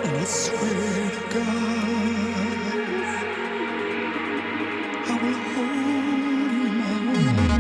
And I swear to God, I will hold you in my arms.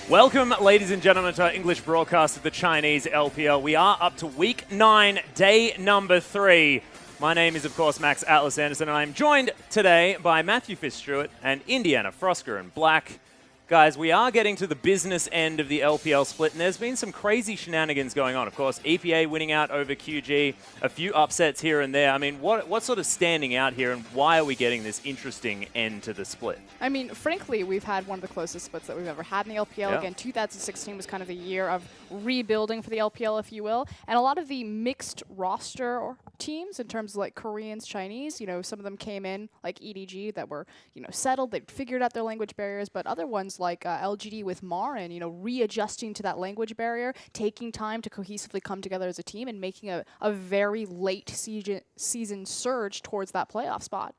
Welcome, ladies and gentlemen, to our English broadcast of the Chinese LPL. We are up to week 9, day number 3. My name is, of course, Max Atlas Anderson, and I'm joined today by Matthew Fitzstewart and Indiana Frosker and Black. Guys, we are getting to the business end of the LPL split, and there's been some crazy shenanigans going on. Of course, EPA winning out over QG, a few upsets here and there. I mean, what's sort of standing out here, and why are we getting this interesting end to the split? I mean, frankly, we've had one of the closest splits that we've ever had in the LPL. Yeah. Again, 2016 was kind of the year of rebuilding for the LPL, if you will. And a lot of the mixed roster teams, in terms of like Koreans, Chinese, some of them came in like EDG that were, settled. They'd figured out their language barriers, but other ones like LGD with Marin, readjusting to that language barrier, taking time to cohesively come together as a team and making a very late season surge towards that playoff spot.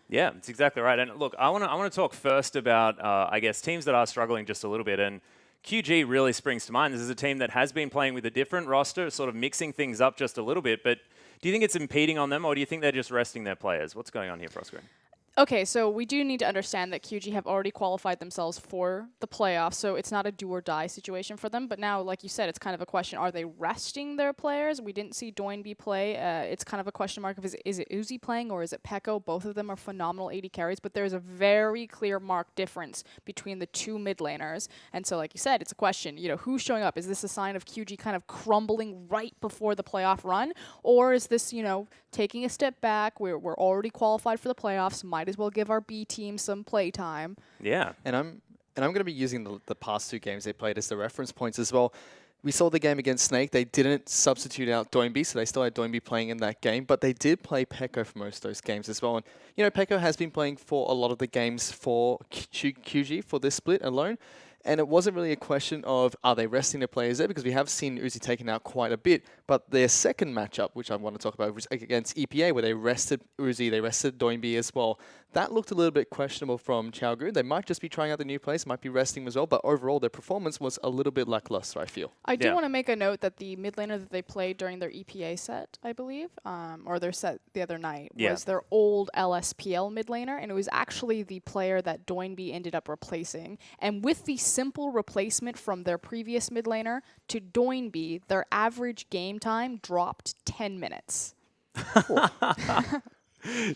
Yeah, that's exactly right. And look, I want to talk first about, I guess, teams that are struggling just a little bit. And QG really springs to mind. This is a team that has been playing with a different roster, sort of mixing things up just a little bit. But do you think it's impeding on them, or do you think they're just resting their players? What's going on here, Frosker? Okay, so we do need to understand that QG have already qualified themselves for the playoffs, so it's not a do-or-die situation for them. But now, like you said, it's kind of a question, are they resting their players? We didn't see Doinby play. It's kind of a question mark of is it Uzi playing or is it Peko? Both of them are phenomenal AD carries, but there's a very clear marked difference between the two mid laners. And so, like you said, it's a question, who's showing up? Is this a sign of QG kind of crumbling right before the playoff run? Or is this, taking a step back? We're already qualified for the playoffs, might as well give our B team some play time. Yeah. And I'm going to be using the past 2 games they played as the reference points as well. We saw the game against Snake. They didn't substitute out Doinby, so they still had Doinby playing in that game, but they did play Peko for most of those games as well. And, Peko has been playing for a lot of the games for QG for this split alone. And it wasn't really a question of, are they resting their players there? Because we have seen Uzi taken out quite a bit. But their second matchup, which I want to talk about, was against EPA, where they rested Uzi, they rested Doinby as well. That looked a little bit questionable from Chaogu. They might just be trying out the new players, might be resting as well. But overall, their performance was a little bit lackluster, I feel. I do want to make a note that the mid laner that they played during their EPA set, I believe, or their set the other night, was their old LSPL mid laner. And it was actually the player that Doinby ended up replacing. And with the simple replacement from their previous mid laner to Doinby, their average game time dropped 10 minutes.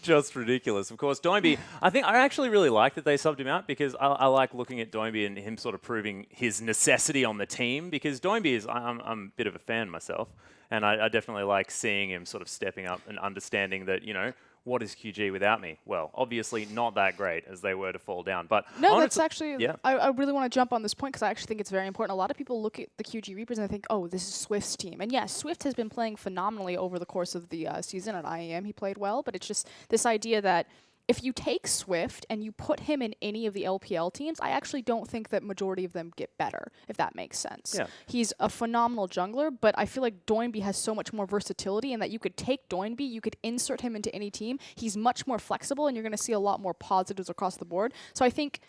Just ridiculous. Of course, Doinby, I actually really like that they subbed him out, because I like looking at Doinby and him sort of proving his necessity on the team, because Doinby is, I'm a bit of a fan myself, and I definitely like seeing him sort of stepping up and understanding that, what is QG without me? Well, obviously not that great as they were to fall down. But no, that's actually, I really want to jump on this point because I actually think it's very important. A lot of people look at the QG Reapers and they think, oh, this is Swift's team. And yeah, Swift has been playing phenomenally over the course of the season. At IEM, he played well, but it's just this idea that if you take Swift and you put him in any of the LPL teams, I actually don't think that majority of them get better, if that makes sense. Yeah. He's a phenomenal jungler, but I feel like Doinby has so much more versatility in that you could take Doinby, you could insert him into any team. He's much more flexible, and you're going to see a lot more positives across the board. So I think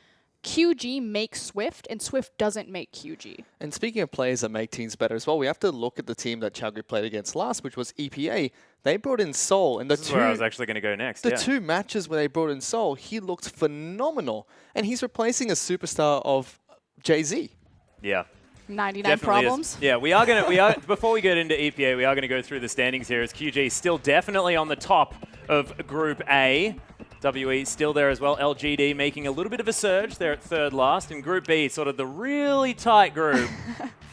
QG makes Swift, and Swift doesn't make QG. And speaking of players that make teams better as well, we have to look at the team that Chaogu played against last, which was EPA. They brought in Sol, and this is where I was actually going to go next. The 2 matches where they brought in Sol, he looked phenomenal, and he's replacing a superstar of Jay-Z. Yeah. 99 definitely problems. Is. Yeah, we are before we get into EPA, we are going to go through the standings here, as QG still definitely on the top of Group A. WE still there as well. LGD making a little bit of a surge. They're at 3rd last. In Group B, sort of the really tight group.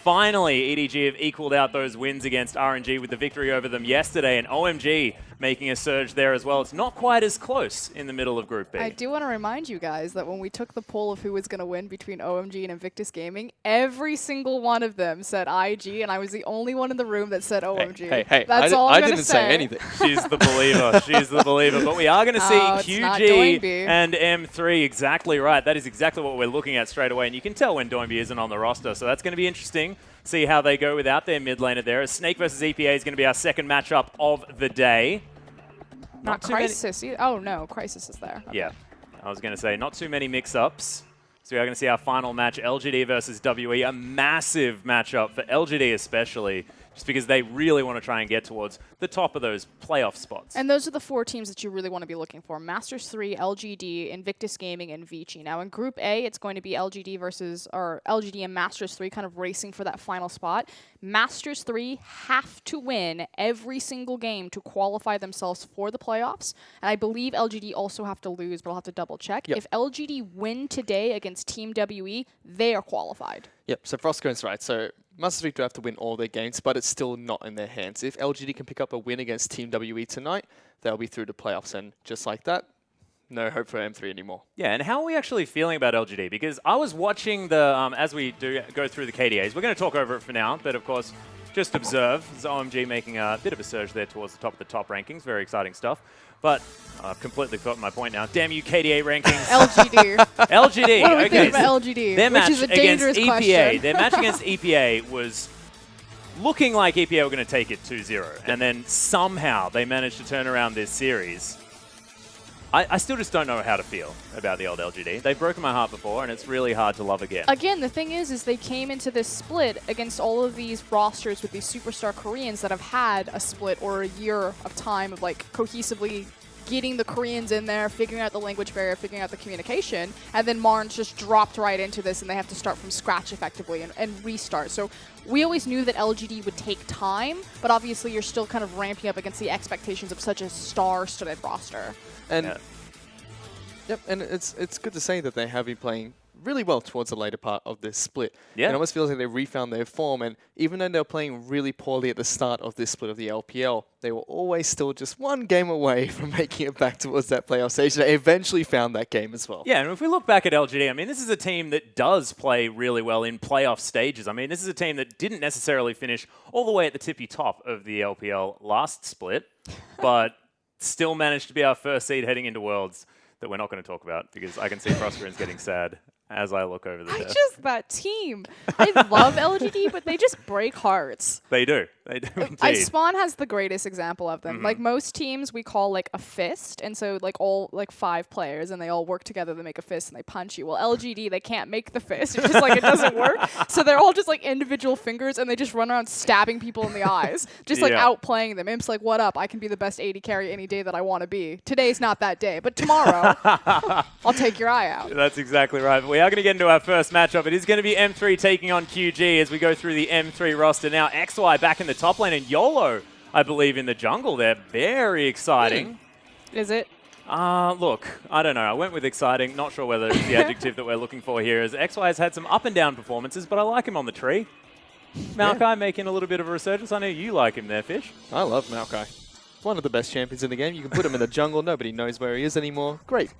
Finally, EDG have equaled out those wins against RNG with the victory over them yesterday, and OMG making a surge there as well. It's not quite as close in the middle of Group B. I do want to remind you guys that when we took the poll of who was going to win between OMG and Invictus Gaming, every single one of them said IG, and I was the only one in the room that said OMG. Hey, that's all I I'm didn't say anything. She's the believer. She's the believer. But we are going to see QG and M3. Exactly right. That is exactly what we're looking at straight away. And you can tell when Doinby isn't on the roster. So that's going to be interesting. See how they go without their mid laner there. Snake versus EPA is going to be our second matchup of the day. Not Crisis. Oh, no. Crisis is there. Okay. Yeah. I was going to say, not too many mix-ups. So we are going to see our final match, LGD versus WE. A massive matchup for LGD especially. just because they really want to try and get towards the top of those playoff spots. And those are the 4 teams that you really want to be looking for. Masters 3, LGD, Invictus Gaming, and Vici. Now in Group A, it's going to be LGD and Masters 3 kind of racing for that final spot. Masters 3 have to win every single game to qualify themselves for the playoffs. And I believe LGD also have to lose, but I'll have to double check. Yep. If LGD win today against Team WE, they are qualified. Yep, so Frostcone's right. So Masters 3 do have to win all their games, but it's still not in their hands. If LGD can pick up a win against Team WE tonight, they'll be through to playoffs. And just like that, no hope for M3 anymore. Yeah, and how are we actually feeling about LGD? Because I was watching the, as we do go through the KDAs, we're going to talk over it for now, but of course, just observe. There's OMG making a bit of a surge there towards the top of the top rankings. Very exciting stuff. But I've completely forgotten my point now. Damn you, KDA rankings. LGD. LGD. What do we Okay, think about LGD? their match Which is a against dangerous EPA. question. Their match against EPA was looking like EPA were going to take it 2-0. And then somehow they managed to turn around this series. I still just don't know how to feel about the old LGD. They've broken my heart before, and it's really hard to love again. Again, the thing is they came into this split against all of these rosters with these superstar Koreans that have had a split or a year of time of like cohesively getting the Koreans in there, figuring out the language barrier, figuring out the communication, and then Marnes just dropped right into this and they have to start from scratch effectively and restart. So we always knew that LGD would take time, but obviously you're still kind of ramping up against the expectations of such a star-studded roster. And Yeah. yep, and it's good to say that they have been playing really well towards the later part of this split. Yeah. It almost feels like they refound their form, and even though they were playing really poorly at the start of this split of the LPL, they were always still just one game away from making it back towards that playoff stage. They eventually found that game as well. Yeah, and if we look back at LGD, I mean, this is a team that does play really well in playoff stages. I mean, this is a team that didn't necessarily finish all the way at the tippy top of the LPL last split, but still managed to be our first seed heading into Worlds that we're not going to talk about because I can see Frostcone's getting sad as I look over the desk. That team. I love LGD, but they just break hearts. They do. They do indeed. Spawn has the greatest example of them. Like most teams we call like a fist, and so like all like 5 players and they all work together to make a fist and they punch you. Well, LGD, they can't make the fist. It's just like it doesn't work. So they're all just like individual fingers and they just run around stabbing people in the eyes. Just like Yeah. outplaying them. Imp's like, what up? I can be the best AD carry any day that I want to be. Today's not that day, but tomorrow I'll take your eye out. That's exactly right. But we are going to get into our first matchup. It is going to be M3 taking on QG as we go through the M3 roster. Now, XY back in the top lane and YOLO, I believe, in the jungle there. Very exciting. Is it? Look, I don't know. I went with exciting. Not sure whether it's the adjective that we're looking for here. As XY has had some up and down performances, but I like him on the tree. Maokai making a little bit of a resurgence. I know you like him there, Fish. I love Maokai. One of the best champions in the game. You can put him in the jungle. Nobody knows where he is anymore. Great.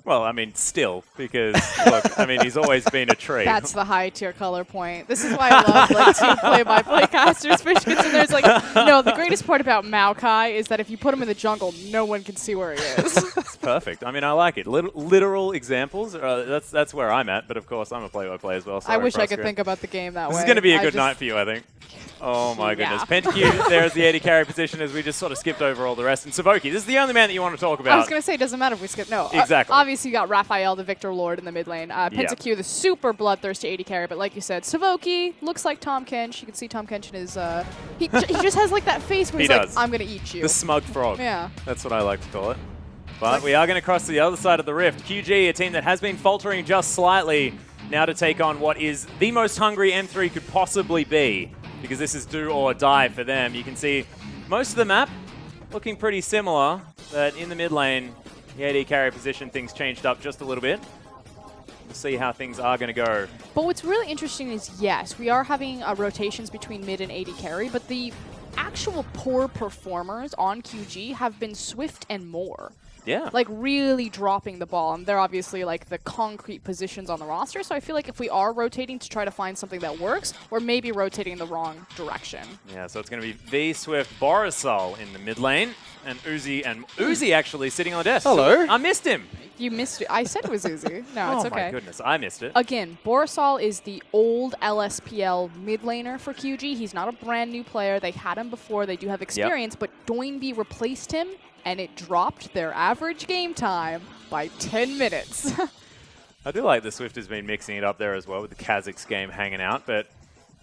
Well, I mean, still, because, look, I mean, he's always been a tree. That's the high tier color point. This is why I love like 2 play-by-play casters. Fish gets in there. It's like, no, the greatest part about Maokai is that if you put him in the jungle, no one can see where he is. It's perfect. I mean, I like it. Literal examples, that's where I'm at. But, of course, I'm a play-by-play as well. I wish I Frostcoin. could think about the game that way. This is going to be a good just- night for you, I think. Oh, my goodness. Yeah. Pentacue there is the AD carry position as we just sort of skipped over all the rest. And Savoki, this is the only man that you want to talk about. I was going to say, it doesn't matter if we skip. No. Exactly. Obviously, you got Raphael, the Victor Lord in the mid lane. Pentacue, the super bloodthirsty AD carry. But like you said, Savoki looks like Tom Kench. You can see Tom Kench in his... he just has like that face where He he's does. like, I'm going to eat you. The smug frog. Yeah. That's what I like to call it. But we are going to cross to the other side of the rift. QG, a team that has been faltering just slightly, now to take on what is the most hungry M3 could possibly be, because this is do or die for them. You can see most of the map looking pretty similar, but in the mid lane, the AD carry position, things changed up just a little bit. We'll see how things are going to go. But what's really interesting is, yes, we are having rotations between mid and AD carry, but the actual poor performers on QG have been Swift and Moore. Yeah. Like, really dropping the ball. And they're obviously, like, the concrete positions on the roster. So I feel like if we are rotating to try to find something that works, we're maybe rotating in the wrong direction. Yeah, so it's going to be V Swift Borisol in the mid lane, and Uzi actually sitting on the desk. Hello. So I missed him. You missed it. I said it was Uzi. No, it's Oh okay. my goodness, I missed it. Again, Borisol is the old LSPL mid laner for QG. He's not a brand new player. They had him before. They do have experience, but Doinby replaced him, and it dropped their average game time by 10 minutes. I do like the Swift has been mixing it up there as well with the Kazakhs game hanging out, but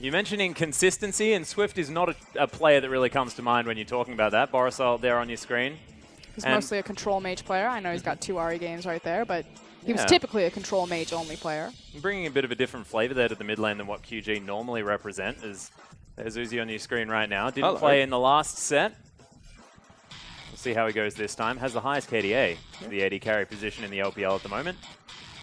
You mentioned inconsistency, and Swift is not a player that really comes to mind when you're talking about that. Borisol there on your screen. He's mostly a control mage player. I know he's got 2 Ari games right there, but he was typically a control mage only player. Bringing a bit of a different flavor there to the mid lane than what QG normally represent. There's Uzi on your screen right now. Didn't play in the last set. We'll see how he goes this time. Has the highest KDA, the AD carry position in the LPL at the moment.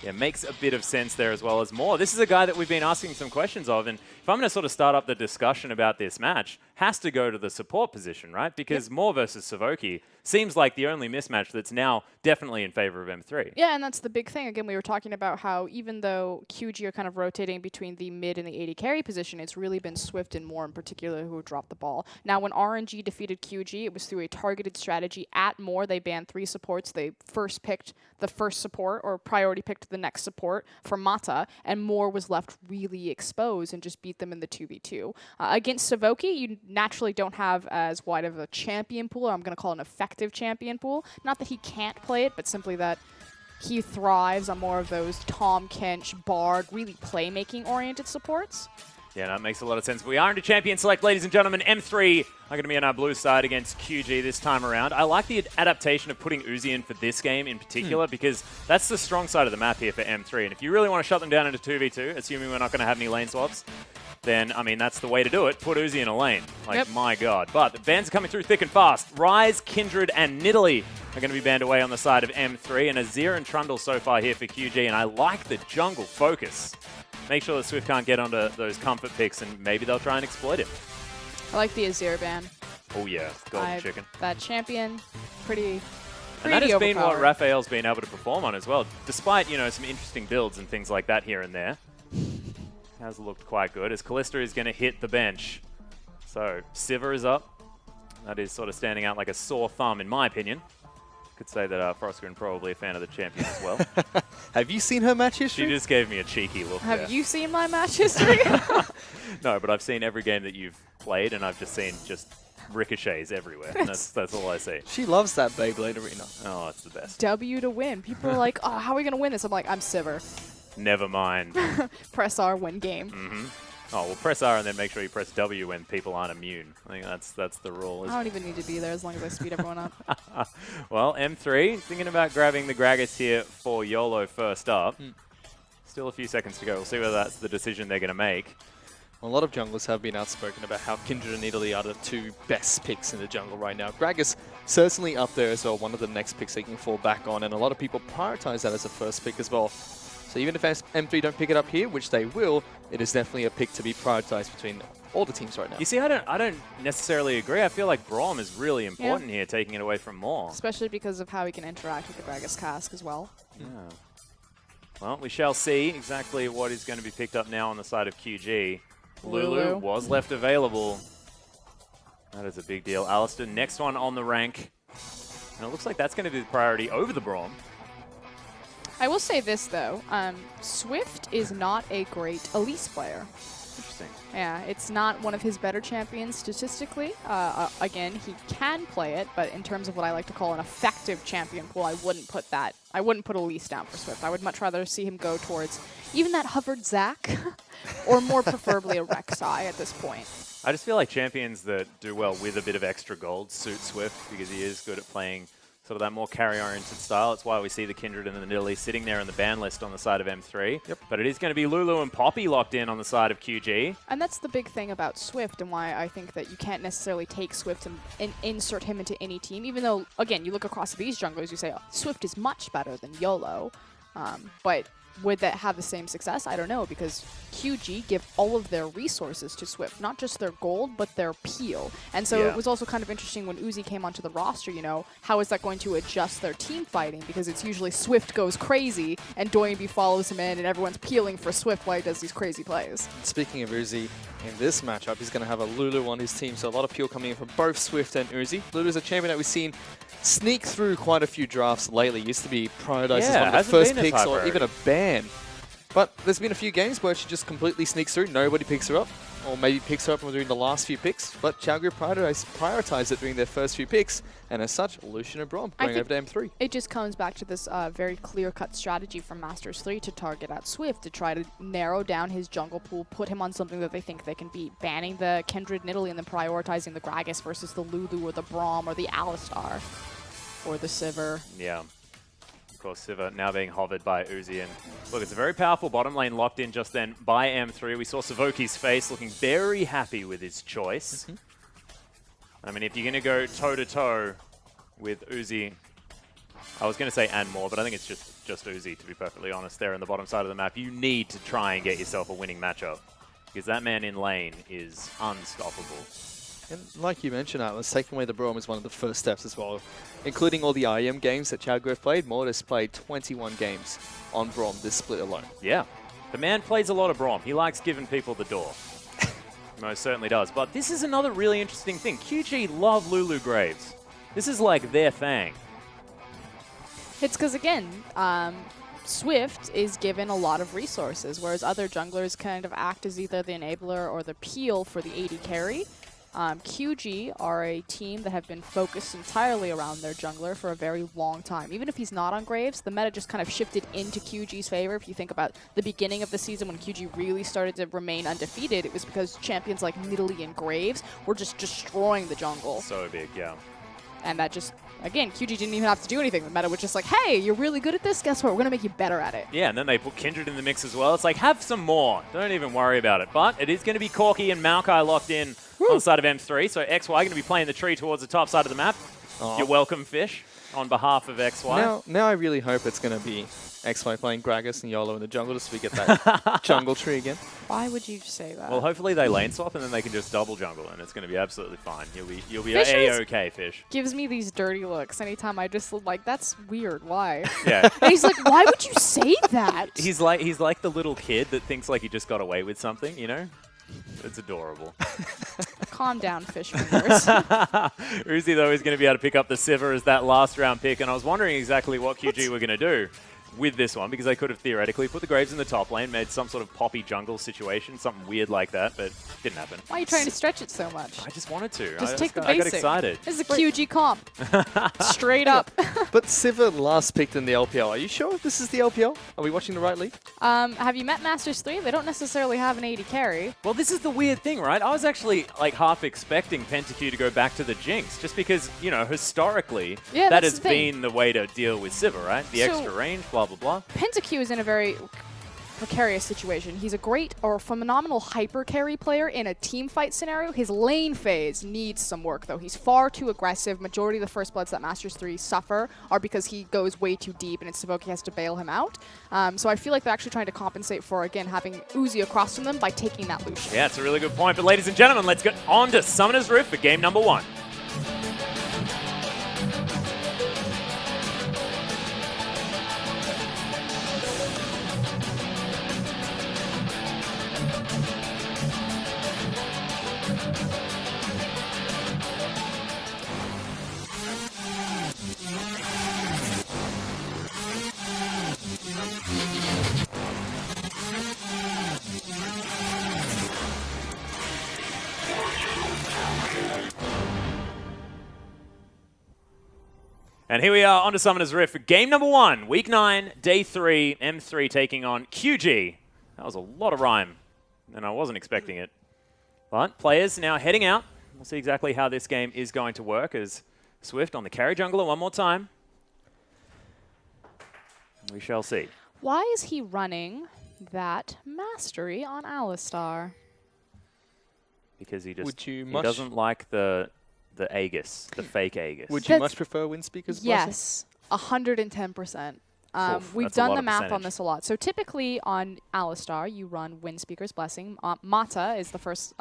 Yeah, makes a bit of sense there as well as more. This is a guy that we've been asking some questions of, and if I'm going to sort of start up the discussion about this match, has to go to the support position, right? Because Moore versus Savoki seems like the only mismatch that's now definitely in favor of M3. Yeah, and that's the big thing. Again, we were talking about how even though QG are kind of rotating between the mid and the AD carry position, it's really been Swift and Moore in particular who dropped the ball. Now, when RNG defeated QG, it was through a targeted strategy at Moore. They banned 3 supports. They first picked the first support, or priority picked the next support for Mata, and Moore was left really exposed and just beat them in the 2v2. Against Savoki, you naturally don't have as wide of a champion pool, or I'm going to call it an effective champion pool. Not that he can't play it, but simply that he thrives on more of those Tom Kench, Bard, really playmaking-oriented supports. Yeah, that makes a lot of sense. We are into Champion Select, ladies and gentlemen. M3 are going to be on our blue side against QG this time around. I like the adaptation of putting Uzi in for this game in particular because that's the strong side of the map here for M3. And if you really want to shut them down into 2v2, assuming we're not going to have any lane swaps, then, I mean, that's the way to do it. Put Uzi in a lane. Like, my God. But the bans are coming through thick and fast. Rise, Kindred, and Nidalee are going to be banned away on the side of M3. And Azir and Trundle so far here for QG. And I like the jungle focus. Make sure that Swift can't get onto those comfort picks, and maybe they'll try and exploit him. I like the Azir ban. Oh, yeah. Golden chicken. That champion, pretty And that has been what overpowered. Raphael's been able to perform on as well, despite, you know, some interesting builds and things like that here and there. Has looked quite good as Callista is going to hit the bench. So, Sivir is up. That is sort of standing out like a sore thumb, in my opinion. Could say that Froskin probably a fan of the champion as well. Have you seen her match history? She just gave me a cheeky look there. Have you seen my match history? No, but I've seen every game that you've played, and I've just seen just ricochets everywhere. That's all I see. She loves that Beyblade arena. Oh, it's the best. W to win. People are like, oh, how are we going to win this? I'm like, I'm Sivir. Never mind. Press R, win game. Oh, well, press R and then make sure you press W when people aren't immune. I think that's the rule. I don't even need to be there as long as I speed everyone up. Well, M3, thinking about grabbing the Gragas here for YOLO first up. Still a few seconds to go. We'll see whether that's the decision they're going to make. A lot of junglers have been outspoken about how Kindred and Nidalee are the 2 best picks in the jungle right now. Gragas certainly up there as well, one of the next picks they can fall back on, and a lot of people prioritize that as a first pick as well. So even if M3 don't pick it up here, which they will, it is definitely a pick to be prioritized between all the teams right now. You see, I don't necessarily agree. I feel like Braum is really important here, taking it away from Moore. Especially because of how he can interact with the Gragas cask as well. Yeah. Well, we shall see exactly what is going to be picked up now on the side of QG. Lulu was left available. That is a big deal. Alistair, next one on the rank. And it looks like that's going to be the priority over the Braum. I will say this, though. Swift is not a great Elise player. Interesting. Yeah, it's not one of his better champions statistically. Again, he can play it, but in terms of what I like to call an effective champion pool, I wouldn't put that. I wouldn't put Elise down for Swift. I would much rather see him go towards even that hovered Zac, or more preferably a Rek'Sai at this point. I just feel like champions that do well with a bit of extra gold suit Swift because he is good at playing sort of that more carry-oriented style. It's why we see the Kindred and the Nidalee sitting there in the ban list on the side of M3. Yep. But it is going to be Lulu and Poppy locked in on the side of QG. And that's the big thing about Swift and why I think that you can't necessarily take Swift and insert him into any team, even though, again, you look across these junglers, you say, oh, Swift is much better than YOLO. But would that have the same success? I don't know, because QG give all of their resources to Swift, not just their gold, but their peel. And so it was also kind of interesting when Uzi came onto the roster, you know, how is that going to adjust their team fighting? Because it's usually Swift goes crazy, and Doinby follows him in, and everyone's peeling for Swift while he does these crazy plays. Speaking of Uzi, in this matchup, he's going to have a Lulu on his team, so a lot of peel coming in from both Swift and Uzi. Lulu's a champion that we've seen sneak through quite a few drafts lately. Used to be prioritized as one of the first picks or even a ban. But there's been a few games where she just completely sneaks through, nobody picks her up. or maybe picks her up during the last few picks, but Chow Group prioritized it during their first few picks, and as such, Lucian and Braum going over to M3. It just comes back to this very clear-cut strategy from Masters 3 to target at Swift to try to narrow down his jungle pool, put him on something that they think they can beat, banning the Kindred Nidalee and then prioritizing the Gragas versus the Lulu or the Braum or the Alistar or the Sivir. Yeah. Of course, Sivir now being hovered by Uzi. And look, it's a very powerful bottom lane locked in just then by M3. We saw Savoki's face looking very happy with his choice. I mean, if you're going to go toe-to-toe with Uzi, I was going to say and more, but I think it's just Uzi, to be perfectly honest, there on the bottom side of the map. You need to try and get yourself a winning matchup because that man in lane is unstoppable. And like you mentioned, Atlas, taking away the Braum is one of the first steps as well. Including all the IEM games that Chow Group played, Mortis played 21 games on Braum this split alone. Yeah. The man plays a lot of Braum. He likes giving people the door. Most certainly does. But this is another really interesting thing. QG love Lulu Graves. This is like their thing. It's because, again, Swift is given a lot of resources, whereas other junglers kind of act as either the enabler or the peel for the AD carry. QG are a team that have been focused entirely around their jungler for a very long time. Even if he's not on Graves, the meta just kind of shifted into QG's favor. If you think about the beginning of the season when QG really started to remain undefeated, it was because champions like Nidalee and Graves were just destroying the jungle. So big, yeah. And that just, again, QG didn't even have to do anything. The meta was just like, hey, you're really good at this? Guess what? We're going to make you better at it. Yeah, and then they put Kindred in the mix as well. It's like, have some more. Don't even worry about it. But it is going to be Corki and Maokai locked in on the side of M3. So XY going to be playing the tree towards the top side of the map. You're welcome, Fish, on behalf of XY. Now I really hope it's going to be XY playing Gragas and YOLO in the jungle just so we get that jungle tree again. Why would you say that? Well, hopefully they lane swap and then they can just double jungle and it's going to be absolutely fine. You'll be Fish A-okay, Fish. gives me these dirty looks anytime I just like, that's weird. Why? Yeah. And he's like, why would you say that? He's like the little kid that thinks like he just got away with something, you know? It's adorable. Calm down, fish fingers. Uzi, though, is going to be able to pick up the Sivir as that last round pick, and I was wondering exactly what QG were going to do with this one, because they could have theoretically put the Graves in the top lane, made some sort of poppy jungle situation, something weird like that, but didn't happen. Why are you trying to stretch it so much? I just wanted to. Just take the I got basic. excited. This is a QG comp. Straight up. But Sivir last picked in the LPL. Are you sure this is the LPL? Are we watching the right league? Have you met Masters 3? They don't necessarily have an AD carry. Well, this is the weird thing, right? I was actually like half expecting PentaQ to go back to the Jinx, just because, you know, historically, Yeah, that that's has the thing. been the way to deal with Sivir, right? The So- extra range, blah, blah, blah. PentaQ is in a very precarious situation. He's a great or phenomenal hyper carry player in a team fight scenario. His lane phase needs some work, though. He's far too aggressive. Majority of the first bloods that Masters 3 suffer are because he goes way too deep and Savoki has to bail him out. So I feel like they're actually trying to compensate for, again, having Uzi across from them by taking that Lucian. Yeah, it's a really good point. But ladies and gentlemen, let's get on to Summoner's Rift for game number 1. And here we are on to Summoner's Rift for game number 1, week 9, day 3, M3 taking on QG. That was a lot of rhyme, and I wasn't expecting it. But players now heading out. We'll see exactly how this game is going to work as Swift on the carry jungler one more time. We shall see. Why is he running that mastery on Alistar? Because he Would just you he much- doesn't like the Aegis, the fake Aegis. Would you That's- much prefer Wind Speaker's blessing? Yes, 110%. Oof, We've that's a done lot the of math on percentage. this a lot. So typically on Alistar, you run Wind Speaker's Blessing. Mata is the first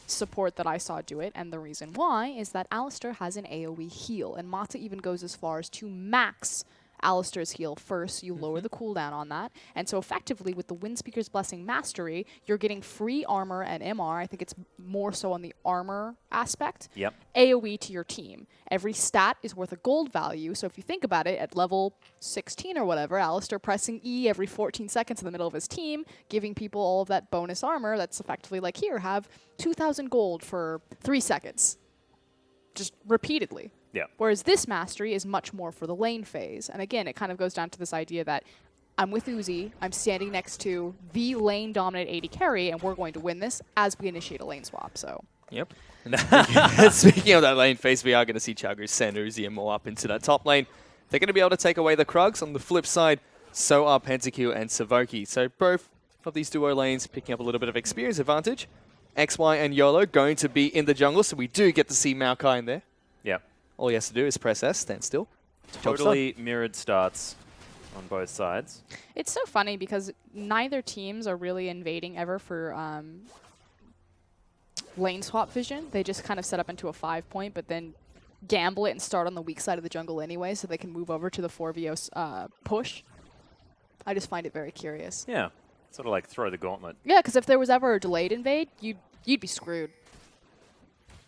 support that I saw do it, and the reason why is that Alistar has an AoE heal, and Mata even goes as far as to max Alistar's heal first, you lower the cooldown on that. And so effectively with the Windspeaker's Blessing Mastery, you're getting free armor and MR. I think it's more so on the armor aspect. Yep. AoE to your team. Every stat is worth a gold value, so if you think about it, at level 16 or whatever, Alistar pressing E every 14 seconds in the middle of his team, giving people all of that bonus armor, that's effectively like, here, have 2,000 gold for 3 seconds. Just repeatedly. Yeah. Whereas this mastery is much more for the lane phase. And again, it kind of goes down to this idea that I'm with Uzi, I'm standing next to the lane-dominant AD carry, and we're going to win this as we initiate a lane swap, so. Yep. Speaking of that lane phase, we are going to see Chagru send Uzi and more up into that top lane. They're going to be able to take away the Krugs. On the flip side, so are Pentakill and Savoki. So both of these duo lanes picking up a little bit of experience advantage. XY and YOLO going to be in the jungle, so we do get to see Maokai in there. Yep. All he has to do is press S, stand still. Totally mirrored starts on both sides. It's so funny because neither teams are really invading ever for lane swap vision. They just kind of set up into a 5-point, but then gamble it and start on the weak side of the jungle anyway so they can move over to the 4v0 push. I just find it very curious. Yeah. Sort of like throw the gauntlet. Yeah, because if there was ever a delayed invade, you'd be screwed.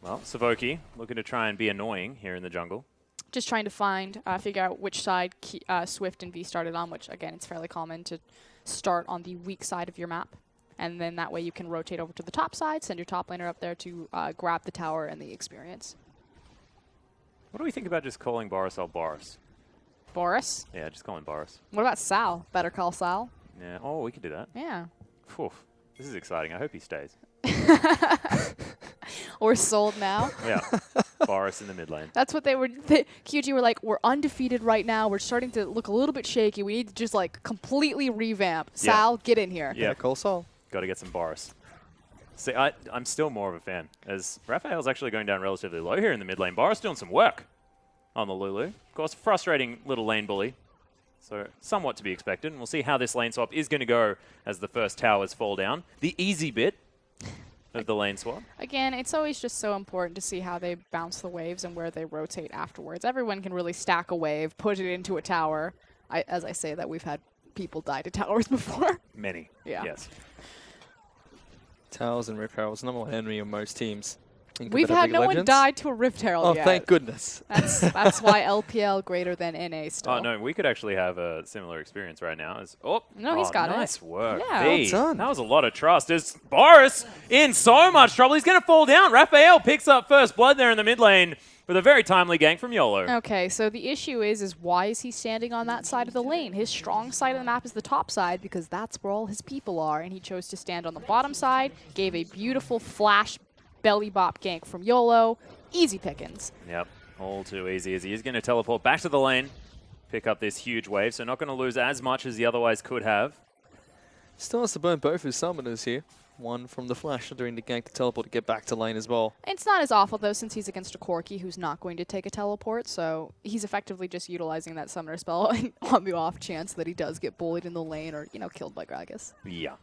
Well, Savoki looking to try and be annoying here in the jungle. Just trying to figure out which side Swift and V started on, which, again, it's fairly common to start on the weak side of your map. And then that way you can rotate over to the top side, send your top laner up there to grab the tower and the experience. What do we think about just calling Boris Boris? Boris? Yeah, just call him Boris. What about Sal? Better call Sal? Yeah. Oh, we could do that. Yeah. Phew. This is exciting. I hope he stays. Or sold now. Yeah. Boris in the mid lane. That's what they were. QG were like, we're undefeated right now. We're starting to look a little bit shaky. We need to just like completely revamp. Sal, get in here. Yeah. Call Sol. Got to get some Boris. See, I'm still more of a fan, as Raphael's actually going down relatively low here in the mid lane. Boris doing some work on the Lulu. Of course, frustrating little lane bully. So somewhat to be expected. And we'll see how this lane swap is going to go as the first towers fall down. The easy bit of the lane swap. Again, it's always just so important to see how they bounce the waves and where they rotate afterwards. Everyone can really stack a wave, put it into a tower. As I say that, we've had people die to towers before. Many. Yeah. Yes. Towers and Rift Herald's number one enemy of most teams. We've had no one died to a Rift Herald yet. Oh, thank goodness. That's why LPL greater than NA still. Oh, no, we could actually have a similar experience right now. No, he's got it. Nice work. Yeah. V. Well done. That was a lot of trust. Is Boris in so much trouble? He's going to fall down. Raphael picks up first blood there in the mid lane with a very timely gank from YOLO. Okay, so the issue is why is he standing on that side of the lane? His strong side of the map is the top side because that's where all his people are, and he chose to stand on the bottom side, gave a beautiful flash belly bop gank from YOLO. Easy pickings. Yep, all too easy as he is going to teleport back to the lane, pick up this huge wave, so not going to lose as much as he otherwise could have. Still has to burn both his summoners here. One from the flash doing the gank to teleport to get back to lane as well. It's not as awful, though, since he's against a Corki who's not going to take a teleport, so he's effectively just utilizing that summoner spell on the off chance that he does get bullied in the lane or, killed by Gragas. Yeah.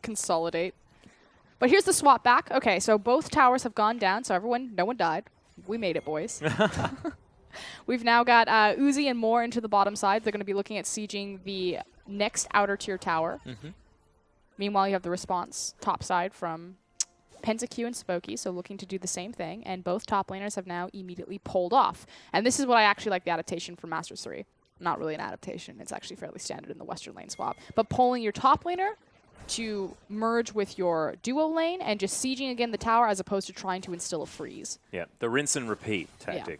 Consolidate. But here's the swap back. Okay, so both towers have gone down, so no one died. We made it, boys. We've now got Uzi and more into the bottom side. They're going to be looking at sieging the next outer tier tower. Meanwhile, you have the response top side from Pentakill and Spooky, so looking to do the same thing. And both top laners have now immediately pulled off. And this is what I actually like the adaptation from Masters 3. Not really an adaptation. It's actually fairly standard in the Western lane swap. But pulling your top laner to merge with your duo lane and just sieging again the tower as opposed to trying to instill a freeze. Yeah, the rinse and repeat tactic.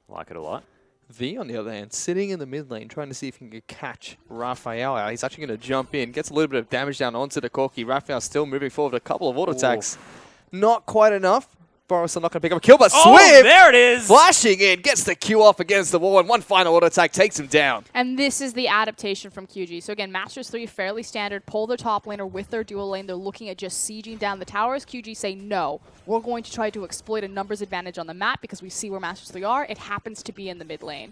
Yeah. Like it a lot. V, on the other hand, sitting in the mid lane, trying to see if he can catch Raphael out. He's actually going to jump in, gets a little bit of damage down onto the Corki. Raphael still moving forward, a couple of auto attacks. Not quite enough. Boris are not going to pick up a kill, but Swift, there it is! flashing in, gets the Q off against the wall, and one final auto attack takes him down. And this is the adaptation from QG. So again, Masters 3, fairly standard, pull their top laner with their dual lane. They're looking at just sieging down the towers. QG say, no, we're going to try to exploit a numbers advantage on the map because we see where Masters 3 are. It happens to be in the mid lane.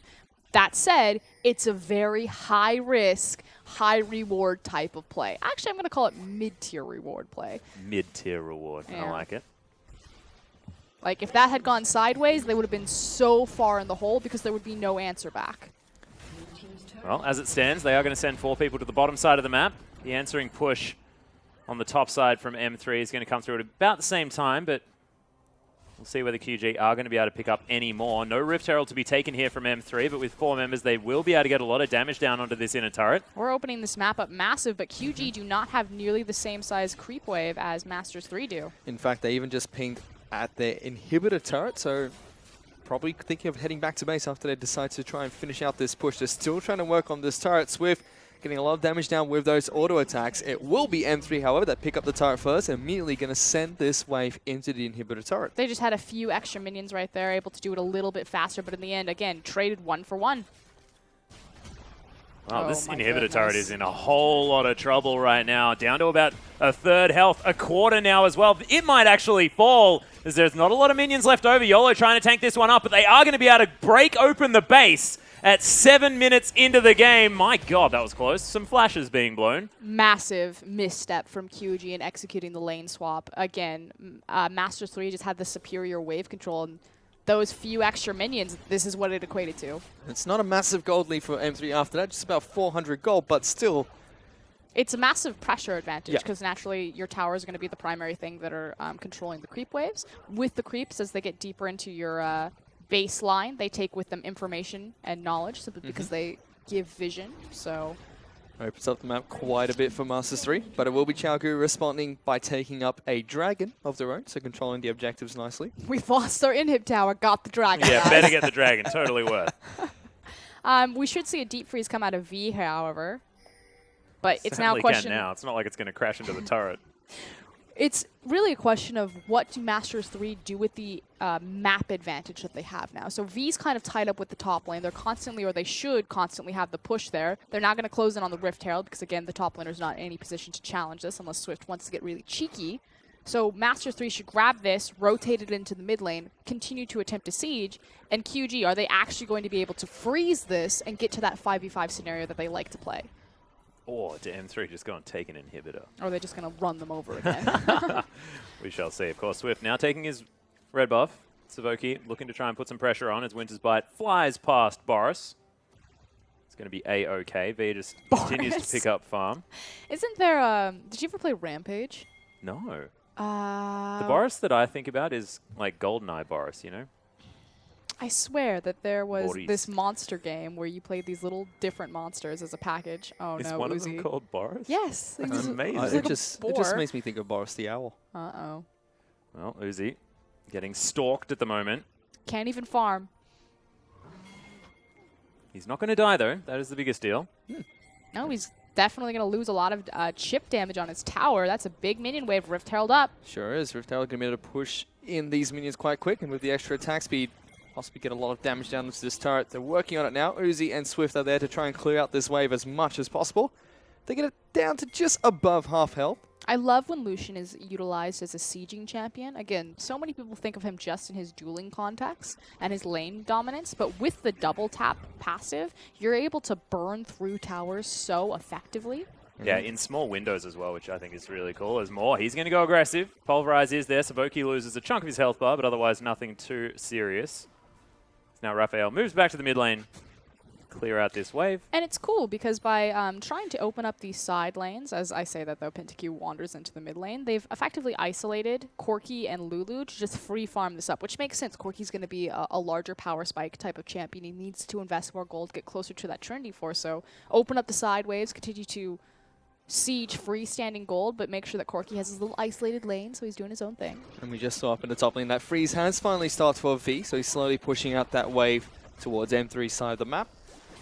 That said, it's a very high-risk, high-reward type of play. Actually, I'm going to call it mid-tier reward play. Mid-tier reward. Yeah. I like it. Like, if that had gone sideways, they would have been so far in the hole because there would be no answer back. Well, as it stands, they are going to send 4 people to the bottom side of the map. The answering push on the top side from M3 is going to come through at about the same time, but we'll see whether QG are going to be able to pick up any more. No Rift Herald to be taken here from M3, but with 4 members, they will be able to get a lot of damage down onto this inner turret. We're opening this map up massive, but QG do not have nearly the same size creep wave as Masters 3 do. In fact, they even just pinged at their inhibitor turret, so probably thinking of heading back to base after they decide to try and finish out this push. They're still trying to work on this turret. Swift getting a lot of damage down with those auto attacks. It will be M3, however, that pick up the turret first and immediately going to send this wave into the inhibitor turret. They just had a few extra minions right there, able to do it a little bit faster, but in the end, again, traded 1 for 1. Well, this my inhibitor goodness. turret is in a whole lot of trouble right now. Down to about a third health, a quarter now as well. It might actually fall, as there's not a lot of minions left over. YOLO trying to tank this one up, but they are going to be able to break open the base at 7 minutes into the game. My God, that was close. Some flashes being blown. Massive misstep from QG in executing the lane swap. Again, Masters 3 just had the superior wave control, and those few extra minions, this is what it equated to. It's not a massive gold lead for M3 after that, just about 400 gold, but still. It's a massive pressure advantage Yeah. because naturally your towers are going to be the primary thing that are controlling the creep waves. With the creeps, as they get deeper into your baseline, they take with them information and knowledge simply because they give vision. So Opens up the map quite a bit for Masters 3, but it will be Chaogu responding by taking up a dragon of their own, so controlling the objectives nicely. we've lost our inhib tower, got the dragon. Yeah, guys. better get the dragon. Totally worth. We should see a deep freeze come out of V, however. But it's now a Certainly question. can now. It's not like it's going to crash into the turret. It's really a question of what do Masters 3 do with the map advantage that they have now. So V's kind of tied up with the top lane. They're constantly, or they should constantly have the push there. They're not going to close in on the Rift Herald because, again, the top laner is not in any position to challenge this unless Swift wants to get really cheeky. So Masters 3 should grab this, rotate it into the mid lane, continue to attempt a siege, and QG, are they actually going to be able to freeze this and get to that 5v5 scenario that they like to play? Or to M3 just go and take an inhibitor. Or are they just going to run them over again? We shall see. Of course, Swift now taking his red buff. Savoki looking to try and put some pressure on as Winter's Bite flies past Boris. It's going to be A-OK. V just continues to pick up farm. Isn't there, did you ever play Rampage? No. The Boris that I think about is like GoldenEye Boris, you know? I swear that there was Boris. this monster game where you played these little different monsters as a package. Oh Is no, one Uzi. of them called Boris? Yes. That's It's amazing. like it a just boar. makes me think of Boris the Owl. Uh-oh. Well, Uzi getting stalked at the moment. Can't even farm. He's not going to die, though. That is the biggest deal. No, he's definitely going to lose a lot of chip damage on his tower. That's a big minion wave. Rift Herald up. Sure is. Rift Herald going to be able to push in these minions quite quick, and with the extra attack speed, possibly get a lot of damage down into this turret. They're working on it now. Uzi and Swift are there to try and clear out this wave as much as possible. They get it down to just above half health. I love when Lucian is utilized as a sieging champion. Again, so many people think of him just in his dueling context and his lane dominance, but with the double tap passive, you're able to burn through towers so effectively. Yeah, in small windows as well, which I think is really cool. There's more. He's going to go aggressive. Pulverize is there. Savoki loses a chunk of his health bar, but otherwise nothing too serious. Now Raphael moves back to the mid lane. Clear out this wave. And it's cool because by trying to open up these side lanes, as I say that though PentaQ wanders into the mid lane, they've effectively isolated Corki and Lulu to just free farm this up, which makes sense. Corki's going to be a larger power spike type of champion. He needs to invest more gold, get closer to that Trinity Force. So open up the side waves, continue to siege freestanding gold, but make sure that Corki has his little isolated lane, so he's doing his own thing. And we just saw up in the top lane that freeze has finally started for V, so he's slowly pushing out that wave towards M3 side of the map.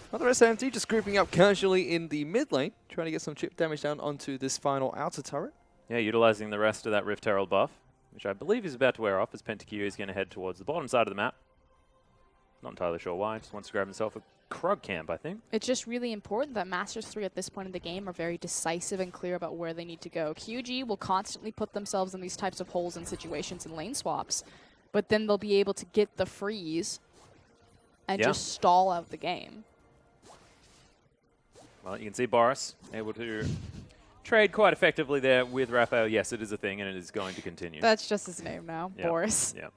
Now the rest of M3 just grouping up casually in the mid lane, trying to get some chip damage down onto this final outer turret. Yeah, utilizing the rest of that Rift Herald buff, which I believe is about to wear off as PentaQ is going to head towards the bottom side of the map. Not entirely sure why. Just wants to grab himself a Krug camp, I think. It's just really important that Masters 3 at this point in the game are very decisive and clear about where they need to go. QG will constantly put themselves in these types of holes and situations in lane swaps, but then they'll be able to get the freeze and just stall out the game. Well, you can see Boris able to trade quite effectively there with Raphael. Yes, it is a thing, and it is going to continue. That's just his name now, Yep. Boris. Yeah.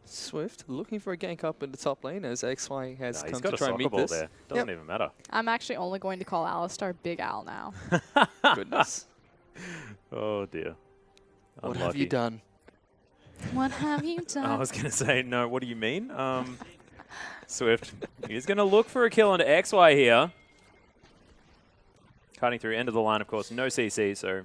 Swift looking for a gank up in the top lane as XY has He's come got to a try and soccer meet ball this. there. Doesn't even matter. I'm actually only going to call Alistar Big Al now. Goodness. Oh, dear. What have you done? What have you I done? was going to say, no, what do you mean? Swift. He's going to look for a kill onto XY here. Cutting through, end of the line, of course. No CC, so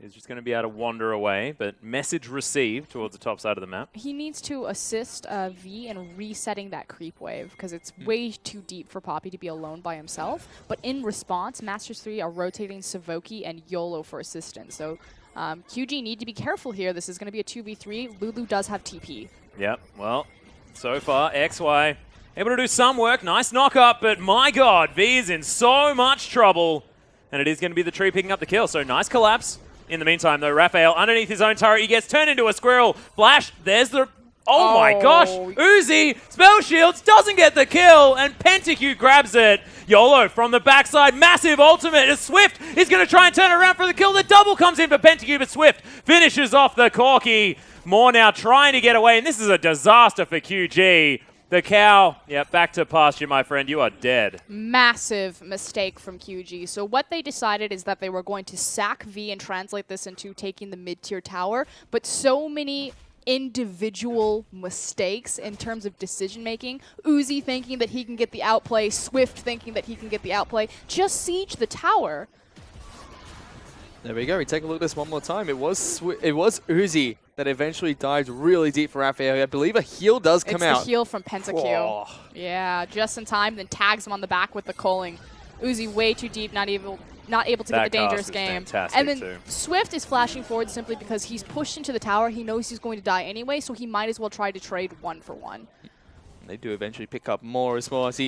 he's just going to be able to wander away. But message received towards the top side of the map. He needs to assist V in resetting that creep wave because it's way too deep for Poppy to be alone by himself. But in response, Masters 3 are rotating Savoki and YOLO for assistance. So QG need to be careful here. This is going to be a 2v3. Lulu does have TP. Yep, well, so far, XY able to do some work. Nice knock up, but my God, V is in so much trouble. And it is going to be the tree picking up the kill. So nice collapse. In the meantime, though, Raphael underneath his own turret, he gets turned into a squirrel. Flash, there's the... Oh my gosh! Uzi, spell shields, doesn't get the kill, and PentaQ grabs it. YOLO from the backside, massive ultimate. As Swift is going to try and turn around for the kill. The double comes in for PentaQ, but Swift finishes off the Corki. More now trying to get away, and this is a disaster for QG. The cow, back to pasture, my friend. You are dead. Massive mistake from QG. So what they decided is that they were going to sack V and translate this into taking the mid-tier tower, but so many individual mistakes in terms of decision-making. Uzi thinking that he can get the outplay, Swift thinking that he can get the outplay. Just siege the tower. There we go. We take a look at this one more time. It was Uzi that eventually dived really deep for Raphael. I believe a heal does come out. It's the heal from PentaQ. Whoa. Yeah, just in time, then tags him on the back with the culling. Uzi way too deep, not able to get the dangerous game. And then Swift is flashing forward simply because he's pushed into the tower. He knows he's going to die anyway, so he might as well try to trade 1-for-1. They do eventually pick up more as well as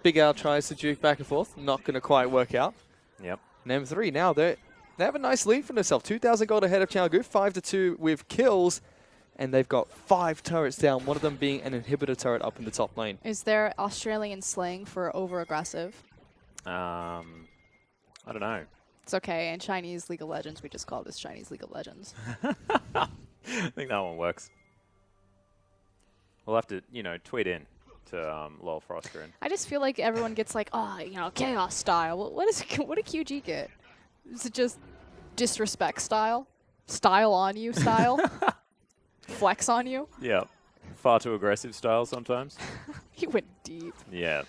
Big Al tries to juke back and forth. Not going to quite work out. Yep. And M3 now, they have a nice lead for themselves. 2,000 gold ahead of Changgu, 5-2 with kills. And they've got 5 turrets down, one of them being an inhibitor turret up in the top lane. Is there Australian slang for over-aggressive? I don't know. It's okay. In Chinese League of Legends, we just call this Chinese League of Legends. I think that one works. We'll have to, tweet in to Lol Froster. I just feel like everyone gets like, chaos style. What did QG get? Is it just disrespect style? Style on you style? Flex on you? Yeah. Far too aggressive style sometimes. He went deep. Yeah.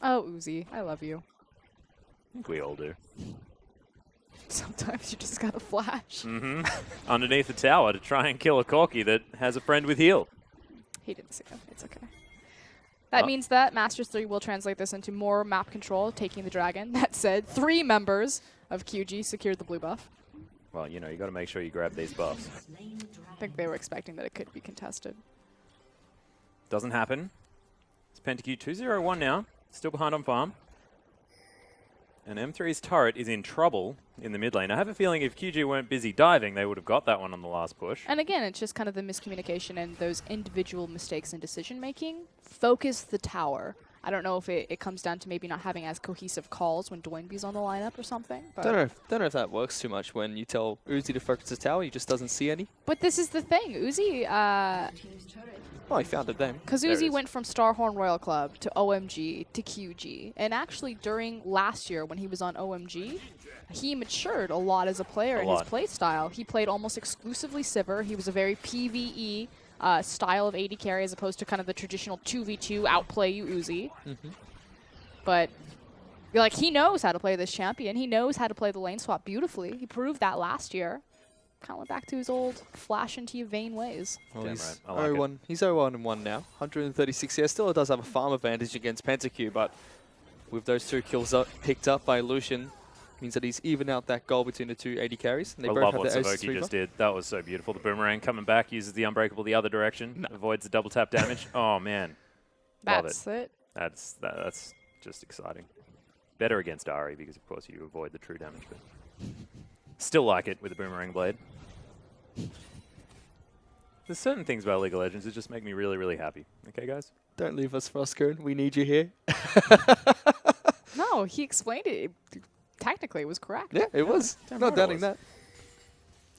Oh, Uzi, I love you. I think we all do. Sometimes you just gotta flash. Underneath the tower to try and kill a Corki that has a friend with heal. He didn't see him. It's okay. That means that Masters 3 will translate this into more map control, taking the dragon. That said, 3 members of QG secured the blue buff. Well, you got to make sure you grab these buffs. I think they were expecting that it could be contested. Doesn't happen. It's PentaQ 2-0-1 now. Still behind on farm. And M3's turret is in trouble in the mid lane. I have a feeling if QG weren't busy diving, they would have got that one on the last push. And again, it's just kind of the miscommunication and those individual mistakes in decision-making. Focus the tower. I don't know if it comes down to maybe not having as cohesive calls when Doinby's on the lineup or something. But Don't know if that works too much when you tell Uzi to focus the tower. He just doesn't see any. But this is the thing. Uzi, Well, he found it then. because Uzi went from Starhorn Royal Club to OMG to QG. And actually, during last year when he was on OMG, he matured a lot as a player in his play style. He played almost exclusively Sivir. He was a very PvE style of AD carry as opposed to kind of the traditional 2v2 outplay you Uzi. But he knows how to play this champion. He knows how to play the lane swap beautifully. He proved that last year. Kind of went back to his old flash into your vain ways. Well, Damn he's right. I like 0-1. He's 0-1 now. 136. Yeah, still does have a farm advantage against PentaQ, but with those 2 kills picked up by Lucian, means that he's even out that goal between the 2 AD carries. And they I both love have what their Savoki Ace just did. That was so beautiful. The boomerang coming back, uses the unbreakable the other direction, avoids the double tap damage. Oh, man. Love That's it. That's just exciting. Better against Ari because, of course, you avoid the true damage. But still like it with the boomerang blade. There's certain things about League of Legends that just make me really, really happy. Okay, guys? Don't leave us, Frostcone. We need you here. No, he explained it. Technically, it was correct. Yeah, it was. Damn Not right it doubting was. that.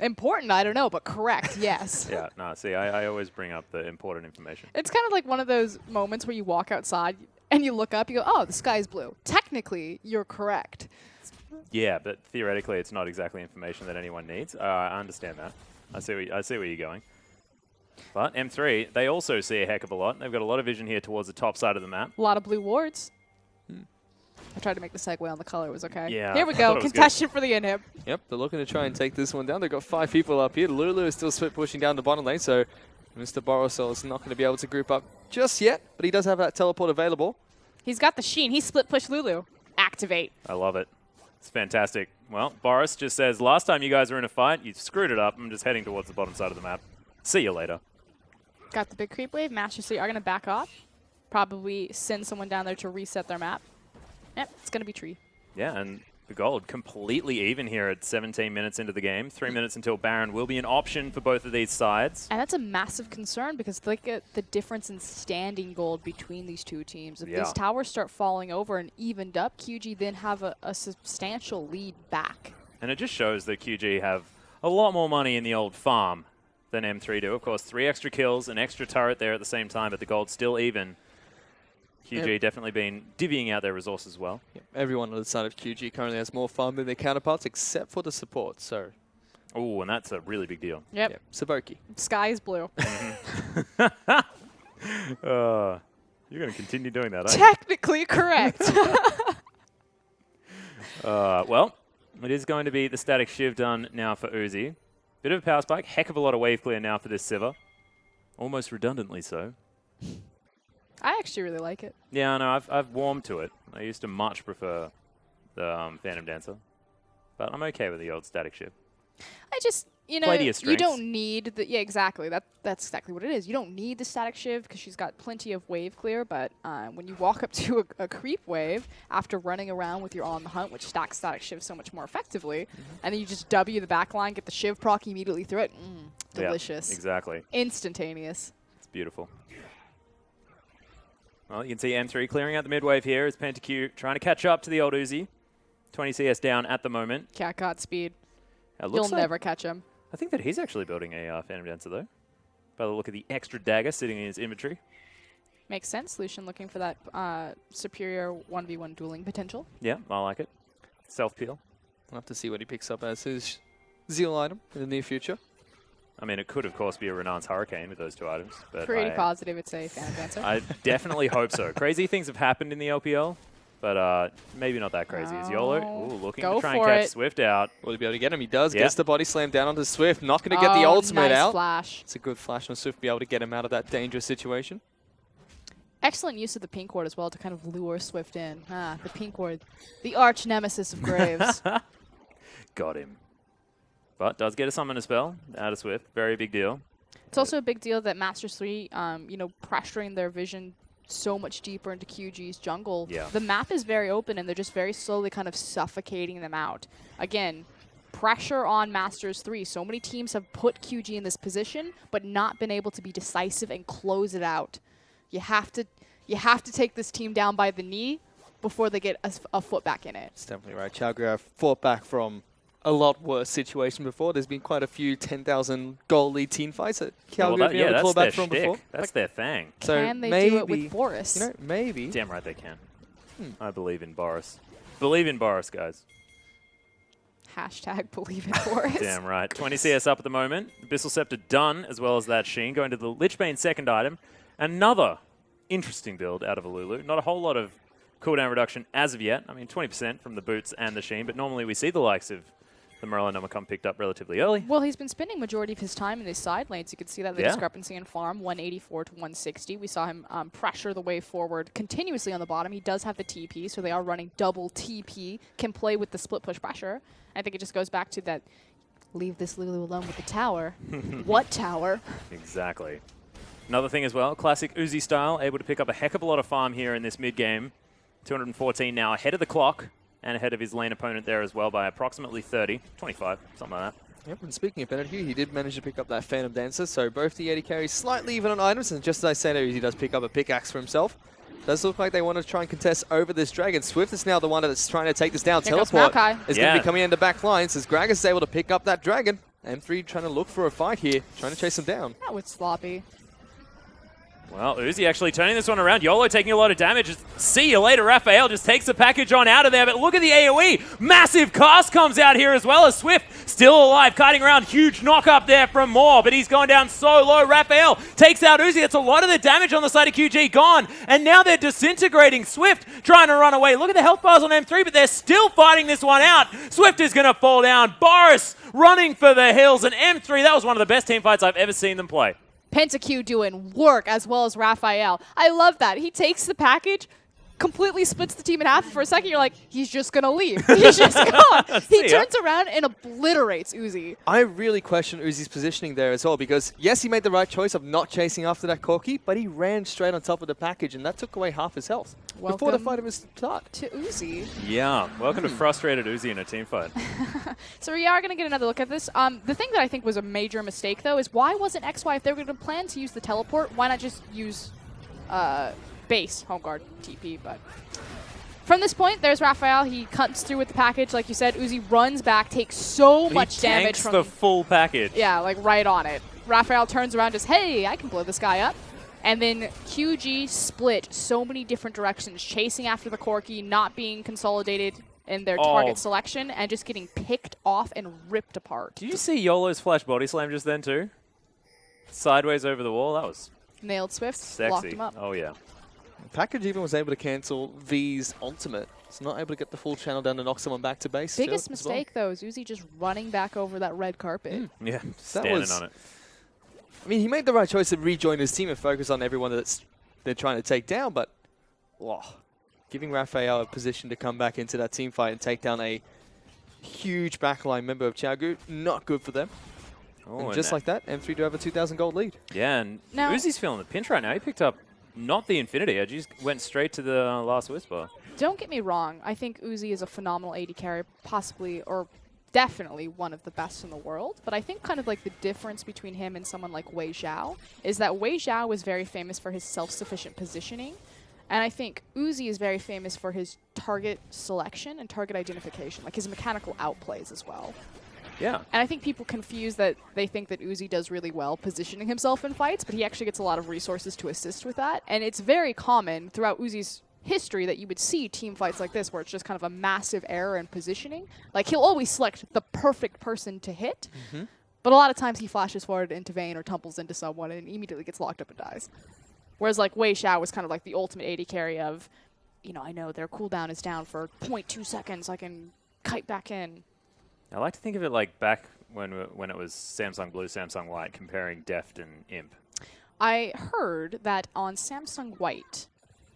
Important, I don't know, but correct, yes. Yeah, no, see, I always bring up the important information. It's kind of like one of those moments where you walk outside and you look up, you go, oh, the sky's blue. Technically, you're correct. Yeah, but theoretically, it's not exactly information that anyone needs. I understand that. I see where you're going. But M3, they also see a heck of a lot. They've got a lot of vision here towards the top side of the map. A lot of blue wards. I tried to make the segue on the color. It was okay. Yeah, Here we I go. thought it was Contestant for the inhib. Yep, they're looking to try and take this one down. They've got 5 people up here. Lulu is still split pushing down the bottom lane, so Mr. Borosol is not going to be able to group up just yet, but he does have that teleport available. He's got the sheen. He split push Lulu. Activate. I love it. It's fantastic. Well, Boris just says, last time you guys were in a fight, you screwed it up. I'm just heading towards the bottom side of the map. See you later. Got the big creep wave. Master 3 are going to back off. Probably send someone down there to reset their map. Yep, it's going to be tree. Yeah, and the gold completely even here at 17 minutes into the game. 3 minutes until Baron will be an option for both of these sides. And that's a massive concern because look at the difference in standing gold between these two teams. If these towers start falling over and evened up, QG then have a substantial lead back. And it just shows that QG have a lot more money in the old farm than M3 do. Of course, 3 extra kills, an extra turret there at the same time, but the gold's still even. QG definitely been divvying out their resources well. Yep. Everyone on the side of QG currently has more farm than their counterparts, except for the support. So, Oh, and that's a really big deal. Yep. Saboki. Sky is blue. You're going to continue doing that, aren't you? Technically correct. Well, it is going to be the static shiv done now for Uzi. Bit of a power spike, heck of a lot of wave clear now for this Sivir. Almost redundantly so. I actually really like it. Yeah, no, I've warmed to it. I used to much prefer the Phantom Dancer. But I'm okay with the old static shiv. I just, you know, Play to your you strengths. don't need the, yeah, exactly. That's exactly what it is. You don't need the static shiv because she's got plenty of wave clear, but when you walk up to a creep wave after running around with your on the hunt, which stacks static shiv so much more effectively, and then you just W the backline, get the shiv proc immediately through it, delicious. Yeah, exactly. Instantaneous. It's beautiful. Well, you can see M3 clearing out the mid-wave here as PentaQ trying to catch up to the old Uzi. 20 CS down at the moment. Cat got speed. It You'll looks like, never catch him. I think that he's actually building a Phantom Dancer, though. By the look of the extra dagger sitting in his inventory. Makes sense. Lucian looking for that superior 1v1 dueling potential. Yeah, I like it. Self-peel. We'll have to see what he picks up as his Zeal item in the near future. I mean, it could, of course, be a Renan's Hurricane with those 2 items. But Pretty positive it's a Phantom Dancer. I definitely hope so. Crazy things have happened in the LPL, but maybe not that crazy. Is YOLO looking to try and catch Swift out. Will he be able to get him? He does. Gets the body slam down onto Swift. Not going to get the ultimate nice out. Flash. It's a good flash on Swift to be able to get him out of that dangerous situation. Excellent use of the pink ward as well to kind of lure Swift in. The pink ward, the arch nemesis of Graves. Got him. But does get a summoner spell out of Swift. Very big deal. It's also a big deal that Masters 3, you know, pressuring their vision so much deeper into QG's jungle. Yeah. The map is very open and they're just very slowly kind of suffocating them out. Again, pressure on Masters 3. So many teams have put QG in this position, but not been able to be decisive and close it out. You have to take this team down by the knee before they get a foot back in it. That's definitely right. Chalgra fought back from a lot worse situation before. There's been quite a few 10,000 goal lead team fights that Calgary have been able to claw back from before. That's their thing. So Can they maybe, do it with Boris? You know, maybe. Damn right they can. I believe in Boris. Believe in Boris, guys. Hashtag believe in Boris. Damn right. 20 CS up at the moment. Abyssal Scepter done, as well as that Sheen. Going to the Lichbane second item. Another interesting build out of a Lulu. Not a whole lot of cooldown reduction as of yet. I mean, 20% from the boots and the Sheen, but normally we see the likes of the Merlin Nomicon picked up relatively early. Well, he's been spending majority of his time in these side lanes. You can see that the discrepancy in farm, 184 to 160. We saw him pressure the way forward continuously on the bottom. He does have the TP, so they are running double TP, can play with the split push pressure. I think it just goes back to that, leave this Lulu alone with the tower. What tower? Exactly. Another thing as well, classic Uzi style, able to pick up a heck of a lot of farm here in this mid-game. 214 now ahead of the clock. And ahead of his lane opponent there as well by approximately 30, 25, something like that. Yep, and speaking of PentaQ, he did manage to pick up that Phantom Dancer, so both the AD carries slightly even on items, and just as I said, he does pick up a pickaxe for himself. Does look like they want to try and contest over this Dragon. Swift is now the one that's trying to take this down. Here Teleport Maokai. is going to be coming into back lines as Gragas is able to pick up that Dragon. M3 trying to look for a fight here, trying to chase him down. That was sloppy. Well, Uzi actually turning this one around. YOLO taking a lot of damage. See you later, Raphael just takes the package on out of there. But look at the AoE. Massive cast comes out here as well as Swift still alive, kiting around. Huge knock up there from Moore, but he's gone down so low. Raphael takes out Uzi. That's a lot of the damage on the side of QG gone. And now they're disintegrating. Swift trying to run away. Look at the health bars on M3, but they're still fighting this one out. Swift is going to fall down. Boris running for the hills. And M3, that was one of the best team fights I've ever seen them play. PentaQ doing work as well as Raphael. I love that. He takes the package, completely splits the team in half. For a second, you're like, he's just going to leave. He's just gone. He turns around and obliterates Uzi. I really question Uzi's positioning there as well because, yes, he made the right choice of not chasing after that Corki, but he ran straight on top of the package, and that took away half his health before the fight was start. To Uzi. Yeah, welcome to frustrated Uzi in a team fight. So we are going to get another look at this. The thing that I think was a major mistake, though, is why wasn't XY, if they were going to plan to use the teleport, why not just use base home guard TP? But from this point, there's Raphael. He cuts through with the package, like you said. Uzi runs back, takes so much damage from the full package. Yeah, like right on it. Raphael turns around, just hey, I can blow this guy up. And then QG split so many different directions, chasing after the Corki, not being consolidated in their target selection, and just getting picked off and ripped apart. Did you see YOLO's flash body slam just then too? Sideways over the wall. That was Nailed Swift, sexy. locked him up. Oh yeah. Package even was able to cancel V's ultimate. It's not able to get the full channel down to knock someone back to base. Biggest mistake, though, is Uzi just running back over that red carpet. Yeah, standing on it. I mean, he made the right choice to rejoin his team and focus on everyone they're trying to take down, but giving Raphael a position to come back into that team fight and take down a huge backline member of Chagu, not good for them. Oh, and just like that, M3 do have a 2,000 gold lead. Yeah, and Now, Uzi's feeling the pinch right now. He picked up not the Infinity Edge, he just went straight to the last Whisper. don't get me wrong. I think Uzi is a phenomenal AD carry, possibly, or definitely one of the best in the world. But I think kind of like the difference between him and someone like Wei Xiao is that Wei Xiao was very famous for his self-sufficient positioning. And I think Uzi is very famous for his target selection and target identification, like his mechanical outplays as well. Yeah. And I think people confuse that. They think that Uzi does really well positioning himself in fights, but he actually gets a lot of resources to assist with that. And it's very common throughout Uzi's history that you would see team fights like this where it's just kind of a massive error in positioning. Like, he'll always select the perfect person to hit, but a lot of times he flashes forward into Vayne or tumbles into someone and immediately gets locked up and dies. Whereas, like, Wei Xiao was kind of like the ultimate AD carry of, you know, I know their cooldown is down for 0.2 seconds. I can kite back in. I like to think of it like back when it was Samsung Blue, Samsung White, comparing Deft and Imp. I heard that on Samsung White,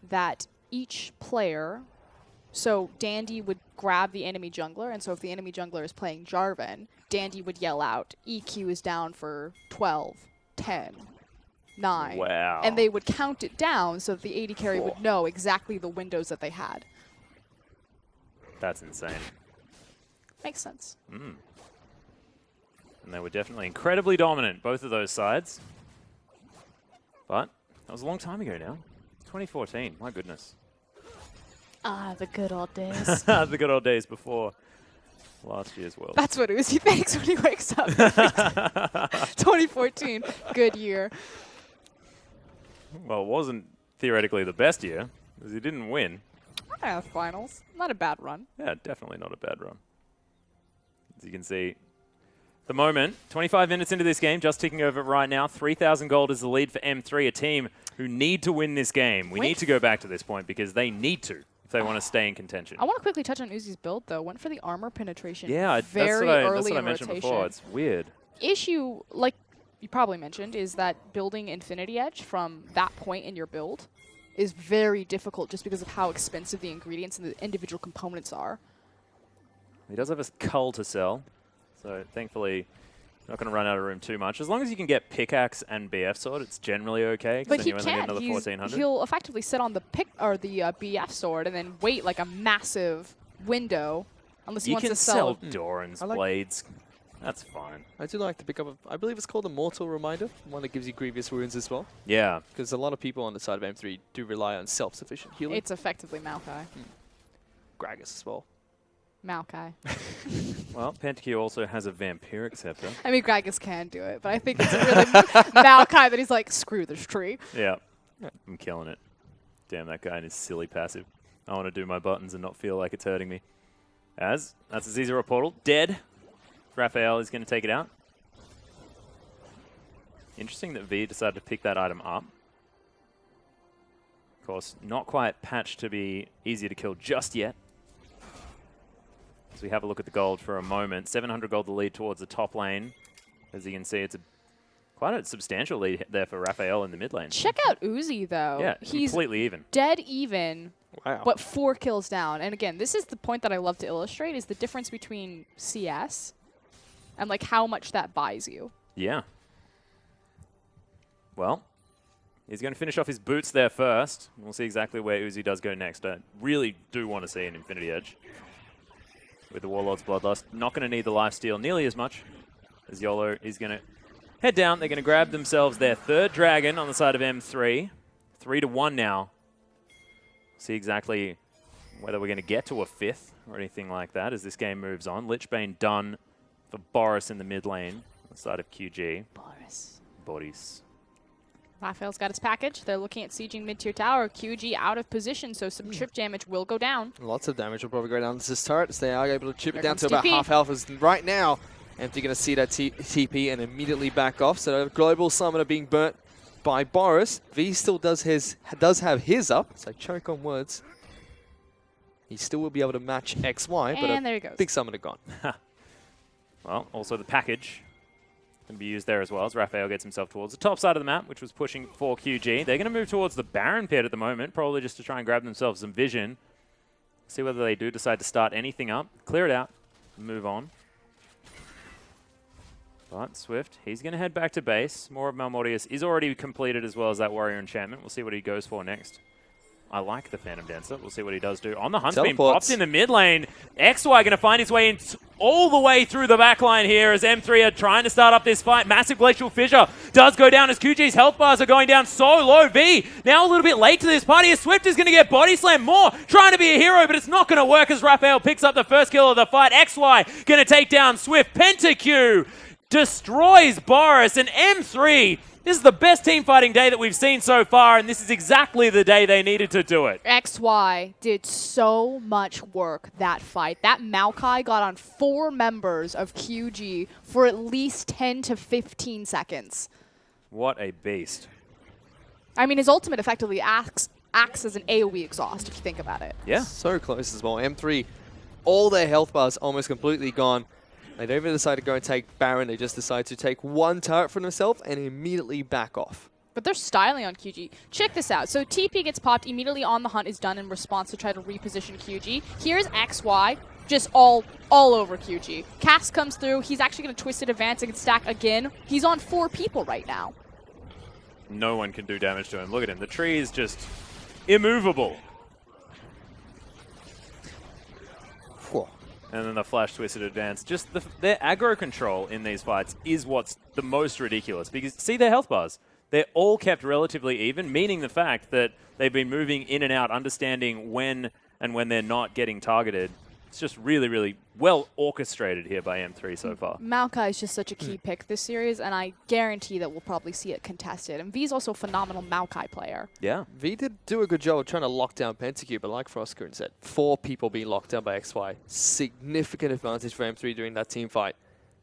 that each player, so Dandy would grab the enemy jungler, and so if the enemy jungler is playing Jarvan, Dandy would yell out, EQ is down for 12, 10, 9. Wow. And they would count it down so that the AD carry would know exactly the windows that they had. That's insane. Makes sense. And they were definitely incredibly dominant, both of those sides. But that was a long time ago now. 2014, my goodness. Ah, the good old days. The good old days before last year's World. That's what Uzi thinks when he wakes up. 2014, good year. Well, it wasn't theoretically the best year, because he didn't win. Finals. Not a bad run. Yeah, definitely not a bad run. As you can see, the moment, 25 minutes into this game, just ticking over right now. 3,000 gold is the lead for M3, a team who need to win this game. We need to go back to this point because they need to if they want to stay in contention. I want to quickly touch on Uzi's build, though. Went for the armor penetration Yeah, very that's what I in mentioned rotation. before. It's weird. Issue, like you probably mentioned, is that building Infinity Edge from that point in your build is very difficult just because of how expensive the ingredients and the individual components are. He does have a cull to sell, so thankfully not going to run out of room too much. As long as you can get pickaxe and BF sword, it's generally okay. But then he you only get can't. another 1,400. He'll effectively sit on the BF sword and then wait like a massive window, unless he You wants can to sell. Doran's I like- blades. That's fine. I do like to pick up, I believe it's called a Mortal Reminder, one that gives you grievous wounds as well. Yeah. Because a lot of people on the side of M3 do rely on self-sufficient healing. It's effectively Maokai. Gragas as well. Maokai. Well, Pentakill also has a Vampiric Scepter. I mean, Gragas can do it, but I think it's really Maokai that he's like, screw this tree. Yeah, I'm killing it. Damn, that guy and his silly passive. I want to do my buttons and not feel like it's hurting me. That's a Zizora portal. Dead. Raphael is going to take it out. Interesting that V decided to pick that item up. Of course, not quite patched to be easier to kill just yet. As we have a look at the gold for a moment. 700 gold the lead towards the top lane. As you can see, it's quite a substantial lead there for Raphael in the mid lane. Check out Uzi, though. Yeah, He's completely even. dead even, Wow. but 4 kills down. And again, this is the point that I love to illustrate, is the difference between CS and like how much that buys you. Yeah. Well, he's going to finish off his boots there first. We'll see exactly where Uzi does go next. I really do want to see an Infinity Edge with the Warlord's Bloodlust. Not going to need the lifesteal nearly as much as YOLO is going to head down. They're going to grab themselves their 3rd dragon on the side of M3. 3-1 now. See exactly whether we're going to get to a 5th or anything like that as this game moves on. Lichbane done for Boris in the mid lane on the side of QG. Boris. Raphael's got his package. They're looking at sieging mid-tier tower. QG out of position, so some trip damage will go down. Lots of damage will probably go down this turret as they are able to chip Here it down comes to about TP. half health. As right now, Empty going to see that TP and immediately back off. So the Global Summoner being burnt by Boris. V still does have his up. So choke on words. He still will be able to match XY, And but there he goes. big Summoner gone. Well, also the package can be used there as well as Raphael gets himself towards the top side of the map, which was pushing for QG. They're going to move towards the Baron pit at the moment, probably just to try and grab themselves some vision. See whether they do decide to start anything up, clear it out, and move on. But Swift, he's going to head back to base. More of Malmortius is already completed as well as that Warrior Enchantment. We'll see what he goes for next. I like the Phantom Dancer. We'll see what he does do. On the Hunt Beam, pops in the mid lane. XY going to find his way in all the way through the back line here as M3 are trying to start up this fight. Massive Glacial Fissure does go down as QG's health bars are going down so low. V now a little bit late to this party as Swift is going to get body slammed more, trying to be a hero, but it's not going to work as Raphael picks up the first kill of the fight. XY going to take down Swift. Pentakill destroys Boris, and M3, this is the best team fighting day that we've seen so far, and this is exactly the day they needed to do it. XY did so much work that fight. That Maokai got on 4 members of QG for at least 10 to 15 seconds. What a beast. I mean, his ultimate effectively acts as an AoE exhaust, if you think about it. Yeah. So close as well. M3, all their health bars almost completely gone. They don't even decide to go and take Baron. They just decide to take 1 turret for themselves and immediately back off. But they're styling on QG. Check this out. So TP gets popped, immediately on the hunt is done in response to try to reposition QG. Here's XY, just all over QG. Cass comes through. He's actually going to Twisted Advance and stack again. He's on 4 people right now. No one can do damage to him. Look at him. The tree is just immovable. Whew. And then the Flash Twisted Advance. Just their aggro control in these fights is what's the most ridiculous. Because see their health bars. They're all kept relatively even, meaning the fact that they've been moving in and out, understanding when and when they're not getting targeted. It's just really, really well orchestrated here by M3 so far. Maokai is just such a key pick this series, and I guarantee that we'll probably see it contested. And V's also a phenomenal Maokai player. Yeah. V did do a good job of trying to lock down Pentakill, but like Frostcoon said, 4 people being locked down by XY. Significant advantage for M3 during that team fight.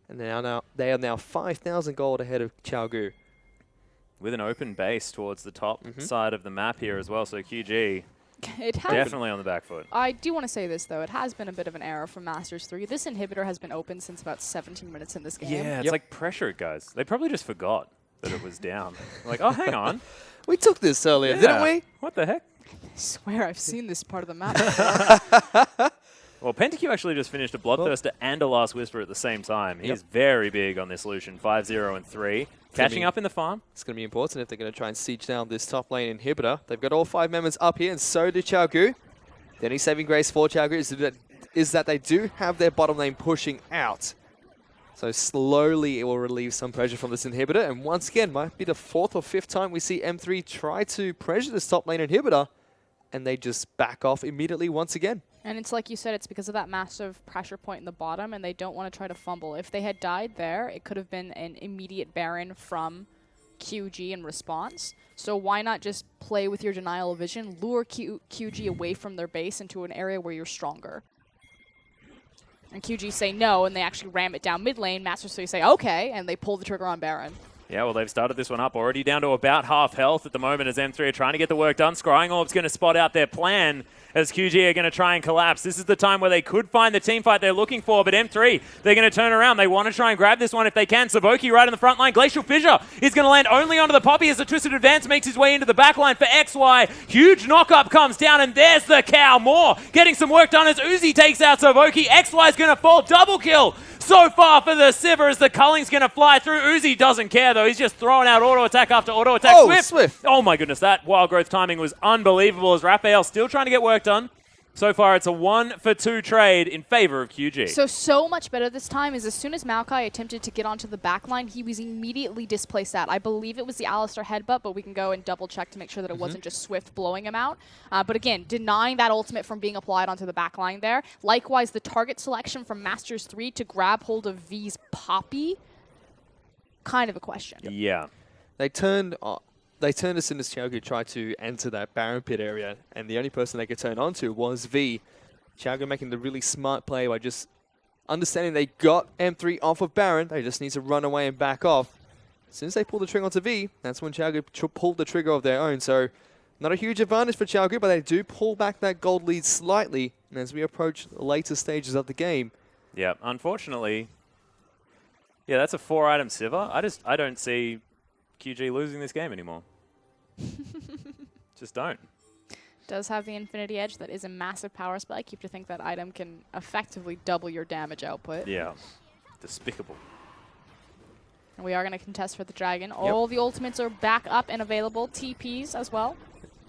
And they are now 5,000 gold ahead of Xiaogu. With an open base towards the top side of the map here as well. So QG It has. definitely on the back foot. I do want to say this, though. It has been a bit of an error from Masters 3. This inhibitor has been open since about 17 minutes in this game. Yeah, it's like pressure, guys. They probably just forgot that it was down. Like, oh, hang on. We took this earlier, didn't we? What the heck? I swear I've seen this part of the map before. Well, Pentakill actually just finished a Bloodthirster and a Last Whisper at the same time. He's very big on this Lucian. 5-0 and 3. Catching up in the farm. It's going to be important if they're going to try and siege down this top lane inhibitor. They've got all 5 members up here, and so do Xiaogu. The only saving grace for Xiaogu is that they do have their bottom lane pushing out. So slowly it will relieve some pressure from this inhibitor. And once again, might be the 4th or 5th time we see M3 try to pressure this top lane inhibitor. And they just back off immediately once again. And it's like you said, it's because of that massive pressure point in the bottom, and they don't want to try to fumble. If they had died there, it could have been an immediate Baron from QG in response. So why not just play with your denial of vision, lure QG away from their base into an area where you're stronger? And QG say no, and they actually ram it down mid lane. Master 3 say okay, and they pull the trigger on Baron. Yeah, well, they've started this one up already down to about half health at the moment as M3 are trying to get the work done. Scrying Orb's going to spot out their plan as QG are going to try and collapse. This is the time where they could find the team fight they're looking for, but M3, they're going to turn around. They want to try and grab this one if they can. Savoki right in the front line. Glacial Fissure is going to land only onto the Poppy as the Twisted Advance makes his way into the back line for XY. Huge knock-up comes down, and there's the cow. Moore getting some work done as Uzi takes out Savoki. XY is going to fall. Double kill so far for the Sivir as the Culling's going to fly through. Uzi doesn't care, though. He's just throwing out auto attack after auto attack. Oh, Swift. Oh, my goodness. That wild growth timing was unbelievable as Raphael still trying to get work done. So far, it's a 1-for-2 trade in favor of QG. So much better this time is as soon as Maokai attempted to get onto the back line, he was immediately displaced out. I believe it was the Alistar headbutt, but we can go and double check to make sure that it wasn't just Swift blowing him out. But again, denying that ultimate from being applied onto the back line there. Likewise, the target selection from Masters 3 to grab hold of V's Poppy, kind of a question. Yeah. They turned as soon as Xiaogu tried to enter that Baron pit area, and the only person they could turn onto was V. Xiaogu making the really smart play by just understanding they got M3 off of Baron. They just need to run away and back off. As soon as they pull the trigger onto V, that's when Xiaogu pulled the trigger of their own. So not a huge advantage for Xiaogu, but they do pull back that gold lead slightly. And as we approach the later stages of the game. Yeah, unfortunately, yeah, that's a 4-item Sivir. I don't see QG losing this game anymore. Just don't. Does have the Infinity Edge. That is a massive power spike. You have to think that item can effectively double your damage output. Yeah. Despicable. And we are going to contest for the dragon. All the ultimates are back up and available. TPs as well.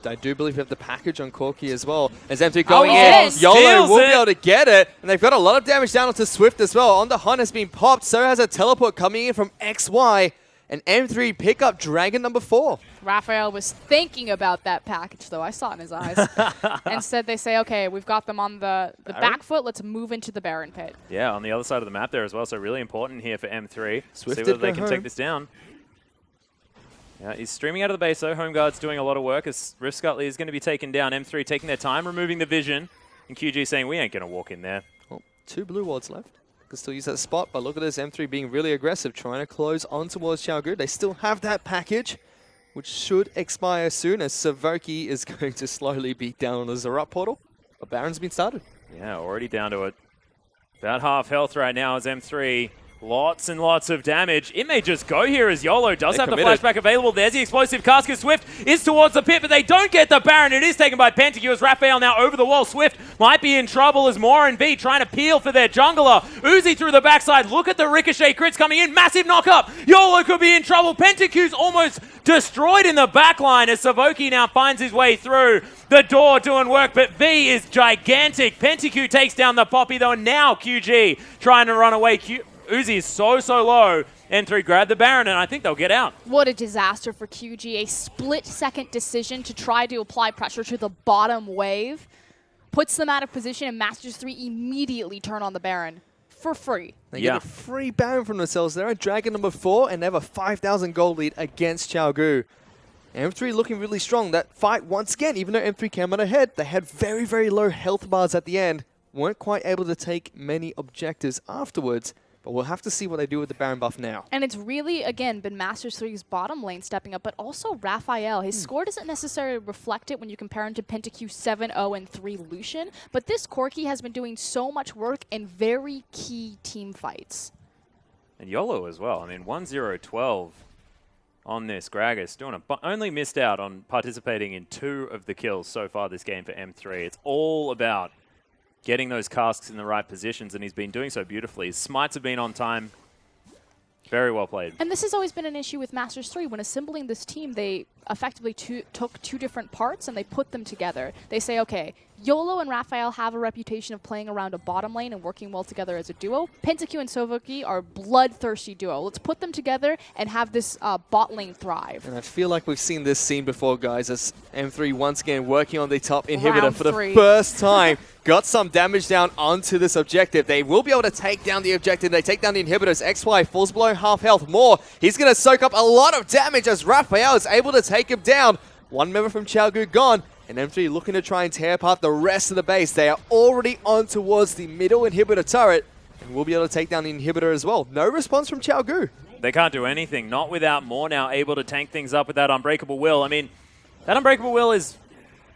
I do believe we have the package on Corki as well. As M3 going in, yes. YOLO Steals will it. be able to get it. And they've got a lot of damage down onto Swift as well. On the Hunt has been popped. So has a teleport coming in from XY. And M3 pick up Dragon number 4. Raphael was thinking about that package, though. I saw it in his eyes. Instead, they say, okay, we've got them on the back foot. Let's move into the Baron pit. Yeah, on the other side of the map there as well. So really important here for M3. Swift See did whether they go can home. take this down. Yeah, he's streaming out of the base, though. Home Guard's doing a lot of work as Rift Scutley is going to be taken down. M3 taking their time, removing the vision. And QG saying, we ain't going to walk in there. Well, 2 blue wards left. Can still use that spot, but look at this M3 being really aggressive, trying to close on towards Xiaogu. They still have that package, which should expire soon as Savoki is going to slowly beat down on the Zerat portal. But Baron's been started. Yeah, already down to it. About half health right now as M3. Lots and lots of damage. It may just go here as YOLO does have committed. the flashback available. There's the explosive casket. Swift is towards the pit, but they don't get the Baron. It is taken by Pentakill as Raphael now over the wall. Swift might be in trouble as Moore and V trying to peel for their jungler. Uzi through the backside. Look at the ricochet crits coming in. Massive knock-up. YOLO could be in trouble. Pentacill's almost destroyed in the backline as Savoki now finds his way through. The door doing work, but V is gigantic. Pentakill takes down the Poppy, though, and now QG trying to run away. Uzi is so low. M3 grab the Baron, and I think they'll get out. What a disaster for QG. A split-second decision to try to apply pressure to the bottom wave. Puts them out of position, and Masters 3 immediately turn on the Baron for free. They get a free Baron from themselves. They're at Dragon number 4, and they have a 5,000 gold lead against Xiaogu. M3 looking really strong. That fight, once again, even though M3 came out ahead, they had very low health bars at the end. Weren't quite able to take many objectives afterwards. But we'll have to see what they do with the Baron buff now. And it's really, again, been Masters 3's bottom lane stepping up, but also Raphael. His score doesn't necessarily reflect it when you compare him to Pentakill 7-0 and 3 Lucian, but this Corki has been doing so much work in very key team fights. And YOLO as well. I mean, 1-0-12 on this. Gragas doing only missed out on participating in 2 of the kills so far this game for M3. It's all about getting those casks in the right positions, and he's been doing so beautifully. His smites have been on time. Very well played. And this has always been an issue with Masters 3. When assembling this team, they effectively took 2 different parts and they put them together. They say, okay, YOLO and Raphael have a reputation of playing around a bottom lane and working well together as a duo. Pentakill and Sovoki are a bloodthirsty duo. Let's put them together and have this bot lane thrive. And I feel like we've seen this scene before, guys, as M3 once again working on the top inhibitor Round for the 3. first time. Got some damage down onto this objective. They will be able to take down the objective. They take down the inhibitors. XY falls below half health more. He's going to soak up a lot of damage as Raphael is able to take him down. One member from Chaogu gone. And M3 looking to try and tear apart the rest of the base. They are already on towards the middle inhibitor turret. And we'll be able to take down the inhibitor as well. No response from Chaogu. They can't do anything, not without Moore now able to tank things up with that Unbreakable Will. I mean, that Unbreakable Will is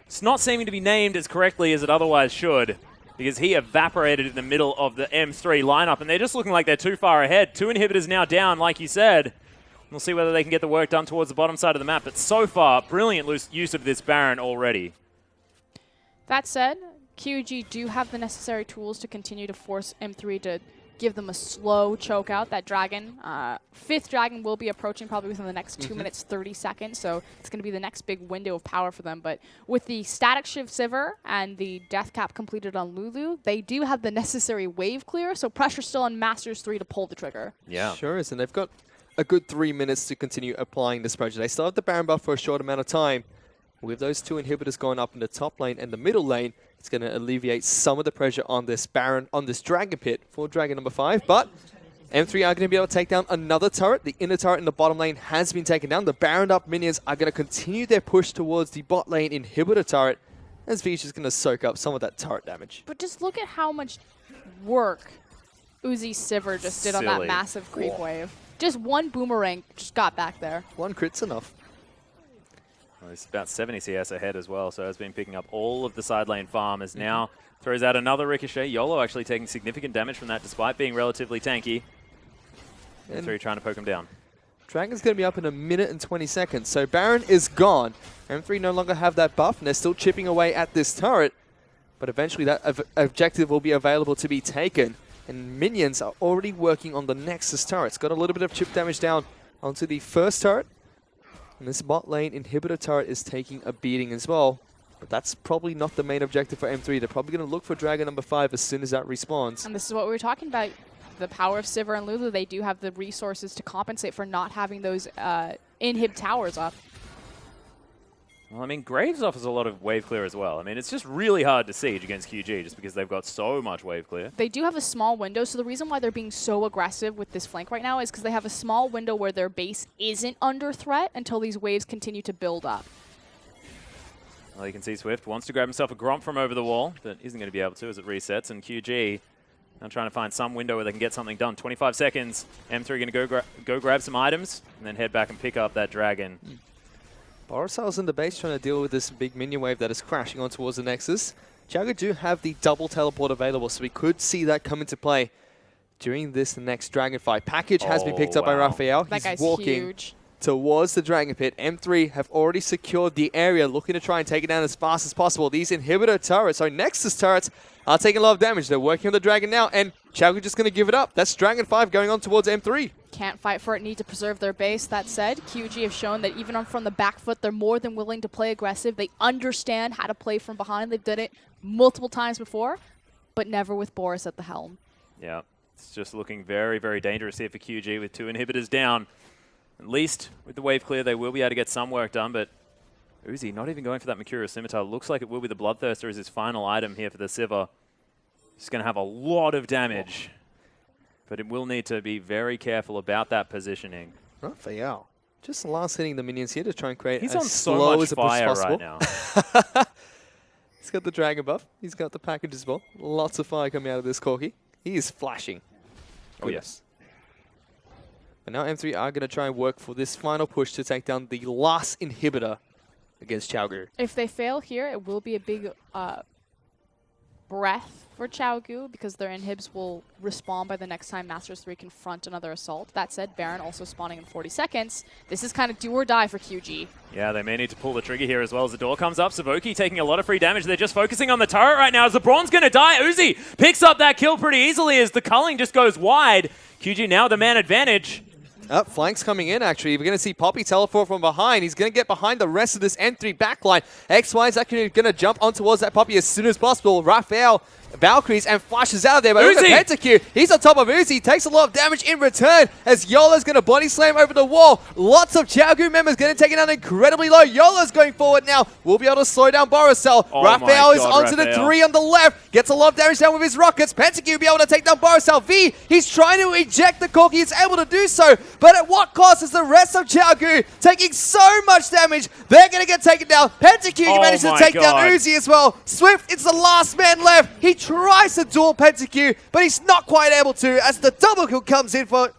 it's not seeming to be named as correctly as it otherwise should, because he evaporated in the middle of the M3 lineup, and they're just looking like they're too far ahead. 2 inhibitors now down, like you said. We'll see whether they can get the work done towards the bottom side of the map, but so far, brilliant use of this Baron already. That said, QG do have the necessary tools to continue to force M3 to give them a slow choke out. That dragon, 5th dragon will be approaching probably within the next 2 minutes, 30 seconds. So it's going to be the next big window of power for them. But with the static shift Sivir and the death cap completed on Lulu, they do have the necessary wave clear. So pressure still on Masters 3 to pull the trigger. Yeah. Sure is, and they've got a good 3 minutes to continue applying this pressure. They still have the Baron buff for a short amount of time. With those 2 inhibitors going up in the top lane and the middle lane, it's going to alleviate some of the pressure on this Baron, on this Dragon Pit for Dragon number 5. But M3 are going to be able to take down another turret. The inner turret in the bottom lane has been taken down. The Baron up minions are going to continue their push towards the bot lane inhibitor turret, as Vish is going to soak up some of that turret damage. But just look at how much work Uzi Sivir just did on that massive creep wave. Just one boomerang just got back there. 1 crit's enough. Well, he's about 70 CS ahead as well, so has been picking up all of the side lane farm, as now throws out another ricochet. YOLO actually taking significant damage from that despite being relatively tanky. And M3 trying to poke him down. Dragon's going to be up in 1 minute and 20 seconds, so Baron is gone. M3 no longer have that buff, and they're still chipping away at this turret. But eventually that objective will be available to be taken. And minions are already working on the Nexus turrets. Got a little bit of chip damage down onto the first turret. And this bot lane inhibitor turret is taking a beating as well. But that's probably not the main objective for M3. They're probably going to look for Dragon number 5 as soon as that respawns. And this is what we were talking about. The power of Sivir and Lulu, they do have the resources to compensate for not having those inhib towers up. Well, I mean, Graves offers a lot of wave clear as well. I mean, it's just really hard to siege against QG just because they've got so much wave clear. They do have a small window, so the reason why they're being so aggressive with this flank right now is because they have a small window where their base isn't under threat until these waves continue to build up. Well, you can see Swift wants to grab himself a Gromp from over the wall, but isn't going to be able to as it resets. And QG now trying to find some window where they can get something done. 25 seconds. M3 going to go grab some items and then head back and pick up that dragon. Borosal's in the base trying to deal with this big minion wave that is crashing on towards the Nexus. Chaogu do have the double teleport available, so we could see that come into play during this next dragon fight. Package has been picked up by Raphael. That guy's walking huge. Towards the Dragon Pit. M3 have already secured the area, looking to try and take it down as fast as possible. These inhibitor turrets, so Nexus turrets, are taking a lot of damage. They're working on the Dragon now, and Chaogu just going to give it up. That's Dragon 5 going on towards M3. Can't fight for it, need to preserve their base. That said, QG have shown that even from the back foot, they're more than willing to play aggressive. They understand how to play from behind. They've done it multiple times before, but never with Boris at the helm. Yeah, it's just looking very, very dangerous here for QG with 2 inhibitors down. At least with the wave clear, they will be able to get some work done, but Uzi not even going for that Mercurial Scimitar. Looks like it will be the Bloodthirster as his final item here for the Sivir. He's going to have a lot of damage, but it will need to be very careful about that positioning. Raphael just last hitting the minions here to try and create He's as on so slow much as a push fire possible. right now. He's got the Dragon buff. He's got the package as well. Lots of fire coming out of this Corki. He is flashing. Oh, yes. But now M3 are going to try and work for this final push to take down the last inhibitor against Chaogu. If they fail here, it will be a big breath for Chaogu because their inhibs will respawn by the next time Masters 3 confront another assault. That said, Baron also spawning in 40 seconds. This is kind of do or die for QG. Yeah, they may need to pull the trigger here as well as the door comes up. Savoki taking a lot of free damage. They're just focusing on the turret right now as the Brawn's going to die. Uzi picks up that kill pretty easily as the culling just goes wide. QG now the man advantage. Flanks coming in, actually. We're going to see Poppy teleport from behind. He's going to get behind the rest of this N3 backline. XY is actually going to jump on towards that Poppy as soon as possible. Raphael Valkyries and flashes out of there, but look at PentaQ. He's on top of Uzi, takes a lot of damage in return as Yola's going to body slam over the wall. Lots of Xiaogu members going to take it down incredibly low. Yola's going forward now. We'll be able to slow down Boracel. Raphael is onto the 3 on the left. Gets a lot of damage down with his rockets. PentaQ will be able to take down Boracel. V, he's trying to eject the Corki. He's able to do so, but at what cost is the rest of Xiaogu taking so much damage? They're going to get taken down. PentaQ manages to take down Uzi as well. Swift, it's the last man left. He tries to duel PentaQ, but he's not quite able to as the double kill comes in for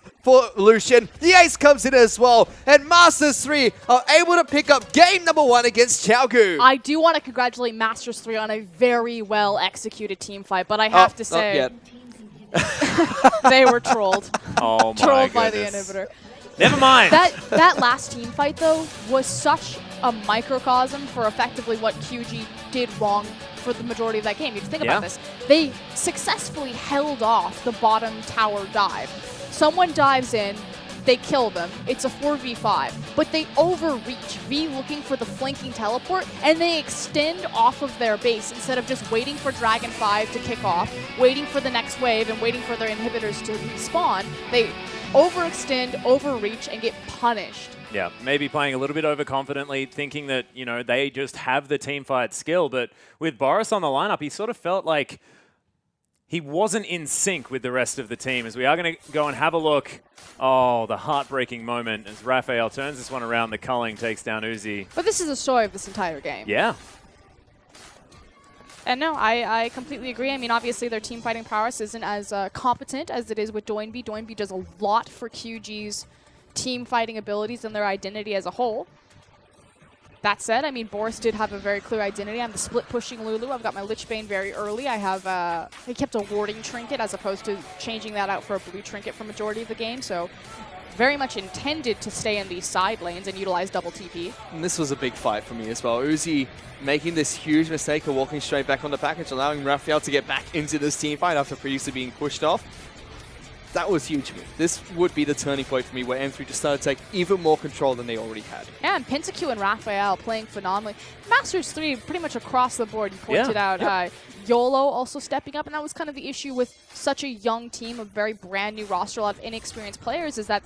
Lucian. The ace comes in as well, and Masters 3 are able to pick up game number 1 against Xiaogu. I do want to congratulate Masters 3 on a very well executed team fight, but I have to say they were trolled. Oh my Trolled by the inhibitor. Never mind. That last team fight, though, was such a microcosm for effectively what QG did wrong for the majority of that game. If you think about this, they successfully held off the bottom tower dive. Someone dives in, they kill them. It's a 4v5, but they overreach. V looking for the flanking teleport, and they extend off of their base instead of just waiting for Dragon 5 to kick off, waiting for the next wave, and waiting for their inhibitors to respawn. They overextend, overreach, and get punished. Yeah, maybe playing a little bit overconfidently, thinking that, you know, they just have the team fight skill. But with Boris on the lineup, he sort of felt like he wasn't in sync with the rest of the team. As we are going to go and have a look. Oh, the heartbreaking moment as Raphael turns this one around. The culling takes down Uzi. But this is the story of this entire game. Yeah. And no, I completely agree. I mean, obviously their team fighting prowess isn't as competent as it is with Doinby. Doinby does a lot for QG's team fighting abilities and their identity as a whole. That said, I mean, Boris did have a very clear identity. I'm the split pushing Lulu. I've got my Lich Bane very early. I have I kept a warding trinket as opposed to changing that out for a blue trinket for majority of the game. So very much intended to stay in these side lanes and utilize double TP. And this was a big fight for me as well. Uzi making this huge mistake of walking straight back on the package, allowing Raphael to get back into this team fight after previously being pushed off. That was huge for me. This would be the turning point for me where M3 just started to take even more control than they already had. Yeah, and PentaQ and Raphael playing phenomenally. Masters 3 pretty much across the board. You pointed out YOLO also stepping up, and that was kind of the issue with such a young team, a very brand new roster, a lot of inexperienced players, is that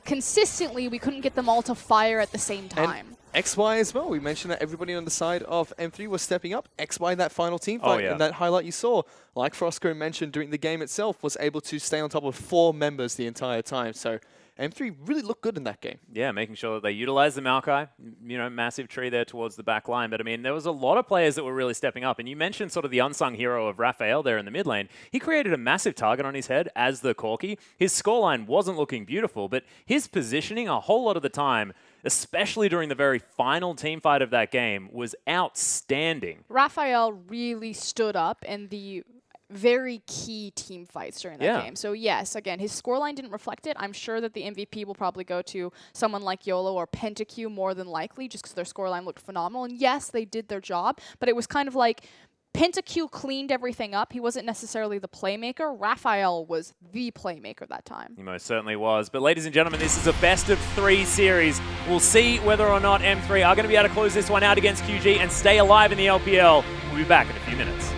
consistently we couldn't get them all to fire at the same time. And XY as well. We mentioned that everybody on the side of M3 was stepping up. XY in that final team fight, and that highlight you saw, like Frosco mentioned during the game itself, was able to stay on top of 4 members the entire time. So M3 really looked good in that game. Yeah, making sure that they utilize the Maokai, you know, massive tree there towards the back line. But I mean, there was a lot of players that were really stepping up. And you mentioned sort of the unsung hero of Raphael there in the mid lane. He created a massive target on his head as the Corki. His scoreline wasn't looking beautiful, but his positioning a whole lot of the time, especially during the very final team fight of that game, was outstanding. Raphael really stood up in the very key team fights during that game. So yes, again, his scoreline didn't reflect it. I'm sure that the MVP will probably go to someone like YOLO or PentaQ more than likely, just because their scoreline looked phenomenal. And yes, they did their job, but it was kind of like PentaQ cleaned everything up. He wasn't necessarily the playmaker. Raphael was the playmaker that time. He most certainly was. But ladies and gentlemen, this is a best of 3 series. We'll see whether or not M3 are going to be able to close this one out against QG and stay alive in the LPL. We'll be back in a few minutes.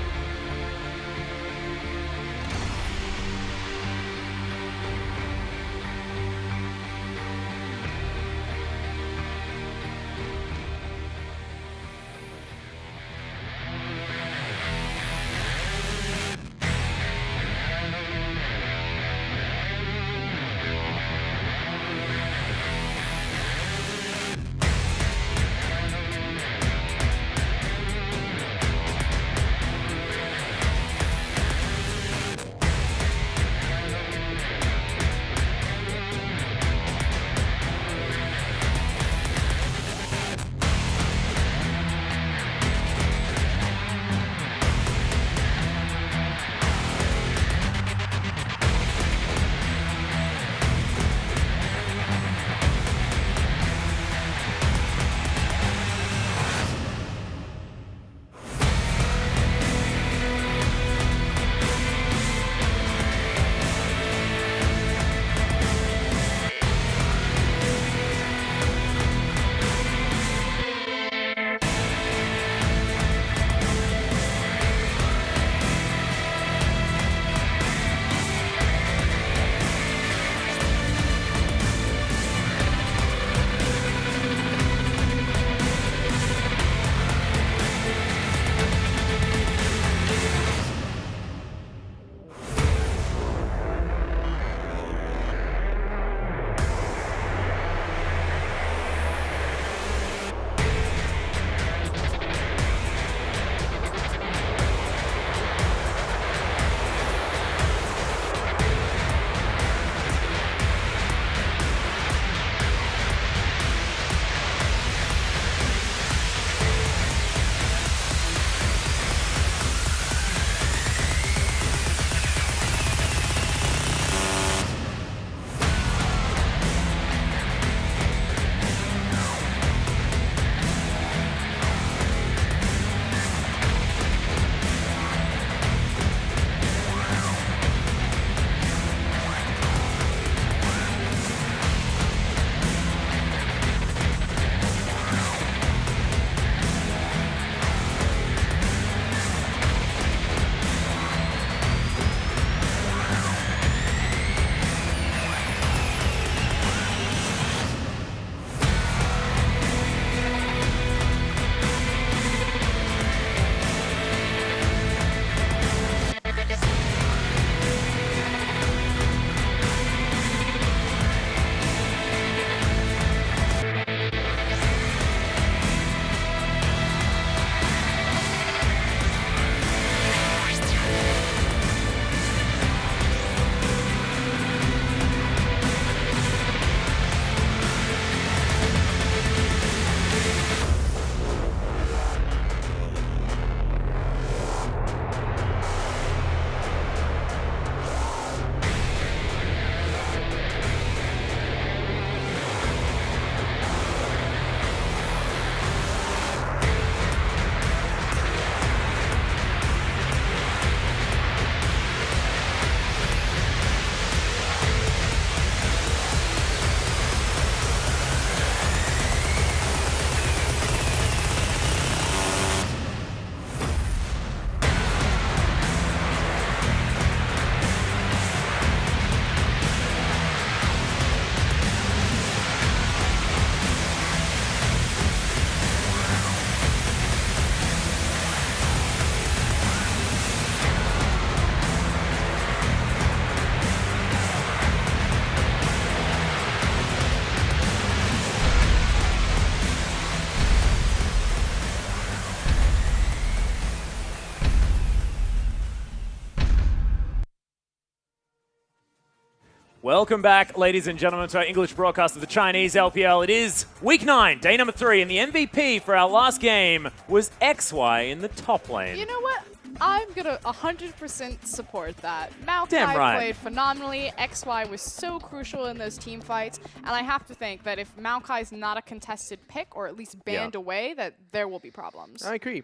Welcome back, ladies and gentlemen, to our English broadcast of the Chinese LPL. It is week 9, day number 3, and the MVP for our last game was XY in the top lane. You know what? I'm going to 100% support that. Maokai Damn right. played phenomenally. XY was so crucial in those team fights. And I have to think that if Maokai's not a contested pick, or at least banned away, that there will be problems. I agree.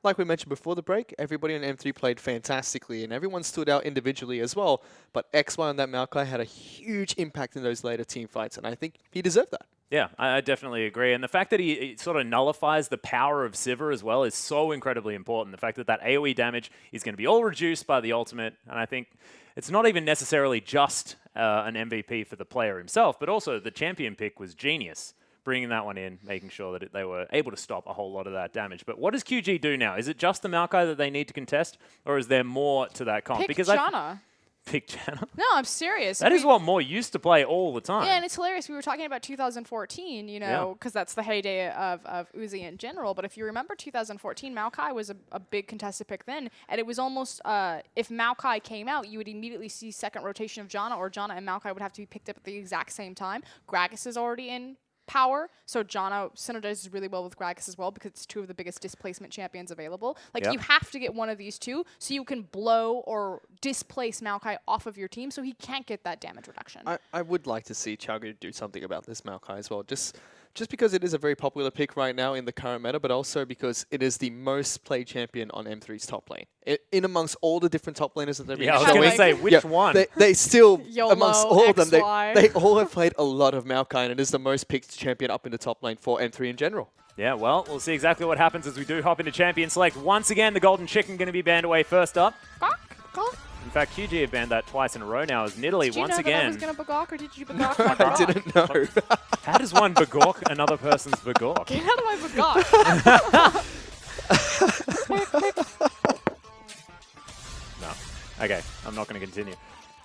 Like we mentioned before the break, everybody on M3 played fantastically, and everyone stood out individually as well. But XY on that Maokai had a huge impact in those later team fights, and I think he deserved that. Yeah, I definitely agree. And the fact that he sort of nullifies the power of Sivir as well is so incredibly important. The fact that that AoE damage is going to be all reduced by the ultimate, and I think it's not even necessarily just an MVP for the player himself, but also the champion pick was genius. Bringing that one in, making sure that they were able to stop a whole lot of that damage. But what does QG do now? Is it just the Maokai that they need to contest, or is there more to that comp? Pick Janna. Pick Janna? No, I'm serious. That is what Moore used to play all the time. Yeah, and it's hilarious. We were talking about 2014, you know, because that's the heyday of Uzi in general. But if you remember 2014, Maokai was a big contested pick then. And it was almost, if Maokai came out, you would immediately see second rotation of Janna, or Janna and Maokai would have to be picked up at the exact same time. Gragas is already in power, so Janna synergizes really well with Gragas as well because it's two of the biggest displacement champions available. Like, you have to get one of these two so you can blow or displace Maokai off of your team so he can't get that damage reduction. I would like to see Chago do something about this Maokai as well. Just because it is a very popular pick right now in the current meta, but also because it is the most played champion on M3's top lane. In amongst all the different top laners that they've been I was showing. going to say, which one? They still, YOLO, amongst all of them, XY. they all have played a lot of Maokai, and it is the most picked champion up in the top lane for M3 in general. Yeah, well, we'll see exactly what happens as we do hop into Champion Select. Once again, the Golden Chicken going to be banned away first up. In fact, QG have banned that twice in a row now as Nidalee once again. Did you know that I was going to bagawk, or did you bagawk my bagawk? I didn't know. How does one bagawk another person's bagawk? Get out of my bagawk. No. Okay, I'm not going to continue.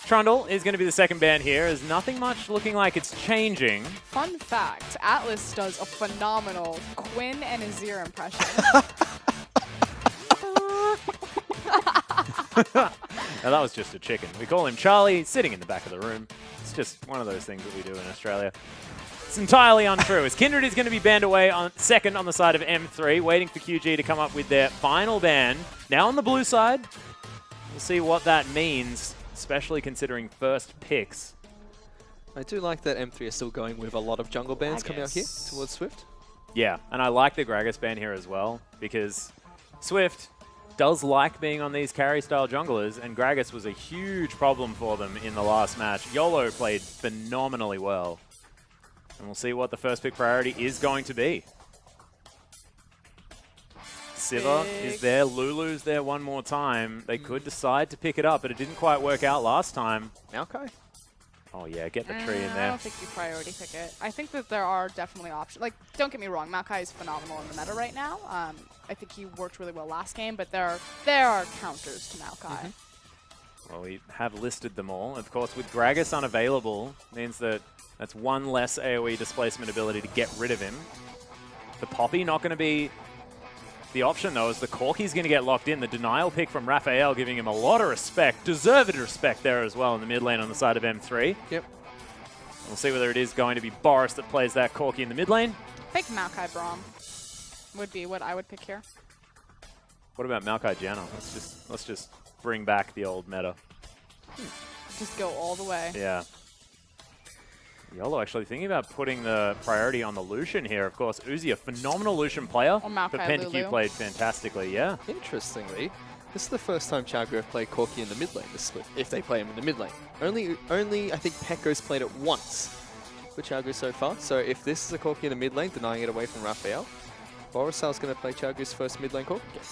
Trundle is going to be the second ban here. There's nothing much looking like it's changing. Fun fact, Atlas does a phenomenal Quinn and Azir impression. Now, that was just a chicken. We call him Charlie, sitting in the back of the room. It's just one of those things that we do in Australia. It's entirely untrue, as Kindred is going to be banned away on second on the side of M3, waiting for QG to come up with their final ban. Now on the blue side, we'll see what that means, especially considering first picks. I do like that M3 is still going with a lot of jungle bans coming out here towards Swift. Yeah, and I like the Gragas ban here as well, because Swift does like being on these carry-style junglers, and Gragas was a huge problem for them in the last match. YOLO played phenomenally well. And we'll see what the first pick priority is going to be. Sivir is there, Lulu's there one more time. They could decide to pick it up, but it didn't quite work out last time. Maokai? Oh yeah, get the tree in I there. don't think you priority pick it. I think that there are definitely options. Like, don't get me wrong, Maokai is phenomenal in the meta right now. I think he worked really well last game, but there are counters to Maokai. Well, we have listed them all. Of course, with Gragas unavailable, means that that's one less AoE displacement ability to get rid of him. The Poppy not going to be the option, though, as the Corki's going to get locked in. The denial pick from Raphael giving him a lot of respect, deserved respect there as well in the mid lane on the side of M3. Yep. We'll see whether it is going to be Boris that plays that Corki in the mid lane. Pick Maokai Braum would be what I would pick here. What about Maokai Janna? Let's just bring back the old meta. Just go all the way. Yeah. YOLO actually thinking about putting the priority on the Lucian here. Of course, Uzi, a phenomenal Lucian player, Or Maokai but PentaQ Lulu. played fantastically, yeah. Interestingly, this is the first time Chago have played Corki in the mid lane this split, if they play him in the mid lane. Only I think Pekko's played it once with Chago so far. So if this is a Corki in the mid lane, denying it away from Raphael, Borisal's going to play Chago's first mid lane Corki game.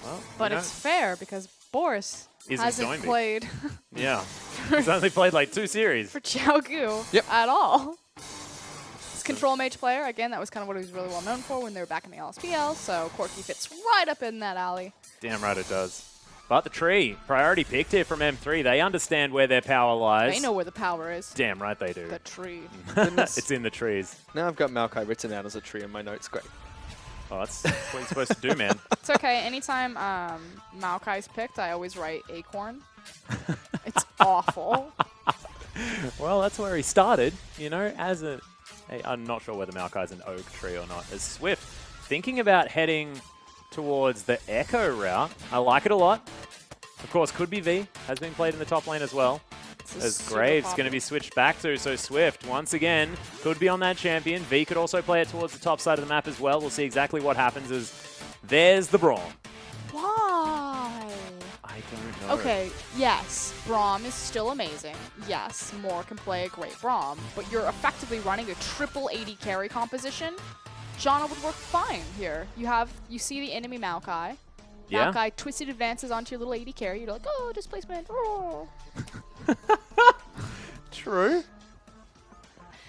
Well, But you know, it's fair because Boris Isn't hasn't Doinby. played yeah. He's only played like 2 series. for Xiaogu at all. He's control mage player. Again, that was kind of what he was really well known for when they were back in the LPL. So Corki fits right up in that alley. Damn right it does. But the tree, priority picked here from M3. They understand where their power lies. They know where the power is. Damn right they do. The tree. It's in the trees. Now I've got Maokai written out as a tree in my notes. Great. Oh, that's what you're supposed to do, man. It's okay. Anytime Maokai's picked, I always write acorn. It's awful. Well, that's where he started, you know, as I'm not sure whether Maokai's an oak tree or not. As Swift, thinking about heading towards the Echo route. I like it a lot. Of course, could be V. Has been played in the top lane as well. As Graves going to be switched back to, so Swift, once again, could be on that champion. V could also play it towards the top side of the map as well. We'll see exactly what happens as there's the Braum. Why? I don't know. Okay, yes, Braum is still amazing. Yes, Moore can play a great Braum, but you're effectively running a triple AD carry composition. Janna would work fine here. You see the enemy Maokai. Yeah. Maokai twisted advances onto your little AD carry. You're like, oh, displacement. Oh. True.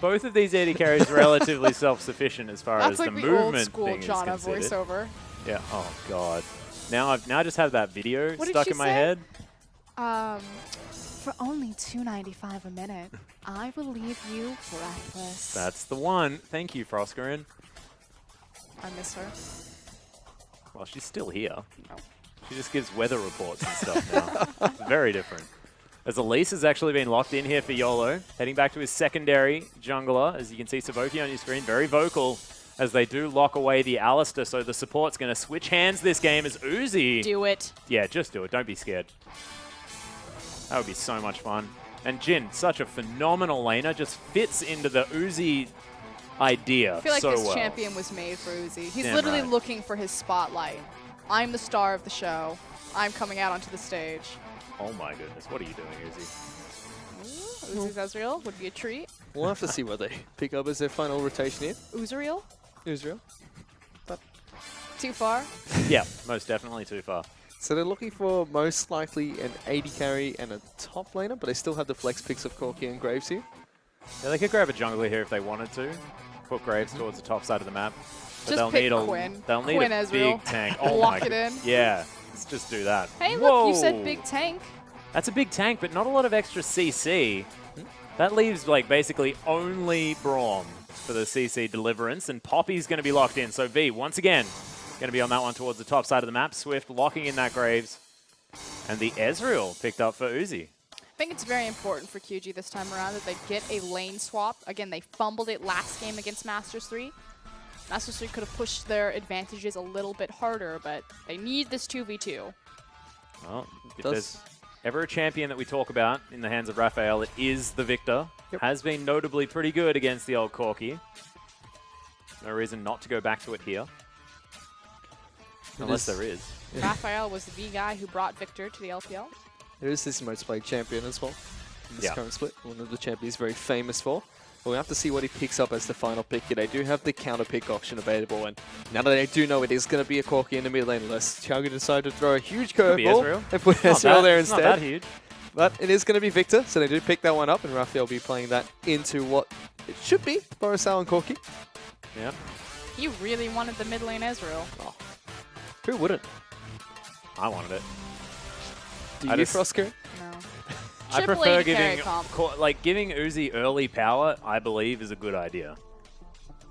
Both of these AD carries relatively self-sufficient as far as That's the like the old movement school thing is Janna considered. voiceover. Yeah. Oh God. Now I just have that video What did stuck she in my say? head. For only $2.95 a minute, I will leave you breathless. That's the one. Thank you, Froscarin. I miss her. Well, she's still here. No. She just gives weather reports and stuff now. It's very different. As Elise has actually been locked in here for YOLO, heading back to his secondary jungler. As you can see, Savoki on your screen, very vocal as they do lock away the Alistair. So the support's going to switch hands this game as Uzi. Do it. Yeah, just do it. Don't be scared. That would be so much fun. And Jin, such a phenomenal laner, just fits into the Uzi idea I feel like so this well. champion was made for Uzi. He's Damn literally right. looking for his spotlight. I'm the star of the show. I'm coming out onto the stage. Oh my goodness, what are you doing, Uzi? Ooh, Uzi's Ezreal would be a treat. We'll have to see what they pick up as their final rotation here. Uzreal? Israel. Too far? Yeah, most definitely too far. So they're looking for most likely an AD carry and a top laner, but they still have the flex picks of Corki and Graves here. Yeah, they could grab a jungler here if they wanted to. Put Graves towards the top side of the map. But Just they'll pick need a Quinn. they'll need Quinn a Ezreal. big tank. Oh Lock my it in. Yeah, let's just do that. Hey, Whoa. look, you said big tank. That's a big tank, but not a lot of extra CC. That leaves like basically only Braum for the CC deliverance, and Poppy's going to be locked in. So V, once again, going to be on that one towards the top side of the map. Swift locking in that Graves. And the Ezreal picked up for Uzi. I think it's very important for QG this time around that they get a lane swap. Again, they fumbled it last game against Masters 3. Masters 3 could have pushed their advantages a little bit harder, but they need this 2v2. Well, if there's ever a champion that we talk about in the hands of Raphael, it is the Victor. Yep. Has been notably pretty good against the old Corki. No reason not to go back to it here. Unless there is. Raphael was the guy who brought Victor to the LPL. There is this most played champion as well in this Yeah. current split. One of the champions very famous for. But we have to see what he picks up as the final pick here. They do have the counter pick option available, and now that they do know it is going to be a Corki in the mid lane, unless Chowga decided to throw a huge be curveball Ezreal. and put Not Ezreal there it's not instead. that huge. But it is going to be Victor, so they do pick that one up, and Raphael will be playing that into what it should be Borisal and Corki. Yeah. He really wanted the mid lane Ezreal. Who wouldn't? I wanted it. Do I you, just- Frosker? No. I Triple prefer AD carry giving comp. giving Uzi early power, I believe, is a good idea.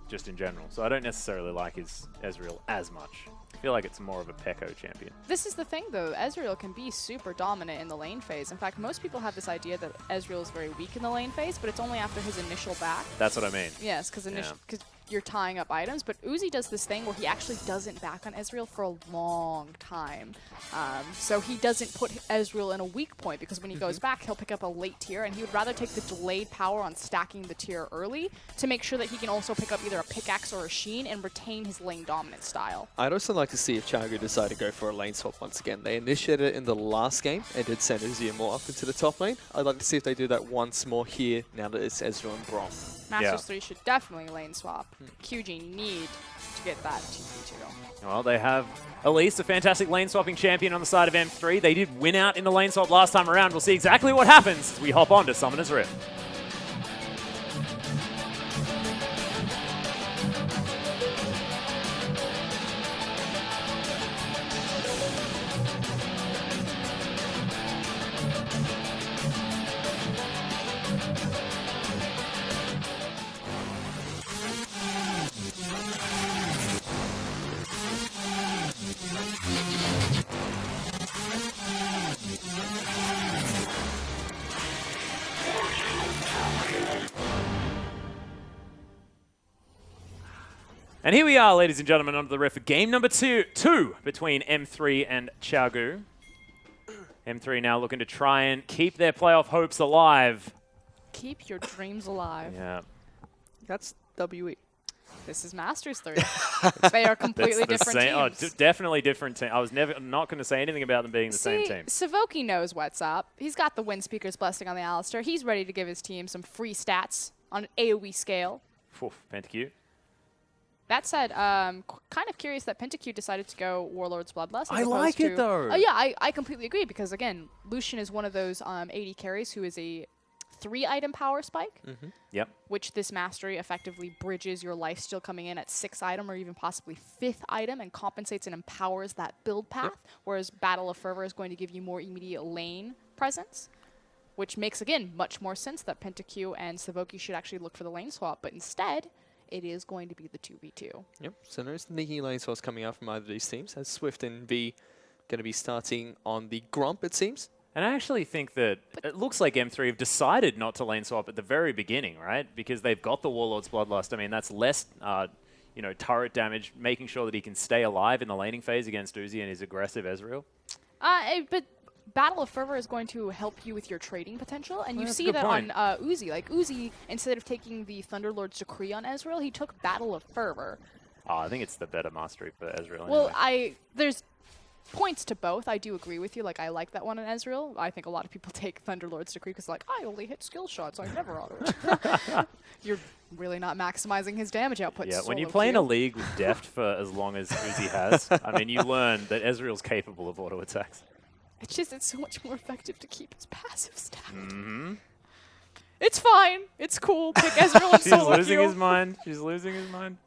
Just in general. So I don't necessarily like his Ezreal as much. I feel like it's more of a Pekko champion. This is the thing, though. Ezreal can be super dominant in the lane phase. In fact, most people have this idea that Ezreal is very weak in the lane phase, but it's only after his initial back. That's what I mean. Yes, because you're tying up items, but Uzi does this thing where he actually doesn't back on Ezreal for a long time. So he doesn't put Ezreal in a weak point, because when he goes back, he'll pick up a late tier, and he would rather take the delayed power on stacking the tier early to make sure that he can also pick up either a pickaxe or a sheen and retain his lane dominant style. I'd also like to see if Chowga decide to go for a lane swap once again. They initiated it in the last game and did send Uzi and more up into the top lane. I'd like to see if they do that once more here now that it's Ezreal and Braum. Masters 3 should definitely lane swap. QG need to get that 2v2. Well, they have Elise, a fantastic lane swapping champion on the side of M3. They did win out in the lane swap last time around. We'll see exactly what happens as we hop on to Summoner's Rift. And here we are, ladies and gentlemen, under the ref for game number two between M3 and Xiaogu. M3 now looking to try and keep their playoff hopes alive. Keep your dreams alive. Yeah. That's WE. This is Masters 3. They are completely different teams. Oh, definitely different team. I was not going to say anything about them being the same team. Savoki knows what's up. He's got the Wind Speaker's blessing on the Alistair. He's ready to give his team some free stats on an AoE scale. PentaQ. That said, kind of curious that PentaQ decided to go Warlord's Bloodlust. I like it, though. Oh, yeah, I completely agree because, again, Lucian is one of those AD carries who is a 3-item power spike, Yep. which this mastery effectively bridges your lifesteal coming in at 6-item or even possibly 5th item and compensates and empowers that build path, whereas Battle of Fervor is going to give you more immediate lane presence, which makes, again, much more sense that PentaQ and Savoki should actually look for the lane swap, but instead, it is going to be the 2v2. Yep, so no sneaky lane swaps coming out from either of these teams, as Swift and V going to be starting on the Grump, it seems. And I actually think that it looks like M3 have decided not to lane swap at the very beginning, right? Because they've got the Warlord's Bloodlust. I mean, that's less, turret damage, making sure that he can stay alive in the laning phase against Uzi and his aggressive Ezreal. But Battle of Fervor is going to help you with your trading potential, and you That's a see good that point. on Uzi. Like, Uzi, instead of taking the Thunderlord's Decree on Ezreal, he took Battle of Fervor. Oh, I think it's the better mastery for Ezreal. Well, anyway. there's points to both. I do agree with you. Like, I like that one on Ezreal. I think a lot of people take Thunderlord's Decree because, like, I only hit skill shots. I never auto. You're really not maximizing his damage output. Yeah, when you solo play in a queue. league with Deft for as long as Uzi has, I mean, you learn that Ezreal's capable of auto attacks. It's so much more effective to keep his passive stat. It's fine. It's cool. Pick Ezreal and She's solo losing queue. his mind. She's losing his mind.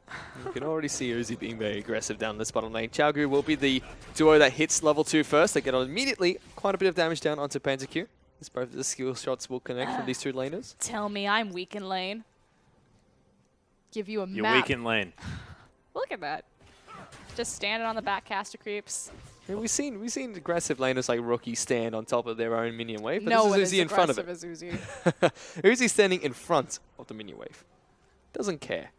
You can already see Uzi being very aggressive down this bottom lane. Xiaogu will be the duo that hits level 2 first. They get immediately quite a bit of damage down onto PentaQ, as both of the skill shots will connect from these two laners. Tell me I'm weak in lane. Give you a You're map. weak in lane. Look at that. Just standing on the back caster creeps. I mean, we've seen aggressive laners like Rookie stand on top of their own minion wave, but No one this is is Uzi in front of it. aggressive as Uzi. Uzi standing in front of the minion wave. Doesn't care.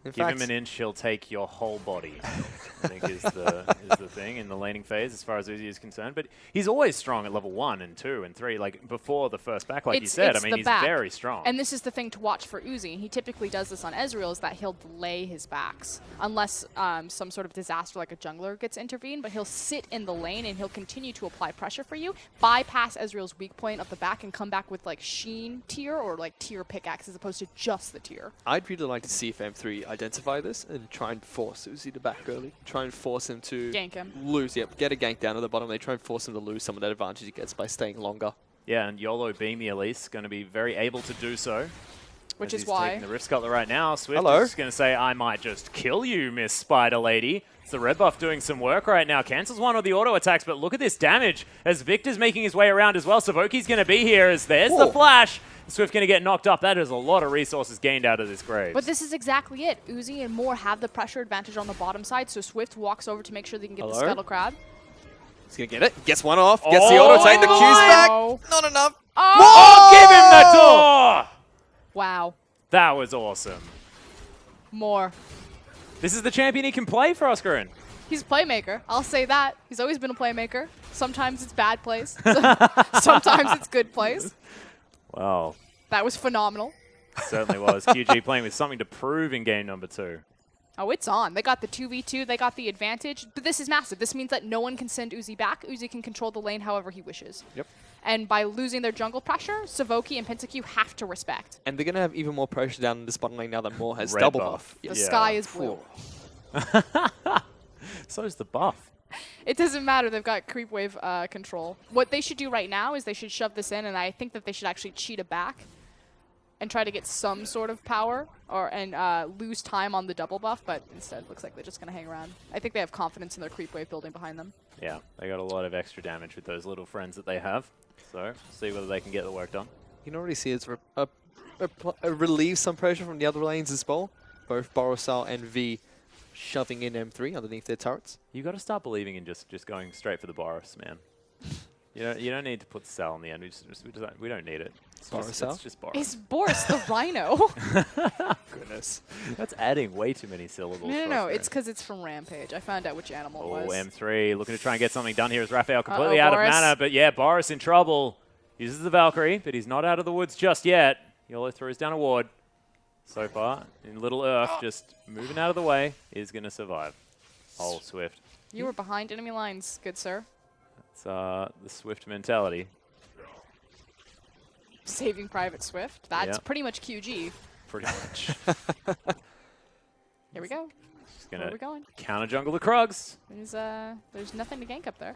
In Give fact, him an inch, he'll take your whole body. I think is the thing in the laning phase as far as Uzi is concerned. But he's always strong at level 1 and 2 and 3. Like before the first back, like you said. I mean, the he's back. very strong. And this is the thing to watch for Uzi. He typically does this on Ezreal, is that he'll delay his backs. Unless some sort of disaster like a jungler gets intervened, but he'll sit in the lane and he'll continue to apply pressure for you, bypass Ezreal's weak point of the back and come back with like Sheen tier or like tier pickaxe as opposed to just the tier. I'd really like to see if M3 identify this and try and force Uzi to back early. Try and force him to Gank him. lose. Yep, get a gank down at the bottom. They try and force him to lose some of that advantage he gets by staying longer. Yeah, and YOLO being the Elise going to be very able to do so. Which as is he's why. taking the Rift Scuttler right now. Swift Hello. is going to say, I might just kill you, Miss Spider Lady. It's the red buff doing some work right now. Cancels one of the auto attacks, but look at this damage as Victor's making his way around as well. Savoki's going to be here as there's Whoa. the flash. Swift going to get knocked up. That is a lot of resources gained out of this grave. But this is exactly it. Uzi and Moore have the pressure advantage on the bottom side, so Swift walks over to make sure they can get the Hello? Scuttle Crab. He's going to get it. Gets one off. Gets the Oh auto take. The my Q's back. God. Not enough. Oh, give him the door! Wow. That was awesome. Moore. This is the champion he can play for Oscarin. He's a playmaker. I'll say that. He's always been a playmaker. Sometimes it's bad plays. Sometimes it's good plays. Wow. That was phenomenal. Certainly was. QG playing with something to prove in game number 2. Oh, it's on. They got the 2v2. They got the advantage. But this is massive. This means that no one can send Uzi back. Uzi can control the lane however he wishes. Yep. And by losing their jungle pressure, Savoki and PentaQ have to respect. And they're going to have even more pressure down in this bottom lane now that Moore has Red double buff. buff. The Yeah. sky is blue. So is the buff. It doesn't matter. They've got creep wave control. What they should do right now is they should shove this in, and I think that they should actually cheat it back and try to get some sort of power and lose time on the double buff, but instead it looks like they're just going to hang around. I think they have confidence in their creep wave building behind them. Yeah, they got a lot of extra damage with those little friends that they have. So, see whether they can get the work done. You can already see it's relieve some pressure from the other lanes as well. Both Borosal and V shoving in M3 underneath their turrets. You got to start believing in just going straight for the Boris, man. You don't need to put Sal in the end. We don't need it. Boris It's just Boris. It's Boris the Rhino. Goodness. That's adding way too many syllables. No, it's because it's from Rampage. I found out which animal it Oh, was. M3 looking to try and get something done here as Raphael completely Uh-oh, out Boris. of mana. But yeah, Boris in trouble. Uses the Valkyrie, but he's not out of the woods just yet. YOLO throws down a ward. So far, in Little Earth, just moving out of the way, is going to survive. Oh, Swift. You were behind enemy lines, good sir. It's the Swift mentality. Saving Private Swift. That's Yeah. pretty much QG. Pretty much. Here we go. Just Where going are we to going? counter jungle the Krugs. There's nothing to gank up there.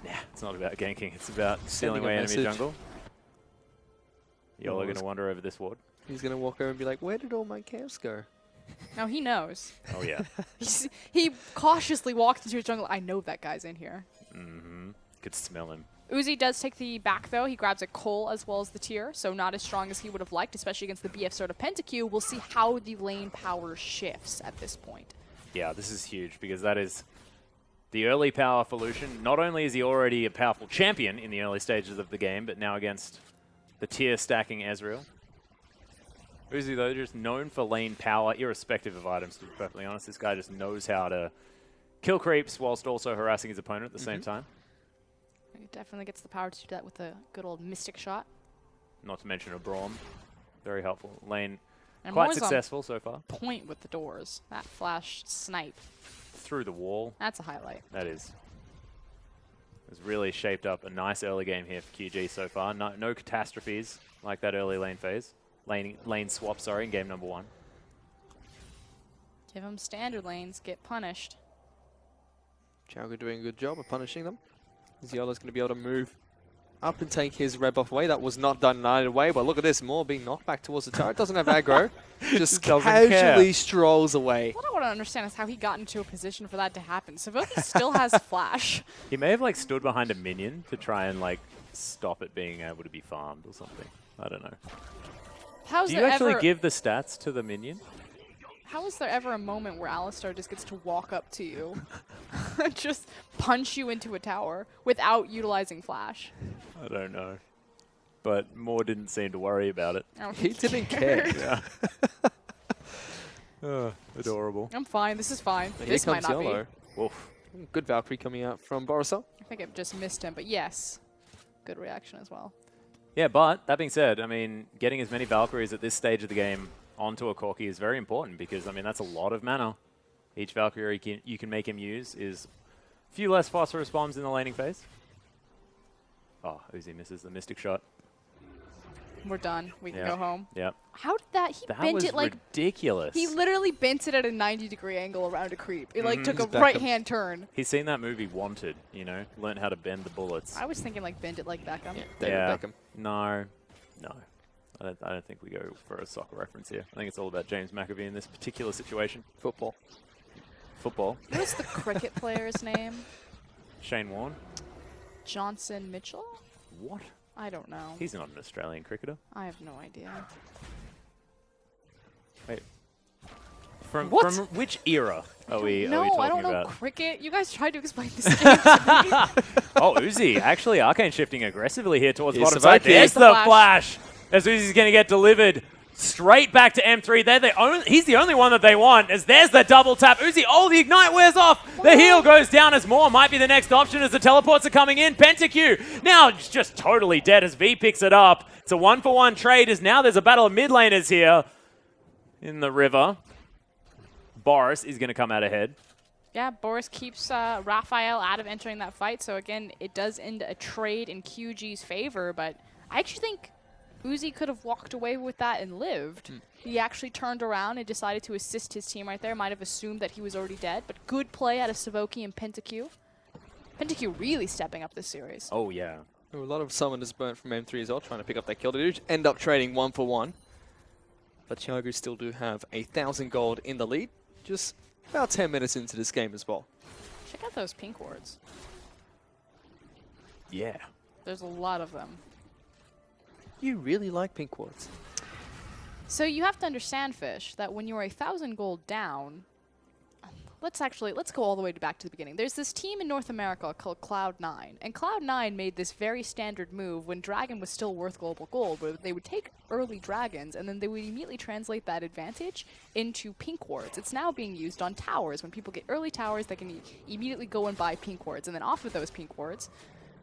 Yeah, it's not about ganking. It's about stealing Sending a away enemy message. jungle. YOLO going it's- to wander over this ward. He's going to walk over and be like, where did all my camps go? No, he knows. Oh, yeah. He cautiously walked into his jungle. I know that guy's in here. Mm-hmm. Could smell him. Uzi does take the back, though. He grabs a Cole as well as the tier, so not as strong as he would have liked, especially against the BF sort of PentaQ. We'll see how the lane power shifts at this point. Yeah, this is huge because that is the early power for Lucian. Not only is he already a powerful champion in the early stages of the game, but now against the tier stacking Ezreal. Uzi, though, just known for lane power, irrespective of items, to be perfectly honest. This guy just knows how to kill creeps whilst also harassing his opponent at the same time. He definitely gets the power to do that with a good old Mystic shot. Not to mention a Braum. Very helpful. Lane And quite Moore's on successful so far. point with the doors. That flash snipe. Through the wall. That's a highlight. That is. It's really shaped up a nice early game here for QG so far. No catastrophes like that early lane phase. Lane swap, sorry, in game number 1. Give him standard lanes, get punished. Chowga doing a good job of punishing them. YOLO's going to be able to move up and take his red buff away. That was not done in either way, but look at this. Moore being knocked back towards the turret. Doesn't have aggro. Just Doesn't casually care. strolls away. What I want to understand is how he got into a position for that to happen. Savoki still has flash. He may have like stood behind a minion to try and like stop it being able to be farmed or something. I don't know. How's Do you there actually ever, give the stats to the minion? How is there ever a moment where Alistar just gets to walk up to you and just punch you into a tower without utilizing flash? I don't know. But Moore didn't seem to worry about it. I don't He think didn't care. Yeah. Adorable. I'm fine. This is fine. Here This might comes not YOLO. be. Oof. Good Valkyrie coming out from Borisov. I think I've just missed him, but yes. Good reaction as well. Yeah, but that being said, I mean, getting as many Valkyries at this stage of the game onto a Corki is very important because, I mean, that's a lot of mana. Each Valkyrie you can make him use is a few less phosphorus bombs in the laning phase. Oh, Uzi misses the Mystic shot. We're done. We can Yeah. go home. Yep. How did that? He That bent was it like ridiculous. he literally bent it at a 90-degree angle around a creep. It like took a Just back up. right-hand turn. He's seen that movie Wanted, you know, learned how to bend the bullets. I was thinking like bend it like Beckham. David Beckham. No. I don't think we go for a soccer reference here. I think it's all about James McAvee in this particular situation. Football. Football. What's the cricket player's name? Shane Warne. Johnson Mitchell? What? I don't know. He's not an Australian cricketer. I have no idea. Wait. From What? which era are we No, talking I don't know about? cricket. You guys tried to explain this game to me. Oh, Uzi, actually arcane shifting aggressively here towards Here's bottom side. Savoki. There's the the flash. flash. As Uzi's going to get delivered straight back to M3. He's the only one that they want. As there's the double tap. Uzi, oh, the ignite wears off. The heal goes down as Moore might be the next option as the teleports are coming in. PentaQ now just totally dead as V picks it up. It's a 1-for-1 trade as now there's a battle of mid laners here in the river. Boris is going to come out ahead. Yeah, Boris keeps Raphael out of entering that fight. So again, it does end a trade in QG's favor. But I actually think Uzi could have walked away with that and lived. He actually turned around and decided to assist his team right there. Might have assumed that he was already dead. But good play out of Savoki and PentaQ. PentaQ really stepping up this series. Oh, yeah. A lot of summoners burnt from M3 as well, trying to pick up that kill. They do end up trading 1-for-1. But Thiago still do have 1,000 gold in the lead. Just about 10 minutes into this game as well. Check out those pink wards. Yeah. There's a lot of them. You really like pink wards. So you have to understand, Fish, that when you're 1,000 gold down, let's go all the way back to the beginning. There's this team in North America called Cloud9, and Cloud9 made this very standard move when Dragon was still worth global gold, where they would take early dragons and then they would immediately translate that advantage into pink wards. It's now being used on towers. When people get early towers, they can immediately go and buy pink wards, and then off of those pink wards,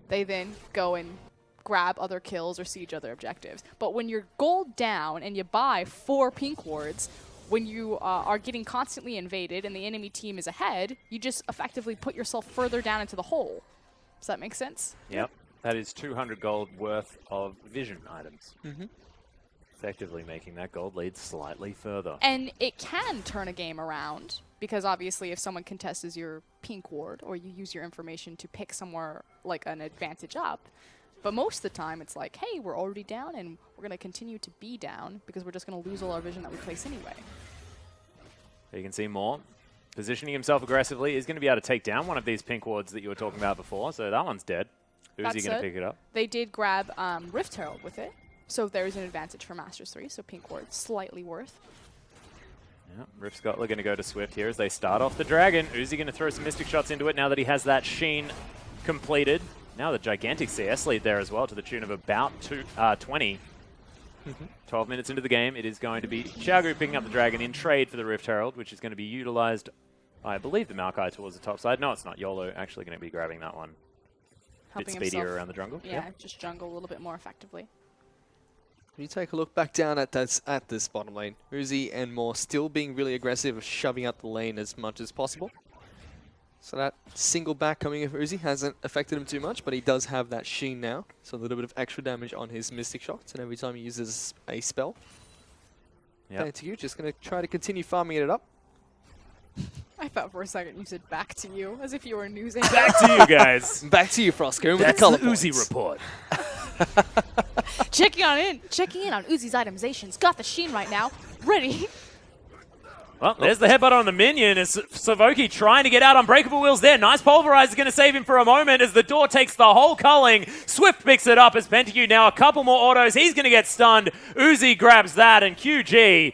they then go and grab other kills or siege other objectives. But when you're gold down and you buy 4 pink wards, when you are getting constantly invaded and the enemy team is ahead, you just effectively put yourself further down into the hole. Does that make sense? Yep. That is 200 gold worth of vision items. Effectively making that gold lead slightly further. And it can turn a game around, because obviously if someone contests your pink ward, or you use your information to pick somewhere like an advantage up, but most of the time it's like, hey, we're already down and we're going to continue to be down because we're just going to lose all our vision that we place anyway. You can see more. Positioning himself aggressively is going to be able to take down one of these pink wards that you were talking about before, so that one's dead. Uzi going to pick it up. They did grab Rift Herald with it, so there's an advantage for Masters 3, so pink ward slightly worth. Yeah, Rift Scuttler going to go to Swift here as they start off the Dragon. Uzi going to throw some Mystic Shots into it now that he has that Sheen completed. Now the gigantic CS lead there as well, to the tune of about 20. 12 minutes into the game, it is going to be Xiaogu picking up the Dragon in trade for the Rift Herald, which is going to be utilized, I believe, the Maokai towards the top side. No, it's not. YOLO actually going to be grabbing that one. Helping Bit speedier himself. around the jungle. Yeah, just jungle a little bit more effectively. When you take a look back down at this bottom lane, Uzi and Moore still being really aggressive, shoving up the lane as much as possible. So that single back coming in for Uzi hasn't affected him too much, but he does have that Sheen now. So a little bit of extra damage on his Mystic Shots, and every time he uses a spell. Yeah. Back to you, just going to try to continue farming it up. I thought for a second you said back to you, as if you were a news anchor. Back to you guys. Back to you, Frosco, with That's the color the Uzi points. report. Checking in on Uzi's itemizations. Got the Sheen right now. Ready. Well, there's the headbutt on the minion as Savoki trying to get out. Unbreakable Wheels there. Nice Pulverize is going to save him for a moment as the door takes the whole culling. Swift picks it up as Pentague now a couple more autos. He's going to get stunned. Uzi grabs that, and QG,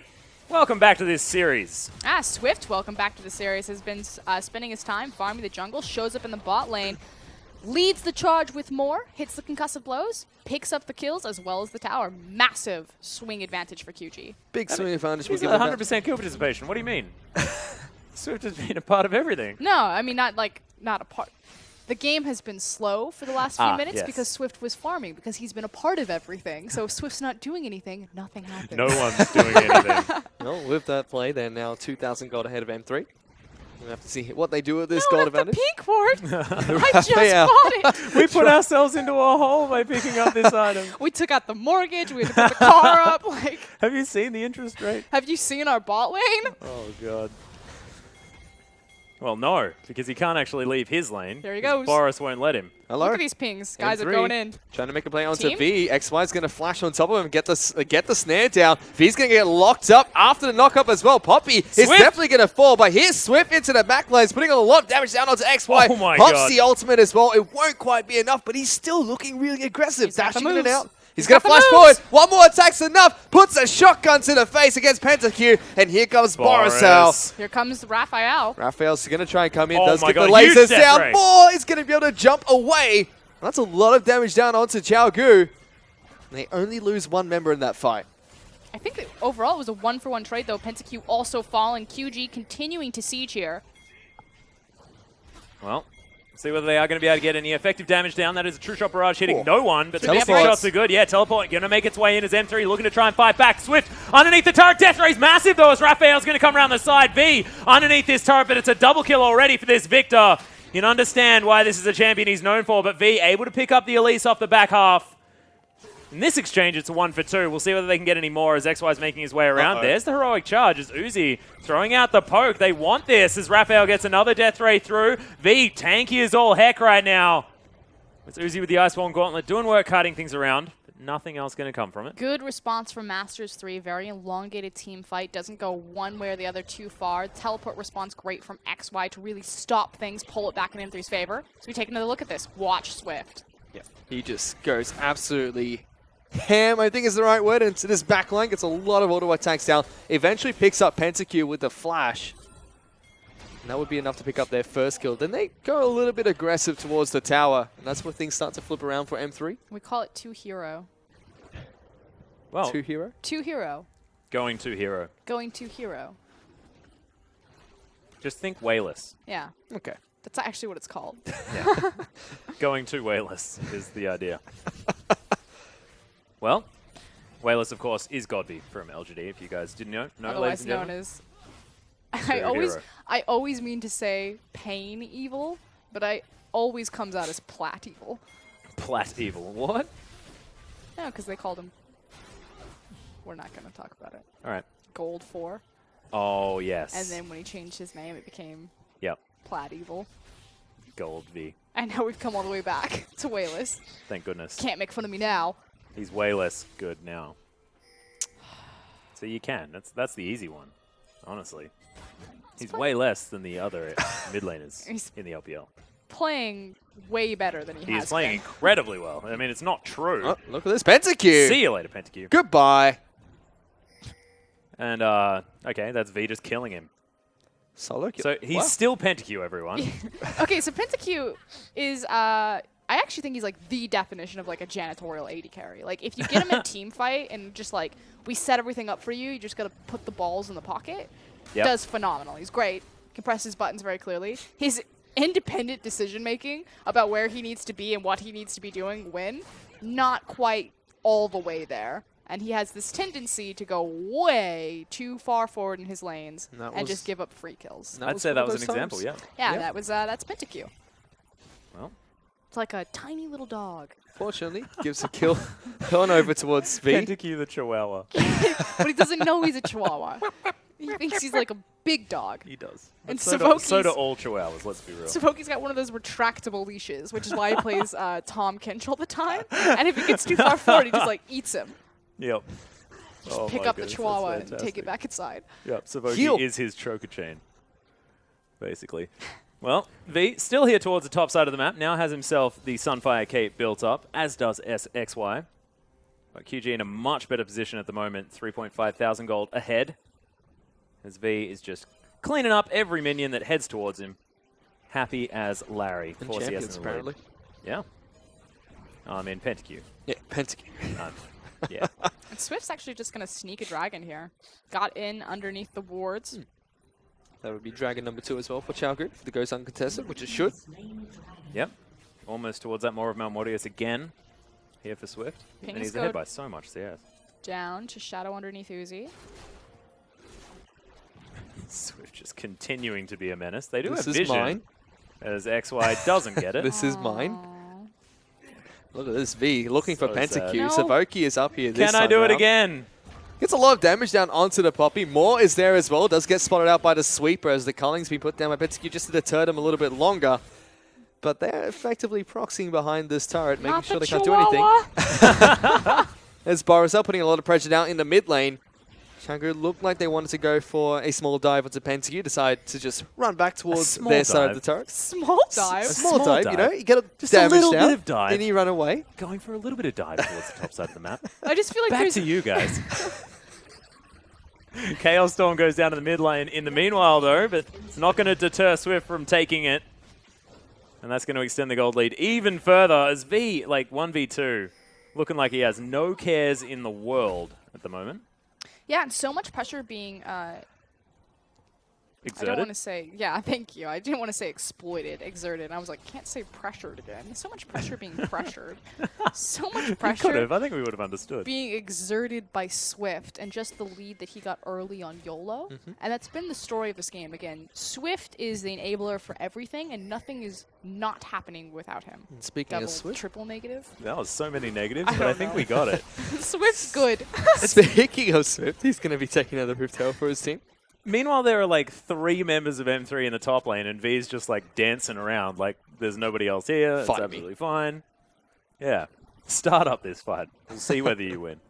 welcome back to this series. Swift, welcome back to the series, has been spending his time farming the jungle, shows up in the bot lane, leads the charge with more, hits the concussive blows, picks up the kills as well as the tower. Massive swing advantage for QG. Big swing advantage. He's We'll got give him that. 100% kill participation. What do you mean? Swift has been a part of everything. No, I mean not a part. The game has been slow for the last few minutes yes. because Swift was farming, because he's been a part of everything. So if Swift's not doing anything, nothing happens. No one's doing anything. Well, with that play, they're now 2,000 gold ahead of M3. We'll have to see what they do with this No, gold not the advantage. pink ward. I just Yeah. bought it. We put ourselves into a hole by picking up this item. We took out the mortgage. We had to put the car up. Like, Have you seen the interest rate? have you seen our bot lane? Oh, God. Well, no, because he can't actually leave his lane. There he 'cause goes. Boris won't let him. Hello. Look at these pings. Guys are M3 going in. Trying to make a play onto Team? V. XY's going to flash on top of him and get the snare down. V's going to get locked up after the knock-up as well. Poppy is Swift. definitely going to fall, but here's Swift into the back lanes, putting a lot of damage down onto XY. Oh my Pops God. the ultimate as well. It won't quite be enough, but he's still looking really aggressive. He's got the Dashing in and moves. out. He's He's going to got the flash moves. forward. One more attack's enough. Puts a shotgun to the face against PentaQ, and here comes Borisal. Here comes Raphael. Raphael's going to try and come in. Oh Does my get the God, huge lasers death down. ray. Moore is going to be able to jump away. That's a lot of damage down onto Xiaogu. They only lose one member in that fight. I think that overall it was a 1-for-1 trade, though. PentaQ also falling. QG continuing to siege here. Well, see whether they are going to be able to get any effective damage down. That is a true shot barrage hitting Oh. no one, but the Teleports. Mystic Shots are good. Yeah, teleport going to make its way in as M3 looking to try and fight back. Swift underneath the turret. Death Ray's massive though as Raphael's going to come around the side. V underneath this turret, but it's a double kill already for this Victor. You can understand why this is a champion he's known for, but V able to pick up the Elise off the back half. In this exchange, it's a 1-for-2. We'll see whether they can get any more as XY's making his way around. Uh-oh. There's the heroic charge as Uzi throwing out the poke. They want this as Raphael gets another death ray through. V tanky as all heck right now. It's Uzi with the Iceborne Gauntlet doing work cutting things around, but nothing else going to come from it. Good response from Masters 3. Very elongated team fight. Doesn't go one way or the other too far. Teleport response great from XY to really stop things, pull it back in M3's favor. So we take another look at this. Watch Swift. Yeah. He just goes absolutely ham, I think is the right word, into this backline. Gets a lot of auto attacks down. Eventually picks up PentaQ with the flash. And that would be enough to pick up their first kill. Then they go a little bit aggressive towards the tower. And that's where things start to flip around for M3. We call it 2-hero. Well, 2-hero? 2-hero. going to hero. Going to hero. Just think Wayless. Yeah. Okay. That's actually what it's called. Yeah. Going to Wayless is the idea. Well, Wayless, of course, is Godby from LGD, if you guys didn't know. No, Otherwise ladies and known gentlemen. as... Hero. I always mean to say pain evil, but I always comes out as plat evil. Plat Evil. What? No, because they called him... We're not going to talk about it. All right. Gold 4. Oh, yes. And then when he changed his name, it became Yep. Plat Evil. Gold V. And now we've come all the way back to Wayless. Thank goodness. Can't make fun of me now. He's way less good now. So you can. That's the easy one, honestly. He's way less than the other mid laners He's- in the LPL. Playing way better than he has He's playing been. incredibly well. I mean, it's not true. Oh, look at this. Pentakill. See you later, Pentakill. Goodbye. And, okay, that's V just killing him. Solo kill. So he's Wow. still Pentakill, everyone. Okay, so Pentakill is, I actually think he's like the definition of like a janitorial AD carry. Like if you get him in team fight and just like, we set everything up for you, you just gotta put the balls in the pocket. Yep. Does phenomenal. He's great. Can press his buttons very clearly. His independent decision making about where he needs to be and what he needs to be doing when, not quite all the way there. And he has this tendency to go way too far forward in his lanes And and just give up free kills. That I'd say one that of was an those example, times. yeah. Yeah, that's Pentakill. Well, It's like a tiny little dog. Fortunately, gives a kill on over towards V. Pentakill the Chihuahua. But he doesn't know he's a chihuahua. He thinks he's like a big dog. He does. And But so Savoki's- do all Chihuahuas, let's be real. Savoki's got one of those retractable leashes, which is why he plays Tom Kinch all the time. And if he gets too far forward, he just like eats him. Yep. Oh Pick my up goodness, the that's chihuahua and take fantastic. it back inside. Yep, Savoki Heal. is his choker chain, basically. Well, V still here towards the top side of the map. Now has himself the Sunfire Cape built up, as does SXY. But QG in a much better position at the moment, 3.5 thousand gold ahead. As V is just cleaning up every minion that heads towards him. Happy as Larry. And 4 CS in champions, the lead. apparently. Yeah. I mean, Pentakill. Yeah, Pentakill. Yeah. And Swift's actually just going to sneak a dragon here. Got in underneath the wards. That would be Dragon number 2 as well for Chow Group. If it goes uncontested, which it should. Yep. Almost towards that more of Mount Mortius again. Here for Swift. Ping And he's Scope. ahead by so much CS. Down to shadow underneath Uzi. Swift just continuing to be a menace. They do This have is vision, mine. as XY doesn't get it. This is mine. Aw. Look at this V looking for So sad. Pentakill. No. Savoki is up here this Can I time do it round. again? Gets a lot of damage down onto the Poppy. More is there as well. Does get spotted out by the sweeper as the culling's been put down by Pentakill just to deter them a little bit longer. But they're effectively proxying behind this turret, making Not sure the they can't do anything. chihuahua. As Boris putting a lot of pressure down in the mid lane. Changu looked like they wanted to go for a small dive onto Pentakill. Decide to just run back towards small their side dive. of the turret. Small dive. A small Small dive, dive. you know, you get a Just a damage little down, bit of dive. then you run away. Going for a little bit of dive towards the top side of the map. I just feel like Back there's to you guys. Chaos Storm goes down to the mid lane in the meanwhile, though, but it's not going to deter Swift from taking it. And that's going to extend the gold lead even further as V, like 1v2, looking like he has no cares in the world at the moment. Yeah, and so much pressure being I don't Exerted. want to say, yeah, thank you. I didn't want to say exploited, exerted. And I was like, can't say pressured again. So much pressure being pressured. So much You could pressure have. I think we would have understood. being exerted by Swift and just the lead that he got early on YOLO. And that's been the story of this game. Again, Swift is the enabler for everything, and nothing is not happening without him. And speaking Double, of Swift, triple negative. That was so many negatives, I but I don't think know. we got it. Swift's good. speaking of Swift, he's going to be taking another Rift Tail for his team. Meanwhile, there are like 3 members of M3 in the top lane, and V's just like dancing around like there's nobody else here. It's Fight me. absolutely fine. Yeah. Start up this fight. We'll see whether you win.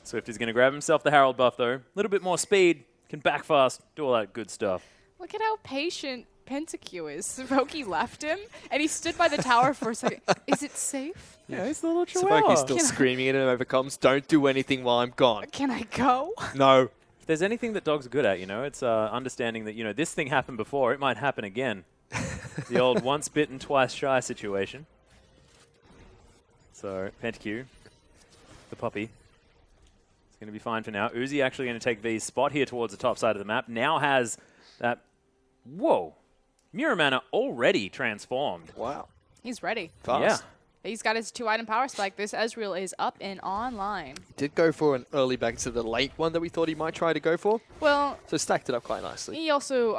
Swift is going to grab himself the Herald buff, though. A little bit more speed, can back fast, do all that good stuff. Look at how patient Pentakill is. Savoki left him, and he stood by the tower for a second. Is it safe? Yeah, he's the little chihuahua. Savoki's still Can I- screaming at him over comms, don't do anything while I'm gone. Can I go? No. If there's anything that dogs are good at, you know, it's understanding that, you know, this thing happened before, it might happen again. The old once bitten, twice shy situation. So, PentaQ, the puppy, is going to be fine for now. Uzi actually going to take V's spot here towards the top side of the map. Now has that... Whoa. Mirror Mana already transformed. Wow. He's ready. Fast. Yeah. He's got his 2-item power spike. This Ezreal is up and online. Did go for an early back to the late one that we thought he might try to go for. Well, So stacked it up quite nicely. he also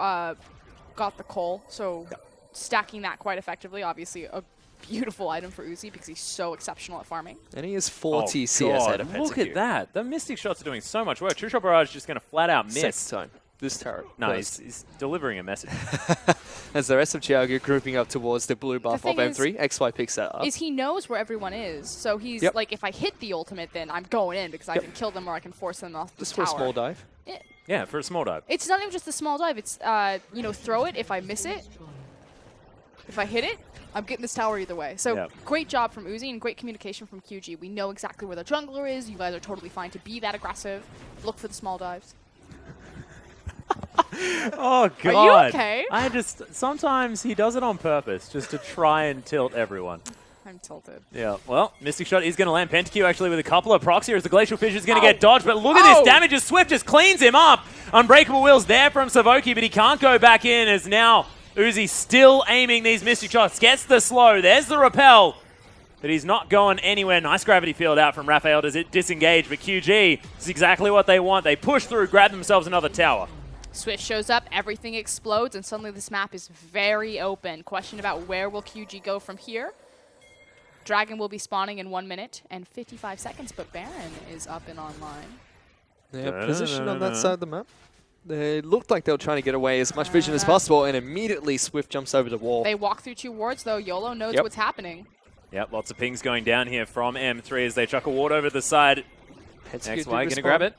got the Cole, so stacking that quite effectively. Obviously, a beautiful item for Uzi because he's so exceptional at farming. And he is 40 Oh, CS God, out of look PentaQ. at that. The Mystic shots are doing so much work. True Shot Barrage is just going to flat out miss. Second time. This turret. No, First. he's delivering a message. As the rest of Chiago grouping up towards the blue buff of thing is- M3, XY picks that up. Is he knows where everyone is, so he's Yep. like, if I hit the ultimate, then I'm going in because I can kill them or I can force them off the Just for a tower. small dive. Yeah, for a small dive. It's not even just a small dive. It's you know, throw it if I miss it. If I hit it, I'm getting this tower either way. So Yep. great job from Uzi and great communication from QG. We know exactly where the jungler is. You guys are totally fine to be that aggressive. Look for the small dives. Oh, God. Are you okay? I just... Sometimes he does it on purpose, just to try and tilt everyone. I'm tilted. Yeah, well, Mystic Shot is going to land PentaQ actually with a couple of procs here as the Glacial Fissure is going to get dodged, but look at this damage as Swift just cleans him up. Unbreakable Will's there from Savoki, but he can't go back in as now Uzi still aiming these Mystic Shots. Gets the slow, there's the repel, but he's not going anywhere. Nice gravity field out from Raphael. Does it disengage? But QG is exactly what they want. They push through, grab themselves another tower. Swift shows up, everything explodes, and suddenly this map is very open. Question about where will QG go from here? Dragon will be spawning in 1 minute and 55 seconds, but Baron is up and online. They're positioned on that side of the map. They looked like they were trying to get away as much vision as possible, and immediately Swift jumps over the wall. They walk through 2 wards, though. YOLO knows Yep. what's happening. Yep, lots of pings going down here from M3 as they chuck a ward over the side. XY going to grab it.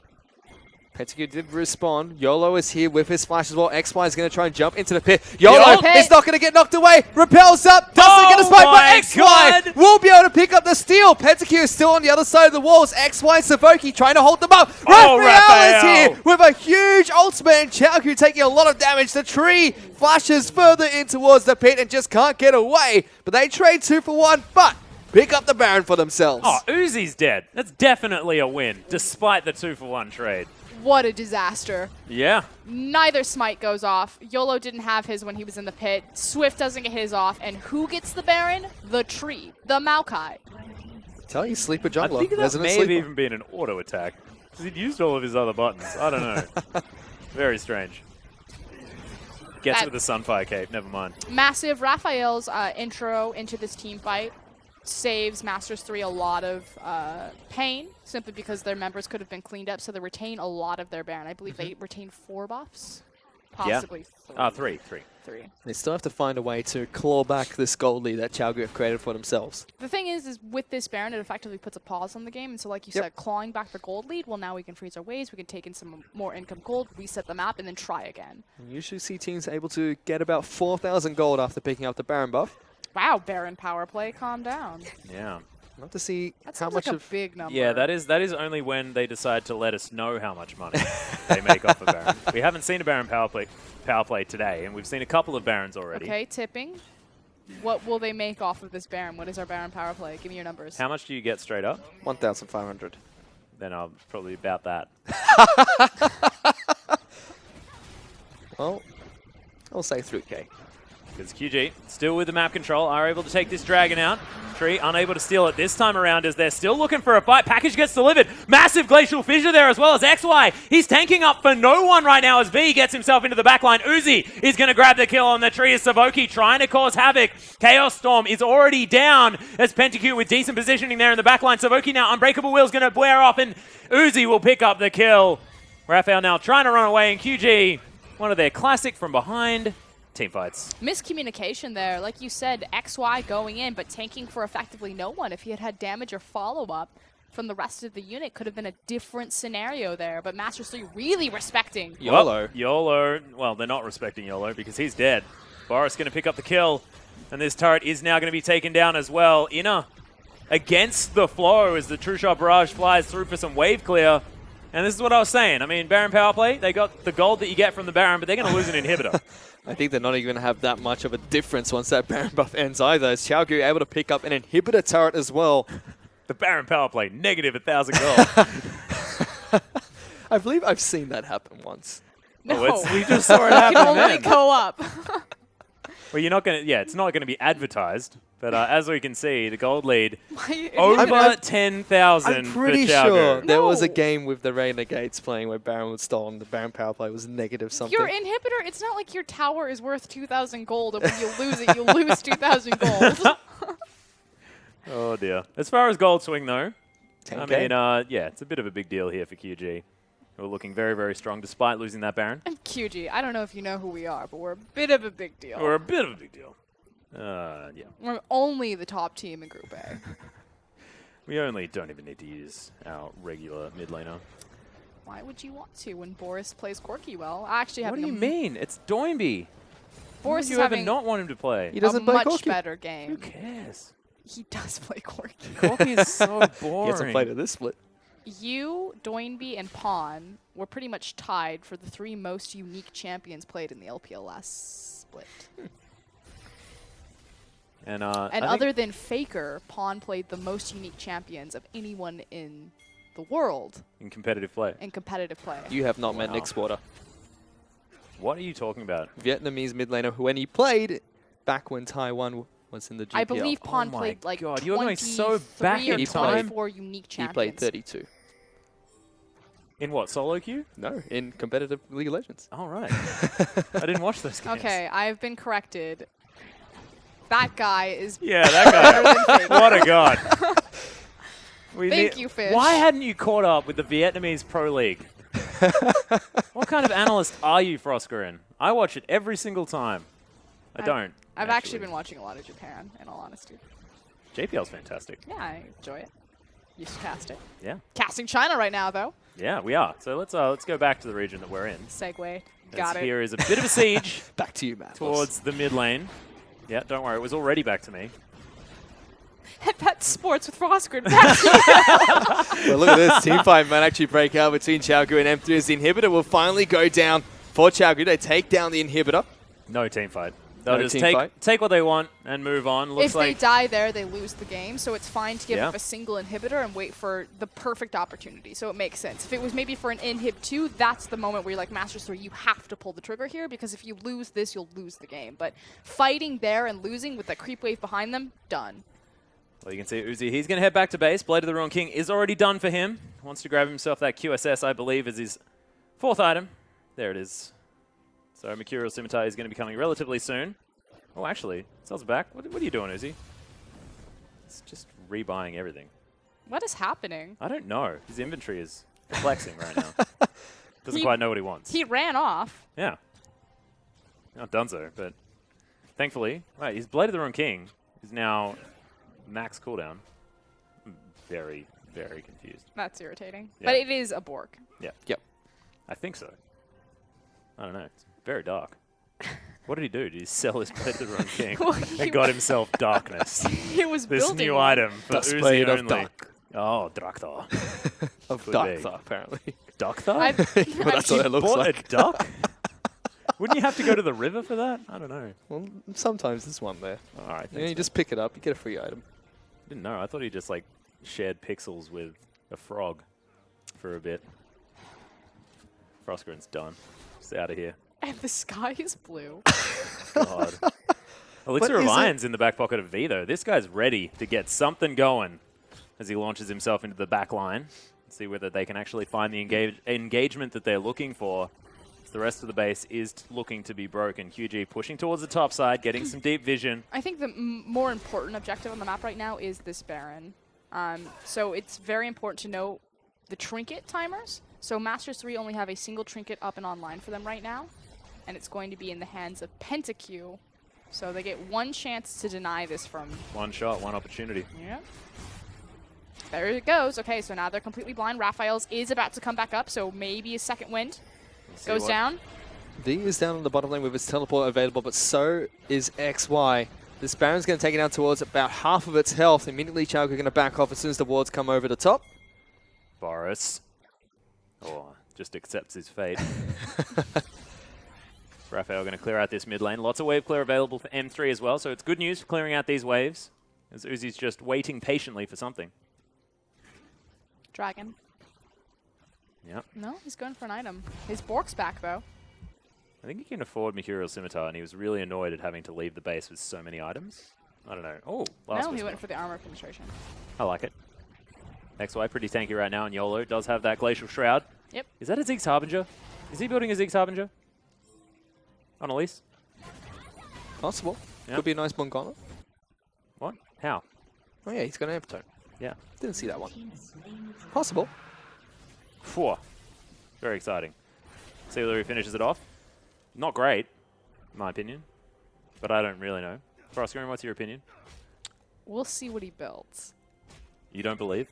PentaQ did respawn. YOLO is here with his flash as well. XY is going to try and jump into the pit. YOLO Yo! is not going to get knocked away. Repels up. Doesn't get a spike, my but XY God! will be able to pick up the steal. PentaQ is still on the other side of the walls. XY and Savoki trying to hold them up. Oh, Raphael is here Raphael! with a huge ultimate, and Chaoku taking a lot of damage. The tree flashes further in towards the pit and just can't get away. But they trade 2 for 1, but pick up the Baron for themselves. Oh, Uzi's dead. That's definitely a win, despite the 2-for-1 trade. What a disaster. Yeah. Neither smite goes off. YOLO didn't have his when he was in the pit. Swift doesn't get his off. And who gets the Baron? The tree. The Maokai. Tell you, sleeper I jungler. think that Resident may have sleeper. even been an auto attack. Because he'd used all of his other buttons. I don't know. Very strange. Gets it with the Sunfire Cape. Never mind. Massive. Raphael's intro into this team fight saves Masters 3 a lot of pain, simply because their members could have been cleaned up, so they retain a lot of their Baron. I believe they retain 4 buffs, possibly 3. Three. They still have to find a way to claw back this gold lead that Chaoku have created for themselves. The thing is with this Baron, it effectively puts a pause on the game, and so like you Yep. said, clawing back the gold lead, well, now we can freeze our waves, we can take in some more income gold, reset the map, and then try again. You usually see teams able to get about 4,000 gold after picking up the Baron buff. Wow, Baron power play, calm down. Yeah. Love to see That how sounds much like a of big number. Yeah, that is only when they decide to let us know how much money they make off a Baron. We haven't seen a Baron power play today, and we've seen a couple of Barons already. Okay, tipping. What will they make off of this Baron? What is our Baron power play? Give me your numbers. How much do you get straight up? 1,500. Then I'll probably about that. Well, I'll say 3K. Because QG, still with the map control, are able to take this dragon out. Tree unable to steal it this time around as they're still looking for a fight. Package gets delivered. Massive Glacial Fissure there as well as XY. He's tanking up for no one right now as V gets himself into the backline. Uzi is going to grab the kill on the tree as Savoki trying to cause havoc. Chaos Storm is already down as PentaQ with decent positioning there in the backline. Savoki now, Unbreakable Will's going to blare off and Uzi will pick up the kill. Raphael now trying to run away and QG, one of their classic from behind team fights. Miscommunication there. Like you said, XY going in, but tanking for effectively no one. If he had had damage or follow-up from the rest of the unit, could have been a different scenario there. But Masters 3 really respecting. YOLO. Well, YOLO. Well, they're not respecting YOLO because he's dead. Boris going to pick up the kill, and this turret is now going to be taken down as well. Inner against the flow as the True Shot Barrage flies through for some wave clear. And this is what I was saying. I mean, Baron power play, they got the gold that you get from the Baron, but they're going to lose an inhibitor. I think they're not even going to have that much of a difference once that Baron buff ends either. As Xiaogu able to pick up an inhibitor turret as well. The Baron power play, negative 1,000 gold. I believe I've seen that happen once. No, We just saw it it happen can only then. go up. Well, you're not going to, yeah, it's not going to be advertised. But as we can see, the gold lead My over inhibitor- 10,000 I'm for pretty Xiaogu. sure there was a No. game with the Renegades playing where Baron was stolen. The Baron power play was negative something. Your inhibitor, it's not like your tower is worth 2,000 gold, and when you lose it, you lose 2,000 gold. Oh, dear. As far as gold swing, though, 10K? I mean, yeah, it's a bit of a big deal here for QG. Who are looking very, very strong despite losing that Baron. And QG, I don't know if you know who we are, but we're a bit of a big deal. Or a bit of a big deal. Yeah. We're only the top team in Group A. We only don't even need to use our regular mid laner. Why would you want to when Boris plays Corki well? I actually have What do you mean? It's Doinby. Boris Why would is you ever having not want him to play? He a doesn't play much Corki. better Who game. cares? He does play Corki. Corki is so boring. He hasn't played at this split. You, Doinby, and Pawn were pretty much tied for the 3 most unique champions played in the LPL last split. And, And other than Faker, Pawn played the most unique champions of anyone in the world in competitive play. in competitive play. You have not met Wow. Nick Swatter. What are you talking about? Vietnamese mid laner who, when he played back when Taiwan was in the GPL, I believe Pawn my played like God, you're going so 23 back or in time. 24 unique he champions. played 32. In what, solo queue? No, in competitive League of Legends. All right. I didn't watch those games. Okay, I've been corrected. That guy is Yeah, that better guy. than Faker. What a god. We Thank you, Fish. Why hadn't you caught up with the Vietnamese Pro League? What kind of analyst are you, Froskarin? I watch it every single time. I don't. I've actually been watching a lot of Japan, in all honesty. JPL's fantastic. Yeah, I enjoy it. Used to cast it. Yeah. Casting China right now, though. Yeah, we are. So let's go back to the region that we're in. Segue. As Got it. Here is a bit of a siege Back to you, Matt. towards the mid lane. Yeah, don't worry. It was already back to me. That's sports with Froskard. Well, look at this. Team fight might actually break out between Xiaogu and M3 as the inhibitor will finally go down for Xiaogu. They take down the inhibitor. No team fight. They'll No just team fight? take what they want and move on. Looks If they like die there, they lose the game, so it's fine to give Yeah. up a single inhibitor and wait for the perfect opportunity, so it makes sense. If it was maybe for an inhib 2, that's the moment where you're like, Masters 3, you have to pull the trigger here, because if you lose this, you'll lose the game. But fighting there and losing with the creep wave behind them, done. Well, you can see Uzi, he's going to head back to base. Blade of the Ruined King is already done for him. Wants to grab himself that QSS, I believe, as his 4th item. There it is. So Mercurial Scimitar is going to be coming relatively soon. Oh, actually, Cell's back. What are you doing, Uzi? It's just rebuying everything. What is happening? I don't know. His inventory is flexing right now. Doesn't He- quite know what he wants. He ran off. Yeah. Not done so, but thankfully, right, his Blade of the Ruined King is now max cooldown. I'm very, very confused. That's irritating. Yeah. But it is a Bork. Yeah. Yep. I think so. I don't know. It's very dark. What did he do? Did he sell his Blade of the Ruined King Well, he and got himself darkness? He was This building new one. item for Dust Uzi Blade of only. Dark. Oh, Drakthar. Of Could Dark be. Thought, apparently. Darkthar? I've- Well, that's what it looks Bought like. a duck? Wouldn't you have to go to the river for that? I don't know. Well, sometimes there's one there. All right. And you thanks, just pick it up, you get a free item. Didn't know. I thought he just like shared pixels with a frog for a bit. Froskarin's done. Just out of here. And the sky is blue. God. Elixir But of is it- Iron's in the back pocket of V, though. This guy's ready to get something going as he launches himself into the back line. See whether they can actually find the engagement that they're looking for. The rest of the base is looking to be broken. QG pushing towards the top side, getting some deep vision. I think the more important objective on the map right now is this Baron. So it's very important to know the trinket timers. So Masters 3 only have a single trinket up and online for them right now. And it's going to be in the hands of PentaQ. So they get one chance to deny this from... One shot, one opportunity. Yeah. There it goes. Okay, so now they're completely blind. Raphael's is about to come back up, so maybe a second wind. See Goes what- down. V is down on the bottom lane with its teleport available, but so is XY. This Baron's going to take it down towards about half of its health. Immediately, Xiaogu going to back off as soon as the wards come over the top. Boris. Oh, just accepts his fate. Raphael going to clear out this mid lane. Lots of wave clear available for M3 as well, so it's good news for clearing out these waves, as Uzi's just waiting patiently for something. Dragon. Yep. No, he's going for an item. His Bork's back, though. I think he can afford Mercurial Scimitar, and he was really annoyed at having to leave the base with so many items. I don't know. Oh, last No, he whisper. went for the armor penetration. I like it. XY pretty tanky right now, and YOLO does have that Glacial Shroud. Yep. Is that a Ziggs Harbinger? Is he building a Ziggs Harbinger? On Elise? Possible. Yep. Could be a nice Bongana. What? How? Oh yeah, he's got an Amptone. Yeah. Didn't see that one. Possible. Phew. Very exciting. See whether he finishes it off. Not great, in my opinion, but I don't really know. Frostgreen, what's your opinion? We'll see what he builds. You don't believe?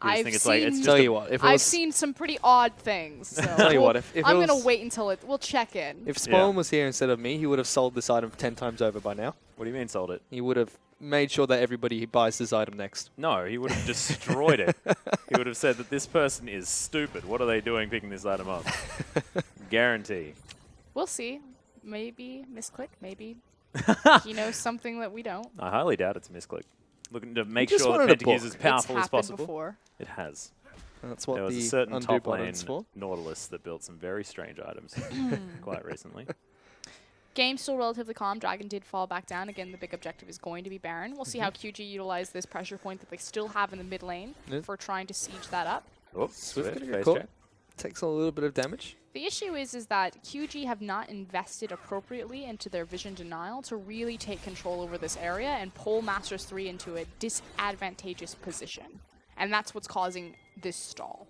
You just I've think it's seen, like it's just Tell a- you what, if it I've was, seen some pretty odd things. So Tell you what, if it I'm was- gonna wait until we'll check in. if Spawn was here instead of me, he would have sold this item 10 times over by now. What do you mean sold it? He would have made sure that everybody buys this item next. No, he would have destroyed it. He would have said that this person is stupid. What are they doing picking this item up? Guarantee. We'll see. Maybe misclick. Maybe he knows something that we don't. I highly doubt it's a misclick. Looking to make just sure wanted that a Pentakill is book. as powerful it's as possible. before. It has. That's what There was a the certain undo top lane button's for. Nautilus that built some very strange items quite recently. Game still relatively calm. Dragon did fall back down. Again, the big objective is going to be Baron. We'll see how QG utilize this pressure point that they still have in the mid lane Yep. for trying to siege that up. Oops, Swift gonna get face caught. check. Takes a little bit of damage. The issue is that QG have not invested appropriately into their vision denial to really take control over this area and pull Masters 3 into a disadvantageous position. And that's what's causing this stall.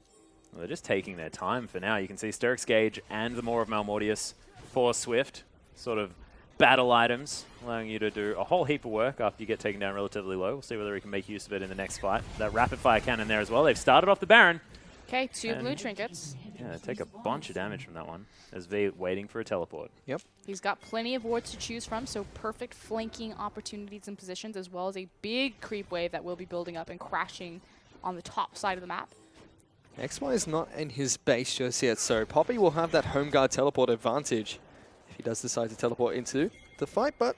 Well, they're just taking their time for now. You can see Sterix Gauge and the Maw of Malmortius for Swift, sort of battle items, allowing you to do a whole heap of work after you get taken down relatively low. We'll see whether he can make use of it in the next fight. That rapid fire cannon there as well. They've started off the Baron. Okay, two And- blue trinkets. Yeah, take a bunch of damage from that one as V waiting for a teleport. Yep. He's got plenty of wards to choose from, so perfect flanking opportunities and positions, as well as a big creep wave that will be building up and crashing on the top side of the map. XY is not in his base just yet, so Poppy will have that home guard teleport advantage if he does decide to teleport into the fight, but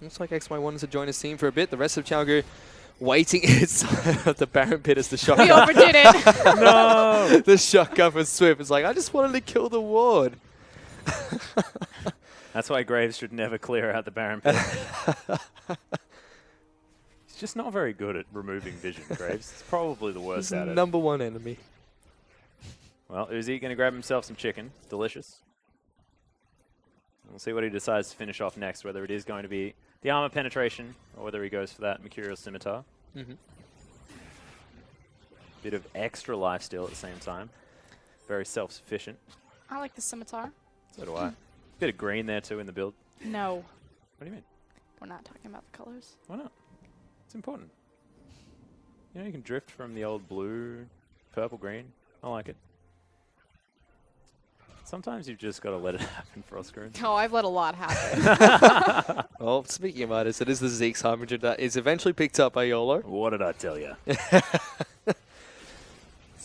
looks like XY wanted to join his team for a bit. The rest of Chalgu waiting inside of the Baron pit as the We shotgun. overdid it! No! The shotgun from Swift is like, I just wanted to kill the ward. That's why Graves should never clear out the Baron pit. He's just not very good at removing vision, Graves. It's probably the worst He's at it. number one enemy. Well, Uzi going to grab himself some chicken. Delicious. We'll see what he decides to finish off next, whether it is going to be the armor penetration or whether he goes for that Mercurial Scimitar. Bit of extra lifesteal at the same time. Very self-sufficient. I like the scimitar. So do I. Bit of green there too in the build. No, What do you mean? we're not talking about the colors. Why not? It's important. You know, you can drift from the old blue, purple, green. I like it. Sometimes you've just got to let it happen, Frostgreen. Oh, I've let a lot happen. Well, speaking of artists, it is the Zeke's Harbinger that is eventually picked up by YOLO. What did I tell you? It's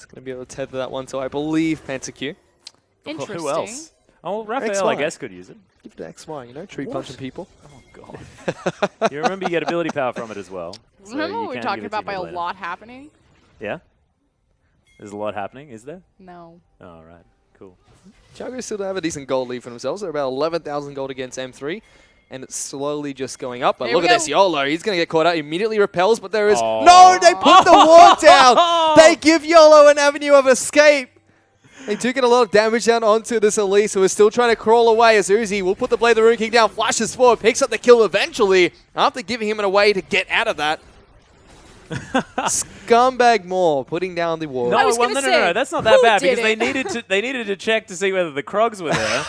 going to be able to tether that one to, I believe, Pentakill. Interesting. Who else? Oh, Raphael, I XY. guess, could use it. Give it to XY, you know, tree What? punching people. Oh, God. You remember you get ability power from it as well. so Remember you what we were can talking give it to about by your a later. lot happening? Yeah? There's a lot happening, is there? No. Oh, all right. Cool. Chalgu still have a decent gold lead for themselves. They're about 11,000 gold against M3. And it's slowly just going up. But There look we at go. this, YOLO. He's going to get caught out. Immediately repels, but there is... Oh. No, they put the ward down. They give YOLO an avenue of escape. They do get a lot of damage down onto this Elise, who is still trying to crawl away as Uzi will put the Blade of the Rune King down, flashes forward, picks up the kill eventually, after giving him an away to get out of that. Scumbag Maw putting down the ward. I was well, gonna no, say, that's not that who bad did because they needed to check to see whether the Krogs were there.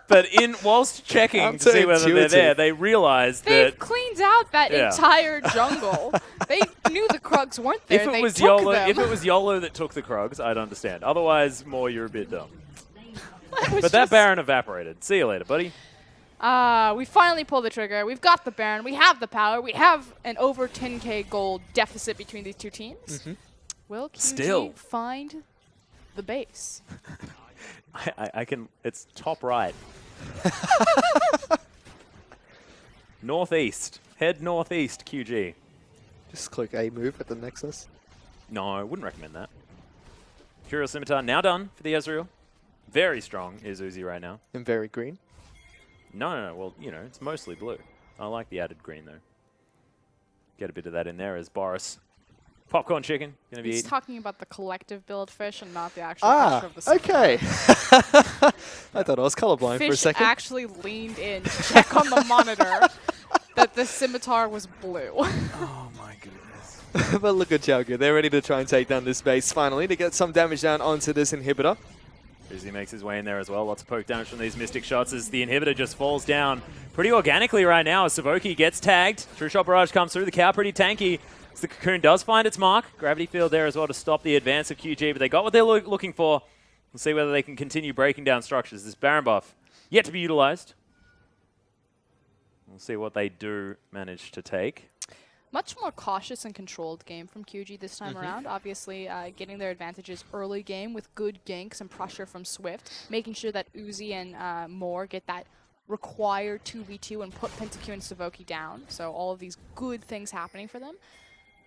But whilst checking to see whether they're there, Counterintuitive. they realized They've that cleaned out that Yeah. entire jungle. They knew the Krugs weren't there. if it they was took YOLO, them. if it was YOLO that took the Krogs, I'd understand. Otherwise, more you're a bit dumb. It was But that just- Baron evaporated. See you later, buddy. We finally pulled the trigger. We've got the Baron. We have the power. We have an over 10k gold deficit between these two teams. Will QG Still. find the base? I can. It's top right. Northeast. Head northeast, QG. Just click A move at the Nexus. No, I wouldn't recommend that. Curious Scimitar now done for the Ezreal. Very strong is Uzi right now. And very green. No. Well, you know, it's mostly blue. I like the added green, though. Get a bit of that in there as Boris. Popcorn chicken going to be He's eaten. talking about the collective build fish and not the actual pressure of the scimitar. Okay. I thought I was colorblind for a Fish second. actually leaned in to check on the monitor that the scimitar was blue. Oh, my goodness. But look at Xiaogu. They're ready to try and take down this base finally to get some damage down onto this inhibitor. Uzi makes his way in there as well. Lots of poke damage from these Mystic shots as the inhibitor just falls down pretty organically right now as Savoki gets tagged. True Shot Barrage comes through. The cow pretty tanky. As the Cocoon does find its mark. Gravity Field there as well to stop the advance of QG, but they got what they're looking for. We'll see whether they can continue breaking down structures. This Baron buff yet to be utilized. We'll see what they do manage to take. Much more cautious and controlled game from QG this time around. Obviously, getting their advantages early game with good ganks and pressure from Swift, making sure that Uzi and Moore get that required 2v2 and put PentaQ and Savoki down. So all of these good things happening for them.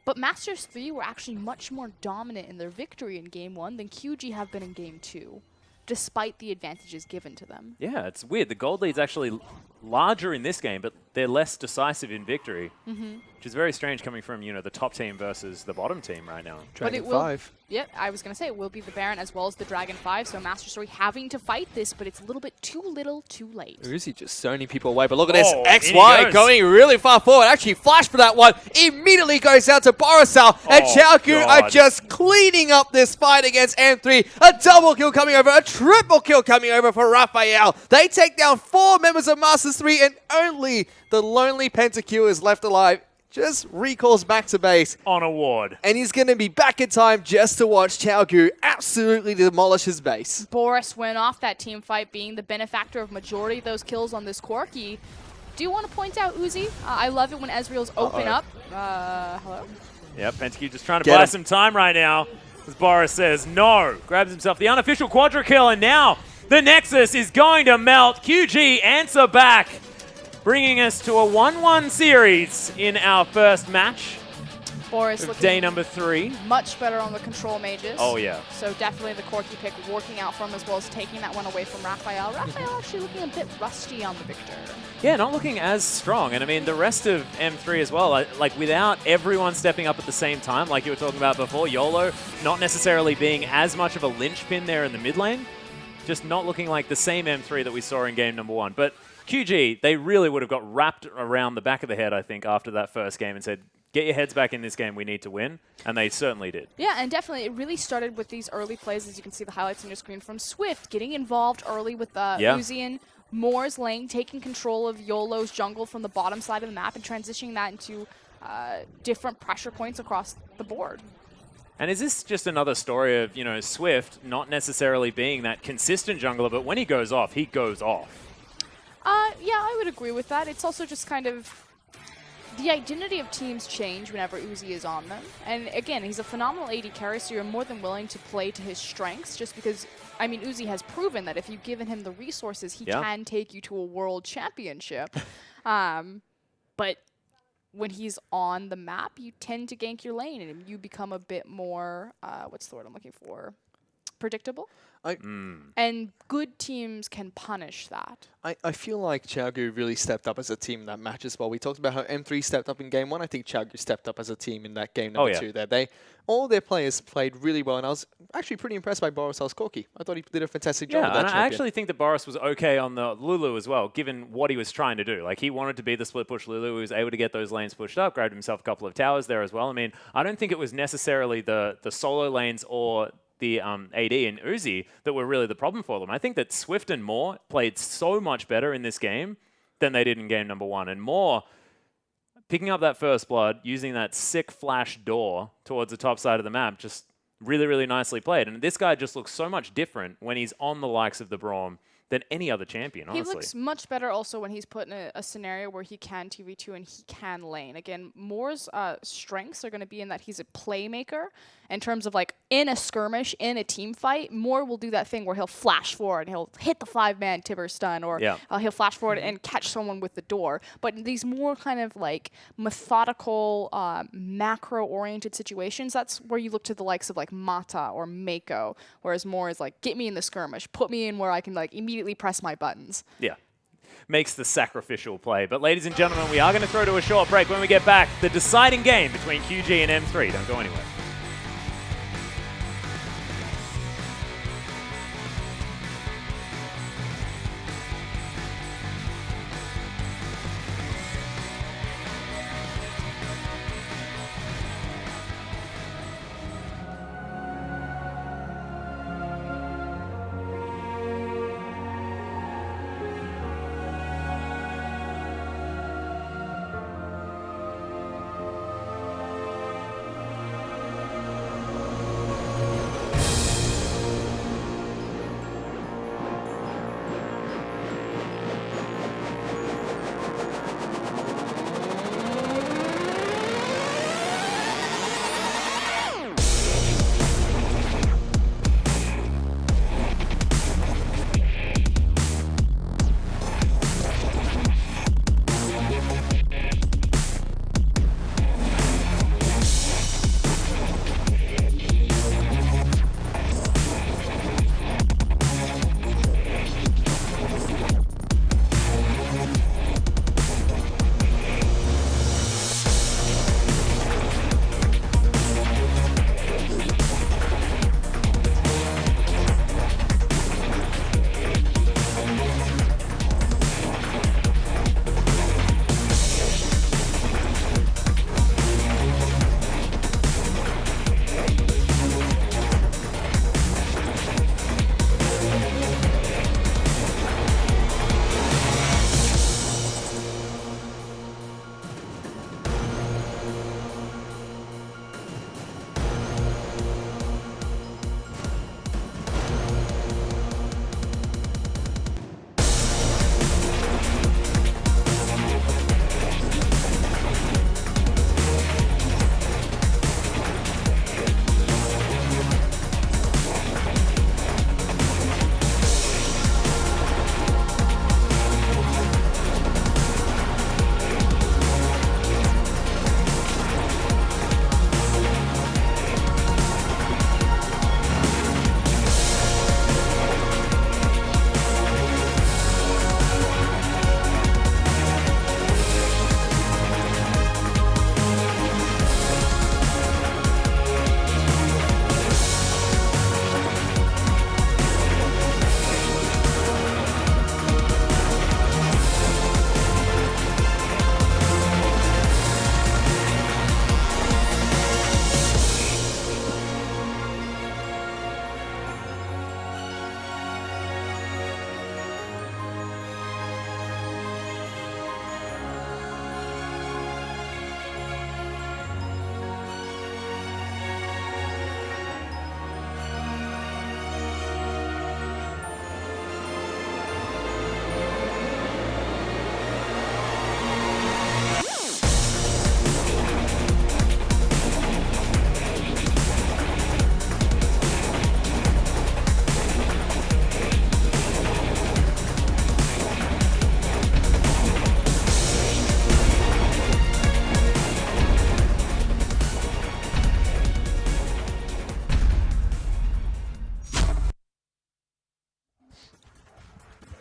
But Masters 3 were actually much more dominant in their victory in Game 1 than QG have been in Game 2, despite the advantages given to them. Yeah, it's weird. The gold lead's actually larger in this game, but they're less decisive in victory, which is very strange coming from, you know, the top team versus the bottom team right now. Dragon it will, 5. Yep, I was going to say it will be the Baron as well as the Dragon 5, so Master Story having to fight this, but it's a little bit too little, too late. Uzi just zoning people away, but look at this. Oh, in he XY goes. going really far forward. Actually flashed for that one. Immediately goes out to Borisal. And Oh, Xiaogu are God. just cleaning up this fight against M3. A double kill coming over. A triple kill coming over for Raphael. They take down 4 members of Masters 3 and only the lonely PentaQ is left alive. Just recalls back to base. On a ward. And he's going to be back in time just to watch Xiaogu absolutely demolish his base. Boris went off that team fight being the benefactor of majority of those kills on this Corki. Do you want to point out Uzi? I love it when Ezreal's open up. Hello? Yep, PentaQ just trying to Get buy him. some time right now. As Boris says no. Grabs himself the unofficial quadra kill, and now the Nexus is going to melt. QG answer back, bringing us to a 1-1 series in our first match Boris of looking day number 3. much better on the control mages. Oh, yeah. So definitely the Corki pick working out for him as well as taking that one away from Raphael. Raphael actually looking a bit rusty on the Victor. Yeah, not looking as strong. And I mean, the rest of M3 as well, like without everyone stepping up at the same time, like you were talking about before, YOLO not necessarily being as much of a linchpin there in the mid lane, just not looking like the same M3 that we saw in game number 1. But QG, they really would have got wrapped around the back of the head, I think, after that first game and said, get your heads back in this game, we need to win. And they certainly did. Yeah, and definitely it really started with these early plays, as you can see the highlights on your screen from Swift, getting involved early with Uzi and Moore's lane, taking control of YOLO's jungle from the bottom side of the map and transitioning that into different pressure points across the board. And is this just another story of, you know, Swift not necessarily being that consistent jungler, but when he goes off, he goes off? Yeah, I would agree with that. It's also just kind of the identity of teams change whenever Uzi is on them. And again, he's a phenomenal AD carry, so you're more than willing to play to his strengths just because, I mean, Uzi has proven that if you've given him the resources, he can take you to a world championship. But when he's on the map, you tend to gank your lane and you become a bit more, what's the word I'm looking for? Predictable? And good teams can punish that. I feel like Xiaogu really stepped up as a team in that match as well. We talked about how M3 stepped up in game 1. I think Xiaogu stepped up as a team in that game number 2 there. All their players played really well, and I was actually pretty impressed by Borisal's Corki. I thought he did a fantastic job with that and champion. I actually think that Boris was okay on the Lulu as well, given what he was trying to do. Like, he wanted to be the split push Lulu. He was able to get those lanes pushed up, grabbed himself a couple of towers there as well. I mean, I don't think it was necessarily the solo lanes or the AD and Uzi that were really the problem for them. I think that Swift and Moore played so much better in this game than they did in game number 1. And Moore picking up that first blood, using that sick flash door towards the top side of the map, just really, really nicely played. And this guy just looks so much different when he's on the likes of the Braum, than any other champion, honestly. He looks much better also when he's put in a scenario where he can 2v2 and he can lane. Again, Moore's strengths are going to be in that he's a playmaker in terms of like in a skirmish, in a team fight. Moore will do that thing where he'll flash forward and he'll hit the 5-man Tibber stun, or he'll flash forward and catch someone with the door. But these more kind of like methodical, macro-oriented situations, that's where you look to the likes of like Mata or Mako, whereas Moore is like, get me in the skirmish, put me in where I can like immediately press my buttons. Yeah. Makes the sacrificial play. But ladies and gentlemen, we are going to throw to a short break. When we get back, the deciding game between QG and M3. Don't go anywhere.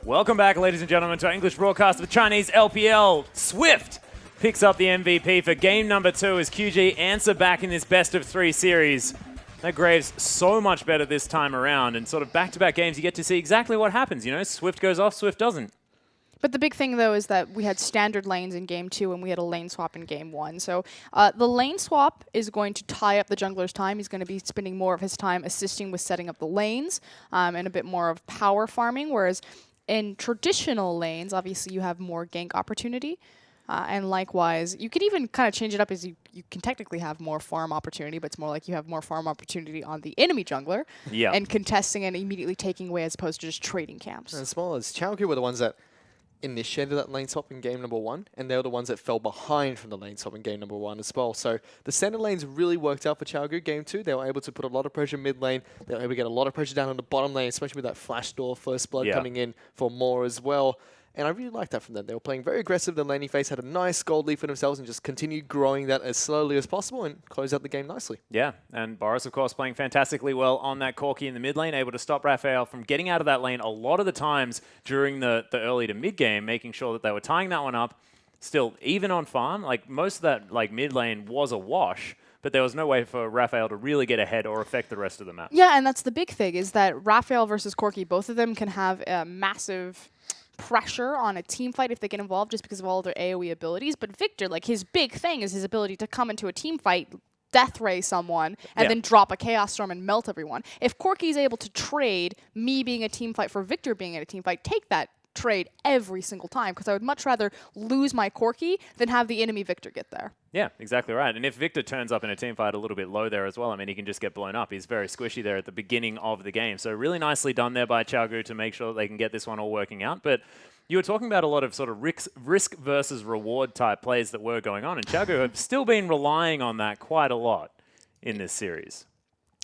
Welcome back, ladies and gentlemen, to our English broadcast of the Chinese LPL. Swift picks up the MVP for game number 2 as QG answer back in this best-of-3 series. That Graves so much better this time around, and sort of back-to-back games, you get to see exactly what happens. You know, Swift goes off, Swift doesn't. But the big thing, though, is that we had standard lanes in Game 2 and we had a lane swap in Game 1. So the lane swap is going to tie up the jungler's time. He's going to be spending more of his time assisting with setting up the lanes and a bit more of power farming, whereas in traditional lanes, obviously you have more gank opportunity. And likewise, you could even kind of change it up as you can technically have more farm opportunity, but it's more like you have more farm opportunity on the enemy jungler and contesting and immediately taking away as opposed to just trading camps. And as well as Chaoku were the ones that initiated that lane swap in game number 1, and they were the ones that fell behind from the lane swap in game number 1 as well. So the center lanes really worked out for Chaoku game 2. They were able to put a lot of pressure mid lane. They were able to get a lot of pressure down on the bottom lane, especially with that flash door first blood coming in for more as well. And I really liked that from them. They were playing very aggressive. The laning phase had a nice gold lead for themselves and just continued growing that as slowly as possible and close out the game nicely. Yeah, and Boris, of course, playing fantastically well on that Corki in the mid lane, able to stop Raphael from getting out of that lane a lot of the times during the early to mid game, making sure that they were tying that one up. Still, even on farm, like most of that like mid lane was a wash, but there was no way for Raphael to really get ahead or affect the rest of the map. Yeah, and that's the big thing, is that Raphael versus Corki, both of them can have a massive pressure on a team fight if they get involved just because of all of their AoE abilities. But Victor, like, his big thing is his ability to come into a team fight, death ray someone, and then drop a Chaos Storm and melt everyone. If Corki is able to trade me being a team fight for Victor being in a team fight, take that trade every single time, because I would much rather lose my Corki than have the enemy Victor get there. Yeah, exactly right. And if Victor turns up in a team fight a little bit low there as well, I mean, he can just get blown up. He's very squishy there at the beginning of the game. So really nicely done there by Chaoku to make sure that they can get this one all working out. But you were talking about a lot of sort of risk versus reward type plays that were going on, and Chaoku have still been relying on that quite a lot in this series.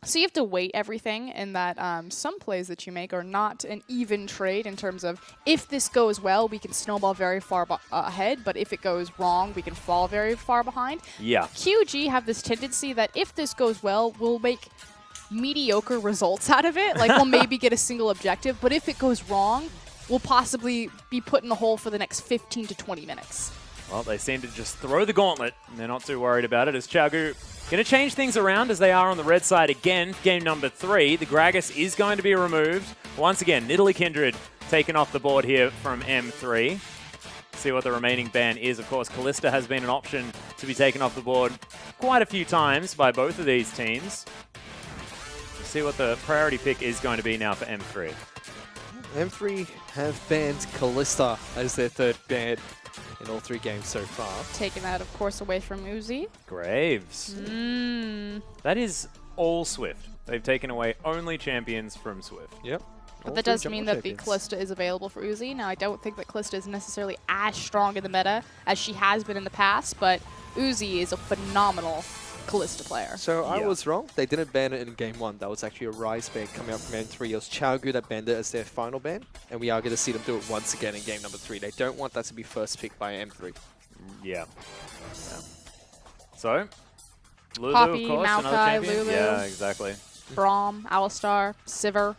So you have to weight everything in that some plays that you make are not an even trade in terms of if this goes well, we can snowball very far ahead, but if it goes wrong, we can fall very far behind. Yeah. QG have this tendency that if this goes well, we'll make mediocre results out of it. Like, we'll maybe get a single objective, but if it goes wrong, we'll possibly be put in the hole for the next 15 to 20 minutes. Well, they seem to just throw the gauntlet, and they're not too worried about it, as Chaoku going to change things around as they are on the red side again. Game number 3, the Gragas is going to be removed. Once again, Nidalee Kindred taken off the board here from M3. See what the remaining ban is. Of course, Kalista has been an option to be taken off the board quite a few times by both of these teams. See what the priority pick is going to be now for M3. M3 have banned Kalista as their third ban in all 3 games so far. Taking that, of course, away from Uzi. Graves. That is all Swift. They've taken away only champions from Swift. Yep. But that does mean that the Kalista is available for Uzi. Now, I don't think that Kalista is necessarily as strong in the meta as she has been in the past, but Uzi is a phenomenal Kalista player. So I was wrong. They didn't ban it in game 1. That was actually a Rise ban coming up from M3. It was Chaoku that banned it as their final ban, and we are going to see them do it once again in game number 3. They don't want that to be first pick by M3. Yeah. So, Lulu, Poppy, of course, another Maokai, champion. Lulu. Yeah, exactly. Braum, Alistar, Sivir.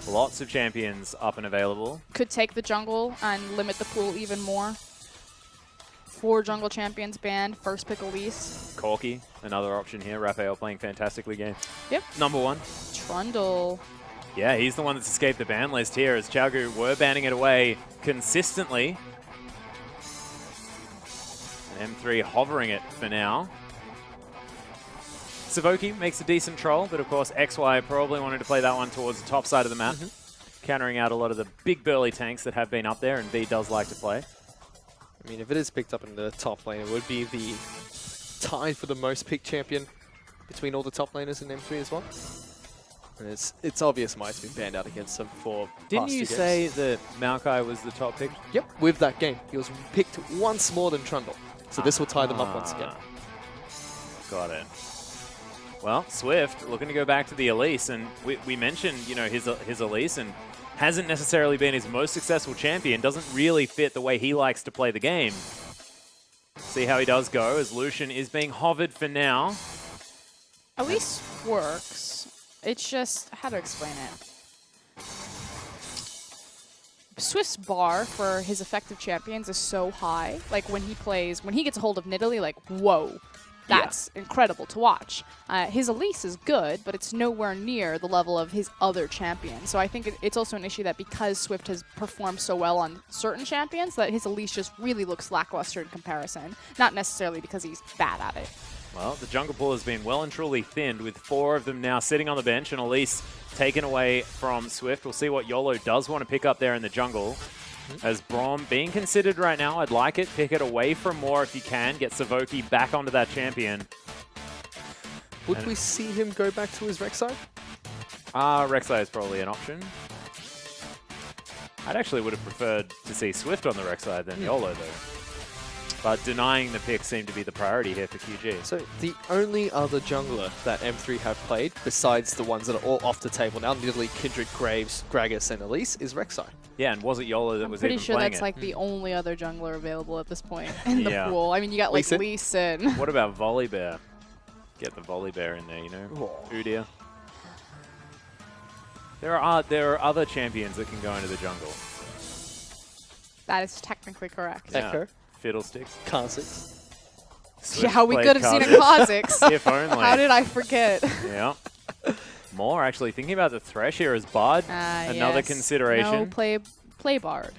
Lots of champions up and available. Could take the jungle and limit the pool even more. 4 jungle champions banned. First pick Elise. Corki, another option here. Raphael playing fantastically game. Yep. Number 1. Trundle. Yeah, he's the one that's escaped the ban list here as Chaoku were banning it away consistently. And M3 hovering it for now. Savoki makes a decent troll, but of course XY probably wanted to play that one towards the top side of the map, countering out a lot of the big burly tanks that have been up there, and B does like to play. I mean, if it is picked up in the top lane, it would be the tie for the most picked champion between all the top laners in M3 as well. And it's obvious Might's been banned out against them for Didn't past 2 you games. say that Maokai was the top pick? Yep, with that game. He was picked once more than Trundle. So this will tie them up once again. Got it. Well, Swift looking to go back to the Elise, and we mentioned, you know, his Elise, and hasn't necessarily been his most successful champion, doesn't really fit the way he likes to play the game. See how he does go, as Lucian is being hovered for now. Elise works. It's just, how to explain it? Swift's bar for his effective champions is so high. Like, when he gets a hold of Nidalee, like, whoa. That's incredible to watch. His Elise is good, but it's nowhere near the level of his other champions. So I think it's also an issue that because Swift has performed so well on certain champions, that his Elise just really looks lackluster in comparison. Not necessarily because he's bad at it. Well, the jungle pool has been well and truly thinned, with 4 of them now sitting on the bench, and Elise taken away from Swift. We'll see what YOLO does want to pick up there in the jungle. As Braum being considered right now, I'd like it. Pick it away from more if you can. Get Savoki back onto that champion. Would we see him go back to his Rek'Sai? Rek'Sai is probably an option. I'd actually would have preferred to see Swift on the Rek'Sai than YOLO, though. But denying the pick seemed to be the priority here for QG. So the only other jungler that M3 have played, besides the ones that are all off the table now, Nidalee, Kindred, Graves, Gragas, and Elise, is Rek'Sai. Yeah, and was it YOLO that was even pretty sure playing that's it? like the only other jungler available at this point in the Yeah. pool. I mean, you got like Lee Lee Sin. What about Volibear? Get the Volibear in there, you know? Whoa. Udyr. There are other champions that can go into the jungle. That is technically correct. Yeah. Echo, Fiddlesticks. Kha'Zix. Swift Yeah, we played could have seen a Kha'Zix. Kha'Zix. If only. How did I forget? Yeah. More actually thinking about the Thresh here as Bard. Another Yes. consideration. No, play Bard.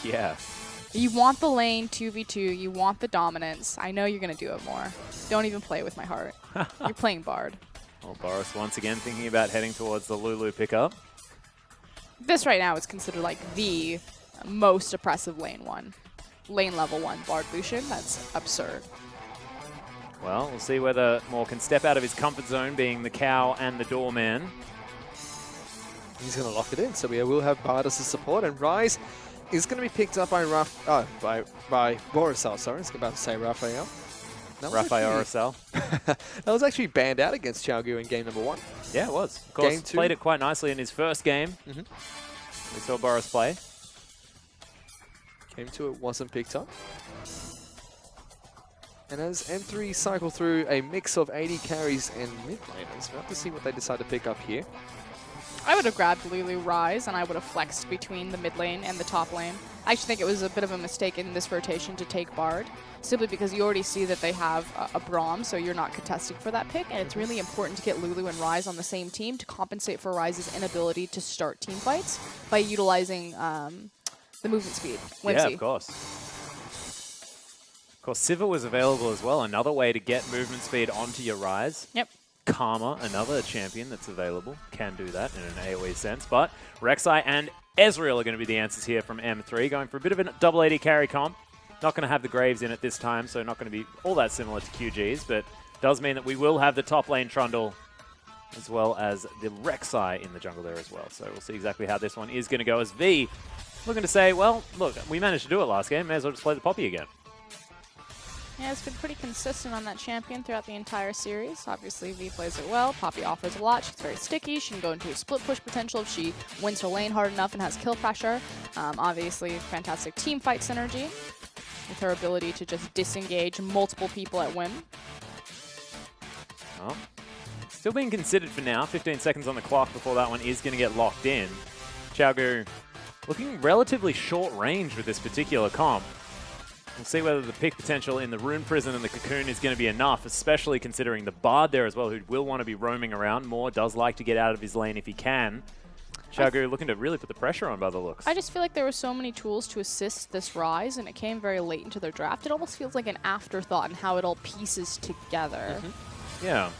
Yeah. You want the lane 2v2. You want the dominance. I know you're going to do it more. Don't even play with my heart. You're playing Bard. Well, Boris once again thinking about heading towards the Lulu pickup. This right now is considered like the most oppressive lane level 1 Bard Lucian. That's absurd. Well, we'll see whether Moore can step out of his comfort zone, being the cow and the doorman. He's going to lock it in. So we will have Bard as a support, and Rise is going to be picked up by by Borisal. Sorry, I was about to say Raphael. Raphael Arcel. That was actually banned out against Xiaogu in game number 1. Yeah, it was. Of course, Game 2. played it quite nicely in his first game. We saw Boris play. Game 2, it wasn't picked up. And as M3 cycle through a mix of 80 carries and mid laners, we'll have to see what they decide to pick up here. I would have grabbed Lulu Rise, and I would have flexed between the mid lane and the top lane. I actually think it was a bit of a mistake in this rotation to take Bard, simply because you already see that they have a Braum, so you're not contesting for that pick, and it's really important to get Lulu and Rise on the same team to compensate for Rise's inability to start team fights by utilizing the movement speed. Yeah, of course. Of course, Sivir was available as well. Another way to get movement speed onto your Rise. Yep. Karma, another champion that's available, can do that in an AoE sense. But Rek'Sai and Ezreal are going to be the answers here from M3, going for a bit of a double AD carry comp. Not going to have the Graves in it this time, so not going to be all that similar to QG's, but does mean that we will have the top lane Trundle as well as the Rek'Sai in the jungle there as well. So we'll see exactly how this one is going to go, as V looking to say, well, look, we managed to do it last game, may as well just play the Poppy again. Yeah, it's been pretty consistent on that champion throughout the entire series. Obviously, V plays it well. Poppy offers a lot. She's very sticky. She can go into a split push potential if she wins her lane hard enough and has kill pressure. Obviously, fantastic team fight synergy with her ability to just disengage multiple people at whim. Well, still being considered for now. 15 seconds on the clock before that one is going to get locked in. Xiaogu looking relatively short range with this particular comp. We'll see whether the pick potential in the Rune Prison and the Cocoon is going to be enough, especially considering the Bard there as well, who will want to be roaming around. Moore does like to get out of his lane if he can. Xiaogu looking to really put the pressure on by the looks. I just feel like there were so many tools to assist this Rise, and it came very late into their draft. It almost feels like an afterthought in how it all pieces together. Yeah.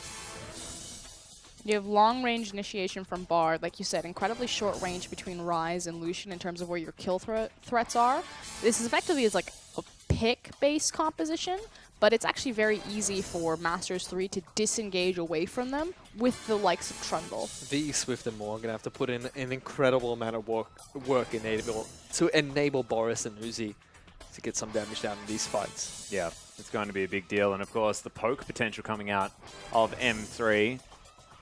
You have long-range initiation from Bard, like you said, incredibly short range between Rise and Lucian in terms of where your kill threats are. This is effectively is like a pick-based composition, but it's actually very easy for Masters 3 to disengage away from them with the likes of Trundle. V, Swift, and Moore are going to have to put in an incredible amount of work to enable Boris and Uzi to get some damage down in these fights. Yeah, it's going to be a big deal. And of course, the poke potential coming out of M3.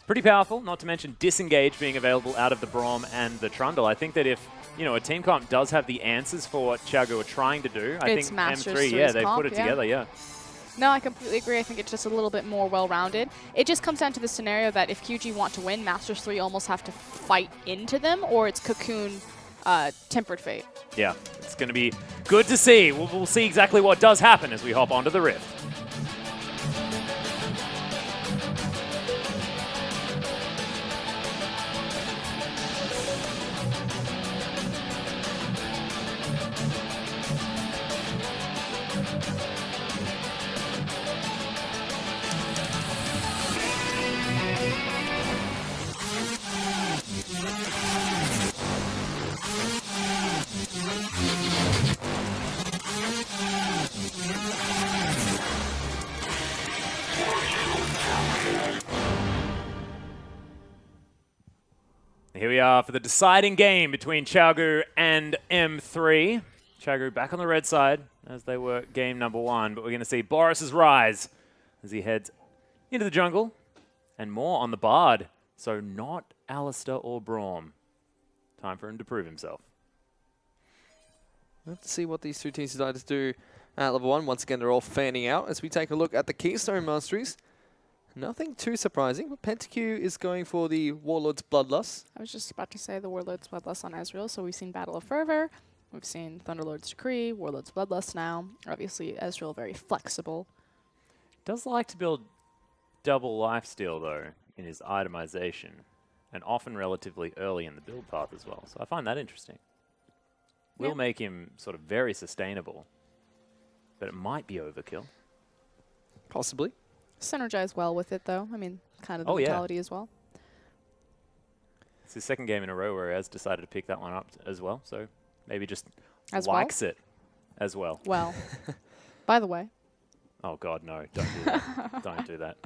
Pretty powerful, not to mention disengage being available out of the Braum and the Trundle. I think that if, you know, a team comp does have the answers for what Xiaogu are trying to do, I It's think Masters M3, yeah, 3's they've comp, put it together, yeah. No, I completely agree. I think it's just a little bit more well-rounded. It just comes down to the scenario that if QG want to win, Masters 3 almost have to fight into them, or it's Cocoon Tempered Fate. Yeah, it's going to be good to see. We'll see exactly what does happen as we hop onto the Rift. we are for the deciding game between Chaogu and M3. Chaogu back on the red side as they were game number 1, but we're going to see Boris's rise as he heads into the jungle and more on the Bard. So not Alistair or Braum. Time for him to prove himself. Let's see what these two teams decide to do at level 1. Once again, they're all fanning out as we take a look at the Keystone Masteries. Nothing too surprising, but PentaQ is going for the Warlord's Bloodlust. I was just about to say the Warlord's Bloodlust on Ezreal. So we've seen Battle of Fervor, we've seen Thunderlord's Decree, Warlord's Bloodlust now. Obviously, Ezreal very flexible. Does like to build double lifesteal, though, in his itemization, and often relatively early in the build path as well. So I find that interesting. Will make him sort of very sustainable, but it might be overkill. Possibly. Synergize well with it, though. I mean, kind of the Oh, yeah. mentality as well. It's his second game in a row where he has decided to pick that one up as well, so maybe just As likes it as well. Well, by the way. Oh, God, no. Don't do that. Don't do that.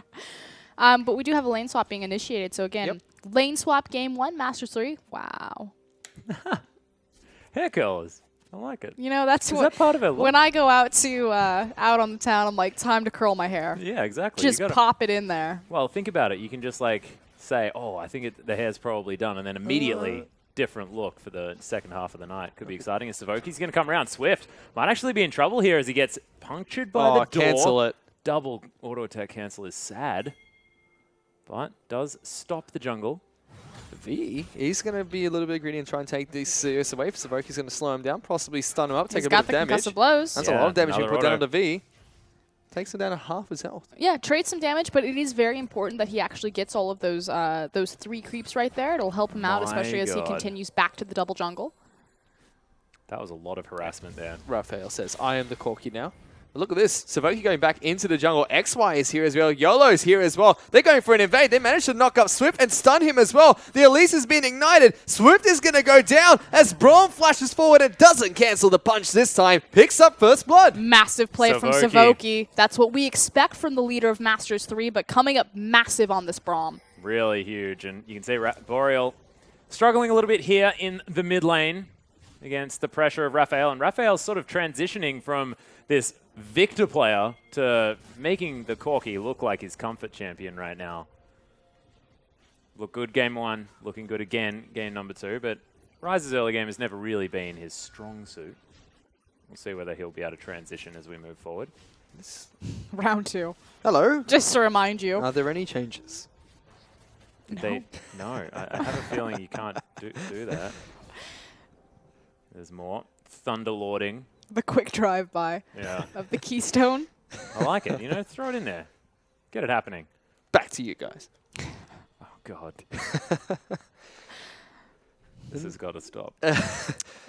But we do have a lane swap being initiated. So again, lane swap game 1, Masters 3. Wow. Hair curlers. I like it. You know, that's Is what that part of it? when I go out to out on the town, I'm like, time to curl my hair. Yeah, exactly. Just pop it in there. Well, think about it. You can just like say, oh, I think the hair's probably done, and then immediately different look for the second half of the night. Could be exciting. As Savoki's going to come around. Swift might actually be in trouble here as he gets punctured by the door. Cancel it. Double auto attack cancel is sad, but does stop the jungle. V, he's going to be a little bit greedy and try and take this serious away. Savoki's going to slow him down, possibly stun him up, take He's a bit got of the damage. concussive blows. That's a lot of damage being another put down auto. onto V. Takes him down to half his health. Yeah, trade some damage, but it is very important that he actually gets all of those 3 creeps right there. It'll help him out, My especially as he God. continues back to the double jungle. That was a lot of harassment there. Raphael says, I am the Corki now. But look at this. Savoki going back into the jungle. XY is here as well. YOLO's here as well. They're going for an invade. They managed to knock up Swift and stun him as well. The Elise has been ignited. Swift is going to go down as Braum flashes forward and doesn't cancel the punch this time. Picks up first blood. Massive play from Savoki. Savoki. That's what we expect from the leader of Masters 3, but coming up massive on this Braum. Really huge. And you can see Boreal struggling a little bit here in the mid lane against the pressure of Raphael. And Raphael's sort of transitioning from this Victor player to making the Corki look like his comfort champion right now. Look good game 1, looking good again game number 2, but Rise's early game has never really been his strong suit. We'll see whether he'll be able to transition as we move forward. Round 2. Hello. Just to remind you. Are there any changes? No, I have a feeling you can't do that. There's more. Thunderlording. The quick drive-by of the Keystone. I like it. You know, throw it in there. Get it happening. Back to you guys. Oh, God. This has got to stop.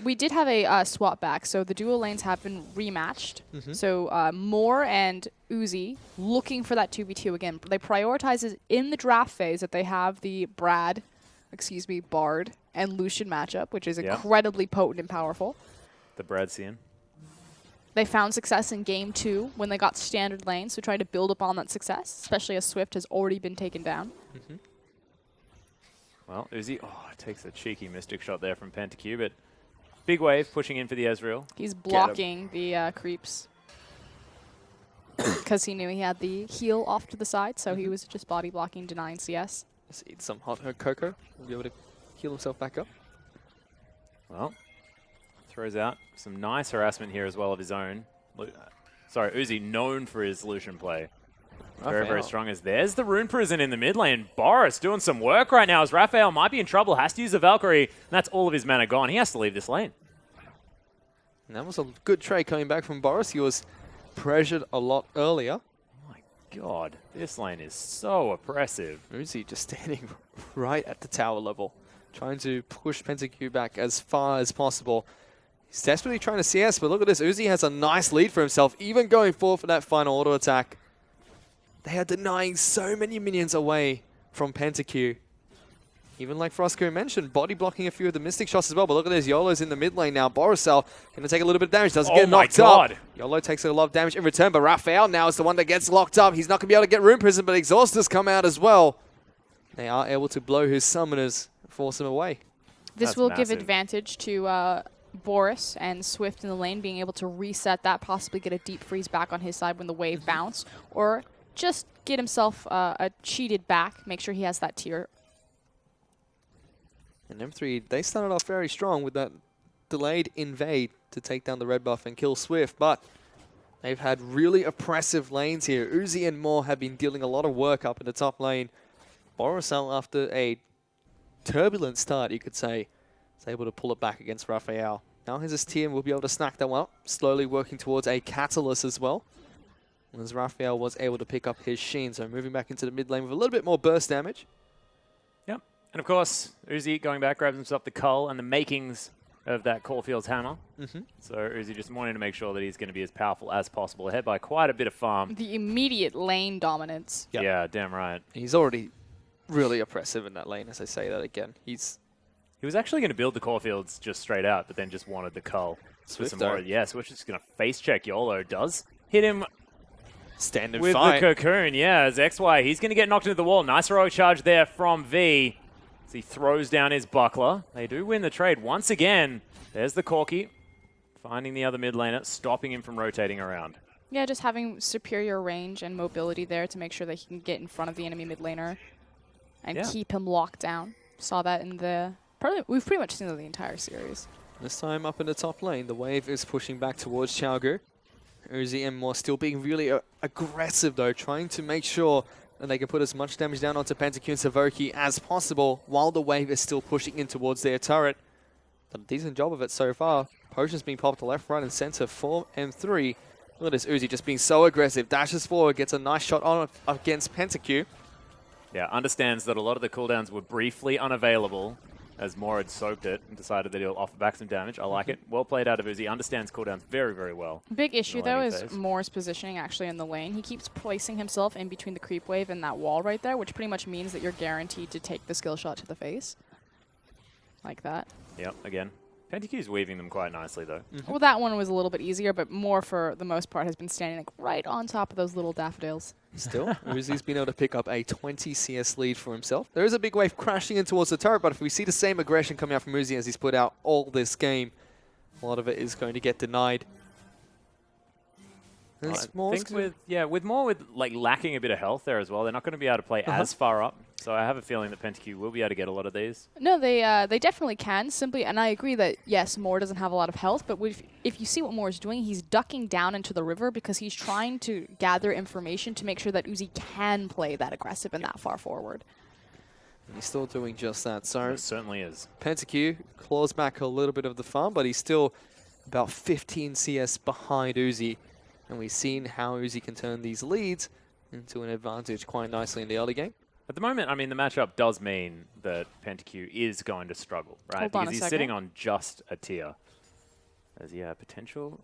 We did have a swap back, so the dual lanes have been rematched. So Moore and Uzi looking for that 2v2 again. They prioritize it in the draft phase that they have the Bard and Lucian matchup, which is incredibly potent and powerful. The Bradsian. They found success in game 2 when they got standard lane, so try to build upon that success, especially as Swift has already been taken down. Well, Uzi takes a cheeky Mystic shot there from PentaQ, but big wave pushing in for the Ezreal. He's blocking the creeps because he knew he had the heal off to the side, so he was just body blocking, denying CS. Let's eat some hot cocoa. We'll be able to heal himself back up. Well, throws out some nice harassment here as well of his own. Sorry, Uzi known for his Lucian play. Very, very strong as there's the Rune Prison in the mid lane. Boris doing some work right now as Raphael might be in trouble, has to use the Valkyrie, and that's all of his mana gone. He has to leave this lane. And that was a good trade coming back from Boris. He was pressured a lot earlier. My God, this lane is so oppressive. Uzi just standing right at the tower level, trying to push PentaQ back as far as possible. He's desperately trying to CS, but look at this. Uzi has a nice lead for himself, even going forward for that final auto attack. They are denying so many minions away from PentaQ. Even like Frosco mentioned, body blocking a few of the Mystic shots as well. But look at this, YOLO's in the mid lane now. Borisel going to take a little bit of damage. Doesn't get knocked up. YOLO takes a lot of damage in return, but Raphael now is the one that gets locked up. He's not going to be able to get Rune Prison, but Exhaust has come out as well. They are able to blow his summoners and force him away. This That's will give massive. advantage to Boris and Swift in the lane being able to reset that, possibly get a deep freeze back on his side when the wave bounce, or just get himself a cheated back, make sure he has that tier. And M3, they started off very strong with that delayed invade to take down the red buff and kill Swift, but they've had really oppressive lanes here. Uzi and Moore have been dealing a lot of work up in the top lane. Borisal, after a turbulent start, you could say, is able to pull it back against Raphael. Now his team will be able to snack that one up, slowly working towards a catalyst as well. As Raphael was able to pick up his Sheen, so moving back into the mid lane with a little bit more burst damage. Yep. And of course, Uzi going back, grabs himself the cull and the makings of that Caulfield's hammer. So Uzi just wanting to make sure that he's going to be as powerful as possible, ahead by quite a bit of farm. The immediate lane dominance. Yep. Yeah, damn right. He's already really oppressive in that lane, as I say that again. He was actually going to build the Caulfields just straight out, but then just wanted the cull. Swift, Some more, yeah, Swift is going to face check YOLO. Does hit him standing with fight. the cocoon. Yeah, as XY, he's going to get knocked into the wall. Nice heroic charge there from V as he throws down his buckler. They do win the trade once again. There's the Corki, finding the other mid laner, stopping him from rotating around. Yeah, just having superior range and mobility there to make sure that he can get in front of the enemy mid laner and keep him locked down. Saw that in the... we've pretty much seen that the entire series. This time up in the top lane, the wave is pushing back towards Xiaogu. Uzi and Moore still being really aggressive though, trying to make sure that they can put as much damage down onto Pentakill and Savoki as possible while the wave is still pushing in towards their turret. Done a decent job of it so far. Potions being popped left, right and center for M3. Look at this Uzi just being so aggressive. Dashes forward, gets a nice shot on against Pentakill. Yeah, understands that a lot of the cooldowns were briefly unavailable as Moore had soaked it and decided that he'll offer back some damage. I like it. Well played out of Uzi. Understands cooldowns very, very well. Big issue, though, laning is phase. Moore's positioning actually in the lane. He keeps placing himself in between the creep wave and that wall right there, which pretty much means that you're guaranteed to take the skill shot to the face. Like that. Yep, again. Pentakill's weaving them quite nicely, though. Well, that one was a little bit easier, but Moore, for the most part, has been standing like right on top of those little daffodils. Still, Uzi's been able to pick up a 20 CS lead for himself. There is a big wave crashing in towards the turret, but if we see the same aggression coming out from Uzi as he's put out all this game, a lot of it is going to get denied. I think with Moore with like lacking a bit of health there as well, they're not going to be able to play as far up. So I have a feeling that Pentakill will be able to get a lot of these. No, they definitely can. Simply, and I agree that, yes, Moore doesn't have a lot of health, but if you see what Moore is doing, he's ducking down into the river because he's trying to gather information to make sure that Uzi can play that aggressive and that far forward. And he's still doing just that. So It certainly is. Pentakill claws back a little bit of the farm, but he's still about 15 CS behind Uzi. And we've seen how Uzi can turn these leads into an advantage quite nicely in the early game. At the moment, I mean, the matchup does mean that Pentakill is going to struggle, right? Hold on Because a he's second. sitting on just a tier. As, yeah, potential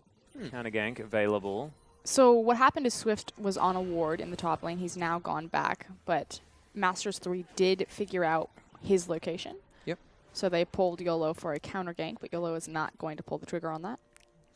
counter gank available. So what happened is Swift was on a ward in the top lane. He's now gone back, but Masters 3 did figure out his location. Yep. So they pulled YOLO for a counter gank, but YOLO is not going to pull the trigger on that.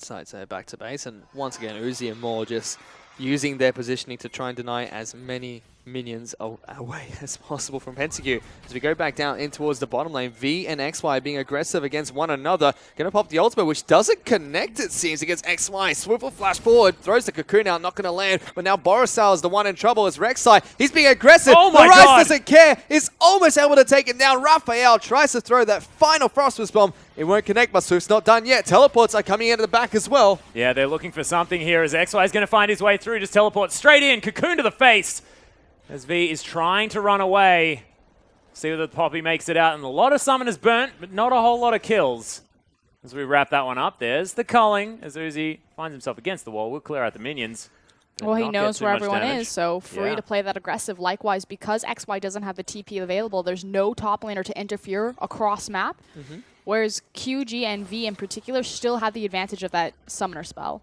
Side back to base, and once again Uzi and Moore just using their positioning to try and deny as many minions away as possible from Pentakill. As we go back down in towards the bottom lane, V and XY being aggressive against one another. Gonna pop the ultimate, which doesn't connect, it seems, against XY. Swivel flash forward, throws the cocoon out, not gonna land, but now Borisal is the one in trouble as Rek'Sai. He's being aggressive. Oh my the Rise God. doesn't care, is almost able to take it down. Raphael tries to throw that final Frostwurst bomb. It won't connect, but Swift's not done yet. Teleports are coming into the back as well. Yeah, they're looking for something here as XY is going to find his way through. Just teleport straight in. Cocoon to the face. As V is trying to run away. See whether Poppy makes it out. And a lot of summoners burnt, but not a whole lot of kills. As we wrap that one up, there's the culling. As Uzi finds himself against the wall. We'll clear out the minions. Well, he not get knows too where much everyone damage. is, so free Yeah. to play that aggressive. Likewise, because XY doesn't have the TP available, there's no top laner to interfere across map, whereas QG and V in particular still have the advantage of that summoner spell.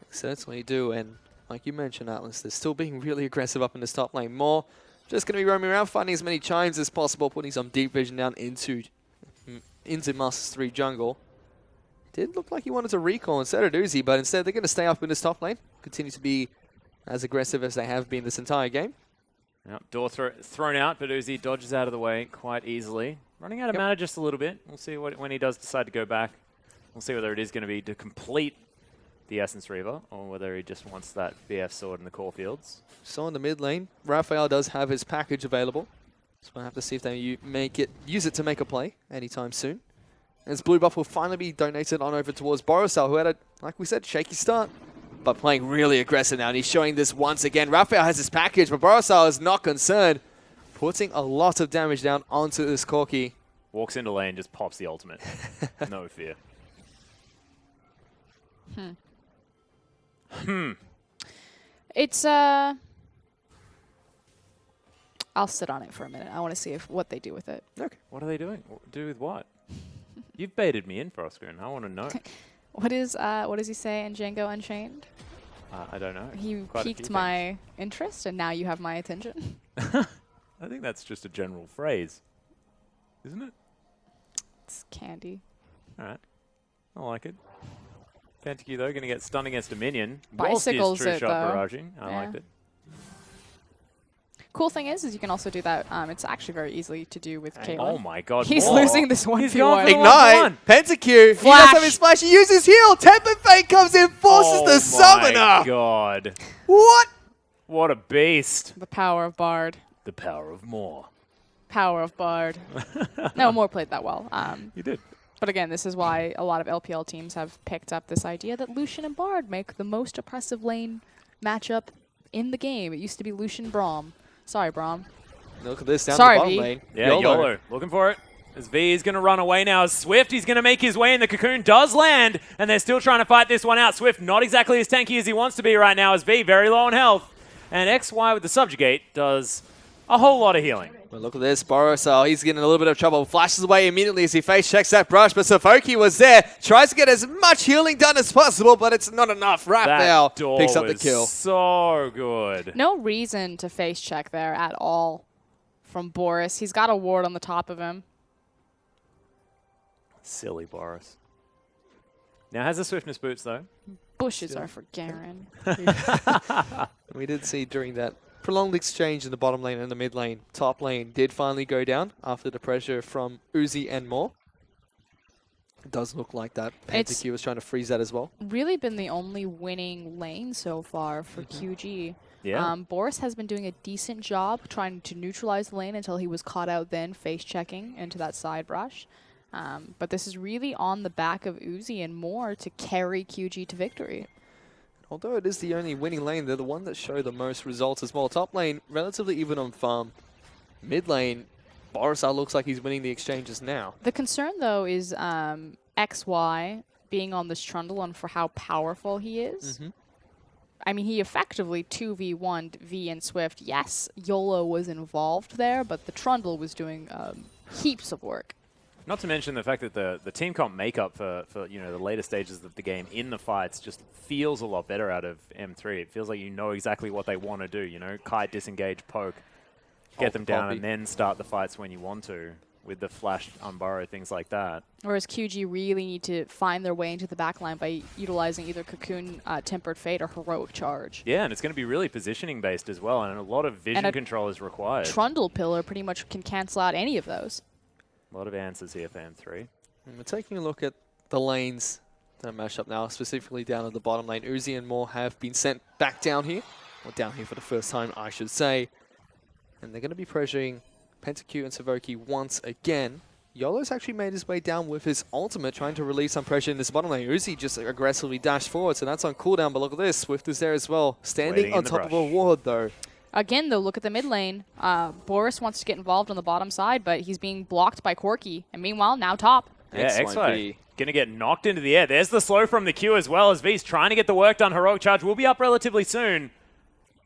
Certainly do, and like you mentioned, Atlas, they're still being really aggressive up in this top lane. More just going to be roaming around, finding as many chimes as possible, putting some deep vision down into Masters 3 jungle. Did look like he wanted to recall instead of Uzi, but instead they're going to stay up in this top lane, continue to be as aggressive as they have been this entire game. Yep, door thrown out, but Uzi dodges out of the way quite easily. Running out of mana just a little bit. We'll see when he does decide to go back. We'll see whether it is going to be to complete the Essence Reaver or whether he just wants that BF sword in the core fields. So in the mid lane, Raphael does have his package available. So we'll have to see if they use it to make a play anytime soon. As blue buff will finally be donated on over towards Borisal, who had a, like we said, shaky start, but playing really aggressive now. And he's showing this once again. Raphael has his package, but Borisal is not concerned. Putting a lot of damage down onto this Corki. Walks into lane, just pops the ultimate. No fear. It's I'll sit on it for a minute. I want to see what they do with it. Okay. What are they doing? Do with what? You've baited me in, Frostgrin. I want to know. What does he say in Django Unchained? I don't know. He Quite piqued my interest, and now you have my attention. I think that's just a general phrase, isn't it? It's candy. All right. I like it. Pentakill, though, going to get stunned against a minion. Bicycles True it, shot though. barraging. I liked it. Cool thing is you can also do that. It's actually very easily to do with Caitlyn. Oh my god. He's more. losing this one. He's v1. going for the Ignite! Pentakill! He does Flash. have his flash. He uses heal. Temper Fate comes in, forces the summoner. Oh my god. What? What a beast. The power of Bard. The power of more. Power of Bard. No, Moore played that well. You did. But again, this is why a lot of LPL teams have picked up this idea that Lucian and Bard make the most oppressive lane matchup in the game. It used to be Lucian Braum. Sorry, Braum. Look at this down Sorry, the bottom V. lane. Yeah, YOLO. Looking for it. As V is going to run away now. As Swift, he's going to make his way, and the cocoon does land, and they're still trying to fight this one out. Swift not exactly as tanky as he wants to be right now, as V very low on health. And XY with the Subjugate does a whole lot of healing. Well, look at this. Borisal, he's getting a little bit of trouble. Flashes away immediately as he face checks that brush, but Savoki was there. Tries to get as much healing done as possible, but it's not enough. Raphael That door picks up the was kill. so good. No reason to face check there at all from Boris. He's got a ward on the top of him. Silly Boris. Now has the swiftness boots, though. Bushes are for Garen. We did see during that prolonged exchange in the bottom lane and the mid lane, top lane did finally go down after the pressure from Uzi and more. It does look like that. Pentakill was trying to freeze that as well. Really been the only winning lane so far for QG. Yeah. Boris has been doing a decent job trying to neutralize the lane until he was caught out then face checking into that side brush. But this is really on the back of Uzi and more to carry QG to victory. Although it is the only winning lane, they're the one that show the most results as well. Top lane, relatively even on farm. Mid lane, Borisal looks like he's winning the exchanges now. The concern, though, is XY being on this Trundle and for how powerful he is. I mean, he effectively 2v1'd V and Swift. Yes, YOLO was involved there, but the Trundle was doing heaps of work. Not to mention the fact that the team comp makeup for the later stages of the game in the fights just feels a lot better out of M3. It feels like you know exactly what they want to do. You know, kite, disengage, poke, get them down, and then start the fights when you want to with the flash, unburrow, things like that. Whereas QG really need to find their way into the backline by utilizing either Cocoon, Tempered Fate, or Heroic Charge. Yeah, and it's going to be really positioning based as well, and a lot of vision control is required. Trundle Pillar pretty much can cancel out any of those. A lot of answers here for M3. And we're taking a look at the lanes that are mashed up now, specifically down at the bottom lane. Uzi and more have been sent back down here, or down here for the first time, I should say. And they're going to be pressuring Pentakill and Savoki once again. YOLO's actually made his way down with his ultimate, trying to relieve some pressure in this bottom lane. Uzi just aggressively dashed forward, so that's on cooldown, but look at this. Swift is there as well, standing on top of a ward, though. Again, though, look at the mid lane. Boris wants to get involved on the bottom side, but he's being blocked by Corki. And meanwhile, now top. Yeah, XY going to get knocked into the air. There's the slow from the Q as well, as V's trying to get the work done. Heroic Charge will be up relatively soon.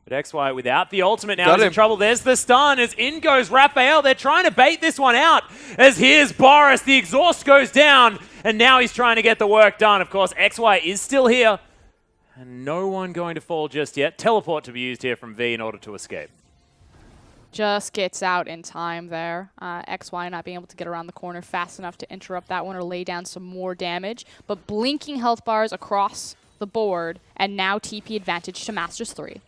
But XY without the ultimate now is in trouble. There's the stun as in goes Raphael. They're trying to bait this one out. As here's Boris. The exhaust goes down. And now he's trying to get the work done. Of course, XY is still here. And no one going to fall just yet. Teleport to be used here from V in order to escape. Just gets out in time there. XY not being able to get around the corner fast enough to interrupt that one or lay down some more damage. But blinking health bars across the board. And now TP advantage to Masters 3.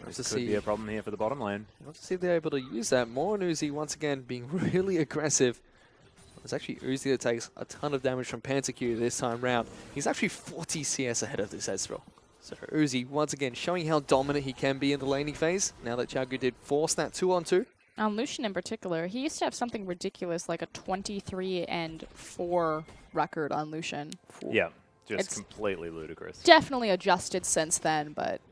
This could be a problem here for the bottom lane. Want to see if they're able to use that. More on Uzi once again being really aggressive. It's actually Uzi that takes a ton of damage from Pantaku this time round. He's actually 40 CS ahead of this Ezreal. So Uzi once again showing how dominant he can be in the laning phase. Now that Xiaogu did force that 2-on-2. On Lucian in particular, he used to have something ridiculous like a 23-4 record on Lucian. Yeah, just It's completely ludicrous. Definitely adjusted since then, but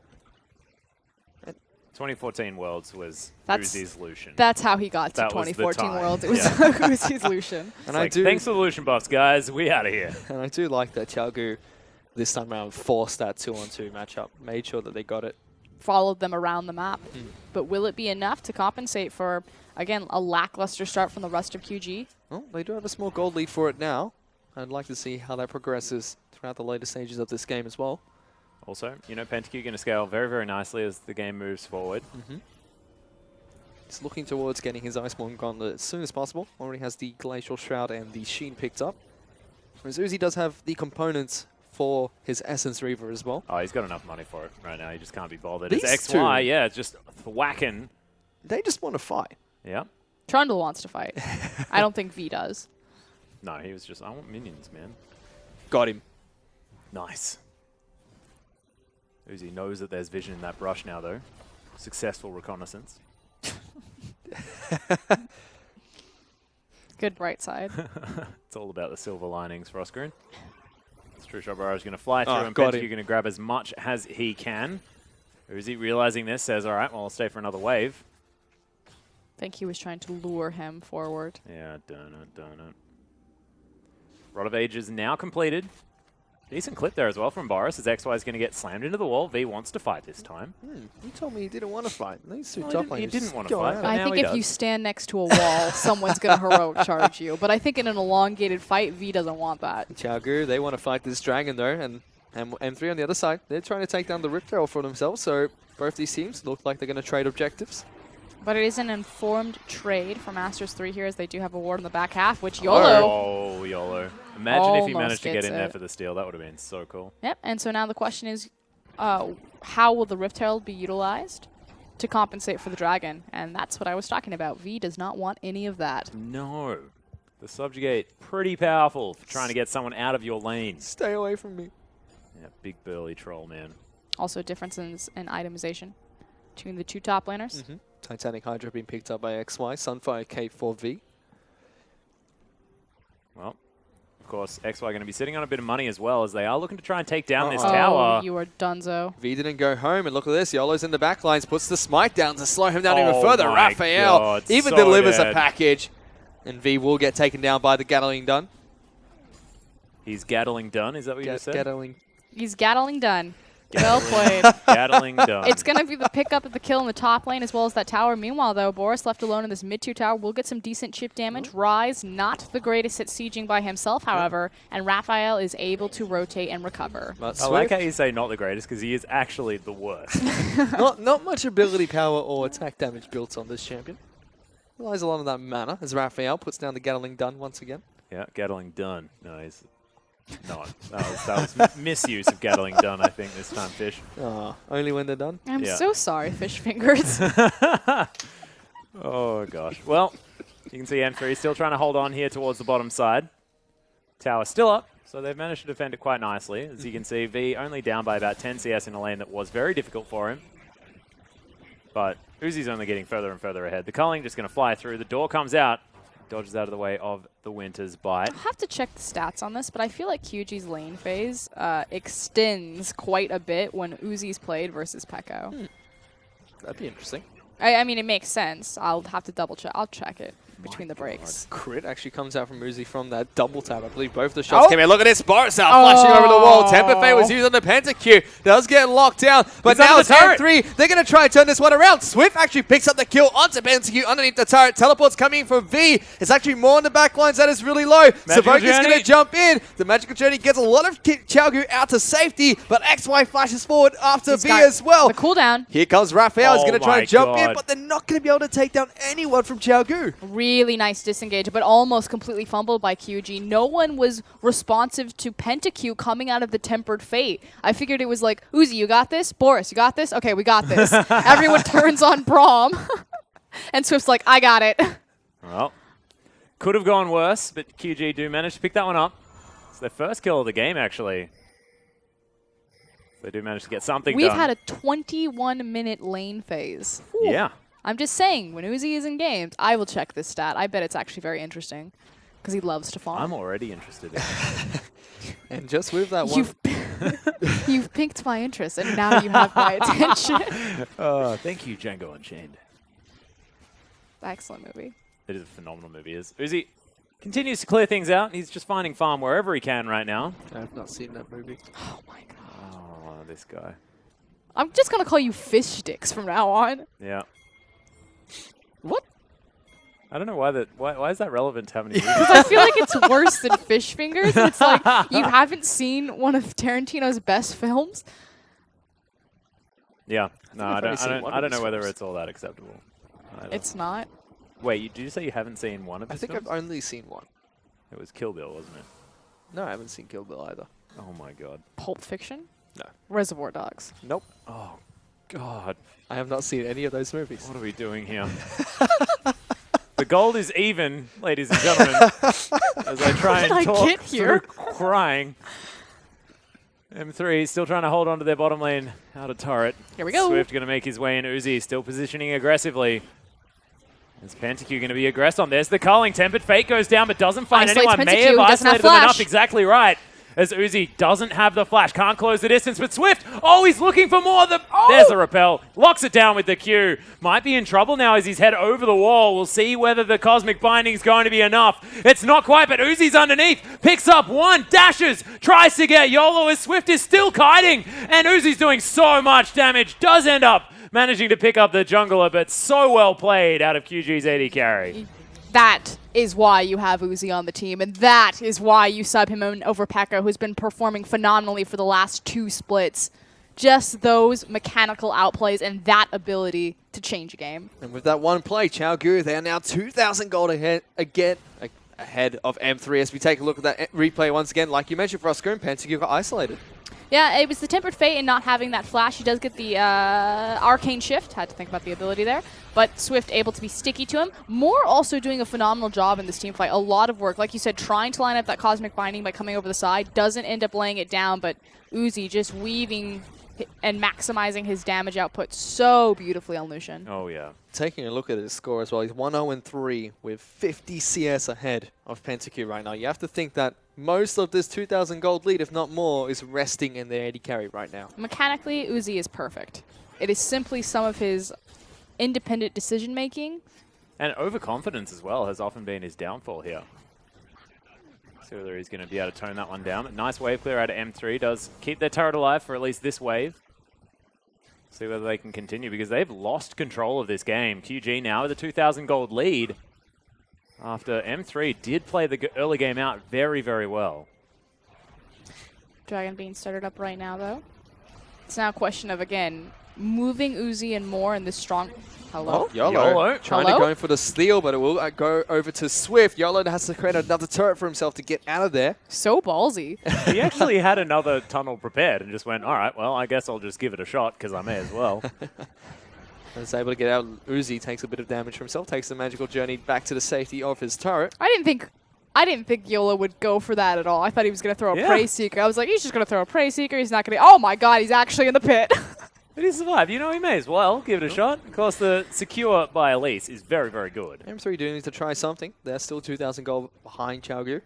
2014 Worlds was That's- Uzi's Lucian. that's how he got to That was the 2014 time. Worlds. It was Yeah. Uzi's Lucian. It's And like, thanks for the Lucian buffs, guys. We out of here. And I do like that Xiaogu this time around forced that 2-on-2 matchup. Made sure that they got it. Followed them around the map. But will it be enough to compensate for, again, a lackluster start from the rest of QG? Well, they do have a small gold lead for it now. I'd like to see how that progresses throughout the later stages of this game as well. Also, you know, Pentakill going to scale very, very nicely as the game moves forward. He's looking towards getting his Iceborne Gauntlet as soon as possible. Already has the Glacial Shroud and the Sheen picked up. Whereas Uzi does have the components for his Essence Reaver as well. Oh, he's got enough money for it right now. He just can't be bothered. These It's two- XY, yeah, just whacking. They just want to fight. Yeah. Trundle wants to fight. I don't think V does. No, he was just, I want minions, man. Got him. Nice. Uzi knows that there's vision in that brush now, though. Successful reconnaissance. Good bright side. It's all about the silver linings for Oscarin. True Shot Barrage is going to fly through, and got Pentakill him. going to grab as much as he can. Uzi realizing this says, all right, well, I'll stay for another wave. I think he was trying to lure him forward. Yeah, done it. Rod of Ages now completed. Decent clip there as well from Boris, as XY is going to get slammed into the wall. V wants to fight this time. You told me he didn't want to fight. These two Well, top he laners didn't want to go fight, at but it. I now think he if does. you stand next to a wall, someone's going to heroic charge you. But I think in an elongated fight, V doesn't want that. Xiaogu, they want to fight this dragon though, and M3 on the other side, they're trying to take down the Riptail for themselves, so both these teams look like they're going to trade objectives. But it is an informed trade for Masters 3 here, as they do have a ward in the back half, which YOLO. Oh, YOLO. Imagine if he Almost managed to get gets in there it. for the steal. That would have been so cool. Yep, and so now the question is, how will the Rift Herald be utilized to compensate for the dragon? And that's what I was talking about. V does not want any of that. No. The Subjugate, pretty powerful for trying to get someone out of your lane. Stay away from me. Yeah, big burly troll, man. Also differences in itemization between the two top laners. Titanic Hydra being picked up by XY, Sunfire K4V. Well, of course, XY going to be sitting on a bit of money as well, as they are looking to try and take down this Oh, tower. you are dunzo. V didn't go home, and look at this. YOLO's in the back lines, puts the smite down to slow him down even Oh further. my Raphael God, even so delivers a dead. package, and V will get taken down by the Gatling Dun. He's Gatling done, is that what you just said? Gatling. He's Gatling done. Well played. Gatling done. It's going to be the pickup of the kill in the top lane as well as that tower. Meanwhile, though, Boris left alone in this mid-tier tower will get some decent chip damage. Rise, not the greatest at sieging by himself, however, and Raphael is able to rotate and recover. But I like Swift, how you say not the greatest, because he is actually the worst. not much ability power or attack damage built on this champion. Relies a lot on that mana as Raphael puts down the Gatling Dun once again. Yeah, Gatling done. No, he's not. That was misuse of Gatling done, I think, this time, Fish. Only when they're done. I'm Yeah. so sorry, Fish Fingers. Oh, gosh. Well, you can see M3 still trying to hold on here towards the bottom side. Tower still up, so they've managed to defend it quite nicely. As you can see, V only down by about 10 CS in a lane that was very difficult for him. But Uzi's only getting further and further ahead. The culling just going to fly through. The door comes out. Dodges out of the way of the Winter's Bite. I'll have to check the stats on this, but I feel like QG's lane phase extends quite a bit when Uzi's played versus Pekko. That'd be interesting. I mean, it makes sense. I'll have to double check. I'll check it between the breaks. Crit actually comes out from Uzi from that double tap. I believe both the shots came in. Look at this. Boris out flashing over the wall. Temper Fate was used on the Pentakill. Does get locked down. But He's now under it's the turret. M3. They're going to try and turn this one around. Swift actually picks up the kill onto Pentakill underneath the turret. Teleport's coming in for V. It's actually more on the back lines. That is really low. Savoka's going Journey. to jump in. The Magical Journey gets a lot of Xiaogu out to safety. But XY flashes forward after He's V got as well. The cooldown. Here comes Raphael. He's Oh going to try my and jump in. God. But they're not going to be able to take down anyone from Xiaogu. really nice disengage, but almost completely fumbled by QG. No one was responsive to PentaQ coming out of the Tempered Fate. I figured it was like, Uzi, you got this? Boris, you got this? Okay, we got this. Everyone turns on Braum. And Swift's like, I got it. Well, could have gone worse, but QG do manage to pick that one up. It's their first kill of the game, actually. They do manage to get something We've done. had a 21-minute lane phase. Yeah. I'm just saying, when Uzi is in games, I will check this stat. I bet it's actually very interesting because he loves to farm. I'm already interested in it. And just with that one, You've piqued my interest, and now you have my attention. Oh, thank you, Django Unchained. Excellent movie. It is a phenomenal movie. Uzi continues to clear things out. He's just finding farm wherever he can right now. I have not seen that movie. Oh my god. Oh, this guy. I'm just gonna call you fish sticks from now on. Yeah. What? I don't know why is that relevant to have any Because I feel like it's worse than fish fingers. It's like you haven't seen one of Tarantino's best films. Yeah. No, I've I only seen don't one of know his whether films. it's all that acceptable. It's not. Wait, did you say you haven't seen one of I his think films? I've only seen one. It was Kill Bill, wasn't it? No, I haven't seen Kill Bill either. Oh my god. Pulp Fiction? No. Reservoir Dogs. Nope. Oh god. I have not seen any of those movies. What are we doing here? The gold is even, ladies and gentlemen, as I try and How did I talk get here? through crying. M3 still trying to hold on to their bottom lane out of turret. Here we go. Swift going to make his way in. Uzi still positioning aggressively. Is PentaQ going to be aggressive on this? The culling. Tempered Fate goes down but doesn't find Isolates anyone. May PentaQ, have doesn't have isolated them enough. flash. Exactly right. As Uzi doesn't have the flash. Can't close the distance. But Swift, oh, he's looking for more. There's a repel. Locks it down with the Q. Might be in trouble now as he's head over the wall. We'll see whether the Cosmic Binding is going to be enough. It's not quite, but Uzi's underneath. Picks up one. Dashes. Tries to get YOLO as Swift is still kiting. And Uzi's doing so much damage. Does end up managing to pick up the jungler, but so well played out of QG's AD carry. That is why you have Uzi on the team, and that is why you sub him in over Pekka, who's been performing phenomenally for the last 2 splits. Just those mechanical outplays and that ability to change a game. And with that one play, Gu, they are now 2,000 gold ahead of M3 as we take a look at that replay once again. Like you mentioned for Oscar and PentaQ got isolated. Yeah, it was the Tempered Fate and not having that flash. He does get the Arcane Shift. Had to think about the ability there. But Swift able to be sticky to him. Moore also doing a phenomenal job in this team fight. A lot of work. Like you said, trying to line up that Cosmic Binding by coming over the side. Doesn't end up laying it down, but Uzi just weaving and maximizing his damage output so beautifully on Lucian. Oh, yeah. Taking a look at his score as well, he's 1-0-3 with 50 CS ahead of PentaQ right now. You have to think that most of this 2,000 gold lead, if not more, is resting in their AD carry right now. Mechanically, Uzi is perfect. It is simply some of his independent decision-making. And overconfidence as well has often been his downfall here. See whether he's going to be able to tone that one down. But nice wave clear out of M3. Does keep their turret alive for at least this wave. See whether they can continue because they've lost control of this game. QG now with a 2,000 gold lead after M3 did play the early game out very, very well. Dragon being started up right now, though. It's now a question of, again, moving Uzi and more in this strong... Hello? Oh, YOLO. YOLO. Trying Hello? to go for the steal, but it will go over to Swift. YOLO has to create another turret for himself to get out of there. So ballsy. He actually had another tunnel prepared and just went, all right, well, I guess I'll just give it a shot because I may as well. And is able to get out. Uzi takes a bit of damage for himself, takes the magical journey back to the safety of his turret. I didn't think YOLO would go for that at all. I thought he was going to throw a Prey Seeker. I was like, he's just going to throw a Prey Seeker. He's not going to... Oh my god, he's actually in the pit. But he survived. You know, he may as well give it a shot. Of course, the secure by Elise is very, very good. M3 do need to try something. They're still 2,000 gold behind Gu.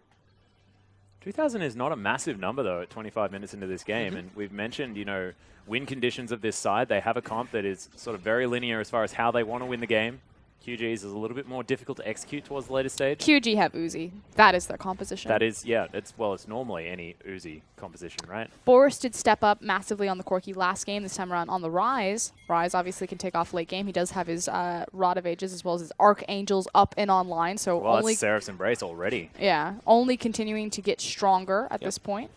2,000 is not a massive number, though, at 25 minutes into this game. And we've mentioned, you know, win conditions of this side. They have a comp that is sort of very linear as far as how they want to win the game. QG's is a little bit more difficult to execute towards the later stage. QG have Uzi. That is their composition. That is, yeah, it's normally any Uzi composition, right? Boris did step up massively on the Corki last game. This time around on the Rise. Rise obviously can take off late game. He does have his Rod of Ages as well as his Archangels up and online. So Well, only it's Seraph's Embrace already. yeah, only continuing to get stronger at this point.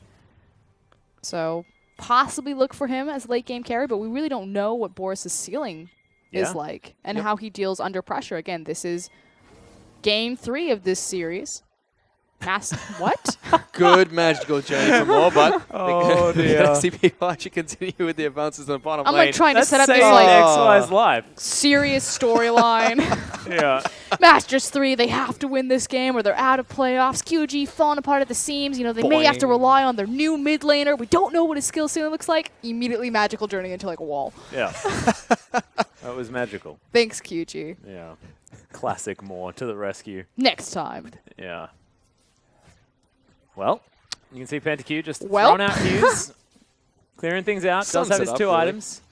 So possibly look for him as late game carry, but we really don't know what Boris's ceiling is like and how he deals under pressure. Again, this is Game 3 of this series. What? Good magical journey for more, but Oh, the dear. SCP actually continue with the advances in the bottom I'm lane. like trying to That's set up this saving like XY's life. serious storyline. Yeah. Masters 3, they have to win this game or they're out of playoffs. QG falling apart at the seams. You know, they may have to Boing. rely on their new mid laner. We don't know what his skill ceiling looks like. Immediately magical journey into like a wall. Yeah. That was magical. Thanks, QG. Yeah. Classic Moore to the rescue. Next time. Yeah. Well, you can see PentaQ just Well. throwing out Qs, clearing things out. Does Sums have it his up, 2 really. items.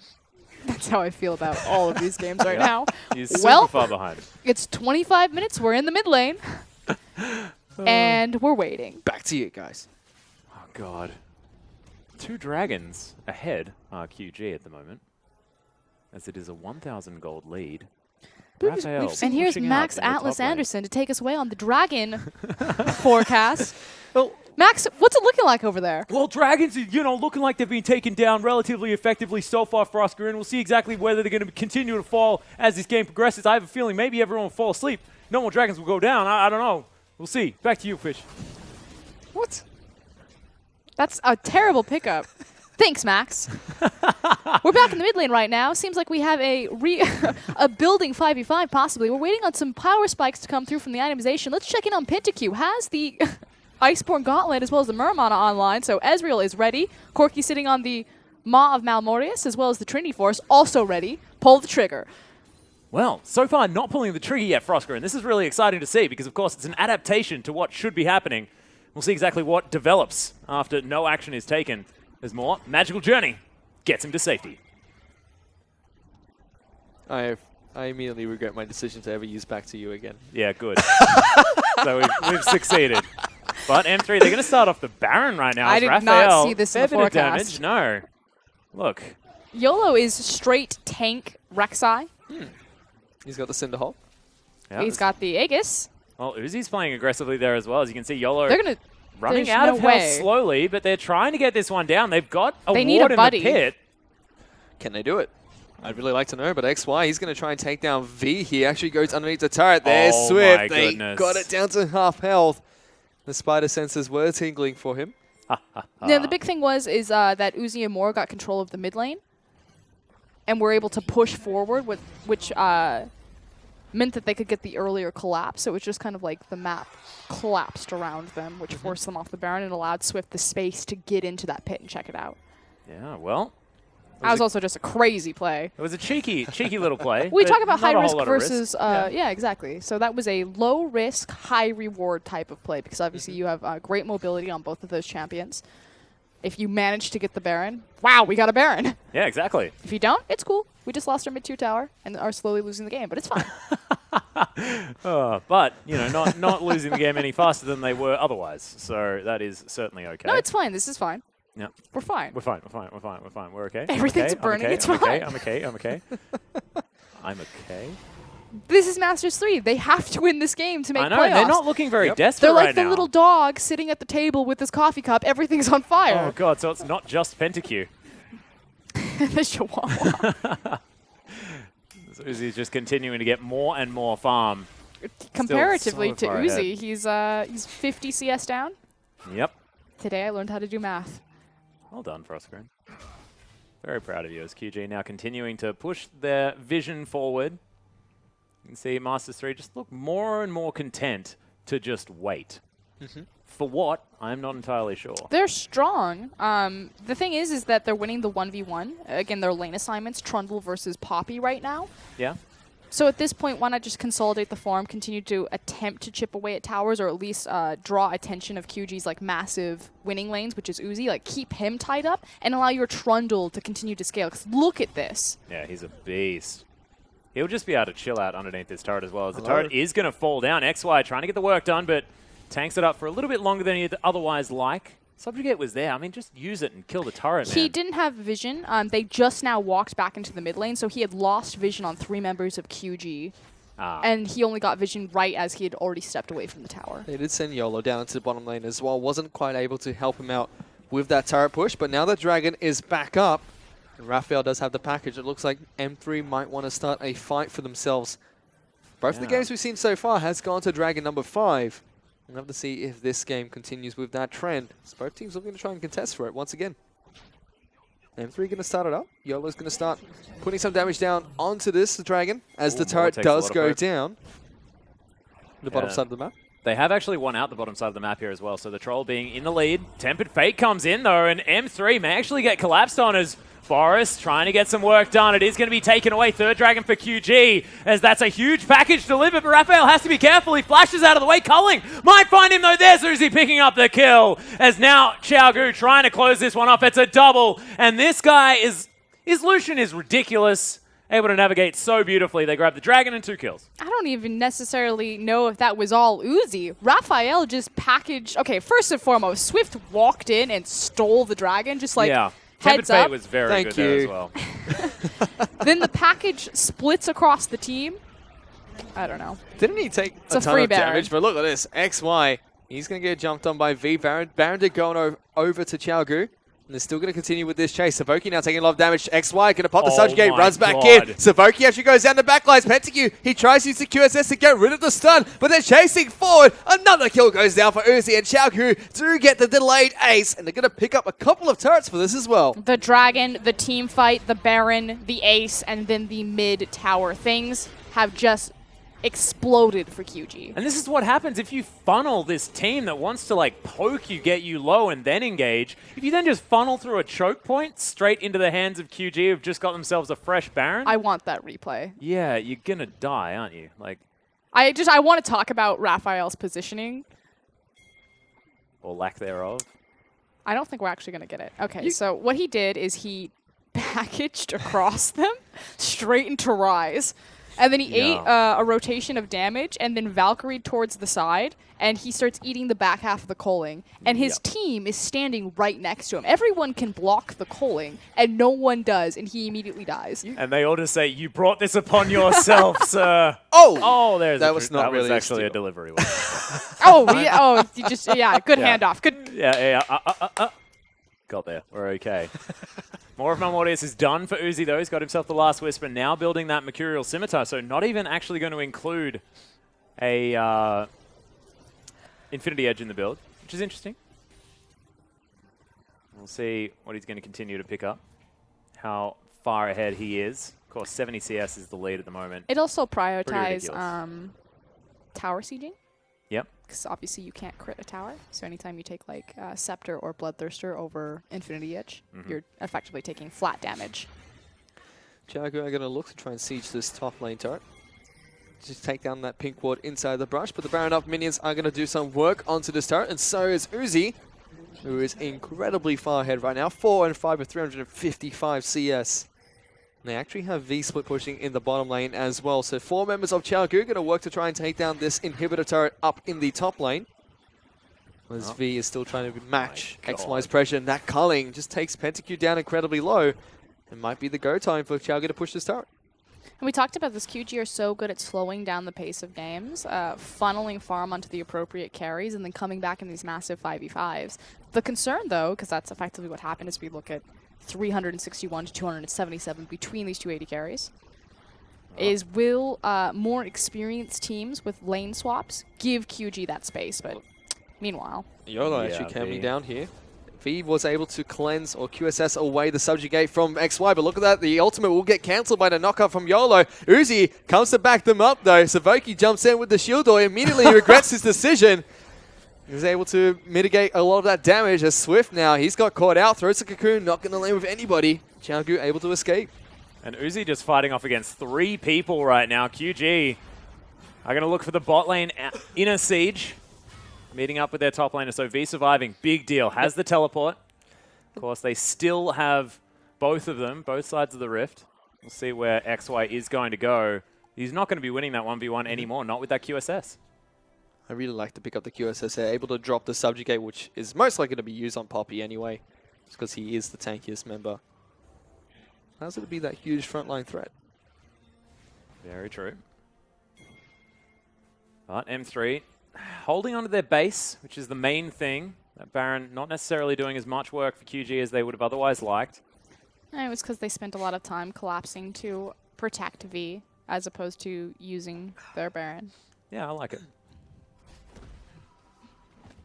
That's how I feel about all of these games right Yeah. now. He's super Well. far behind. It's 25 minutes. We're in the mid lane. And we're waiting. Back to you guys. Oh, God. 2 dragons ahead are QG at the moment, as it is a 1,000 gold lead. Raphael And here's pushing out Max in the top Atlas lane. Anderson to take us away on the dragon forecast. Well, Max, what's it looking like over there? Well, dragons, looking like they've been taken down relatively effectively so far for Oscar, and we'll see exactly whether they're going to continue to fall as this game progresses. I have a feeling maybe everyone will fall asleep. No more dragons will go down. I don't know. We'll see. Back to you, Fish. What? That's a terrible pickup. Thanks, Max. We're back in the mid lane right now. Seems like we have a building 5v5 possibly. We're waiting on some power spikes to come through from the itemization. Let's check in on PentaQ. Has the Iceborne Gauntlet as well as the Murmana online, so Ezreal is ready. Corki sitting on the Maw of Malmorius as well as the Trinity Force, also ready. Pull the trigger. Well, so far not pulling the trigger yet for Oscar, and this is really exciting to see because, of course, it's an adaptation to what should be happening. We'll see exactly what develops after no action is taken. There's more. Magical Journey gets him to safety. I immediately regret my decision to ever use Back to You again. Yeah, good. So we've succeeded. But M3, they're going to start off the Baron right now. I as did Raphael, not see this in the fair bit of forecast. damage. No. Look. YOLO is straight tank Rek'Sai. He's got the Cinderhole. Yeah, He's got the Aegis. well, Uzi's playing aggressively there as well. As you can see, YOLO They're going to... running there's out no of health way. slowly, but they're trying to get this one down. They've got a They need ward a in buddy. the pit. Can they do it? I'd really like to know, but XY, he's going to try and take down V. He actually goes underneath the turret. There's Oh Swift. my They goodness. got it down to half health. The spider senses were tingling for him. Now, the big thing is that Uzi and Moore got control of the mid lane and were able to push forward, which meant that they could get the earlier collapse. So it was just kind of like the map collapsed around them, which forced them off the Baron and allowed Swift the space to get into that pit and check it out. Yeah, well, That was also just a crazy play. it was a cheeky little play. We but talk about not high a whole risk lot of risk. versus, yeah, exactly. So that was a low risk, high reward type of play because obviously you have great mobility on both of those champions. If you manage to get the Baron, wow, we got a Baron. Yeah, exactly. If you don't, it's cool. We just lost our mid-tier tower and are slowly losing the game, but it's fine. But, not losing the game any faster than they were otherwise. So that is certainly okay. No, it's fine. This is fine. Yep. We're fine. We're fine. We're okay. Everything's I'm burning, okay, it's I'm fine. okay. I'm okay. I'm okay. This is Masters 3. They have to win this game to make I know. playoffs. They're not looking very desperate They're like right the now. little dog sitting at the table with his coffee cup. Everything's on Oh, fire. God. So it's not just PentaQ. The Chihuahua. So Uzi's just continuing to get more and more farm. Comparatively so to far Uzi, ahead. he's 50 CS down. Yep. Today I learned how to do math. Well done, Frostgren. Very proud of you as QG now continuing to push their vision forward. You can see Masters 3 just look more and more content to just wait. For what? I'm not entirely sure. They're strong. The thing is that they're winning the 1v1. Again, their lane assignments, Trundle versus Poppy right now. Yeah? So at this point, why not just consolidate the farm, continue to attempt to chip away at towers, or at least draw attention of QG's like massive winning lanes, which is Uzi. Like keep him tied up and allow your Trundle to continue to scale. 'Cause look at this. Yeah, he's a beast. He'll just be able to chill out underneath this turret as well. As the turret is going to fall down. XY trying to get the work done, but tanks it up for a little bit longer than he'd otherwise like. Subjugate was there. I mean, just use it and kill the turret, man. He didn't have vision. They just now walked back into the mid lane, so he had lost vision on 3 members of QG. And he only got vision right as he had already stepped away from the tower. They did send YOLO down into the bottom lane as well. Wasn't quite able to help him out with that turret push, but now the Dragon is back up. And Raphael does have the package. It looks like M3 might want to start a fight for themselves Both of the games we've seen so far has gone to Dragon number 5. We'll have to see if this game continues with that trend. So both teams are going to try and contest for it once again. M3 going to start it up. YOLO's going to start putting some damage down onto this Dragon as the turret does go down. The bottom side of the map. They have actually won out the bottom side of the map here as well, so the Troll being in the lead. Tempered Fate comes in though, and M3 may actually get collapsed on as Boris trying to get some work done. It is going to be taken away. Third Dragon for QG, as that's a huge package delivered, but Raphael has to be careful. He flashes out of the way. Culling might find him though. There's Uzi picking up the kill, as now Xiaogu trying to close this one off. It's a double, and this guy his Lucian is ridiculous. Able to navigate so beautifully. They grab the Dragon and 2 kills. I don't even necessarily know if that was all Uzi. Raphael just packaged... Okay, first and foremost, Swift walked in and stole the Dragon, just like heads up. Fate was very good there as well. Then the package splits across the team. I don't know. Didn't he take It's a ton free of Baron. damage? But look at this. XY. He's going to get jumped on by V. Baron did go over to Xiaogu. And they're still going to continue with this chase. Savoki now taking a lot of damage. XY going to pop the subjugate, runs back in. Savoki actually goes down the backlines. Pentakill, he tries to use the QSS to get rid of the stun, but they're chasing forward. Another kill goes down for Uzi, and Xiaogu do get the delayed ace, and they're going to pick up a couple of turrets for this as well. The Dragon, the team fight, the Baron, the ace, and then the mid tower. Things have just exploded for QG. And this is what happens if you funnel this team that wants to like poke you, get you low, and then engage. If you then just funnel through a choke point straight into the hands of QG who've just got themselves a fresh Baron. I want that replay. Yeah, you're gonna die, aren't you? Like, I want to talk about Raphael's positioning. or lack thereof. I don't think we're actually going to get it. Okay, so what he did is he packaged across them straight into Rise. And then he ate a rotation of damage and then Valkyrie towards the side, and he starts eating the back half of the culling. And his team is standing right next to him. Everyone can block the culling, and no one does, and he immediately dies. And they all just say, "You brought this upon yourself, sir." There's that was not that really was actually a delivery. You just good handoff. Good. Got there. We're okay. More of Mortius is done for Uzi, though. He's got himself the last Whisper, now building that Mercurial Scimitar, so not even actually going to include a Infinity Edge in the build, which is interesting. We'll see what he's going to continue to pick up, how far ahead he is. Of course, 70 CS is the lead at the moment. It also prioritizes ridiculous. tower sieging. Yep. Because obviously you can't crit a tower. So anytime you take like Scepter or Bloodthirster over Infinity Edge, you're effectively taking flat damage. Xiaogu are going to look to try and siege this top lane turret. Just take down that pink ward inside the brush, but the Baron up minions are going to do some work onto this turret, and so is Uzi, who is incredibly far ahead right now. 4 and 5 with 355 CS. And they actually have V split pushing in the bottom lane as well. So 4 members of Xiaogu going to work to try and take down this inhibitor turret up in the top lane. As V is still trying to match XY's pressure, and that culling just takes Pentakill down incredibly low. It might be the go time for Xiaogu to push this turret. And we talked about this. QG are so good at slowing down the pace of games, funneling farm onto the appropriate carries, and then coming back in these massive 5v5s. The concern, though, because that's effectively what happened, is we look at 361 to 277 between these two 80 carries, is will more experienced teams with lane swaps give QG that space? But meanwhile... YOLO actually coming down here. V was able to cleanse or QSS away the subjugate from XY, but look at that, the ultimate will get cancelled by the knockup from YOLO. Uzi comes to back them up though. Savoki jumps in with the shield door, immediately regrets his decision. He's able to mitigate a lot of that damage as Swift now, he's got caught out, throws the cocoon, not going to lane with anybody. Xiaogu able to escape. And Uzi just fighting off against 3 people right now. QG are going to look for the bot lane inner siege, meeting up with their top laner. So V surviving, big deal, has the teleport. Of course, they still have both of them, both sides of the rift. We'll see where XY is going to go. He's not going to be winning that 1v1 anymore, not with that QSS. I really like to pick up the QSS. They're able to drop the subjugate, which is most likely to be used on Poppy anyway, just because he is the tankiest member. How's it to be that huge frontline threat? Very true. But M3 holding onto their base, which is the main thing. That Baron not necessarily doing as much work for QG as they would have otherwise liked. And it was because they spent a lot of time collapsing to protect V. as opposed to using their Baron. Yeah, I like it.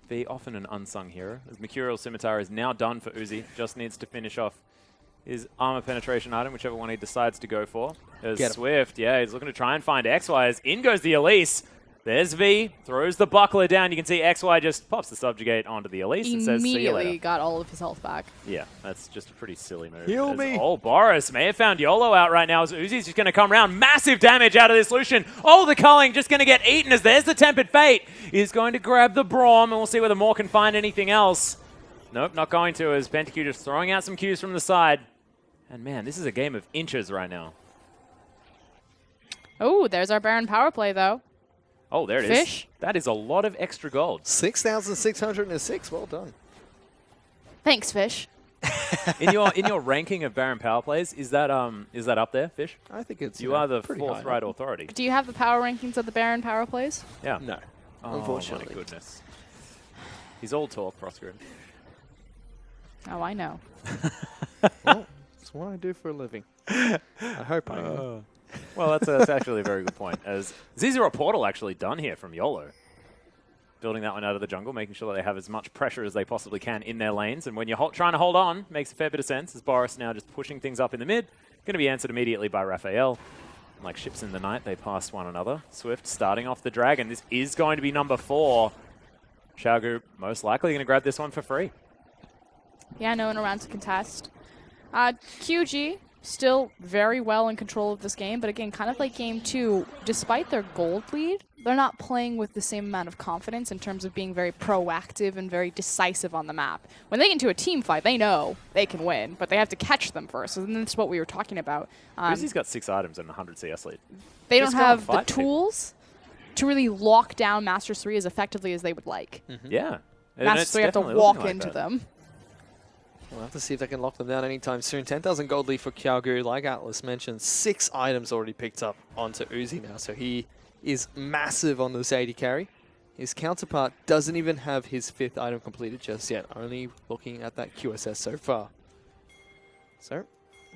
V, often an unsung hero, as Mercurial Scimitar is now done for Uzi. Just needs to finish off his armor penetration item, whichever one he decides to go for. There's Swift, yeah, he's looking to try and find XY as in goes the Elise. There's V, throws the buckler down. You can see XY just pops the subjugate onto the Elise and says, see you later. Immediately got all of his health back. Yeah, that's just a pretty silly move. Heal me. Oh, Boris may have found YOLO out right now as Uzi's just going to come around. Massive damage out of this Lucian. Oh, the culling just going to get eaten as there's the Tempered Fate. He's going to grab the Braum, and we'll see whether Moore can find anything else. Nope, not going to, as PentaQ just throwing out some Qs from the side. And man, this is a game of inches right now. Oh, there's our Baron power play, though. Oh, there it is. Fish? That is a lot of extra gold. 6,606. Well done. Thanks, Fish. In your ranking of Baron power plays, is that up there, Fish? I think it's You are the pretty fourth high right up. authority. Do you have the power rankings of the Baron power plays? Yeah. No, Oh, unfortunately. my goodness. He's all talk, Prosper. Oh, I know. Well, that's what I do for a living. I hope I am. Well, that's actually a very good point. As Zizera Portal actually done here from YOLO. Building that one out of the jungle, making sure that they have as much pressure as they possibly can in their lanes. And when you're trying to hold on, makes a fair bit of sense. As Boris now just pushing things up in the mid. Going to be answered immediately by Raphael. Like ships in the night, they pass one another. Swift starting off the dragon. This is going to be number 4. Xiaogu most likely going to grab this one for free. Yeah, no one around to contest. QG still very well in control of this game, but again, kind of like game 2, despite their gold lead, they're not playing with the same amount of confidence in terms of being very proactive and very decisive on the map. When they get into a team fight, they know they can win, but they have to catch them first, and that's what we were talking about. Uzi's got 6 items and 100 CS lead. They Just don't go and have the fight people. tools to really lock down Masters 3 as effectively as they would like. Yeah. And Masters it's 3 have to definitely walk looking like into that. them. We'll have to see if they can lock them down anytime soon. 10,000 gold lead for Xiaogu. Like Atlas mentioned, 6 items already picked up onto Uzi now, so he is massive on this AD carry. His counterpart doesn't even have his 5th item completed just yet, only looking at that QSS so far. So,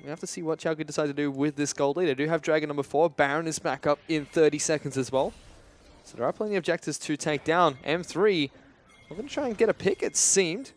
we have to see what Xiaogu decides to do with this gold lead. They do have Dragon number 4. Baron is back up in 30 seconds as well. So there are plenty of objectives to take down. M3, we're going to try and get a pick, it seemed.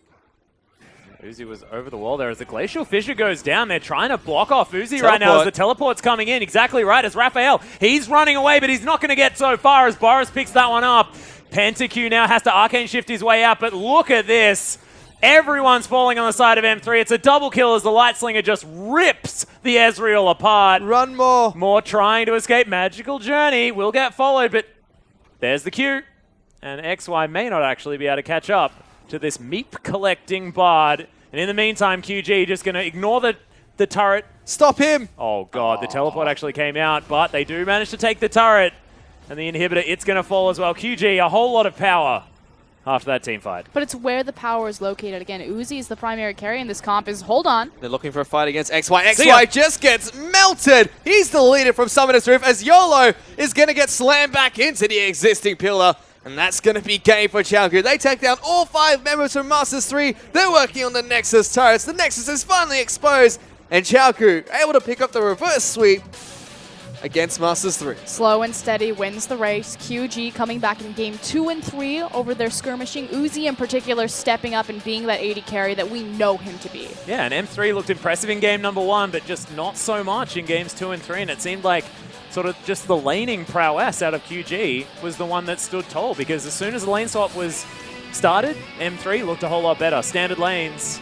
Uzi was over the wall there as the Glacial Fissure goes down. They're trying to block off Uzi right now as the teleport's coming in. Exactly right, as Raphael, he's running away, but he's not going to get so far as Boris picks that one up. PentaQ now has to Arcane Shift his way out, but look at this. Everyone's falling on the side of M3. It's a double kill as the Light Slinger just rips the Ezreal apart. Run more. More trying to escape. Magical Journey will get followed, but there's the Q. And XY may not actually be able to catch up to this meep collecting Bard. And in the meantime, QG just going to ignore the turret. Stop him. Oh god, the teleport actually came out, but they do manage to take the turret. And the inhibitor, it's going to fall as well. QG, a whole lot of power after that team fight. But it's where the power is located. Again, Uzi is the primary carry in this comp. Hold on. They're looking for a fight against XY. See ya. XY just gets melted. He's the leader from Summoner's Rift as YOLO is going to get slammed back into the existing pillar. And that's going to be game for Xiaogu. They take down all 5 members from Masters 3. They're working on the Nexus turrets. The Nexus is finally exposed. And Xiaogu able to pick up the reverse sweep against Masters 3. Slow and steady wins the race. QG coming back in game 2 and 3 over their skirmishing. Uzi in particular stepping up and being that AD carry that we know him to be. Yeah, and M3 looked impressive in game number 1, but just not so much in games 2 and 3. And it seemed like sort of just the laning prowess out of QG was the one that stood tall, because as soon as the lane swap was started, M3 looked a whole lot better. Standard lanes,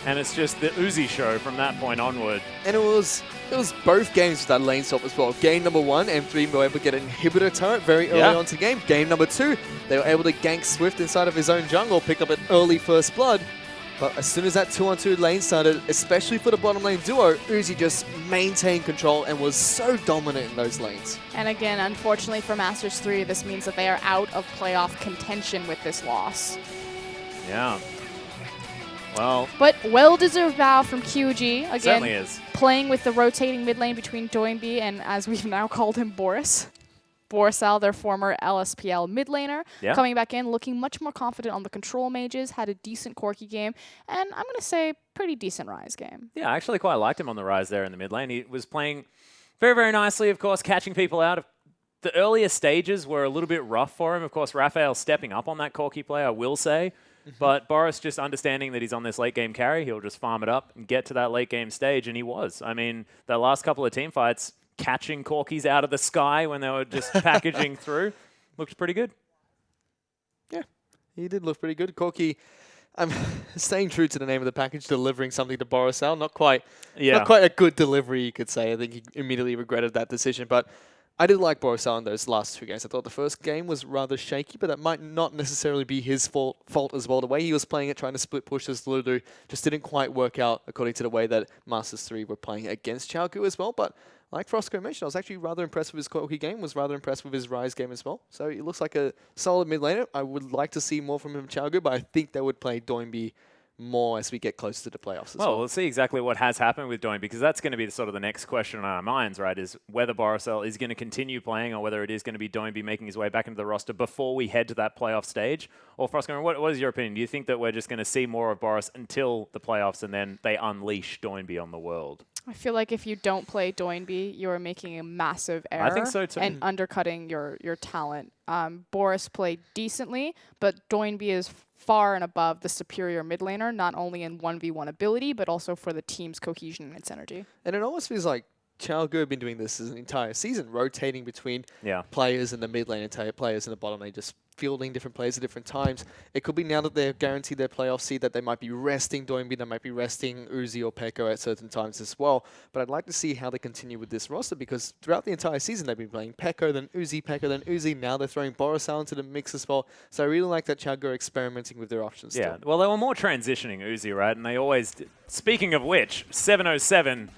and it's just the Uzi show from that point onward. And it was both games with that lane swap as well. Game number 1, M3 were able to get an inhibitor turret very early on to game. Game number 2, they were able to gank Swift inside of his own jungle, pick up an early first blood. But as soon as that 2-on-2 lane started, especially for the bottom lane duo, Uzi just maintained control and was so dominant in those lanes. And again, unfortunately for Masters 3, this means that they are out of playoff contention with this loss. Yeah. Well, But well-deserved bow from QG. Again, certainly is. playing with the rotating mid lane between Doinby and, as we've now called him, Boris. Borisal, their former LSPL mid laner, coming back in, looking much more confident on the control mages, had a decent Corki game, and I'm going to say pretty decent Rise game. Yeah, I actually quite liked him on the rise there in the mid lane. He was playing very, very nicely, of course, catching people out. The earlier stages were a little bit rough for him. Of course, Raphael stepping up on that Corki play, I will say. But Boris just understanding that he's on this late game carry, he'll just farm it up and get to that late game stage, and he was. I mean, the last couple of team fights, catching Corkis out of the sky when they were just packaging through, looked pretty good. Yeah, he did look pretty good. Corki, I'm staying true to the name of the package, delivering something to Borisal. Not quite a good delivery, you could say. I think he immediately regretted that decision, but I did like Borisal in those last 2 games. I thought the first game was rather shaky, but that might not necessarily be his fault as well. The way he was playing it, trying to split push as Ludo, just didn't quite work out according to the way that Masters 3 were playing against Chaogu as well. But like Frosco mentioned, I was actually rather impressed with his Corki game, was rather impressed with his Rise game as well. So it looks like a solid mid laner. I would like to see more from him in Chaogu, but I think they would play Doinby more as we get closer to the playoffs as well. Well, we'll see exactly what has happened with Doinby, because that's going to be sort of the next question on our minds, right, is whether Borisal is going to continue playing or whether it is going to be Doinby making his way back into the roster before we head to that playoff stage. Or Frosco, what is your opinion? Do you think that we're just going to see more of Boris until the playoffs and then they unleash Doinby on the world? I feel like if you don't play Doinby, you are making a massive error. I think so too. And undercutting your talent. Boris played decently, but Doinby is far and above the superior mid laner, not only in 1v1 ability, but also for the team's cohesion and its energy. And it almost feels like Chaogu have been doing this as an entire season, rotating between players in the mid lane and players in the bottom lane, just fielding different players at different times. It could be now that they're guaranteed their playoff seed that they might be resting Doinby, they might be resting Uzi or Pekko at certain times as well. But I'd like to see how they continue with this roster, because throughout the entire season they've been playing Pekko, then Uzi. Now they're throwing Borisal into the mix as well. So I really like that Chaogu are experimenting with their options. Yeah, still. well, they were more transitioning Uzi, right? And they always did. Speaking of which, 707...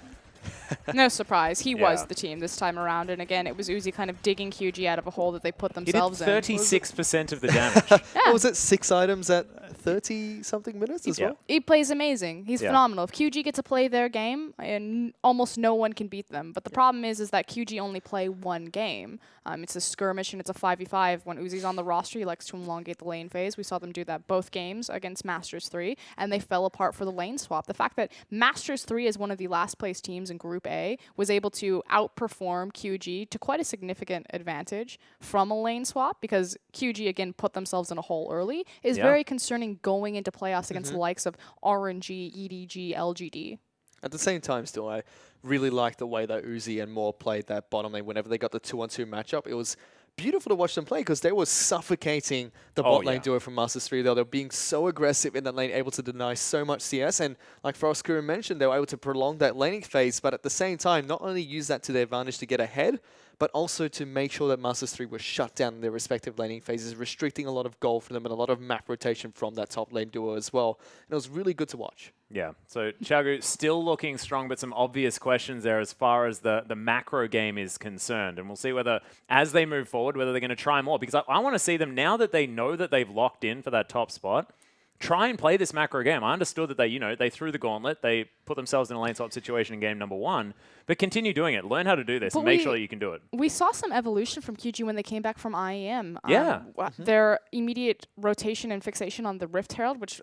No surprise. He was the team this time around. And again, it was Uzi kind of digging QG out of a hole that they put themselves in. He did 36% of the damage. What was it, 6 items at 30-something minutes as well? He plays amazing. He's phenomenal. If QG get to play their game, and almost no one can beat them. But the problem is that QG only play one game. It's a skirmish and it's a 5v5. When Uzi's on the roster, he likes to elongate the lane phase. We saw them do that both games against Masters 3, and they fell apart for the lane swap. The fact that Masters 3 is one of the last place teams in Group A was able to outperform QG to quite a significant advantage from a lane swap, because QG, again, put themselves in a hole early, is very concerning going into playoffs against the likes of RNG, EDG, LGD. At the same time, still, I really like the way that Uzi and Moore played that bottom lane whenever they got the 2-on-2 matchup. It was beautiful to watch them play because they were suffocating the bot lane duo from Masters 3. They were being so aggressive in that lane, able to deny so much CS. And like Frostkuru mentioned, they were able to prolong that laning phase, but at the same time, not only use that to their advantage to get ahead, but also to make sure that Masters 3 were shut down in their respective laning phases, restricting a lot of gold for them and a lot of map rotation from that top lane duo as well. And it was really good to watch. Yeah, so Chaogu still looking strong, but some obvious questions there as far as the macro game is concerned. And we'll see whether, as they move forward, whether they're going to try more. Because I want to see them, now that they know that they've locked in for that top spot, try and play this macro game. I understood that they threw the gauntlet, they put themselves in a lane swap situation in game number 1, but continue doing it. Learn how to do this and make sure that you can do it. We saw some evolution from QG when they came back from IEM. Mm-hmm. Their immediate rotation and fixation on the Rift Herald, which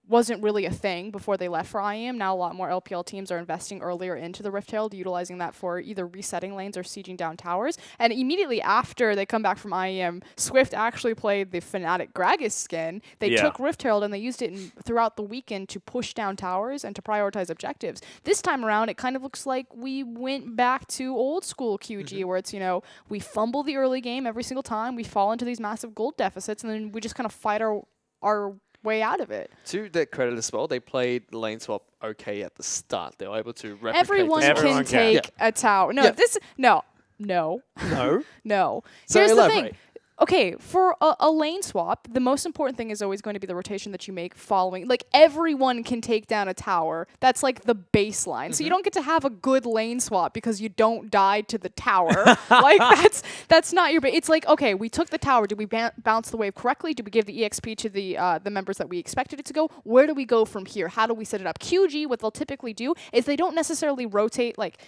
wasn't really a thing before they left for IEM. Now a lot more LPL teams are investing earlier into the Rift Herald, utilizing that for either resetting lanes or sieging down towers. And immediately after they come back from IEM, Swift actually played the Fnatic Gragas skin. They took Rift Herald and they used it throughout the weekend to push down towers and to prioritize objectives. This time around, it kind of looks like we went back to old school QG, where it's, we fumble the early game every single time, we fall into these massive gold deficits, and then we just kind of fight our way out of it. To their credit as well, they played the lane swap okay at the start. They were able to replicate Everyone can take a tower. No, No. No. So Here's elaborate. the thing. Okay, for a lane swap, the most important thing is always going to be the rotation that you make following. Like, everyone can take down a tower. That's like the baseline. So you don't get to have a good lane swap because you don't die to the tower. Like, that's not your... It's like, okay, we took the tower. Did we bounce the wave correctly? Did we give the EXP to the members that we expected it to go? Where do we go from here? How do we set it up? QG, what they'll typically do is they don't necessarily rotate, like...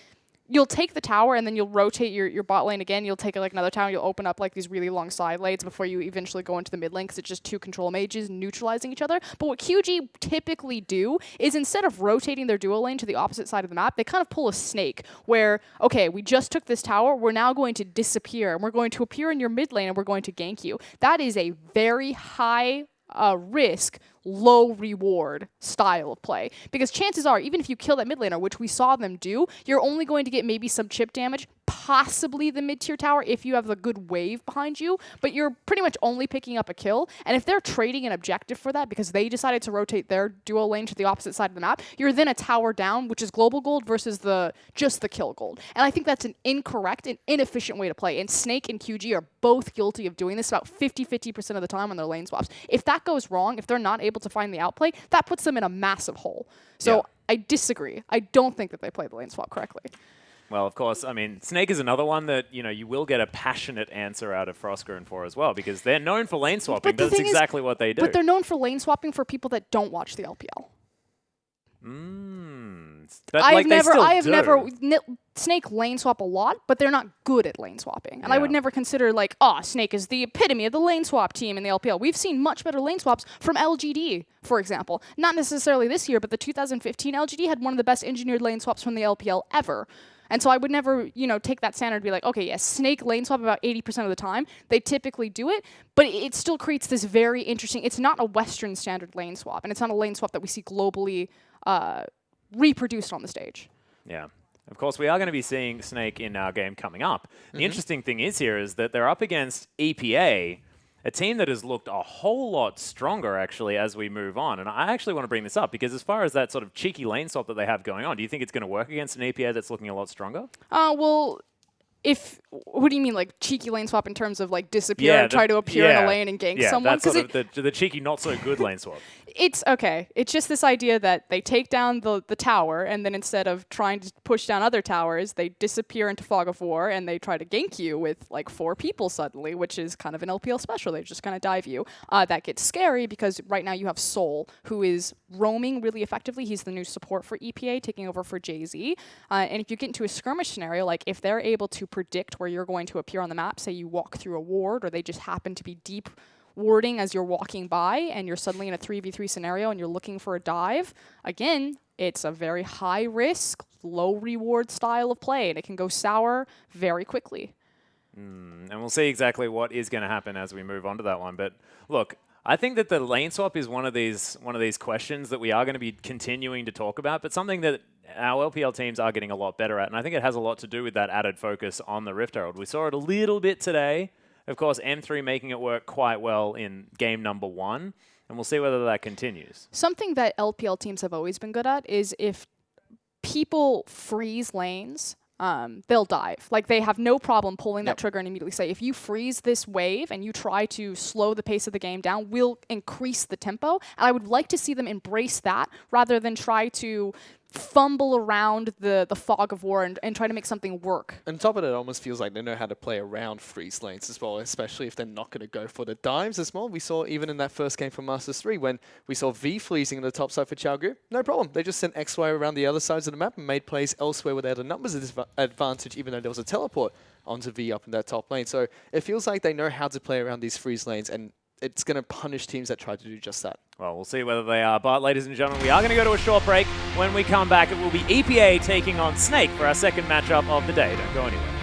you'll take the tower and then you'll rotate your bot lane again. You'll take like another tower. You'll open up like these really long side lanes before you eventually go into the mid lane because it's just two control mages neutralizing each other. But what QG typically do is instead of rotating their duo lane to the opposite side of the map, they kind of pull a snake where, okay, we just took this tower. We're now going to disappear and we're going to appear in your mid lane and we're going to gank you. That is a very high risk, low reward style of play. Because chances are, even if you kill that mid laner, which we saw them do, you're only going to get maybe some chip damage, possibly the mid-tier tower if you have the good wave behind you, but you're pretty much only picking up a kill. And if they're trading an objective for that because they decided to rotate their duo lane to the opposite side of the map, you're then a tower down, which is global gold versus just the kill gold. And I think that's an incorrect and inefficient way to play. And Snake and QG are both guilty of doing this about 50% of the time on their lane swaps. If that goes wrong, if they're not able to find the outplay, that puts them in a massive hole. So I disagree. I don't think that they play the lane swap correctly. Well, of course, I mean, Snake is another one that, you will get a passionate answer out of Frosker and For as well, because they're known for lane swapping. That's exactly what they do. But they're known for lane swapping for people that don't watch the LPL. But I have never Snake lane swap a lot, but they're not good at lane swapping. And I would never consider like, Snake is the epitome of the lane swap team in the LPL. We've seen much better lane swaps from LGD, for example. Not necessarily this year, but the 2015 LGD had one of the best engineered lane swaps from the LPL ever. And so I would never, take that standard and be like, okay, yes, Snake lane swap about 80% of the time. They typically do it, but it still creates this very interesting, it's not a Western standard lane swap, and it's not a lane swap that we see globally reproduced on the stage. Yeah. Of course, we are going to be seeing Snake in our game coming up. The interesting thing is that they're up against EPA, a team that has looked a whole lot stronger, actually, as we move on. And I actually want to bring this up, because as far as that sort of cheeky lane swap that they have going on, do you think it's going to work against an EPA that's looking a lot stronger? Well, what do you mean, like cheeky lane swap in terms of like disappear and try to appear in a lane and gank someone? Yeah, that's sort of the cheeky, not so good lane swap. It's okay. It's just this idea that they take down the tower, and then instead of trying to push down other towers, they disappear into Fog of War, and they try to gank you with like 4 people suddenly, which is kind of an LPL special. They just kind of dive you. That gets scary because right now you have Soul, who is roaming really effectively. He's the new support for EPA, taking over for Jay-Z. And if you get into a skirmish scenario, like if they're able to predict where you're going to appear on the map, say you walk through a ward, or they just happen to be deep warding as you're walking by, and you're suddenly in a 3v3 scenario and you're looking for a dive, again, it's a very high risk, low reward style of play, and it can go sour very quickly. And we'll see exactly what is going to happen as we move on to that one. But look, I think that the lane swap is one of these questions that we are going to be continuing to talk about, but something that our LPL teams are getting a lot better at, and I think it has a lot to do with that added focus on the Rift Herald. We saw it a little bit today. Of course, M3 making it work quite well in game number 1, and we'll see whether that continues. Something that LPL teams have always been good at is if people freeze lanes, they'll dive. Like, they have no problem pulling that trigger and immediately say, if you freeze this wave and you try to slow the pace of the game down, we'll increase the tempo. And I would like to see them embrace that rather than try to fumble around the Fog of War and try to make something work. On top of it, it almost feels like they know how to play around freeze lanes as well, especially if they're not going to go for the dives as well. We saw even in that first game from Masters 3 when we saw V freezing on the top side for Chao Gu, no problem. They just sent XY around the other sides of the map and made plays elsewhere where they had a numbers advantage, even though there was a teleport onto V up in that top lane. So it feels like they know how to play around these freeze lanes, and it's going to punish teams that try to do just that. Well, we'll see whether they are. But, ladies and gentlemen, we are going to go to a short break. When we come back, it will be EPA taking on Snake for our second matchup of the day. Don't go anywhere.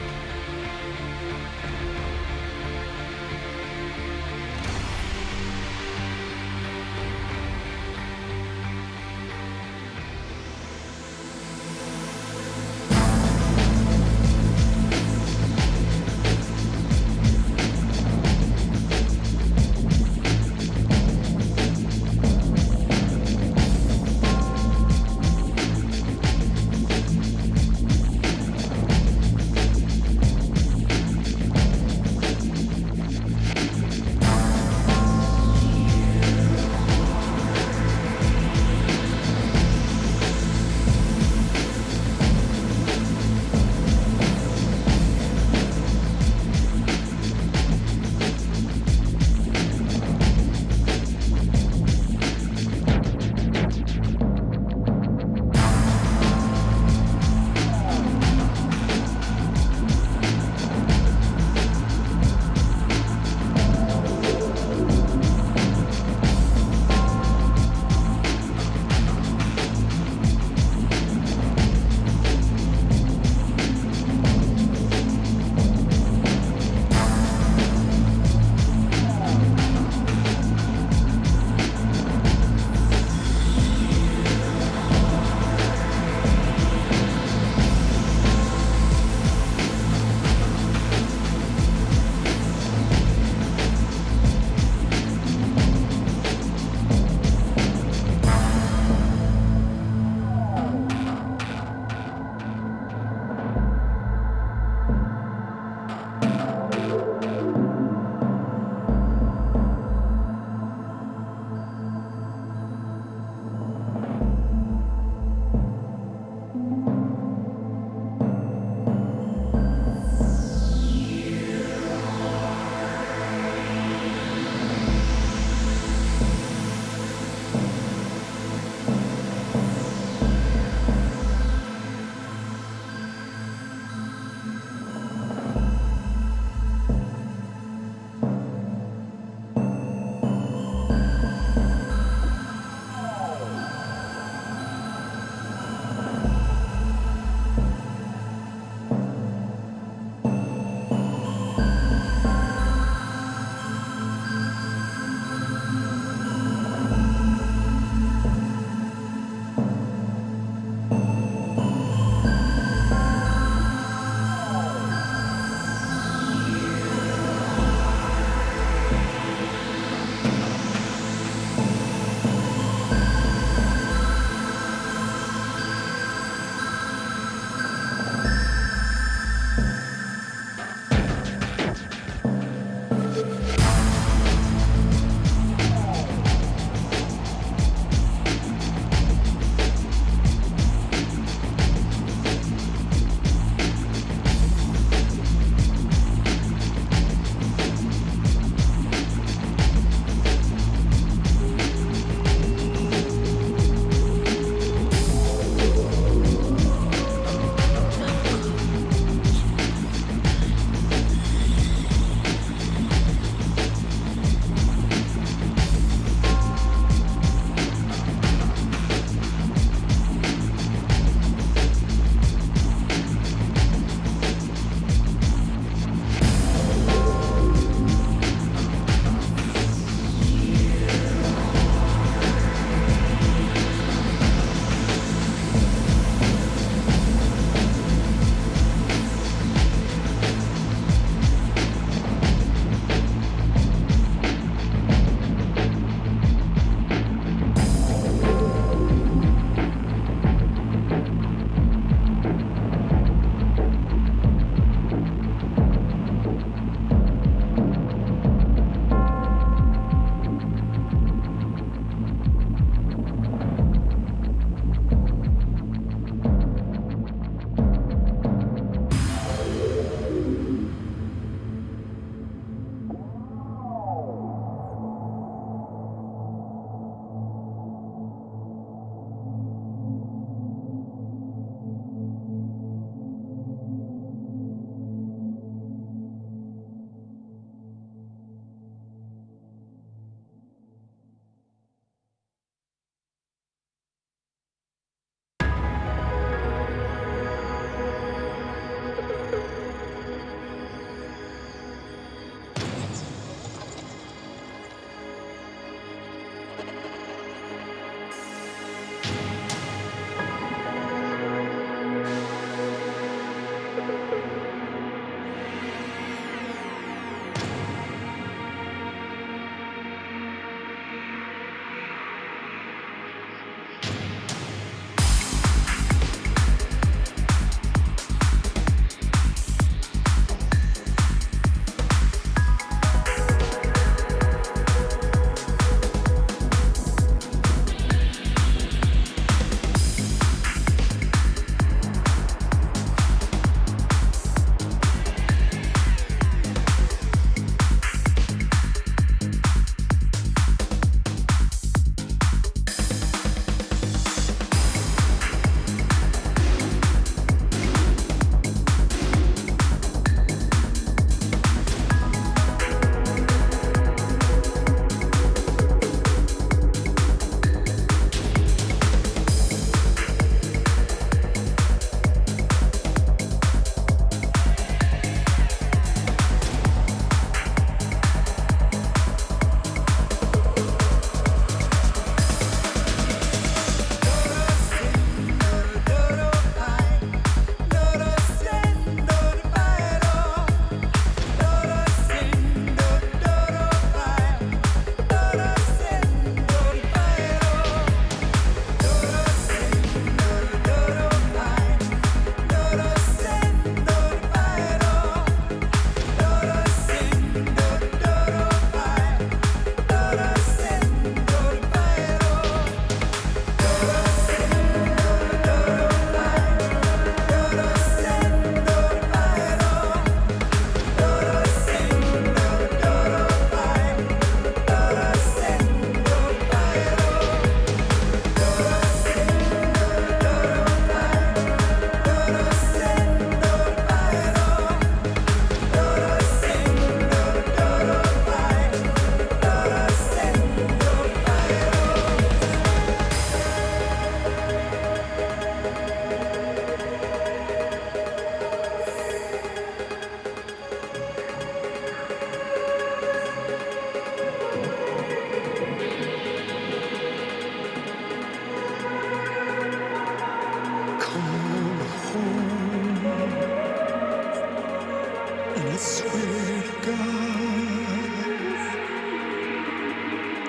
I swear to God,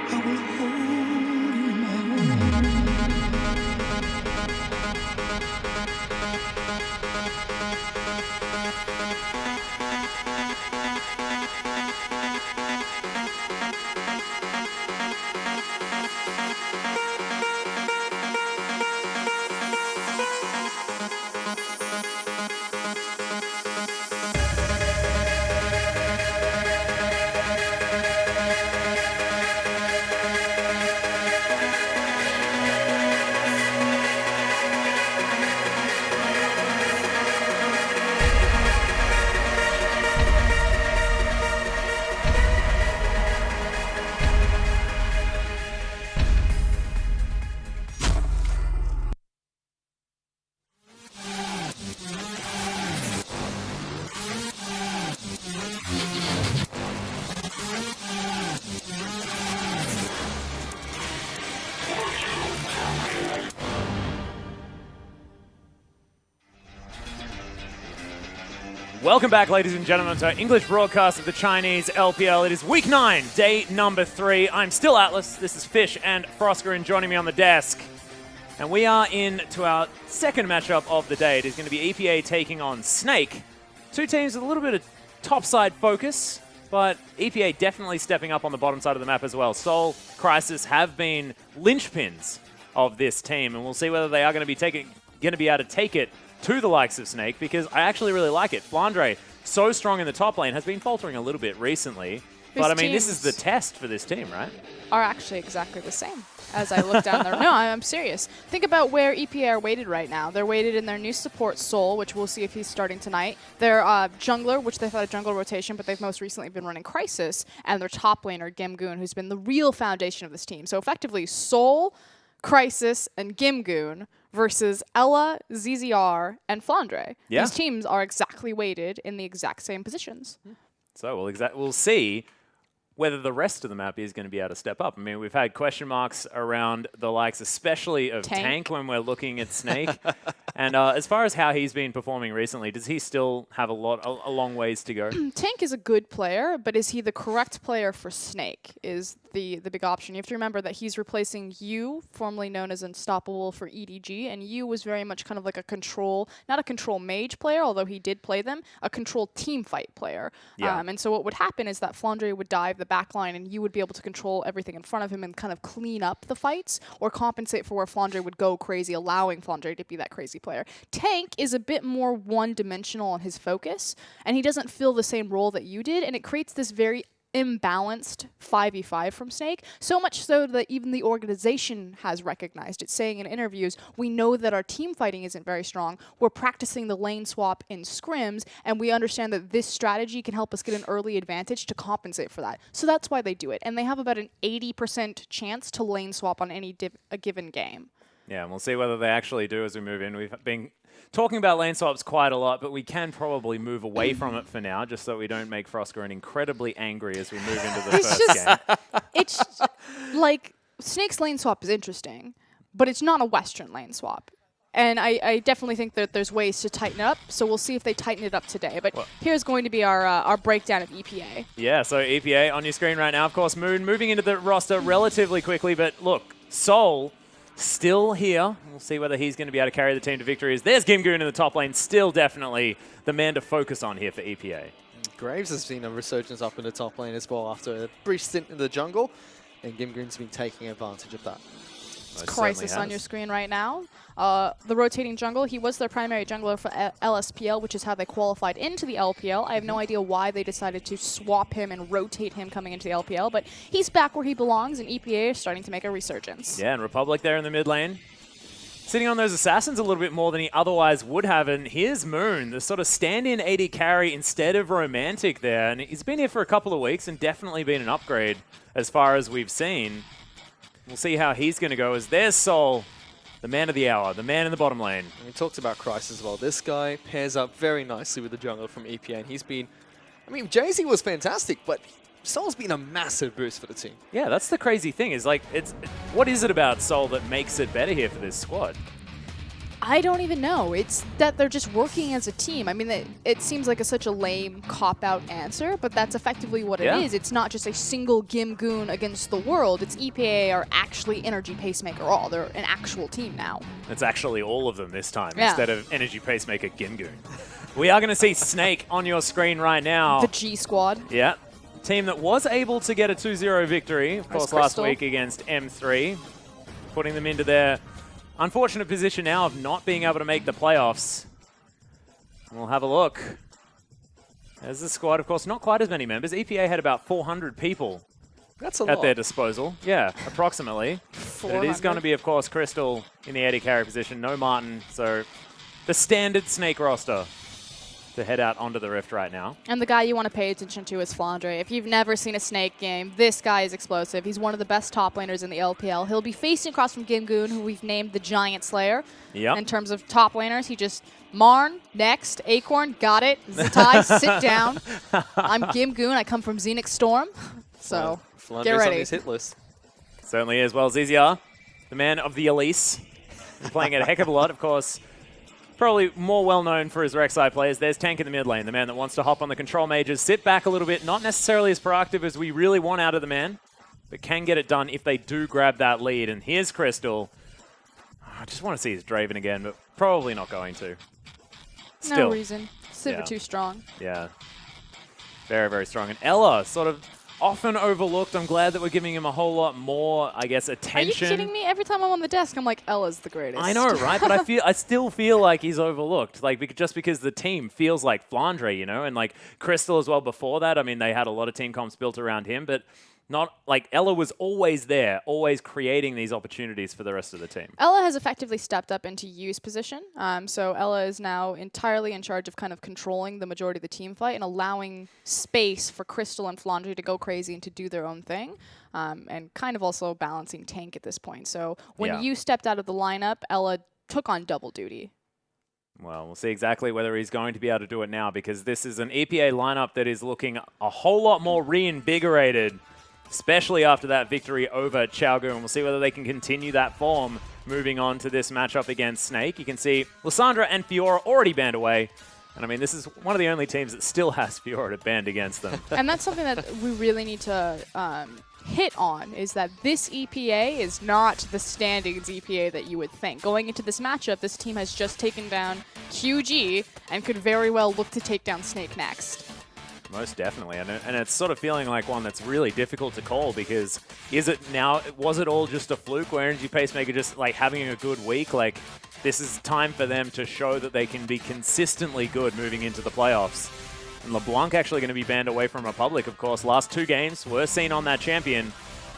I will hold you in my arms. Welcome back, ladies and gentlemen, to our English broadcast of the Chinese LPL. It is week 9, day number 3. I'm still Atlas. This is Fish and Frosker, and joining me on the desk. And we are into our second matchup of the day. It is going to be EPA taking on Snake. Two teams with a little bit of topside focus, but EPA definitely stepping up on the bottom side of the map as well. Seoul, Crisis have been linchpins of this team, and we'll see whether they are going to be able to take it to the likes of Snake, because I actually really like it. Flandre, so strong in the top lane, has been faltering a little bit recently. But I mean, this is the test for this team, right? Are actually exactly the same as I look down there. No, I'm serious. Think about where EPA are weighted right now. They're weighted in their new support Soul, which we'll see if he's starting tonight. Their jungler, which they've had a jungle rotation, but they've most recently been running Crisis. And their top laner, Gimgoon, who's been the real foundation of this team. So effectively, Soul, Crisis, and Gimgoon versus Ella, ZZR, and Flandre. Yeah. These teams are exactly weighted in the exact same positions. So we'll see whether the rest of the map is going to be able to step up. I mean, we've had question marks around the likes, especially of Tank when we're looking at Snake. And as far as how he's been performing recently, does he still have a long ways to go? Tank is a good player, but is he the correct player for Snake is the big option. You have to remember that he's replacing Yu, formerly known as Unstoppable for EDG, and Yu was very much kind of like a control, not a control mage player, although he did play them, a control team fight player. Yeah. And so what would happen is that Flandre would dive the back line, and you would be able to control everything in front of him and kind of clean up the fights or compensate for where Flandre would go crazy, allowing Flandre to be that crazy player. Tank is a bit more one-dimensional on his focus, and he doesn't fill the same role that you did, and it creates this very imbalanced 5v5 from Snake, so much so that even the organization has recognized it, saying in interviews, we know that our team fighting isn't very strong, we're practicing the lane swap in scrims, and we understand that this strategy can help us get an early advantage to compensate for that. So that's why they do it, and they have about an 80% chance to lane swap on any a given game. Yeah, and we'll see whether they actually do as we move in. We've been talking about lane swaps quite a lot, but we can probably move away from it for now, just so we don't make Frosker incredibly angry as we move into the first game. It's like, Snake's lane swap is interesting, but it's not a Western lane swap. And I definitely think that there's ways to tighten it up, so we'll see if they tighten it up today. But here's going to be our breakdown of EPA. Yeah, so EPA on your screen right now, of course, Moon moving into the roster relatively quickly, but look, Seoul still here. We'll see whether he's going to be able to carry the team to victories. There's Gimgoon in the top lane, still definitely the man to focus on here for EPA. Graves has seen a resurgence up in the top lane as well after a brief stint in the jungle, and Gimgoon's been taking advantage of that. Crisis on your screen right now. The rotating jungle, he was their primary jungler for LSPL, which is how they qualified into the LPL. I have no idea why they decided to swap him and rotate him coming into the LPL, but he's back where he belongs, and EPA is starting to make a resurgence. Yeah, and Republic there in the mid lane, sitting on those assassins a little bit more than he otherwise would have, and here's Moon, the sort of stand-in AD carry instead of Romantic there, and he's been here for a couple of weeks and definitely been an upgrade as far as we've seen. We'll see how he's going to go as there's Seoul, the man of the hour, the man in the bottom lane. And we talked about Crisis as well. This guy pairs up very nicely with the jungler from EPA, and he's been... I mean, Jay-Z was fantastic, but Seoul's been a massive boost for the team. Yeah, that's the crazy thing, is like, what is it about Seoul that makes it better here for this squad? I don't even know. It's that they're just working as a team. I mean, it seems like such a lame cop-out answer, but that's effectively what it is. It's not just a single Gimgoon against the world. It's EPA are actually Energy Pacemaker all. They're an actual team now. It's actually all of them this time instead of Energy Pacemaker Gimgoon. We are going to see Snake on your screen right now. The G Squad. Yeah. Team that was able to get a 2-0 victory, of course, last week against M3, putting them into their unfortunate position now of not being able to make the playoffs. We'll have a look. There's the squad, of course, not quite as many members. EPA had about 400 people That's a at lot. their disposal. Yeah, approximately. But it is going to be, of course, Crystal in the AD carry position. No Martin, so the standard Snake roster to head out onto the Rift right now. And the guy you want to pay attention to is Flandre. If you've never seen a Snake game, this guy is explosive. He's one of the best top laners in the LPL. He'll be facing across from Gimgoon, who we've named the Giant Slayer. Yep. In terms of top laners, he just Marn, next, Acorn, got it. Zatai, sit down. I'm Gimgoon. I come from Xenix Storm. So get ready. On his hit list. Certainly is. Well, ZZR, the man of the Elise, is playing it a heck of a lot, of course. Probably more well-known for his Rek'Sai players. There's Tank in the mid lane, the man that wants to hop on the control mages, sit back a little bit, not necessarily as proactive as we really want out of the man, but can get it done if they do grab that lead. And here's Crystal. I just want to see his Draven again, but probably not going to. Still. No reason. Super too strong. Yeah. Very, very strong. And Ella, sort of often overlooked. I'm glad that we're giving him a whole lot more, I guess, attention. Are you kidding me? Every time I'm on the desk, I'm like, Ella's the greatest. I know, right? But I still feel like he's overlooked. Like, just because the team feels like Flandre, you know, and like Crystal as well before that. I mean, they had a lot of team comps built around him, but not like Ella was always there, always creating these opportunities for the rest of the team. Ella has effectively stepped up into Yu's position. So Ella is now entirely in charge of kind of controlling the majority of the team fight and allowing space for Crystal and Flandre to go crazy and to do their own thing. And kind of also balancing tank at this point. So when Yu stepped out of the lineup, Ella took on double duty. Well, we'll see exactly whether he's going to be able to do it now, because this is an EPA lineup that is looking a whole lot more reinvigorated, especially after that victory over Xiaogu, and we'll see whether they can continue that form moving on to this matchup against Snake. You can see Lissandra and Fiora already banned away, and I mean, this is one of the only teams that still has Fiora banned against them. And that's something that we really need to hit on, is that this EPA is not the standings EPA that you would think. Going into this matchup, this team has just taken down QG and could very well look to take down Snake next. Most definitely, and it's sort of feeling like one that's really difficult to call, because was it all just a fluke where Energy Pacemaker just like having a good week? Like, this is time for them to show that they can be consistently good moving into the playoffs. And LeBlanc actually going to be banned away from Republic, of course. Last two games were seen on that champion.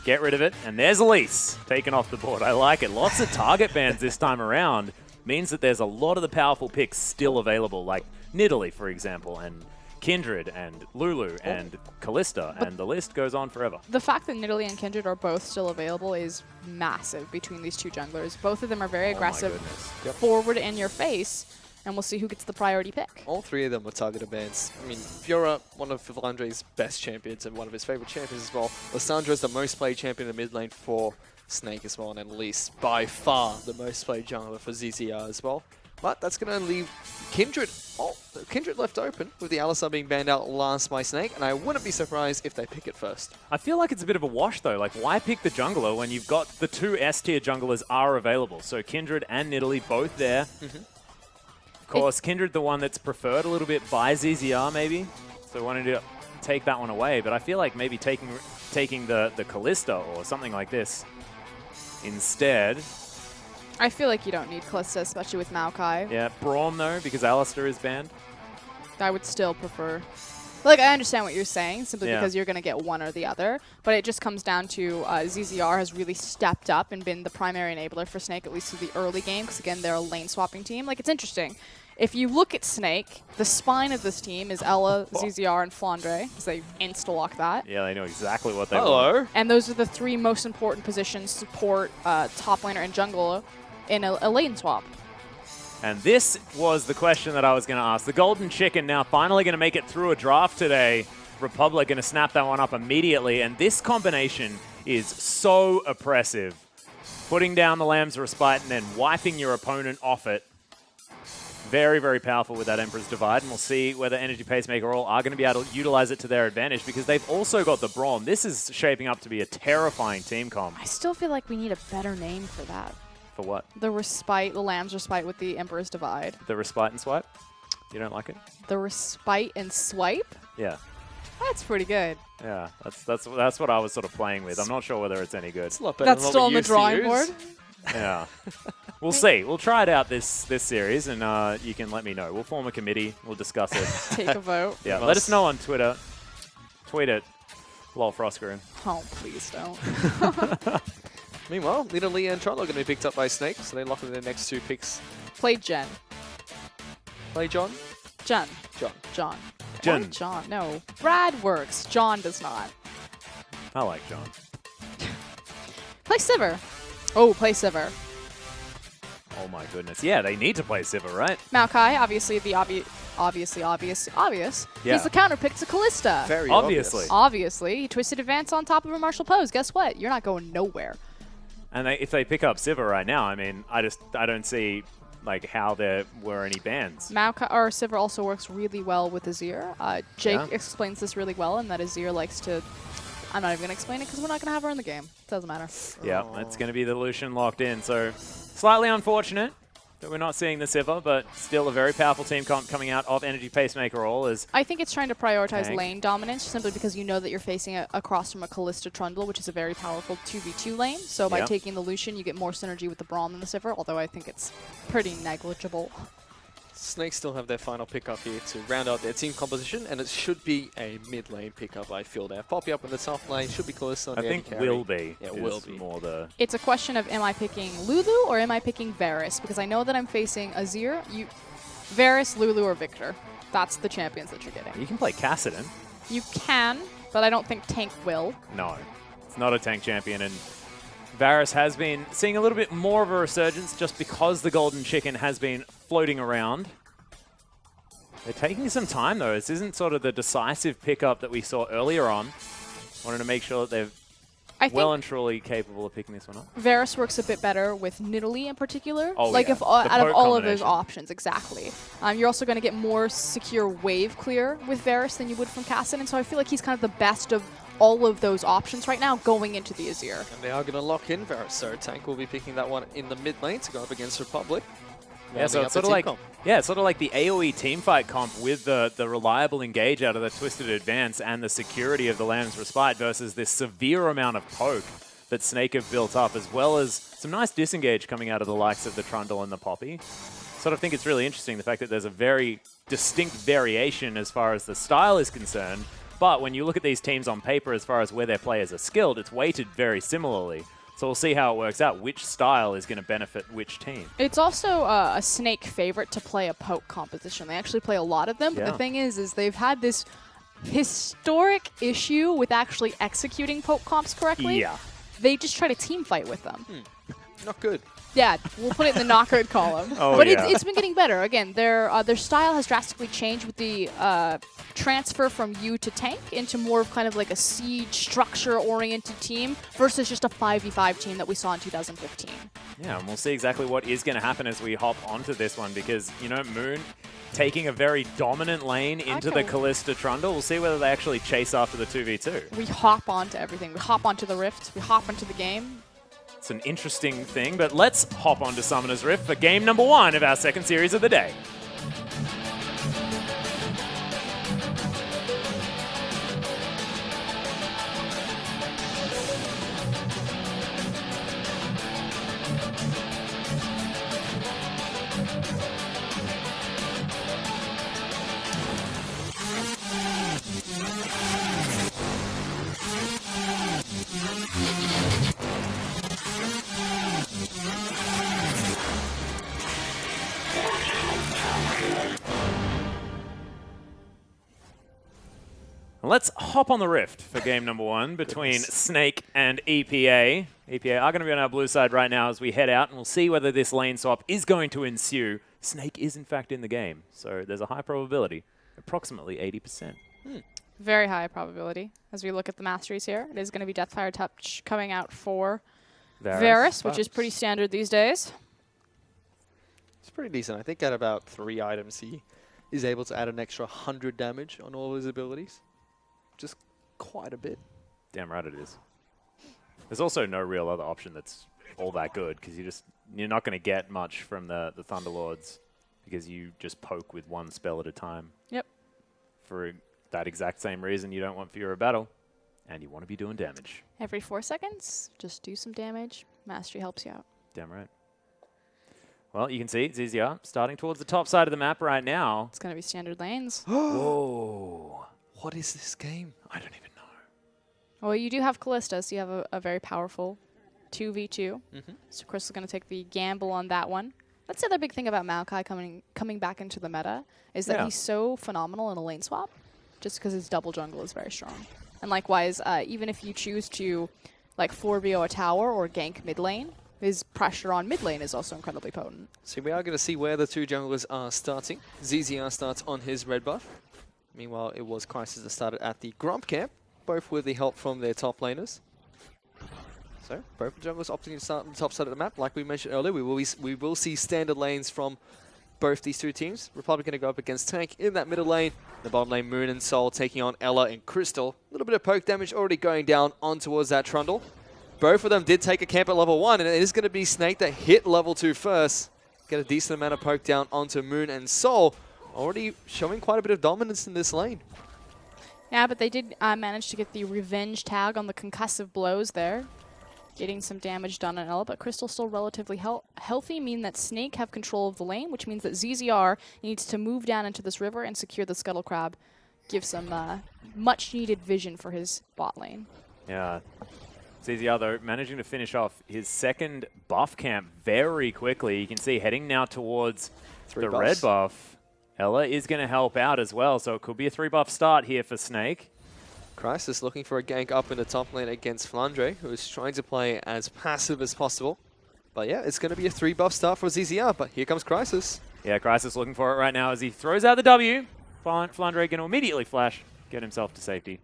Get rid of it, and there's Elise taken off the board. I like it. Lots of target bans this time around. Means that there's a lot of the powerful picks still available, like Nidalee, for example, and Kindred and Lulu and Kalista, and the list goes on forever. The fact that Nidalee and Kindred are both still available is massive between these two junglers. Both of them are very aggressive, forward in your face, and we'll see who gets the priority pick. All three of them were targeted bans. I mean, Fiora, one of Flandre's best champions and one of his favorite champions as well. Lissandra is the most played champion in the mid lane for Snake as well, and at least by far the most played jungler for ZZR as well. But that's going to leave Kindred. Oh, Kindred left open with the Alistar being banned out last by Snake, and I wouldn't be surprised if they pick it first. I feel like it's a bit of a wash, though. Like, why pick the jungler when you've got the two S-tier junglers are available? So Kindred and Nidalee both there. Of course, Kindred the one that's preferred a little bit by ZZR, maybe. So wanting to take that one away. But I feel like maybe taking the Kalista or something like this instead. I feel like you don't need Kalista, especially with Maokai. Yeah, Braum, though, because Alistar is banned. I would still prefer... Like, I understand what you're saying, simply because you're going to get one or the other, but it just comes down to ZZR has really stepped up and been the primary enabler for Snake, at least through the early game, because, again, they're a lane-swapping team. Like, it's interesting. If you look at Snake, the spine of this team is Ella, ZZR, and Flandre, because they insta-lock that. Yeah, they know exactly what they want. And those are the three most important positions: support, top laner, and jungle in a lane swap. And this was the question that I was going to ask. The Golden Chicken now finally going to make it through a draft today. Republic going to snap that one up immediately. And this combination is so oppressive. Putting down the Lamb's Respite and then wiping your opponent off it very, very powerful with that Emperor's Divide, and we'll see whether Energy Pacemaker all are going to be able to utilize it to their advantage because they've also got the Braum. This is shaping up to be a terrifying team comp. I still feel like we need a better name for that. For what? The Respite, the Lamb's Respite with the Emperor's Divide. The Respite and Swipe? You don't like it? The Respite and Swipe? Yeah. That's pretty good. Yeah, that's what I was sort of playing with. I'm not sure whether it's any good. It's a lot better That's than still what on we the used to drawing use. board. Yeah. We'll see. We'll try it out this series, and you can let me know. We'll form a committee. We'll discuss it. Take a vote. Yeah, let us know on Twitter. Tweet it. Lol Froscaroon. Oh, please don't. Meanwhile, Nidalee and Trollo are going to be picked up by Snake, so they lock in their next 2 picks. Play Jen. Play John? Jen. John. John. Jen. Why John. No. Brad works. John does not. I like John. Play Sivir. Oh, play Sivir. Oh my goodness. Yeah, they need to play Sivir, right? Maokai, obviously the obvious. Yeah. He's the counter pick to Callista. Very Obviously. obvious. Obviously, he twisted advance on top of a martial pose. Guess what? You're not going nowhere. And if they pick up Sivir right now, I mean, I don't see like how there were any bans. Maokai or Sivir also works really well with Azir. Jake Yeah. explains this really well, in that Azir likes to. I'm not even going to explain it because we're not going to have her in the game. Doesn't matter. Yeah, it's going to be the Lucian locked in. So slightly unfortunate that we're not seeing the Sivir, but still a very powerful team comp coming out of Energy Pacemaker all as I think it's trying to prioritize Tank. lane dominance simply because you know that you're facing across from a Callista Trundle, which is a very powerful 2v2 lane. So by Yep. taking the Lucian, you get more synergy with the Braum than the Sivir, although I think it's pretty negligible. Snake still have their final pickup here to round out their team composition, and it should be a mid lane pickup, I feel. They have Poppy up in the top lane, should be Callista on I the think AD carry. will be. Yeah, is will be. more the It's a question of, am I picking Lulu or am I picking Varus? Because I know that I'm facing Azir, Varus, Lulu, or Victor. That's the champions that you're getting. You can play Kassadin. You can, but I don't think Tank will. No, it's not a tank champion, and Varus has been seeing a little bit more of a resurgence just because the Golden Chicken has been floating around. They're taking some time, though. This isn't sort of the decisive pickup that we saw earlier on. Wanted to make sure that they're I well think and truly capable of picking this one up. Varus works a bit better with Nidalee in particular. Oh, like yeah. if The out of poke all of those combination. options, exactly. You're also going to get more secure wave clear with Varus than you would from Kassadin, and so I feel like he's kind of the best of all of those options right now going into the Azir. And they are going to lock in Varus, so Tank will be picking that one in the mid lane to go up against Republic. Yeah, so Rounding it's up sort the of team like comp. it's sort of like the AoE teamfight comp with the reliable engage out of the Twisted Advance and the security of the Lamb's Respite versus this severe amount of poke that Snake have built up, as well as some nice disengage coming out of the likes of the Trundle and the Poppy. Sort of think it's really interesting the fact that there's a very distinct variation as far as the style is concerned, but when you look at these teams on paper as far as where their players are skilled, it's weighted very similarly. So we'll see how it works out, which style is going to benefit which team. It's also a Snake favorite to play a poke composition. They actually play a lot of them, but Yeah. the thing is they've had this historic issue with actually executing poke comps correctly. Yeah. They just try to team fight with them. Not good. Yeah, we'll put it in the not good column. Oh, but yeah. it's been getting better. Again, their style has drastically changed with the transfer from you to tank into more of kind of like a siege structure-oriented team versus just a 5v5 team that we saw in 2015. Yeah, and we'll see exactly what is going to happen as we hop onto this one because, you know, Moon taking a very dominant lane into the Okay. Callista Trundle. We'll see whether they actually chase after the 2v2. We hop onto everything. We hop onto the Rift. We hop into the game. It's an interesting thing, but let's hop onto Summoner's Rift for game number 1 of our second series of the day. Let's hop on the Rift for game number 1 between Snake and EPA. EPA are going to be on our blue side right now as we head out, and we'll see whether this lane swap is going to ensue. Snake is, in fact, in the game, so there's a high probability, approximately 80%. Very high probability. As we look at the masteries here, it is going to be Deathfire Touch coming out for Varus, which is pretty standard these days. It's pretty decent. I think at about 3 items, he is able to add an extra 100 damage on all of his abilities. Just quite a bit. Damn right it is. There's also no real other option that's all that good because you're not going to get much from the Thunderlords because you just poke with one spell at a time. Yep. For that exact same reason, you don't want Fear of Battle, and you want to be doing damage. Every 4 seconds, just do some damage. Mastery helps you out. Damn right. Well, you can see ZZR starting towards the top side of the map right now. It's going to be standard lanes. Whoa. What is this game? I don't even know. Well, you do have Callista, so you have a very powerful 2v2. So Chris is going to take the gamble on that one. That's the other big thing about Maokai coming back into the meta, is that he's so phenomenal in a lane swap, just because his double jungle is very strong. And likewise, even if you choose to like 4BO a tower or gank mid lane, his pressure on mid lane is also incredibly potent. So we are going to see where the two junglers are starting. ZZR starts on his red buff. Meanwhile, it was Crisis that started at the Grump camp, both with the help from their top laners. So both junglers opting to start on the top side of the map. Like we mentioned earlier, we will see standard lanes from both these two teams. Republic going to go up against Tank in that middle lane. The bottom lane, Moon and Soul taking on Ella and Crystal. A little bit of poke damage already going down on towards that Trundle. Both of them did take a camp at level 1, and it is going to be Snake that hit level 2 first. Get a decent amount of poke down onto Moon and Soul. Already showing quite a bit of dominance in this lane. Yeah, but they did manage to get the revenge tag on the concussive blows there. Getting some damage done on Ella, but Crystal's still relatively healthy, meaning that Snake have control of the lane, which means that ZZR needs to move down into this river and secure the Scuttle Crab. Give some much-needed vision for his bot lane. Yeah. ZZR, though, managing to finish off his second buff camp very quickly. You can see heading now towards the red buff. Ella is going to help out as well, so it could be a 3-buff start here for Snake. Crisis looking for a gank up in the top lane against Flandre, who is trying to play as passive as possible. But yeah, it's going to be a 3-buff start for ZZR, but here comes Crisis. Yeah, Crisis looking for it right now as he throws out the W. Flandre going to immediately flash, get himself to safety.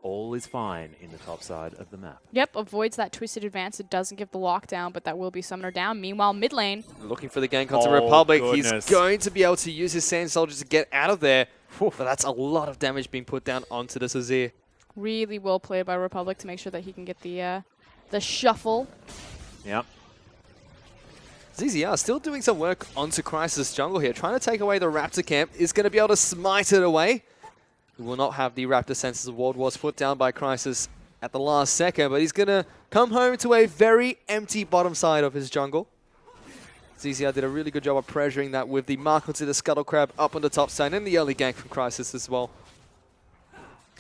All is fine in the top side of the map. Yep, avoids that twisted advance. It doesn't give the lockdown, but that will be Summoner down. Meanwhile, mid lane. Looking for the gank onto Republic. Goodness. He's going to be able to use his Sand Soldier to get out of there. But that's a lot of damage being put down onto this Azir. Really well played by Republic to make sure that he can get the shuffle. Yep. ZZR still doing some work onto Crisis jungle here. Trying to take away the Raptor camp. Is going to be able to smite it away. He will not have the Raptor Senses of World Wars put down by Crisis at the last second, but he's going to come home to a very empty bottom side of his jungle. ZZR did a really good job of pressuring that with the mark onto the Scuttle Crab up on the top side and the early gank from Crisis as well.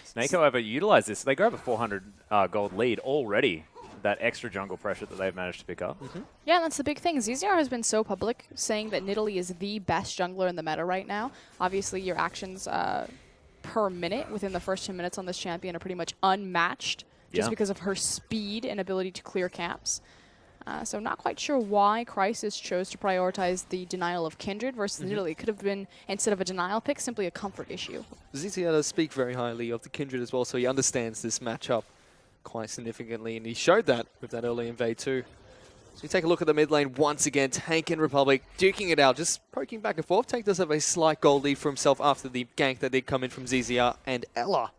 Snake, however, utilized this. They grab a 400 gold lead already. That extra jungle pressure that they've managed to pick up. Yeah, that's the big thing. ZZR has been so public, saying that Nidalee is the best jungler in the meta right now. Obviously, your actions per minute within the first 2 minutes on this champion are pretty much unmatched, just because of her speed and ability to clear camps. So not quite sure why Crisis chose to prioritize the denial of Kindred versus Nidalee. It could have been, instead of a denial pick, simply a comfort issue. ZZR does speak very highly of the Kindred as well, so he understands this matchup quite significantly, and he showed that with that early invade too. So you take a look at the mid lane once again. Tank and Republic duking it out, just poking back and forth. Tank does have a slight gold lead for himself after the gank that did come in from ZZR and Ella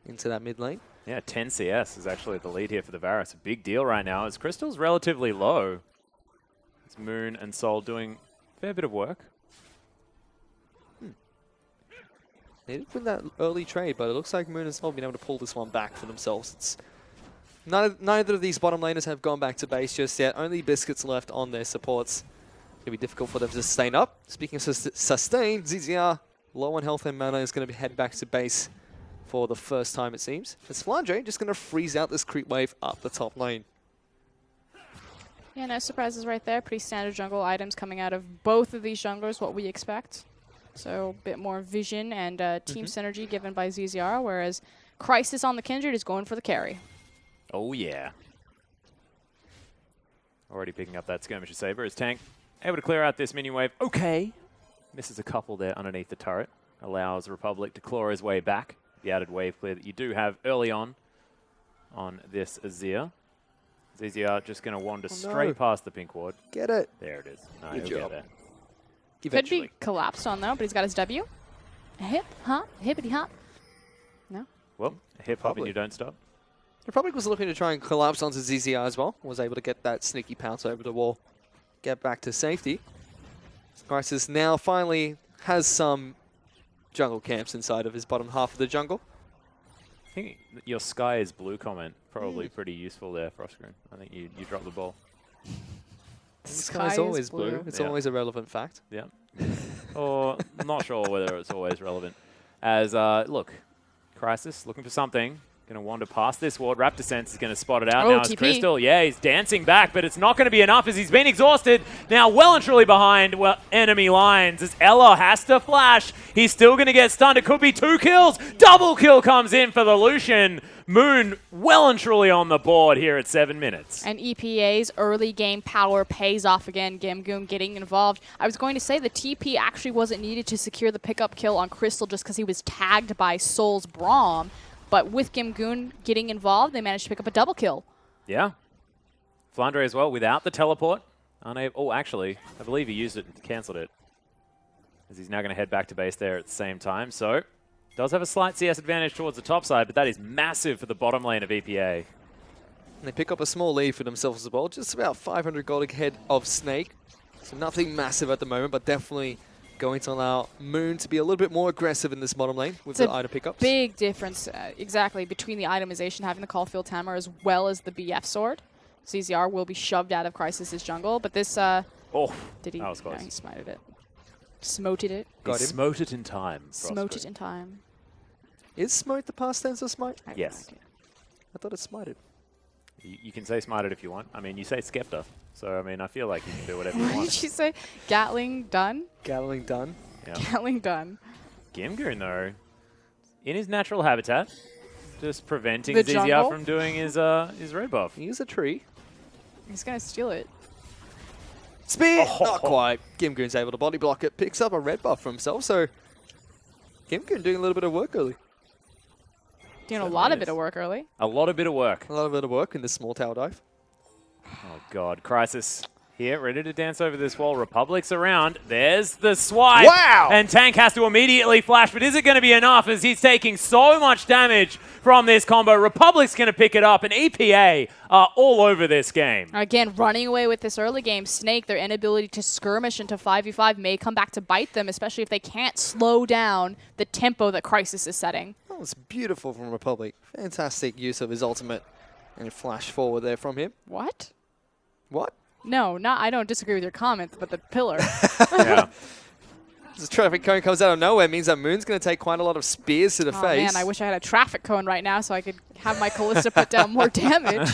into that mid lane. Yeah, 10 CS is actually the lead here for the Varus. A big deal right now as Crystal's relatively low. It's Moon and Soul doing a fair bit of work. They did win that early trade, but it looks like Moon and Soul have been able to pull this one back for themselves. It's neither of these bottom laners have gone back to base just yet. Only Biscuits left on their supports. It's going to be difficult for them to sustain up. Speaking of sustain, ZZR, low on health and mana, is going to be head back to base for the first time, it seems. It's Flandre just going to freeze out this creep wave up the top lane. Yeah, no surprises right there. Pretty standard jungle items coming out of both of these junglers, what we expect. So a bit more vision and team synergy given by ZZR, whereas Crisis on the Kindred is going for the carry. Oh, yeah. Already picking up that Skirmisher Saber as Tank able to clear out this minion wave. Okay. Misses a couple there underneath the turret. Allows Republic to claw his way back. The added wave clear that you do have early on this Azir. ZZR just going to wander straight past the pink ward. Get it. There it is. No, Good he'll job. get there. eventually. Could be collapsed on though, but he's got his W. A hip, hop, hippity hop. No. Well, hip hop and you don't stop. Republic was looking to try and collapse onto ZZR as well. Was able to get that sneaky pounce over the wall. Get back to safety. Crisis now finally has some jungle camps inside of his bottom half of the jungle. I think your sky is blue comment probably pretty useful there, Frostgreen. I think you dropped the ball. The sky is always blue. It's always a relevant fact. Yeah. Or not sure whether it's always relevant. As, look, Crisis looking for something. Going to wander past this ward. Raptor Sense is going to spot it out now as TP. Crystal. Yeah, he's dancing back, but it's not going to be enough as he's been exhausted. Now well and truly behind enemy lines as Ella has to flash. He's still going to get stunned. It could be 2 kills. Double kill comes in for the Lucian. Moon well and truly on the board here at 7 minutes. And EPA's early game power pays off again. Gamgoon getting involved. I was going to say the TP actually wasn't needed to secure the pickup kill on Crystal just because he was tagged by Soul's Braum. But with Gamgoon getting involved, they managed to pick up a double kill. Yeah. Flandre as well without the teleport. Oh, actually, I believe he used it and cancelled it. As he's now going to head back to base there at the same time. So, does have a slight CS advantage towards the top side, but that is massive for the bottom lane of EPA. And they pick up a small lead for themselves as well. Just about 500 gold ahead of Snake. So nothing massive at the moment, but definitely going to allow Moon to be a little bit more aggressive in this bottom lane with the item pickups. Big difference, exactly, between the itemization, having the Caulfield Hammer as well as the BF sword. ZZR will be shoved out of Crysis's jungle, but this, did he? That was close. No, he smited it. Smoted it. He smote it in time. Smote it in time. Is smote the past tense of smite? Yes. I thought it's smited. You can say smited if you want. I mean, you say Skepta. So, I mean, I feel like you can do whatever you What want. did you say? Gatling done? Gatling done. Yeah. Gatling done. Gamgoon, though, in his natural habitat, just preventing The ZZR jungle? from doing his red buff. He is a tree. He's going to steal it. Spear! Not quite. Gimgoon's able to body block it. Picks up a red buff for himself, so Gimgoon doing a little bit of work early. Doing a lot of bit of work early. A lot of bit of work. A lot of bit of work in this small tower dive. Oh, God. Crisis here, ready to dance over this wall. Republic's around. There's the swipe. Wow! And Tank has to immediately flash, but is it going to be enough as he's taking so much damage from this combo? Republic's going to pick it up, and EPA are all over this game. Again, running away with this early game. Snake, their inability to skirmish into 5v5 may come back to bite them, especially if they can't slow down the tempo that Crisis is setting. That was beautiful from Republic. Fantastic use of his ultimate and flash forward there from him. What? What? No, I don't disagree with your comment, but the pillar. Yeah. This traffic cone comes out of nowhere, means that Moon's going to take quite a lot of spears to the Oh face. man, I wish I had a traffic cone right now so I could have my Callista put down more damage.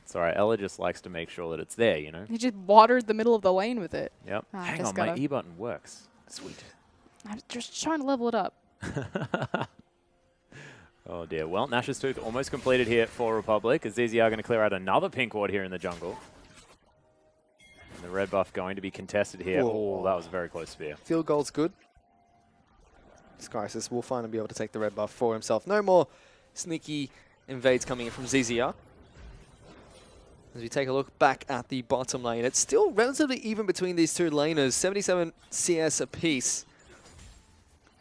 It's all right. Ella just likes to make sure that it's there, you know? He just watered the middle of the lane with it. Yep. Ah, Hang just on, my gotta- E button works. Sweet. I'm just trying to level it up. Oh, dear. Well, Nash's Tooth almost completed here for Republic, as ZZR going to clear out another pink ward here in the jungle. And the red buff going to be contested here. Whoa. Oh, that was a very close spear. Field goal's good. This Crisis will finally be able to take the red buff for himself. No more sneaky invades coming in from ZZR. As we take a look back at the bottom lane, it's still relatively even between these two laners, 77 CS apiece.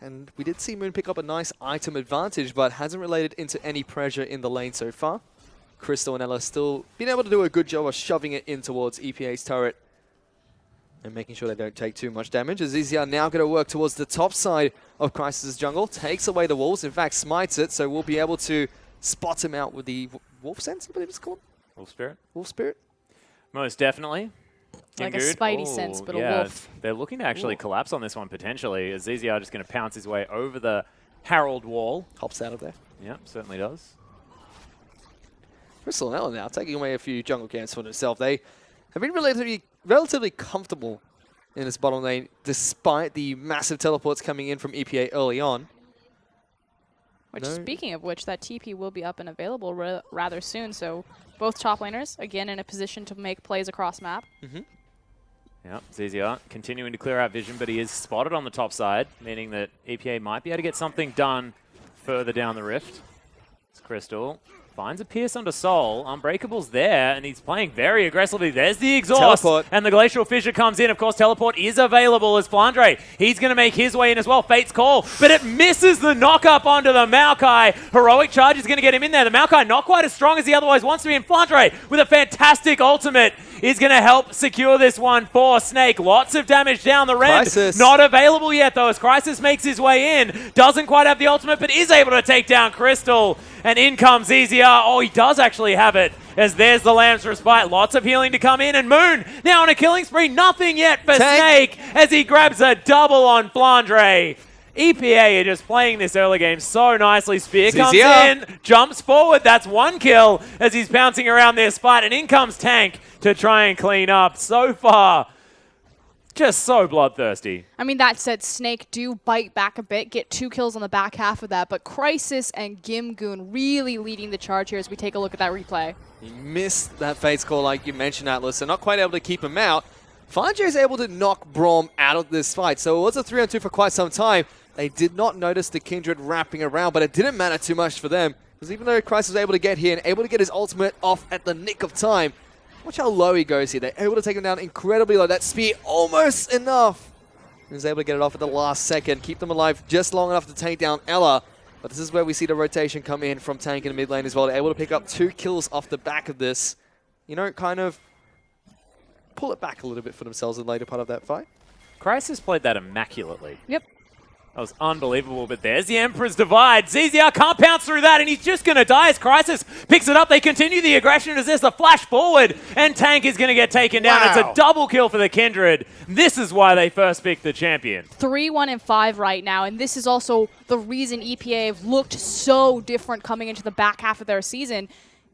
And we did see Moon pick up a nice item advantage, but hasn't related into any pressure in the lane so far. Crystal and Ella still been able to do a good job of shoving it in towards EPA's turret and making sure they don't take too much damage. As ZZR now going to work towards the top side of Crisis' jungle, takes away the walls, in fact smites it, so we'll be able to spot him out with the Wolf Sense, I believe it's called? Wolf Spirit? Wolf Spirit? Most definitely. Like a Gamgoon. Spidey sense, but a wolf. They're looking to actually collapse on this one potentially, as ZZR just going to pounce his way over the Herald wall. Hops out of there. Yep, certainly does. Crystal and Ella now taking away a few jungle camps for themselves. They have been relatively comfortable in this bottom lane, despite the massive teleports coming in from EPA early on. Which, speaking of which, that TP will be up and available rather soon. So both top laners, again, in a position to make plays across map. Yep, ZZR continuing to clear out vision, but he is spotted on the top side, meaning that EPA might be able to get something done further down the rift. It's Crystal Finds a pierce onto Soul. Unbreakable's there, and he's playing very aggressively. There's the exhaust. Teleport. And the Glacial Fissure comes in. Of course, Teleport is available as Flandre. He's going to make his way in as well. Fate's Call. But it misses the knock-up onto the Maokai. Heroic Charge is going to get him in there. The Maokai not quite as strong as he otherwise wants to be. And Flandre, with a fantastic ultimate, is going to help secure this one for Snake. Lots of damage down the Rend. Crisis. Not available yet, though, as Crisis makes his way in. Doesn't quite have the ultimate, but is able to take down Crystal. And in comes EZR. Oh, he does actually have it, as there's the Lamb's Respite. Lots of healing to come in. And Moon now on a killing spree. Nothing yet for Snake as he grabs a double on Flandre. EPA are just playing this early game so nicely. Spear comes in, jumps forward. That's one kill as he's bouncing around this fight. And in comes Tank to try and clean up. So far, just so bloodthirsty. I mean, that said, Snake do bite back a bit, get 2 kills on the back half of that, but Crisis and Gimgoon really leading the charge here as we take a look at that replay. He missed that Fate's Call, like you mentioned, Atlas, and not quite able to keep him out. Flandre is able to knock Braum out of this fight, so it was a 3-on-2 for quite some time. They did not notice the Kindred wrapping around, but it didn't matter too much for them, because even though Crisis was able to get here and able to get his ultimate off at the nick of time, watch how low he goes here. They're able to take him down incredibly low. That spear almost enough. He was able to get it off at the last second, keep them alive just long enough to take down Ella. But this is where we see the rotation come in from Tank in the mid lane as well. They're able to pick up 2 kills off the back of this. You know, kind of pull it back a little bit for themselves in the later part of that fight. Crisis played that immaculately. Yep. That was unbelievable, but there's the Emperor's Divide. ZZR can't pounce through that, and he's just going to die as Crisis picks it up. They continue the aggression as there's the flash forward, and Tank is going to get taken down. It's a double kill for the Kindred. This is why they first picked the champion. 3-1-5 right now, and this is also the reason EPA have looked so different coming into the back half of their season.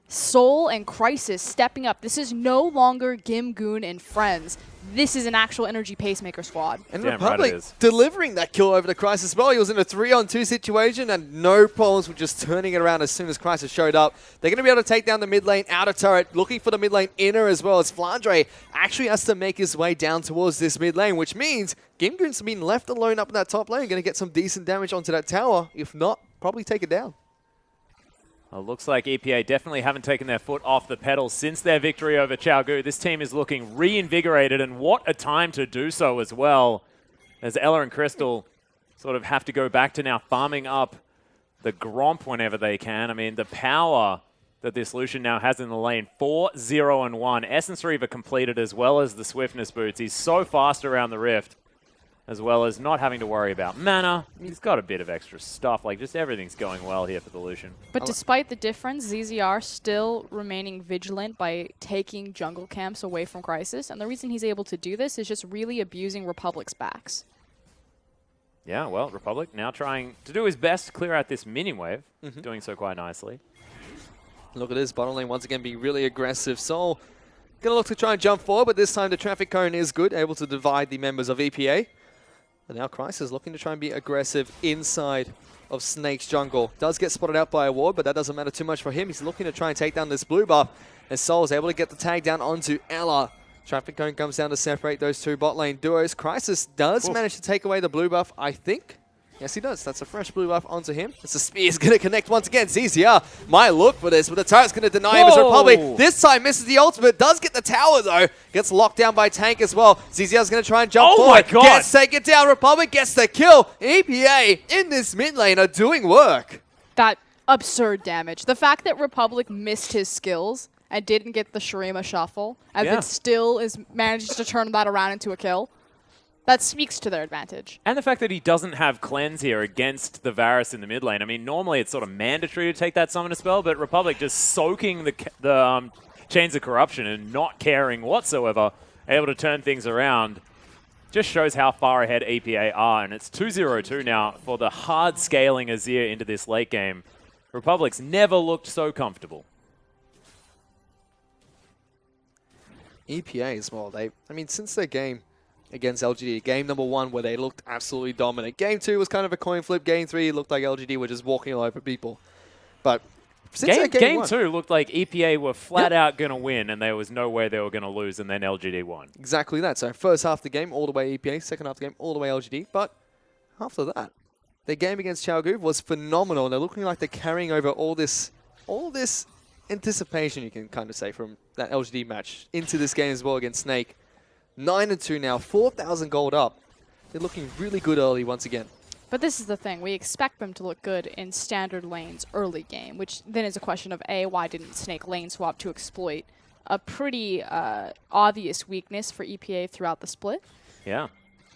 Soul and Crisis stepping up. This is no longer Gimgoon and friends. This is an actual energy pacemaker squad. And Damn Republic right delivering that kill over to Crisis as well. He was in a 3-on-2 situation and no problems with just turning it around as soon as Crisis showed up. They're going to be able to take down the mid lane outer turret, looking for the mid lane inner as well, as Flandre actually has to make his way down towards this mid lane, which means Gimgoon's been left alone up in that top lane, going to get some decent damage onto that tower. If not, probably take it down. Well, looks like EPA definitely haven't taken their foot off the pedal since their victory over Chaogu. This team is looking reinvigorated, and what a time to do so as well, as Ella and Crystal sort of have to go back to now farming up the Gromp whenever they can. I mean, the power that this Lucian now has in the lane, 4-0-1. Essence Reaver completed as well as the Swiftness boots. He's so fast around the Rift, as well as not having to worry about mana. He's got a bit of extra stuff. Like, just everything's going well here for the Lucian. But despite the difference, ZZR still remaining vigilant by taking jungle camps away from Crisis. And the reason he's able to do this is just really abusing Republic's backs. Yeah, well, Republic now trying to do his best to clear out this mini wave. Doing so quite nicely. Look at this, bottom lane once again being really aggressive. Soul going to look to try and jump forward, but this time the traffic cone is good, able to divide the members of EPA. And now Crisis looking to try and be aggressive inside of Snake's jungle. Does get spotted out by a ward, but that doesn't matter too much for him. He's looking to try and take down this blue buff. And Soul is able to get the tag down onto Ella. Traffic cone comes down to separate those 2 bot lane duos. Crisis does manage to take away the blue buff, I think. Yes, he does. That's a fresh blue buff onto him. As the spear is going to connect once again. ZZR might look for this, but the turret's going to deny him as Republic. This time misses the ultimate. Does get the tower, though. Gets locked down by Tank as well. ZZR's going to try and jump forward. My God. Gets taken down. Republic gets the kill. EPA in this mid lane are doing work. That absurd damage. The fact that Republic missed his skills and didn't get the Shurima shuffle, and then still is managed to turn that around into a kill. That speaks to their advantage. And the fact that he doesn't have cleanse here against the Varus in the mid lane. I mean, normally it's sort of mandatory to take that summoner spell, but Republic just soaking the Chains of Corruption and not caring whatsoever, able to turn things around. Just shows how far ahead EPA are, and it's 2-0-2 now for the hard scaling Azir into this late game. Republic's never looked so comfortable. EPA as well. Since their game against LGD, game number 1 where they looked absolutely dominant. Game 2 was kind of a coin flip. Game 3 looked like LGD were just walking all over people. But since game 2 looked like EPA were flat out going to win, and there was no way they were going to lose, and then LGD won. Exactly that. So first half of the game, all the way EPA. Second half of the game, all the way LGD. But after that, their game against Chaogu was phenomenal. And they're looking like they're carrying over all this anticipation, you can kind of say, from that LGD match into this game as well against Snake. 9-2 now, 4,000 gold up. They're looking really good early once again. But this is the thing. We expect them to look good in standard lanes early game, which then is a question of, A, why didn't Snake lane swap to exploit a pretty obvious weakness for EPA throughout the split? Yeah.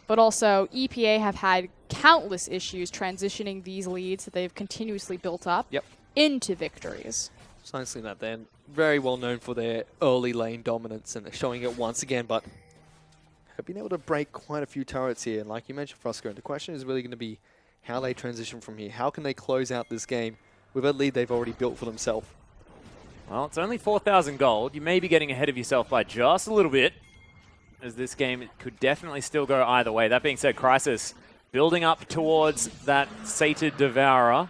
But also, EPA have had countless issues transitioning these leads that they've continuously built up into victories. Precisely that. They're very well known for their early lane dominance, and they're showing it once again, but have been able to break quite a few turrets here. And like you mentioned, Frosco, the question is really going to be how they transition from here. How can they close out this game with a lead they've already built for themselves? Well, it's only 4,000 gold. You may be getting ahead of yourself by just a little bit, as this game could definitely still go either way. That being said, Crisis building up towards that sated Devourer.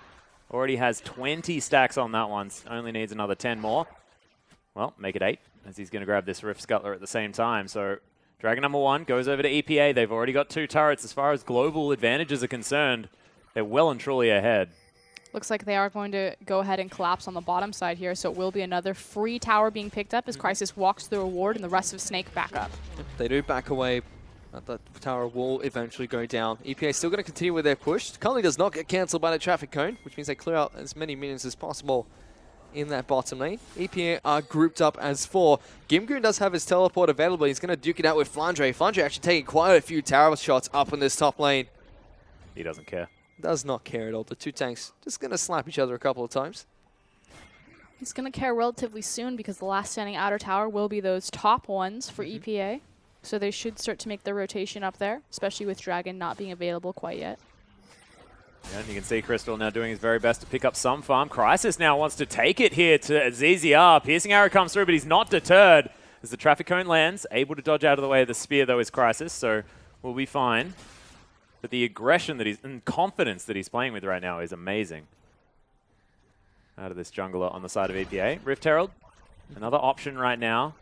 Already has 20 stacks on that one. Only needs another 10 more. Well, make it 8, as he's going to grab this Rift Scuttler at the same time. So Dragon number 1 goes over to EPA. They've already got 2 turrets. As far as global advantages are concerned, they're well and truly ahead. Looks like they are going to go ahead and collapse on the bottom side here, so it will be another free tower being picked up as Crisis walks through a ward and the rest of Snake back up. They do back away. The tower will eventually go down. EPA still going to continue with their push. Currently does not get cancelled by the traffic cone, which means they clear out as many minions as possible in that bottom lane. EPA are grouped up as 4. Gimgoon does have his teleport available. He's going to duke it out with Flandre. Flandre actually taking quite a few tower shots up in this top lane. He doesn't care. Does not care at all. The 2 tanks just going to slap each other a couple of times. He's going to care relatively soon because the last standing outer tower will be those top ones for EPA. So they should start to make their rotation up there, especially with Dragon not being available quite yet. Yeah, and you can see Crystal now doing his very best to pick up some farm. Crisis now wants to take it here to ZZR. Piercing Arrow comes through, but he's not deterred as the traffic cone lands. Able to dodge out of the way of the spear, though, is Crisis, so we'll be fine. But the aggression that and confidence that he's playing with right now is amazing. Out of this jungler on the side of EPA. Rift Herald, another option right now.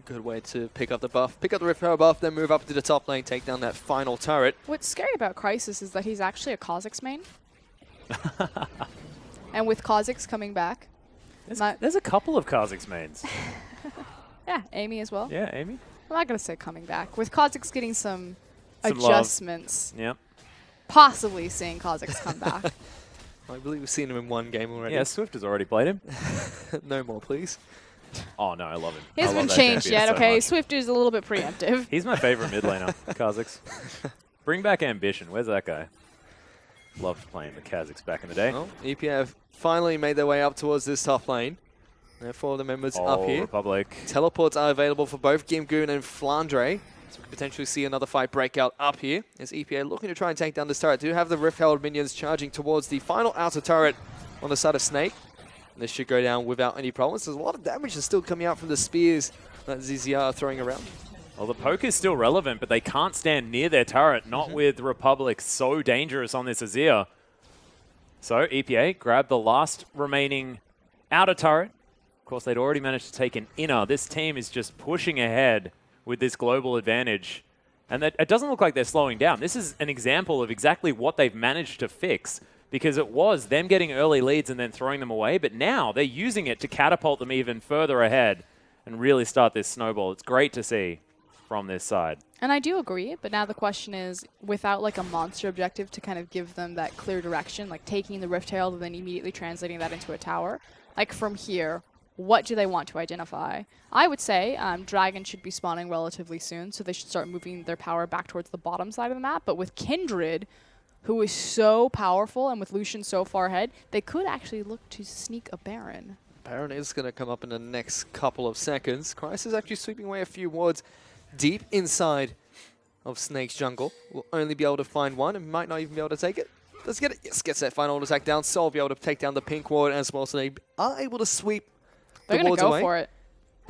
Good way to pick up the buff. Pick up the Rift Herald buff, then move up to the top lane, take down that final turret. What's scary about Crisis is that he's actually a Kha'Zix main. And with Kha'Zix coming back... There's a couple of Kha'Zix mains. Yeah, Amy as well. Yeah, Amy. I'm not going to say coming back. With Kha'Zix getting some adjustments. Yep. Possibly seeing Kha'Zix come back. I believe we've seen him in 1 game already. Yeah, Swift has already played him. No more, please. Oh, no, I love him. He hasn't been changed yet, okay? Swift is a little bit preemptive. He's my favorite mid laner, Kha'Zix. Bring back Ambition. Where's that guy? Loved playing the Kha'Zix back in the day. Well, EPA have finally made their way up towards this top lane. Therefore, the members up here. Republic. Teleports are available for both Gimgoon and Flandre. So we could potentially see another fight break out up here as EPA looking to try and take down this turret. Do have the Rift Herald minions charging towards the final outer turret on the side of Snake. And this should go down without any problems. There's a lot of damage that's still coming out from the spears that ZZR are throwing around. Well, the poke is still relevant, but they can't stand near their turret, not with Republic so dangerous on this Azir. So EPA grab the last remaining outer turret. Of course, they'd already managed to take an inner. This team is just pushing ahead with this global advantage. And it doesn't look like they're slowing down. This is an example of exactly what they've managed to fix, because it was them getting early leads and then throwing them away, but now they're using it to catapult them even further ahead and really start this snowball. It's great to see from this side. And I do agree, but now the question is, without like a monster objective to kind of give them that clear direction, like taking the Rift Herald and then immediately translating that into a tower, like from here, what do they want to identify? I would say Dragon should be spawning relatively soon, so they should start moving their power back towards the bottom side of the map. But with Kindred, who is so powerful, and with Lucian so far ahead, they could actually look to sneak a Baron. Baron is going to come up in the next couple of seconds. Christ is actually sweeping away a few wards deep inside of Snake's jungle. Will only be able to find one and might not even be able to take it. Does get it? Yes, gets that final attack down. Soul will be able to take down the pink ward as well, so they are able to sweep They're the going wards to go away. for it.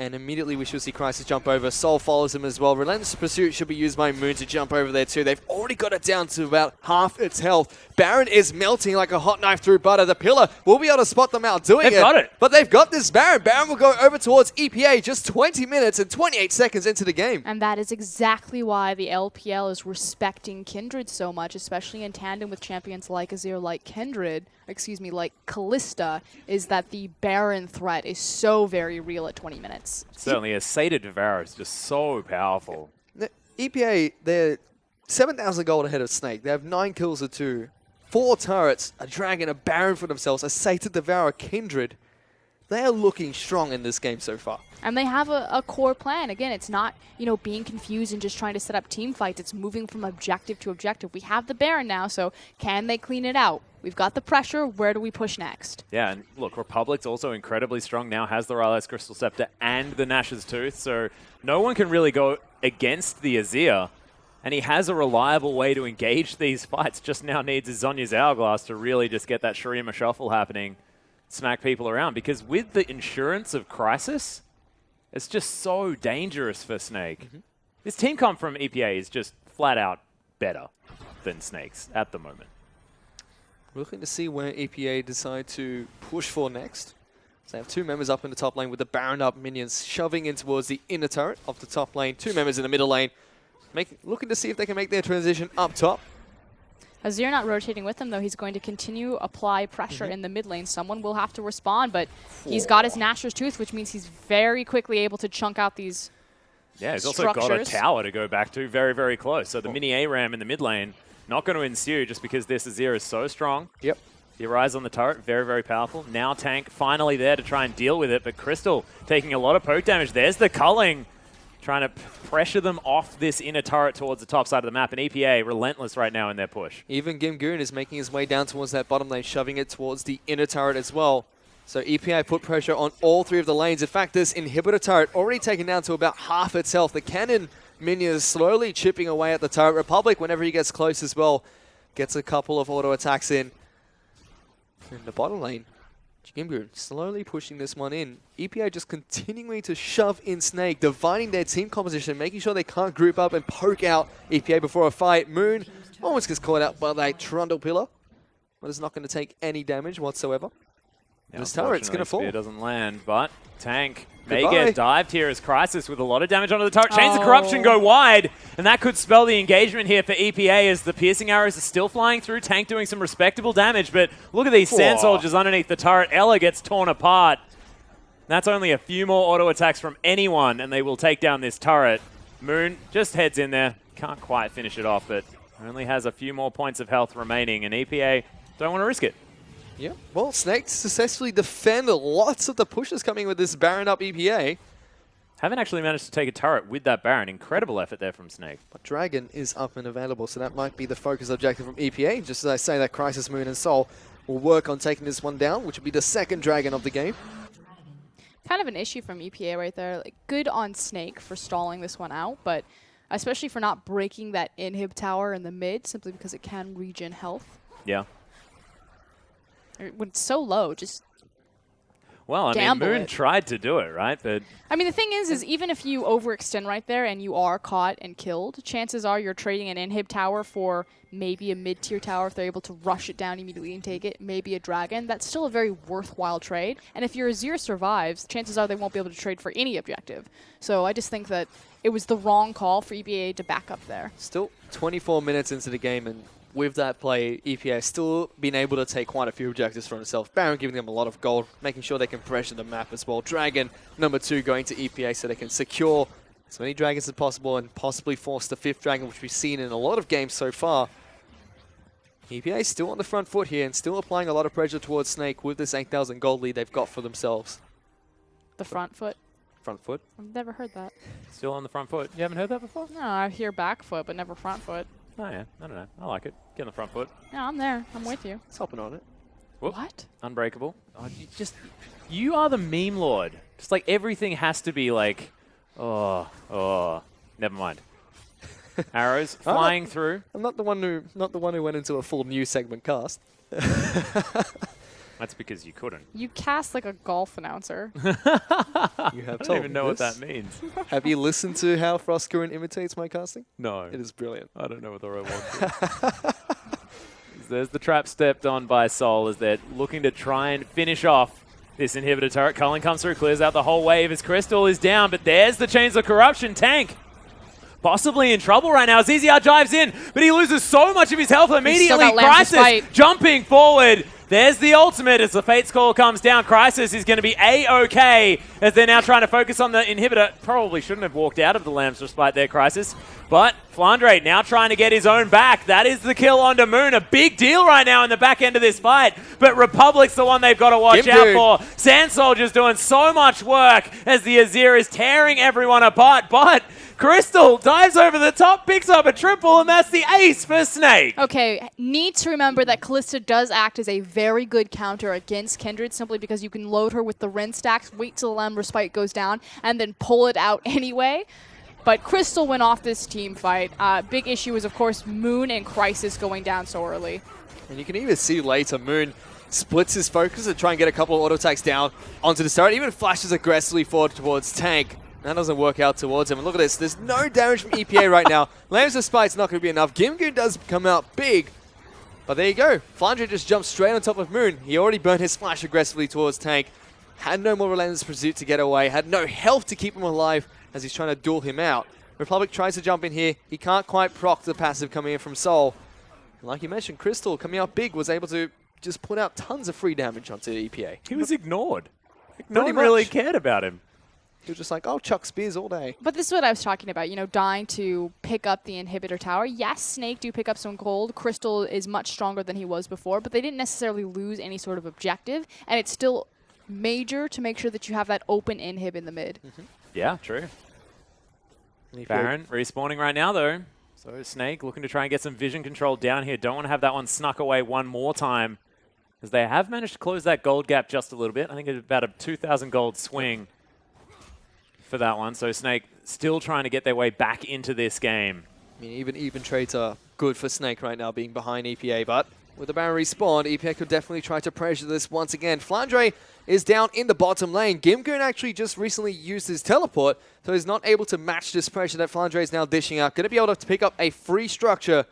And immediately we should see Crisis jump over. Sol follows him as well. Relentless Pursuit should be used by Moon to jump over there too. They've already got it down to about half its health. Baron is melting like a hot knife through butter. The Pillar will be able to spot them out doing it. They've got it. But they've got this Baron. Baron will go over towards EPA just 20 minutes and 28 seconds into the game. And that is exactly why the LPL is respecting Kindred so much, especially in tandem with champions like Azir, like Kindred, like Kalista, is that the Baron threat is so very real at 20 minutes. Certainly, a sated Devour is just so powerful. The EPA, they're 7,000 gold ahead of Snake. They have 9 kills to 2, 4 turrets, a Dragon, a Baron for themselves, a sated Devour, Kindred. They are looking strong in this game so far. And they have a core plan. Again, it's not, being confused and just trying to set up team fights. It's moving from objective to objective. We have the Baron now, so can they clean it out? We've got the pressure. Where do we push next? Yeah, and look, Republic's also incredibly strong now, has the Rylai's Crystal Scepter and the Nash's Tooth, so no one can really go against the Azir. And he has a reliable way to engage these fights. Just now needs his Zonya's Hourglass to really just get that Shurima shuffle happening, smack people around. Because with the insurance of Crisis, it's just so dangerous for Snake. This team comp from EPA is just flat out better than Snake's at the moment. We're looking to see where EPA decide to push for next. So they have 2 members up in the top lane with the Baron up, minions shoving in towards the inner turret of the top lane. 2 members in the middle lane, looking to see if they can make their transition up top. Azir not rotating with him, though. He's going to continue apply pressure in the mid lane. Someone will have to respond, but he's got his Nashor's Tooth, which means he's very quickly able to chunk out these Yeah, he's also got a tower to go back to very, very close. So the mini ARAM in the mid lane, not going to ensue just because this Azir is so strong. Yep. The Arise on the turret, very, very powerful. Now Tank finally there to try and deal with it, but Crystal taking a lot of poke damage. There's the culling, trying to pressure them off this inner turret towards the top side of the map. And EPA relentless right now in their push. Even Gimgoon is making his way down towards that bottom lane, shoving it towards the inner turret as well. So EPA put pressure on all 3 of the lanes. In fact, this inhibitor turret already taken down to about half its health. The cannon minions slowly chipping away at the turret. Republic, whenever he gets close as well, gets a couple of auto attacks in. In the bottom lane, Gimgoon slowly pushing this one in. EPA just continuing to shove in Snake, dividing their team composition, making sure they can't group up and poke out EPA before a fight. Moon almost gets caught out by that Trundle Pillar, but is not going to take any damage whatsoever. This turret's going to fall. Spear doesn't land, but Tank may Goodbye. get dived here as Crisis with a lot of damage onto the turret. Chains of Corruption go wide, and that could spell the engagement here for EPA as the piercing arrows are still flying through. Tank doing some respectable damage, but look at these Sand Soldiers underneath the turret. Ella gets torn apart. That's only a few more auto attacks from anyone, and they will take down this turret. Moon just heads in there. Can't quite finish it off, but only has a few more points of health remaining, and EPA don't want to risk it. Yeah. Well, Snake successfully defend lots of the pushes coming with this Baron up EPA. Haven't actually managed to take a turret with that Baron. Incredible effort there from Snake. But Dragon is up and available, so that might be the focus objective from EPA. Just as I say that, Crisis, Moon, and Sol will work on taking this one down, which will be the 2nd Dragon of the game. Kind of an issue from EPA right there. Like, good on Snake for stalling this one out, but especially for not breaking that inhib tower in the mid, simply because it can regen health. Yeah. When it's so low, just well, I mean, gamble Moon it. tried to do it, right? But I mean, the thing is even if you overextend right there and you are caught and killed, chances are you're trading an inhib tower for maybe a mid-tier tower if they're able to rush it down immediately and take it, maybe a dragon. That's still a very worthwhile trade. And if your Azir survives, chances are they won't be able to trade for any objective. So I just think that it was the wrong call for EPA to back up there. Still 24 minutes into the game, and with that play, EPA still been able to take quite a few objectives for himself. Baron giving them a lot of gold, making sure they can pressure the map as well. Dragon, number 2, going to EPA so they can secure as many dragons as possible and possibly force the 5th dragon, which we've seen in a lot of games so far. EPA still on the front foot here and still applying a lot of pressure towards Snake with this 8,000 gold lead they've got for themselves. The front foot. Front foot? I've never heard that. still on the front foot. You haven't heard that before? No, I hear back foot, but never front foot. Oh, yeah. I don't know. I like it. Get on the front foot. Yeah, I'm there. I'm with you. It's hopping on it. Whoop. What? Unbreakable. Oh, you are the meme lord. Just like everything has to be like, oh, never mind. Arrows flying through. I'm not the one who went into a full news segment cast. That's because you couldn't. You cast like a golf announcer. You have I told don't even me know what this. that means. Have you listened to how Frostgurn imitates my casting? No. It is brilliant. I don't know whether I want to. There's the trap stepped on by Sol as they're looking to try and finish off this inhibitor turret. Cullen comes through, clears out the whole wave as Crystal is down, but there's the Chains of Corruption tank. Possibly in trouble right now as ZZR dives in, but he loses so much of his health immediately. got Lamb's Crisis fight. jumping forward. There's the ultimate as the Fate's Call comes down. Crisis is going to be A-OK as they're now trying to focus on the inhibitor. Probably shouldn't have walked out of the Lambs despite their Crisis. But Flandre now trying to get his own back. That is the kill onto Moon. A big deal right now in the back end of this fight. But Republic's the one they've got to watch out for. Sand Soldier's doing so much work as the Azir is tearing everyone apart. But Crystal dives over the top, picks up a triple, and that's the ace for Snake. Okay, need to remember that Callista does act as a very good counter against Kindred simply because you can load her with the Ren stacks, wait till the Lamb respite goes down, and then pull it out anyway. But Crystal went off this team fight. Big issue is, of course, Moon and Crisis going down so early. And you can even see later Moon splits his focus to try and get a couple of auto attacks down onto the turret, even flashes aggressively forward towards tank. That doesn't work out towards him. And look at this. There's no damage from EPA right now. Lamb's Respite's not going to be enough. Gimgoon does come out big. But there you go. Flandre just jumps straight on top of Moon. He already burnt his splash aggressively towards tank. Had no more Relentless Pursuit to get away. Had no health to keep him alive as he's trying to duel him out. Republic tries to jump in here. He can't quite proc the passive coming in from Sol. And like you mentioned, Crystal coming out big was able to just put out tons of free damage onto EPA. He was ignored. No Pretty one really much. cared about him. He was just like, oh, chuck spears all day. But this is what I was talking about, you know, dying to pick up the inhibitor tower. Yes, Snake do pick up some gold. Crystal is much stronger than he was before, but they didn't necessarily lose any sort of objective, and it's still major to make sure that you have that open inhib in the mid. Yeah, true. Baron respawning right now, though. So Snake looking to try and get some vision control down here. Don't want to have that one snuck away one more time, as they have managed to close that gold gap just a little bit. I think it's about a 2,000 gold swing for that one. So Snake still trying to get their way back into this game. I mean, even trades are good for Snake right now, being behind EPA, but with the Baron respawned, EPA could definitely try to pressure this once again. Flandre is down in the bottom lane. Gimgoon actually just recently used his teleport, so he's not able to match this pressure that Flandre is now dishing out. Going to be able to pick up a free structure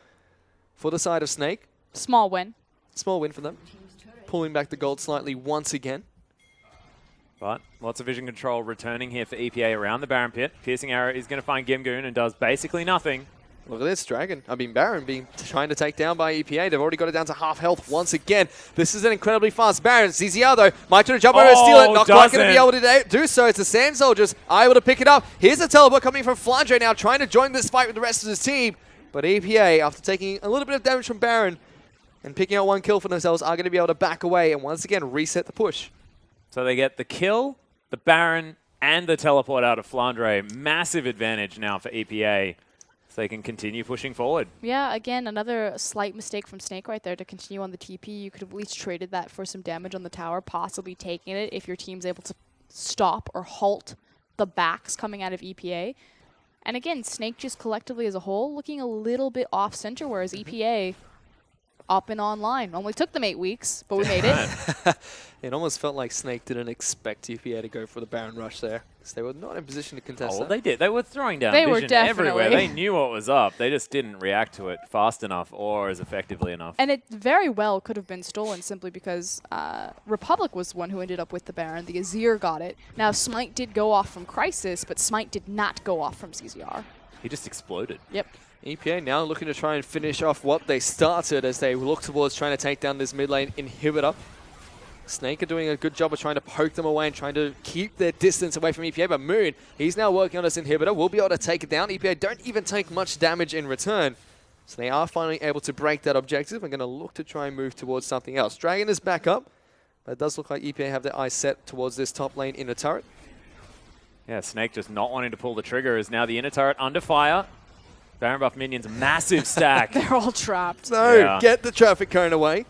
for the side of Snake. Small win. Small win for them. Pulling back the gold slightly once again. But lots of vision control returning here for EPA around the Baron pit. Piercing Arrow is going to find Gimgoon and does basically nothing. Look at this, Baron being trying to take down by EPA. They've already got it down to half health once again. This is an incredibly fast Baron. ZZR though, might try to jump over and steal it. Not quite going to be able to do so. It's the Sand Soldiers are able to pick it up. Here's a teleport coming from Flandre now, trying to join this fight with the rest of his team. But EPA, after taking a little bit of damage from Baron and picking out one kill for themselves, are going to be able to back away and once again reset the push. So they get the kill, the Baron, and the teleport out of Flandre. Massive advantage now for EPA. So they can continue pushing forward. Yeah, again, another slight mistake from Snake right there to continue on the TP. You could have at least traded that for some damage on the tower, possibly taking it if your team's able to stop or halt the backs coming out of EPA. And again, Snake just collectively as a whole looking a little bit off-center, whereas EPA up and online. Only took them 8 weeks, but we made it. It almost felt like Snake didn't expect EPA to go for the Baron rush there, because they were not in a position to contest Oh, well, that. they did. They were throwing down They were vision definitely. everywhere. They knew what was up. They just didn't react to it fast enough or as effectively enough. And it very well could have been stolen simply because Republic was the one who ended up with the Baron. The Azir got it. Now, Smite did go off from Crisis, but Smite did not go off from CZR. He just exploded. Yep. EPA now looking to try and finish off what they started as they look towards trying to take down this mid lane inhibitor. Snake are doing a good job of trying to poke them away and trying to keep their distance away from EPA, but Moon, he's now working on this inhibitor, will be able to take it down. EPA don't even take much damage in return, so they are finally able to break that objective and going to look to try and move towards something else. Dragon is back up, but it does look like EPA have their eyes set towards this top lane inner turret. Yeah, Snake just not wanting to pull the trigger is now the inner turret under fire. Baron buff minions, massive stack. They're all trapped. No, Yeah. get the traffic cone away.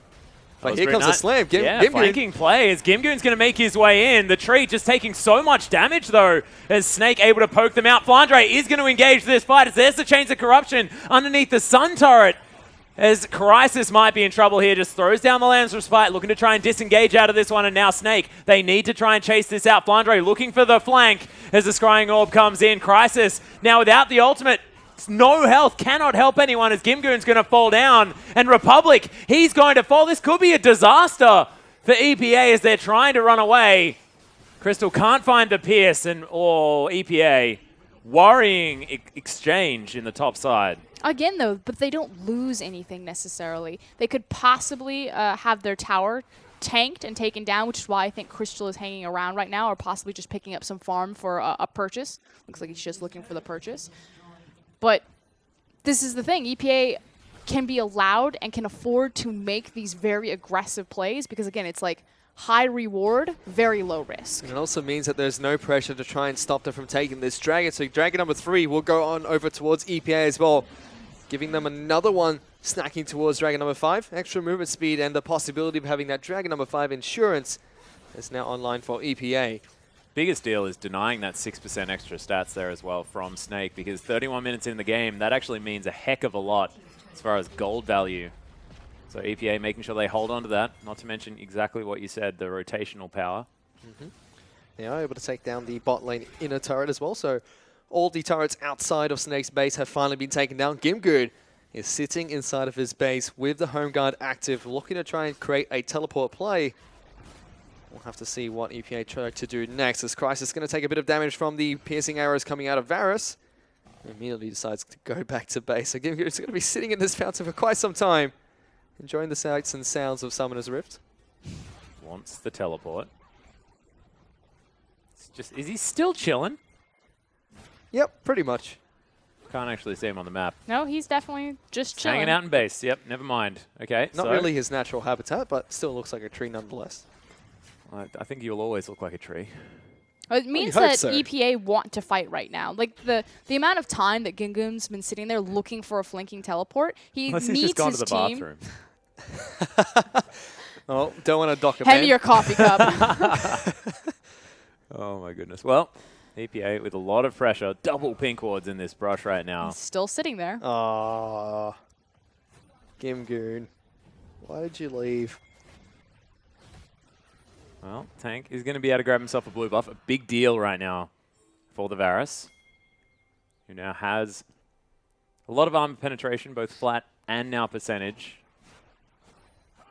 But here comes the slam. Gimgoon. Flanking play as Gimgoon's going to make his way in. The tree just taking so much damage, though, as Snake able to poke them out. Flandre is going to engage this fight as there's the Chains of Corruption underneath the Sun turret. As Crisis might be in trouble here, just throws down the Lance Respite, looking to try and disengage out of this one, and now Snake, they need to try and chase this out. Flandre looking for the flank as the Scrying Orb comes in. Crisis, now without the ultimate, no health, cannot help anyone as Gimgoon's going to fall down, and Republic, he's going to fall. This could be a disaster for EPA as they're trying to run away. Crystal can't find the Pierce, and EPA, worrying exchange in the top side. Again, though, but they don't lose anything necessarily. They could possibly have their tower tanked and taken down, which is why I think Crystal is hanging around right now, or possibly just picking up some farm for a purchase. Looks like he's just looking for the purchase. But this is the thing. EPA can be allowed and can afford to make these very aggressive plays because, again, it's like high reward, very low risk. And it also means that there's no pressure to try and stop them from taking this Dragon. So Dragon number 3 will go on over towards EPA as well, giving them another one snacking towards Dragon number 5. Extra movement speed and the possibility of having that Dragon number 5 insurance is now online for EPA. Biggest deal is denying that 6% extra stats there as well from Snake, because 31 minutes in the game, that actually means a heck of a lot as far as gold value. So EPA making sure they hold on to that, not to mention exactly what you said, the rotational power. They are able to take down the bot lane inner turret as well, so all the turrets outside of Snake's base have finally been taken down. Gimgoon is sitting inside of his base with the home guard active, looking to try and create a teleport play. We'll have to see what EPA try to do next, as Crisis is going to take a bit of damage from the piercing arrows coming out of Varus. Immediately decides to go back to base. So Gimgoon is going to be sitting in this fountain for quite some time, enjoying the sights and sounds of Summoner's Rift. Wants the teleport. It's just, is he still chilling? Yep, pretty much. Can't actually see him on the map. No, he's definitely just chilling. Hanging out in base. Yep, never mind. Okay, Not so really his natural habitat, but still looks like a tree nonetheless. I think you'll always look like a tree. It means hope that so. EPA want to fight right now. Like the amount of time that Gimgoon's been sitting there looking for a flanking teleport, he Unless needs he's just gone his to the team. bathroom. Oh, don't want to dock a Hand man. me your coffee cup. Oh my goodness. Well, EPA with a lot of pressure. Double pink wards in this brush right now. He's still sitting there. Aww. Gimgoon, why did you leave? Well, Tank is going to be able to grab himself a blue buff. A big deal right now for the Varus, who now has a lot of armor penetration, both flat and now percentage.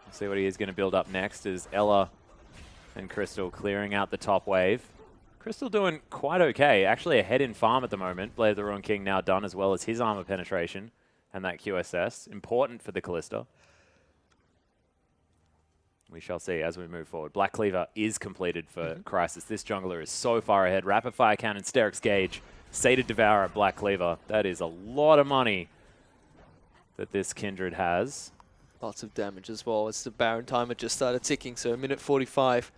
We'll see what he is going to build up next as Ella and Crystal clearing out the top wave. Crystal doing quite okay. Actually ahead in farm at the moment. Blade of the Ruined King now done, as well as his armor penetration and that QSS. Important for the Callista. We shall see as we move forward. Black Cleaver is completed for Crisis. This jungler is so far ahead. Rapid Fire Cannon, Sterix Gauge, Sated Devourer, Black Cleaver. That is a lot of money that this Kindred has. Lots of damage as well as the Baron timer just started ticking, so a minute 45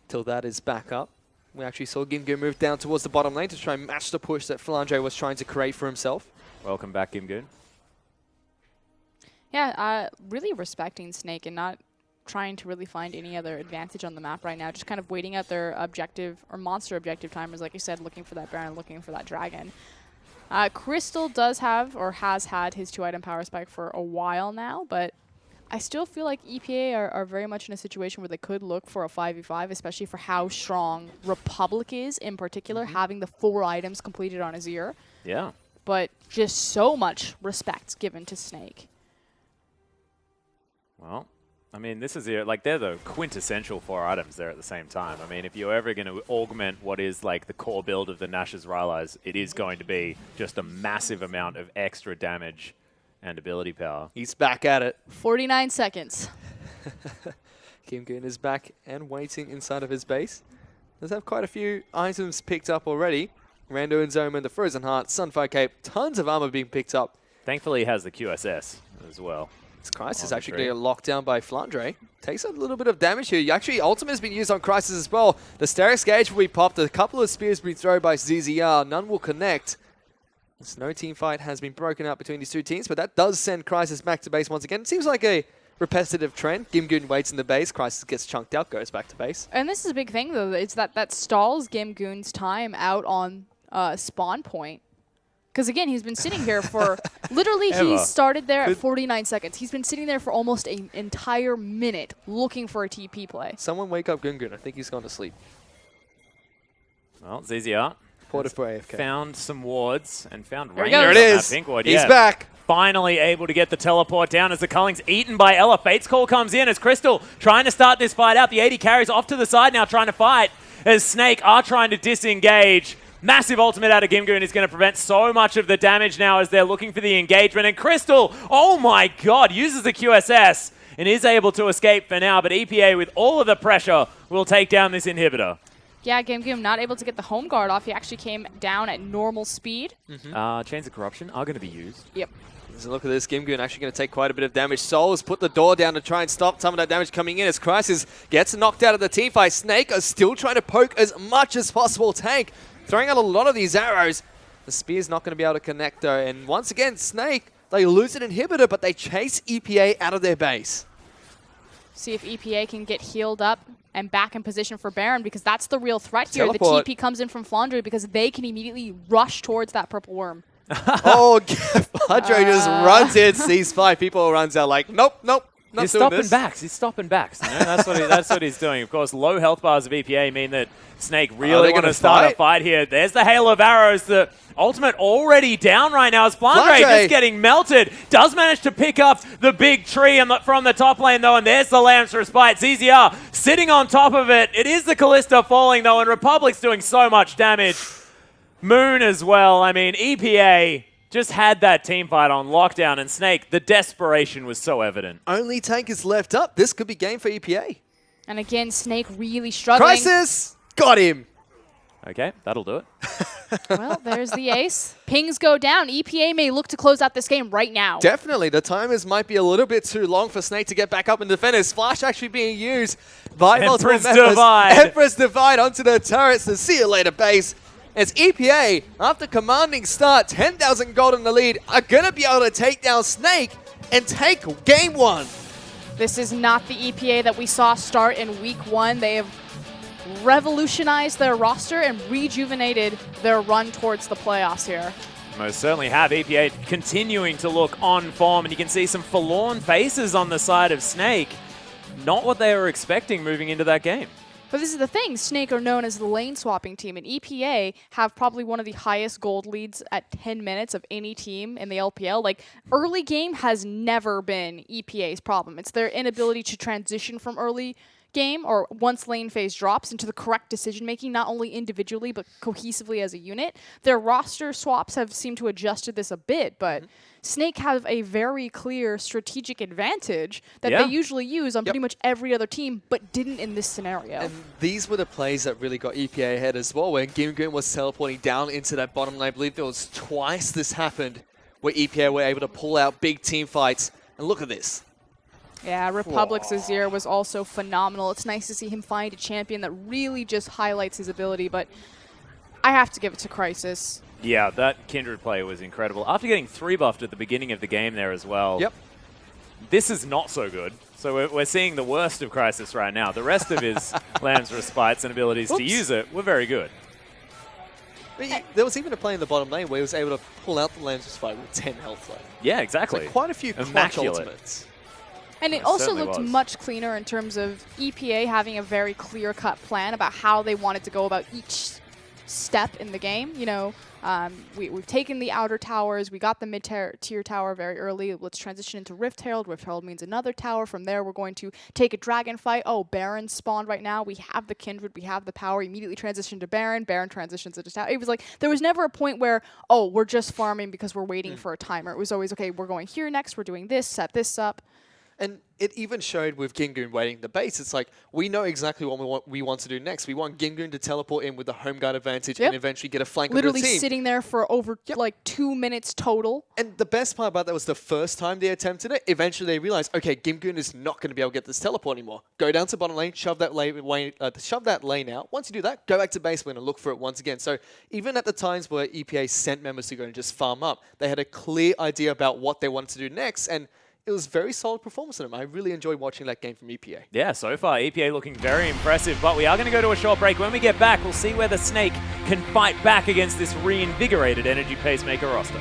till that is back up. We actually saw Gimgoon move down towards the bottom lane to try and match the push that Flandre was trying to create for himself. Welcome back, Gimgoon. Yeah, really respecting Snake and not trying to really find any other advantage on the map right now. Just kind of waiting out their objective or monster objective timers, like you said, looking for that Baron, looking for that Dragon. Crystal does have or has had his 2-item power spike for a while now, but I still feel like EPA are very much in a situation where they could look for a 5v5, especially for how strong Republic is in particular, having the 4 items completed on his ear. Yeah. But just so much respect given to Snake. Well, I mean, this is like they're the quintessential 4 items there at the same time. I mean, if you're ever going to augment what is like the core build of the Nash's Rylai's, it is going to be just a massive amount of extra damage and ability power. He's back at it. 49 seconds. Gimgoon is back and waiting inside of his base. Does have quite a few items picked up already. Rando and Zoman, the Frozen Heart, Sunfire Cape, tons of armor being picked up. Thankfully, he has the QSS as well. This Crisis is On the actually tree. getting locked down by Flandre. Takes a little bit of damage here. Actually, Ultimate has been used on Crisis as well. The Sterix Gauge will be popped. A couple of spears will be thrown by ZZR. None will connect. This no team fight has been broken up between these two teams, but that does send Crisis back to base once again. It seems like a repetitive trend. Gimgoon waits in the base. Crisis gets chunked out, goes back to base. And this is a big thing, though. It's that stalls Gimgoon's time out on spawn point. Because again, he's been sitting here for literally he started there at 49 seconds. He's been sitting there for almost an entire minute looking for a TP play. Someone wake up Gungun. I think he's gone to sleep. Well, ZZR Porter for AFK. found some wards and found There range he on goes. There it that is. pink ward. He's Yeah. back. Finally able to get the teleport down as the Culling's eaten by Ella. Fate's Call comes in as Crystal trying to start this fight out. The 80 carries off to the side now trying to fight as Snake are trying to disengage. Massive ultimate out of Gimgoon is going to prevent so much of the damage now as they're looking for the engagement. And Crystal, oh my god, uses the QSS and is able to escape for now. But EPA, with all of the pressure, will take down this inhibitor. Yeah, Gimgoom not able to get the home guard off. He actually came down at normal speed. Chains of Corruption are going to be used. Yep. So look at this, Gimgoon actually going to take quite a bit of damage. Soul has put the door down to try and stop some of that damage coming in as Crisis gets knocked out of the teamfight. Snake are still trying to poke as much as possible. Tank throwing out a lot of these arrows. The spear's not going to be able to connect though. And once again, Snake, they lose an inhibitor, but they chase EPA out of their base. See if EPA can get healed up and back in position for Baron, because that's the real threat here. Teleport. The TP comes in from Flandre because they can immediately rush towards that purple worm. Oh, Padre just runs in, sees 5 people, runs out like, nope, nope, not He's doing stopping this. backs. He's stopping backs. You know? That's what he's doing. Of course, low health bars of EPA mean that Snake really they want to gonna start a fight? fight here. There's the hail of arrows. The ultimate already down right now as Flandre Flandre. just getting melted. Does manage to pick up the big tree from the top lane though, and there's the Lamb's Respite. ZZR sitting on top of it. It is the Callista falling though, and Republic's doing so much damage. Moon as well. I mean, EPA just had that team fight on lockdown, and Snake, the desperation was so evident. Only Tank is left up. This could be game for EPA. And again, Snake really struggling. Crisis! Got him! Okay, that'll do it. Well, there's the ace. Pings go down. EPA may look to close out this game right now. Definitely, the timers might be a little bit too long for Snake to get back up and defend. His flash actually being used by multiple Empress members. Divide. Empress Divide onto the turrets to see you later base. As EPA, after commanding start, 10,000 gold in the lead, are going to be able to take down Snake and take game 1. This is not the EPA that we saw start in week 1. They have revolutionized their roster and rejuvenated their run towards the playoffs here. Most certainly have. EPA continuing to look on form, and you can see some forlorn faces on the side of Snake. Not what they were expecting moving into that game. But this is the thing, Snake are known as the lane swapping team, and EPA have probably one of the highest gold leads at 10 minutes of any team in the LPL. Like, early game has never been EPA's problem. It's their inability to transition from early game or once lane phase drops into the correct decision making, not only individually but cohesively as a unit. Their roster swaps have seemed to adjust to this a bit, but Snake have a very clear strategic advantage that they usually use on pretty much every other team, but didn't in this scenario. And these were the plays that really got EPA ahead as well, where Gimgoon was teleporting down into that bottom lane. I believe there was twice this happened where EPA were able to pull out big team fights. And look at this. Yeah, Republic's Azir was also phenomenal. It's nice to see him find a champion that really just highlights his ability, but I have to give it to Crisis. Yeah, that Kindred play was incredible. After getting 3-buffed at the beginning of the game there as well. Yep. This is not so good. So we're seeing the worst of Crisis right now. The rest of his Lamb's Respites and abilities to use it were very good. There was even a play in the bottom lane where he was able to pull out the Lamb's fight with 10 health left. Yeah, exactly. So quite a few clutch Immaculate. ultimates. And it It also certainly looked was. much cleaner in terms of EPA having a very clear-cut plan about how they wanted to go about each step in the game. You know, we've taken the outer towers, we got the mid-tier tower very early. Let's transition into Rift Herald. Rift Herald means another tower. From there, we're going to take a dragon fight. Oh, Baron spawned right now. We have the Kindred, we have the power. Immediately transition to Baron. Baron transitions into tower. It was like there was never a point where, oh, we're just farming because we're waiting for a timer. It was always, okay, we're going here next, we're doing this, set this up. And it even showed with Gingoon waiting the base. It's like, we know exactly what we want to do next. We want Gingoon to teleport in with the home guard advantage and eventually get a flank Literally of the team. sitting there for over like 2 minutes total. And the best part about that was the first time they attempted it, eventually they realized, okay, Gimgoon is not going to be able to get this teleport anymore. Go down to bottom lane, shove that lane out. Once you do that, go back to base lane and look for it once again. So even at the times where EPA sent members to go and just farm up, they had a clear idea about what they wanted to do next. And it was very solid performance from them. I really enjoyed watching that game from EPA. Yeah, so far, EPA looking very impressive, but we are going to go to a short break. When we get back, we'll see whether Snake can fight back against this reinvigorated Energy Pacemaker roster.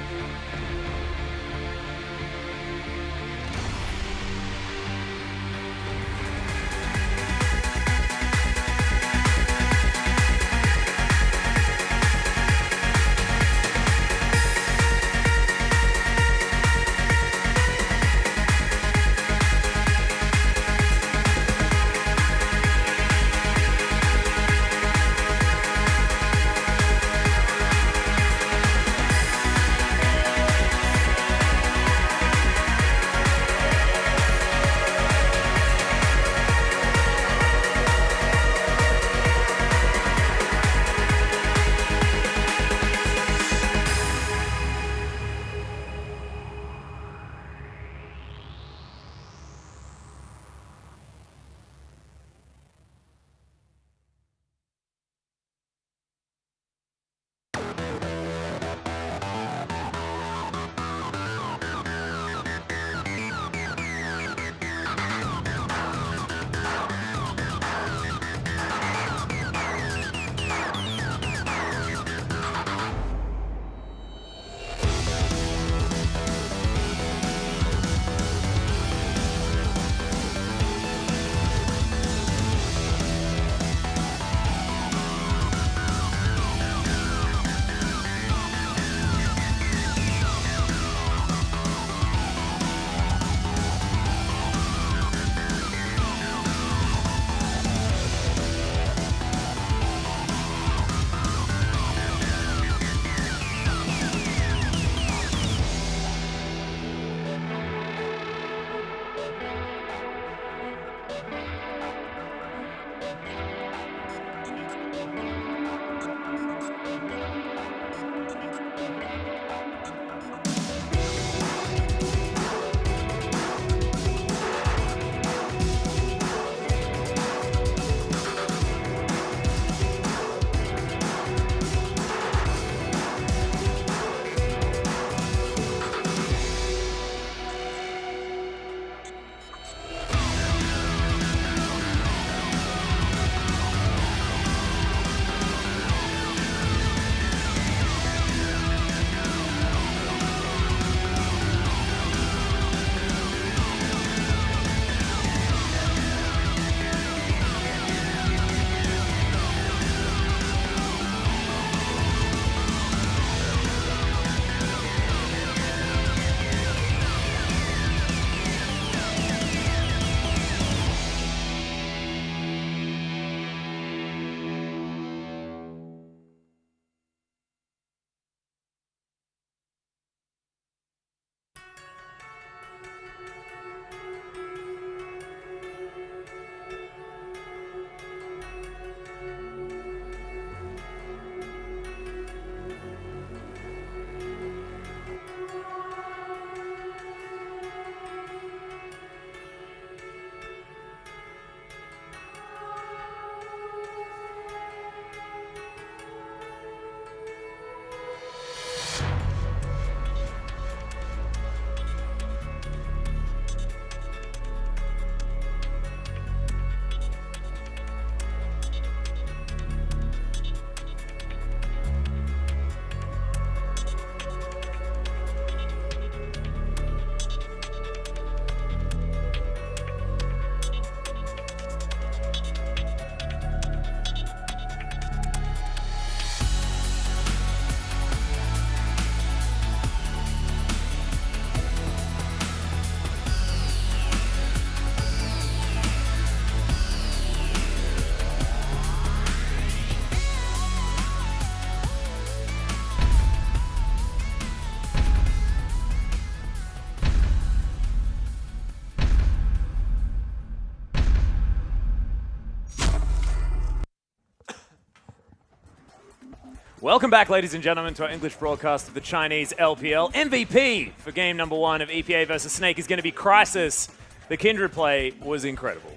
Welcome back, ladies and gentlemen, to our English broadcast of the Chinese LPL. MVP for game number 1 of EPA versus Snake is going to be Crisis. The Kindred play was incredible.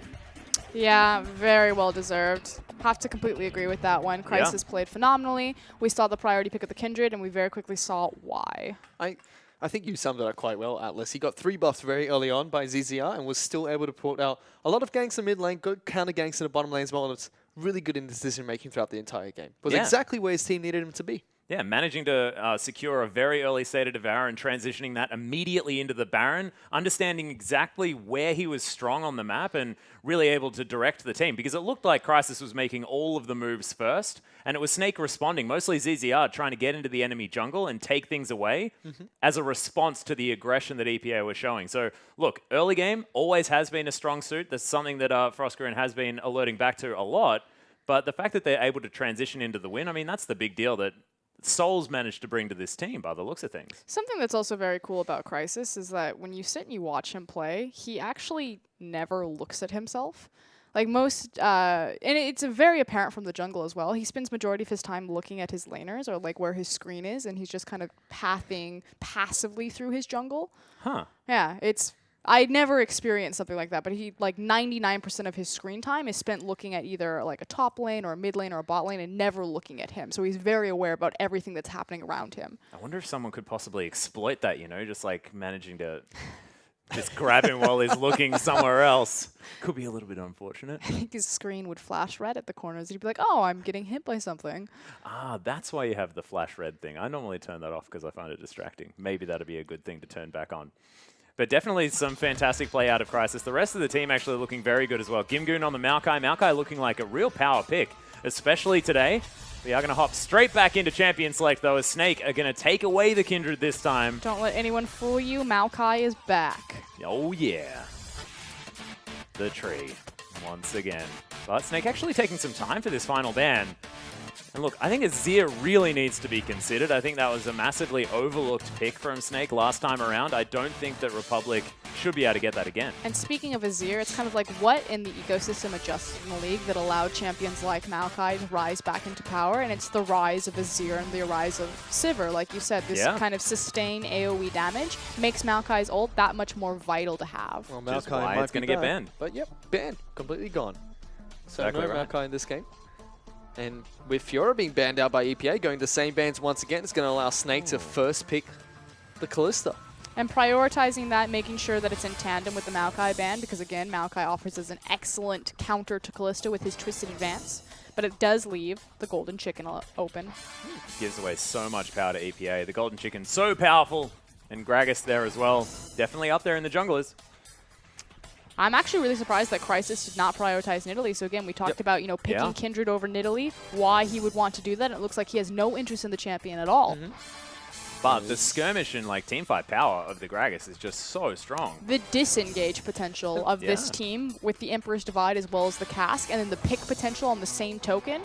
Yeah, very well deserved. Have to completely agree with that one. Crisis played phenomenally. We saw the priority pick of the Kindred, and we very quickly saw why. I think you summed it up quite well, Atlas. He got 3 buffs very early on by ZZR and was still able to put out a lot of ganks in mid lane, good counter ganks in the bottom lane as well, and it's really good in decision making throughout the entire game. Was exactly where his team needed him to be. Yeah, managing to secure a very early state of Devour and transitioning that immediately into the Baron, understanding exactly where he was strong on the map and really able to direct the team. Because it looked like Crysis was making all of the moves first, and it was Snake responding, mostly ZZR, trying to get into the enemy jungle and take things away as a response to the aggression that EPA was showing. So, look, early game always has been a strong suit. That's something that Frostgreen has been alerting back to a lot. But the fact that they're able to transition into the win, I mean, that's the big deal that Soul's managed to bring to this team by the looks of things. Something that's also very cool about Crysis is that when you sit and you watch him play, he actually never looks at himself. Like most, and it's very apparent from the jungle as well. He spends majority of his time looking at his laners or like where his screen is, and he's just kind of pathing passively through his jungle. Huh. Yeah, I never experienced something like that, but he, like 99% of his screen time is spent looking at either like a top lane or a mid lane or a bot lane and never looking at him. So he's very aware about everything that's happening around him. I wonder if someone could possibly exploit that, you know, just like managing to just grab him while he's looking somewhere else. Could be a little bit unfortunate. I think his screen would flash red at the corners. He'd be like, oh, I'm getting hit by something. Ah, that's why you have the flash red thing. I normally turn that off because I find it distracting. Maybe that'd be a good thing to turn back on. But definitely some fantastic play out of Crysis. The rest of the team actually looking very good as well. Gimgoon on the Maokai. Maokai looking like a real power pick, especially today. We are going to hop straight back into Champion Select, though, as Snake are going to take away the Kindred this time. Don't let anyone fool you. Maokai is back. Oh, yeah. The tree, once again. But Snake actually taking some time for this final ban. And look, I think Azir really needs to be considered. I think that was a massively overlooked pick from Snake last time around. I don't think that Republic should be able to get that again. And speaking of Azir, it's kind of like what in the ecosystem adjusted in the league that allowed champions like Maokai to rise back into power, and it's the rise of Azir and the rise of Sivir. Like you said, this kind of sustained AoE damage makes Maokai's ult that much more vital to have. Well, Maokai might it's going to get banned. But yep, banned. Completely gone. So exactly no Maokai in this game. And with Fiora being banned out by EPA, going the same bans once again, it's going to allow Snake to first pick the Kalista. And prioritizing that, making sure that it's in tandem with the Maokai ban, because again, Maokai offers us an excellent counter to Kalista with his Twisted Advance, but it does leave the Golden Chicken open. Gives away so much power to EPA. The Golden Chicken, so powerful, and Gragas there as well. Definitely up there in the junglers. I'm actually really surprised that Crysis did not prioritize Nidalee. So again, we talked about, you know, picking Kindred over Nidalee, why he would want to do that. And it looks like he has no interest in the champion at all. But the skirmish and like teamfight power of the Gragas is just so strong. The disengage potential of this team with the Emperor's Divide as well as the Cask, and then the pick potential on the same token.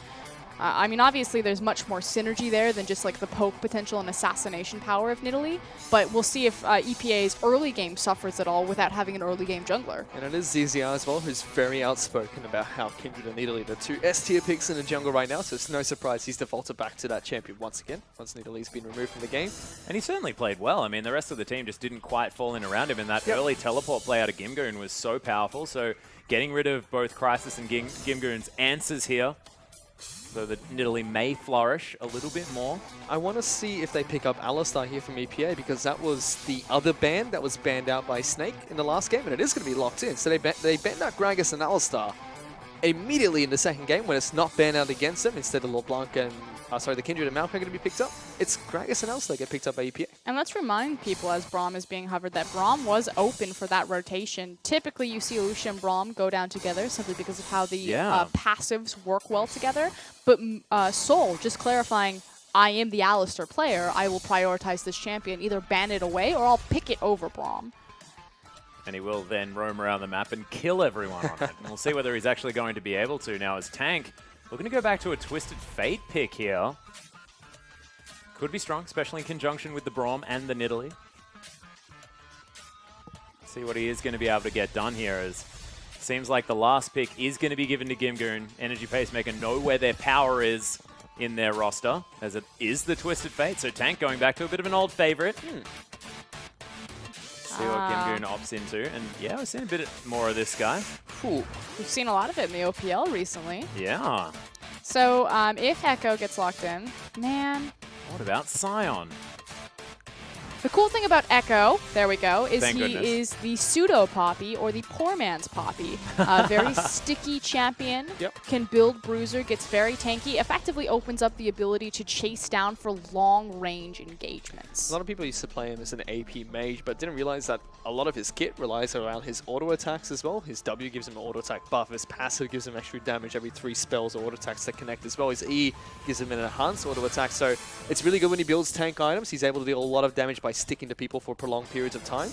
I mean, obviously, there's much more synergy there than just like the poke potential and assassination power of Nidalee, but we'll see if EPA's early game suffers at all without having an early game jungler. And it is ZZR as well, who's very outspoken about how Kindred and Nidalee are 2 S-tier picks in the jungle right now, so it's no surprise he's defaulted back to that champion once again, once Nidalee's been removed from the game. And he certainly played well. I mean, the rest of the team just didn't quite fall in around him, and that early teleport play out of Gimgoon was so powerful, so getting rid of both Crysis and Gimgoon's answers here, so that Nidalee may flourish a little bit more. I want to see if they pick up Alistar here from EPA, because that was the other ban that was banned out by Snake in the last game, and it is going to be locked in. So they banned out Gragas and Alistar immediately in the second game when it's not banned out against them. Instead of LeBlanc and, the Kindred and Maokai are going to be picked up. It's Gragas and Alistar get picked up by EPA. And let's remind people as Braum is being hovered that Braum was open for that rotation. Typically you see Lucia and Braum go down together simply because of how the passives work well together. But Soul, just clarifying, I am the Alistar player, I will prioritize this champion, either ban it away or I'll pick it over Braum. And he will then roam around the map and kill everyone on it. And we'll see whether he's actually going to be able to. Now as Tank, looking to go back to a Twisted Fate pick here. Could be strong, especially in conjunction with the Braum and the Nidalee. See what he is going to be able to get done here, as seems like the last pick is going to be given to Gimgoon. Energy Pacemaker know where their power is in their roster, as it is the Twisted Fate. So Tank going back to a bit of an old favorite. See what Gimgoon opts into. And yeah, we've seen a bit more of this guy. We've seen a lot of it in the OPL recently. Yeah. So if Echo gets locked in, man. What about Sion? The cool thing about Echo, there we go, is Thank he goodness. is the pseudo Poppy or the poor man's Poppy. Very sticky champion, can build bruiser, gets very tanky, effectively opens up the ability to chase down for long range engagements. A lot of people used to play him as an AP mage, but didn't realize that a lot of his kit relies around his auto attacks as well. His W gives him an auto attack buff, his passive gives him extra damage every 3 spells or auto attacks that connect as well. His E gives him an enhanced auto attack, so it's really good when he builds tank items. He's able to deal a lot of damage by sticking to people for prolonged periods of time.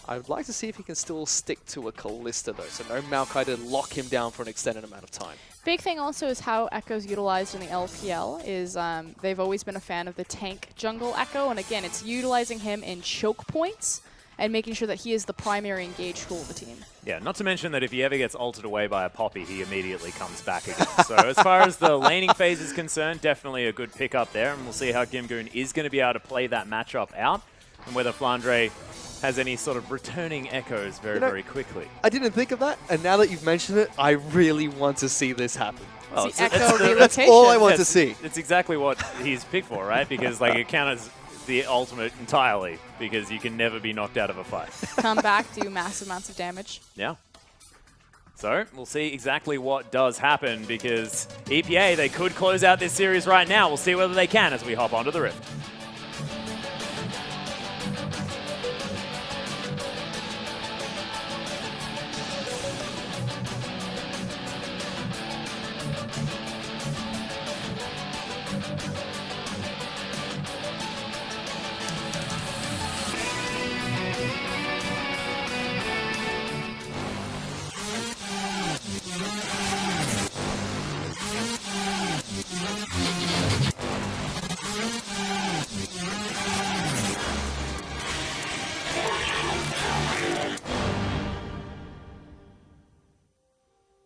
I would like to see if he can still stick to a Kalista though, so no Maokai to lock him down for an extended amount of time. Big thing also is how Echo's utilized in the LPL is they've always been a fan of the tank jungle Echo, and again, it's utilizing him in choke points and making sure that he is the primary engage tool of the team. Yeah, not to mention that if he ever gets altered away by a Poppy, he immediately comes back again. So as far as the laning phase is concerned, definitely a good pick up there, and we'll see how Gimgoon is going to be able to play that matchup out, and whether Flandre has any sort of returning echoes very quickly. I didn't think of that, and now that you've mentioned it, I really want to see this happen. Well, It's the Echo the- That's relocation. all I want to see. It's exactly what he's picked for, right? Because like it counters the ultimate entirely, because you can never be knocked out of a fight. Come back, do massive amounts of damage. Yeah. So we'll see exactly what does happen, because EPA, they could close out this series right now. We'll see whether they can as we hop onto the Rift.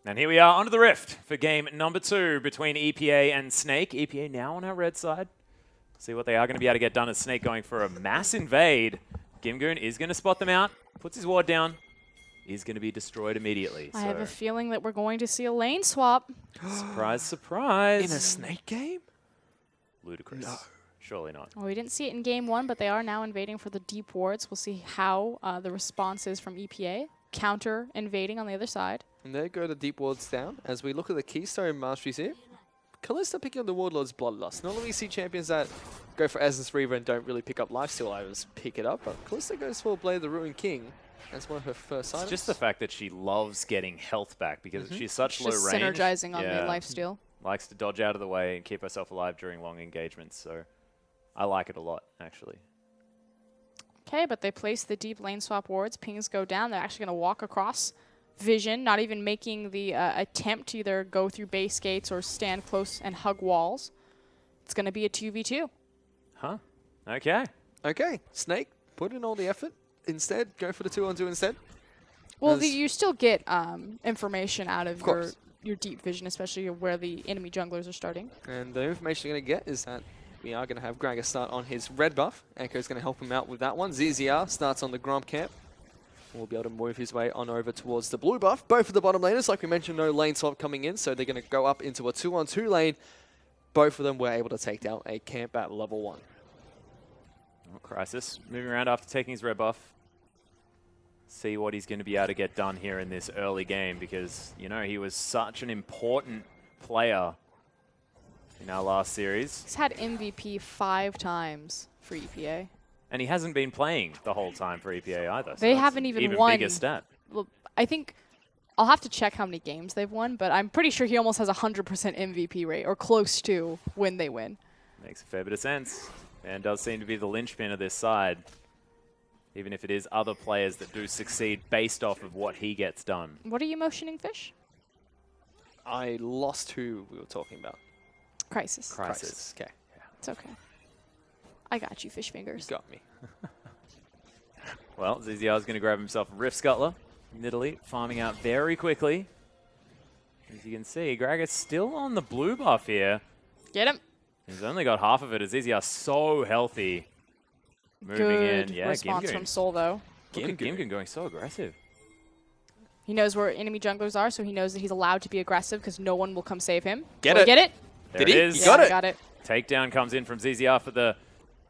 And here we are onto the Rift for game number 2 between EPA and Snake. EPA now on our red side. See what they are going to be able to get done as Snake going for a mass invade. Gimgoon is going to spot them out, puts his ward down, is going to be destroyed immediately. I have a feeling that we're going to see a lane swap. Surprise, surprise. In a Snake game? Ludicrous. No. Surely not. Well, we didn't see it in game 1, but they are now invading for the deep wards. We'll see how the response is from EPA. Counter invading on the other side. And there go the deep wards down. As we look at the Keystone Masteries here, Kalista picking up the Warlord's Bloodlust. Normally we see champions that go for Essence Reaver and don't really pick up Lifesteal items pick it up, but Kalista goes for Blade of the Ruined King. That's one of her first items. It's just the fact that she loves getting health back, because she's such low Just range. synergizing on Yeah. the lifesteal. Likes to dodge out of the way and keep herself alive during long engagements, so I like it a lot, actually. Okay, but they place the deep lane swap wards. Pings go down. They're actually going to walk across Vision, not even making the attempt to either go through base gates or stand close and hug walls. It's going to be a 2v2. Huh? Okay. Okay, Snake, put in all the effort. Instead, go for the 2-on-2 instead. Well, As- you still get information out of course. your deep vision, especially where the enemy junglers are starting. And the information you're going to get is that we are going to have Gregor start on his red buff. Echo's going to help him out with that one. ZZR starts on the Gromp camp. Will be able to move his way on over towards the blue buff. Both of the bottom laners, like we mentioned, no lane swap coming in, so they're going to go up into a 2-on-2 lane. Both of them were able to take down a camp at level 1. Well, Crisis moving around after taking his red buff. See what he's going to be able to get done here in this early game, because, you know, he was such an important player in our last series. He's had MVP 5 times for EPA. And he hasn't been playing the whole time for EPA either. So They that's haven't an even even won. bigger stat. Well, I think I'll have to check how many games they've won, but I'm pretty sure he almost has a 100% MVP rate, or close to, when they win. Makes a fair bit of sense. And does seem to be the linchpin of this side, even if it is other players that do succeed based off of what he gets done. What are you motioning, Fish? I lost who we were talking about. Crisis. Crisis. Okay, It's okay. I got you, Fish Fingers. got me. Well, ZZR is going to grab himself a Rift Scuttler. Nidalee farming out very quickly. As you can see, Greg is still on the blue buff here. Get him. He's only got half of it as ZZR so healthy. Moving Good in. Yeah, response from Soul, though. Look at Gimgoon going so aggressive. He knows where enemy junglers are, so he knows that he's allowed to be aggressive because no one will come save him. Get Will he it. Get it? There Did it he? is. He got Yeah, it. Got it. Takedown comes in from ZZR for the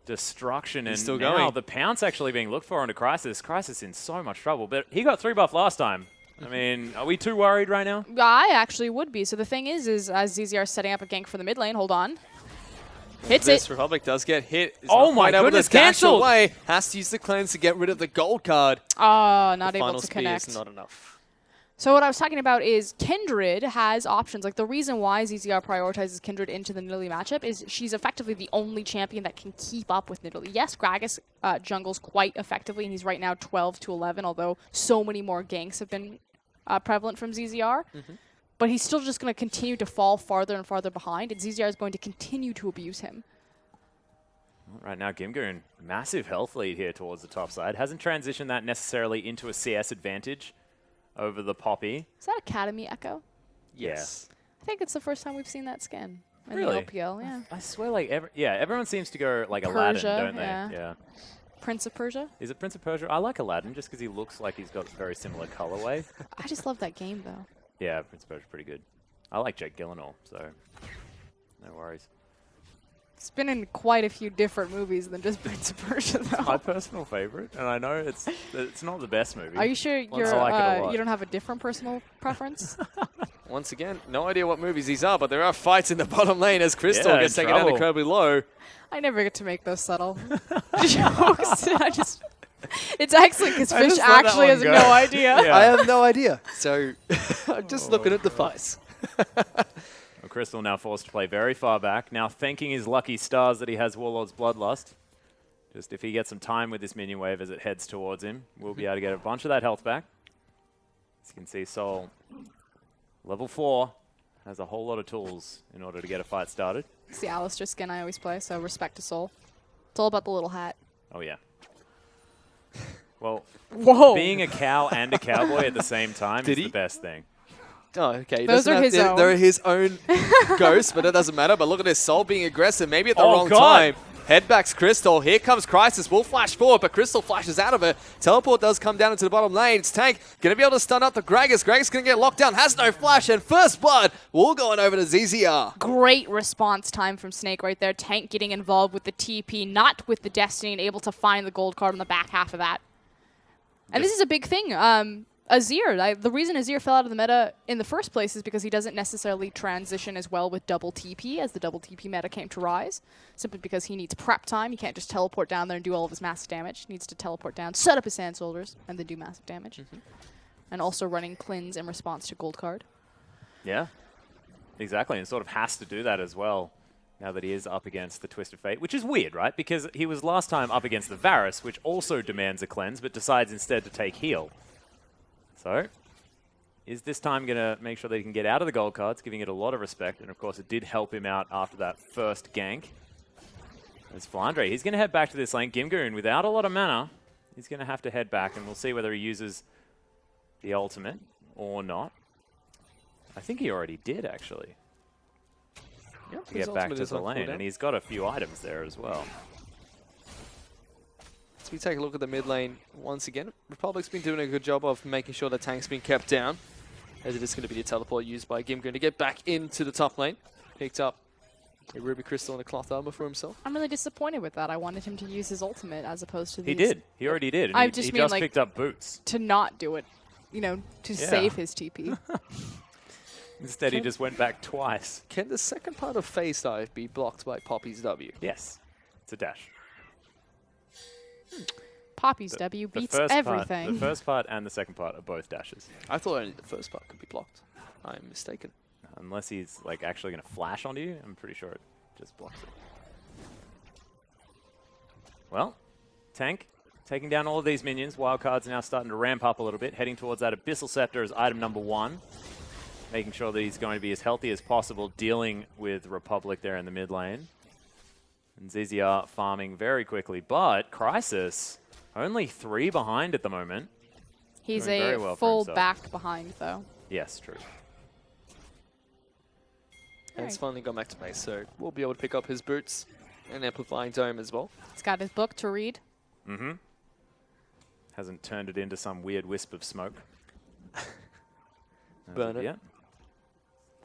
destruction, and still now going. the pounce actually being looked for onto Crisis. Crisis in so much trouble, but he got 3 buff last time. I mean, are we too worried right now? I actually would be. So the thing is as ZZR is setting up a gank for the mid lane, hold on. Hits This it. Republic does get hit. Is Oh not my quite able to goodness, dash cancelled. away. Has to use the cleanse to get rid of the gold card. Oh, not able Final to speed connect. is not enough. So what I was talking about is Kindred has options. Like the reason why ZZR prioritizes Kindred into the Nidalee matchup is she's effectively the only champion that can keep up with Nidalee. Yes, Gragas jungles quite effectively, and he's right now 12 to 11, although so many more ganks have been prevalent from ZZR. But he's still just going to continue to fall farther and farther behind, and ZZR is going to continue to abuse him. Right now, Gimgoon, massive health lead here towards the top side. Hasn't transitioned that necessarily into a CS advantage over the Poppy. Is that Academy Echo? Yes. I think it's the first time we've seen that skin in Really? the LPL. Yeah. I swear, like, everyone seems to go like Persia, Aladdin, don't they? yeah. Prince of Persia. Is it Prince of Persia? I like Aladdin just because he looks like he's got a very similar colorway. I just love that game, though. Yeah, Prince of Persia's pretty good. I like Jake Gyllenhaal, so no worries. It's been in quite a few different movies than just Prince of Persia, though. My personal favorite, and I know it's not the best movie. Are you sure you're, I like it a lot. you don't have a different personal preference? Once again, no idea what movies these are, but there are fights in the bottom lane as Crystal Yeah, gets in taken down trouble. incredibly low. I never get to make those subtle jokes. It's excellent because I Fish just let that actually one has go. no idea. Yeah. I have no idea. So I'm just looking at the face. Well, Crystal now forced to play very far back, now thanking his lucky stars that he has Warlord's Bloodlust. Just if he gets some time with this minion wave as it heads towards him, we'll be able to get a bunch of that health back. As you can see, Sol, level 4, has a whole lot of tools in order to get a fight started. It's the Alistair skin I always play, so respect to Soul. It's all about the little hat. Oh, yeah. Well, Whoa. being a cow and a cowboy at the same time Did is he? the best thing. Oh, okay. Those Doesn't are have his to- own. They're his own ghosts, but it doesn't matter. But look at this. Soul being aggressive, maybe at the Oh, wrong God. time. Headbacks Crystal. Here comes Crisis. Will flash forward, but Crystal flashes out of it. Teleport does come down into the bottom lane. It's Tank going to be able to stun up the Gragas. Gragas going to get locked down. Has no flash. And first blood. Will going over to ZZR. Great response time from Snake right there. Tank getting involved with the TP, not with the Destiny, and able to find the gold card on the back half of that. And this is a big thing. Azir, the reason Azir fell out of the meta in the first place is because he doesn't necessarily transition as well with double TP as the double TP meta came to rise, simply because he needs prep time. He can't just teleport down there and do all of his massive damage. He needs to teleport down, set up his Sand Soldiers, and then do massive damage. And also running cleanse in response to gold card. Yeah, exactly, and sort of has to do that as well now that he is up against the Twisted Fate, which is weird, right? Because he was last time up against the Varus, which also demands a cleanse, but decides instead to take heal. So, is this time going to make sure that he can get out of the gold cards, giving it a lot of respect, and of course it did help him out after that first gank. As Flandre, he's going to head back to this lane. Gimgoon, without a lot of mana, he's going to have to head back, and we'll see whether he uses the ultimate or not. I think he already did, actually. Yep, To get back to the lane, and he's got a few items there as well. As we take a look at the mid lane once again, Republic's been doing a good job of making sure the tank's been kept down, as it is going to be a teleport used by Gimgoon to get back into the top lane. Picked up a Ruby Crystal and a cloth armor for himself. I'm really disappointed with that. I wanted him to use his ultimate as opposed to He these did. He already did. And I he just he mean, just like, picked up boots. to not do it, you know, to Yeah. save his TP. Instead, he just went back twice. Can the second part of Phase Dive be blocked by Poppy's W? Yes. It's a dash. Poppy's W beats the everything. first part and the second part are both dashes. I thought only the first part could be blocked. I'm mistaken. Unless he's like actually going to flash onto you, I'm pretty sure it just blocks it. Well, Tank taking down all of these minions. Wildcard's now starting to ramp up a little bit, heading towards that Abyssal Scepter as item number 1. Making sure that he's going to be as healthy as possible, dealing with Republic there in the mid lane. And ZZR farming very quickly, but Crisis only 3 behind at the moment. He's doing very a well for full himself. back behind, though. Yes, true. And it's Alright. finally gone back to base, so we'll be able to pick up his boots and Amplifying Dome as well. He's got his book to read. Mm-hmm. Hasn't turned it into some weird wisp of smoke. Burn it. Yeah.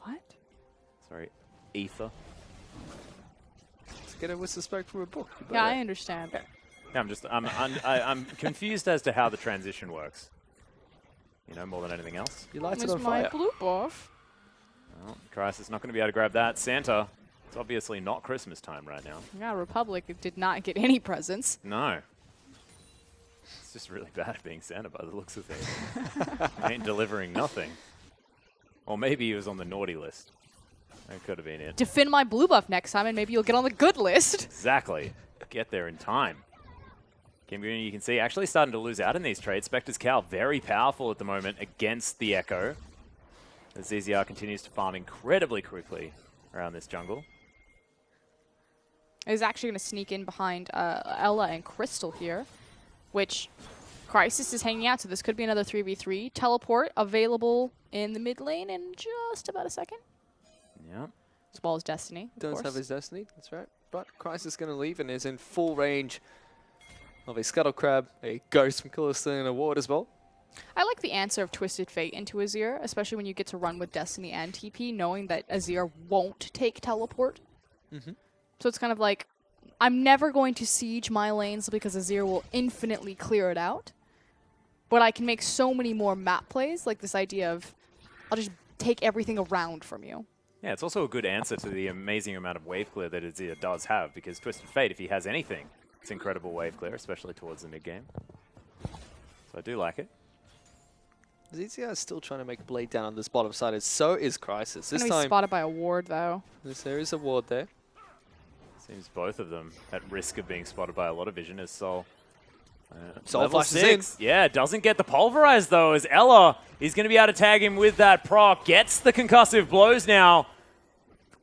What? Sorry. Ether. Get a whistle spoke from a book. Yeah, I understand. Yeah, I'm confused as to how the transition works. You know, more than anything else. You light it Where's on my fire. blue buff? Well, Crisis not going to be able to grab that. Santa, it's obviously not Christmas time right now. Yeah, Republic did not get any presents. No. It's just really bad at being Santa by the looks of things. Ain't delivering nothing. Or maybe he was on the naughty list. That could have been it. Defend my blue buff next time, and maybe you'll get on the good list. Exactly. Get there in time. Kim Goon, you can see, actually starting to lose out in these trades. Spectre's Cow very powerful at the moment against the Echo. As ZZR continues to farm incredibly quickly around this jungle. Is actually going to sneak in behind Ella and Crystal here, which Crisis is hanging out, so this could be another 3v3. Teleport available in the mid lane in just about a second. Yeah. As well as Destiny, of Does course. have his Destiny, that's right. But Crisis is going to leave and is in full range of a Scuttle Crab, a Ghost from Killiston, and a Ward as well. I like the answer of Twisted Fate into Azir, especially when you get to run with Destiny and TP, knowing that Azir won't take Teleport. So it's kind of like, I'm never going to siege my lanes because Azir will infinitely clear it out. But I can make so many more map plays, like this idea of, I'll just take everything around from you. Yeah, it's also a good answer to the amazing amount of wave clear that Azir does have, because Twisted Fate, if he has anything, it's incredible wave clear, especially towards the mid-game. So I do like it. ZZR is still trying to make a blade down on this bottom side, and so is Crisis. This Gonna be time, spotted by a ward, though. there is a Ward there. Seems both of them at risk of being spotted by a lot of vision as Sol. Sol Level flashes 6. Yeah, doesn't get the pulverize though, as Ella is going to be able to tag him with that proc. Gets the concussive blows now.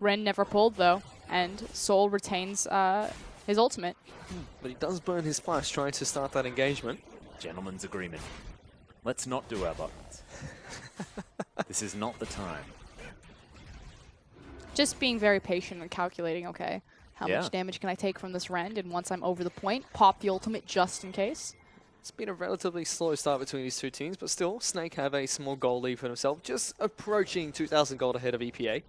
Ren never pulled, though, and Soul retains his ultimate. But he does burn his flash trying to start that engagement. Gentleman's agreement. Let's not do our buttons. This is not the time. Just being very patient and calculating, okay, how Yeah. much damage can I take from this Rend, and once I'm over the point, pop the ultimate just in case. It's been a relatively slow start between these two teams, but still, Snake have a small gold lead for himself, just approaching 2,000 gold ahead of EPA.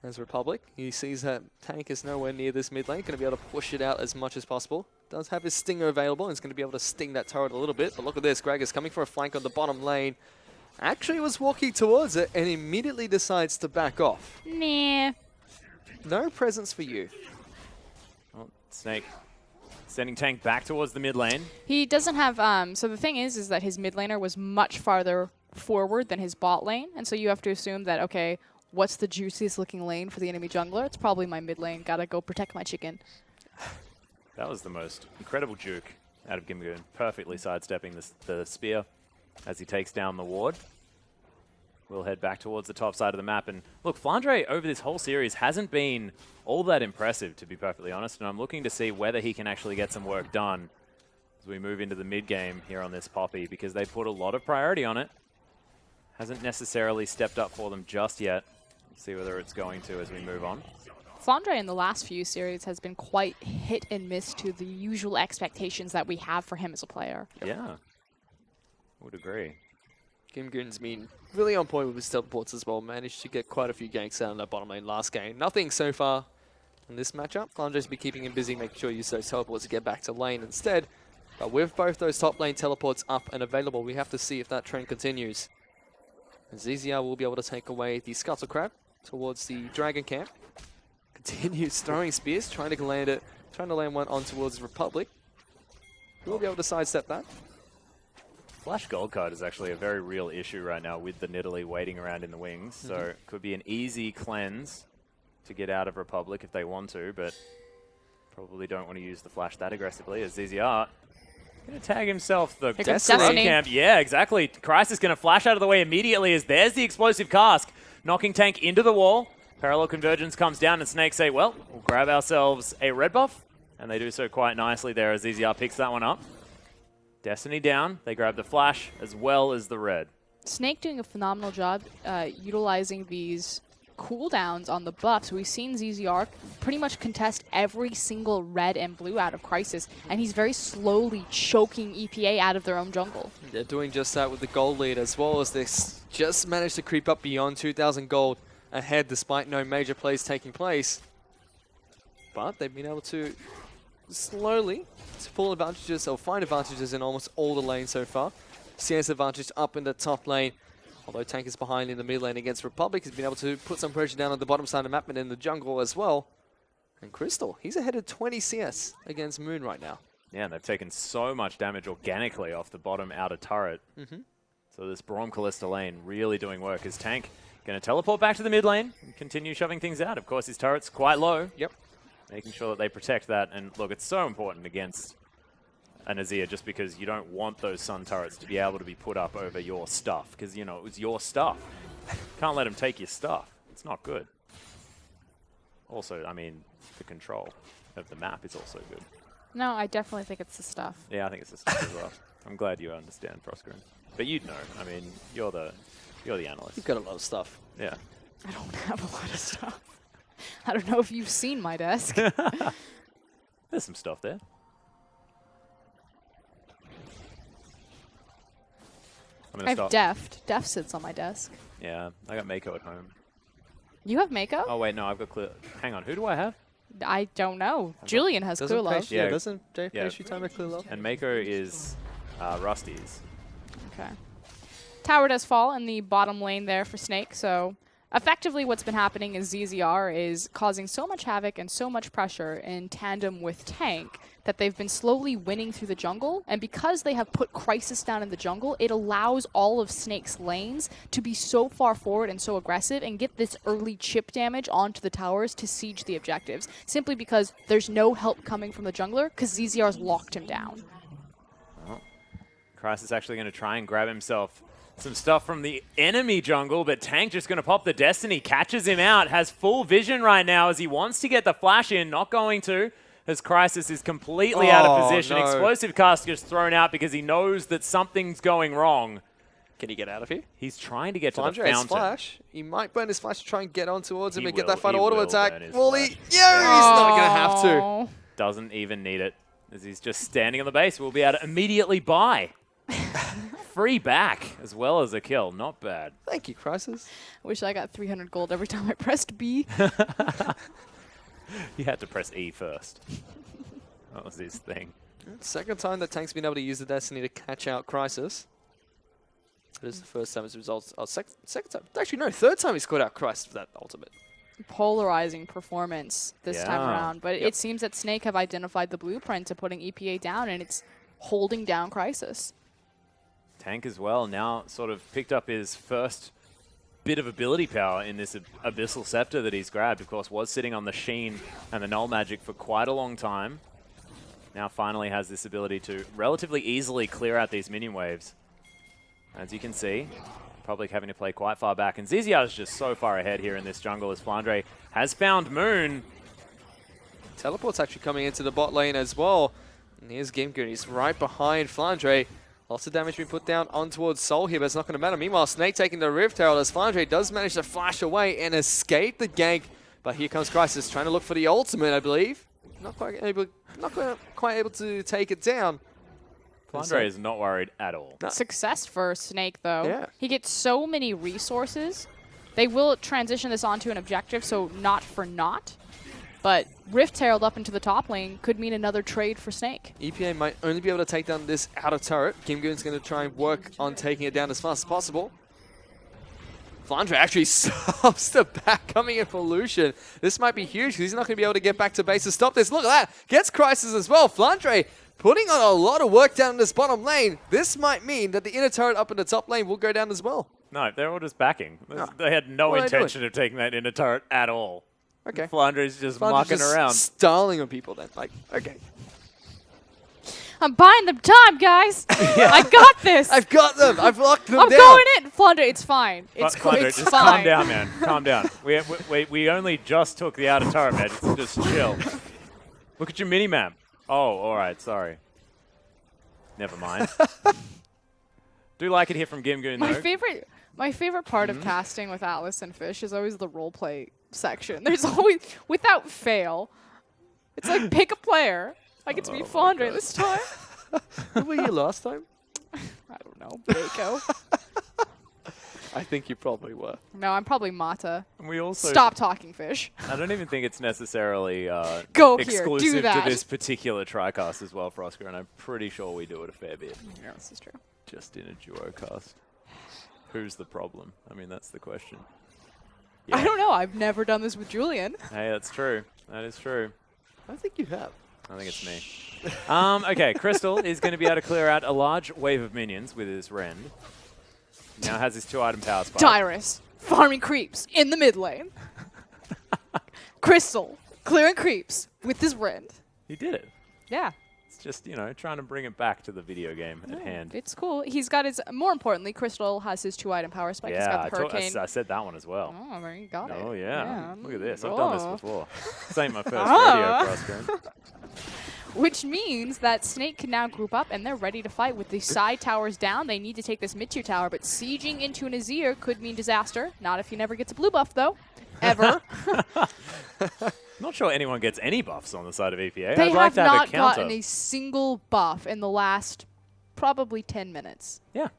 As Republic, he sees that tank is nowhere near this mid lane, going to be able to push it out as much as possible. Does have his Stinger available, and is going to be able to sting that turret a little bit, but look at this, Greg is coming for a flank on the bottom lane. Actually was walking towards it, and immediately decides to back off. Nah. No presence for you. Oh, Snake sending tank back towards the mid lane. He doesn't have, so the thing is that his mid laner was much farther forward than his bot lane, and so you have to assume that, okay, what's the juiciest looking lane for the enemy jungler? It's probably my mid lane. Gotta go protect my chicken. That was the most incredible juke out of Gimgoon, perfectly sidestepping the spear as he takes down the ward. We'll head back towards the top side of the map. And look, Flandre over this whole series hasn't been all that impressive, to be perfectly honest, and I'm looking to see whether he can actually get some work done as we move into the mid-game here on this Poppy, because they put a lot of priority on it. Hasn't necessarily stepped up for them just yet. Let's see whether it's going to as we move on. Flandre in the last few series has been quite hit and miss to the usual expectations that we have for him as a player. Yeah, would agree. Kim Goon's been really on point with his teleports as well. Managed to get quite a few ganks out in that bottom lane last game. Nothing so far in this matchup. Flandre's been keeping him busy, making sure he uses those teleports to get back to lane instead. But with both those top lane teleports up and available, we have to see if that trend continues. And ZZR will be able to take away the Scuttle Crab towards the Dragon Camp. Continues throwing spears, trying to land one on towards Republic. We'll be able to sidestep that. Flash Gold card is actually a very real issue right now with the Nidalee waiting around in the wings. So it could be an easy cleanse to get out of Republic if they want to, but probably don't want to use the Flash that aggressively as ZZR going to tag himself the Destiny. camp. Yeah, exactly. Crisis going to flash out of the way immediately as there's the explosive cask, knocking tank into the wall. Parallel Convergence comes down and Snake say, well, we'll grab ourselves a red buff. And they do so quite nicely there as ZZR picks that one up. Destiny down. They grab the flash as well as the red. Snake doing a phenomenal job utilizing these cooldowns on the buffs. We've seen ZZR pretty much contest every single red and blue out of Crisis, and he's very slowly choking EPA out of their own jungle. They're doing just that with the gold lead, as well as this just managed to creep up beyond 2,000 gold ahead despite no major plays taking place. but they've been able to slowly pull advantages or find advantages in almost all the lanes so far. CS advantage up in the top lane, although Tank is behind in the mid lane against Republic. He's been able to put some pressure down on the bottom side of the map and in the jungle as well. And Crystal, he's ahead of 20 CS against Moon right now. Yeah, and they've taken so much damage organically off the bottom outer turret. So this Braum Kalista lane really doing work. Is Tank going to teleport back to the mid lane and continue shoving things out? Of course, his turret's quite low. Yep. Making sure that they protect that. And look, it's so important against an Azir just because you don't want those Sun turrets to be able to be put up over your stuff. Because, you know, it was your stuff. Can't let him take your stuff. It's not good. Also, I mean, the control of the map is also good. No, I definitely think it's the stuff. Yeah, I think it's the stuff as well. I'm glad you understand, Proscarin. But you'd know. I mean, you're the analyst. You've got a lot of stuff. Yeah. I don't have a lot of stuff. I don't know if you've seen my desk. There's some stuff there. I'm I gonna have stop. Deft. Deft sits on my desk. Yeah, I got Mako at home. You have Mako? Oh wait, no, I've got clear. Hang on, who do I have? I don't know. Julian has Clear Love. Yeah. Doesn't Dave Yeah. Pastry time at Clear Love? And Mako is Rusty's. Okay. Tower does fall in the bottom lane there for Snake, so effectively what's been happening is ZZR is causing so much havoc and so much pressure in tandem with Tank that they've been slowly winning through the jungle, and because they have put Crisis down in the jungle, it allows all of Snake's lanes to be so far forward and so aggressive and get this early chip damage onto the towers to siege the objectives, simply because there's no help coming from the jungler because ZZR's locked him down. Well, Crisis actually going to try and grab himself some stuff from the enemy jungle, but Tank just going to pop the Destiny, catches him out, has full vision right now as he wants to get the flash in, not going to, as Crisis is completely out of position. No. Explosive cast gets thrown out because he knows that something's going wrong. Can he get out of here? He's trying to get to the Flandre has fountain. flash. He might burn his flash to try and get on towards him He and get will- that final he auto will attack. burn his Will he? flash. Yeah, he's not going to have to. Oh. Doesn't even need it, as he's just standing on the base. We'll be able to immediately buy. Free back, as well as a kill. Not bad. Thank you, Crisis. Wish I got 300 gold every time I pressed B. You had to press E first. That was his thing. Second time that Tank's been able to use the Destiny to catch out Crisis. This is the first time his results. Oh, second time. Actually, no, third time he's caught out Crisis for that ultimate. Polarizing performance this time Yeah. around, but it seems that Snake have identified the blueprint to putting EPA down, and it's holding down Crisis. Tank as well now sort of picked up his first bit of ability power in this Abyssal Scepter that he's grabbed. Of course, was sitting on the Sheen and the Null Magic for quite a long time. Now finally has this ability to relatively easily clear out these minion waves. As you can see, Public having to play quite far back. And ZZR is just so far ahead here in this jungle as Flandre has found Moon. Teleport's actually coming into the bot lane as well. And here's Gimgoon. He's right behind Flandre. Lots of damage being put down on towards Soul here, but it's not going to matter. Meanwhile, Snake taking the Rift Herald as Flandre does manage to flash away and escape the gank. But here comes Crisis trying to look for the ultimate, I believe. Not quite able to take it down. Flandre is not worried at all. No. Success for Snake, though. Yeah. He gets so many resources. They will transition this onto an objective, so not for naught. But Rift Herald up into the top lane could mean another trade for Snake. EPA might only be able to take down this outer turret. Gimgoon's going to try and work on taking it down as fast as possible. Flandre actually stops the back coming in for Lucian. This might be huge because he's not going to be able to get back to base to stop this. Look at that. Gets Crisis as well. Flandre putting on a lot of work down in this bottom lane. This might mean that the inner turret up in the top lane will go down as well. No, they're all just backing. They had no What are they intention of taking that inner turret at all. Okay. Flandre's just Flandre's mucking just around. stalling on people then. Like, okay. I'm buying them time, guys. I got this. I've got them. I've locked them I'm down. going in. Flandre, it's fine. It's Flandre, it's just fine. calm down, man. Calm down. We only just took the outer turret, man. Just chill. Look at your mini-map. Oh, all right. Sorry. Never mind. Do like it here from Gimgoon, though. My favorite part of casting with Atlas and Fish is always the roleplay section. There's always, without fail, it's like pick a player. I get to be Flandre this time. Who were you last time? I don't know. Mako. I think you probably were. No, I'm probably Mata. And we also Stop talking, fish. I don't even think it's necessarily Go here, exclusive do to that. this particular TriCast as well, Frosker, and I'm pretty sure we do it a fair bit. Yeah, this is true. Just in a duo cast. Who's the problem? I mean, that's the question. I don't know. I've never done this with Julian. Hey, that's true. That is true. I think you have. I think it's me. Okay, Crystal is going to be able to clear out a large wave of minions with his Rend. Now has his 2-item power spike. Dyrus, farming creeps in the mid lane. Crystal, clearing creeps with his Rend. He did it. Yeah. It's just, you know, trying to bring it back to the video game at hand. It's cool. He's got his, more importantly, Crystal has his 2-item power spike. He's Yeah, got the Hurricane. I said that one as well. Oh, there you got it. Oh, yeah. Look at this. I've Oh. done this before. This ain't my first Ah. rodeo, Frosker. Which means that Snake can now group up and they're ready to fight with the side towers down. They need to take this mid-tier tower, but sieging into an Azir could mean disaster. Not if he never gets a blue buff, though. Ever. Not sure anyone gets any buffs on the side of EPA. They I'd like have to have not a counter. gotten a single buff in the last probably 10 minutes. Yeah.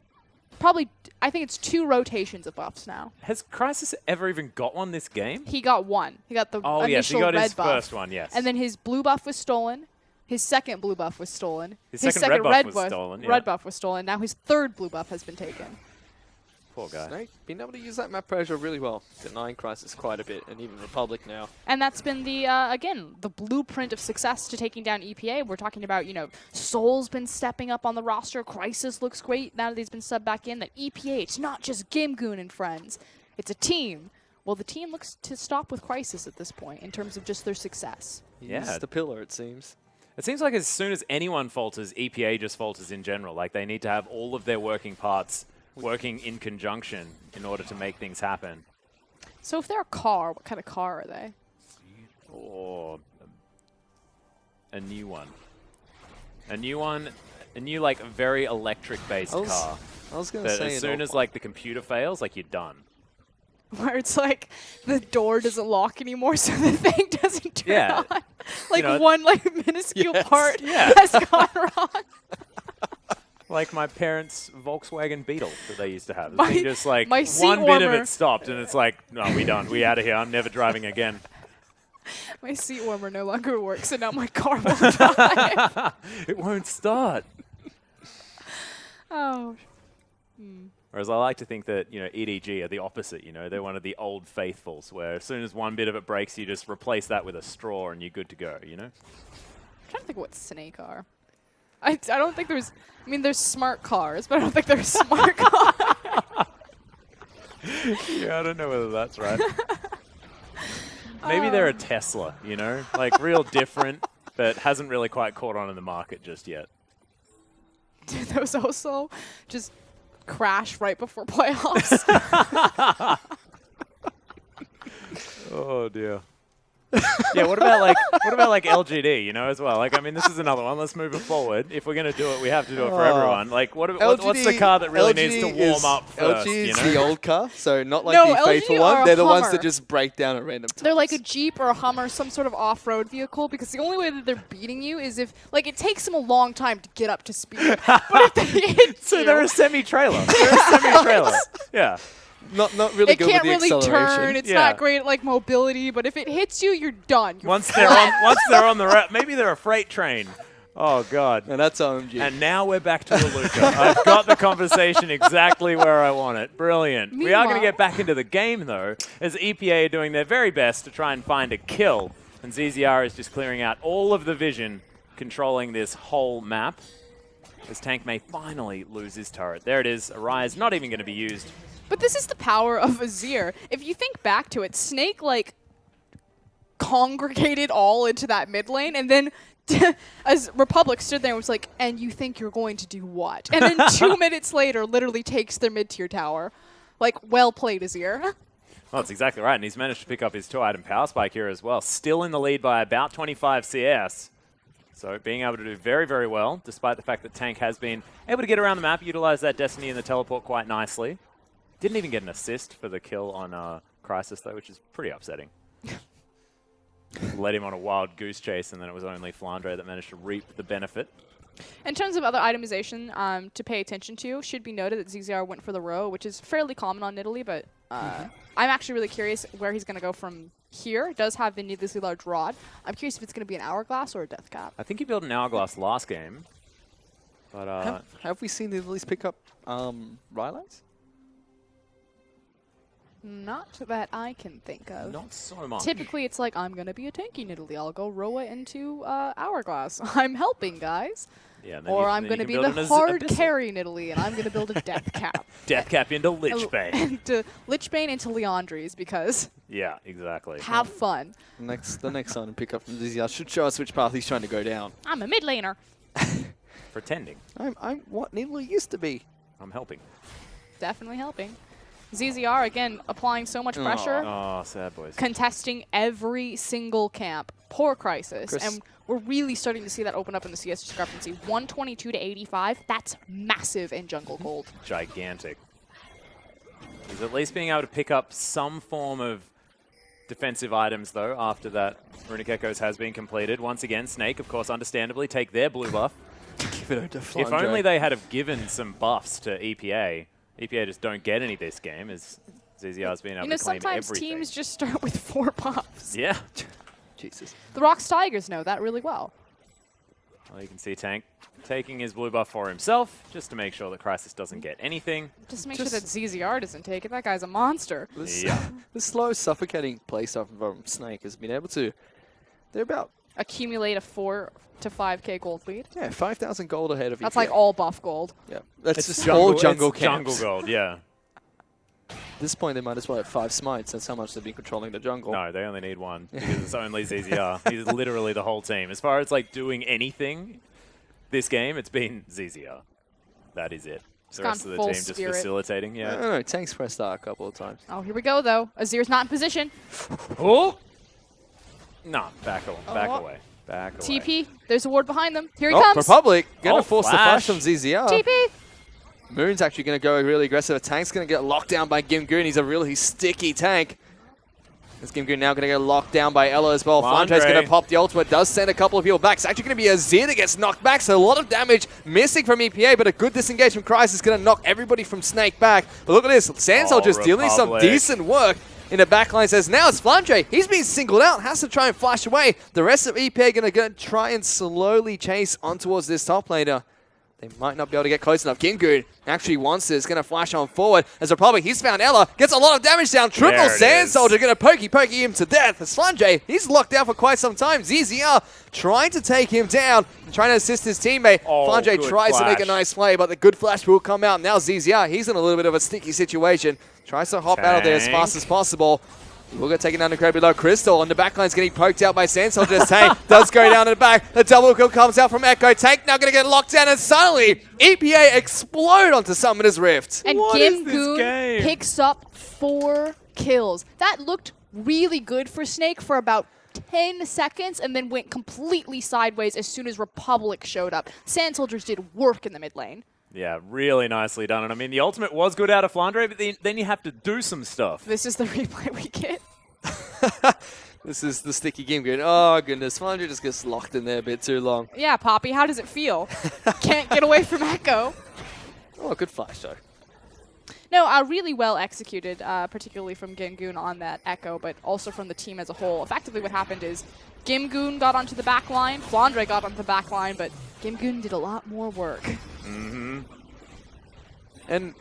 Probably, I think it's 2 rotations of buffs now. Has Crisis ever even got one this game? He got one. He got the Oh, yes, he initial got red his buff. first one, yes. And then his blue buff was stolen. His second blue buff was stolen. His second red buff was stolen, yeah. Red buff was stolen. Now his third blue buff has been taken. Poor guy. Snake being able to use that map pressure really well, denying Crisis quite a bit, and even Republic now. And that's been the, again, the blueprint of success to taking down EPA. We're talking about, you know, Soul's been stepping up on the roster. Crisis looks great now that he's been subbed back in. That EPA, it's not just Gamegoon and friends. It's a team. Well, the team looks to stop with Crisis at this point in terms of just their success. Yeah. He's the pillar, it seems. It seems like as soon as anyone falters, EPA just falters in general. Like, they need to have all of their working parts working in conjunction in order to make things happen. So if they're a car, what kind of car are they? Or a new one. A new, like, very electric-based car. I was going to That say as soon as, like, the computer fails, like, you're done. Where it's like the door doesn't lock anymore, so the thing doesn't turn Yeah. on. Like know, one like minuscule Yes. part Yeah. has gone wrong. Like my parents' Volkswagen Beetle that they used to have. My- It's just like my seat one bit of warmer. it stopped, and it's like, no, we done. We out of here. I'm never driving again. My seat warmer no longer works, and now my car won't drive. It won't start. Oh, Whereas I like to think that, you know, EDG are the opposite, you know. They're one of the old faithfuls where as soon as one bit of it breaks, you just replace that with a straw and you're good to go, you know? I'm trying to think what Snake are. I don't think there's. I mean, there's smart cars, but I don't think there's smart cars. Yeah, I don't know whether that's right. Maybe they're a Tesla, you know? Like real different, but hasn't really quite caught on in the market just yet. Those also just crash right before playoffs. Oh dear. Yeah, what about like LGD, you know, as well? Like, I mean, this is another one. Let's move it forward. If we're gonna do it, we have to do it for everyone. Like, what's the car that really needs to warm up first? LG is you know? the old car, so not like No, the LG faithful are one. a They're the ones Hummer. that just break down at random times. They're like a Jeep or a Hummer, some sort of off-road vehicle, because the only way that they're beating you is if, like, it takes them a long time to get up to speed. But if they hit So you, they're a semi-trailer. They're a semi-trailer. Yeah. not really it good with can't the really acceleration. turn. It's Yeah. not great at, like, mobility, but if it hits you, you're done. You're Once they're on the route, maybe they're a freight train. Oh god. And that's OMG. And now we're back to Luca. I've got the conversation exactly where I want it. Brilliant. We are going to Meanwhile- get back into the game, though, as EPA are doing their very best to try and find a kill. And ZZR is just clearing out all of the vision, controlling this whole map. As Tank may finally lose his turret. There it is. Arise not even going to be used. But this is the power of Azir. If you think back to it, Snake, like, congregated all into that mid lane, and then as Republic stood there and was like, and you think you're going to do what? And then 2 minutes later, literally takes their mid-tier tower. Like, well played, Azir. Well, that's exactly right. And he's managed to pick up his 2-item power spike here as well. Still in the lead by about 25 CS. So being able to do very, very well, despite the fact that Tank has been able to get around the map, utilize that Destiny and the teleport quite nicely. Didn't even get an assist for the kill on Crisis, though, which is pretty upsetting. Led him on a wild goose chase, and then it was only Flandre that managed to reap the benefit. In terms of other itemization to pay attention to, should be noted that ZZR went for the row, which is fairly common on Nidalee, but I'm actually really curious where he's going to go from here. It does have the needlessly large rod. I'm curious if it's going to be an hourglass or a death cap. I think he built an hourglass last game. But Have we seen the at least pick up Rylai's? Not that I can think of. not so much. Typically, it's like, I'm going to be a tanky Nidalee. I'll go Roa into Hourglass. I'm helping, guys. Yeah, and then Or you- I'm then you going to can be build the an hard Abyssal. carry Nidalee, and I'm going to build a Death Cap. Death cap into Lichbane. into Lichbane into Leandries, because Yeah, exactly. have fun. The next item pick up from ZZR should show us which path he's trying to go down. I'm a mid laner. Pretending. I'm what Nidalee used to be. I'm helping. Definitely helping. ZZR, again, applying so much pressure. Oh, sad boys. Contesting every single camp. Poor Crisis. Chris. And we're really starting to see that open up in the CS discrepancy. 122 to 85. That's massive in Jungle Gold. Gigantic. He's at least being able to pick up some form of defensive items, though, after that Runic Echoes has been completed. Once again, Snake, of course, understandably, take their blue buff. Give it to If only they had have given some buffs to EPA. EPA just don't get any this game, as ZZR's been able You know, to claim sometimes everything. teams just start with 4 buffs. Yeah. Jesus. The Rocks Tigers know that really well. Well, you can see Tank taking his blue buff for himself, just to make sure that Crisis doesn't get anything. Just make sure that ZZR doesn't take it. That guy's a monster. Yeah. The slow, suffocating playstyle from Snake has been able to. They're about Accumulate a 4 to 5k gold lead. 5,000 gold ahead of That's EPA. like all buff gold. Yeah, that's It's just all jungle it's camps. jungle gold, yeah. At this point, they might as well have 5 smites. That's how much they've been controlling the jungle. No, they only need one because it's only ZZR. He's literally the whole team. As far as like doing anything this game, it's been ZZR. That is it. The gone rest of the full team just spirit. facilitating. I Yeah. don't know. Tank's pressed R a couple of times. Oh, here we go, though. Azir's not in position. Oh! No, back away. Back Oh. away. Back away. TP, there's a ward behind them. Here he Oh, comes. Republic gonna Oh, force flash. the flash from ZZR. TP. Moon's actually going to go really aggressive. Tank's going to get locked down by Gimgoon. He's a really sticky tank. This Gimgoon now going to get locked down by Ella as well. Flandre. Flandre's going to pop the ultimate. Does send a couple of people back. It's actually going to be Azir that gets knocked back. So a lot of damage missing from EPA, but a good disengage from Crisis is going to knock everybody from Snake back. But look at this. Sand Soldier's dealing some Republic. decent work in the backline. Says now it's Flandre. He's been singled out. Has to try and flash away. The rest of EPA going to try and slowly chase on towards this top laner. They might not be able to get close enough. Gimgoon actually wants this. Going to flash on forward. As Republic, he's found Ella. Gets a lot of damage down. Triple There it Sand is. Soldier going to pokey him to death. As Flandre, he's locked down for quite some time. ZZR trying to take him down. Trying to assist his teammate. Oh, Flandre good tries to make a flash. nice play, but the good flash will come out. Now ZZR, he's in a little bit of a sticky situation. Tries to hop out of there as Tank. fast as possible. We'll get taken down incredibly low. Crystal on the backline's getting poked out by Sand Soldier's Tank. Does go down to the back. The double kill comes out from Echo. Tank now going to get locked down, and suddenly EPA explode onto Summoner's Rift. And What is this Gimgoon game? picks up 4 kills. That looked really good for Snake for about 10 seconds and then went completely sideways as soon as Republic showed up. Sand Soldiers did work in the mid lane. Yeah, really nicely done. And I mean, the ultimate was good out of Flandre, but then you have to do some stuff. This is the replay we get. This is the sticky Gimgoon. Oh, goodness. Flandre just gets locked in there a bit too long. Yeah, Poppy, how does it feel? Can't get away from Echo. Oh, good flash, though. No, really well executed, particularly from Gimgoon on that Echo, but also from the team as a whole. Effectively what happened is Gimgoon got onto the back line, Flandre got onto the back line, but Gimgoon did a lot more work. Mm-hmm. And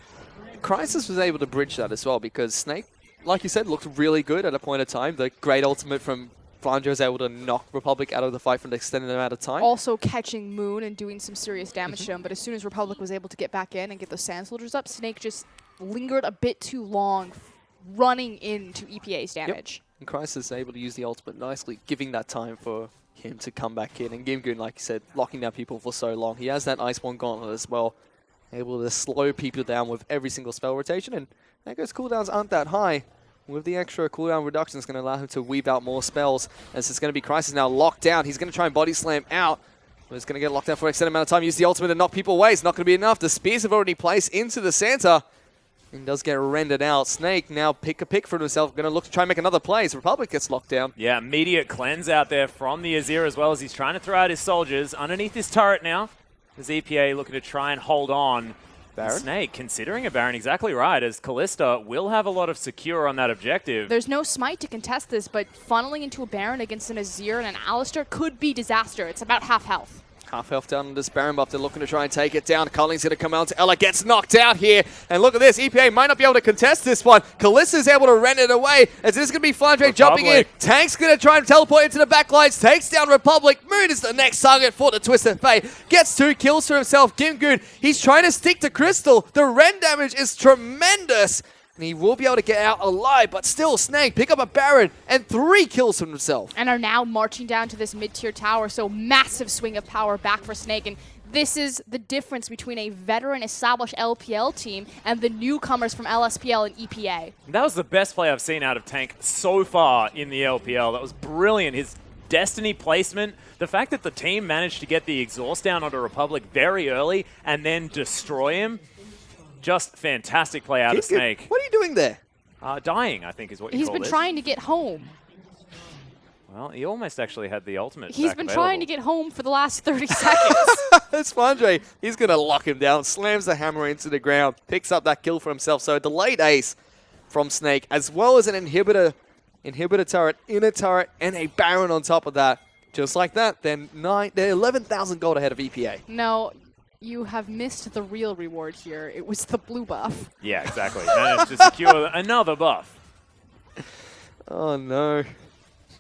Crisis was able to bridge that as well because Snake, like you said, looked really good at a point of time. The great ultimate from Flandre was able to knock Republic out of the fight for an extended amount of time. Also catching Moon and doing some serious damage to him, but as soon as Republic was able to get back in and get those Sand Soldiers up, Snake just lingered a bit too long running into EPA's damage. And Crisis is able to use the ultimate nicely, giving that time for him to come back in. And Gimgoon, like you said, locking down people for so long. He has that Iceborne Gauntlet as well, able to slow people down with every single spell rotation. And Echo's cooldowns aren't that high. With the extra cooldown reduction, it's going to allow him to weave out more spells. As it's going to be Crisis now locked down. He's going to try and body slam out. But he's going to get locked down for an extended amount of time. Use the ultimate to knock people away. It's not going to be enough. The spears have already placed into the center. And does get rendered out. Snake now pick a pick for himself. Going to look to try and make another play. So Republic gets locked down. Yeah, immediate cleanse out there from the Azir as well as he's trying to throw out his soldiers underneath this turret now. As EPA looking to try and hold on. Baron? Snake considering a Baron, exactly right, as Callista will have a lot of secure on that objective. There's no smite to contest this, but funneling into a Baron against an Azir and an Alistar could be disaster. It's about half health. Half health down on this Baron buff. They're looking to try and take it down. Culling's going to come out to Ella. Gets knocked out here. And look at this. EPA might not be able to contest this one. Callista's able to rent it away. As this is going to be Flandre jumping in. Tank's going to try and teleport into the backlines. Takes down Republic. Moon is the next target for the Twisted Fate. Gets 2 kills for himself. Gimgoon, he's trying to stick to Crystal. The Ren damage is tremendous. And he will be able to get out alive, but still, Snake pick up a Baron and 3 kills from himself. And are now marching down to this mid-tier tower, so massive swing of power back for Snake. And this is the difference between a veteran established LPL team and the newcomers from LSPL and EPA. That was the best play I've seen out of Tank so far in the LPL. That was brilliant. His Destiny placement, the fact that the team managed to get the exhaust down onto Republic very early and then destroy him. Just fantastic play out of Snake. What are you doing there? Dying, I think, is what you He's call been this. trying to get home. Well, he almost actually had the ultimate. He's back been available. trying to get home for the last 30 seconds. It's Flandre. He's going to lock him down, slams the hammer into the ground, picks up that kill for himself. So a delayed ace from Snake, as well as an inhibitor turret, inner turret, and a Baron on top of that. Just like that, they're 11,000 gold ahead of EPA. No, you have missed the real reward here. It was the blue buff. Yeah, exactly. Managed to secure another buff. Oh, no.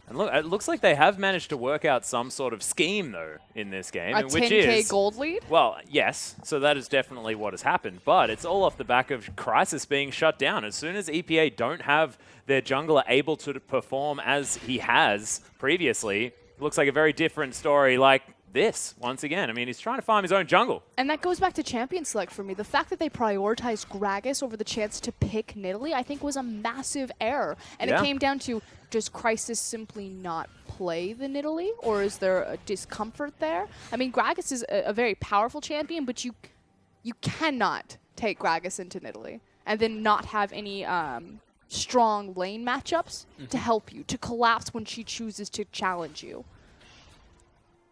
And look, it looks like they have managed to work out some sort of scheme, though, in this game. A which 10k is, gold lead? Well, yes. So that is definitely what has happened. But it's all off the back of Crisis being shut down. As soon as EPA don't have their jungler able to perform as he has previously, it looks like a very different story like this, once again. I mean, he's trying to farm his own jungle. And that goes back to champion select for me. The fact that they prioritized Gragas over the chance to pick Nidalee, I think was a massive error. And Yeah. it came down to, does Crisis simply not play the Nidalee? Or is there a discomfort there? I mean, Gragas is a very powerful champion, but you cannot take Gragas into Nidalee and then not have any strong lane matchups to help you, to collapse when she chooses to challenge you.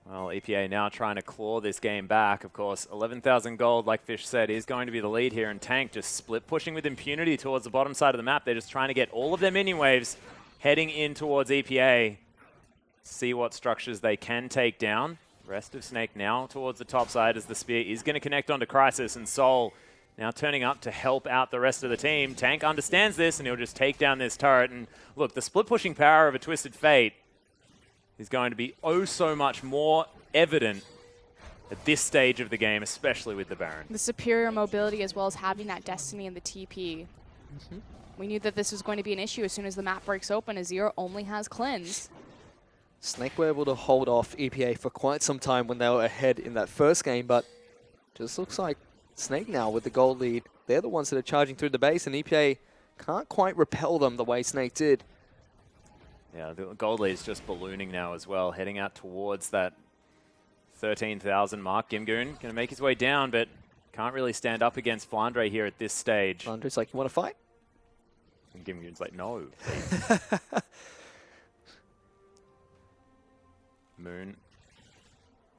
Well, EPA now trying to claw this game back. Of course, 11,000 gold, like Fish said, is going to be the lead here. And Tank just split pushing with impunity towards the bottom side of the map. They're just trying to get all of their minion waves heading in towards EPA. See what structures they can take down. Rest of Snake now towards the top side as the spear is going to connect onto Crisis. And Soul now turning up to help out the rest of the team. Tank understands this, and he'll just take down this turret. And look, the split pushing power of a Twisted Fate is going to be oh so much more evident at this stage of the game, especially with the Baron. The superior mobility as well as having that Destiny and the TP. We knew that this was going to be an issue as soon as the map breaks open. Azir only has Cleanse. Snake were able to hold off EPA for quite some time when they were ahead in that first game, but just looks like Snake now with the gold lead. They're the ones that are charging through the base, and EPA can't quite repel them the way Snake did. Yeah, the gold lead is just ballooning now as well, heading out towards that 13,000 mark. Gimgoon going to make his way down, but can't really stand up against Flandre here at this stage. Flandre's like, you want to fight? And Gimgoon's like, no. Moon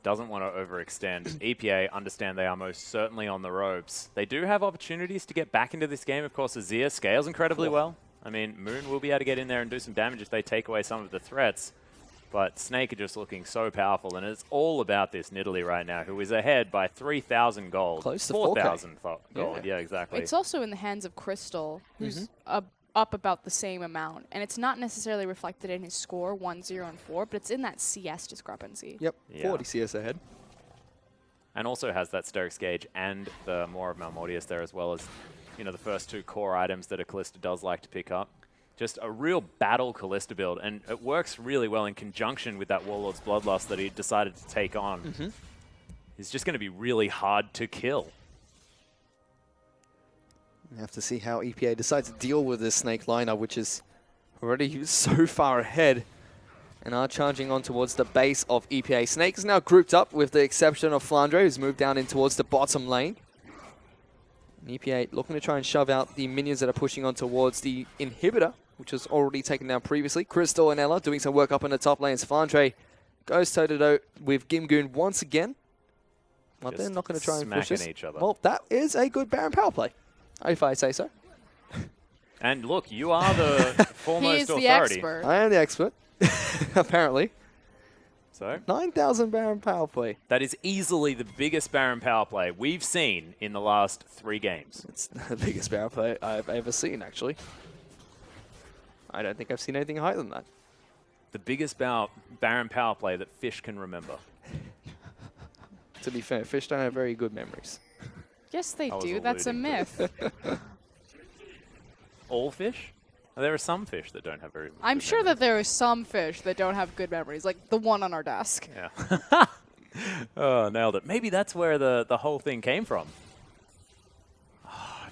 doesn't want to overextend. EPA understand they are most certainly on the ropes. They do have opportunities to get back into this game. Of course, Azir scales incredibly well. I mean, Moon will be able to get in there and do some damage if they take away some of the threats. But Snake are just looking so powerful, and it's all about this Nidalee right now, who is ahead by 3,000 gold. Close to 4,000 gold, yeah, exactly. It's also in the hands of Crystal, who's up about the same amount. And it's not necessarily reflected in his score, 1, 0, and 4, but it's in that CS discrepancy. Yep, Yeah. 40 CS ahead. And also has that Sterix Gauge and the More of Malmortius there, as well as, you know, the first 2 core items that a Callista does like to pick up. Just a real battle Callista build, and it works really well in conjunction with that Warlord's Bloodlust that he decided to take on. It's just going to be really hard to kill. We have to see how EPA decides to deal with this Snake lineup, which is already so far ahead, and are charging on towards the base of EPA. Snake is now grouped up with the exception of Flandre, who's moved down in towards the bottom lane. And EPA looking to try and shove out the minions that are pushing on towards the inhibitor, which was already taken down previously. Crystal and Ella doing some work up in the top lanes. Flandre goes toe-to-toe with Gimgoon once again. Well, Just they're not going to try and push smacking this. each other. Well, that is a good Baron power play, if I say so. And look, you are the foremost He's authority. the expert. I am the expert, apparently. So 9,000 Baron power play. that is easily the biggest Baron power play we've seen in the last 3 games. It's the biggest Baron play I've ever seen, actually. I don't think I've seen anything higher than that. The biggest Baron power play that Fish can remember. To be fair, fish don't have very good memories. Yes, they I was do. That's a alluding to myth. All fish? There are some fish that don't have very I'm good sure memories. that there are some fish that don't have good memories, like the one on our desk. Yeah. Oh, nailed it. Maybe that's where the whole thing came from.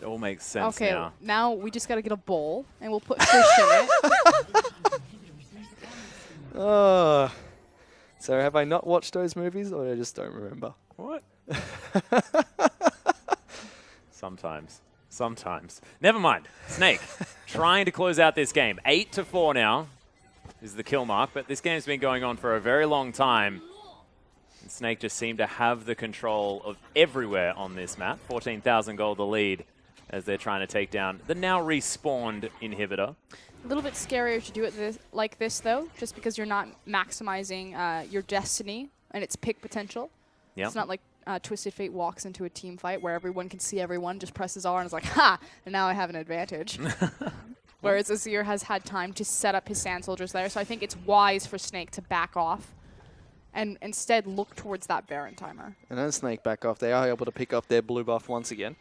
It all makes sense Okay, now. now we just got to get a bowl, and we'll put fish in it. Oh. So have I not watched those movies, or I just don't remember? What? Sometimes. Sometimes. Never mind. Snake trying to close out this game. 8-4 now is the kill mark, but this game's been going on for a very long time. And Snake just seemed to have the control of everywhere on this map. 14,000 gold the lead as they're trying to take down the now respawned inhibitor. A little bit scarier to do it like this, though, just because you're not maximizing your destiny and its pick potential. Yep. It's not like Twisted Fate walks into a team fight where everyone can see everyone, just presses R and is like, ha! And now I have an advantage. Whereas Azir has had time to set up his Sand Soldiers there, so I think it's wise for Snake to back off and instead look towards that Baron timer. And then Snake back off. They are able to pick up their blue buff once again.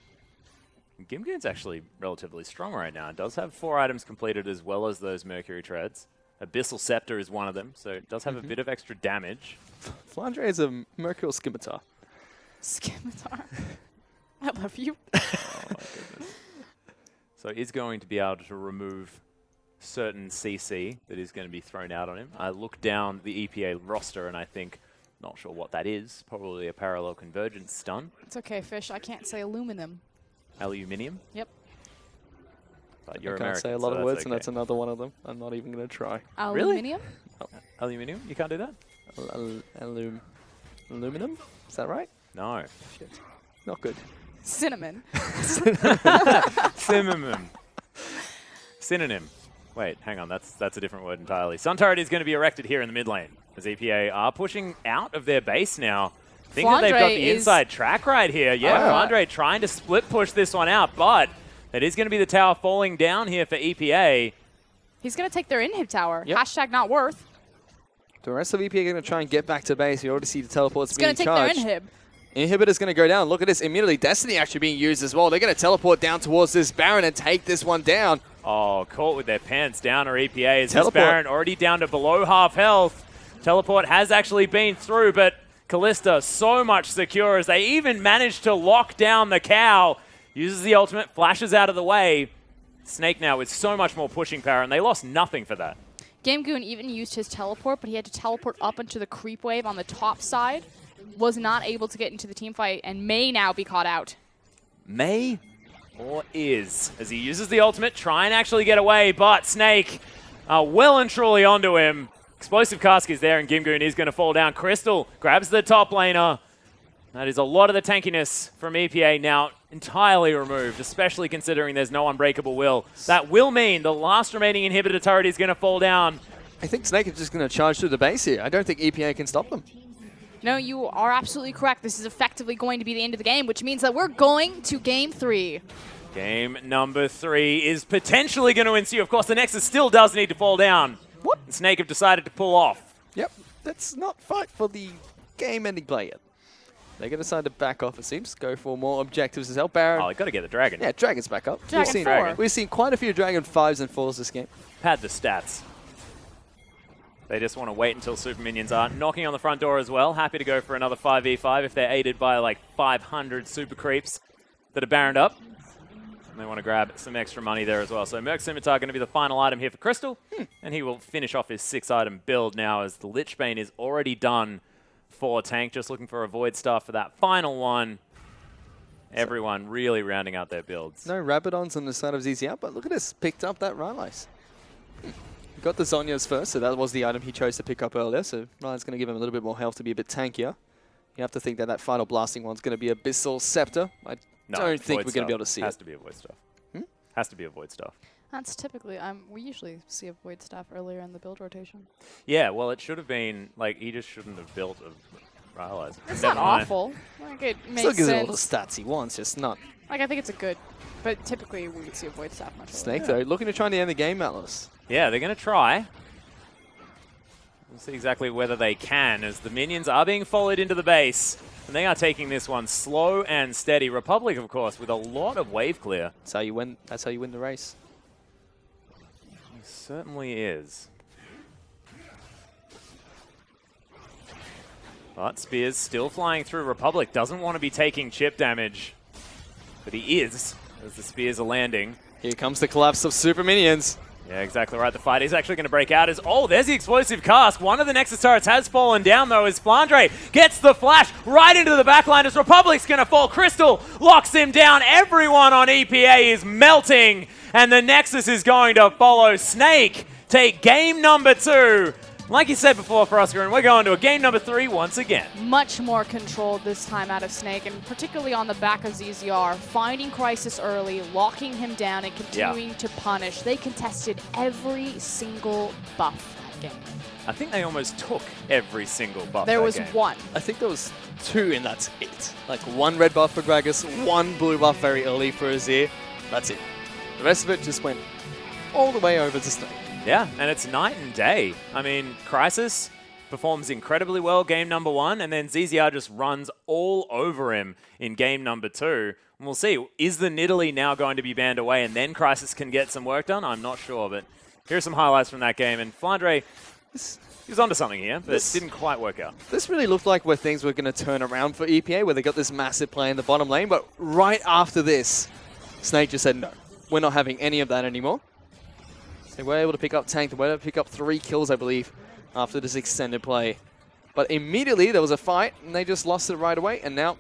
Gimgoon's actually relatively strong right now. It does have 4 items completed as well as those Mercury Treads. Abyssal Scepter is one of them, so it does have a bit of extra damage. Flandre is a Mercurial Scimitar. Scimitar. I love you. Oh my goodness. So he's going to be able to remove certain CC that is going to be thrown out on him. I look down the EPA roster and I think, not sure what that is, probably a parallel convergence stun. It's okay, Fish. I can't say aluminum. Aluminium. Yep. But you're I can't American, say a lot so of words, okay. and that's another one of them. I'm not even going to try. Aluminium? Aluminium? You can't do that? Aluminum? Is that right? No. Shit. Not good. Cinnamon. Synonym. Synonym. Wait, hang on. That's a different word entirely. Sun turret is going to be erected here in the mid lane as EPA are pushing out of their base now. I think that they've got Flandre the is- inside track right here. Yeah, Flandre trying to split push this one out, but it is going to be the tower falling down here for EPA. He's going to take their inhib tower. Yep. Hashtag not worth. The rest of EP are going to try and get back to base. You already see the teleports He's being going to take charged. their inhib. Inhibitor's going to go down. Look at this. Immediately, Destiny actually being used as well. They're going to teleport down towards this Baron and take this one down. Oh, caught with their pants down or EPA as this Teleport. Baron already down to below half health. Teleport has actually been through, but Callista so much secure as they even managed to lock down the cow. Uses the ultimate, flashes out of the way. Snake now with so much more pushing power, and they lost nothing for that. Gamegoon even used his teleport, but he had to teleport up into the creep wave on the top side. Was not able to get into the team fight and may now be caught out. May or is, as he uses the ultimate, try and actually get away, but Snake well and truly onto him. Explosive Cask is there, and Gimgoon is going to fall down. Crystal grabs the top laner. That is a lot of the tankiness from EPA now entirely removed, especially considering there's no unbreakable will. That will mean the last remaining inhibitor turret is going to fall down. I think Snake is just going to charge through the base here. I don't think EPA can stop them. No, you are absolutely correct. This is effectively going to be the end of the game, which means that we're going to game 3. Game number 3 is potentially going to ensue. Of course, the Nexus still does need to fall down. What? And Snake have decided to pull off. Yep. Let's not fight for the game-ending play yet. They're going to decide to back off, it seems. Go for more objectives as well. Baron. Oh, they got to get the dragon. Yeah, Dragon's back up. Dragon 4. We've seen quite a few Dragon 5s and 4s this game. Pad the stats. They just want to wait until super minions are knocking on the front door as well. Happy to go for another 5v5 if they're aided by like 500 super creeps that are baroned up. And they want to grab some extra money there as well. So Merc Scimitar going to be the final item here for Crystal. And he will finish off his 6-item build now as the Lich Bane is already done for Tank. Just looking for a Void Staff for that final one. Everyone really rounding out their builds. No Rabadons on the side of ZZR, but look at this. Picked up that Rylai's. Got the Zhonya's first, so that was the item he chose to pick up earlier. So Ryan's going to give him a little bit more health to be a bit tankier. You have to think that that final blasting one's going to be Abyssal Scepter. I don't think we're going to be able to see Has it. to be a void stuff. Has to be a void stuff. That's typically, we usually see a void staff earlier in the build rotation. Yeah, well, it should have been, like, he just shouldn't have built a Rhyholizer. It's Never not mind. awful. Like, it makes Still gives it all the sense. stats he wants, just not. Like, I think it's a good, but typically we would see a void staff much Snake, earlier. though, looking to try and end the game, Atlas. Yeah, they're going to try. We'll see exactly whether they can, as the minions are being followed into the base. And they are taking this one slow and steady. Republic, of course, with a lot of wave clear. That's how you win. That's how you win the race. It certainly is. But Spears still flying through. Republic doesn't want to be taking chip damage. But he is, as the Spears are landing. Here comes the collapse of super minions. Yeah, exactly right. The fight is actually going to break out as, oh, there's the explosive cast. One of the Nexus turrets has fallen down, though, as Flandre gets the flash right into the backline as Republic's going to fall. Crystal locks him down. Everyone on EPA is melting, and the Nexus is going to follow. Snake take game number 2. Like you said before, Frosker, and we're going to a game number 3 once again. Much more controlled this time out of Snake, and particularly on the back of ZZR, finding Crisis early, locking him down, and continuing to punish. They contested every single buff that game. I think they almost took every single buff There that was game. one. I think there was 2, and that's it. Like 1 red buff for Gragas, 1 blue buff very early for Azir. That's it. The rest of it just went all the way over to Snake. Yeah, and it's night and day. I mean, Crisis performs incredibly well game number 1, and then ZZR just runs all over him in game number 2. And we'll see, is the Nidalee now going to be banned away and then Crisis can get some work done? I'm not sure, but here's some highlights from that game. And Flandre, he was onto something here, but it didn't quite work out. This really looked like where things were going to turn around for EPA, where they got this massive play in the bottom lane. But right after this, Snake just said, no, we're not having any of that anymore. They were able to pick up tank. They were able to pick up 3 kills, I believe, after this extended play. But immediately there was a fight, and they just lost it right away. And now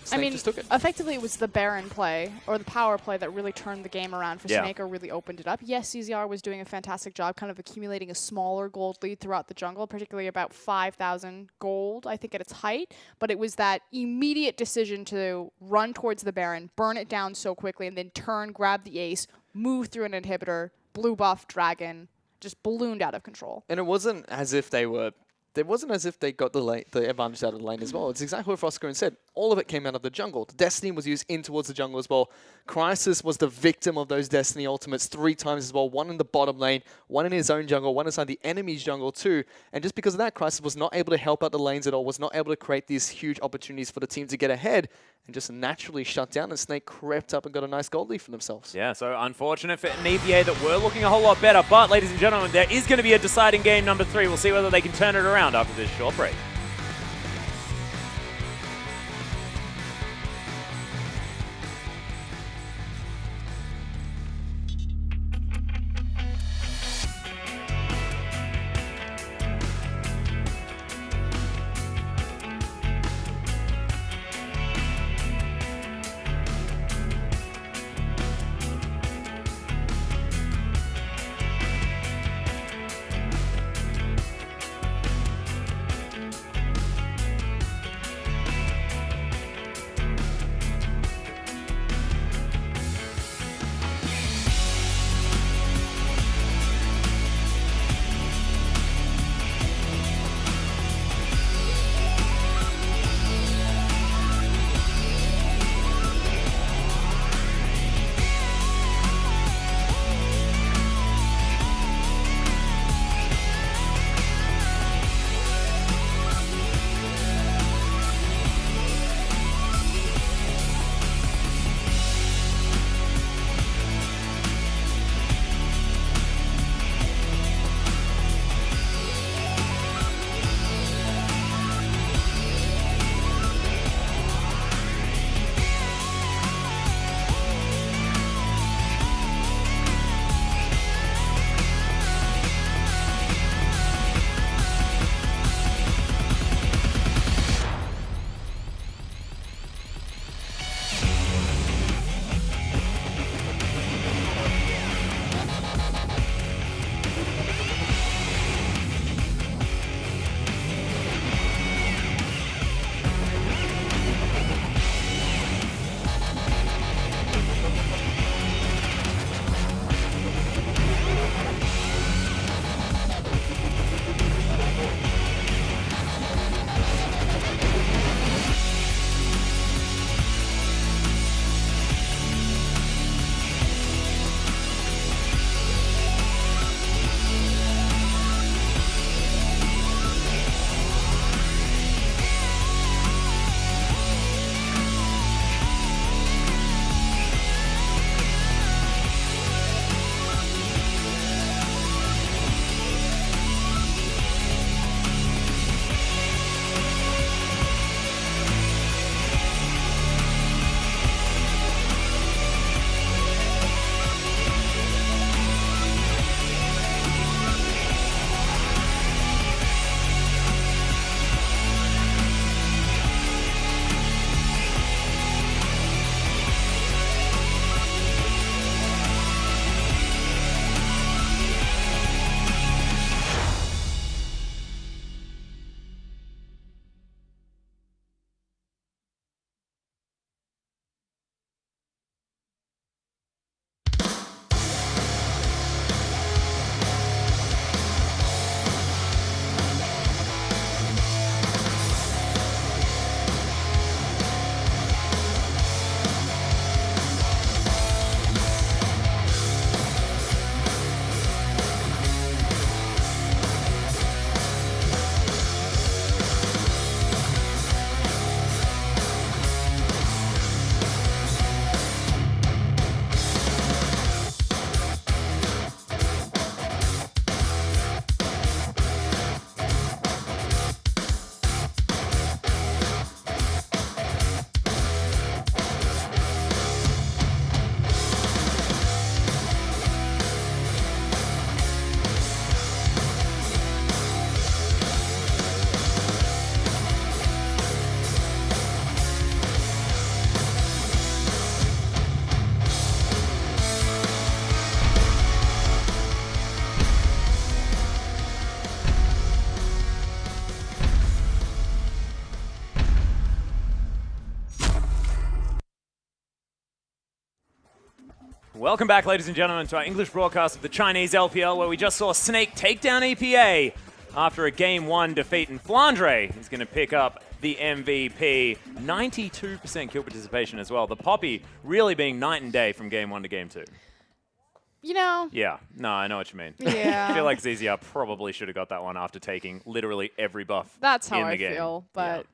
Snake just took it. Effectively it was the Baron play, or the power play, that really turned the game around for Snake, or really opened it up. Yes, CZR was doing a fantastic job kind of accumulating a smaller gold lead throughout the jungle, particularly about 5,000 gold, I think, at its height. But it was that immediate decision to run towards the Baron, burn it down so quickly, and then turn, grab the ace, move through an inhibitor, blue buff dragon, just ballooned out of control. And it wasn't as if they were... It wasn't as if they got the advantage out of the lane as well. It's exactly what Frosker said. All of it came out of the jungle. The Destiny was used in towards the jungle as well. Crisis was the victim of those Destiny ultimates 3 times as well. 1 in the bottom lane, 1 in his own jungle, 1 inside the enemy's jungle too. And just because of that, Crisis was not able to help out the lanes at all, was not able to create these huge opportunities for the team to get ahead, and just naturally shut down, and Snake crept up and got a nice gold lead for themselves. Yeah, so unfortunate for an EPA that were looking a whole lot better. But, ladies and gentlemen, there is going to be a deciding game number 3. We'll see whether they can turn it around after this short break. Welcome back, ladies and gentlemen, to our English broadcast of the Chinese LPL, where we just saw Snake take down EPA after a Game 1 defeat, and Flandre is going to pick up the MVP. 92% kill participation as well. The Poppy really being night and day from Game 1 to Game 2. You know. Yeah, no, I know what you mean. Yeah. I feel like ZZR probably should have got that one after taking literally every buff That's how in the I game. feel. But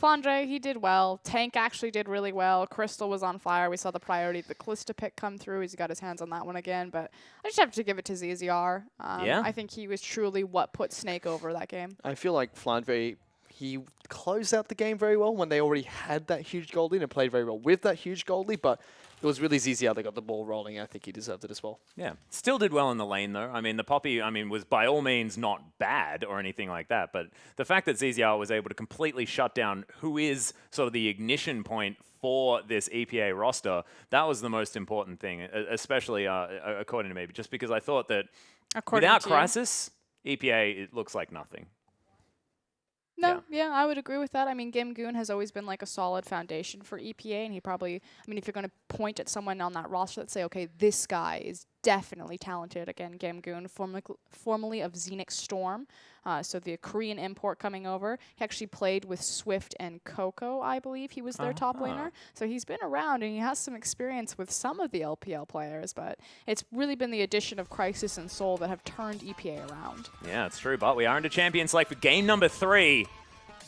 Flandre, he did well. Tank actually did really well. Crystal was on fire. We saw the priority of the Callista pick come through. He's got his hands on that one again. But I just have to give it to ZZR. Yeah. I think he was truly what put Snake over that game. I feel like Flandre, he closed out the game very well when they already had that huge gold lead and played very well with that huge gold lead, but it was really ZZR that got the ball rolling. I think he deserved it as well. Yeah, still did well in the lane though. I mean, the Poppy, was by all means not bad or anything like that, but the fact that ZZR was able to completely shut down who is sort of the ignition point for this EPA roster, that was the most important thing, especially according to me, just because I thought that without Crisis, EPA, it looks like nothing. No, yeah, I would agree with that. I mean, Gimgoon has always been like a solid foundation for EPA, and he probably, if you're going to point at someone on that roster that say, okay, this guy is definitely talented. Again, Gimgoon, formerly of Zenix Storm, so the Korean import coming over. He actually played with Swift and Coco, I believe. He was their top laner. So he's been around, and he has some experience with some of the LPL players, but it's really been the addition of Crisis and Soul that have turned EPA around. Yeah, it's true, but we are into Champion Select for game number 3.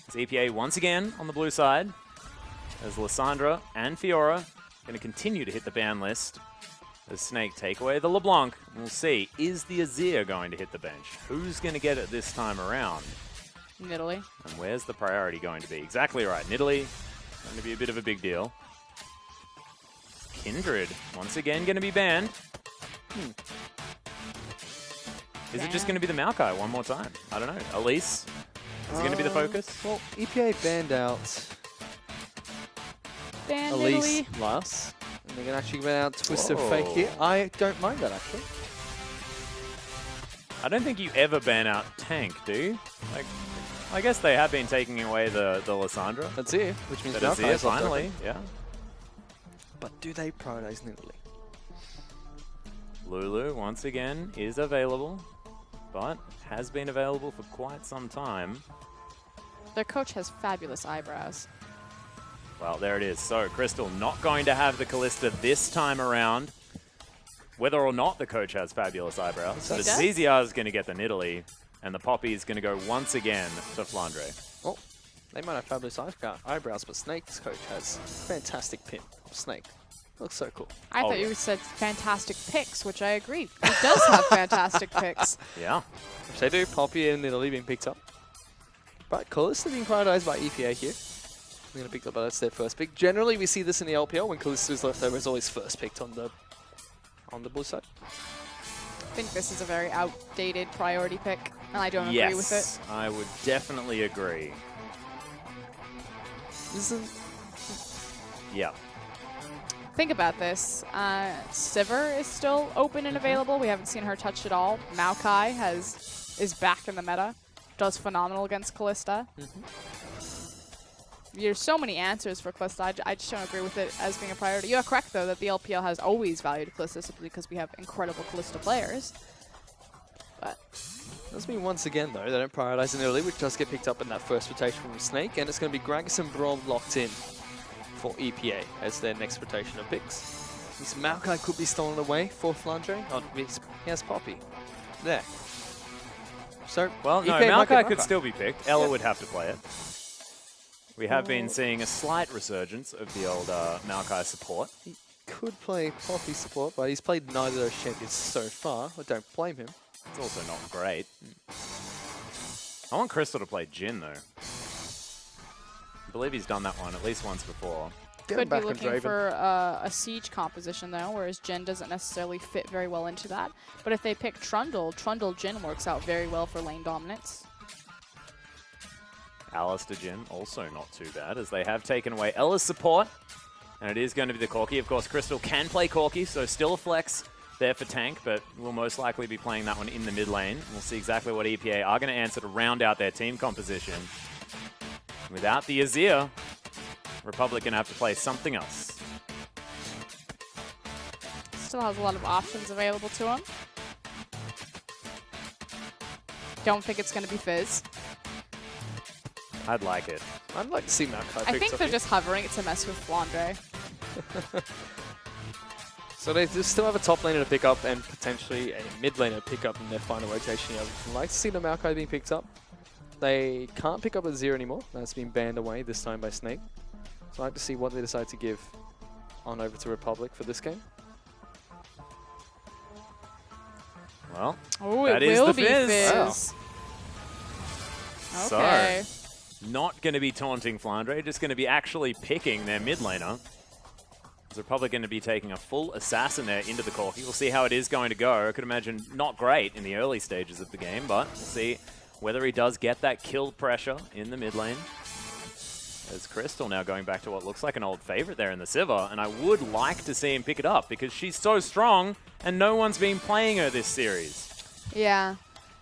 It's EPA once again on the blue side, as Lissandra and Fiora going to continue to hit the ban list. As Snake take away the LeBlanc. We'll see, is the Azir going to hit the bench? Who's going to get it this time around? Nidalee. And where's the priority going to be? Exactly right, Nidalee, going to be a bit of a big deal. Kindred, once again going to be banned. Is it just going to be the Maokai one more time? I don't know. Elise, is it going to be the focus? Well, EPA banned out Ban Elise Nidalee. last. And they're going to actually ban out Twisted Whoa. Fake here. I don't mind that, actually. I don't think you ever ban out Tank, do you? Like, I guess they have been taking away the Lissandra. That's it, which means But Maokai Azir, is left finally, open. yeah. But do they prioritize Nidalee? Lulu, once again, is available, but has been available for quite some time. Their coach has fabulous eyebrows. Well, there it is. So, Crystal not going to have the Callista this time around. Whether or not the coach has fabulous eyebrows. But does? ZZR is going to get the Nidalee, and the Poppy is going to go once again to Flandre. Well, they might have fabulous eyebrows, but Snake's coach has fantastic pin of Snake. Looks so cool. I Oh, thought yeah. you said fantastic picks, which I agree. He does have fantastic picks. Yeah. Which they do. Poppy and Nidalee being picked up. But Callista being prioritized by EPA here. They're going to pick up, but that's their first pick. Generally, we see this in the LPL when Callista is left over. It's always first picked on the blue side. I think this is a very outdated priority pick, and I don't agree with it. Yes, I would definitely agree. Isn't Yeah. Think about this. Sivir is still open and available. We haven't seen her touched at all. Maokai is back in the meta. Does phenomenal against Callista. There's so many answers for Callista. I just don't agree with it as being a priority. You are correct, though, that the LPL has always valued Callista simply because we have incredible Callista players. But does mean once again, though, they don't prioritize Nidalee, which does get picked up in that first rotation from Snake, and it's going to be Gragas and Brawl locked in for EPA as their next rotation of picks. This Maokai could be stolen away for Flandre. Oh, he has Poppy. There. So, Well, no, EPA might get Maokai could still be picked. Ella would have to play it. We have been seeing a slight resurgence of the old Maokai support. He could play Poppy support, but he's played neither of those champions so far. I don't blame him. It's also not great. I want Crystal to play Jhin, though. I believe he's done that one at least once before. Get him could be back on looking Draven. for a siege composition, though, whereas Jhin doesn't necessarily fit very well into that. But if they pick Trundle, Jhin works out very well for lane dominance. Alistair Jhin, also not too bad, as they have taken away Ella's support. And it is going to be the Corki. Of course, Crystal can play Corki, so still a flex there for tank, but will most likely be playing that one in the mid lane. We'll see exactly what EPA are going to answer to round out their team composition. Without the Azir, Republic going to have to play something else. Still has a lot of options available to him. Don't think it's going to be Fizz. I'd like it. I'd like to see Maokai I picked think up they're here. just hovering it to mess with Flandre. So they just still have a top laner to pick up and potentially a mid laner to pick up in their final rotation. I'd like to see the Maokai being picked up. They can't pick up a Zero anymore. That's been banned away this time by Snake. So I'd like to see what they decide to give on over to Republic for this game. Well, Oh, that it is will the be Fizz. Fizz. So- Okay. not going to be taunting Flandre, just going to be actually picking their mid laner. They're probably going to be taking a full assassin there into the Corki. We'll see how it is going to go. I could imagine not great in the early stages of the game, but we'll see whether he does get that kill pressure in the mid lane. There's Crystal now going back to what looks like an old favorite there in the Sivir, and I would like to see him pick it up because she's so strong and no one's been playing her this series. Yeah.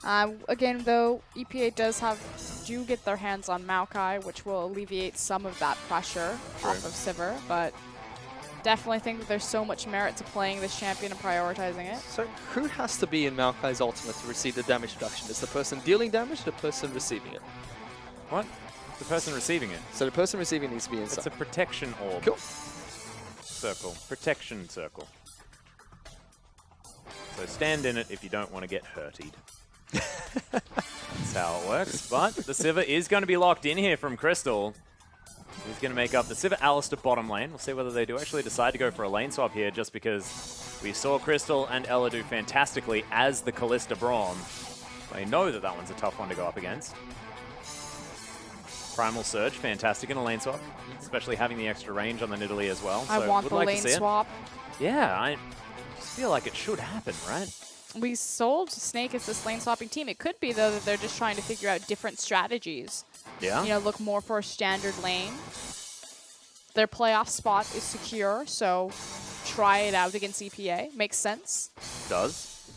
Again, though, EPA do get their hands on Maokai, which will alleviate some of that pressure off of Sivir, but definitely think that there's so much merit to playing this champion and prioritizing it. So who has to be in Maokai's ultimate to receive the damage reduction? Is the person dealing damage or the person receiving it? What? The person receiving it. So the person receiving needs to be inside. It's a protection orb. Cool. Circle. Protection circle. So stand in it if you don't want to get hurtied. That's how it works. But the Sivir is going to be locked in here from Crystal. He's going to make up the Sivir Alistar bottom lane. We'll see whether they do actually decide to go for a lane swap here, just because we saw Crystal and Ella do fantastically as the Kalista Braum. They know that that one's a tough one to go up against. Primal Surge, fantastic in a lane swap, especially having the extra range on the Nidalee as well. I So want would the like to lane see it. swap. Yeah, I just feel like it should happen, right? We sold Snake as this lane swapping team. It could be, though, that they're just trying to figure out different strategies. Yeah. You know, look more for a standard lane. Their playoff spot is secure, so try it out against EPA. Makes sense. Does.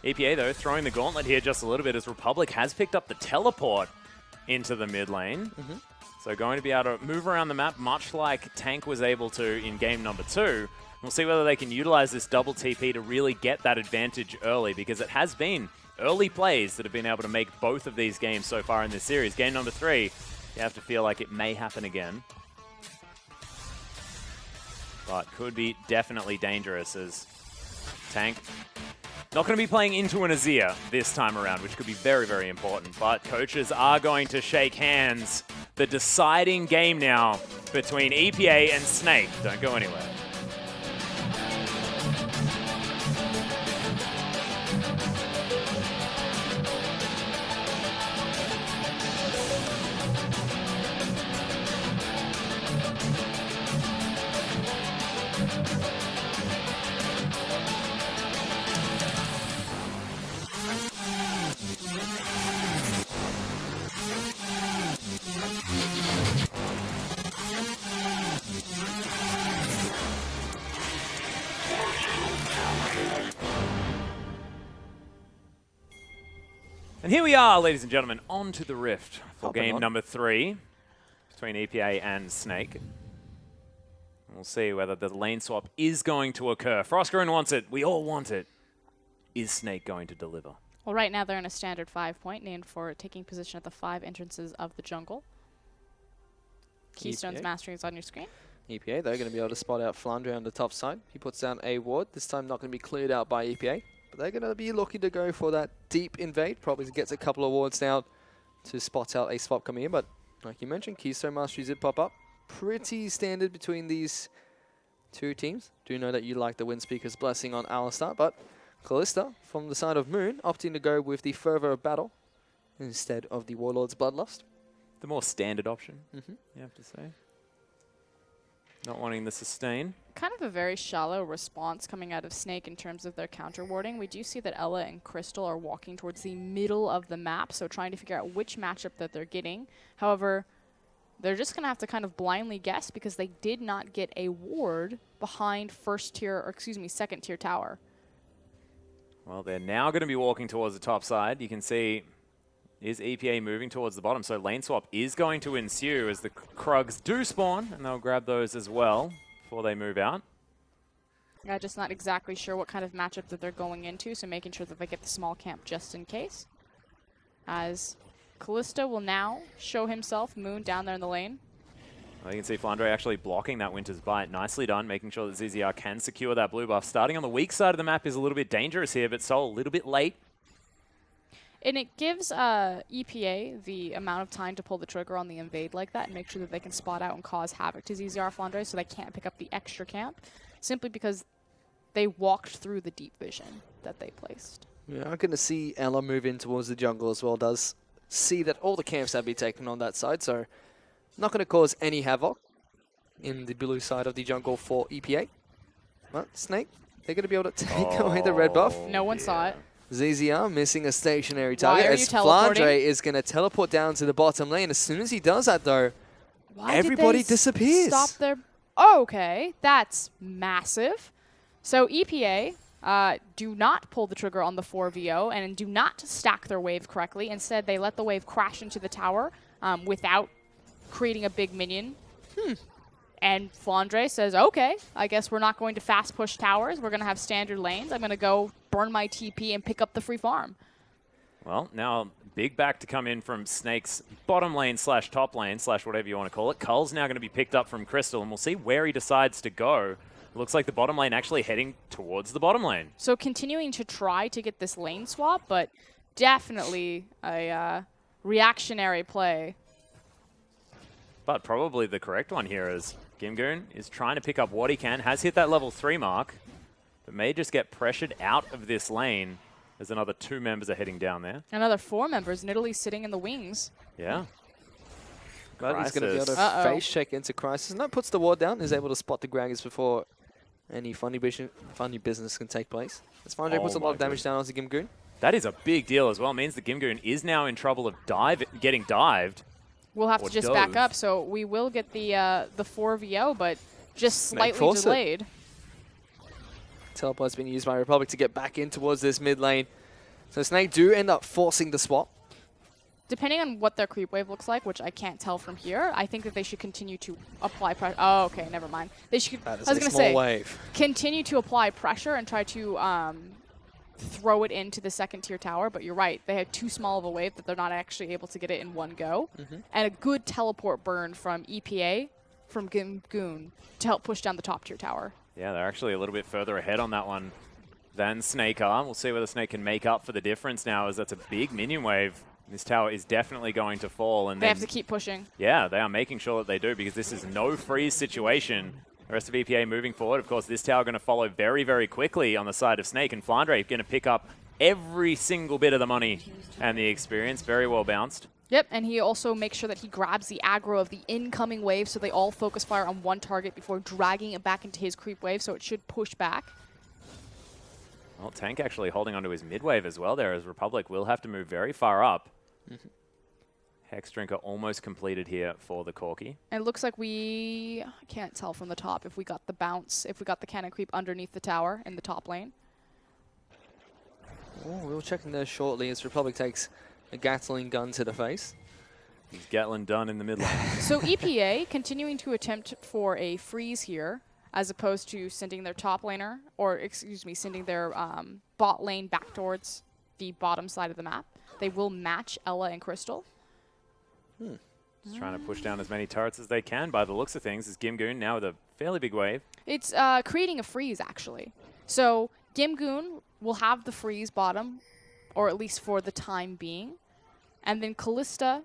EPA, though, throwing the gauntlet here just a little bit as Republic has picked up the teleport into the mid lane. So going to be able to move around the map much like Tank was able to in game number 2. We'll see whether they can utilize this double TP to really get that advantage early, because it has been early plays that have been able to make both of these games so far in this series. Game number 3, you have to feel like it may happen again. But could be definitely dangerous as Tank not going to be playing into an Azir this time around, which could be very, very important. But coaches are going to shake hands. The deciding game now between EPA and Snake. Don't go anywhere. And here we are, ladies and gentlemen, on to the Rift for Hopping game on. number 3 between EPA and Snake. We'll see whether the lane swap is going to occur. Frostgreen wants it. We all want it. Is Snake going to deliver? Well, right now they're in a standard 5-point, named for taking position at the 5 entrances of the jungle. Keystone's EPA. Mastery is on your screen. EPA, they're going to be able to spot out Flandre on the top side. He puts down a ward. This time not going to be cleared out by EPA. But they're going to be looking to go for that deep invade. Probably gets a couple of wards down to spot out a swap coming in. But like you mentioned, Keystone Mastery did pop up. Pretty standard between these two teams. Do know that you like the Windspeaker's Blessing on Alistar, but Kalista from the side of Moon opting to go with the Fervor of Battle instead of the Warlord's Bloodlust. The more standard option, you have to say. Not wanting the sustain. Kind of a very shallow response coming out of Snake in terms of their counter warding. We do see that Ella and Crystal are walking towards the middle of the map, so trying to figure out which matchup that they're getting. However, they're just going to have to kind of blindly guess because they did not get a ward behind second tier tower. Well, they're now going to be walking towards the top side. You can see, is EPA moving towards the bottom? So lane swap is going to ensue as the Krugs do spawn, and they'll grab those as well before they move out. Just not exactly sure what kind of matchup that they're going into, so making sure that they get the small camp just in case. As Callista will now show himself, Moon down there in the lane. Well, you can see Flandre actually blocking that Winter's Bite. Nicely done, making sure that ZZR can secure that blue buff. Starting on the weak side of the map is a little bit dangerous here, but Sol a little bit late. And it gives EPA the amount of time to pull the trigger on the invade like that and make sure that they can spot out and cause havoc to ZZR Flandre so they can't pick up the extra camp, simply because they walked through the deep vision that they placed. Yeah, I'm going to see Ella move in towards the jungle as well. Does see that all the camps have been taken on that side, so not going to cause any havoc in the blue side of the jungle for EPA. But Snake, they're going to be able to take away the red buff. No one saw it. ZZR missing a stationary target Why are as you teleporting? Flandre is going to teleport down to the bottom lane. As soon as he does that, though, Why did everybody they disappears. Stop their. Oh, okay, that's massive. So EPA do not pull the trigger on the 4VO and do not stack their wave correctly. Instead, they let the wave crash into the tower without creating a big minion. And Flandre says, okay, I guess we're not going to fast push towers. We're going to have standard lanes. I'm going to go burn my TP and pick up the free farm. Well, now big back to come in from Snake's bottom lane slash top lane slash whatever you want to call it. Cull's now going to be picked up from Crystal, and we'll see where he decides to go. Looks like the bottom lane actually heading towards the bottom lane. So continuing to try to get this lane swap, but definitely a reactionary play. But probably the correct one here is Gimgoon is trying to pick up what he can, has hit that level 3 mark, but may just get pressured out of this lane as another 2 members are heading down there. Another 4 members, Nidalee sitting in the wings. Yeah. But he's going to be able to Uh-oh. face check into Crisis. And that puts the ward down, is able to spot the Graggers before any funny business can take place. As Flandre puts a lot of damage down onto Gimgoon. That is a big deal as well. It means that Gimgoon is now in trouble of getting dived. We'll have Or to just back dove. up, so we will get the 4VO, but just Snake slightly force it. delayed. Teleport's been used by Republic to get back in towards this mid lane. So Snake do end up forcing the swap. Depending on what their creep wave looks like, which I can't tell from here, I think that they should continue to apply pressure. Oh, okay, never mind. They should. That is I was a going to small say, wave. continue to apply pressure and try to throw it into the second tier tower. But you're right, they had too small of a wave that they're not actually able to get it in one go. And a good teleport burn from EPA from Gimgoon to help push down the top tier tower. Yeah, they're actually a little bit further ahead on that one than Snake are. We'll see whether Snake can make up for the difference now, as that's a big minion wave. This tower is definitely going to fall. And They then, have to keep pushing. yeah, they are making sure that they do, because this is no freeze situation. The rest of EPA moving forward. Of course, this tower going to follow very, very quickly on the side of Snake, and Flandre going to pick up every single bit of the money and the experience. Very well bounced. Yep, and he also makes sure that he grabs the aggro of the incoming wave so they all focus fire on one target before dragging it back into his creep wave, so it should push back. Well, Tank actually holding onto his mid wave as well there, as Republic will have to move very far up. Hex Drinker almost completed here for the Corki. And it looks like I can't tell from the top if we got the bounce, if we got the cannon creep underneath the tower in the top lane. Oh, we'll check in there shortly as Republic takes a Gatling gun to the face. He's Gatlin done in the mid lane. So EPA continuing to attempt for a freeze here, as opposed to sending their top laner, or excuse me, sending their bot lane back towards the bottom side of the map. They will match Ella and Crystal. Just trying to push down as many turrets as they can by the looks of things, as Gimgoon now with a fairly big wave. It's creating a freeze, actually. So Gimgoon will have the freeze bottom, or at least for the time being. And then Callista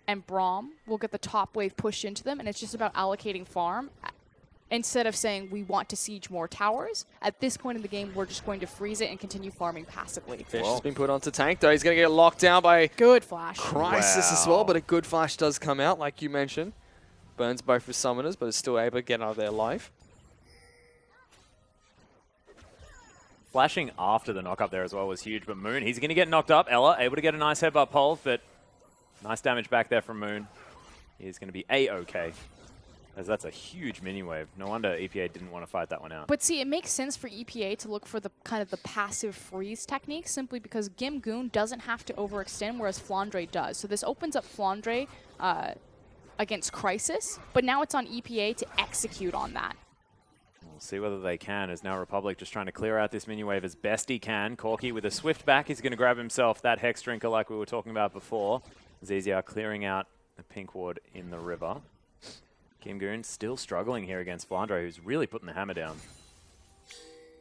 and Braum will get the top wave pushed into them, and it's just about allocating farm. Instead of saying we want to siege more towers, at this point in the game, we're just going to freeze it and continue farming passively. Fish has been put onto Tank, though. He's going to get locked down by Good flash. Crisis as well, but a good flash does come out, like you mentioned. Burns both with summoners, but is still able to get out of there alive. Flashing after the knock up there as well was huge, but Moon, he's going to get knocked up. Ella able to get a nice headbutt pulse, but nice damage back there from Moon. He's going to be A-okay, as that's a huge mini wave. No wonder EPA didn't want to fight that one out. But see, it makes sense for EPA to look for the kind of the passive freeze technique, simply because Gimgoon doesn't have to overextend, whereas Flandre does. So this opens up Flandre against Crisis, but now it's on EPA to execute on that. We'll see whether they can, as now Republic just trying to clear out this mini wave as best he can. Corki with a swift back, he's going to grab himself that Hex Drinker like we were talking about before. ZZR clearing out the pink ward in the river. Kim Goon still struggling here against Flandre, who's really putting the hammer down.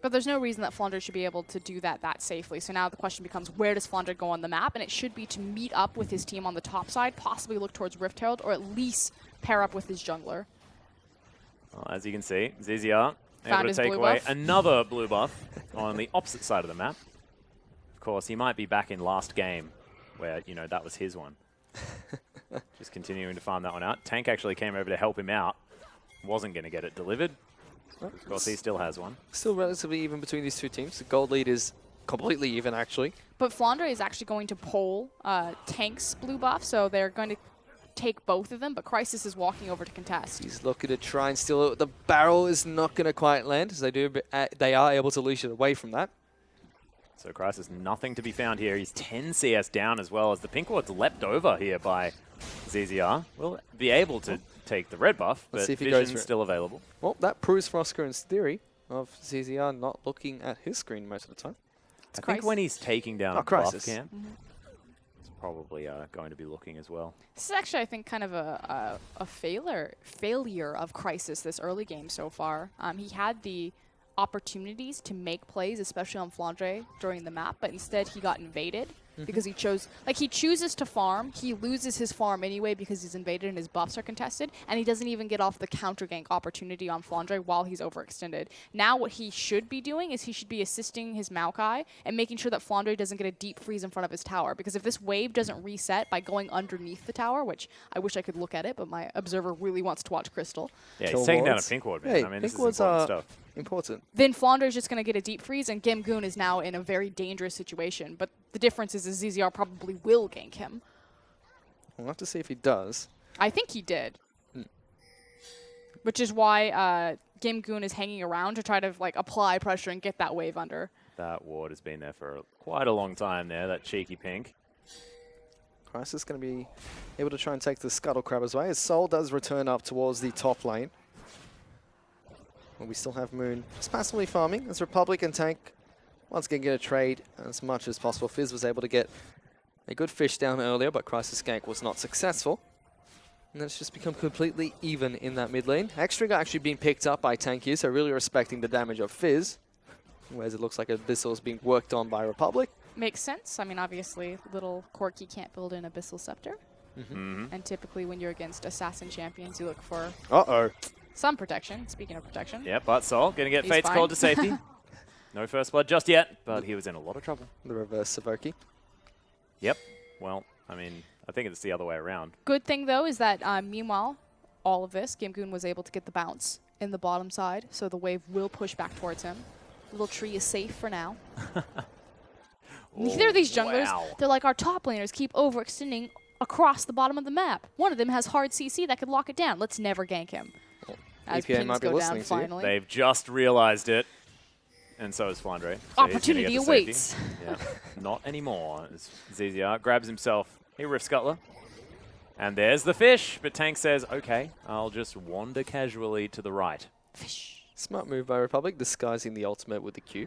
But there's no reason that Flandre should be able to do that safely. So now the question becomes, where does Flandre go on the map? And it should be to meet up with his team on the top side, possibly look towards Rift Herald, or at least pair up with his jungler. Well, as you can see, ZZR Found able his to take blue away buff. another blue buff on the opposite side of the map. Of course, he might be back in last game, where, you know, that was his one. Just continuing to farm that one out. Tank actually came over to help him out. Wasn't going to get it delivered. Of course, he still has one. Still relatively even between these two teams. The gold lead is completely even, actually. But Flandre is actually going to pull Tank's blue buff, so they're going to take both of them, but Crisis is walking over to contest. He's looking to try and steal it. The barrel is not going to quite land, as they are able to leash it away from that. So Crisis, nothing to be found here. He's 10 CS down as well, as the pink ward's leapt over here by ZZR. Will be able to take the red buff, but see if he goes for Vision's it. still available. Well, that proves Froskeren's theory of ZZR not looking at his screen most of the time. I think when he's taking down a buff Crisis. camp, it's probably going to be looking as well. This is actually, I think, kind of a failure of Crisis this early game so far. He had the opportunities to make plays, especially on Flandre during the map, but instead he got invaded because he chooses to farm. He loses his farm anyway because he's invaded and his buffs are contested, and he doesn't even get off the counter gank opportunity on Flandre while he's overextended. Now what he should be doing is he should be assisting his Maokai and making sure that Flandre doesn't get a deep freeze in front of his tower, because if this wave doesn't reset by going underneath the tower, which I wish I could look at it, but my observer really wants to watch Crystal, Yeah, Kill he's taking down a wards. pink ward, man. Hey, I mean, this pink is wards important are stuff. important. then Flandre is just going to get a deep freeze, and Gimgoon is now in a very dangerous situation. But the difference is ZZR probably will gank him. We'll have to see if he does. I think he did. Which is why Gimgoon is hanging around to try to apply pressure and get that wave under. That ward has been there for quite a long time there, that cheeky pink. Crisis going to be able to try and take the Scuttle Crab as well. His Soul does return up towards the top lane. And we still have Moon just passively farming as Republic and Tank once again get a trade as much as possible. Fizz was able to get a good fish down earlier, but Crisis gank was not successful. And then it's just become completely even in that mid lane. X-Trigger actually being picked up by Tank here, so really respecting the damage of Fizz. Whereas it looks like Abyssal is being worked on by Republic. Makes sense. I mean, obviously, little Corki can't build an Abyssal Scepter. And typically when you're against Assassin champions, you look for Uh-oh. some protection. Speaking of protection. Yeah, but Sol going to get He's Fate's fine. called to safety. No first blood just yet, but he was in a lot of trouble. The reverse Savoki. Yep. Well, I mean, I think it's the other way around. Good thing, though, is that meanwhile, all of this, Gimgoon was able to get the bounce in the bottom side, so the wave will push back towards him. Little tree is safe for now. Neither of these junglers, wow. they're like, our top laners keep overextending across the bottom of the map. One of them has hard CC that could lock it down. Let's never gank him. As EPA pings might be go down listening to you. finally. They've just realized it, and so is Flandre. So he's gonna Opportunity get the awaits. safety. Yeah, not anymore. As ZZR grabs himself a Rift Scuttler. And there's the fish, but Tank says, okay, I'll just wander casually to the right. Fish. Smart move by Republic, disguising the ultimate with the Q.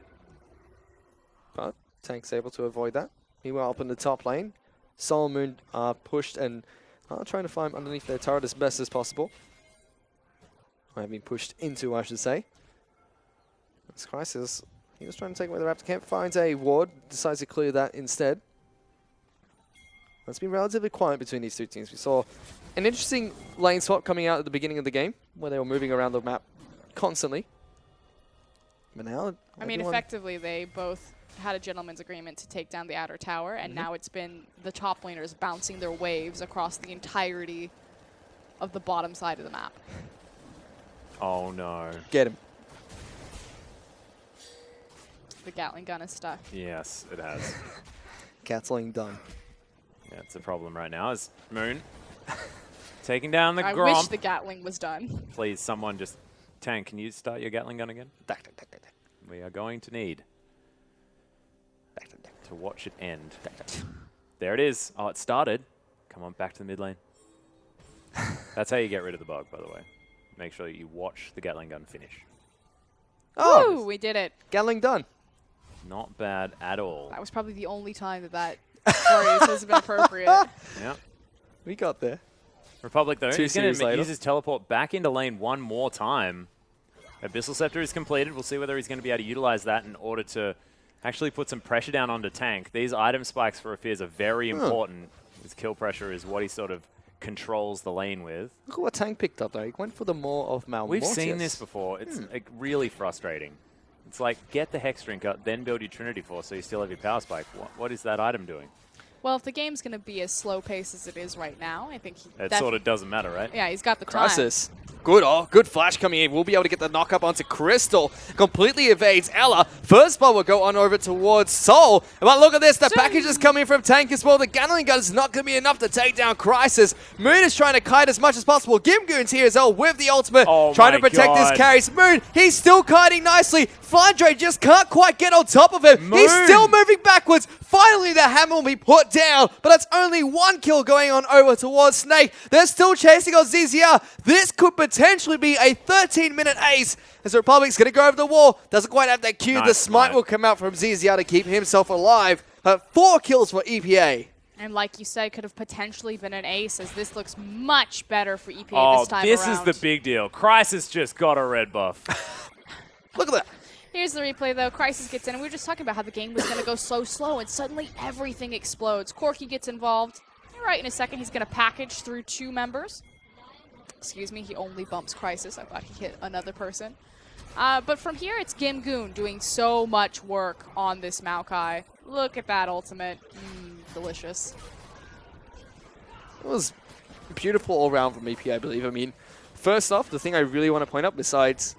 But Tank's able to avoid that. Meanwhile, up in the top lane, Sol and Moon are pushed and are trying to find underneath their turret as best as possible. Or have been pushed into, I should say. This Crisis, he was trying to take away the Raptor camp, finds a ward, decides to clear that instead. It's been relatively quiet between these two teams. We saw an interesting lane swap coming out at the beginning of the game, where they were moving around the map constantly. But now, I mean, effectively, they both had a gentleman's agreement to take down the outer tower, and now it's been the top laners bouncing their waves across the entirety of the bottom side of the map. Oh no. get him. The Gatling gun is stuck. Yes, it has. Gatling done. Yeah, it's a problem right now. Is Moon taking down the I Gromp. wish the Gatling was done. Please, someone just... Tank, can you start your Gatling gun again? We are going to need to watch it end. There it is. Oh, it started. Come on, back to the mid lane. That's how you get rid of the bug, by the way. Make sure you watch the Gatling gun finish. Oh, Woo, we did it. Gatling done. Not bad at all. That was probably the only time that phrase has been appropriate. Yep. We got there. Republic, though, Two he's going series to later. use his teleport back into lane one more time. Abyssal Scepter is completed. We'll see whether he's going to be able to utilize that in order to actually put some pressure down onto Tank. These item spikes for Afears are very important. His kill pressure is what he sort of controls the lane with. Look at what Tank picked up, though. He went for the more of Malmortius. We've seen this before. It's like, really frustrating. It's like, get the Hex Drinker, then build your Trinity Force so you still have your Power Spike. What is that item doing? Well, if the game's going to be as slow paced as it is right now, I think It sort of doesn't matter, right? yeah, he's got the time. Crisis. Good, good flash coming in. We'll be able to get the knock up onto Crystal. Completely evades Ella. First ball will go on over towards Soul. But look at this. The package is coming from Tank as well. The Gatling gun is not going to be enough to take down Crisis. Moon is trying to kite as much as possible. Gimgoon's here as well with the ultimate. Oh trying to my protect God. his carries. Moon, he's still kiting nicely. Flandre just can't quite get on top of him. He's Moon. still moving backwards. Finally, the hammer will be put down. But that's only one kill going on over towards Snake. They're still chasing on ZZR. This could potentially be a 13-minute ace as the Republic's going to go over the wall. Doesn't quite have that Q. Nice, The smite nice. will come out from ZZR to keep himself alive. 4 kills for EPA. And like you said, could have potentially been an ace, as this looks much better for EPA Oh, this time this around. is the big deal. Crisis just got a red buff. Look at that. Here's the replay, though. Crisis gets in, and we were just talking about how the game was going to go slow, and suddenly everything explodes. Corki gets involved. You're right, in a second, he's going to package through 2 members. Excuse me, he only bumps Crisis. I thought he hit another person. But from here, it's Gimgoon doing so much work on this Maokai. Look at that ultimate. Delicious. It was beautiful all around from EP, I believe. I mean, first off, the thing I really want to point out besides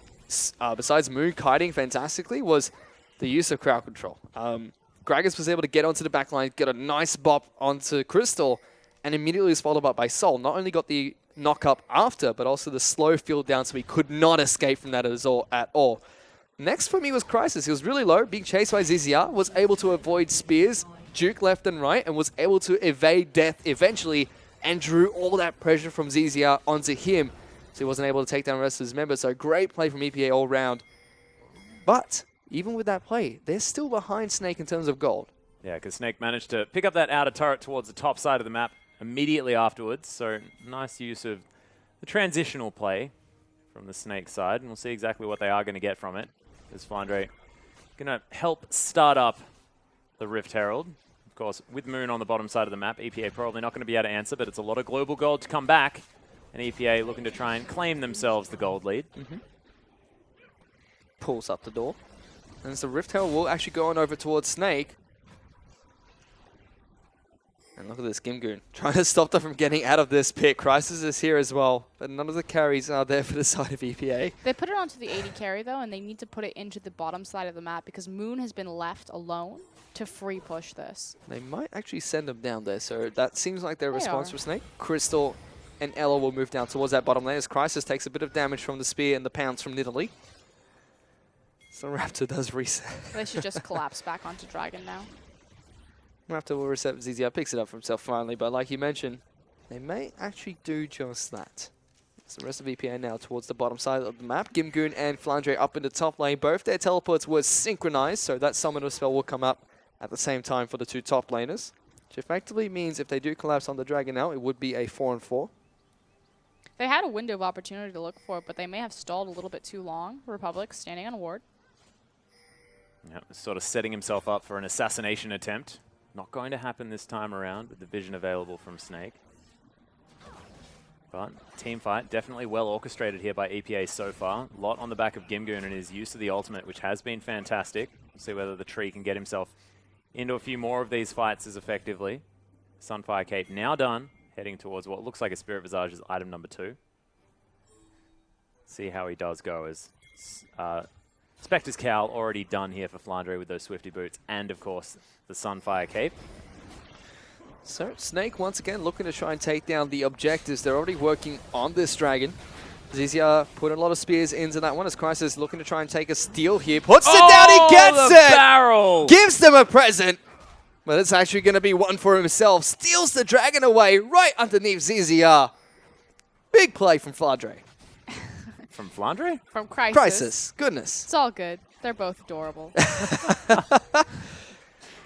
Moon kiting fantastically was the use of crowd control. Gragas was able to get onto the backline, get a nice bop onto Crystal, and immediately was followed up by Soul. Not only got the knock up after, but also the slow field down, so he could not escape from that at all. Next for me was Crisis. He was really low, being chased by ZZR, was able to avoid spears, juke left and right, and was able to evade death eventually, and drew all that pressure from ZZR onto him, so he wasn't able to take down the rest of his members. So great play from EPA all round. But even with that play, they're still behind Snake in terms of gold. Yeah, because Snake managed to pick up that outer turret towards the top side of the map immediately afterwards. So nice use of the transitional play from the Snake side. And we'll see exactly what they are going to get from it. As Flandre going to help start up the Rift Herald. Of course, with Moon on the bottom side of the map, EPA probably not going to be able to answer, but it's a lot of global gold to come back. And EPA looking to try and claim themselves the gold lead. Pulls up the door. And so Rift Herald will actually go on over towards Snake. And look at this, Gimgoon trying to stop them from getting out of this pit. Crisis is here as well, but none of the carries are there for the side of EPA. They put it onto the 80 carry, though, and they need to put it into the bottom side of the map because Moon has been left alone to free push this. They might actually send them down there, so that seems like their They response are. for Snake. Crystal and Ella will move down towards that bottom lane as Crisis takes a bit of damage from the spear and the pounce from Nidalee. So Raptor does reset. They should just collapse back onto Dragon now. Raptor will reset ZZR, picks it up for himself finally, but like you mentioned, they may actually do just that. So the rest of EPA now towards the bottom side of the map. Gimgoon and Flandre up in the top lane. Both their teleports were synchronized, so that summoner spell will come up at the same time for the 2 top laners. Which effectively means if they do collapse on the Dragon now, it would be a 4-on-4. They had a window of opportunity to look for it, but they may have stalled a little bit too long. Republic standing on a ward. Yep, sort of setting himself up for an assassination attempt. Not going to happen this time around with the vision available from Snake. But team fight definitely well orchestrated here by EPA so far. A lot on the back of Gimgoon and his use of the ultimate, which has been fantastic. We'll see whether the tree can get himself into a few more of these fights as effectively. Sunfire Cape now done, heading towards what looks like a Spirit Visage as item number 2. See how he does go as Spectre's Cowl already done here for Flandre with those Swifty Boots and, of course, the Sunfire Cape. So Snake once again looking to try and take down the objectives. They're already working on this Dragon. ZZR put a lot of spears into that one as Crisis looking to try and take a steal here. Puts it down, he gets the it! barrel! Gives them a present. But it's actually going to be one for himself. Steals the Dragon away right underneath ZZR. Big play from Flandre. From Flandre? From Crisis. Crisis. Goodness. It's all good. They're both adorable.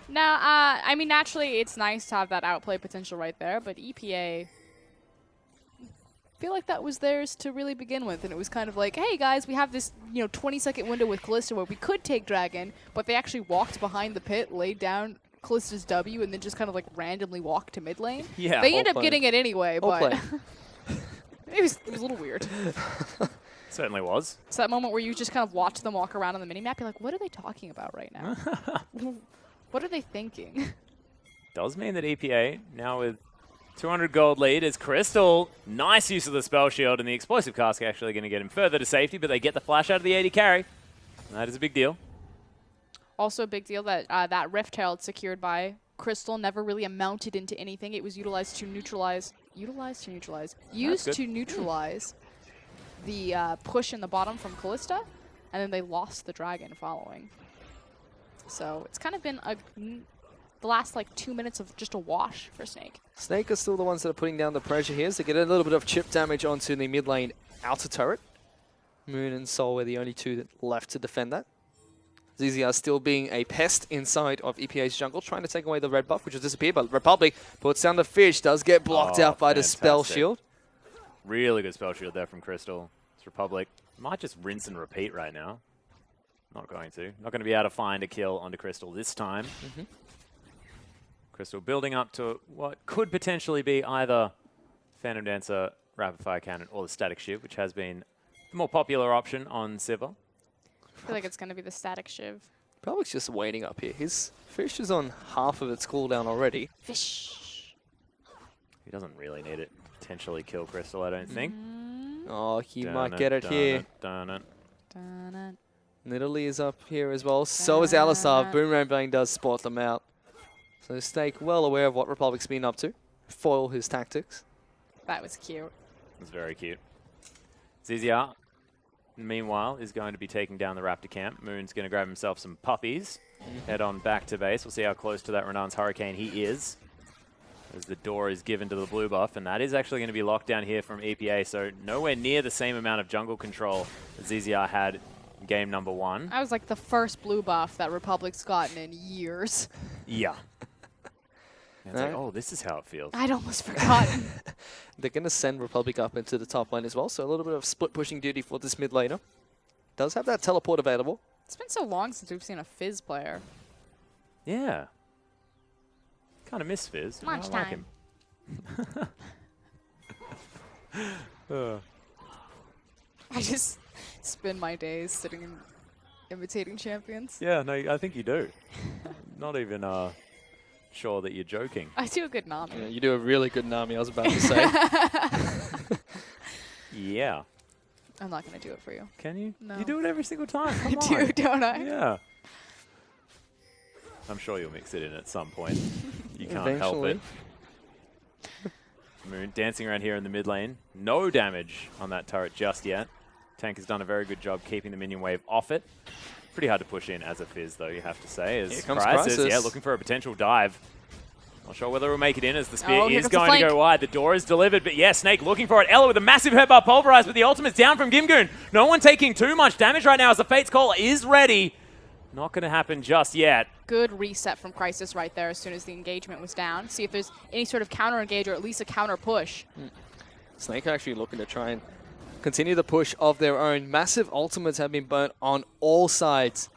Now, I mean, naturally, it's nice to have that outplay potential right there, but EPA, I feel like that was theirs to really begin with, and it was kind of like, hey guys, we have this 20-second window with Kalista where we could take Dragon, but they actually walked behind the pit, laid down Kalista's W, and then just kind of like randomly walked to mid lane. Yeah. They end up getting it anyway, Whole but play. it was a little weird. Certainly was. It's that moment where you just kind of watch them walk around on the minimap, you're like, what are they talking about right now? What are they thinking? Does mean that EPA, now with 200 gold lead, is Crystal. Nice use of the spell shield, and the explosive cask actually going to get him further to safety, but they get the flash out of the AD carry. And that is a big deal. Also a big deal that that Rift Herald secured by Crystal never really amounted into anything. It was utilized to neutralize, used to neutralize the push in the bottom from Kalista, and then they lost the dragon following. So it's kind of been the last like 2 minutes of just a wash for Snake. Snake are still the ones that are putting down the pressure here, so they get a little bit of chip damage onto the mid lane outer turret. Moon and Sol are the only two left to defend that. ZZR still being a pest inside of EPA's jungle, trying to take away the red buff, which has disappeared, but Republic puts down the fish, does get blocked out by the spell fantastic. shield. Really good spell shield there from Crystal. It's Republic. Might just rinse and repeat right now. Not going to. Not going to be able to find a kill onto Crystal this time. Crystal building up to what could potentially be either Phantom Dancer, Rapid Fire Cannon, or the Static Shiv, which has been the more popular option on Sivir. I feel like it's going to be the Static Shiv. Republic's just waiting up here. His fish is on half of its cooldown already. Fish. He doesn't really need it. Potentially kill Crystal, I don't think. Oh, he might get it here. Dun-dun. Nidalee is up here as well. So is Alistar. Boomerang Bang does spot them out. So Snake well aware of what Republic's been up to. Foil his tactics. That was cute. It's very cute. ZZR, meanwhile, is going to be taking down the Raptor camp. Moon's going to grab himself some puppies. Head on back to base. We'll see how close to that Renan's Hurricane he is, as the door is given to the blue buff, and that is actually going to be locked down here from EPA, so nowhere near the same amount of jungle control that ZZR had in game number 1. That was like the first blue buff that Republic's gotten in years. Yeah. And it's like, oh, this is how it feels. I'd almost forgotten. They're going to send Republic up into the top lane as well, so a little bit of split pushing duty for this mid laner. Does have that teleport available. It's been so long since we've seen a Fizz player. Yeah. Kind of miss Fizz. I like Lunchtime. him. I just spend my days sitting and imitating champions. Yeah, no, I think you do. Not even sure that you're joking. I do a good Nami. Yeah, you do a really good Nami, I was about to say. Yeah. I'm not going to do it for you. Can you? No. You do it every single time. I Come do, on. don't I? Yeah. I'm sure you'll mix it in at some point. You can't help it. Moon dancing around here in the mid lane. No damage on that turret just yet. Tank has done a very good job keeping the minion wave off it. Pretty hard to push in as a Fizz, though, you have to say. As Here comes Crisis. Yeah, looking for a potential dive. Not sure whether he'll make it in as the spear Oh, here is comes the going to flank. go wide. The door is delivered, but yeah, Snake looking for it. Ella with a massive headbutt pulverized, but the ultimate's down from Gimgoon. No one taking too much damage right now as the Fate's Call is ready. Not going to happen just yet. Good reset from Crisis right there as soon as the engagement was down. See if there's any sort of counter engage or at least a counter push. Snake are actually looking to try and continue the push of their own. Massive ultimates have been burnt on all sides.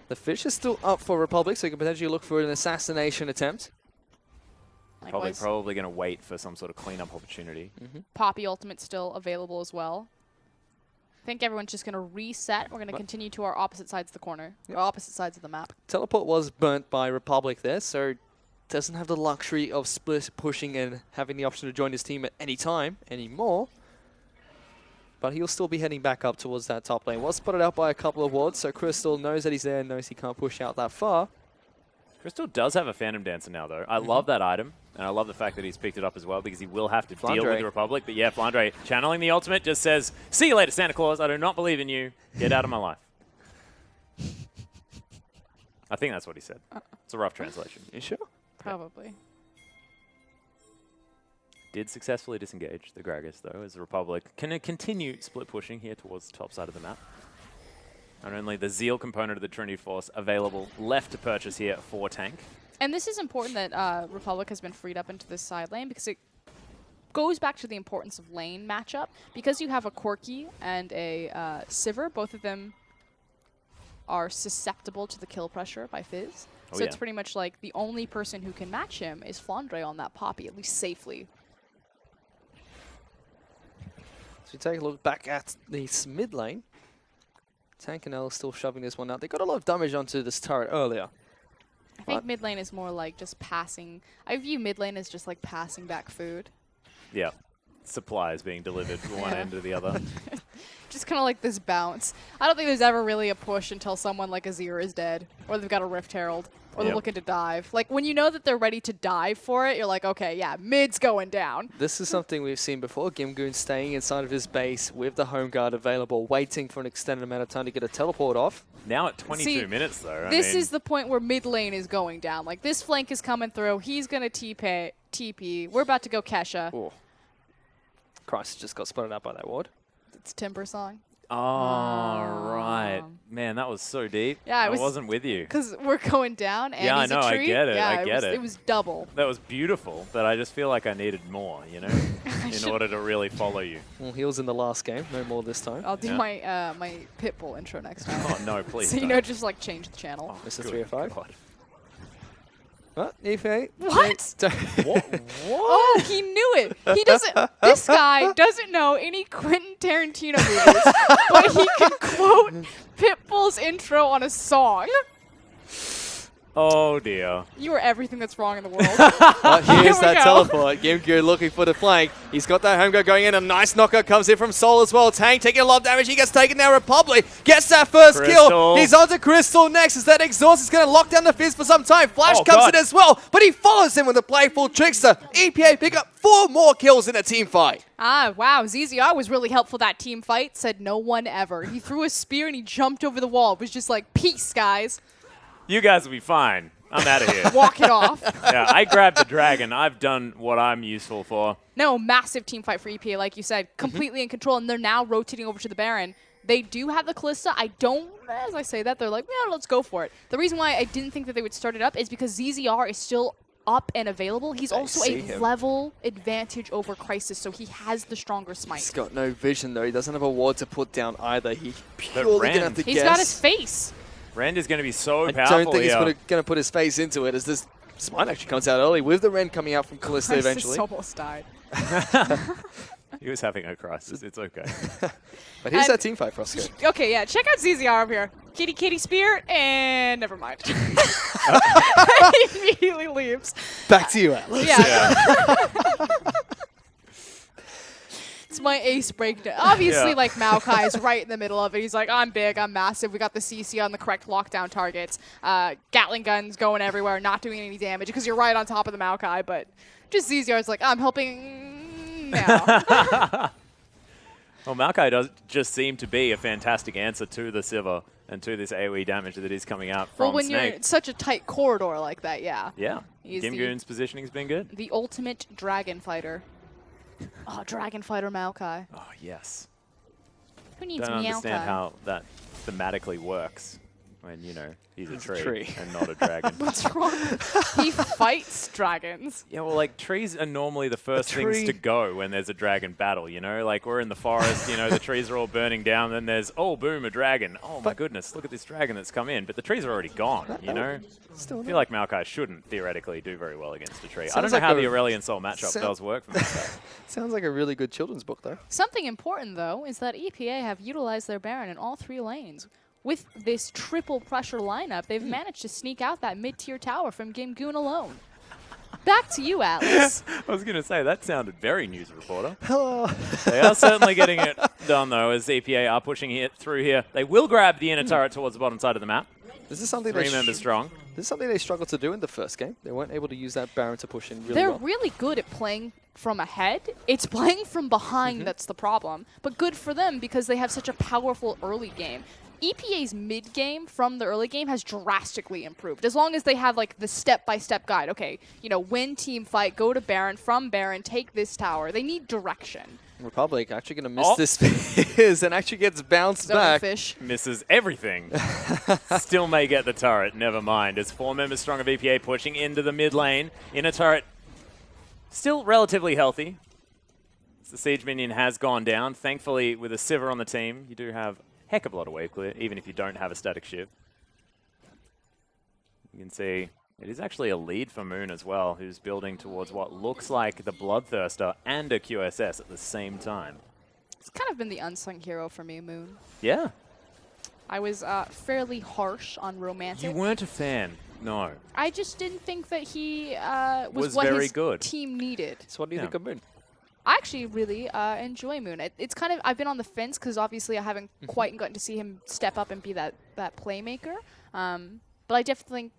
The fish is still up for Republic, so you can potentially look for an assassination attempt. Likewise, Probably going to wait for some sort of cleanup opportunity. Poppy ultimate still available as well. I think everyone's just going to reset. We're going to continue to our opposite sides of the corner, or opposite sides of the map. Teleport was burnt by Republic there, so doesn't have the luxury of split pushing and having the option to join his team at any time anymore. But he'll still be heading back up towards that top lane. Was spotted out by a couple of wards, so Crystal knows that he's there and knows he can't push out that far. Crystal does have a Phantom Dancer now, though. I love that item, and I love the fact that he's picked it up as well, because he will have to deal with the Republic. But yeah, Flandre channeling the ultimate just says, "See you later, Santa Claus. I do not believe in you. Get out of my life." I think that's what he said. It's a rough translation. You sure? Probably. did successfully disengage the Gragas, though, as the Republic can continue split pushing here towards the top side of the map. And only the Zeal component of the Trinity Force available left to purchase here for tank. And this is important that Republic has been freed up into this side lane because it goes back to the importance of lane matchup. Because you have a Corki and a Sivir, both of them are susceptible to the kill pressure by Fizz. So it's pretty much like the only person who can match him is Flandre on that Poppy, at least safely. So we take a look back at this mid lane. Tank and L still shoving this one out. They got a lot of damage onto this turret earlier. I think mid lane is more like just passing. I view mid lane as just like passing back food. Yeah. Supplies being delivered from one end to the other. Just kind of like this bounce. I don't think there's ever really a push until someone like Azir is dead, or they've got a Rift Herald, or they're looking to dive. Like, when you know that they're ready to dive for it, you're like, okay, yeah, mid's going down. This is something we've seen before. Gimgoon staying inside of his base with the home guard available, waiting for an extended amount of time to get a teleport off. Now at 22 minutes, though. This is the point where mid lane is going down. Like, this flank is coming through. He's going to TP. We're about to go Kesha. Oh. Christ just got spotted out by that ward. It's Timber song. Oh, right. Man, that was so deep. Yeah, I wasn't with you. Because we're going down, and Yeah, he's I know, a I tree. get it, Yeah, I get it. It was double. That was beautiful, but I just feel like I needed more, you know, in order to really follow you. Well, he was in the last game. No more this time. I'll do my my Pitbull intro next time. Oh, no, please So, you don't. know, just like change the channel. Oh, Mr. good 305. God. What? Ife? What? What? Oh, he knew it. He doesn't. This guy doesn't know any Quentin Tarantino movies, but he can quote Pitbull's intro on a song. Oh, dear. You are everything that's wrong in the world. Here's Here we that go. teleport. Gimgoon looking for the flank. He's got that home guard going in. A nice knockout comes in from Sol as well. Tank taking a lot of damage. He gets taken now. Republic gets that first kill. Crystal. He's onto Crystal next. As that exhaust is going to lock down the Fizz for some time. Flash Oh, comes God. in as well, but he follows him with a playful Trickster. EPA pick up 4 more kills in a team fight. Ah, wow. ZZR was really helpful that team fight. Said no one ever. He threw a spear and he jumped over the wall. It was just like, peace, guys. You guys will be fine. I'm out of here. Walk it off. Yeah, I grabbed the dragon. I've done what I'm useful for. No, massive team fight for EPA, like you said. Completely in control, and they're now rotating over to the Baron. They do have the Callista. I don't, as I say that, they're like, yeah, let's go for it. The reason why I didn't think that they would start it up is because ZZR is still up and available. He's also see a him. level advantage over Crisis, so he has the stronger He's smite. got no vision though. He doesn't have a ward to put down either. He But purely Rand- gonna have to He's guess. got his face. Rand is going to be so I powerful don't think he's here. going to put his face into it as this smite actually comes out early with the Ren coming out from Callista Crisis eventually. almost died. He was having a crisis. It's okay. But here's And- that team fight for Oscar. Okay, yeah, check out ZZR up here. Kitty spear, and never mind. He immediately leaves. Back to you, Atlas. Yeah. It's my ace breakdown. Obviously, Yeah. like, Maokai is right in the middle of it. He's like, I'm big, I'm massive. We got the CC on the correct lockdown targets. Gatling guns going everywhere, not doing any damage because you're right on top of the Maokai. But just ZZR's like, I'm helping now. Well, Maokai does just seem to be a fantastic answer to the Sivir and to this AoE damage that is coming out from Well, when you're Snake. in such a tight corridor like that, yeah. Yeah. He's the- Gimgoon's positioning's been good. The ultimate dragon fighter. Oh, dragon fighter Maokai. Oh, yes. Who needs Don't Maokai? understand how that thematically works when, you know, he's a tree, and not a dragon. What's wrong? He fights dragons. Yeah, well, like, trees are normally the first things tree- to go when there's a dragon battle, you know? Like, we're in the forest, you know, the trees are all burning down, then there's, oh, boom, a dragon. Oh, my goodness, look at this dragon that's come in. But the trees are already gone, you know? Still I feel like Maokai shouldn't theoretically do very well against a tree. I don't Sounds know like how a- the Aurelion Soul matchup Sound- does work for Maokai. Sounds like a really good children's book, though. Something important, though, is that EPA have utilized their Baron in all 3 lanes. With this triple pressure lineup, they've managed to sneak out that mid-tier tower from Gimgoon alone. Back to you, Atlas. I was going to say, that sounded very news reporter. Hello. They are certainly getting it done, though, as EPA are pushing it through here. They will grab the inner turret towards the bottom side of the map. This is something 3 members strong. This is something they struggled to do in the first game. They weren't able to use that Baron to push in really They're well. really good at playing from ahead. It's playing from behind that's the problem. But good for them because they have such a powerful early game. EPA's mid game from the early game has drastically improved. As long as they have like the step-by-step guide. Okay, you know, win team fight, go to Baron, from Baron, take this tower. They need direction. Republic actually going to miss this Fizz and actually gets bounced back. Fish. Misses everything. Still may get the turret, never mind. As 4 members strong of EPA pushing into the mid lane. Inner turret still relatively healthy. As the Siege minion has gone down. Thankfully, with a Sivir on the team, you do have heck of a lot of wave clear, even if you don't have a static shiv. You can see it is actually a lead for Moon as well, who's building towards what looks like the Bloodthirster and a QSS at the same time. It's kind of been the unsung hero for me, Moon. Yeah. I was fairly harsh on Romantic. You weren't a fan, no. I just didn't think that he Was what very his good. team needed. So what do you think of Moon? I actually really enjoy Moon. It's kind of, I've been on the fence because obviously I haven't quite gotten to see him step up and be that playmaker. But I definitely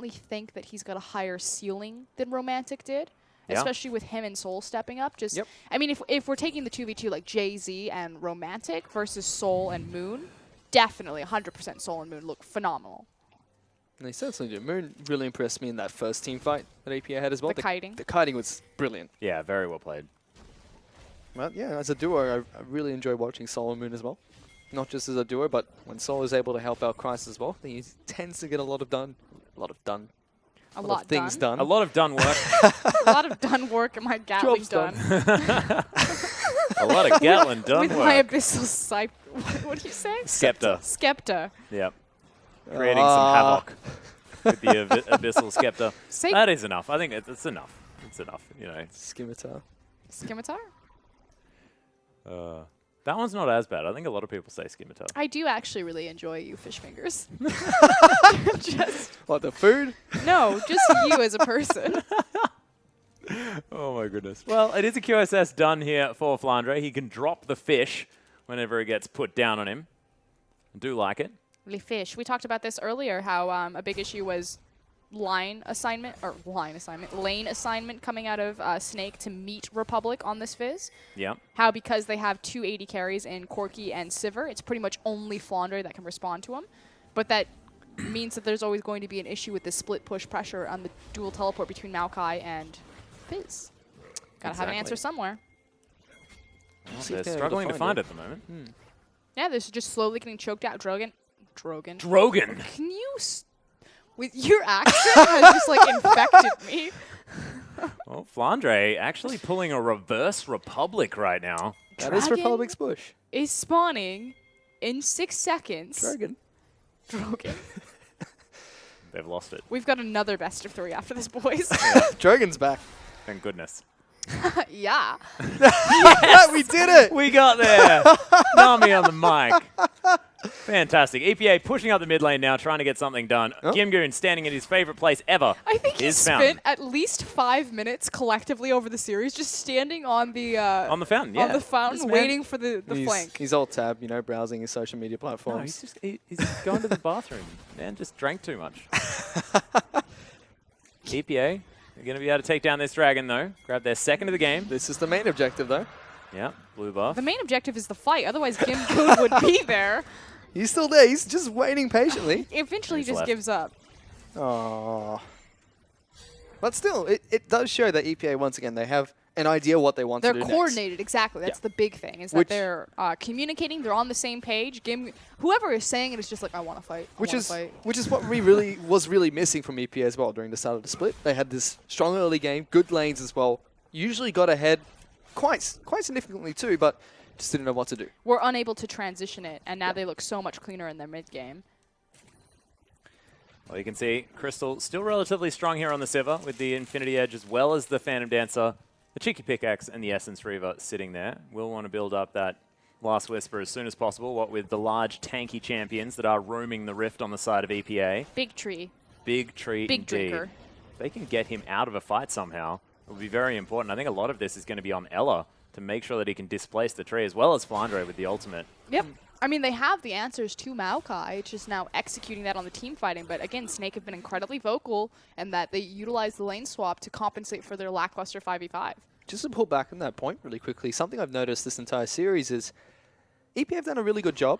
think that he's got a higher ceiling than Romantic did, especially with him and Soul stepping up. Just, I mean, if we're taking the 2v2 like Jay-Z and Romantic versus Soul and Moon, definitely 100% Soul and Moon look phenomenal. And they certainly do. Moon really impressed me in that first team fight that APA had as well. The kiting. The kiting was brilliant. Yeah, very well played. Well, yeah, as a duo, I really enjoy watching Soul and Moon as well. Not just as a duo, but when Soul is able to help out Christ as well, he tends to get a lot of things done. A lot of done work. A lot of done work and my Gatling Job's done. A lot of Gatlin done With work. my abyssal sight. What do you say? Skepta. Skepta. Yep. Creating some havoc with the Abyssal Skepta. That is enough. I think it's enough. It's enough, you know. Scimitar. Scimitar? That one's not as bad. I think a lot of people say Scimitar. I do actually really enjoy you, fish fingers. Just What, the food? no, just you as a person. Oh my goodness. Well, it is a QSS done here for Flandre. He can drop the fish whenever it gets put down on him. I do like it. Le fish. We talked about this earlier, how a big issue was lane assignment coming out of Snake to meet Republic on this Fizz. Yeah. How because they have 2 AD carries in Corki and Sivir, it's pretty much only Flandre that can respond to him. But that means that there's always going to be an issue with the split push pressure on the dual teleport between Maokai and Fizz. Gotta have an answer somewhere. Well, they're struggling to find it at the moment. Yeah, they're just slowly getting choked out. Drogan. Drogan. Can you... with your accent has just, like, infected me. Well, Flandre actually pulling a reverse Republic right now. That is Republic's push. Is spawning in 6 seconds. Drogan. They've lost it. We've got another best of 3 after this, boys. Dragon's back. Thank goodness. Yeah. Yes! We did it! We got there. Nami on the mic. Fantastic. EPA pushing up the mid lane now, trying to get something done. Gimgoon standing in his favorite place ever. I think he spent fountain. at least 5 minutes collectively over the series just standing on the fountain, yeah. on the fountain, waiting for the flank. He's all tab, you know, browsing his social media No, platforms. he's going to the bathroom. Man, just drank too much. EPA, they're going to be able to take down this dragon, though. Grab their second of the game. This is the main objective, though. Yeah, blue buff. The main objective is the fight. Otherwise, Gimgoon would be there. He's still there. He's just waiting patiently. Eventually, He's just left. gives up. Aww. But still, it does show that EPA, once again, they have an idea what they want They're to do coordinated, exactly. That's the big thing, is that they're communicating. They're on the same page. Whoever is saying it is just like, I want to fight. Which is what we was really missing from EPA as well during the start of the split. They had this strong early game, good lanes as well. Usually got ahead quite significantly too, but just didn't know what to do. We're unable to transition it, and now they look so much cleaner in their mid game. Well, you can see Crystal still relatively strong here on the Sivir with the Infinity Edge as well as the Phantom Dancer, the Cheeky Pickaxe, and the Essence Reaver sitting there. We'll want to build up that Last Whisper as soon as possible, what with the large tanky champions that are roaming the rift on the side of EPA. Big tree. Big tree Big indeed. drinker. If they can get him out of a fight somehow, it will be very important. I think a lot of this is going to be on Ella to make sure that he can displace the tree as well as Flandre with the ultimate. Yep. I mean, they have the answers to Maokai. It's just now executing that on the team fighting. But again, Snake have been incredibly vocal in that they utilize the lane swap to compensate for their lackluster 5v5. Just to pull back on that point really quickly, something I've noticed this entire series is EP have done a really good job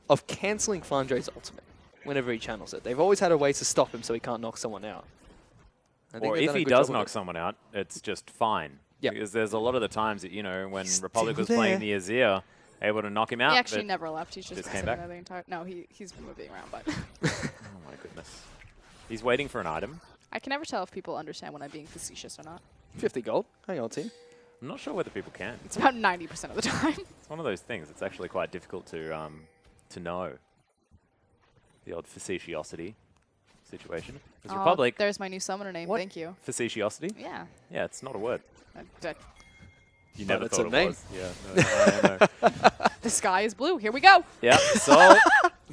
of cancelling Flandre's ultimate whenever he channels it. They've always had a way to stop him so he can't knock someone out. Or if he does knock someone out, it's just fine. Yep. Because there's a lot of the times that, you know, when He's Republic was still playing there. the Azir, able to knock him out. He actually but- never left. He's just just came sitting back? there the entire. No, he's been moving around, but Oh my goodness. He's waiting for an item. I can never tell if people understand when I'm being facetious or not. 50 gold. Hang on, team. I'm not sure whether people can. It's about 90% of the time. It's one of those things. It's actually quite difficult to know. The odd facetiosity situation. Because Oh, Republic, there's my new summoner name. What? Thank you. facetiosity? Yeah. Yeah, it's not a word. That- You But never it's thought a it name. was. Yeah, no, I know. The sky is blue. Here we go. Yeah, so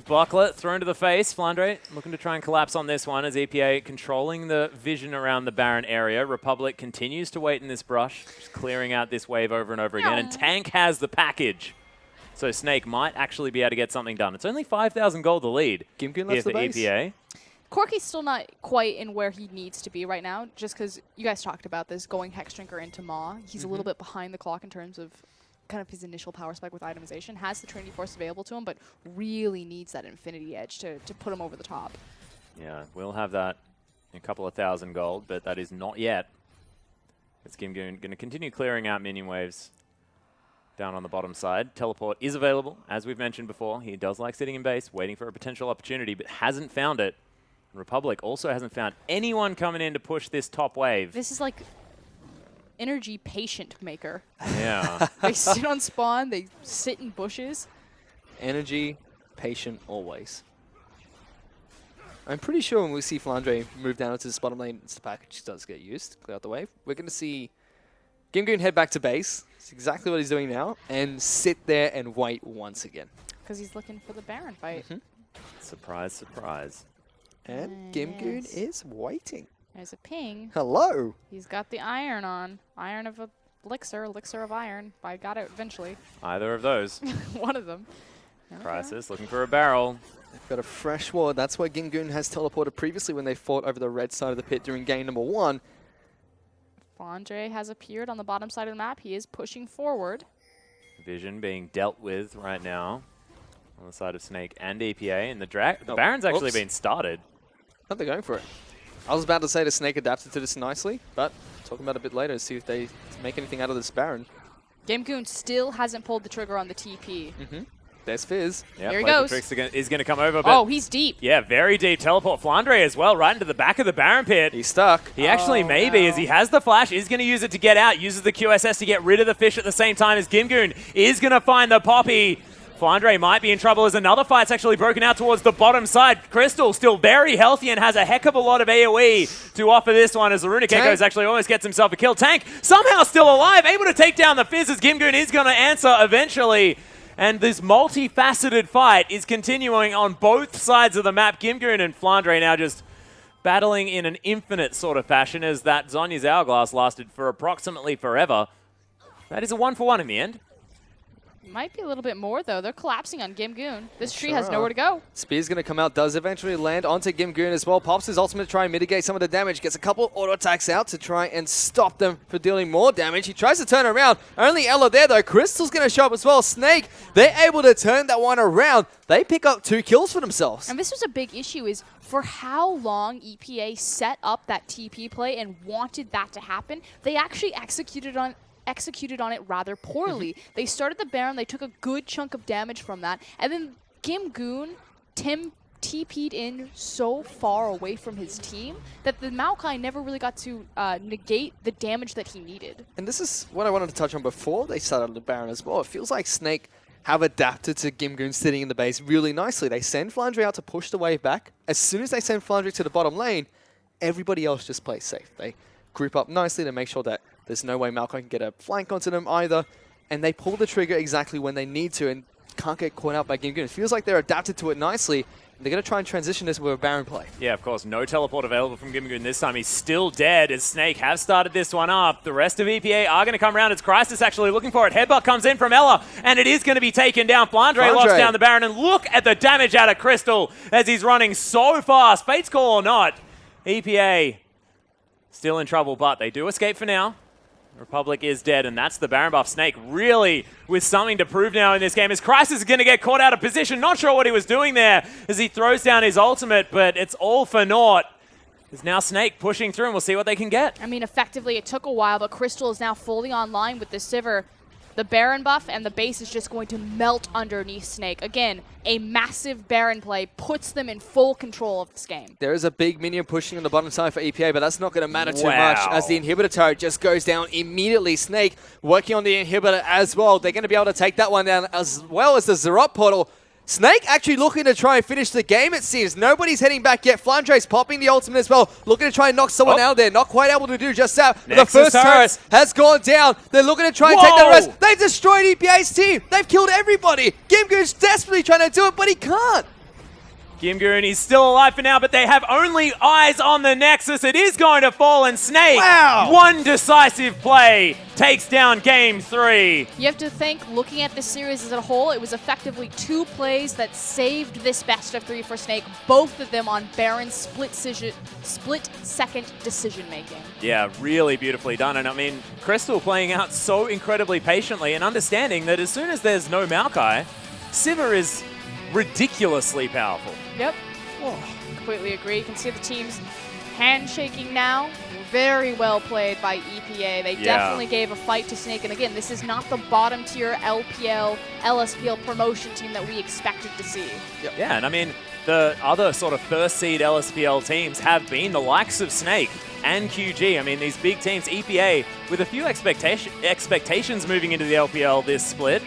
Bucklet thrown to the face. Flandre looking to try and collapse on this one as EPA controlling the vision around the Baron area. Republic continues to wait in this brush, just clearing out this wave over and over again. And Tank has the package. So Snake might actually be able to get something done. It's only 5,000 gold the lead Gimgoon here left for the base. EPA. Corky's still not quite in where he needs to be right now, just because you guys talked about this, going Hex Drinker into Maw. He's a little bit behind the clock in terms of kind of his initial power spike with itemization. Has the Trinity Force available to him, but really needs that Infinity Edge to put him over the top. Yeah, we'll have that in a couple of thousand gold, but that is not yet. It's going to continue clearing out minion waves down on the bottom side. Teleport is available, as we've mentioned before. He does like sitting in base, waiting for a potential opportunity, but hasn't found it. Republic also hasn't found anyone coming in to push this top wave. This is like energy patient maker. Yeah. They sit on spawn, they sit in bushes. Energy, patient, always. I'm pretty sure when we see Flandre move down into this bottom lane, it's the package does get used, clear out the wave. We're going to see Gimgoon head back to base. It's exactly what he's doing now, and sit there and wait once again. Because he's looking for the Baron fight. Surprise, surprise. And Gimgoon Yes. is waiting. There's a ping. Hello. He's got the iron on. Iron of elixir of iron. I got it eventually. Either of those. One of them. There we go. Crisis looking for a barrel. They've got a fresh ward. That's where Gimgoon has teleported previously when they fought over the red side of the pit during game number 1. Flandre has appeared on the bottom side of the map. He is pushing forward. Vision being dealt with right now on the side of Snake and EPA. And the Oh, Baron's actually whoops. been started. I think they're going for it. I was about to say the Snake adapted to this nicely, but talking about it a bit later to see if they make anything out of this Baron. Gamegoon still hasn't pulled the trigger on the TP. There's Fizz. Yeah, Here he Playful goes. Trickster is going to come over. But Oh, he's deep. yeah, very deep teleport. Flandre as well, right into the back of the Baron pit. He's stuck. He actually Oh, may be, no. as he has the flash, is going to use it to get out, uses the QSS to get rid of the fish at the same time as Gimgoon is going to find the Poppy. Flandre might be in trouble as another fight's actually broken out towards the bottom side. Crystal still very healthy and has a heck of a lot of AoE to offer this one as the Runic Tank. Echoes actually almost gets himself a kill. Tank somehow still alive, able to take down the Fizz as Gimgoon is going to answer eventually. And this multifaceted fight is continuing on both sides of the map. Gimgoon and Flandre now just battling in an infinite sort of fashion as that Zonya's Hourglass lasted for approximately forever. That is a 1-for-1 in the end. Might be a little bit more, though. They're collapsing on Gimgoon. This tree Sure has are. nowhere to go. Spear's going to come out, does eventually land onto Gimgoon as well. Pops his ultimate to try and mitigate some of the damage. Gets a couple auto attacks out to try and stop them from dealing more damage. He tries to turn around. Only Ella there, though. Crystal's going to show up as well. Snake, they're able to turn that one around. They pick up 2 kills for themselves. And this was a big issue is for how long EPA set up that TP play and wanted that to happen, they actually executed on it rather poorly. They started the Baron, they took a good chunk of damage from that, and then Gimgoon, TP'd in so far away from his team that the Maokai never really got to negate the damage that he needed. And this is what I wanted to touch on before they started the Baron as well. It feels like Snake have adapted to Gimgoon sitting in the base really nicely. They send Flandre out to push the wave back. As soon as they send Flandre to the bottom lane, everybody else just plays safe. They group up nicely to make sure that there's no way Malcolm can get a flank onto them either. And they pull the trigger exactly when they need to. And can't get caught out by Gimgoon. It feels like they're adapted to it nicely. They're going to try and transition this with a Baron play. Yeah, of course. No teleport available from Gimgoon this time. He's still dead as Snake have started this one up. The rest of EPA are going to come around. It's Crisis actually looking for it. Headbutt comes in from Ella, and it is going to be taken down. Flandre locks down the Baron, and look at the damage out of Crystal as he's running so fast. Fate's Call or not, EPA still in trouble, but they do escape for now. Republic is dead, and that's the Baron buff. Snake really with something to prove now in this game as Crisis is going to get caught out of position. Not sure what he was doing there as he throws down his ultimate, but it's all for naught. There's now Snake pushing through, and we'll see what they can get. I mean, effectively, it took a while, but Crystal is now fully online with the Sivir. The Baron buff and the base is just going to melt underneath Snake. Again, a massive Baron play puts them in full control of this game. There is a big minion pushing on the bottom side for EPA, but that's not going to matter too much as the inhibitor turret just goes down immediately. Snake working on the inhibitor as well. They're going to be able to take that one down as well as the Zerot portal. Snake actually looking to try and finish the game, it seems. Nobody's heading back yet. Flandre's popping the ultimate as well. Looking to try and knock someone out there. Not quite able to do just that. But the first turret has gone down. They're looking to try and take the rest. They've destroyed EPA's team. They've killed everybody. Gimgoon's desperately trying to do it, but he can't. Gimgoon is still alive for now, but they have only eyes on the Nexus. It is going to fall, and Snake, one decisive play, takes down Game 3. You have to think, looking at the series as a whole, it was effectively 2 plays that saved this best of 3 for Snake, both of them on Baron's split-second decision-making. Yeah, really beautifully done. And I mean, Crystal playing out so incredibly patiently and understanding that as soon as there's no Maokai, Sivir is ridiculously powerful. Yep. Completely agree. You can see the teams handshaking now. Very well played by EPA. They definitely gave a fight to Snake. And again, this is not the bottom tier LPL, LSPL promotion team that we expected to see. Yeah, and I mean, the other sort of first seed LSPL teams have been the likes of Snake and QG. I mean, these big teams, EPA, with a few expectations moving into the LPL this split.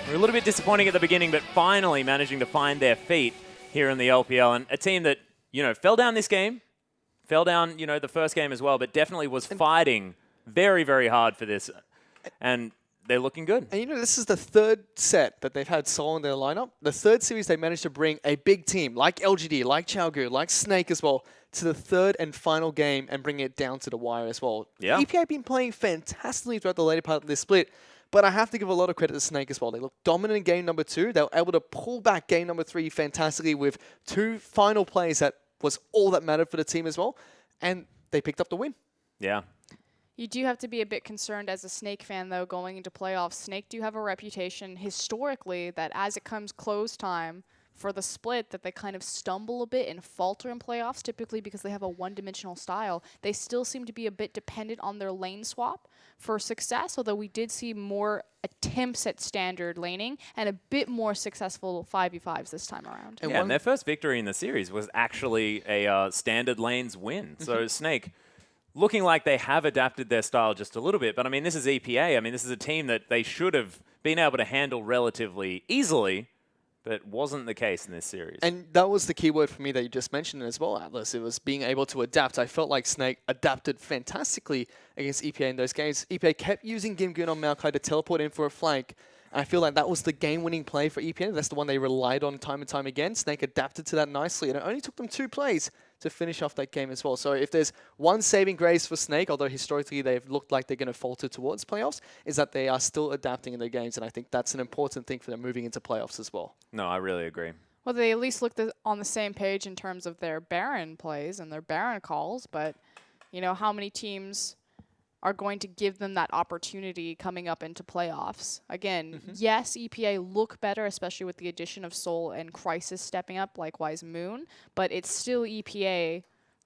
We're a little bit disappointing at the beginning, but finally managing to find their feet here in the LPL. And a team that, you know, fell down this game, fell down, you know, the first game as well, but definitely was fighting very, very hard for this. And they're looking good. And you know, this is the 3rd set that they've had Sol in their lineup. The 3rd series they managed to bring a big team like LGD, like Chaogu, like Snake as well, to the 3rd and final game and bring it down to the wire as well. Yeah. EPA have been playing fantastically throughout the later part of this split. But I have to give a lot of credit to Snake as well. They looked dominant in game number 2. They were able to pull back game number 3 fantastically with 2 final plays that was all that mattered for the team as well. And they picked up the win. Yeah. You do have to be a bit concerned as a Snake fan, though, going into playoffs. Snake do have a reputation historically that as it comes close time for the split, that they kind of stumble a bit and falter in playoffs, typically because they have a one-dimensional style. They still seem to be a bit dependent on their lane swap for success, although we did see more attempts at standard laning and a bit more successful 5v5s this time around. Yeah, and their first victory in the series was actually a standard lanes win. So Snake looking like they have adapted their style just a little bit. But I mean, this is EPA. I mean, this is a team that they should have been able to handle relatively easily, but wasn't the case in this series. And that was the key word for me that you just mentioned as well, Atlas. It was being able to adapt. I felt like Snake adapted fantastically against EPA in those games. EPA kept using Gimgoon on Maokai to teleport in for a flank. And I feel like that was the game-winning play for EPA. That's the one they relied on time and time again. Snake adapted to that nicely, and it only took them 2 plays to finish off that game as well. So if there's one saving grace for Snake, although historically they've looked like they're going to falter towards playoffs, is that they are still adapting in their games, and I think that's an important thing for them moving into playoffs as well. No, I really agree. Well, they at least looked on the same page in terms of their Baron plays and their Baron calls, but, you know, how many teams are going to give them that opportunity coming up into playoffs? Again, yes, EPA look better, especially with the addition of Soul and Crisis stepping up, likewise Moon, but it's still EPA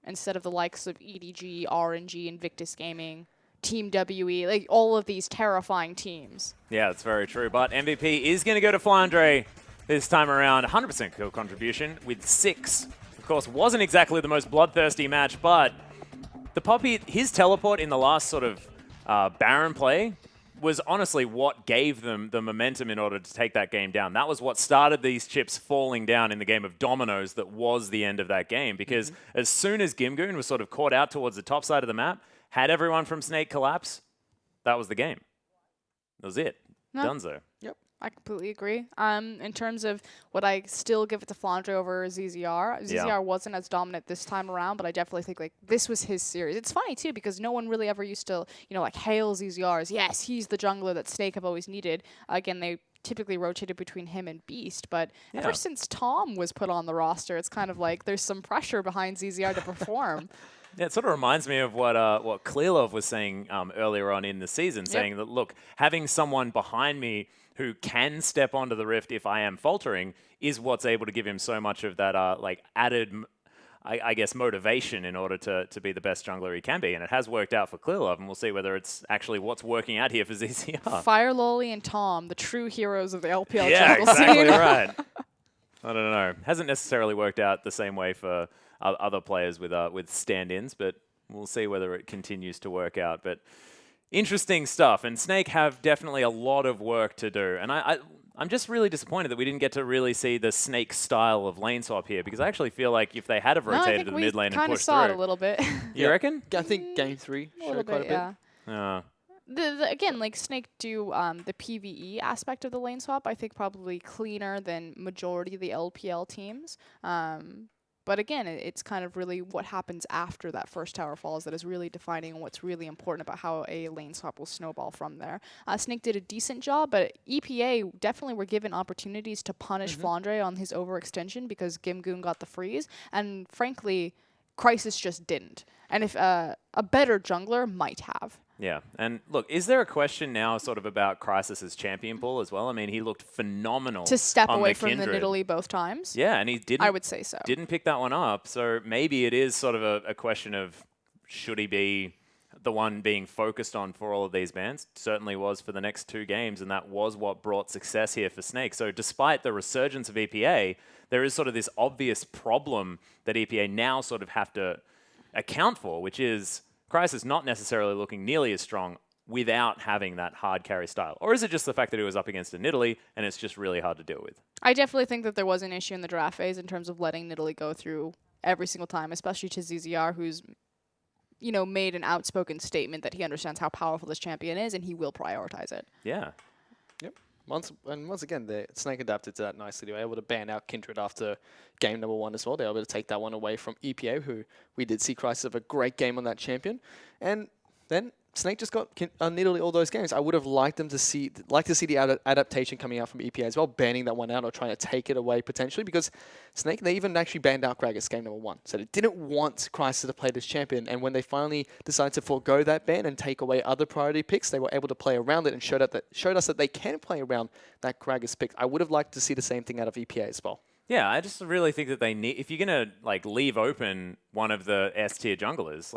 instead of the likes of EDG, RNG, Invictus Gaming, Team WE, like all of these terrifying teams. Yeah, that's very true. But MVP is going to go to Flandre this time around. 100% kill contribution with 6. Of course, wasn't exactly the most bloodthirsty match, but the Poppy, his teleport in the last sort of Baron play was honestly what gave them the momentum in order to take that game down. That was what started these chips falling down in the game of dominoes that was the end of that game. Because as soon as Gimgoon was sort of caught out towards the top side of the map, had everyone from Snake collapse, that was the game. That was it. No. Dunzo. Yep. I completely agree. In terms of what I still give it to Flandre over ZZR. ZZR wasn't as dominant this time around, but I definitely think like this was his series. It's funny too because no one really ever used to, like hail ZZR as yes, he's the jungler that Snake have always needed. Again, they typically rotated between him and Beast, but ever since Tom was put on the roster, it's kind of like there's some pressure behind ZZR to perform. Yeah, it sort of reminds me of what Klilov was saying earlier on in the season, saying that, look, having someone behind me who can step onto the Rift if I am faltering is what's able to give him so much of that added, I guess, motivation in order to be the best jungler he can be. And it has worked out for Klilov, and we'll see whether it's actually what's working out here for ZZR. Fire Loli and Tom, the true heroes of the LPL yeah, jungle exactly scene. right. I don't know. Hasn't necessarily worked out the same way for other players with stand-ins, but we'll see whether it continues to work out. But interesting stuff, and Snake have definitely a lot of work to do. And I'm just really disappointed that we didn't get to really see the Snake style of lane swap here, because I actually feel like if they had have rotated to the mid lane and pushed through, I think we kind of saw it a little bit. You reckon? I think game 3 showed quite a bit. Again, like Snake do the PvE aspect of the lane swap, I think probably cleaner than majority of the LPL teams. But again, it's kind of really what happens after that first tower falls that is really defining what's really important about how a lane swap will snowball from there. Snake did a decent job, but EPA definitely were given opportunities to punish Flandre on his overextension because Gimgoon got the freeze, and frankly, Crisis just didn't. And if a better jungler might have. Yeah, and look, is there a question now sort of about Crysis's champion pool as well? I mean, he looked phenomenal to step on away the from the Kindred. Nidalee both times. Yeah, and he didn't. I would say so. Didn't pick that one up, so maybe it is sort of a question of should he be the one being focused on for all of these bans? Certainly was for the next 2 games, and that was what brought success here for Snake. So despite the resurgence of EPA, there is sort of this obvious problem that EPA now sort of have to account for, which is Crisis not necessarily looking nearly as strong without having that hard carry style. Or is it just the fact that he was up against a Nidalee and it's just really hard to deal with? I definitely think that there was an issue in the draft phase in terms of letting Nidalee go through every single time, especially to ZZR, who's made an outspoken statement that he understands how powerful this champion is and he will prioritize it. Yeah. Yep. Once again, Snake adapted to that nicely. They were able to ban out Kindred after game number 1 as well. They were able to take that one away from EPA, who we did see Crisis have a great game on that champion. And then Snake just got Nidalee all those games. I would have liked to see the adaptation coming out from EPA as well, banning that one out or trying to take it away potentially, because Snake, they even actually banned out Gragas game number 1. So they didn't want Crisis to play this champion, and when they finally decided to forego that ban and take away other priority picks, they were able to play around it and showed us that they can play around that Gragas pick. I would have liked to see the same thing out of EPA as well. Yeah, I just really think that they need, if you're going to leave open one of the S tier junglers,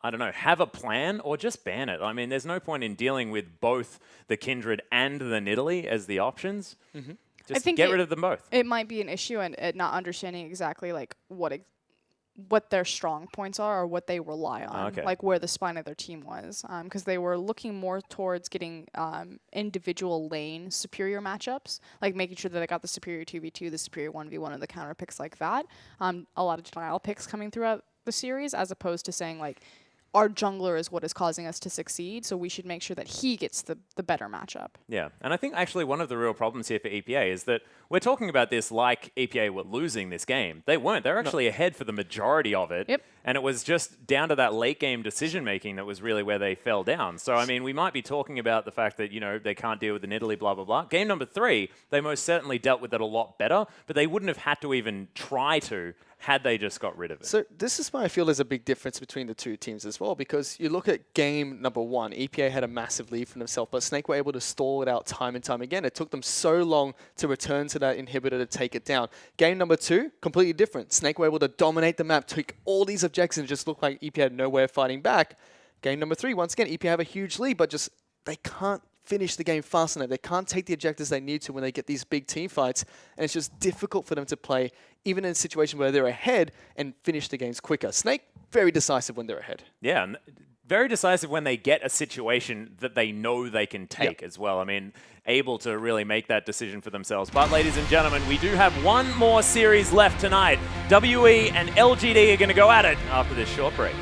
I don't know, have a plan or just ban it. I mean, there's no point in dealing with both the Kindred and the Nidalee as the options. Just get rid of them both. It might be an issue and not understanding exactly what their strong points are or what they rely on, like where the spine of their team was. Because they were looking more towards getting individual lane superior matchups, like making sure that they got the superior 2v2, the superior 1v1, and the counter picks like that. A lot of denial picks coming throughout the series, as opposed to saying our jungler is what is causing us to succeed, so we should make sure that he gets the better matchup. Yeah, and I think actually one of the real problems here for EPA is that we're talking about this like EPA were losing this game. They weren't. They were actually ahead for the majority of it. Yep. And it was just down to that late game decision making that was really where they fell down. So, I mean, we might be talking about the fact that, they can't deal with the Nidalee, blah, blah, blah. Game number 3, they most certainly dealt with it a lot better, but they wouldn't have had to even try to had they just got rid of it. So this is why I feel there's a big difference between the 2 teams as well, because you look at game number 1, EPA had a massive lead for themselves, but Snake were able to stall it out time and time again. It took them so long to return to that inhibitor to take it down. Game number 2, completely different. Snake were able to dominate the map, take all these objectives and just look like EPA had no way of fighting back. Game number 3, once again, EPA have a huge lead, but just they can't finish the game fast enough. They can't take the objectives they need to when they get these big team fights, and it's just difficult for them to play even in a situation where they're ahead and finish the games quicker. Snake, very decisive when they're ahead. Yeah, and very decisive when they get a situation that they know they can take as well. I mean, able to really make that decision for themselves. But ladies and gentlemen, we do have one more series left tonight. WE and LGD are going to go at it after this short break.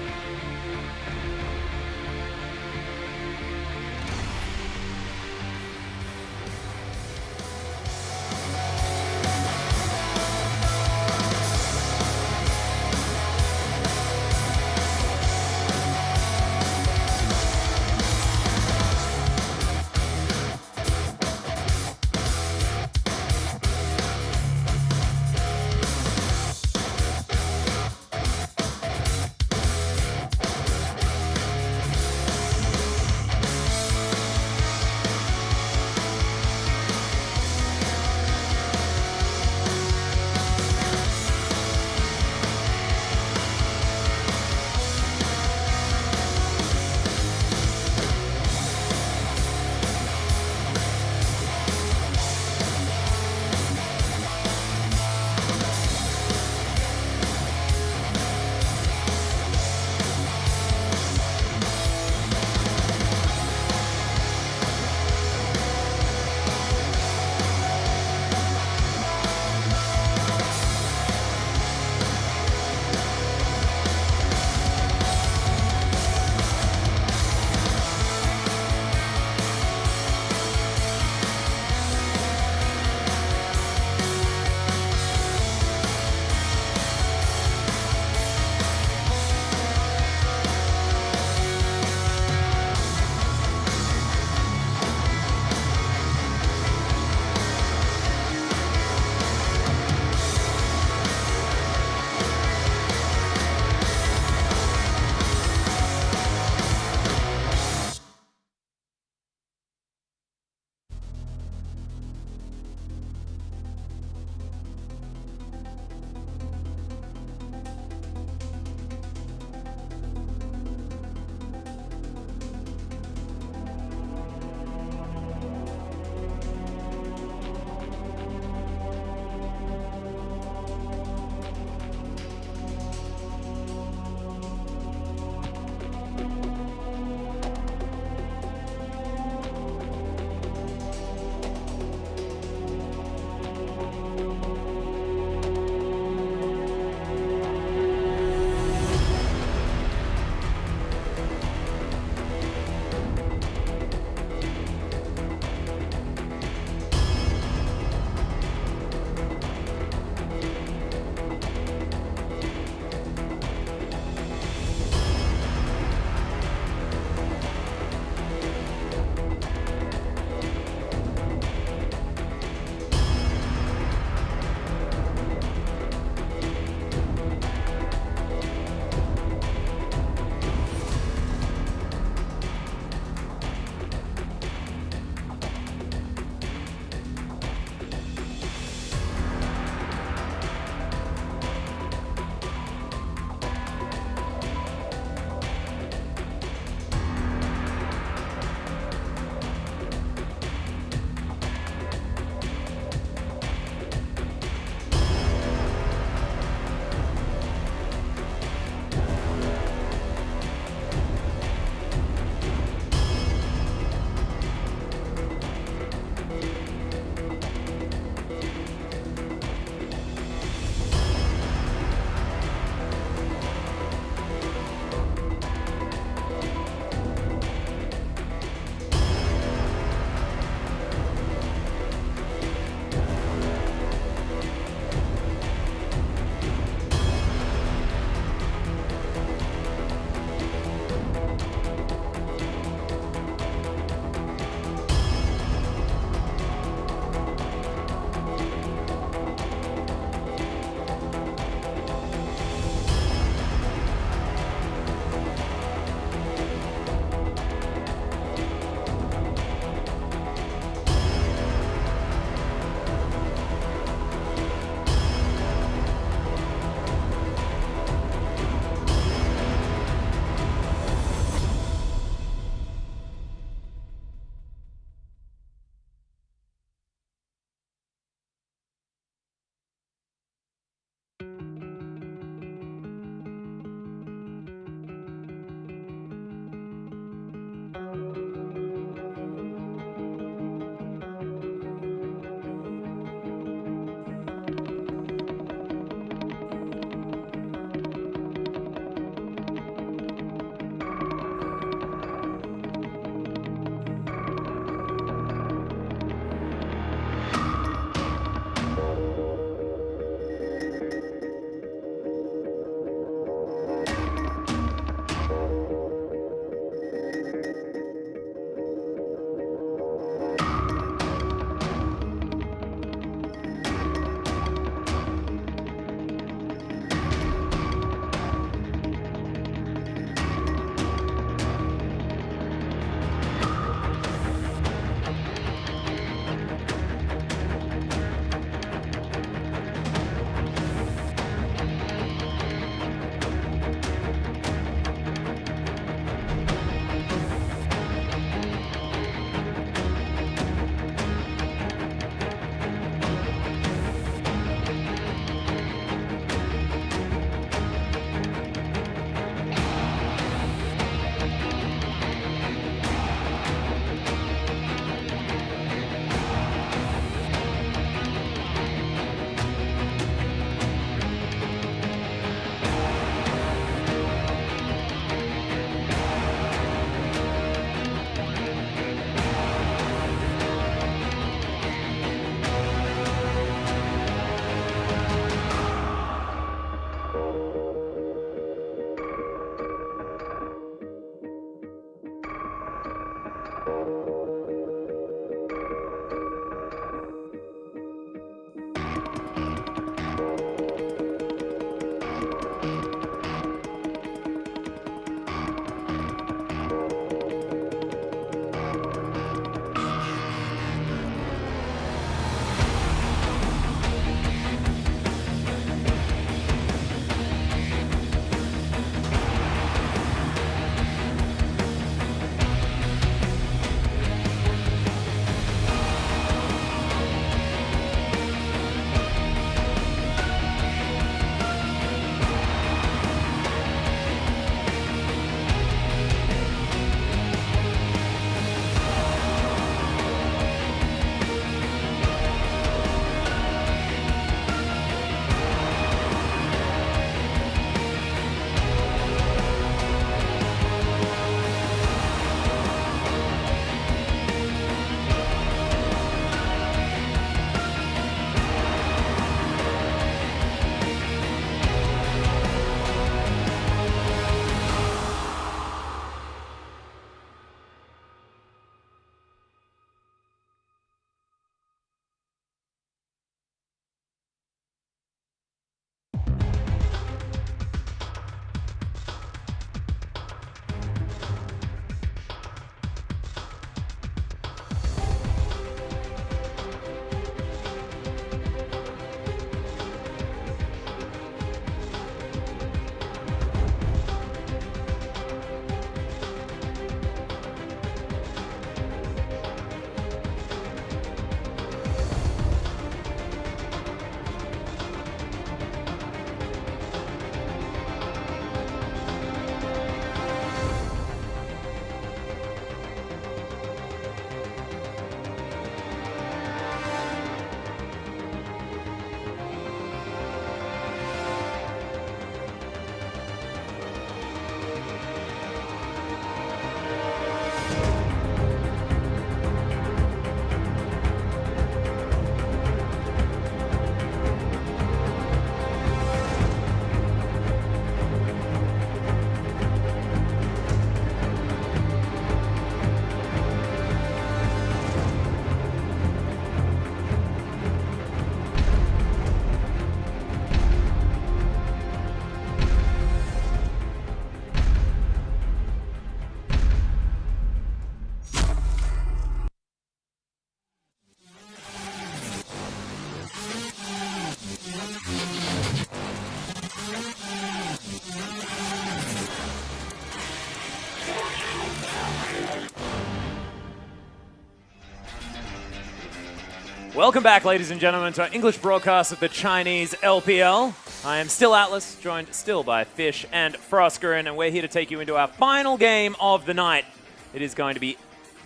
Welcome back, ladies and gentlemen, to our English broadcast of the Chinese LPL. I am still Atlas, joined still by Fish and Froskerin, and we're here to take you into our final game of the night. It is going to be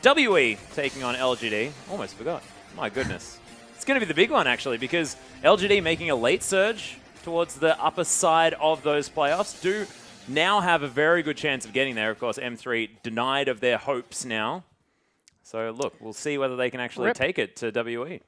WE taking on LGD. Almost forgot. My goodness. It's going to be the big one, actually, because LGD making a late surge towards the upper side of those playoffs do now have a very good chance of getting there. Of course, M3 denied of their hopes now. So, look, we'll see whether they can actually take it to WE.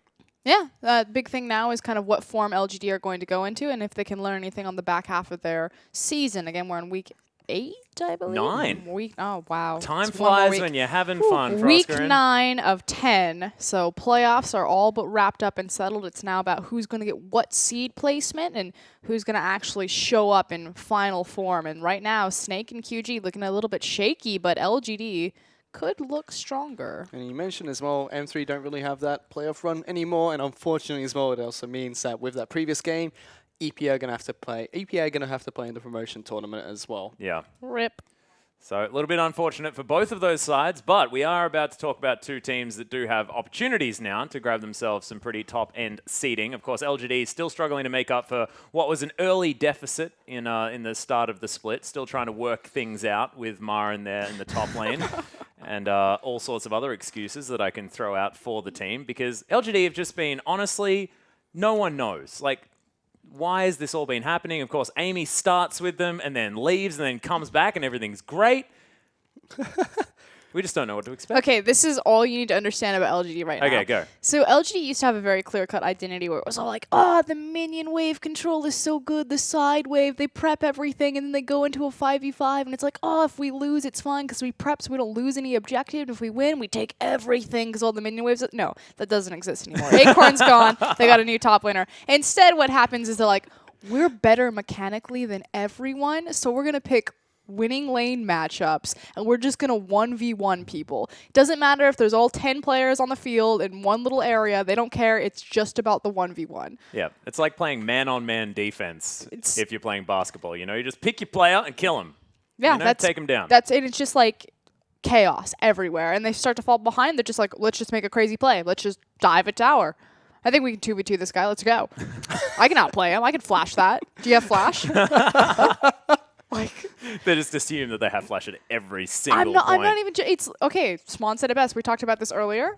Yeah, the big thing now is kind of what form LGD are going to go into and if they can learn anything on the back half of their season. Again, we're on week 8, I believe. 9. Oh, wow. Time flies when you're having fun, Week Froskerin. 9 of 10. So playoffs are all but wrapped up and settled. It's now about who's going to get what seed placement and who's going to actually show up in final form. And right now, Snake and QG looking a little bit shaky, but LGD could look stronger. And you mentioned as well, M3 don't really have that playoff run anymore, and unfortunately as well, it also means that with that previous game, EPA are going to have to play. EPA are going to have to play in the promotion tournament as well. Yeah. Rip. So a little bit unfortunate for both of those sides, but we are about to talk about two teams that do have opportunities now to grab themselves some pretty top-end seeding. Of course, LGD is still struggling to make up for what was an early deficit in the start of the split, still trying to work things out with Mar in there in the top lane. And all sorts of other excuses that I can throw out for the team, because LGD have just been, honestly, no one knows. Like, why has this all been happening? Of course, Amy starts with them and then leaves and then comes back and everything's great. We just don't know what to expect. Okay, this is all you need to understand about LGD right now. Okay, go. So LGD used to have a very clear-cut identity where it was all like, oh, the minion wave control is so good, the side wave, they prep everything, and then they go into a 5v5, and it's like, oh, if we lose, it's fine, because we prep so we don't lose any objective, and if we win, we take everything, because all the minion waves... No, that doesn't exist anymore. Acorn's gone, they got a new top laner. Instead, what happens is they're like, we're better mechanically than everyone, so we're going to pick winning lane matchups, and we're just going to 1v1 people. Doesn't matter if there's all 10 players on the field in one little area. They don't care. It's just about the 1v1. Yeah, it's like playing man-on-man defense if you're playing basketball. You know, you just pick your player and kill him. Yeah, you know, that's take him down. That's it. It's just like chaos everywhere, and they start to fall behind. They're just like, let's just make a crazy play. Let's just dive a tower. I think we can 2v2 this guy. Let's go. I can outplay him. I can flash that. Do you have flash? Like, they just assume that they have flash at every single I'm not point. even. It's okay. Swan said it best. We talked about this earlier.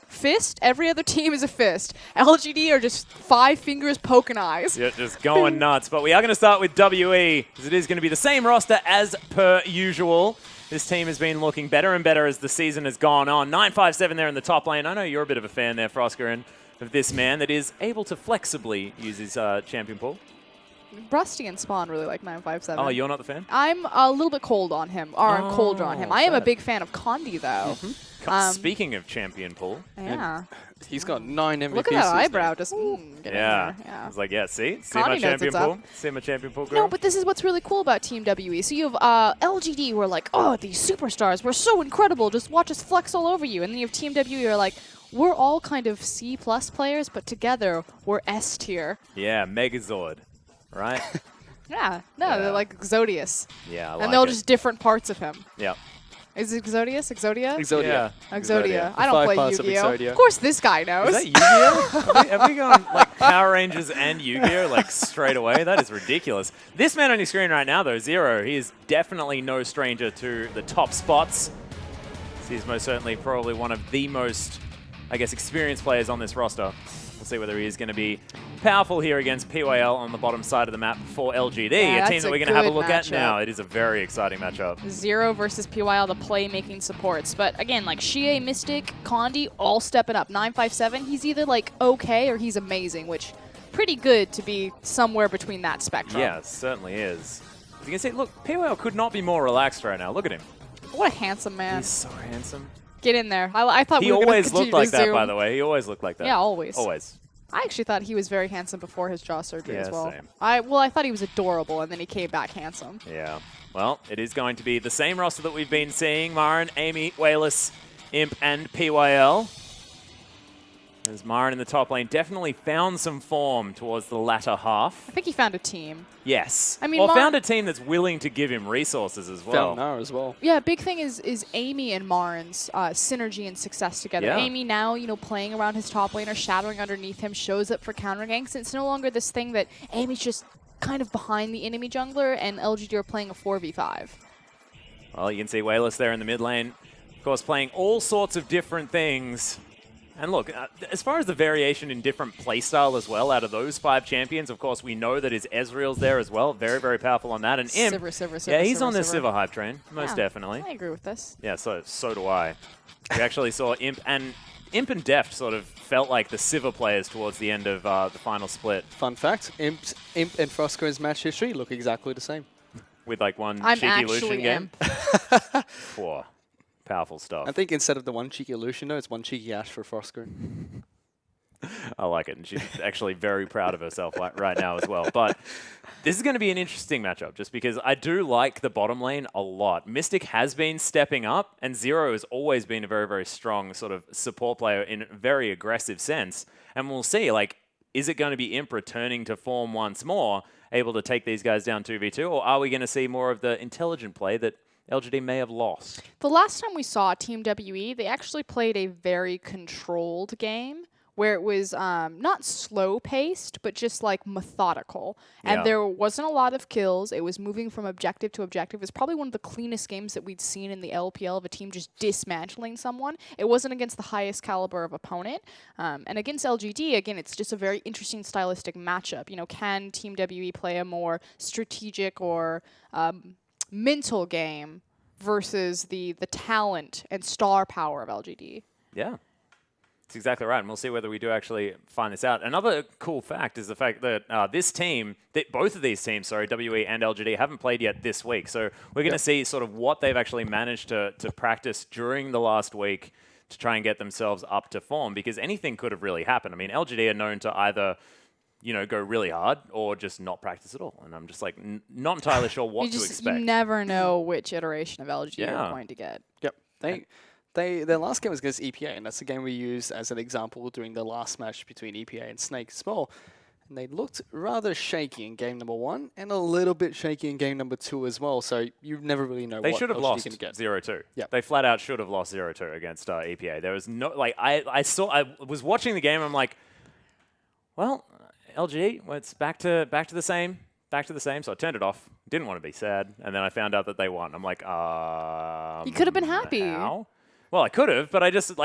Fist. Every other team is a fist. LGD are just 5 fingers poking eyes. Yeah, just going nuts. But we are going to start with WE, because it is going to be the same roster as per usual. This team has been looking better and better as the season has gone on. 957 there in the top lane. I know you're a bit of a fan there, Froskarin, of this man that is able to flexibly use his champion pool. Rusty and Spawn really like 957. Oh, you're not the fan? I'm a little bit cold on him, or colder on him. I am a sad. big fan of Condi, though. Speaking of champion pool. Yeah. He's got 9 MVPs. Look at that eyebrow. Just get Yeah. in there. Yeah. I was like, yeah, see Connie my knows champion what's pool? up. See my champion pool, girl? No, but this is what's really cool about Team WE. So you have LGD who are like, oh, these superstars, we're so incredible. Just watch us flex all over you. And then you have Team WE who are like, we're all kind of C+ players, but together we're S tier. Yeah, Megazord, right? Yeah. No, Yeah. they're like Exodius. Yeah, I like And they're it. just different parts of him. Yeah. Is it Exodius? Exodia? Exodia. Yeah. Exodia. I The don't 5 play parts of Yu-Gi-Oh. Exodia. Of course this guy knows. Is that Yu-Gi-Oh? have we gone like Power Rangers and Yu-Gi-Oh like straight away? That is ridiculous. This man on your screen right now, though, Zero, he is definitely no stranger to the top spots. He's most certainly probably one of the most, I guess, experienced players on this roster. We'll see whether he is going to be powerful here against PYL on the bottom side of the map for LGD, Yeah, a team that's that a we're going to have a good look at matchup. now. It is a very exciting matchup. Zero versus PYL, the playmaking supports. But again, like Shie, Mystic, Condi, all stepping up. 957, he's either like okay or he's amazing, which pretty good to be somewhere between that spectrum. Yeah, it certainly is. You can see, look, PYL could not be more relaxed right now. Look at him. What a handsome man. He's so handsome. Get in there. I thought He we were going always to looked continue like to that, zoom. by the way. He always looked like that. Yeah, always. Always. I actually thought he was very handsome before his jaw surgery Yeah, as well. same. I thought he was adorable, and then he came back handsome. Yeah. Well, it is going to be the same roster that we've been seeing. Marin, Amy, Wayless, Imp, and PYL. As Marin in the top lane definitely found some form towards the latter half. I think he found a team. Yes. I mean, well, Mar- found a team that's willing to give him resources as well. Found Nara as well. Yeah, big thing is Amy and Marin's synergy and success together. Yeah. Amy now, playing around his top laner, shadowing underneath him, shows up for counter ganks. It's no longer this thing that Amy's just kind of behind the enemy jungler and LGD are playing a 4v5. Well, you can see Wayless there in the mid lane. Of course, playing all sorts of different things. And look, as far as the variation in different playstyle as well, out of those 5 champions, of course, we know that his Ezreal's there as well. Very, very powerful on that. And Imp, Sivir, yeah, he's on the Sivir. Sivir hype train, most Yeah, definitely. I agree with this. Yeah, so do I. We actually saw Imp and Deft sort of felt like the Sivir players towards the end of the final split Fun fact, Imp and Froskarin's match history look exactly the same. with like one I'm cheeky Lucian actually game. Imp. Whoa, powerful stuff. I think instead of the one cheeky Lucian, though, it's one cheeky Ash for Froskarin. I like it, and she's actually very proud of herself right now as well. But this is going to be an interesting matchup, just because I do like the bottom lane a lot. Mystic has been stepping up, and Zero has always been a very, very strong sort of support player in a very aggressive sense. And we'll see, like, is it going to be Imp returning to form once more, able to take these guys down 2v2, or are we going to see more of the intelligent play that LGD may have lost? The last time we saw Team WE, they actually played a very controlled game where it was not slow-paced, but just like methodical. And Yeah. there wasn't a lot of kills. It was moving from objective to objective. It's probably one of the cleanest games that we'd seen in the LPL of a team just dismantling someone. It wasn't against the highest caliber of opponent. And against LGD, again, it's just a very interesting stylistic matchup. Can Team WE play a more strategic or mental game versus the talent and star power of LGD. Yeah. That's exactly right, and we'll see whether we do actually find this out. Another cool fact is the fact that both of these teams, WE and LGD, haven't played yet this week. So we're going to see sort of what they've actually managed to practice during the last week to try and get themselves up to form, because anything could have really happened. I mean, LGD are known to either, go really hard or just not practice at all. And I'm just like not entirely sure what to expect. You never know which iteration of LGD you're going to get. Yep. Their last game was against EPA, and that's the game we used as an example during the last match between EPA and Snake as well. And they looked rather shaky in game number 1 and a little bit shaky in game number 2 as well. So you never really know they what should have lost LGD can get. 0-2. Yep. They flat out should have lost 0-2 against EPA. There was no, I was watching the game, I'm like, well, LG, well, it's back to the same. So I turned it off. Didn't want to be sad. And then I found out that they won. I'm like, you could have been happy. How? Well, I could have, but I just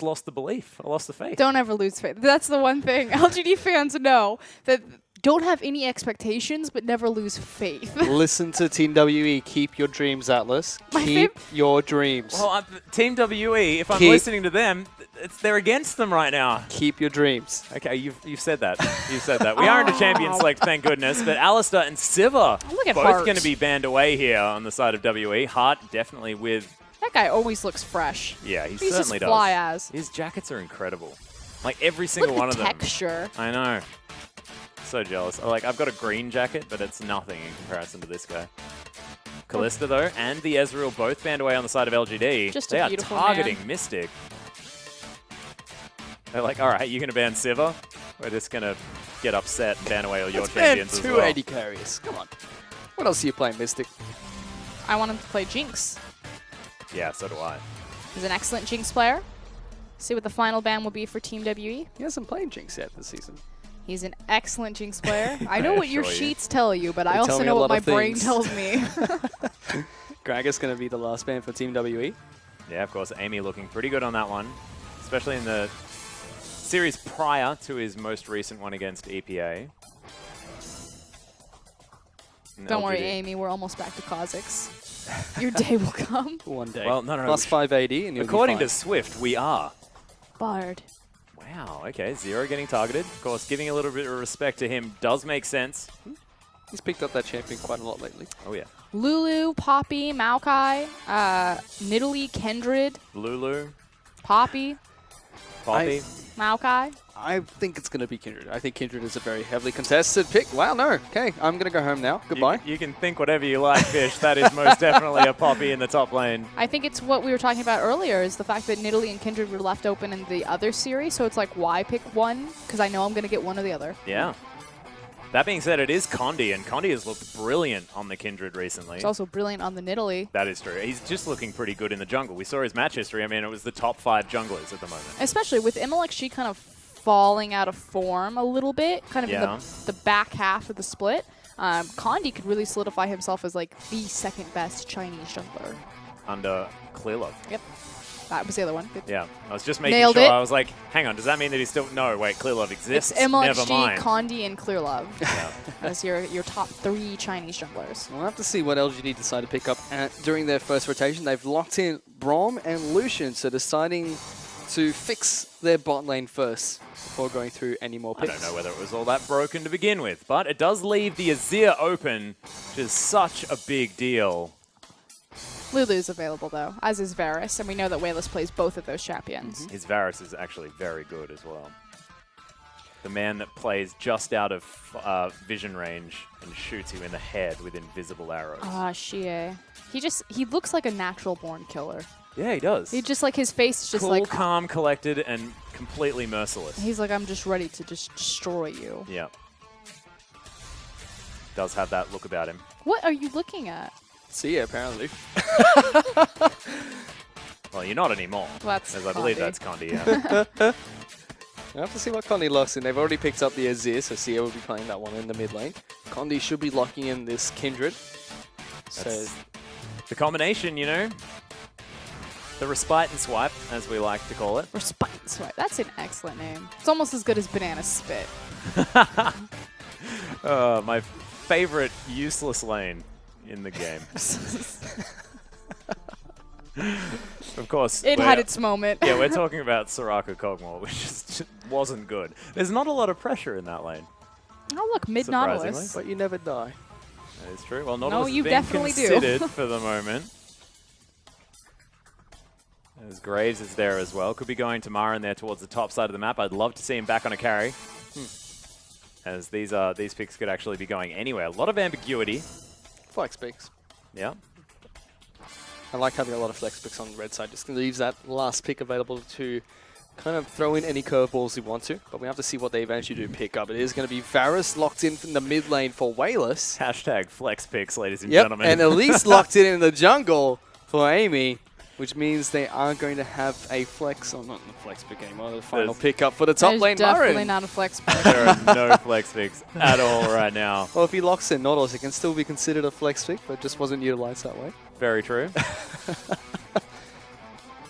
lost the belief. I lost the faith. Don't ever lose faith. That's the one thing LGD fans know, that don't have any expectations, but never lose faith. Listen to Team WE. Keep your dreams, Atlas. Keep your dreams. Well, Team WE, if I'm listening to them, they're against them right now. Keep your dreams. Okay, you've said that. You've said that. We are into champion select, thank goodness. But Alistair and Siva both going to be banned away here on the side of WE. Hart definitely with... That guy always looks fresh. Yeah, he He's certainly just fly does. as. His jackets are incredible. Like every single one of them. Texture. I know. So jealous. I've got a green jacket, but it's nothing in comparison to this guy. Callista, though, and the Ezreal both banned away on the side of LGD. Just they a are beautiful targeting man. Mystic. They're like, all right, you're going to ban Siva? We're just going to get upset and ban away all your champions as well. 280 carries. Come on. What else are you playing, Mystic? I want him to play Jinx. Yeah, so do I. He's an excellent Jinx player. See what the final ban will be for Team WE. He hasn't played Jinx yet this season. He's an excellent Jinx player. I know what your assure you. sheets tell you, but I They tell also me know a what lot my of brain things. tells me. Gragas going to be the last ban for Team WE. Yeah, of course, Amy looking pretty good on that one, especially in the series prior to his most recent one against EPA. And Don't worry, LGD. Amy. We're almost back to Kha'Zix. Your day will come. One day. Well, no. Plus 580 and you'll According be to Swift, we are. Bard. Wow, okay. Zero getting targeted. Of course, giving a little bit of respect to him does make sense. He's picked up that champion quite a lot lately. Oh, yeah. Lulu, Poppy, Maokai, Nidalee, Kindred, Lulu, Poppy, Poppy. Maokai. I think it's going to be Kindred. I think Kindred is a very heavily contested pick. Wow, no. Okay, I'm going to go home now. Goodbye. You can think whatever you like, Fish. That is most definitely a Poppy in the top lane. I think it's what we were talking about earlier, is the fact that Nidalee and Kindred were left open in the other series, so it's like, why pick one? Because I know I'm going to get one or the other. Yeah. That being said, it is Condi, and Condi has looked brilliant on the Kindred recently. It's also brilliant on the Nidalee. That is true. He's just looking pretty good in the jungle. We saw his match history. I mean, it was the top 5 junglers at the moment. Especially with MLXG kind of falling out of form a little bit, kind of in the back half of the split. Condi could really solidify himself as like the second best Chinese jungler. Under Clearlove. Yep. That was the other one. Good. Yeah. I was just making Nailed sure. it. I was like, hang on, does that mean that he's still... No, wait, Clearlove exists? It's Never MLXG, mind. Condi, and Clearlove Yeah. as your top 3 Chinese junglers. We'll have to see what LGD decide to pick up during their first rotation. They've locked in Braum and Lucian, so deciding to fix their bot lane first before going through any more I picks. don't know whether it was all that broken to begin with, but it does leave the Azir open, which is such a big deal. Lulu's available, though, as is Varus, and we know that Wayless plays both of those champions. His Varus is actually very good as well. The man that plays just out of vision range and shoots you in the head with invisible arrows. Ah, Xie. He looks like a natural-born killer. Yeah, he does. He just, like, his face is just cool, like... calm, collected, and completely merciless. He's like, I'm just ready to just destroy you. Yeah. Does have that look about him. What are you looking at? See ya, apparently. Well, you're not anymore. That's as I believe Condi. that's Condi, yeah. We'll have to see what Condi locks in. They've already picked up the Azir, so Sia will be playing that one in the mid lane. Condi should be locking in this Kindred. So That's the combination, you know. The respite and swipe, as we like to call it. Respite Swipe. That's an excellent name. It's almost as good as Banana Spit. My favorite useless lane. in the game. Of course. It had its moment. Yeah, we're talking about Soraka Kog'Maw, which just wasn't good. There's not a lot of pressure in that lane. Oh, look, mid Surprisingly. Nautilus. But you never die. That is true. Well, Nautilus you is being definitely do. considered for the moment. As Graves is there as well. Could be going to Marin there towards the top side of the map. I'd love to see him back on a carry. As these picks could actually be going anywhere. A lot of ambiguity. Flex picks. Yeah. I like having a lot of flex picks on the red side. Just leaves that last pick available to kind of throw in any curveballs you want to. But we have to see what they eventually do pick up. It is going to be Varus locked in from the mid lane for Wayless. Hashtag flex picks, ladies and Yep, gentlemen. and Elise locked in the jungle for Amy, which means they are going to have a flex, or not the flex pick anymore, the final pickup for the top There's lane, definitely Marin. not a flex pick. There are no flex picks at all right now. Well, if he locks in Nautilus, it can still be considered a flex pick, but just wasn't utilized that way. Very true.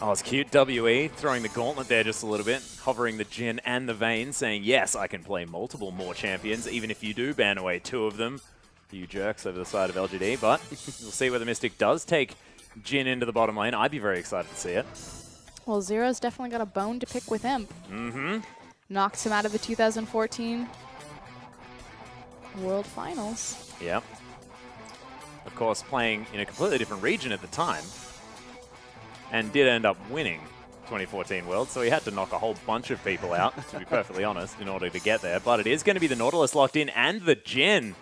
Oh, it's cute. WE throwing the gauntlet there just a little bit, hovering the Jhin and the Vayne, saying, yes, I can play multiple more champions, even if you do ban away 2 of them. You jerks over the side of LGD, but we'll see whether Mystic does take Jhin into the bottom lane. I'd be very excited to see it. Well, Zero's definitely got a bone to pick with Imp. Mm-hmm. Knocked him out of the 2014 World Finals. Yep. Of course, playing in a completely different region at the time. And did end up winning 2014 Worlds, so he had to knock a whole bunch of people out, to be perfectly honest, in order to get there. But it is going to be the Nautilus locked in and the Jhin.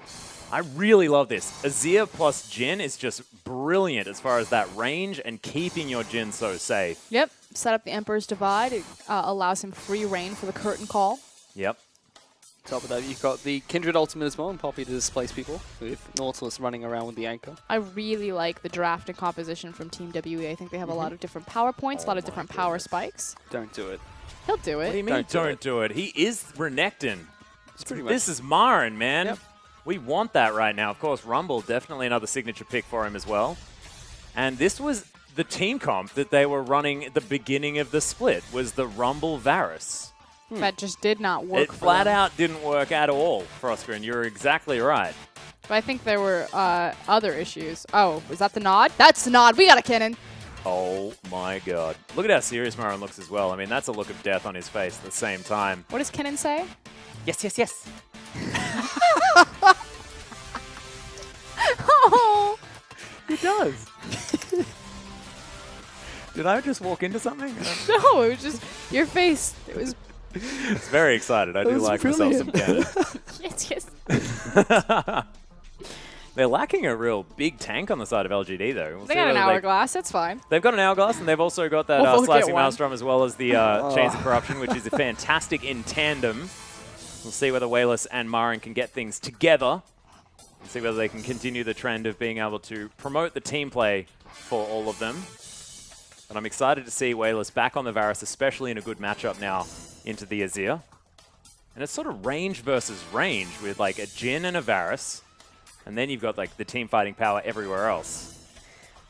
I really love this. Azir plus Jhin is just brilliant as far as that range and keeping your Jhin so safe. Yep, set up the Emperor's Divide. It allows him free reign for the curtain call. Yep. Top of that, you've got the Kindred ultimate as well, and Poppy to displace people, with Nautilus running around with the anchor. I really like the draft and composition from Team WE. I think they have a lot of different power points, a lot of different power spikes. Don't do it. He'll do it. What do you mean don't do it? He is Renekton. It's pretty much. This is Marin, man. Yep. We want that right now. Of course, Rumble, definitely another signature pick for him as well. And this was the team comp that they were running at the beginning of the split, was the Rumble Varus. That just did not work It for flat them. out didn't work at all, Frosker, and you're exactly right. But I think there were other issues. Oh, is that the nod? That's the nod. We got a cannon. Oh my god. Look at how serious Marin looks as well. I mean, that's a look of death on his face at the same time. What does Kennen say? Yes, yes, yes. Oh, He does. Did I just walk into something? no, it was just your face. It was, It's very excited. I do was like myself some cannon. yes, yes. They're lacking a real big tank on the side of LGD, though. We'll They see got an whether hourglass. That's fine. They've got an hourglass, and they've also got that We'll both get slicing one. maelstrom as well as the chains of corruption, which is fantastic in tandem. We'll see whether Wayless and Marin can get things together. And see whether they can continue the trend of being able to promote the team play for all of them. And I'm excited to see Wayless back on the Varus, especially in a good matchup now into the Azir. And it's sort of range versus range with like a Jhin and a Varus. And then you've got like the team fighting power everywhere else.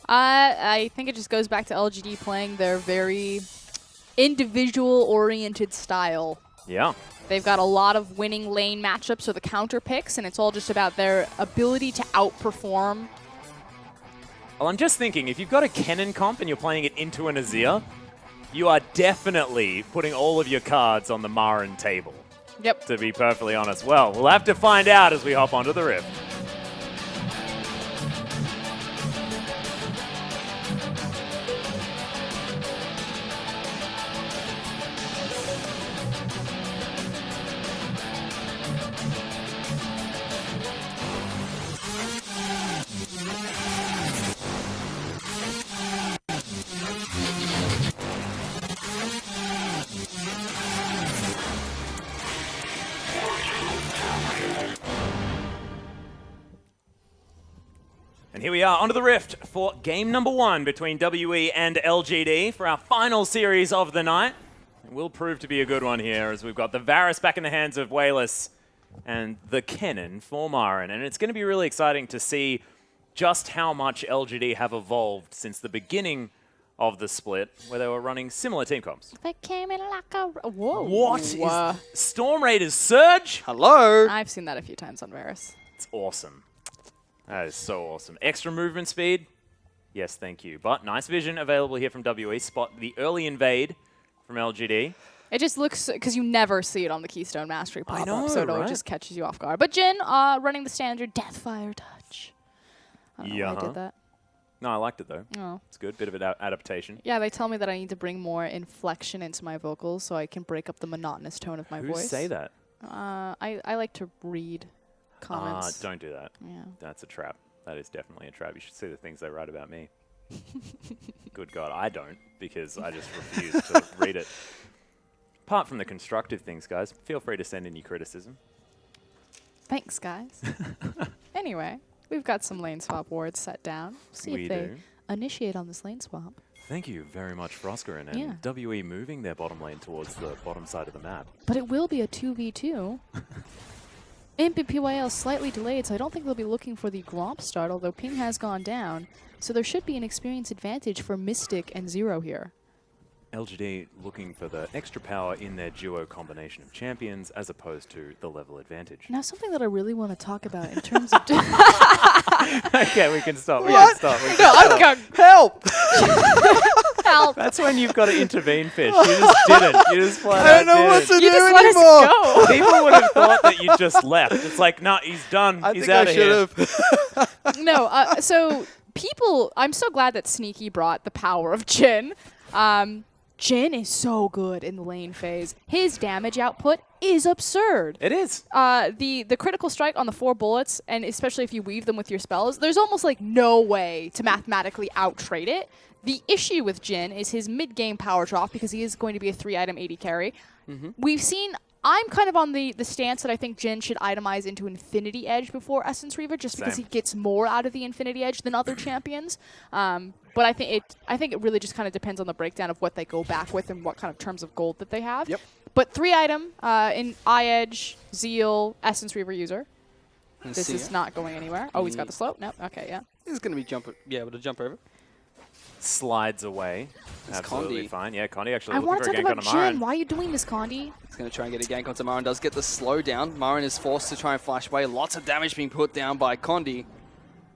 I think it just goes back to LGD playing their very individual-oriented style. Yeah. They've got a lot of winning lane matchups or the counter picks, and it's all just about their ability to outperform. Well, I'm just thinking, if you've got a Kennen comp and you're playing it into an Azir, you are definitely putting all of your cards on the Marin table, Yep. to be perfectly honest. Well, we'll have to find out as we hop onto the Rift. And here we are onto the Rift for game number 1 between WE and LGD for our final series of the night. It will prove to be a good one here as we've got the Varus back in the hands of Wayless and the Kennen for Marin. And it's going to be really exciting to see just how much LGD have evolved since the beginning of the split, where they were running similar team comps. They came in like a... Whoa. What is Whoa. Storm Raiders Surge? Hello. I've seen that a few times on Varus. It's awesome. That is so awesome. Extra movement speed? Yes, thank you. But nice vision available here from WE. Spot the early invade from LGD. It just looks, because you never see it on the Keystone Mastery pop-up, know, so it right? just catches you off guard. But Jin, running the standard Deathfire touch. I don't know why I did that. No, I liked it though. Oh. It's good. Bit of an adaptation. Yeah, they tell me that I need to bring more inflection into my vocals so I can break up the monotonous tone of my Who voice. say that? I like to read comments. Don't do that. Yeah. That's a trap. That is definitely a trap. You should see the things they write about me. Good God, I don't, because I just refuse to read it. Apart from the constructive things, guys, feel free to send in your criticism. Thanks, guys. Anyway, we've got some lane swap wards set down. See We if they do. initiate on this lane swap. Thank you very much, Froskarin, and Yeah. WE moving their bottom lane towards the bottom side of the map. But it will be a 2v2. Imp and PYL slightly delayed, so I don't think they'll be looking for the Gromp start, although ping has gone down. So there should be an experience advantage for Mystic and Zero here. LGD looking for the extra power in their duo combination of champions as opposed to the level advantage. Now, something that I really want to talk about in terms of... Okay, we can stop. We can stop. We can stop. Help! Help! That's when you've got to intervene, Fish. You just didn't. You just flat I don't know out what to didn't. do You just let us anymore. go! People would have thought that you just left. It's like, nah, he's done. I He's think out I of here. should have. No, so people... I'm so glad that Sneaky brought the power of Jin. Jin is so good in the lane phase. His damage output is absurd. It is. The critical strike on the 4 bullets, and especially if you weave them with your spells, there's almost like no way to mathematically out-trade it. The issue with Jin is his mid-game power drop, because he is going to be a 3-item 80 carry. We've seen... I'm kind of on the stance that I think Jin should itemize into Infinity Edge before Essence Reaver, just because he Same. gets more out of the Infinity Edge than other champions. But I think it really just kind of depends on the breakdown of what they go back with and what kind of terms of gold that they have. Yep. But 3-item in iEdge, Zeal, Essence Reaver user. This is not going anywhere. Oh, he's got the slope? Nope. Okay, yeah. He's going to be able to jump over. Slides away. It's Absolutely Condi. fine. Yeah, Condi actually I looking want for to a talk gank about on Amaran. Jin. Why are you doing this, Condi? He's going to try and get a gank onto Marin. Does get the slow down. Marin is forced to try and flash away. Lots of damage being put down by Condi.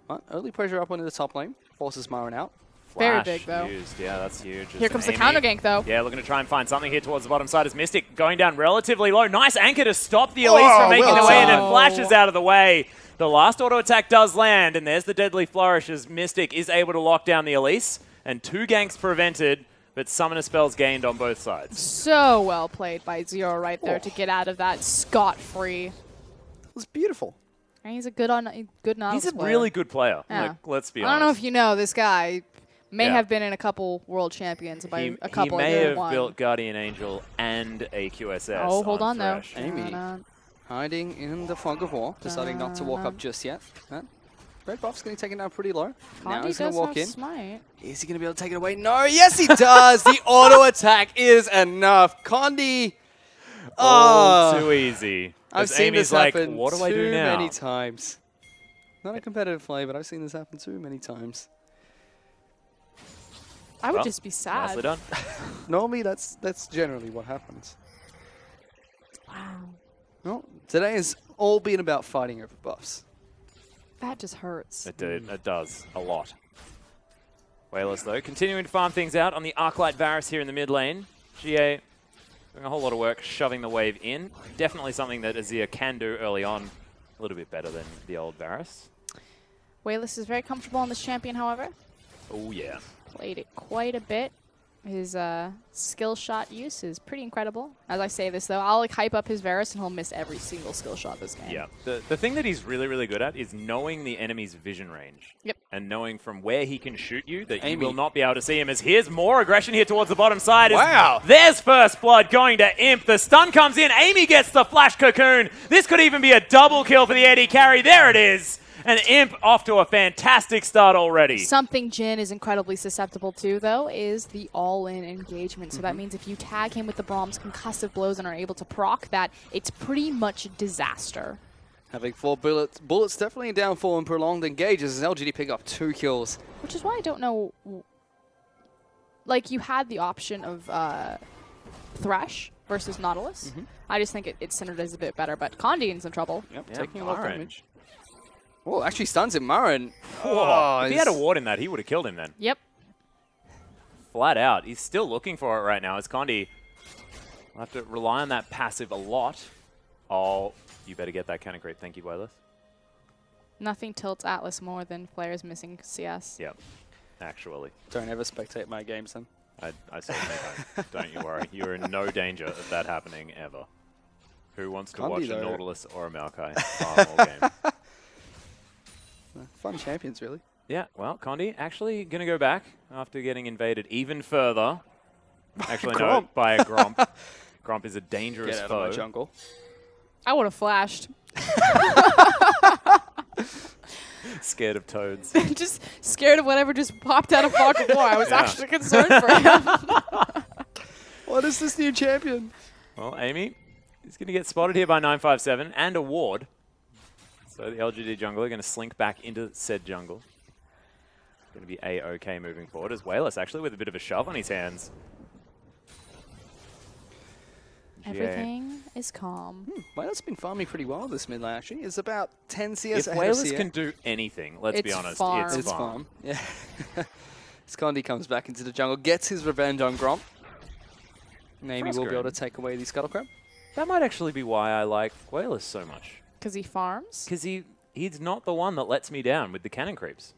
But early pressure up onto the top lane. Forces Marin out. Very Flash big, though. used. Yeah, that's huge. Here comes the counter gank, though. Yeah, looking to try and find something here towards the bottom side as Mystic going down relatively low. Nice anchor to stop the Elise from making well their way in, and done. flashes out of the way. The last auto attack does land, and there's the deadly flourish as Mystic is able to lock down the Elise, and 2 ganks prevented, but summoner spells gained on both sides. So well played by Zero right there to get out of that scot-free. It was beautiful. And he's a good Nautilus He's a player. really good player. Yeah. Like, let's be I honest. don't know if you know, this guy may Yeah. have been in a couple world champions. By a couple, he may I have won. built Guardian Angel and a QSS. Oh, hold on, though. Thresh. Amy. Hiding in the fog of war. Deciding not to walk up just yet. Red buff's getting taken down pretty low. Now Condi he's going does to walk have in. Smite. Is he going to be able to take it away? No. Yes, he does. The auto attack is enough. Condi. All too easy. I've As seen Amy's this like, happen what do I do too now? many times. Not a competitive play, but I've seen this happen too many times. I would Well, just be sad. Nicely done. Normally, that's generally what happens. Wow. Well, today has all been about fighting over buffs. That just hurts. It does a lot. Whalers, though, continuing to farm things out on the Arclight Varus here in the mid lane. GA doing a whole lot of work shoving the wave in. Definitely something that Azir can do early on. A little bit better than the old Varus. Wayless is very comfortable on this champion, however. Oh, yeah. Played it quite a bit. His skill shot use is pretty incredible. As I say this, though, I'll like hype up his Varus and he'll miss every single skill shot this game. Yeah. The thing that he's really, really good at is knowing the enemy's vision range. Yep. And knowing from where he can shoot you that Amy. you will not be able to see him. As here's more aggression here towards the bottom side. As Wow. There's first blood going to Imp. The stun comes in. Amy gets the flash cocoon. This could even be a double kill for the AD carry. There it is. And Imp off to a fantastic start already. Something Jin is incredibly susceptible to, though, is the all-in engagement. So that means if you tag him with the Brahm's concussive blows and are able to proc that, it's pretty much a disaster. Having 4 bullets definitely in downfall and prolonged engages as LGD pick up 2 kills. Which is why I don't know... Like, you had the option of Thresh versus Nautilus. I just think it synergizes a bit better. But Condi in some trouble. Yep, Yeah, taking a lot of Byron. damage. Oh, actually stuns him, Marin. If he had a ward in that, he would have killed him then. Yep. Flat out. He's still looking for it right now. As Condi will have to rely on that passive a lot. Oh, you better get that cannon creep. Thank you, Wayless. Nothing tilts Atlas more than players missing CS. Yep, actually. Don't ever spectate my games then. I certainly don't. Don't you worry. You're in no danger of that happening ever. Who wants to Condi, watch a though. Nautilus or a Maokai farm all game? Fun champions, really. Yeah, well, Condi actually going to go back after getting invaded even further. Actually, no, Gromp. by a Gromp. Gromp is a dangerous Get out foe. of my jungle. I would have flashed. Scared of toads. Just scared of whatever just popped out of Fog of War. I was Yeah. actually concerned for him. What is this new champion? Well, Amy is going to get spotted here by 957 and a ward. So the LGD jungler going to slink back into said jungle. Going to be A-OK moving forward as Wayless actually with a bit of a shove on his hands. Everything is calm. Well, that's been farming pretty well this mid lane, actually. It's about 10 If CS ahead of Wayless CA. can do anything, let's be It's honest, farm. it's It's farm. farm. Yeah. Skondi comes back into the jungle, gets his revenge on Gromp. Maybe we'll be able to take away the Scuttle Crab. That might actually be why I like Wayless so much. Because he farms? Because he's not the one that lets me down with the cannon creeps.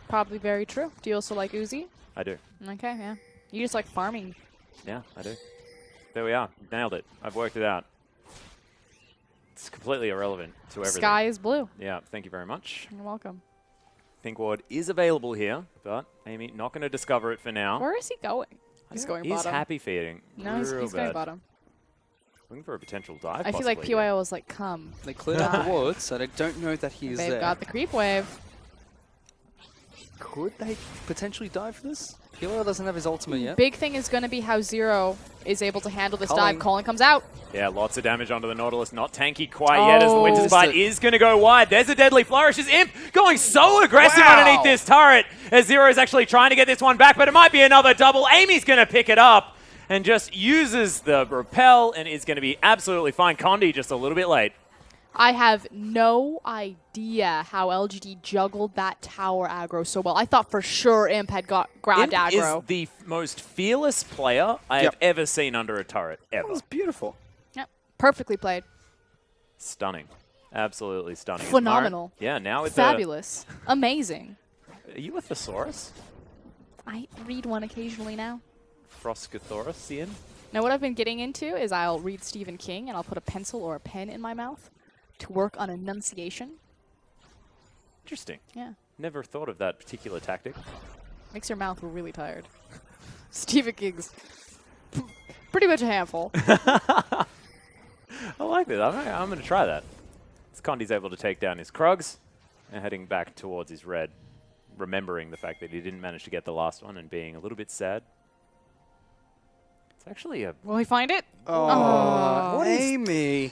Probably very true. Do you also like Uzi? I do. Okay, yeah. You just like farming. Yeah, I do. There we are. Nailed it. I've worked it out. It's completely irrelevant to everything. Sky is blue. Yeah, thank you very much. You're welcome. Think ward is available here, but Amy not going to discover it for now. Where is he going? He's going He's bottom. happy feeding. No, he's Real going bad. bottom. Looking for a potential dive. I feel like possibly here. PYO was like, come. They cleared out the wards, so they don't know that he is They've there. got the creep wave. Could they potentially dive for this? PYO doesn't have his ultimate yet. Big thing is going to be how Zero is able to handle this Culling. dive. Colin comes out. Yeah, lots of damage onto the Nautilus. Not tanky quite yet as the Oh. Winter's Bite is going to go wide. There's a deadly flourish as Imp going so aggressive Wow. underneath this turret as Zero is actually trying to get this one back, but it might be another double. Amy's going to pick it up and just uses the repel and is going to be absolutely fine. Condi just a little bit late. I have no idea how LGD juggled that tower aggro so well. I thought for sure Imp had grabbed Imp aggro. is the most fearless player I have ever seen under a turret, That ever. was beautiful. Yep. Perfectly played. Stunning. Absolutely stunning. As Phenomenal. Marin- yeah, now it's Fabulous. Amazing. Are you a thesaurus? I read one occasionally now. Froscothorusian? Now what I've been getting into is I'll read Stephen King and I'll put a pencil or a pen in my mouth to work on enunciation. Interesting. Yeah. Never thought of that particular tactic. Makes your mouth really tired. Stephen King's pretty much a handful. I like that. I'm going to try that. As Condi's able to take down his Krugs and heading back towards his red, remembering the fact that he didn't manage to get the last one and being a little bit sad. It's actually a... Will he find it? Oh, Amy.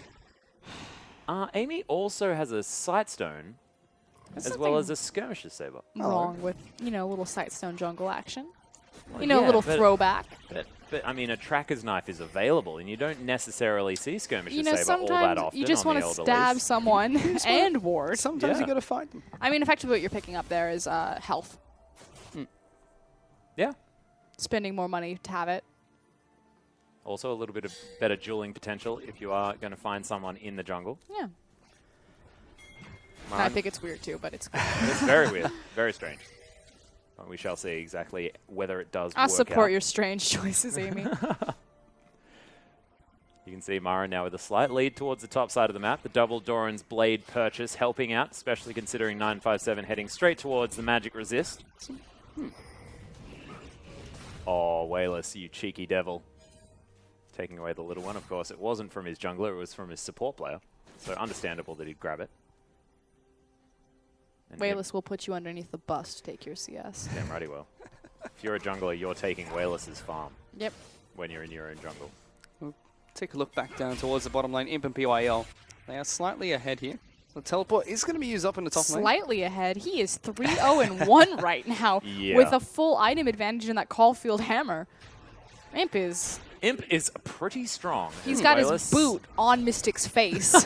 Amy also has a Sightstone as well as a Skirmisher Saber. Wrong with, you know, a little Sightstone jungle action. Well, You know, a yeah, little but- throwback. But, I mean, a Tracker's Knife is available, and you don't necessarily see Skirmisher You know, Saber all that sometimes often you just on want the to elder stab leagues. someone and ward. Sometimes Yeah. you got to fight them. I mean, effectively what you're picking up there is health. Yeah. Spending more money to have it. Also a little bit of better dueling potential if you are going to find someone in the jungle. Yeah. And I Marin- think it's weird too, but it's It's very weird. Very strange. But we shall see exactly whether it does I work support out. your strange choices, Amy. You can see Mara now with a slight lead towards the top side of the map. The double Doran's Blade purchase helping out, especially considering 957 heading straight towards the Magic Resist. Oh, Wayless, you cheeky devil. Taking away the little one. Of course, it wasn't from his jungler, it was from his support player. So understandable that he'd grab it. And Wayless will put you underneath the bus to take your CS. Damn righty well. If you're a jungler, you're taking Wayless's farm Yep. when you're in your own jungle. Take a look back down towards the bottom lane. Imp and PYL. They are slightly ahead here. The teleport is going to be used up in the top lane. Slightly ahead. He is 3-0-1 right now Yeah. with a full item advantage in that Caulfield hammer. Imp is... Imp is pretty strong. He's got his Wayless- boot on Mystic's face.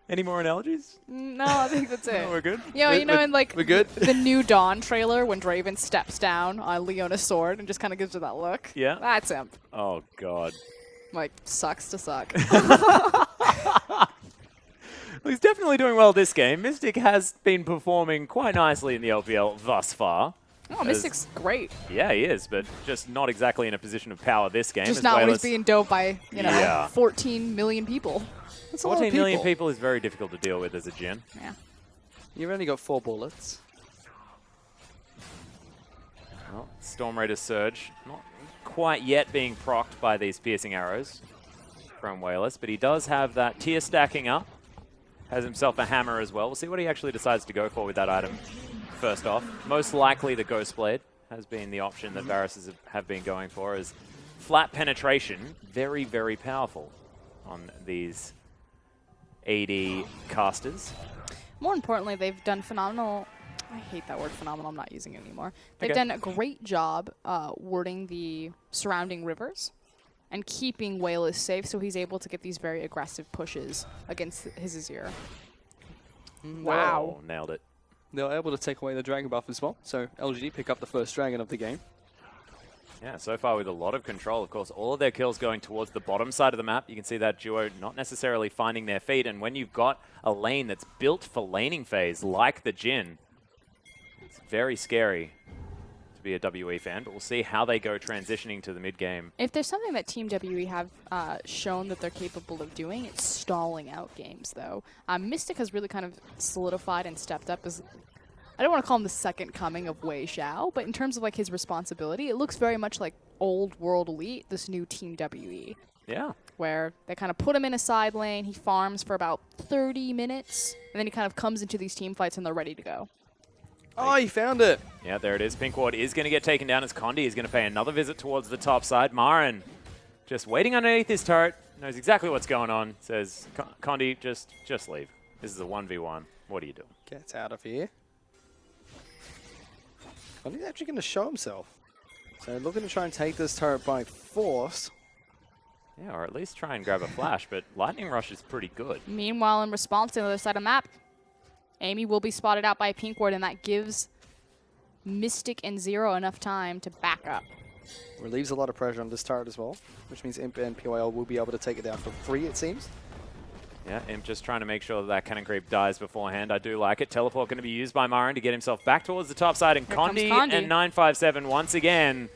Any more analogies? No, I think that's it. No, we're good. Yeah, you know, in like we're good? the new Dawn trailer when Draven steps down on Leona's sword and just kind of gives her that look. Yeah. That's Imp. Oh, God. Like, sucks to suck. Well, he's definitely doing well this game. Mystic has been performing quite nicely in the LPL thus far. Oh, Mystic's great. Yeah, he is, but just not exactly in a position of power this game. Just as not when well he's being doped by, you know, Yeah. 14 million people. That's a lot of 14 million people is very difficult to deal with as a Jhin. Yeah. You've only got 4 bullets. Well, Storm Raider Surge, not quite yet being procced by these piercing arrows from Wayless, but he does have that tier stacking up. Has himself a hammer as well. We'll see what he actually decides to go for with that item first off. Most likely the Ghost Blade has been the option that Varus have been going for, as flat penetration, very, very powerful on these AD casters. More importantly, they've done phenomenal. I hate that word phenomenal. I'm not using it anymore. They've Okay. done a great job wording the surrounding rivers and keeping Wayless safe so he's able to get these very aggressive pushes against his Azir. Wow. Oh, nailed it. They were able to take away the dragon buff as well, so LGD pick up the first dragon of the game. Yeah, so far with a lot of control. Of course, all of their kills going towards the bottom side of the map. You can see that duo not necessarily finding their feet. And when you've got a lane that's built for laning phase, like the Jhin, it's very scary to be a WE fan. But we'll see how they go transitioning to the mid game. If there's something that Team WE have shown that they're capable of doing, it's stalling out games, though. Mystic has really kind of solidified and stepped up as, I don't want to call him the second coming of Wei Xiao, but in terms of like his responsibility, it looks very much like old World Elite, this new Team WE, Yeah. where they kind of put him in a side lane, he farms for about 30 minutes, and then he kind of comes into these team fights and they're ready to go. Oh, he found it! Yeah, there it is. Pink Ward is going to get taken down as Condi is going to pay another visit towards the top side. Marin just waiting underneath his turret, knows exactly what's going on, says, Condi, just leave. This is a 1v1. What are you doing? Gets out of here. Condi's actually going to show himself. So looking to try and take this turret by force. Yeah, or at least try and grab a flash, but Lightning Rush is pretty good. Meanwhile, in response to the other side of the map, Amy will be spotted out by a Pink Ward, and that gives Mystic and Zero enough time to back up. Relieves a lot of pressure on this turret as well, which means Imp and PYL will be able to take it down for free, it seems. Yeah, Imp just trying to make sure that cannon creep dies beforehand. I do like it. Teleport going to be used by Marin to get himself back towards the top side. And Here comes Condi Condi. and 957 once again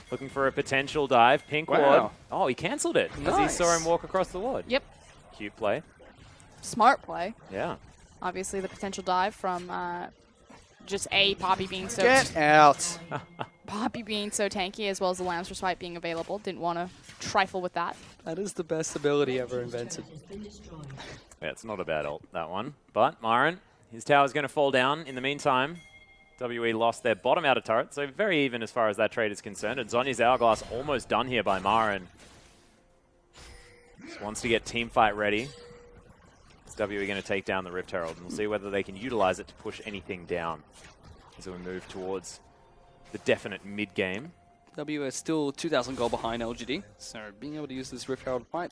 looking for a potential dive. Pink Wow. Ward. Oh, he cancelled it because he saw Nice. him walk across the ward. Yep, Cute play. smart play. Yeah. Obviously, the potential dive from just Poppy being so Get out! Poppy being so tanky, as well as the Lamb's Respite being available. Didn't want to trifle with that. That is the best ability ever invented. Yeah, it's not a bad ult, that one. But Marin, his tower's going to fall down. In the meantime, WE lost their bottom outer turret, so very even as far as that trade is concerned. And Zhonya's Hourglass almost done here by Marin. Just wants to get team fight ready. Is WE going to take down the Rift Herald? And we'll see whether they can utilize it to push anything down as we move towards the definite mid-game. W is still 2,000 gold behind LGD, so being able to use this Rift Herald might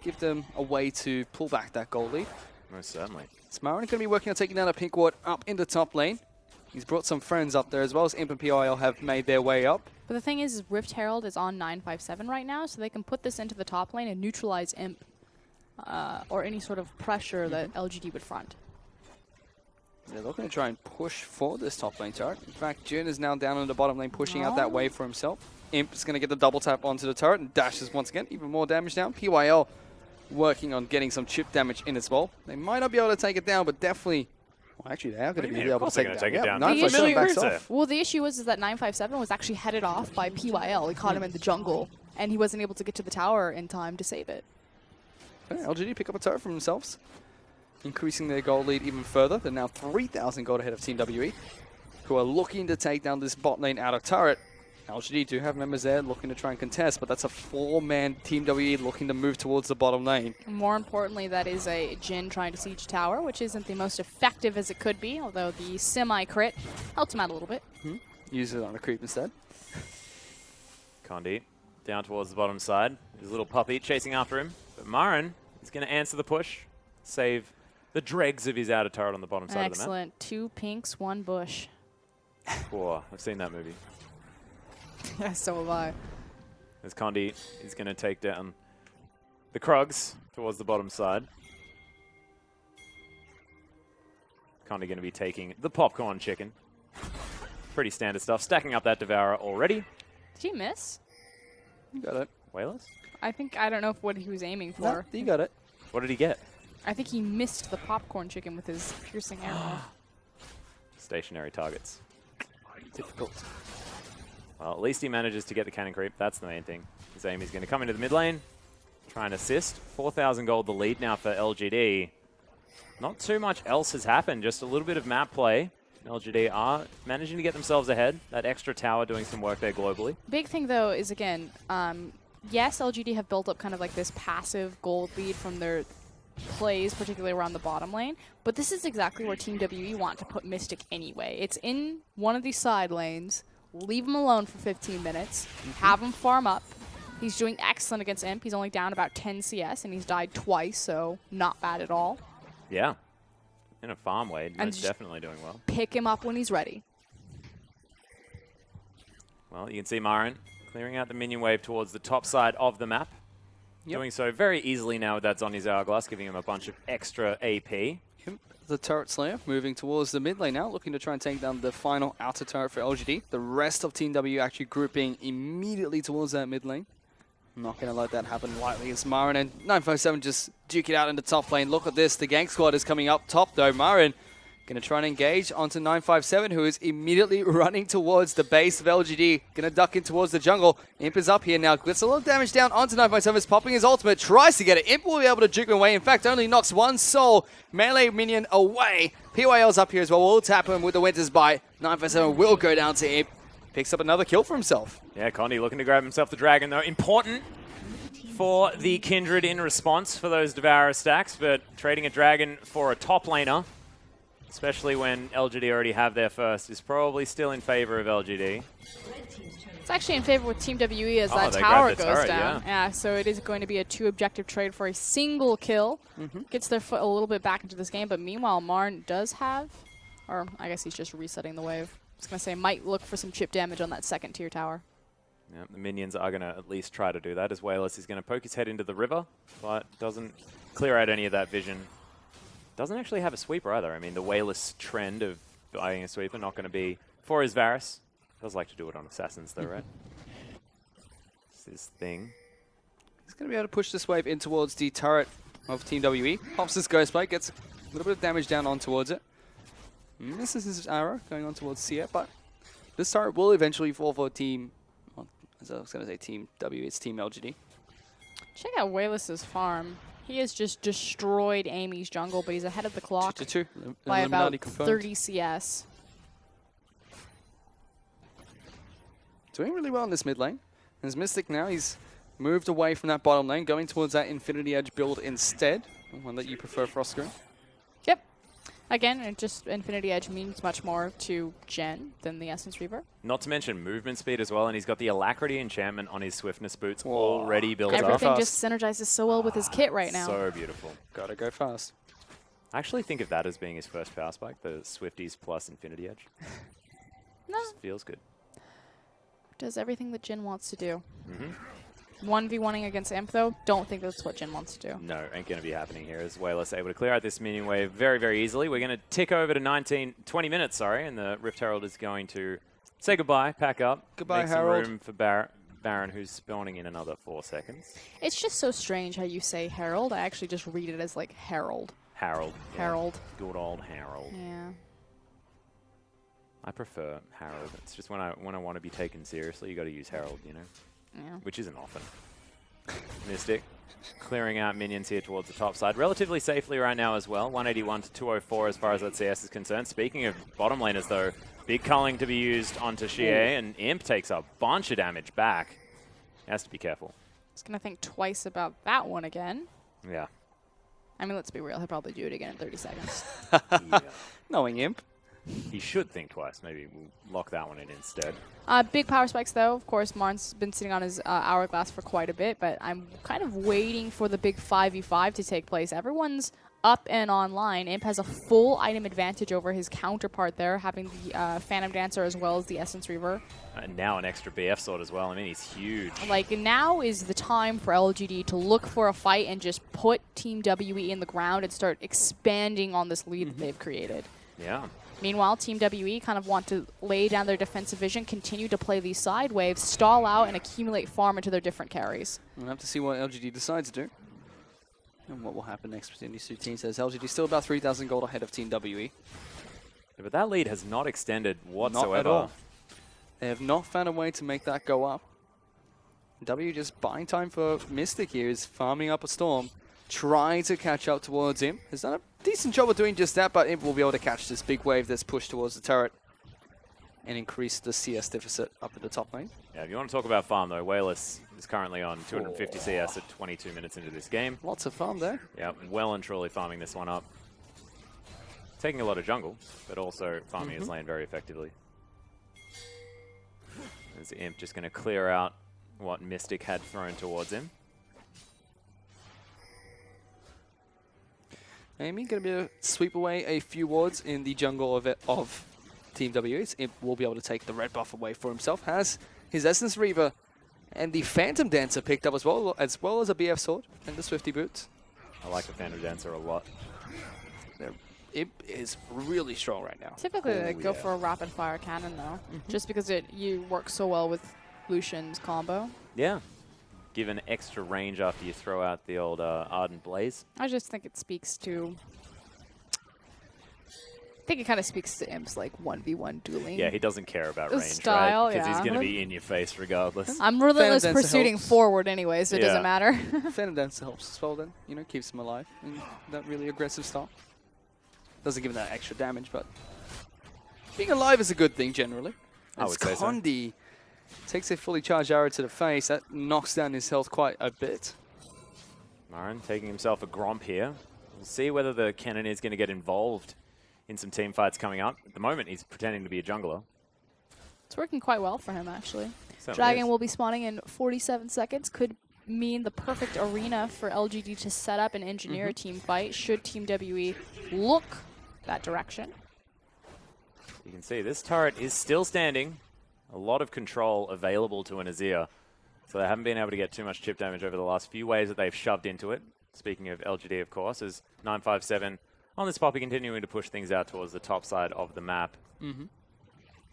give them a way to pull back that gold lead. Most certainly. Smarin going to be working on taking down a Pink Ward up in the top lane. He's brought some friends up there as well as Imp and PIL have made their way up. But the thing is Rift Herald is on 957 right now, so they can put this into the top lane and neutralize Imp or any sort of pressure that LGD would front. They're looking to try and push for this top lane turret. In fact, Jhin is now down in the bottom lane, pushing out that wave for himself. Imp is going to get the double tap onto the turret and dashes once again. Even more damage down. PYL working on getting some chip damage in as well. They might not be able to take it down, but definitely... Well, actually, they are going to be able to take it down. Yeah, 957 backs Million off. Well, the issue was is that 957 was actually headed off by PYL. He caught him in the jungle, and he wasn't able to get to the tower in time to save it. Okay, LGD pick up a turret for themselves, increasing their goal lead even further. They're now 3,000 gold ahead of Team WE, who are looking to take down this bot lane outer turret. LGD do have members there looking to try and contest, but that's a 4-man Team WE looking to move towards the bottom lane. More importantly, that is a Jhin trying to siege tower, which isn't the most effective as it could be, although the semi-crit helps him out a little bit. Use it on a creep instead. Condi down towards the bottom side. His little puppy chasing after him. But Marin is going to answer the push, save the dregs of his outer turret on the bottom side of the map. Excellent. 2 pinks, 1 bush. Oh, I've seen that movie. Yeah, so have I. As Condi is going to take down the Krugs towards the bottom side. Condi going to be taking the popcorn chicken. Pretty standard stuff. Stacking up that Devourer already. Did he miss? You got it. Whalers? I don't know if what he was aiming for. No, you got it. What did he get? I think he missed the popcorn chicken with his piercing arrow. Stationary targets. Difficult. Well, at least he manages to get the cannon creep. That's the main thing. His aim is going to come into the mid lane, try and assist. 4,000 gold the lead now for LGD. Not too much else has happened, just a little bit of map play. LGD are managing to get themselves ahead. That extra tower doing some work there globally. Big thing, though, is, again, yes, LGD have built up kind of like this passive gold lead from their plays, particularly around the bottom lane, but this is exactly where Team WE want to put Mystic anyway. It's in one of these side lanes, leave him alone for 15 minutes, have him farm up. He's doing excellent against Imp. He's only down about 10 CS, and he's died twice, so not bad at all. Yeah. In a farm way, And he's definitely doing well. Pick him up when he's ready. Well, you can see Marin clearing out the minion wave towards the top side of the map. Yep. Doing so very easily now with that Zhonya's Hourglass, giving him a bunch of extra AP. The turret slayer moving towards the mid lane now, looking to try and take down the final outer turret for LGD. The rest of Team W actually grouping immediately towards that mid lane. I'm not going to let that happen lightly as Marin and 957 just duke it out in the top lane. Look at this, the gank squad is coming up top though. Marin going to try and engage onto 957, who is immediately running towards the base of LGD. Going to duck in towards the jungle. Imp is up here now. Gets a lot of damage down onto 957. Is popping his ultimate. Tries to get it. Imp will be able to juke him away. In fact, only knocks one soul melee minion away. PYL's up here as well. We'll tap him with the Winter's Bite. 957 will go down to Imp. Picks up another kill for himself. Yeah, Condi looking to grab himself the dragon though. Important for the Kindred in response for those Devourer stacks, but trading a dragon for a top laner, especially when LGD already have their first, is probably still in favor of LGD. It's actually in favor with Team WE as that they tower grabbed the goes turret, down. Yeah, so it is going to be a 2-objective trade for a single kill. Gets their foot a little bit back into this game, but meanwhile, Marn does have, or I guess he's just resetting the wave. I was going to say, might look for some chip damage on that second tier tower. Yeah, the minions are going to at least try to do that, as Wayless is going to poke his head into the river, but doesn't clear out any of that vision. Doesn't actually have a sweeper either. I mean, the Wayless trend of buying a sweeper not going to be for his Varus. Does like to do it on assassins though, right? It's his thing. He's going to be able to push this wave in towards the turret of Team WE. Pops his Ghost Blade, gets a little bit of damage down on towards it. Misses his arrow going on towards Sia, but this turret will eventually fall for Team, well, as I was going to say Team W, it's Team LGD. Check out Wayless's farm. He has just destroyed Amy's jungle, but he's ahead of the clock 2-2. by about Illuminati confirmed. 30 CS. Doing really well in this mid lane. There's Mystic now. He's moved away from that bottom lane, going towards that Infinity Edge build instead. The one that you prefer, Frostgrim. Yep. Again, it just Infinity Edge means much more to Jen than the Essence Reaver. Not to mention movement speed as well, and he's got the Alacrity enchantment on his Swiftness boots already built up. Everything just synergizes so well with his kit right now. So beautiful. Gotta go fast. I actually think of that as being his first power spike, the Swifties plus Infinity Edge. No, Just feels good. does everything that Jin wants to do. 1v1ing against Imp, though, don't think that's what Jin wants to do. No, ain't going to be happening here as Wayless able to clear out this minion wave very, very easily. We're going to tick over to 20 minutes, and the Rift Herald is going to say goodbye, pack up. Goodbye, make Herald. some room for Baron, who's spawning in another 4 seconds. It's just so strange how you say Herald. I actually just read it as, like, Herald. Harold. Yeah. Herald. Good old Harold. Yeah. I prefer Harold. It's just when I want to be taken seriously, you got to use Harold, you know? Yeah. Which isn't often. Mystic clearing out minions here towards the top side relatively safely right now as well. 181 to 204 as far as that CS is concerned. Speaking of bottom laners though, big culling to be used onto Xie, and Imp takes a bunch of damage back. He has to be careful. Just going to think twice about that one again. Yeah. I mean, let's be real. He'll probably do it again in 30 seconds. Yeah. Knowing Imp. He should think twice. Maybe we'll lock that one in instead. Big power spikes, though. Of course, Marn's been sitting on his Hourglass for quite a bit, but I'm kind of waiting for the big 5v5 to take place. Everyone's up and online, Imp has a full item advantage over his counterpart there, having the Phantom Dancer as well as the Essence Reaver. And now an extra BF sword as well. I mean, he's huge. Like, now is the time for LGD to look for a fight and just put Team WE in the ground and start expanding on this lead that they've created. Yeah. Meanwhile, Team WE kind of want to lay down their defensive vision, continue to play these side waves, stall out, and accumulate farm into their different carries. We'll have to see what LGD decides to do. And what will happen next between these two teams, as LGD still about 3,000 gold ahead of Team WE. Yeah, but that lead has not extended whatsoever. Not at all. They have not found a way to make that go up. W just buying time for Mystic here, is farming up a Storm, trying to catch up towards him. Has done a decent job of doing just that, but Imp will be able to catch this big wave that's pushed towards the turret and increase the CS deficit up at the top lane. Yeah, if you want to talk about farm, though, Wayless is currently on 250 CS at 22 minutes into this game. Lots of farm there. Yeah, well and truly farming this one up. Taking a lot of jungle, but also farming his lane very effectively. As Imp just going to clear out what Mystic had thrown towards him. Amy going to be able to sweep away a few wards in the jungle of Team WE. Imp will be able to take the red buff away for himself. Has his Essence Reaver and the Phantom Dancer picked up as well as a BF Sword and the Swifty Boots. I like the Phantom Dancer a lot. Imp is really strong right now. Typically, they go for a rapid fire cannon, though, just because you work so well with Lucian's combo. Yeah. Given extra range after you throw out the old Ardent Blaze. I just think it speaks to... I think it kind of speaks to Imp's, like, 1v1 dueling. Yeah, he doesn't care about range, style, right? Because he's yeah. going to be in your face regardless. I'm relentless Phantom Dancer pursuing helps. forward anyway, so it Yeah. doesn't matter. Phantom Dancer helps as well then, you know, keeps him alive in that really aggressive style. Doesn't give him that extra damage, but being alive is a good thing generally. I As would say so. Condi takes a fully charged arrow to the face, that knocks down his health quite a bit. Marin taking himself a Gromp here. We'll see whether the Cannon is going to get involved in some team fights coming up. At the moment, he's pretending to be a jungler. It's working quite well for him, actually. Certainly Dragon is. will be spawning in 47 seconds. Could mean the perfect arena for LGD to set up and engineer a team fight should Team WE look that direction. You can see this turret is still standing. A lot of control available to an Azir. So they haven't been able to get too much chip damage over the last few waves that they've shoved into it. Speaking of LGD, of course, as 957 on this Poppy continuing to push things out towards the top side of the map.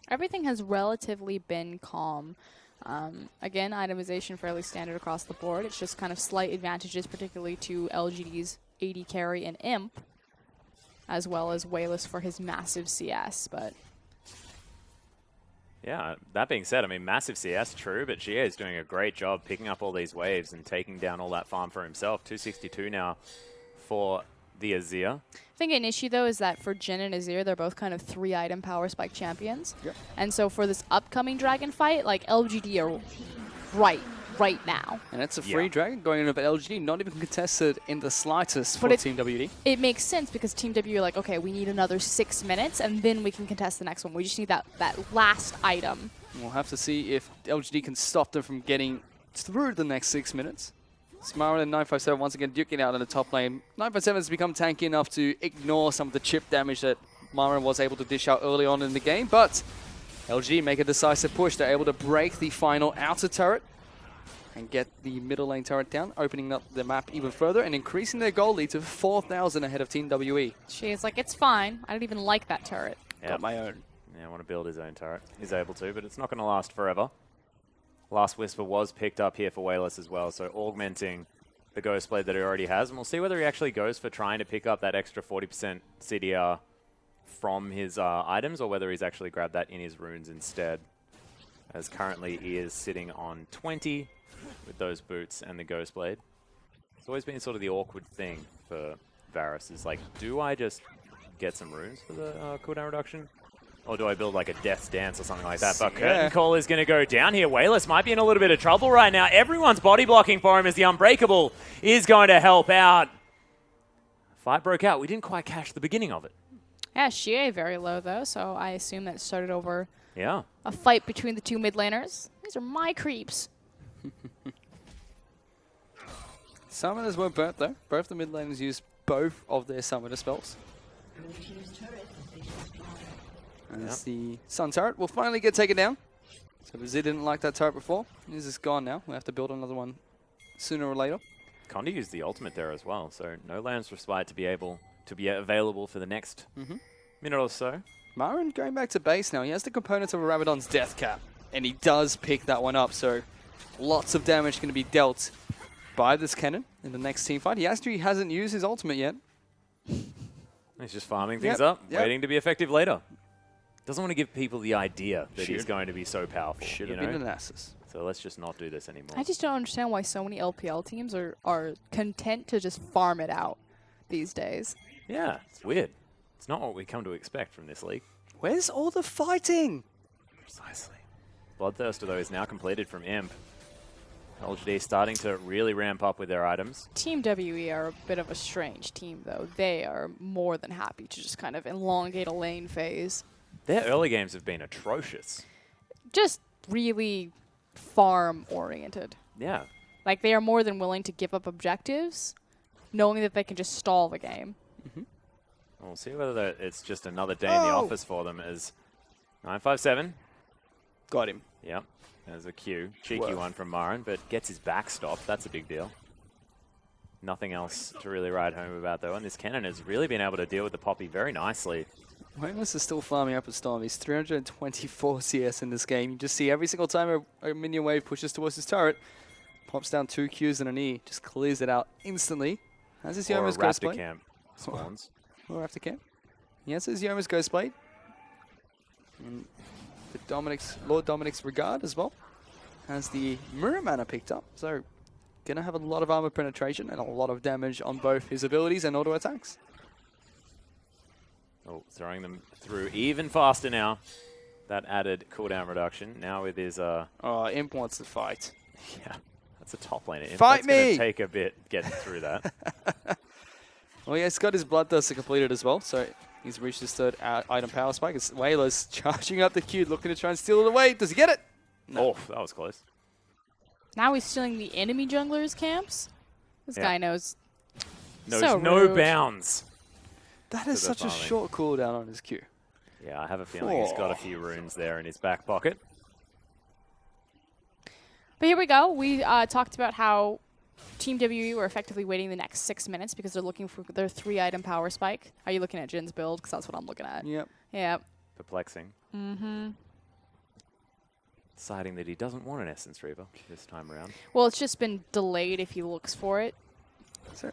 Everything has relatively been calm. Again, itemization fairly standard across the board. It's just kind of slight advantages, particularly to LGD's AD carry and Imp, as well as Wayless for his massive CS. But Yeah, that being said, I mean, massive CS, true, but Jie is doing a great job picking up all these waves and taking down all that farm for himself. 262 now for the Azir. I think an issue, though, is that for Jhin and Azir, they're both kind of 3-item power spike champions. Yep. And so for this upcoming Dragon fight, like, LGD are right now. And it's a free Yeah. dragon going in over LGD, not even contested in the slightest for But Team WD. It makes sense because Team W are like, okay, we need another 6 minutes, and then we can contest the next one. We just need that last item. We'll have to see if LGD can stop them from getting through the next 6 minutes. Smara and 957 once again duking out in the top lane. 957 has become tanky enough to ignore some of the chip damage that Marin was able to dish out early on in the game, but LG make a decisive push. They're able to break the final outer turret and get the middle lane turret down, opening up the map even further and increasing their goal lead to 4,000 ahead of Team WE. She's like, it's fine. I don't even like that turret. Got my own. Yeah, I want to build his own turret. He's able to, but it's not going to last forever. Last Whisper was picked up here for Wayless as well, so augmenting the Ghost Blade that he already has. And we'll see whether he actually goes for trying to pick up that extra 40% CDR from his items, or whether he's actually grabbed that in his runes instead. As currently he is sitting on 20 with those boots and the Ghost Blade. It's always been sort of the awkward thing for Varus, is like, do I just get some runes for the cooldown reduction? Or do I build like a Death's Dance or something like that? But Curtain Call is going to go down here. Wayless might be in a little bit of trouble right now. Everyone's body blocking for him as the Unbreakable is going to help out. Fight broke out. We didn't quite catch the beginning of it. Yeah, Xie very low, though, so I assume that started over Yeah. a fight between the two mid laners. These are my creeps. Summoners were burnt though. Both the mid laners used both of their summoner spells. As the Sun turret will finally get taken down. So the Z didn't like that turret before. This is gone now. We'll have to build another one sooner or later. Condi used the ultimate there as well, so no Lamb's Respite to be able to be available for the next minute or so. Marin going back to base now. He has the components of a Rabadon's death cap, and he does pick that one up. So lots of damage going to be dealt by this cannon in the next team fight. He actually hasn't used his ultimate yet. He's just farming things up, waiting to be effective later. Doesn't want to give people the idea that he's going to be so powerful. Should have been an Nasus. So let's just not do this anymore. I just don't understand why so many LPL teams are content to just farm it out these days. Yeah, it's weird. It's not what we come to expect from this league. Where's all the fighting? Precisely. Bloodthirster, though, is now completed from Imp. LGD starting to really ramp up with their items. Team WE are a bit of a strange team, though. They are more than happy to just kind of elongate a lane phase. Their early games have been atrocious. Just really farm-oriented. Yeah. Like, they are more than willing to give up objectives, knowing that they can just stall the game. We'll see whether it's just another day in the office for them as 957. Got him. Yep. There's a Q. Cheeky one from Marin, but gets his back stopped. That's a big deal. Nothing else to really ride home about, though. And this cannon has really been able to deal with the Poppy very nicely. Waymus is still farming up a Storm. He's 324 CS in this game. You just see every single time a minion wave pushes towards his turret, pops down 2 Qs and an E, just clears it out instantly. Has his Or a Yoma's Ghost Raptor Blade. camp spawns. Or Aftercamp. He has his Yoma's Ghost Blade. And the Lord Dominic's Regard as well. Has the Mirror Mana picked up. So, gonna have a lot of armor penetration and a lot of damage on both his abilities and auto attacks. Oh, throwing them through even faster now. That added cooldown reduction. Now with his... Oh, Imp wants to fight. Yeah, that's a top laner. Fight That's going me! to take a bit getting through that. Well, yeah, he's got his Bloodthirster completed as well, so he's reached his third item power spike. It's Whalers charging up the Q, looking to try and steal it away. Does he get it? No. Oh, that was close. Now he's stealing the enemy junglers' camps. This guy knows. Knows So no rude. bounds. That is To the such a farming. short cooldown on his Q. Yeah, I have a feeling he's got a few runes there in his back pocket. But here we go. We talked about how Team WE were effectively waiting the next 6 minutes because they're looking for their 3-item power spike. Are you looking at Jin's build? Because that's what I'm looking at. Yep. Yeah. Perplexing. Deciding that he doesn't want an Essence Reaver this time around. Well, it's just been delayed if he looks for it. So,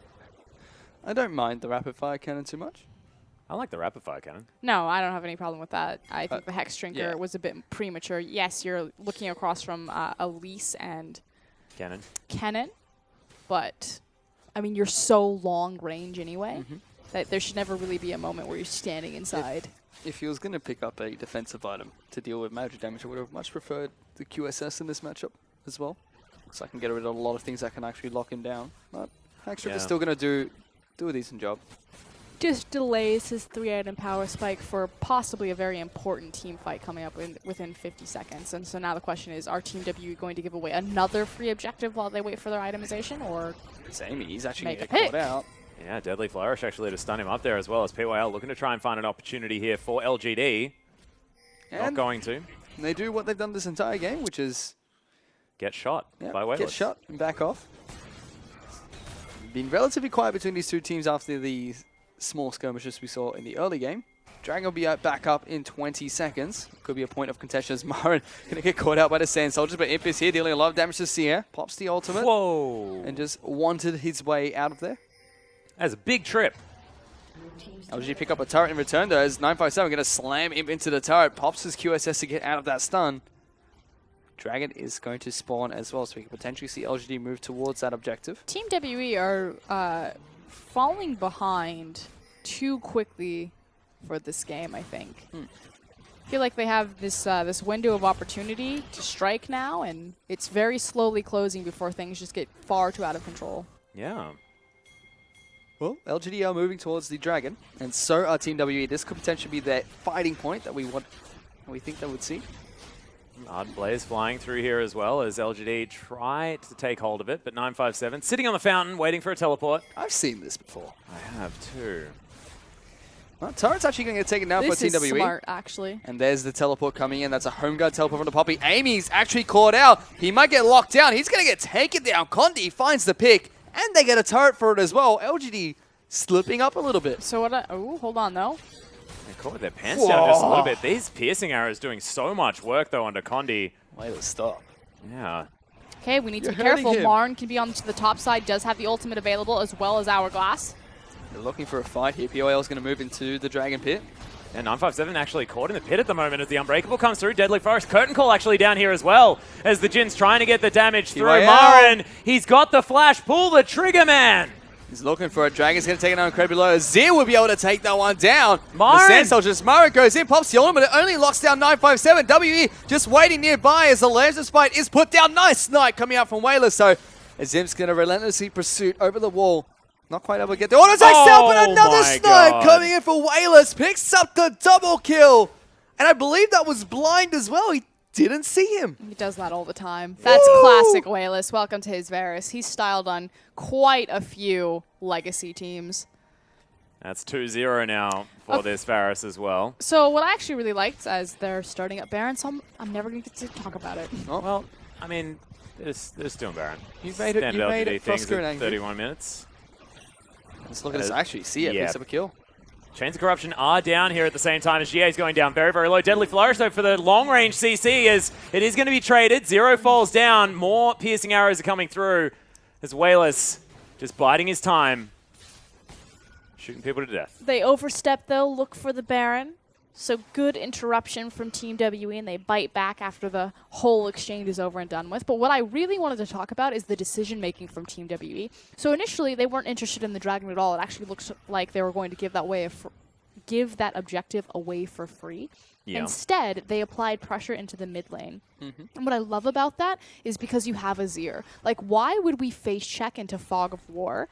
I don't mind the rapid fire cannon too much. I like the rapid fire cannon. No, I don't have any problem with that. I think the Hex Drinker yeah. was a bit premature. Yes, you're looking across from Elise and Cannon. Kennen, but I mean, you're so long range anyway that there should never really be a moment where you're standing inside. If he was going to pick up a defensive item to deal with magic damage, I would have much preferred the QSS in this matchup as well. So I can get rid of a lot of things that can actually lock him down. But Hex Drinker's still going to do a decent job. Just delays his 3-item power spike for possibly a very important team fight coming up within 50 seconds. And so now the question is, are Team W going to give away another free objective while they wait for their itemization, or It's Amy. He's actually Make going to a get caught pick. out. Yeah, Deadly Flourish actually to stun him up there as well as PYL looking to try and find an opportunity here for LGD. Not And going to. they do what they've done this entire game, which is Get shot by get Wayless. shot and back off. Been relatively quiet between these two teams after the small skirmishes we saw in the early game. Dragon will be back up in 20 seconds. Could be a point of contention as Marin going to get caught out by the Sand Soldiers, but Imp is here dealing a lot of damage to Seer. Pops the ultimate Whoa. and just wanted his way out of there. That's a big trip. LG pick up a turret in return though as 957 going to slam Imp into the turret. Pops his QSS to get out of that stun. Dragon is going to spawn as well, so we can potentially see LGD move towards that objective. Team WE are falling behind too quickly for this game, I think. I feel like they have this this window of opportunity to strike now, and it's very slowly closing before things just get far too out of control. Yeah. Well, LGD are moving towards the Dragon, and so are Team WE. This could potentially be their fighting point that we think they would see. Hard Blaze flying through here as well as LGD try to take hold of it, but 957 sitting on the fountain waiting for a teleport. I've seen this before. I have too. Well, turret's actually going to get taken down This for is TWE. smart, actually. And there's the teleport coming in. That's a home guard teleport from the Poppy. Amy's actually caught out. He might get locked down. He's going to get taken down. Condi finds the pick, and they get a turret for it as well. LGD slipping up a little bit. So what? Oh, hold on though. They caught with their pants down just a little bit. These piercing arrows doing so much work though under Condi. Wait, let's stop. Yeah. Okay, we need to You're be careful. hurting him. Marn can be on to the top side, does have the ultimate available as well as Hourglass. They're looking for a fight here. POL is going to move into the Dragon Pit. And 957 actually caught in the pit at the moment as the Unbreakable comes through. Deadly Forest Curtain Call actually down here as well as the Jin's trying to get the damage through. PYL. Marin, he's got the flash. Pull the trigger, man. He's looking for it. Dragon's going to take it down incredibly low. Azir will be able to take that one down. Marin. The Sand Soldiers. Marin goes in, pops the ultimate. It only locks down 957. WE just waiting nearby as the Laser Spite is put down. Nice snipe coming out from Whalers. So Azim's going to relentlessly pursue over the wall. Not quite able to get the auto attack out, but another my snipe God. coming in for Whalers. Picks up the double kill. And I believe that was blind as well. He didn't see him. He does that all the time. That's classic Wayless. Welcome to his Varus. He's styled on quite a few legacy teams. That's 2-0 now for this Varus as well. So what I actually really liked as they're starting up Baron, so I'm never going to get to talk about it. Oh. Well, I mean, they're still Baron. You've made it. Standard You've made LGD it. things Frosker and at angry. 31 minutes. Let's look at this. Actually, see it. Yeah. Picks up a kill. Chains of Corruption are down here at the same time as GA is going down very, very low. Deadly Flourish, though, for the long-range CC, as it is going to be traded. Zero falls down. More piercing arrows are coming through as Wayless just biding his time, shooting people to death. They overstep, though, look for the Baron. So good interruption from Team WE, and they bite back after the whole exchange is over and done with. But what I really wanted to talk about is the decision-making from Team WE. So initially, they weren't interested in the Dragon at all. It actually looks like they were going to give that objective away for free. Yeah. Instead, they applied pressure into the mid lane. And what I love about that is because you have Azir. Like, why would we face check into Fog of War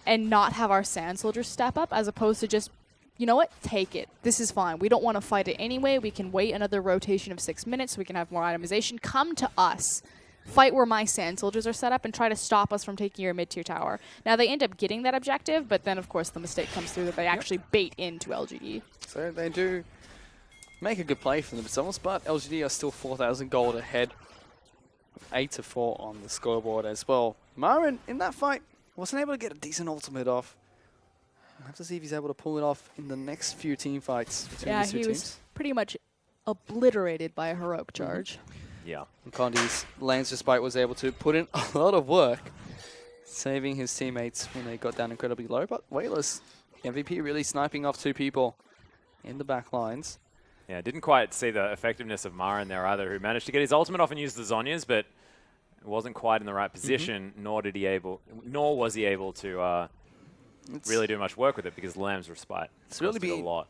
and not have our Sand Soldiers step up as opposed to just, you know what, take it. This is fine. We don't want to fight it anyway. We can wait another rotation of 6 minutes so we can have more itemization. Come to us. Fight where my Sand Soldiers are set up and try to stop us from taking your mid-tier tower. Now, they end up getting that objective, but then, of course, the mistake comes through that they actually bait into LGD. So they do make a good play for themselves, but LGD are still 4,000 gold ahead. 8-4 on the scoreboard as well. Marin, in that fight, wasn't able to get a decent ultimate off. We'll have to see if he's able to pull it off in the next few team fights between Yeah, these two he teams. was pretty much obliterated by a heroic charge. Yeah. And Condi's Lance Despite was able to put in a lot of work, saving his teammates when they got down incredibly low. But Wayless, MVP really sniping off two people in the back lines. Yeah, didn't quite see the effectiveness of Marin there either, who managed to get his ultimate off and use the Zhonya's, but it wasn't quite in the right position, nor was he able to really do much work with it because Lamb's respite costed a lot.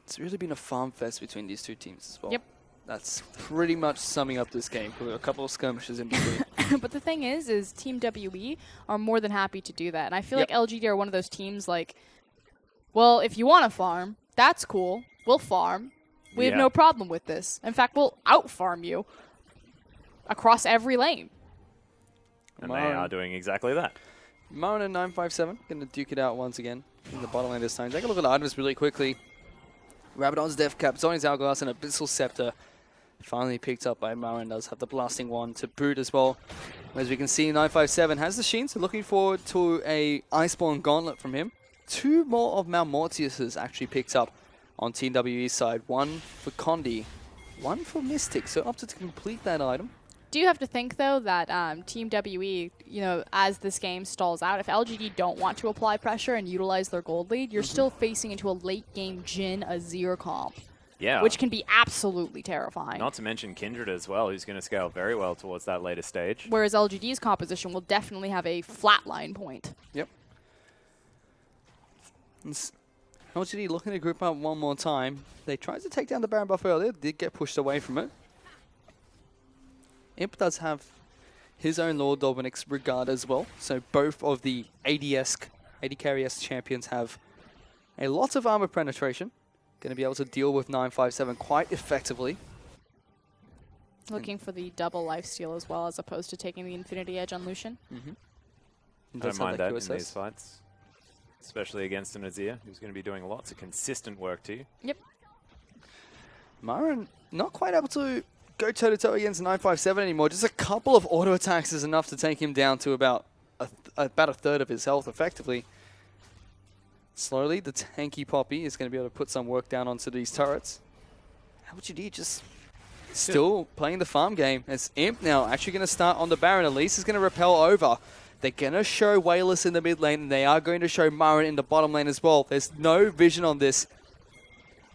It's really been a farm fest between these two teams as well. Yep. That's pretty much summing up this game. With a couple of skirmishes in between. But the thing is Team WE are more than happy to do that. And I feel Yep. like LGD are one of those teams like, well, if you want to farm, that's cool. We'll farm. We have Yeah. no problem with this. In fact, we'll out-farm you across every lane. And they are doing exactly that. Marin and 957 going to duke it out once again in the bottom lane this time. Take a look at the items really quickly. Rabadon's Death Cap, Zhonya's Hourglass, and Abyssal Scepter. Finally picked up by Marin. Does have the Blasting Wand to boot as well. As we can see, 957 has the Sheen, so looking forward to a Iceborne Gauntlet from him. Two more of Mount Mortius's actually picked up on Team WE's side. One for Condi, one for Mystic. So up to complete that item. Do you have to think, though, that Team WE, you know, as this game stalls out, if LGD don't want to apply pressure and utilize their gold lead, you're still facing into a late-game Jhin Azir comp, Yeah. which can be absolutely terrifying. Not to mention Kindred as well, who's going to scale very well towards that later stage. Whereas LGD's composition will definitely have a flatline point. Yep. LGD looking to group up one more time. They tried to take down the Baron buff earlier, did get pushed away from it. Imp does have his own Lord Dominic's regard as well. So both of the AD carry-esque champions have a lot of armor penetration. Going to be able to deal with 957 quite effectively. Looking for the double lifesteal as well, as opposed to taking the Infinity Edge on Lucian. I don't mind that in these fights. Especially against an Azir, who's going to be doing lots of consistent work to you. Yep. Myron not quite able to go toe-to-toe against 957 anymore. Just a couple of auto attacks is enough to take him down to about a third of his health, effectively. Slowly, the tanky Poppy is going to be able to put some work down onto these turrets. LGD just still playing the farm game. As Imp now actually going to start on the Baron. Elise is going to repel over. They're going to show Wayless in the mid lane, and they are going to show Myron in the bottom lane as well. There's no vision on this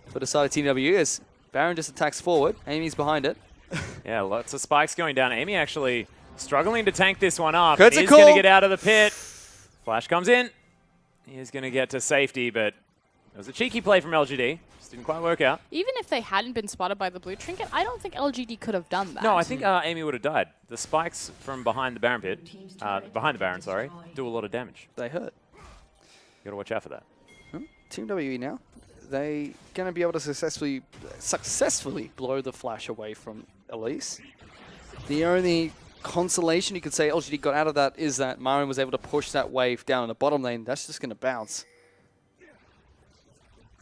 for the side of TW as Baron just attacks forward. Amy's behind it. Yeah, lots of spikes going down. Amy actually struggling to tank this one up. Critical. He's going to get out of the pit. Flash comes in. He's going to get to safety, but it was a cheeky play from LGD. Just didn't quite work out. Even if they hadn't been spotted by the blue trinket, I don't think LGD could have done that. No, I think Amy would have died. The spikes from behind the Baron pit, behind the Baron, sorry, do a lot of damage. They hurt. You got to watch out for that. Team WE now. They going to be able to successfully blow the flash away from Elise. The only consolation you could say LGD got out of that is that Myron was able to push that wave down in the bottom lane. That's just going to bounce.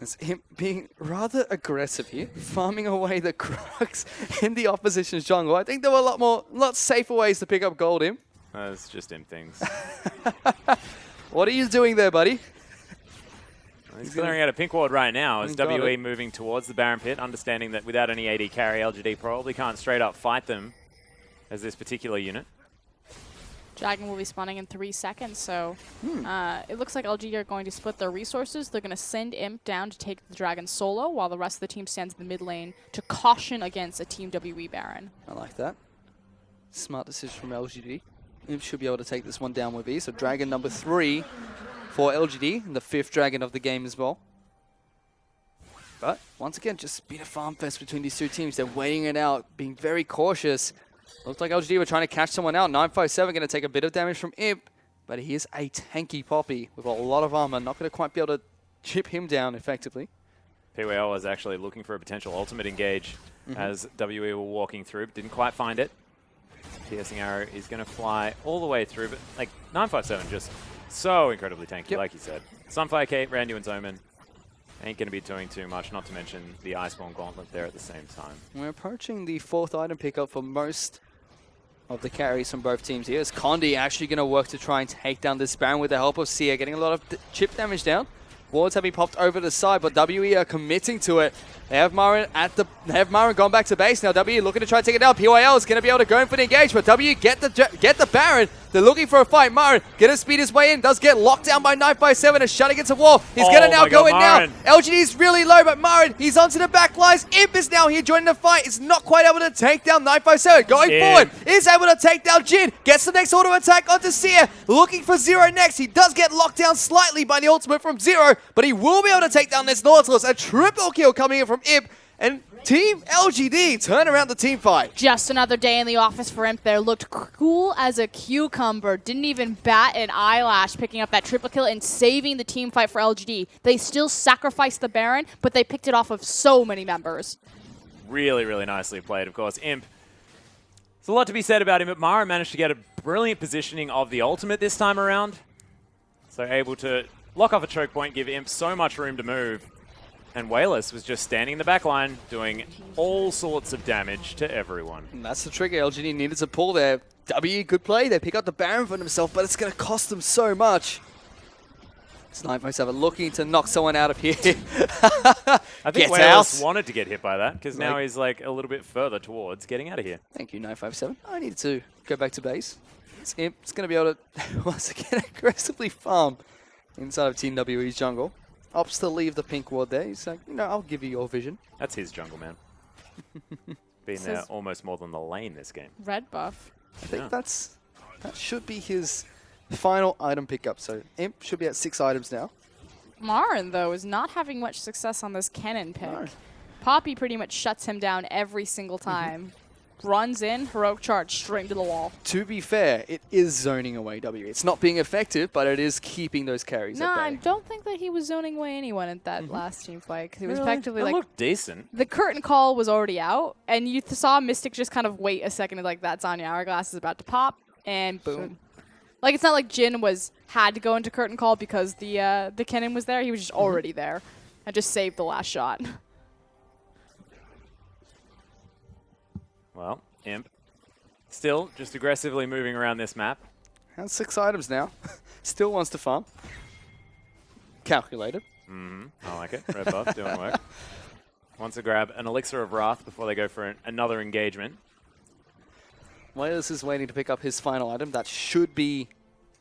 It's him being rather aggressive here, farming away the Crux in the opposition's jungle. I think there were a lot safer ways to pick up gold, Imp. It's just Imp things. What are you doing there, buddy? He's clearing out a pink ward right now as Got WE it. moving towards the Baron pit, understanding that without any AD carry, LGD probably can't straight up fight them as this particular unit. Dragon will be spawning in 3 seconds, so it looks like LG are going to split their resources. They're going to send Imp down to take the Dragon solo, while the rest of the team stands in the mid lane to caution against a Team WE Baron. I like that. Smart decision from LGD. Imp should be able to take this one down with ease. So Dragon number 3 for LGD, and the 5th Dragon of the game as well. But once again, just been a farm fest between these two teams. They're waiting it out, being very cautious. Looks like LGD were trying to catch someone out. 957 going to take a bit of damage from Imp, but he is a tanky Poppy with a lot of armor. Not going to quite be able to chip him down effectively. PWL was actually looking for a potential ultimate engage as WE were walking through, but didn't quite find it. Piercing arrow is going to fly all the way through, but like 957 just so incredibly tanky, like you said. Sunfire Kate, Randuin's Omen. Ain't going to be doing too much, not to mention the Iceborne Gauntlet there at the same time. We're approaching the 4th item pickup for most of the carries from both teams here. Is Condi actually going to work to try and take down this Baron with the help of Sia, getting a lot of chip damage down. Wards have been popped over the side, but WE are committing to it. They have Myron gone back to base now. WE looking to try to take it down. PYL is going to be able to go in for the engage, but WE get the Baron. They're looking for a fight. Myron going to speed his way in. Does get locked down by 957 and shut against a wall. He's going to now go in now. LGD is really low, but Myron, he's onto the back lines. Imp is now here joining the fight. Is not quite able to take down 957. Going forward, is able to take down Jin. Gets the next auto attack onto Seer. Looking for Zero next. He does get locked down slightly by the ultimate from Zero, but he will be able to take down this Nautilus. A triple kill coming in from Imp. And Team LGD turn around the team fight. Just another day in the office for Imp there. Looked cool as a cucumber. Didn't even bat an eyelash, picking up that triple kill and saving the team fight for LGD. They still sacrificed the Baron, but they picked it off of so many members. Really, really nicely played, of course. Imp, there's a lot to be said about him, but Mara managed to get a brilliant positioning of the ultimate this time around. So able to lock off a choke point, give Imp so much room to move. And Wayless was just standing in the back line, doing all sorts of damage to everyone. And that's the trigger LGD needed to pull there. W, good play. They pick up the Baron for themselves, but it's going to cost them so much. It's 957 looking to knock someone out of here. I think Wayless wanted to get hit by that, because now he's like a little bit further towards getting out of here. Thank you, 957. I needed to go back to base. It's going to be able to, once again, aggressively farm inside of Team WE's jungle. Opts to leave the pink ward there. He's like, I'll give you your vision. That's his jungle, man. Been there almost more than the lane this game. Red buff. I think that should be his final item pickup. So Imp should be at 6 items now. Marin, though, is not having much success on this cannon pick. No. Poppy pretty much shuts him down every single time. runs in, heroic charge, straight into the wall. To be fair, it is zoning away W. It's not being effective, but it is keeping those carries No, at I bay. don't think that he was zoning away anyone at that last team fight. 'Cause it was effectively It like looked decent. the curtain call was already out, and you saw Mystic just kind of wait a second, and like that's on your hourglass is about to pop, and boom. Like it's not like Jin had to go into curtain call because the cannon was there. He was just already there, and just saved the last shot. Well, Imp still just aggressively moving around this map. Has 6 items now. Still wants to farm. Calculated. I like it. Red buff doing work. Wants to grab an Elixir of Wrath before they go for another engagement. Wales is waiting to pick up his final item. That should be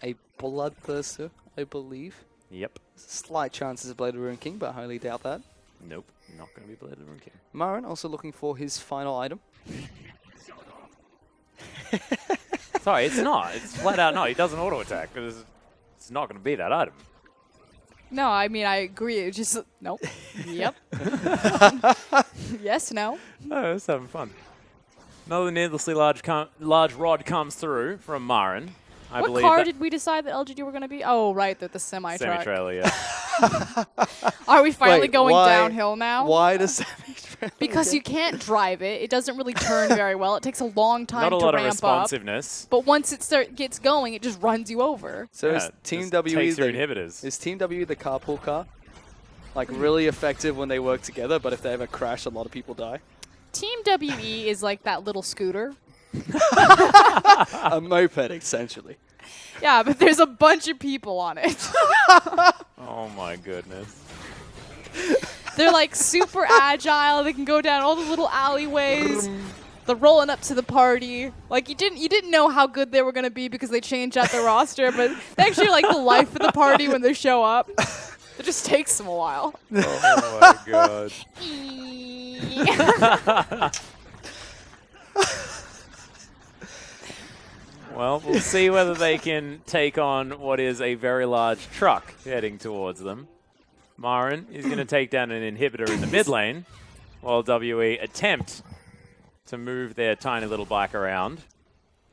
a Bloodthirster, I believe. Yep. Slight chances of Blade of Ruin King, but I highly doubt that. Nope. Not going to be Blade of the Rune King. Marin also looking for his final item. Sorry, it's not. It's flat out not. He doesn't auto attack because it's not going to be that item. No, I mean I agree. It's just nope. Yep. Yes. No. Oh, it's having fun. Another needlessly large rod comes through from Marin. I What believe car that did we decide that LGD were going to be? Oh, right, the semi truck. semi-trailer, yeah. Are we finally Wait, going why- downhill now? Why does semi-trailer Because you can't drive it. It doesn't really turn very well. It takes a long time Not a to lot of ramp up. responsiveness. But once it gets going, it just runs you over. So Yeah, is Team just W takes your the, inhibitors. is Team W the carpool car? Like really effective when they work together, but if they ever crash, a lot of people die. Team WE is like that little scooter. A moped, essentially. Yeah, but there's a bunch of people on it. Oh my goodness. They're like super agile. They can go down all the little alleyways. They're rolling up to the party. Like you didn't know how good they were gonna be because they changed out the roster, but they actually like the life of the party when they show up. It just takes them a while. Oh my god. Well, we'll see whether they can take on what is a very large truck heading towards them. Marin is going to take down an inhibitor in the mid lane, while WE attempt to move their tiny little bike around.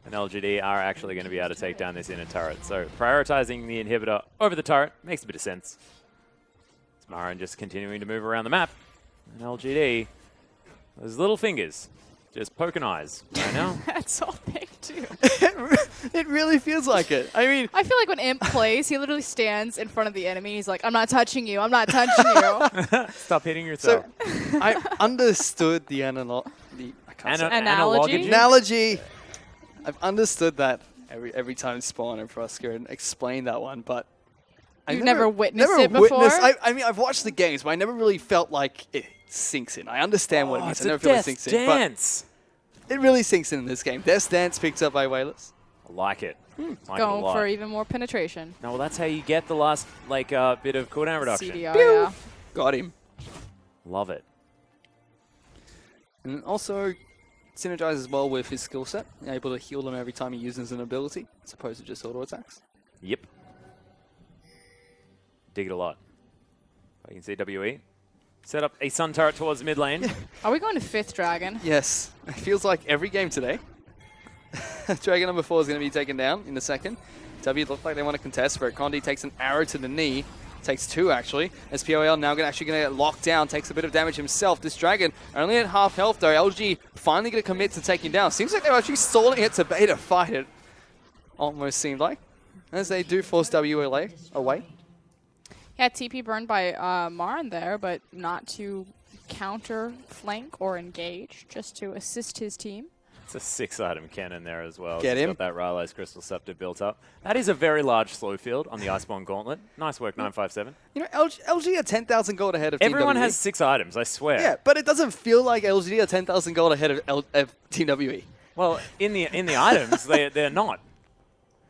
And LGD are actually going to be able to take down this inner turret. So prioritizing the inhibitor over the turret makes a bit of sense. It's Marin just continuing to move around the map. And LGD, those little fingers, just poking eyes right now. That's all they do. It really feels like it. I mean, I feel like when Imp plays, he literally stands in front of the enemy. He's like, I'm not touching you. I'm not touching you. Stop hitting yourself. so I understood the Analogy? analogy. I've understood that every time Spawn and Frosker and explain that one, but I You've never witnessed it before? I mean, I've watched the games, but I never really felt like it sinks in. I understand what it means. It's I a never feel it death sinks in, but dance. it really sinks in this game. Death Dance picked up by Wayless. I like it. Like it a Going lot. for even more penetration. No, well, that's how you get the last bit of cooldown reduction. CDR, yeah. Got him. Love it. And also synergizes well with his skill set, able to heal them every time he uses an ability, as opposed to just auto attacks. Yep. Dig it a lot. You can see WE. Set up a sun turret towards the mid lane. Are we going to 5th Dragon? Yes, it feels like every game today. Dragon number 4 is going to be taken down in a second. W look like they want to contest for it. Condi takes an arrow to the knee. Takes 2 actually. As POL now actually going to get locked down. Takes a bit of damage himself. This Dragon only at half health though. LG finally going to commit to taking down. Seems like they're actually stalling it to beta fight it. Almost seemed like. As they do force W away. Yeah, TP burned by Marin there, but not to counter, flank, or engage, just to assist his team. It's a 6-item cannon there as well. Get It's him. got that Rylai's Crystal Scepter built up. That is a very large slow field on the Iceborne Gauntlet. Nice work, 957. You know, LG are 10,000 gold ahead of Team Everyone WE. has 6 items, I swear. Yeah, but it doesn't feel like LG are 10,000 gold ahead of Team WE. Well, in the items, they're not.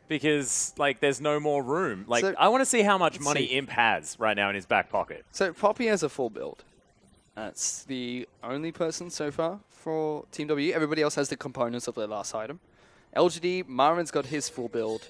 Because, there's no more room. So- I want to see how much Let's money see. Imp has right now in his back pocket. So Poppy has a full build. That's the only person so far for Team W. Everybody else has the components of their last item. LGD, Marin's got his full build.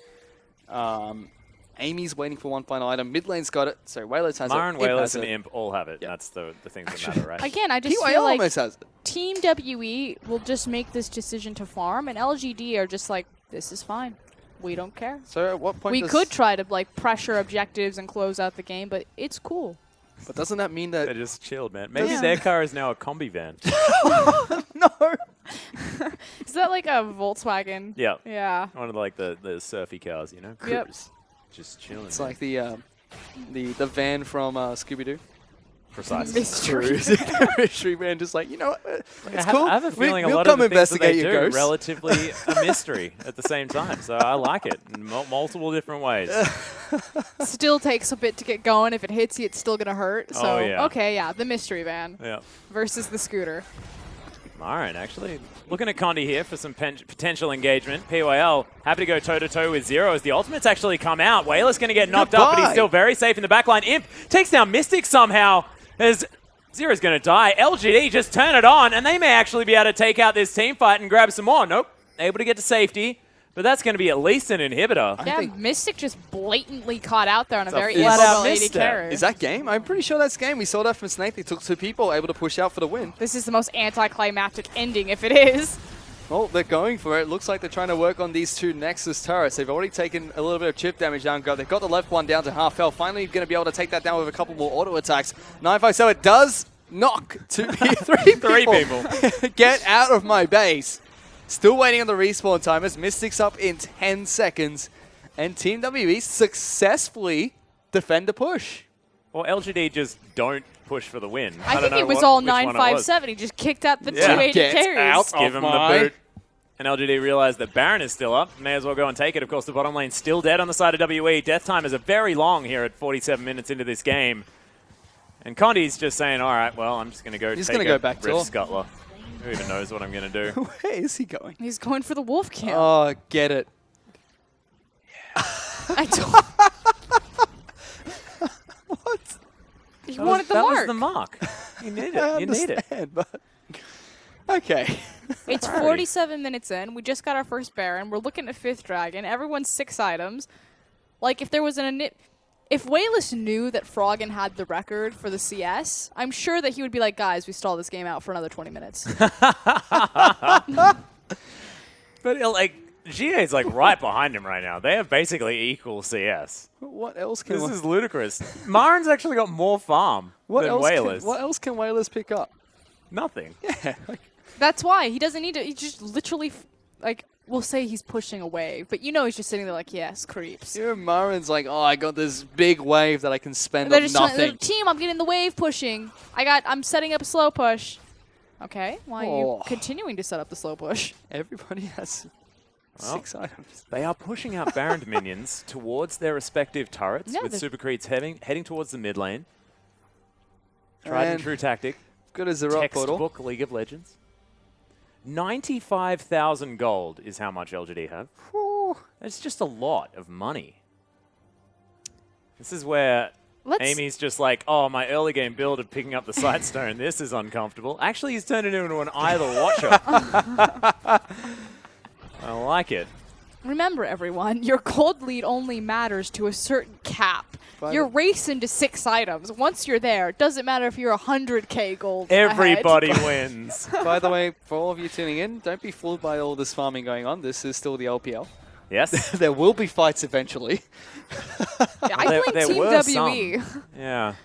Amy's waiting for one final item. Mid lane's got it. So Wayless has Marin, it. Imp Wayless, has and it. Imp all have it. Yeah. That's the things that matter, right? Again, I just PYL feel like almost has it. Team WE will just make this decision to farm, and LGD are just like, this is fine. We don't care. So at what point We does, could try to like pressure objectives and close out the game, but it's cool. But doesn't that mean They're that... just chilled, man. Maybe Yeah. their car is now a combi van. No! Is that like a Volkswagen? Yeah. Yeah. One of like the surfy cars, you know? Yep. Cruise. Just chilling. It's like the van from Scooby-Doo. Precisely. Mystery van, just like, you know what? It's I cool. have a feeling we'll a lot come of the things that investigate they your do ghosts. relatively a mystery at the same time. So I like it in multiple different ways. Still takes a bit to get going. If it hits you, it's still gonna hurt. So Oh, yeah. okay, yeah, the mystery van Yeah. versus the scooter. Marin actually looking at Condi here for some potential engagement. PYL happy to go toe-to-toe with Zero as the ultimates actually come out. Whaler's going to get knocked up, but he's Goodbye. still very safe in the backline. Imp takes down Mystic somehow as Zero's going to die. LGD just turn it on, and they may actually be able to take out this team fight and grab some more. Nope, able to get to safety, but that's going to be at least an inhibitor. Yeah, think- Mystic just blatantly caught out there on a a very flat-out able AD misstep. carry. Is that game? I'm pretty sure that's game. We saw that from Snake. They took 2 people, able to push out for the win. This is the most anticlimactic ending if it is. Well, they're going for it. Looks like they're trying to work on these 2 Nexus turrets. They've already taken a little bit of chip damage down. They've got the left one down to half health. Finally going to be able to take that down with a couple more auto attacks. 957 does knock 3 people. Get out of my base. Still waiting on the respawn timers. Mystics up in 10 seconds. And Team WE successfully defend the push. Or LGD just don't push for the win. I don't think know it was which all one it was. 957. He just kicked out the Yeah. 280 Get carries. out. Give him my- the boot. And LGD realized that Baron is still up. May as well go and take it. Of course, the bottom lane still dead on the side of WE. Death time is a very long here at 47 minutes into this game. And Condi's just saying, all right, well, I'm just going to go He's take gonna a go back to Rift Scuttler. Who even knows what I'm going to do? Where is he going? He's going for the wolf kill. Oh, get it. I don't. What? He wanted the that mark. was the mark. You need I it. You need it. understand, but... Okay. It's 47 minutes in. We just got our first Baron. We're looking at 5th Dragon. Everyone's 6 items. Like, if there was if Wayless knew that Froggen had the record for the CS, I'm sure that he would be like, guys, we stall this game out for another 20 minutes. But like, GA's like right behind him right now. They have basically equal CS. What else can... This is ludicrous. Marin's actually got more farm What than else Wayless. What else can Wayless pick up? Nothing. Yeah, like, That's why. He doesn't need to. He just literally, like, we'll say he's pushing a wave, but you know he's just sitting there like, yes, creeps. here Marin's like, oh, I got this big wave that I can spend They're on just trying, nothing. team, I'm getting the wave pushing. I'm setting up a slow push. Okay, why are you Oh. continuing to set up the slow push? Everybody has Well, 6 items. They are pushing out Baron minions towards their respective turrets, Yeah, with they're- Super Creeds heading towards the mid lane. Tried and And true tactic. Good as a rock portal. Textbook League of Legends. 95,000 gold is how much LGD have. Whew. That's just a lot of money. This is where Let's. Amy's just like, oh, my early game build of picking up the Sightstone, this is uncomfortable. Actually, he's turned it into an idle watcher. I like it. Remember, everyone, your gold lead only matters to a certain cap. You're racing to 6 items. Once you're there, it doesn't matter if you're 100k gold. Everybody ahead. wins. By the way, for all of you tuning in, don't be fooled by all this farming going on. This is still the LPL. Yes? There will be fights eventually. Yeah, I There- blame there Team were WE. Yeah.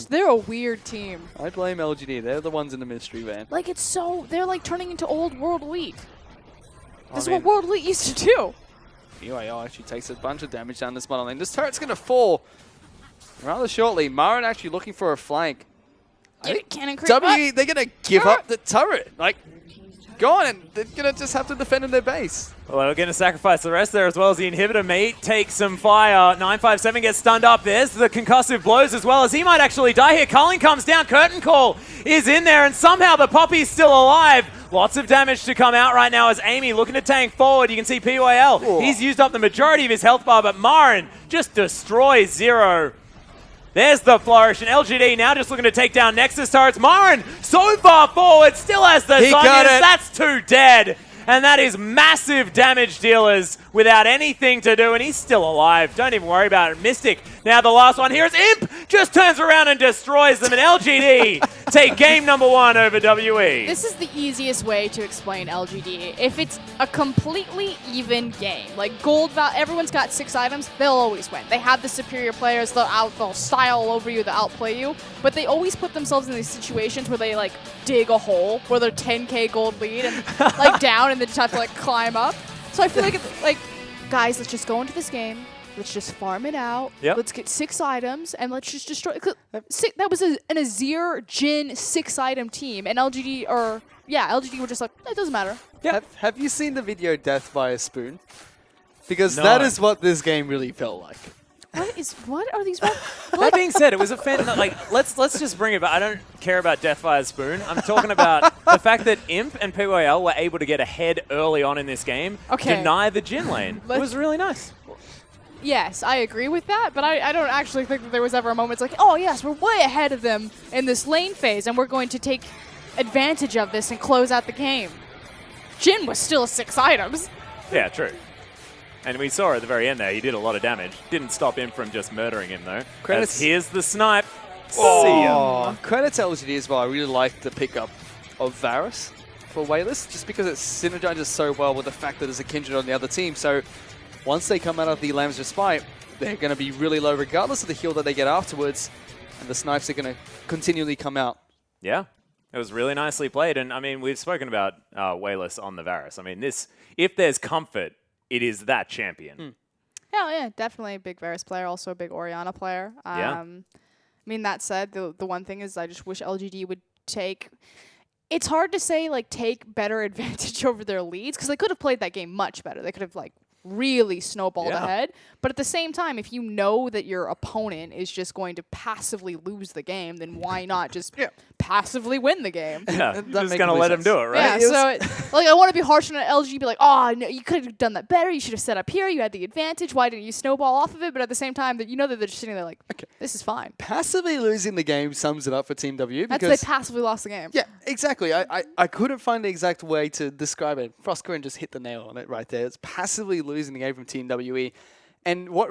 They're a weird team. I blame LGD. They're the ones in the mystery van. Like, they're like turning into old World Elite. This is mean- what World Elite used to do. PYL actually takes a bunch of damage down this bottom lane. This turret's going to fall rather shortly. Marin actually looking for a flank. Get it, cannon creep. WE, they're going to give up the turret. Like, go on, and they're going to just have to defend in their base. Well, we're going to sacrifice the rest there as well as the inhibitor may take some fire. 957 gets stunned up. There's the concussive blows as well as he might actually die here. Culling comes down. Curtain Call is in there and somehow the Poppy's still alive. Lots of damage to come out right now as Amy looking to tank forward. You can see PYL. Whoa. He's used up the majority of his health bar, but Marin just destroys Zero. There's the flourish, and LGD now just looking to take down Nexus turrets. Marin so far forward, still has the He got Zonius. it. That's 2 dead. and that is massive damage dealers without anything to do, and he's still alive. Don't even worry about it. Mystic, now the last one here is Imp, just turns around and destroys them, and LGD take game number 1 over WE. This is the easiest way to explain LGD. If it's a completely even game, like everyone's got 6 items, they'll always win. They have the superior players, they'll style over you, they'll outplay you, but they always put themselves in these situations where they like dig a hole, where they're 10k gold lead and like down, and then just have to like climb up. So I feel like it's like, guys, let's just go into this game. Let's just farm it out. Yep. Let's get 6 items and let's just destroy. That was an Azir Jhin 6-item team, and LGD were just like, it doesn't matter. Have you seen the video Death by a Spoon? Because No. that is what this game really felt like. What are these? That being said, it was a let's just bring it back. I don't care about Death Fire Spoon. I'm talking about the fact that Imp and PYL were able to get ahead early on in this game, deny the Jhin lane. It was really nice. Yes, I agree with that, but I don't actually think that there was ever a moment it's like, oh yes, we're way ahead of them in this lane phase, and we're going to take advantage of this and close out the game. Jhin was still 6 items. Yeah, true. And we saw at the very end there, he did a lot of damage. Didn't stop him from just murdering him, though. Credits- Here's the snipe. See Oh, ya. credit to LGD as well. I really like the pickup of Varus for Wayless, just because it synergizes so well with the fact that there's a Kindred on the other team. So once they come out of the Lamb's Respite, they're going to be really low regardless of the heal that they get afterwards, and the snipes are going to continually come out. Yeah, it was really nicely played. And, I mean, we've spoken about Wayless on the Varus. I mean, if there's comfort, it is that champion. Yeah, definitely a big Varus player, also a big Orianna player. Yeah. I mean, that said, the one thing is I just wish LGD would take... It's hard to say, like, take better advantage over their leads, because they could have played that game much better. They could have, like, really snowballed ahead. But at the same time, if you know that your opponent is just going to passively lose the game, then why not just passively win the game? Yeah, That you're just makes going to complete let him sense. do it, right? Yeah, so like I want to be harsh on LG, be like, oh, no, you could have done that better. You should have set up here. You had the advantage. Why didn't you snowball off of it? But at the same time, that you know that they're just sitting there like, this is fine. Passively losing the game sums it up for Team W. That's Because they passively lost the game. yeah, exactly. I couldn't find the exact way to describe it. Frostcoin just hit the nail on it right there. It's passively losing the game from Team WE. And when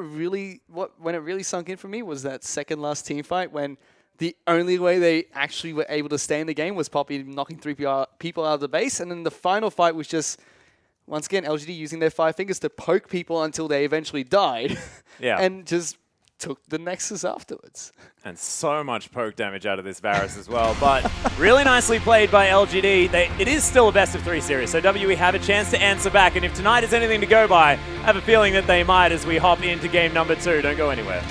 it really sunk in for me was that second last team fight when the only way they actually were able to stay in the game was Poppy knocking 3 people out of the base. And then the final fight was just, once again, LGD using their 5 fingers to poke people until they eventually died. Yeah. And just took the Nexus afterwards. And so much poke damage out of this Varus as well. But really nicely played by LGD. It is still a best-of-3 series, so WE have a chance to answer back. And if tonight is anything to go by, I have a feeling that they might as we hop into game number 2. Don't go anywhere.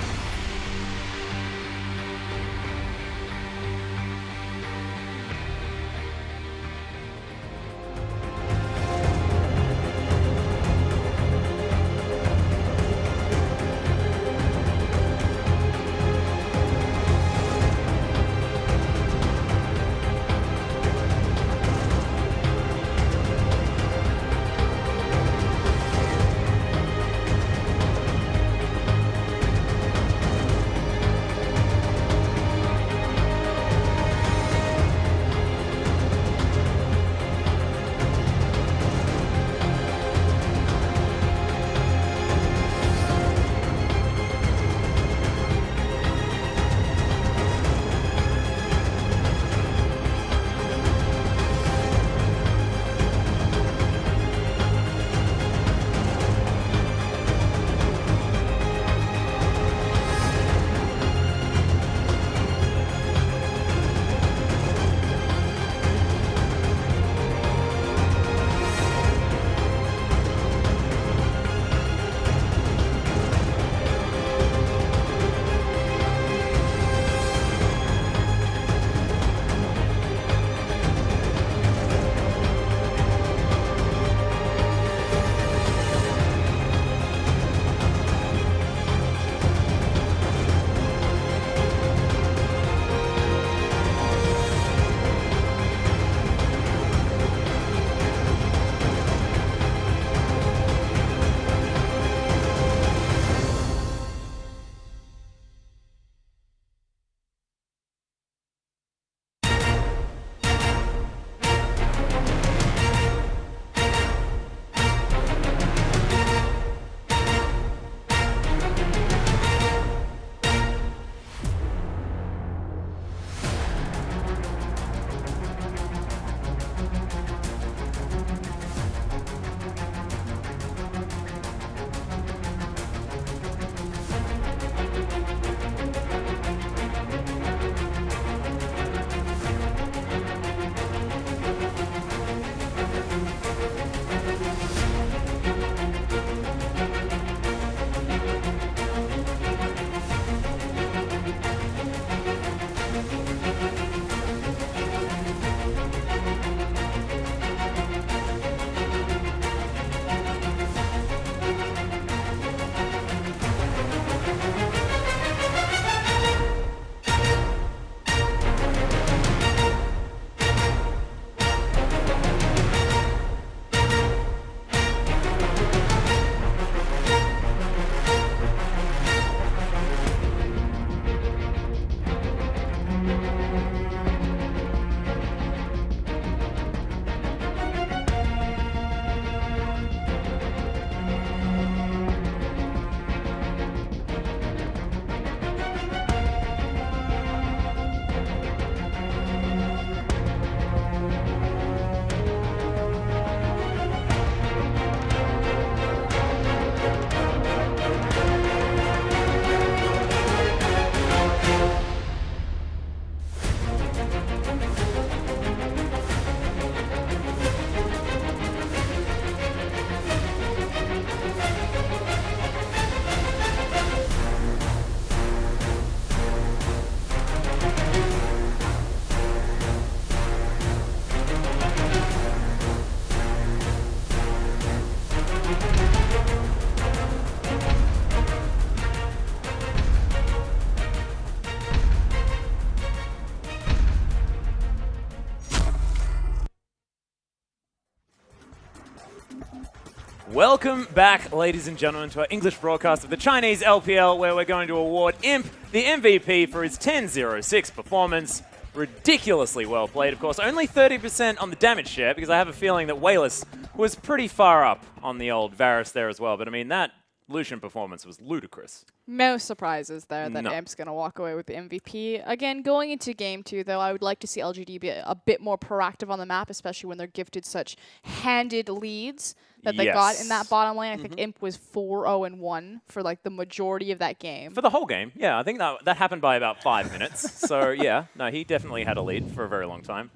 Welcome back, ladies and gentlemen, to our English broadcast of the Chinese LPL, where we're going to award Imp the MVP for his 10-0-6 performance. Ridiculously well played, of course. Only 30% on the damage share, because I have a feeling that Wayless was pretty far up on the old Varus there as well. But I mean, that Lucian performance was ludicrous. No surprises there that No. Imp's going to walk away with the MVP. Again, going into Game 2, though, I would like to see LGD be a bit more proactive on the map, especially when they're gifted such handed leads that they got in that bottom lane. I think Imp was 4-0-1 for like the majority of that game. For the whole game, yeah. I think that happened by about 5 minutes. So, yeah, no, he definitely had a lead for a very long time.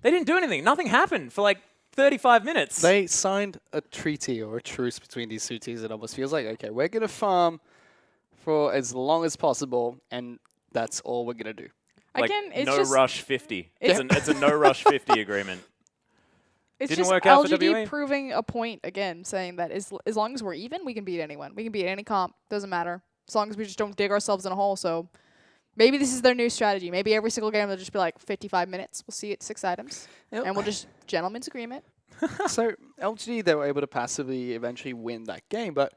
They didn't do anything. Nothing happened for like 35 minutes. They signed a treaty or a truce between these two teams. It almost feels like, okay, we're going to farm for as long as possible, and that's all we're going to do. Like, Again, it's no just rush 50. It's a no rush 50 agreement. It's Didn't just work out for LGD WE. proving a point again, saying that as long as we're even, we can beat anyone. We can beat any comp. Doesn't matter. As long as we just don't dig ourselves in a hole. So maybe this is their new strategy. Maybe every single game they'll just be like 55 minutes. We'll see it 6 items. Yep. And we'll just gentleman's agreement. So LGD, they were able to passively eventually win that game, but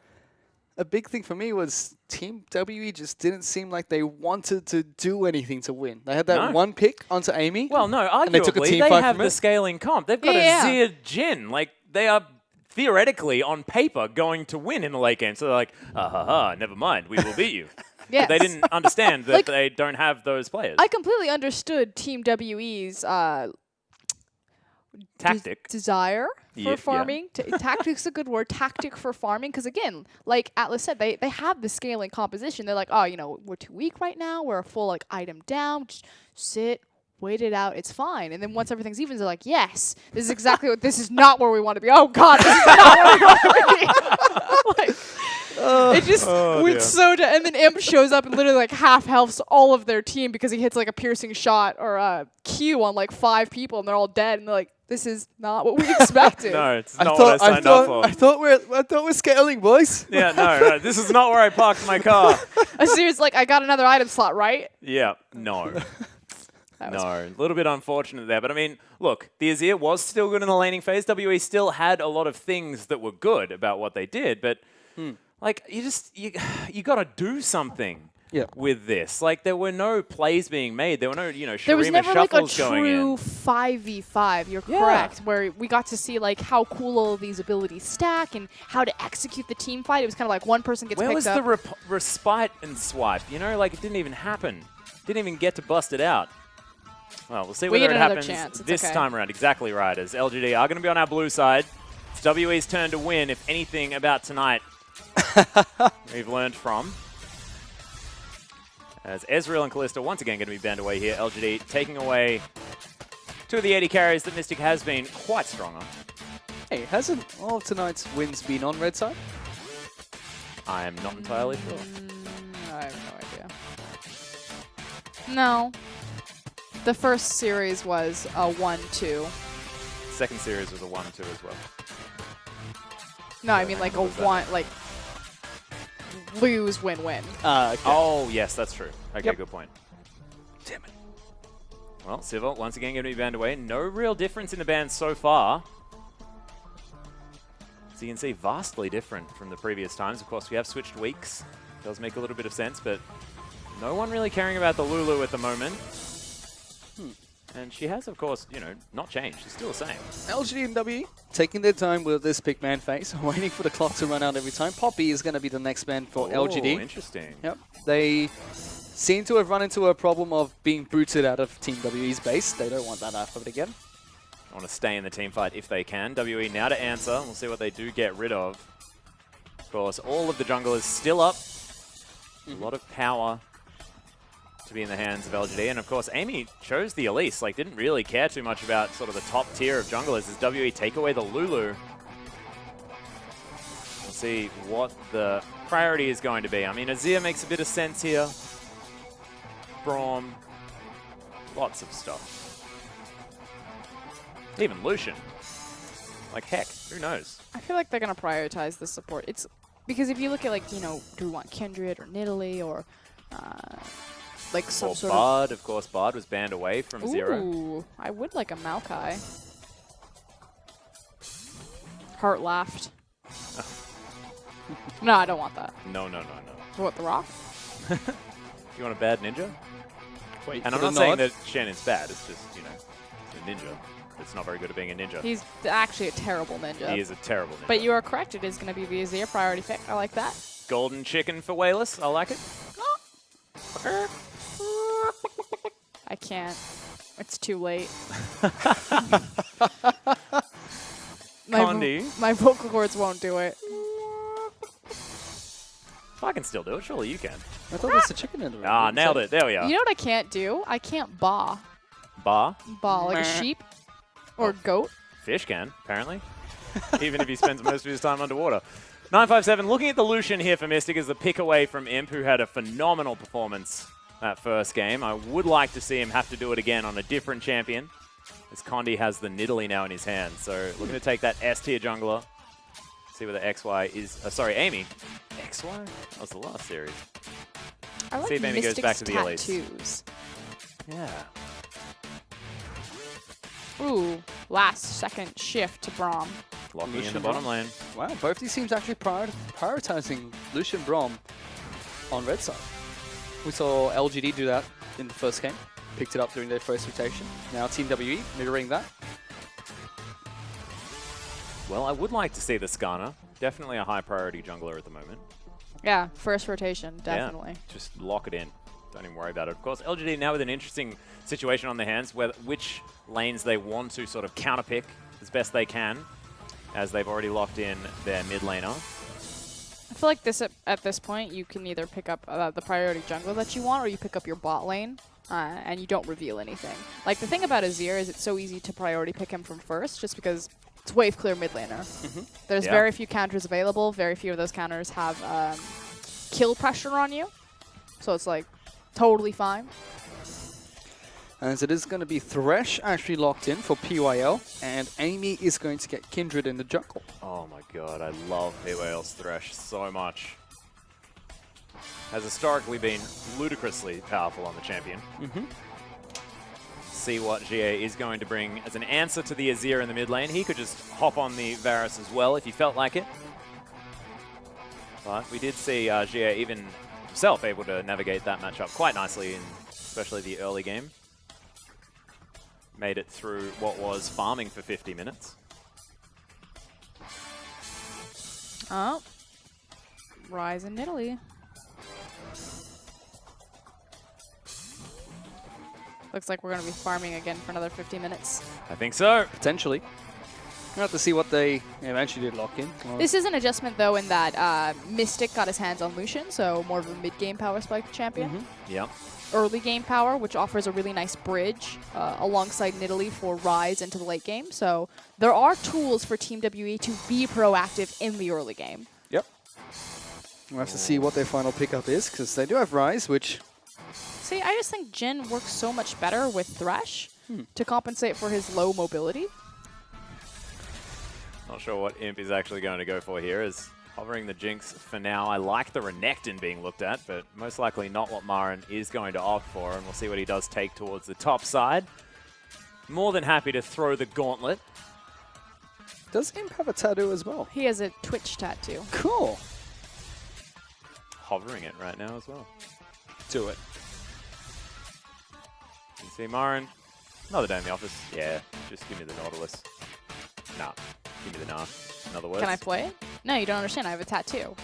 a big thing for me was Team WE just didn't seem like they wanted to do anything to win. They had that No. one pick onto Amy. Well, no, and they took a arguably, team they fight have from the it. scaling comp. They've got Yeah. a Zia Jin. Like, they are theoretically, on paper, going to win in the late game. So they're like, never mind, we will beat you. Yes. But they didn't understand that Like, they don't have those players. I completely understood Team WE's Tactic. desire for Yeah. farming. Tactic's a good word. Tactic for farming. Because again, like Atlas said, they have the scaling composition. They're like, oh, you know, we're too weak right now. We're a full like item down. Just sit, wait it out. It's fine. And then once everything's even, they're like, yes, this is exactly what. This is not where we want to be. Oh God, this is not where we want to be. Like, it just went so. And then Imp shows up and literally like half healths all of their team because he hits like a piercing shot or a Q on like 5 people and they're all dead. And they're like, this is not what we expected. No, it's not what I signed up for. I thought we're scaling, boys. Yeah, no, this is not where I parked my car. A serious like, I got another item slot, right? Yeah, no. That was No, a little bit unfortunate there. But I mean, look, the Azir was still good in the laning phase. WE still had a lot of things that were good about what they did. But, like, you got to do something with this. Like, there were no plays being made. There were no, there was Shurima never like a shuffles going true in. 5v5. You're correct, where we got to see like how cool all of these abilities stack and how to execute the team fight. It was kind of like one person gets Where picked was up. the respite and swipe? Like, it didn't even happen. Didn't even get to bust it out. Well, we'll see We whether get it another happens chance. It's this okay. time around. Exactly right, as LGD are going to be on our blue side. It's WE's turn to win, if anything about tonight we've learned from. As Ezreal and Kalista once again going to be banned away here. LGD taking away 2 of the 80 carries that Mystic has been quite strong on. Hey, hasn't all of tonight's wins been on red side? I am not entirely sure. I have no idea. No. The first series was a 1-2. Second series was a 1-2 as well. No, I mean like a was that? 1, like lose, win-win. Okay. Oh, yes, that's true. Okay, Yep. good point. Damn it. Well, Civil, once again, going to be banned away. No real difference in the ban so far. So you can see vastly different from the previous times. Of course, we have switched weeks. Does make a little bit of sense, but no one really caring about the Lulu at the moment. And she has, of course, not changed. She's still the same. LGD and WE taking their time with this pick man phase, waiting for the clock to run out every time. Poppy is going to be the next man for Oh, LGD. interesting. Yep. They seem to have run into a problem of being booted out of Team WE's base. They don't want that to happen again. I want to stay in the team fight if they can. WE now to answer. We'll see what they do get rid of. Of course, all of the jungle is still up. A lot of power to be in the hands of LGD. And of course, Amy chose the Elise. Like, didn't really care too much about sort of the top tier of junglers as WE take away the Lulu. We'll see what the priority is going to be. I mean, Azir makes a bit of sense here. Braum. Lots of stuff. Even Lucian. Like, heck, who knows? I feel like they're going to prioritize the support. It's because if you look at like, do we want Kindred or Nidalee or like some Or sort Bard, of course. Bard was banned away from of... Zero. Ooh, I would like a Maokai. Heart laughed. No, I don't want that. No. What, the Rock? You want a bad ninja? Wait And for I'm the not saying nod. that Shannon's bad. It's just, you know, it's a ninja. It's not very good at being a ninja. He's actually a terrible ninja. He is a terrible ninja. But you are correct. It is going to be the Azir priority pick. I like that. Golden chicken for Wayless. I like it. I can't. It's too late. Condi. My vocal cords won't do it. I can still do it. Surely you can. I thought there's a chicken in the room. Ah, nailed it. There we are. You know what I can't do? I can't baa. Bar. Baa, like a sheep or goat. Fish can, apparently. Even if he spends most of his time underwater. 957, looking at the Lucian here for Mystic as the pick away from Imp, who had a phenomenal performance that first game. I would like to see him have to do it again on a different champion, as Condi has the Nidalee now in his hand. So looking to take that S tier jungler. See whether XY is... sorry, Amy. XY? That was the last series. I like See if Amy goes back to the elites. tattoos. Yeah. Ooh, last second shift to Braum. Locking in Lucian the bottom Braum. lane. Wow, both these teams actually prioritizing Lucian Braum on red side. We saw LGD do that in the first game. Picked it up during their first rotation. Now Team WE mirroring that. Well, I would like to see the Skarner. Definitely a high priority jungler at the moment. Yeah, first rotation, definitely. Yeah, just lock it in. Don't even worry about it. Of course, LGD now with an interesting situation on their hands, where which lanes they want to sort of counterpick as best they can, as they've already locked in their mid laner. I feel like this at this point, you can either pick up the priority jungler that you want, or you pick up your bot lane, and you don't reveal anything. Like, the thing about Azir is it's so easy to priority pick him from first, just because it's wave clear mid laner. There's Yeah. very few counters available. Very few of those counters have kill pressure on you. So it's like totally fine. As it is going to be Thresh actually locked in for PYL, and Amy is going to get Kindred in the jungle. Oh my god, I love PYL's Thresh so much. Has historically been ludicrously powerful on the champion. See what GA is going to bring as an answer to the Azir in the mid lane. He could just hop on the Varus as well if he felt like it. But we did see GA even himself able to navigate that matchup quite nicely, in especially the early game. Made it through what was farming for 50 minutes. Oh. Rise in Italy. Looks like we're going to be farming again for another 50 minutes. I think so. Potentially. We'll have to see what they eventually did lock in. This is an adjustment, though, in that Mystic got his hands on Lucian, so more of a mid-game power spike champion. Yep. Early game power, which offers a really nice bridge alongside Nidalee for Rise into the late game. So there are tools for Team WE to be proactive in the early game. Yep. We'll have to see what their final pickup is, because they do have Rise, which... See, I just think Jin works so much better with Thresh to compensate for his low mobility. Not sure what Imp is actually going to go for here, is hovering the Jinx for now. I like the Renekton being looked at, but most likely not what Marin is going to opt for, and we'll see what he does take towards the top side. More than happy to throw the gauntlet. Does Imp have a tattoo as well? He has a Twitch tattoo. Cool. Hovering it right now as well. Do it. You see Marin. Another day in the office. Yeah, just give me the Nautilus. Nah, give me the nah. In other words. Can I play it? No, you don't understand. I have a tattoo.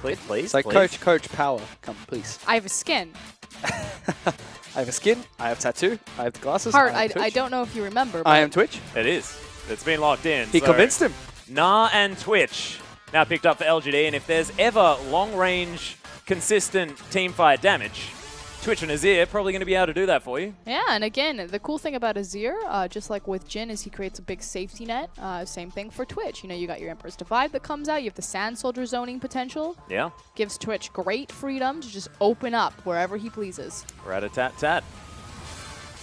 Please, please, It's like please. Coach Power. Come, please. I have a skin. I have a skin. I have tattoo. I have the glasses. Heart, I, am I Twitch. don't know if you remember, but I am Twitch. It is. It's been locked in. He so convinced him. Nah and Twitch now picked up for LGD, and if there's ever long-range, consistent teamfight damage, Twitch and Azir probably going to be able to do that for you. yeah, and again, the cool thing about Azir, just like with Jin, is he creates a big safety net. Same thing for Twitch. You know, you got your Emperor's Divide that comes out. You have the Sand Soldier zoning potential. Yeah. Gives Twitch great freedom to just open up wherever he pleases. Rat-a-tat-tat.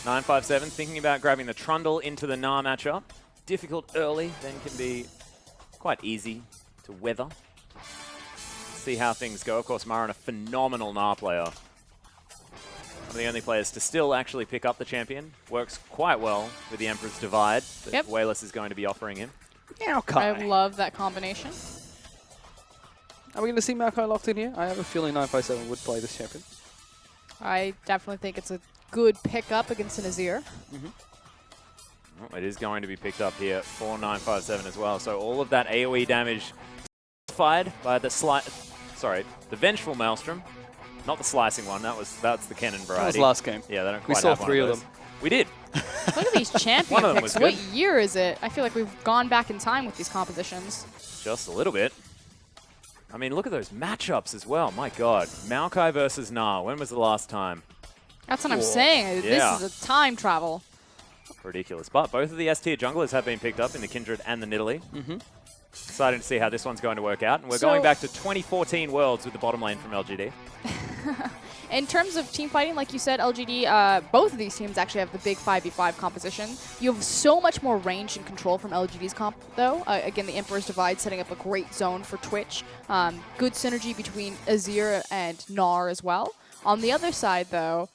957 thinking about grabbing the Trundle into the Gnar matchup. Difficult early, then can be quite easy to weather. See how things go. Of course, Marin, a phenomenal Gnar player. One of the only players to still actually pick up the champion. Works quite well with the Emperor's Divide that Yep. Wayless is going to be offering him. Meow I love that combination. Are we going to see Maokai locked in here? I have a feeling 957 would play this champion. I definitely think it's a good pickup against an Azir. Oh, it is going to be picked up here for 957 as well. So all of that AoE damage fired by the the Vengeful Maelstrom. Not the slicing one. That's the Kennen variety. That was last game. Yeah, they don't We quite saw have one 3 of those. them. We did. Look at these champion One of them picks. was What good. year is it? I feel like we've gone back in time with these compositions. Just a little bit. I mean, look at those matchups as well. My God. Maokai versus Na. When was the last time? That's what I'm saying. Yeah. This is a time travel. Ridiculous. But both of the S-tier junglers have been picked up in the Kindred and the Nidalee. Exciting to see how this one's going to work out. And we're going back to 2014 Worlds with the bottom lane from LGD. In terms of team fighting, like you said, LGD, both of these teams actually have the big 5v5 composition. You have so much more range and control from LGD's comp, though. Again, the Emperor's Divide setting up a great zone for Twitch. Good synergy between Azir and Gnar as well. On the other side, though,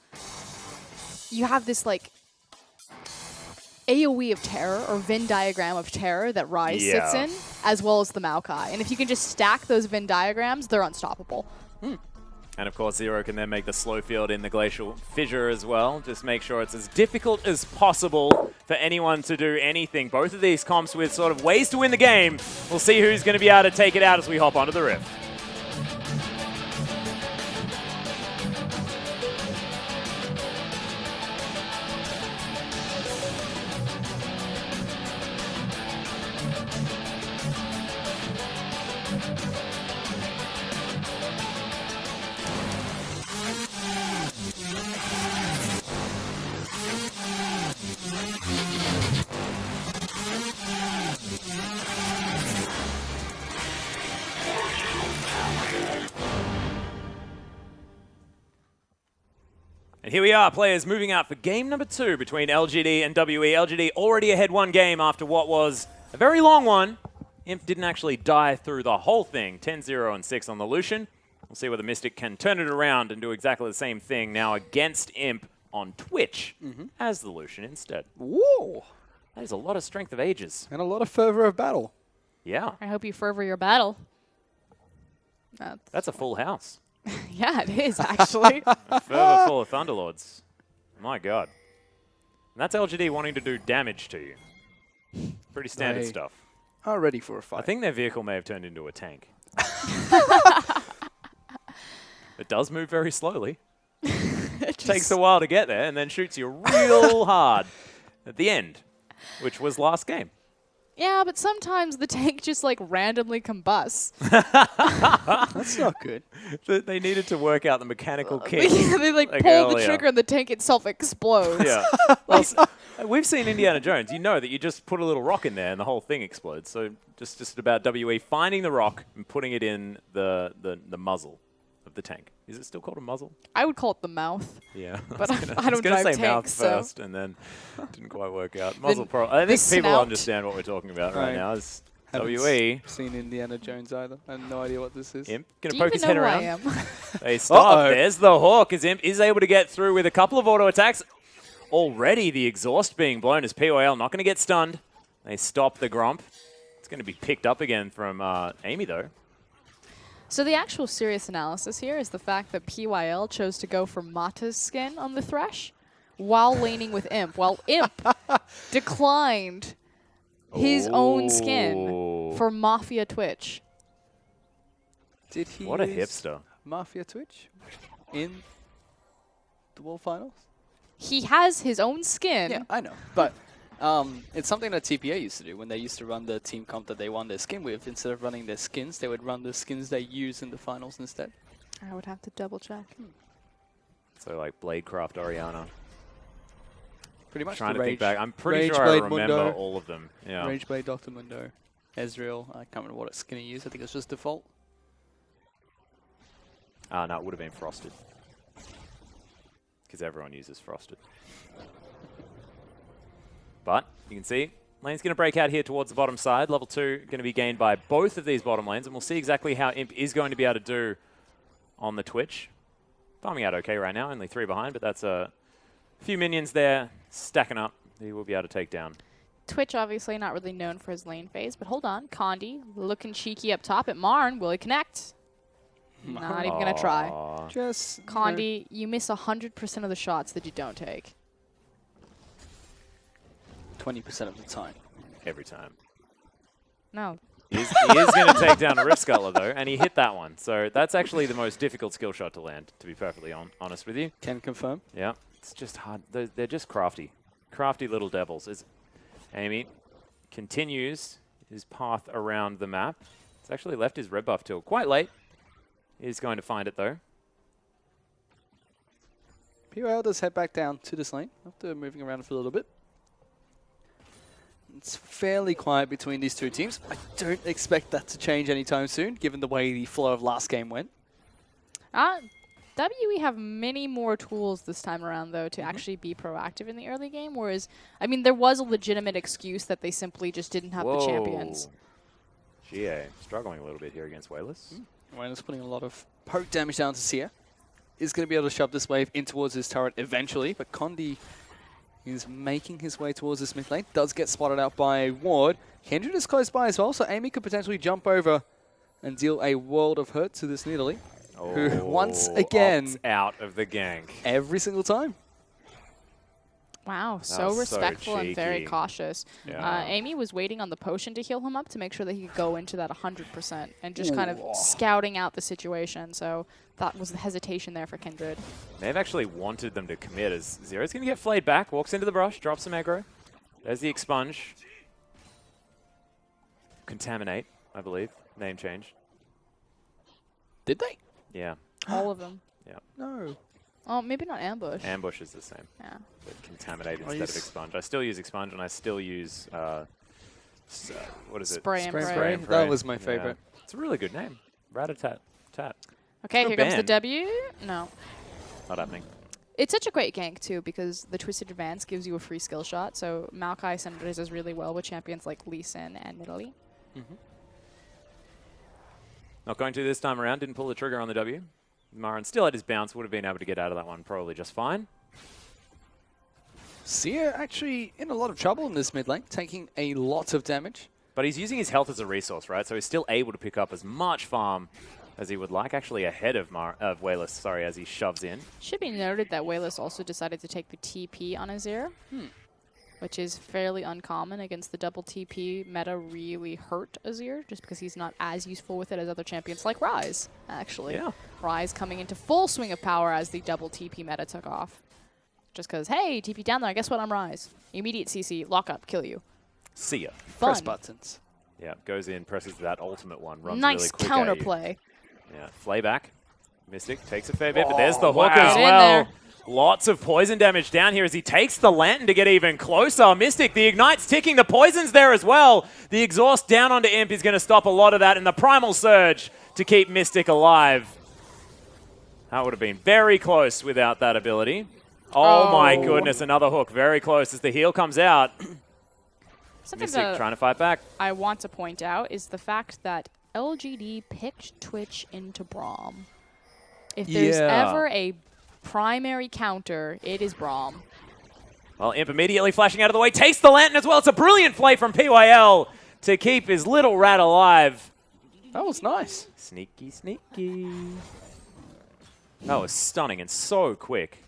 you have this, like, AoE of terror, or Venn diagram of terror that Ryze sits in, as well as the Maokai. And if you can just stack those Venn diagrams, they're unstoppable. And of course, Zero can then make the slow field in the Glacial Fissure as well. Just make sure it's as difficult as possible for anyone to do anything. Both of these comps with sort of ways to win the game. We'll see who's going to be able to take it out as we hop onto the Rift. And here we are, players moving out for game number 2 between LGD and WE. LGD already ahead 1 game after what was a very long one. Imp didn't actually die through the whole thing. 10-0 and 6 on the Lucian. We'll see whether Mystic can turn it around and do exactly the same thing now against Imp on Twitch as the Lucian instead. Whoa! That is a lot of strength of ages. And a lot of fervor of battle. Yeah, I hope you fervor your battle. that's a full house. Yeah, it is, actually. Fervor full of Thunderlords. My God. And that's LGD wanting to do damage to you. Pretty standard They stuff. are ready for a fight. I think their vehicle may have turned into a tank. It does move very slowly. It takes a while to get there and then shoots you real hard at the end, which was last game. Yeah, but sometimes the tank just, like, randomly combusts. That's not good. They needed to work out the mechanical kick. They, like, pull the earlier. trigger and the tank itself explodes. Yeah. Well, we've seen Indiana Jones. You know that you just put a little rock in there and the whole thing explodes. So just about WE finding the rock and putting it in the muzzle of the tank. Is it still called a muzzle? I would call it the mouth. Yeah. But I don't I was gonna drive say mouth tanks, so- first and then didn't quite work out. Muzzle I think people snout. understand what we're talking about right Right. now. It's Haven't WE. seen Indiana Jones either. I have no idea what this is. Imp Do gonna you poke even his know head who I around. am? They stop. Uh-oh. There's the hook as Imp is able to get through with a couple of auto attacks. Already the exhaust being blown as POL not going to get stunned. They stop the Gromp. It's going to be picked up again from Amy though. So the actual serious analysis here is the fact that PYL chose to go for Mata's skin on the Thresh while laning with Imp, while Imp declined his own skin for Mafia Twitch. Did he What a use hipster. Mafia Twitch in the World Finals? He has his own skin. Yeah, I know. But it's something that TPA used to do when they used to run the team comp that they won their skin with. Instead of running their skins, they would run the skins they use in the finals instead. I would have to double check. So like Bladecraft Oriana. Pretty much Trying the to think Rage, back. I'm pretty Rage sure I Blade remember Mundo, all of them. Yeah. Rage Blade Dr. Mundo, Ezreal. I can't remember what skin he used. I think it was just default. No, it would have been Frosted. Because everyone uses Frosted. But you can see, lane's going to break out here towards the bottom side. Level 2 going to be gained by both of these bottom lanes. And we'll see exactly how Imp is going to be able to do on the Twitch. Farming out okay right now, only 3 behind, but that's a few minions there stacking up. He will be able to take down. Twitch obviously not really known for his lane phase, but hold on. Condi looking cheeky up top at Marn. Will he connect? Not even going to try. Aw. Just Condi, you miss 100% of the shots that you don't take. 20% of the time. Every time. No. He is going to take down a Rift Scuttler, though, and he hit that one. So that's actually the most difficult skill shot to land, to be perfectly honest with you. Can confirm. Yeah, it's just hard. They're just crafty. Crafty little devils. As Amy continues his path around the map. He's actually left his red buff till quite late. He's going to find it, though. PYL does head back down to this lane after moving around for a little bit. It's fairly quiet between these two teams. I don't expect that to change anytime soon, given the way the flow of last game went. WE have many more tools this time around, though, to actually be proactive in the early game, whereas, I mean, there was a legitimate excuse that they simply just didn't have the champions. GA struggling a little bit here against Wayless. Wayne's putting a lot of poke damage down to Seer. Is going to be able to shove this wave in towards his turret eventually, but Condi is making his way towards this mid lane. Does get spotted out by Ward. Kindred is close by as well, so Amy could potentially jump over and deal a world of hurt to this Nidalee, who once again opts out of the gank. every single time. Wow, That so was so respectful and very cheeky. cautious. Yeah. Amy was waiting on the potion to heal him up to make sure that he could go into that 100% and just kind of scouting out the situation. So that was the hesitation there for Kindred. They've actually wanted them to commit as Zero's going to get flayed back, walks into the brush, drops some aggro. There's the expunge. Contaminate, I believe. Name change. Did they? Yeah. All of them. No. Oh, maybe not ambush. Ambush is the same. Yeah. But contaminate I instead of use- expunge. I still use expunge and I still use, what is it? Spray and pray. Spray and That pray. was my Yeah. favorite. It's a really good name. Rat-a-tat. Tat. Okay, Good here comes the ban. W. No. Not happening. It's such a great gank, too, because the Twisted Advance gives you a free skill shot. So Maokai synergizes really well with champions like Lee Sin and Nidalee. Not going to this time around. Didn't pull the trigger on the W. Marin still had his bounce. Would have been able to get out of that one probably just fine. Seer actually in a lot of trouble in this mid lane, taking a lot of damage. But he's using his health as a resource, right? So he's still able to pick up as much farm as he would like. Actually ahead of Wayless, sorry, as he shoves in. Should be noted that Wayless also decided to take the TP on Azir, which is fairly uncommon against the double TP meta. Really hurt Azir just because he's not as useful with it as other champions like Ryze, actually. Yeah. Ryze coming into full swing of power as the double TP meta took off. Just because, hey, TP down there, guess what, I'm Ryze. Immediate CC, lock up, kill you. See ya. Fun. Press buttons. Yeah, goes in, presses that ultimate one, runs Nice really quick at you. counterplay. Yeah, flay back. Mystic takes a fair bit, but there's the hook Get as in well. there. Lots of poison damage down here as he takes the lantern to get even closer. Mystic, the Ignite's ticking. The poison's there as well. The exhaust down onto Imp is going to stop a lot of that, and the Primal Surge to keep Mystic alive. That would have been very close without that ability. Oh my goodness, another hook. Very close as the heal comes out. Something Mystic that trying to fight back. I want to point out is the fact that LGD picked Twitch into Braum. If there's Yeah. ever a primary counter, it is Braum. Well, Imp immediately flashing out of the way. Takes the lantern as well. It's a brilliant play from PYL to keep his little rat alive. That was nice. Sneaky, sneaky. That was stunning and so quick.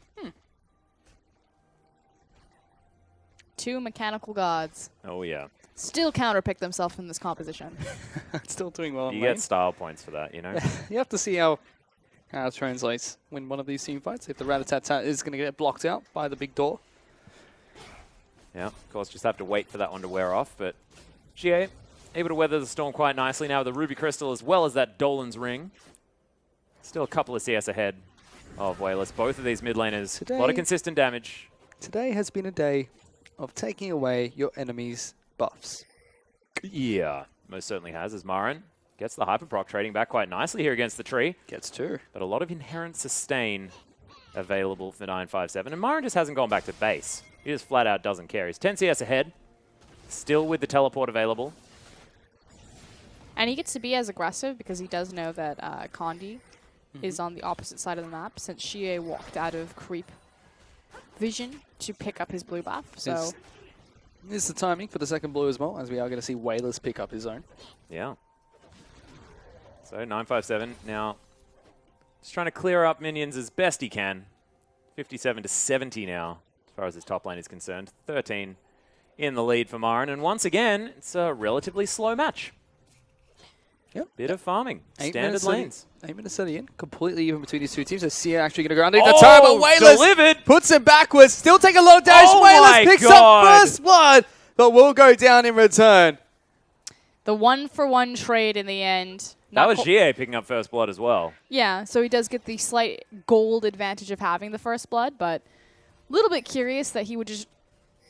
Two mechanical gods Oh, yeah. still counterpick themselves in this composition. Still doing well in You lane. get style points for that, you know? You have to see how it translates when one of these team fights. If the Rat-a-tat-tat is going to get blocked out by the big door. Yeah, of course, just have to wait for that one to wear off. But GA, able to weather the storm quite nicely now with the Ruby Crystal as well as that Dolan's Ring. Still a couple of CS ahead of Wayless. Both of these mid laners, a lot of Today- consistent damage. Today has been a day of taking away your enemy's buffs. Yeah, most certainly has, as Marin gets the Hyperproc trading back quite nicely here against the tree. Gets two. But a lot of inherent sustain available for 957. And Marin just hasn't gone back to base. He just flat out doesn't care. He's 10 CS ahead, still with the teleport available. And he gets to be as aggressive because he does know that Condi is on the opposite side of the map since Xie walked out of creep vision to pick up his blue buff. So This is the timing for the second blue as well, as we are going to see Wayless pick up his own. Yeah. So 957 now Just trying to clear up minions as best he can. 57 to 70 now, as far as his top lane is concerned. 13 in the lead for Marin. And once again, it's a relatively slow match. Yep. Bit of farming. 8 Standard minutes lanes. 8 minutes at the end. Completely even between these two teams. So Sia actually going to go underneath the Oh, turret, but Wayless delivered. puts it backwards. Still take a low dash. Oh my Wayless picks God. up first blood, but will go down in return. The 1-for-1 trade in the end. That Not was co- GA picking up first blood as well. Yeah, so he does get the slight gold advantage of having the first blood, but a little bit curious that he would just...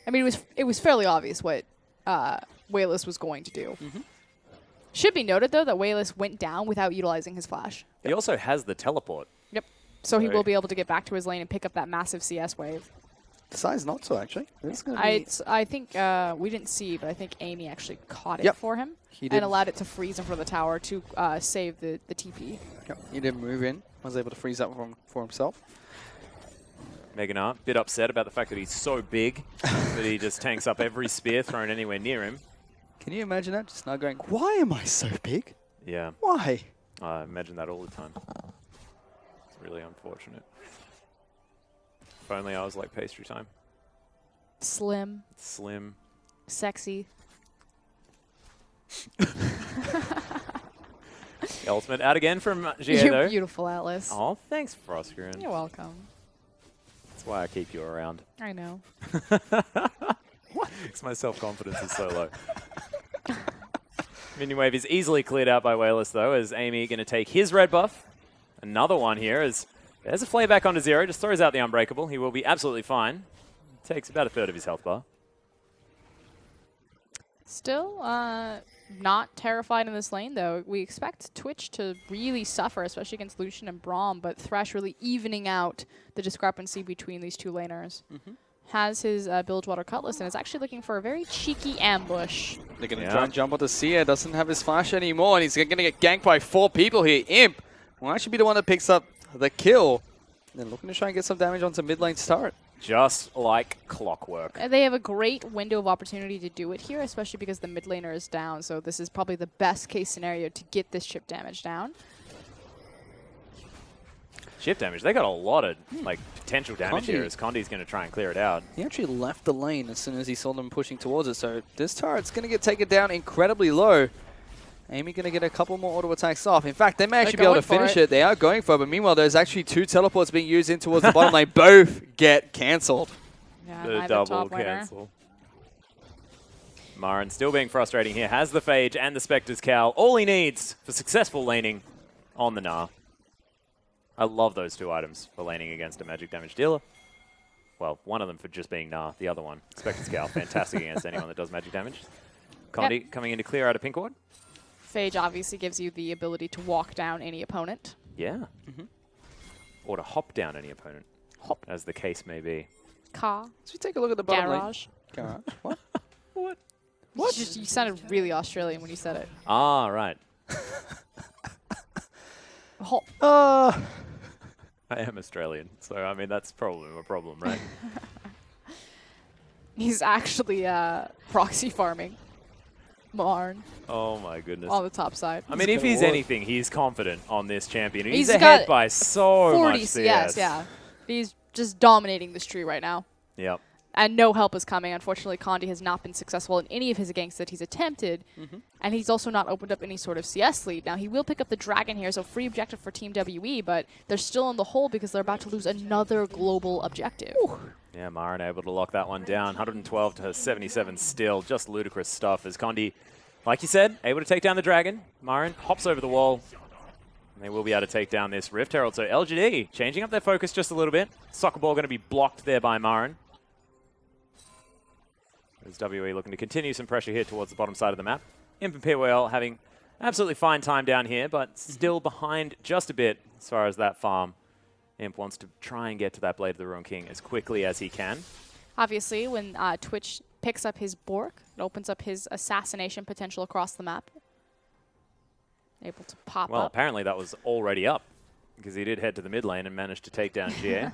I mean, it was fairly obvious what Wayless was going to do. Should be noted, though, that Wayless went down without utilizing his flash. He also has the teleport. Yep. So he Right. will be able to get back to his lane and pick up that massive CS wave. Decides not to, actually. It's gonna be I think we didn't see, but I think Amy actually caught it Yep. for him He did. and allowed it to freeze in front of the tower to save the TP. Yep. He didn't move in. Was able to freeze that for himself. Meganar, bit upset about the fact that he's so big that he just tanks up every spear thrown anywhere near him. Can you imagine that? Just now going, Why am I so big? Yeah, Why? I imagine that all the time. It's really unfortunate. If only I was like pastry time. Slim, Slim. sexy. The ultimate out again from GA You're though. beautiful, Atlas. Oh, thanks, Frostgrin. You're welcome. That's why I keep you around. I know. Because my self-confidence is so low. Minion wave is easily cleared out by Wayless, though, as Amy going to take his red buff. Another one here as there's a flay back onto Zero. Just throws out the Unbreakable. He will be absolutely fine. Takes about a third of his health bar. Still not terrified in this lane, though. We expect Twitch to really suffer, especially against Lucian and Braum, but Thresh really evening out the discrepancy between these two laners. Has his Bilgewater Cutlass and is actually looking for a very cheeky ambush. They're going to Yeah. try and jump onto Sia. Doesn't have his flash anymore, and he's going to get ganked by 4 people here. Imp will actually be the one that picks up the kill. And then looking to try and get some damage onto mid lane's turret. Just like clockwork. They have a great window of opportunity to do it here, especially because the mid laner is down. So this is probably the best case scenario to get this chip damage down. Chip damage. They got a lot of like potential damage Condi. here as Condi's going to try and clear it out. He actually left the lane as soon as he saw them pushing towards it. So this turret's going to get taken down incredibly low. Amy going to get a couple more auto attacks off. In fact, they may actually be able to finish it. They are going for it, but meanwhile, there's actually 2 teleports being used in towards the bottom lane. Both get cancelled. Yeah, The neither double top laner. cancel. Marin still being frustrating here. Has the Phage and the Spectre's Cowl. All he needs for successful laning on the Gnar. I love those 2 items for laning against a magic damage dealer. Well, one of them for just being Gnar. The other one, Spectre's Cowl, fantastic against anyone that does magic damage. Condi coming in to clear out a pink ward. Phage obviously gives you the ability to walk down any opponent. Yeah. Or to hop down any opponent, Hop. as the case may be. Car. So we take a look at the bottom Garage. lane. Garage. What? What? You sounded really Australian when you said it. Ah, right. Hop. I am Australian, so I mean that's probably a problem, right? He's actually proxy farming Marn Oh my goodness. on the top side. I mean, if he's anything, he's confident on this champion. And he's He's ahead got by so 40 much CS, CS. yeah. He's just dominating this tree right now. Yep. And no help is coming. Unfortunately, Condi has not been successful in any of his ganks that he's attempted. And he's also not opened up any sort of CS lead. Now, he will pick up the Dragon here, so free objective for Team WE, but they're still in the hole because they're about to lose another global objective. Yeah, Marin able to lock that one down. 112 to 77 still. Just ludicrous stuff as Condi, like you said, able to take down the Dragon. Marin hops over the wall. And they will be able to take down this Rift Herald. So LGD changing up their focus just a little bit. Soccer ball going to be blocked there by Marin. As WE looking to continue some pressure here towards the bottom side of the map. Imp and PWL having absolutely fine time down here, but still behind just a bit as far as that farm. Imp wants to try and get to that Blade of the Ruined King as quickly as he can. Obviously, when Twitch picks up his Bork, it opens up his assassination potential across the map. Able to pop Well, up. apparently that was already up because he did head to the mid lane and managed to take down GA.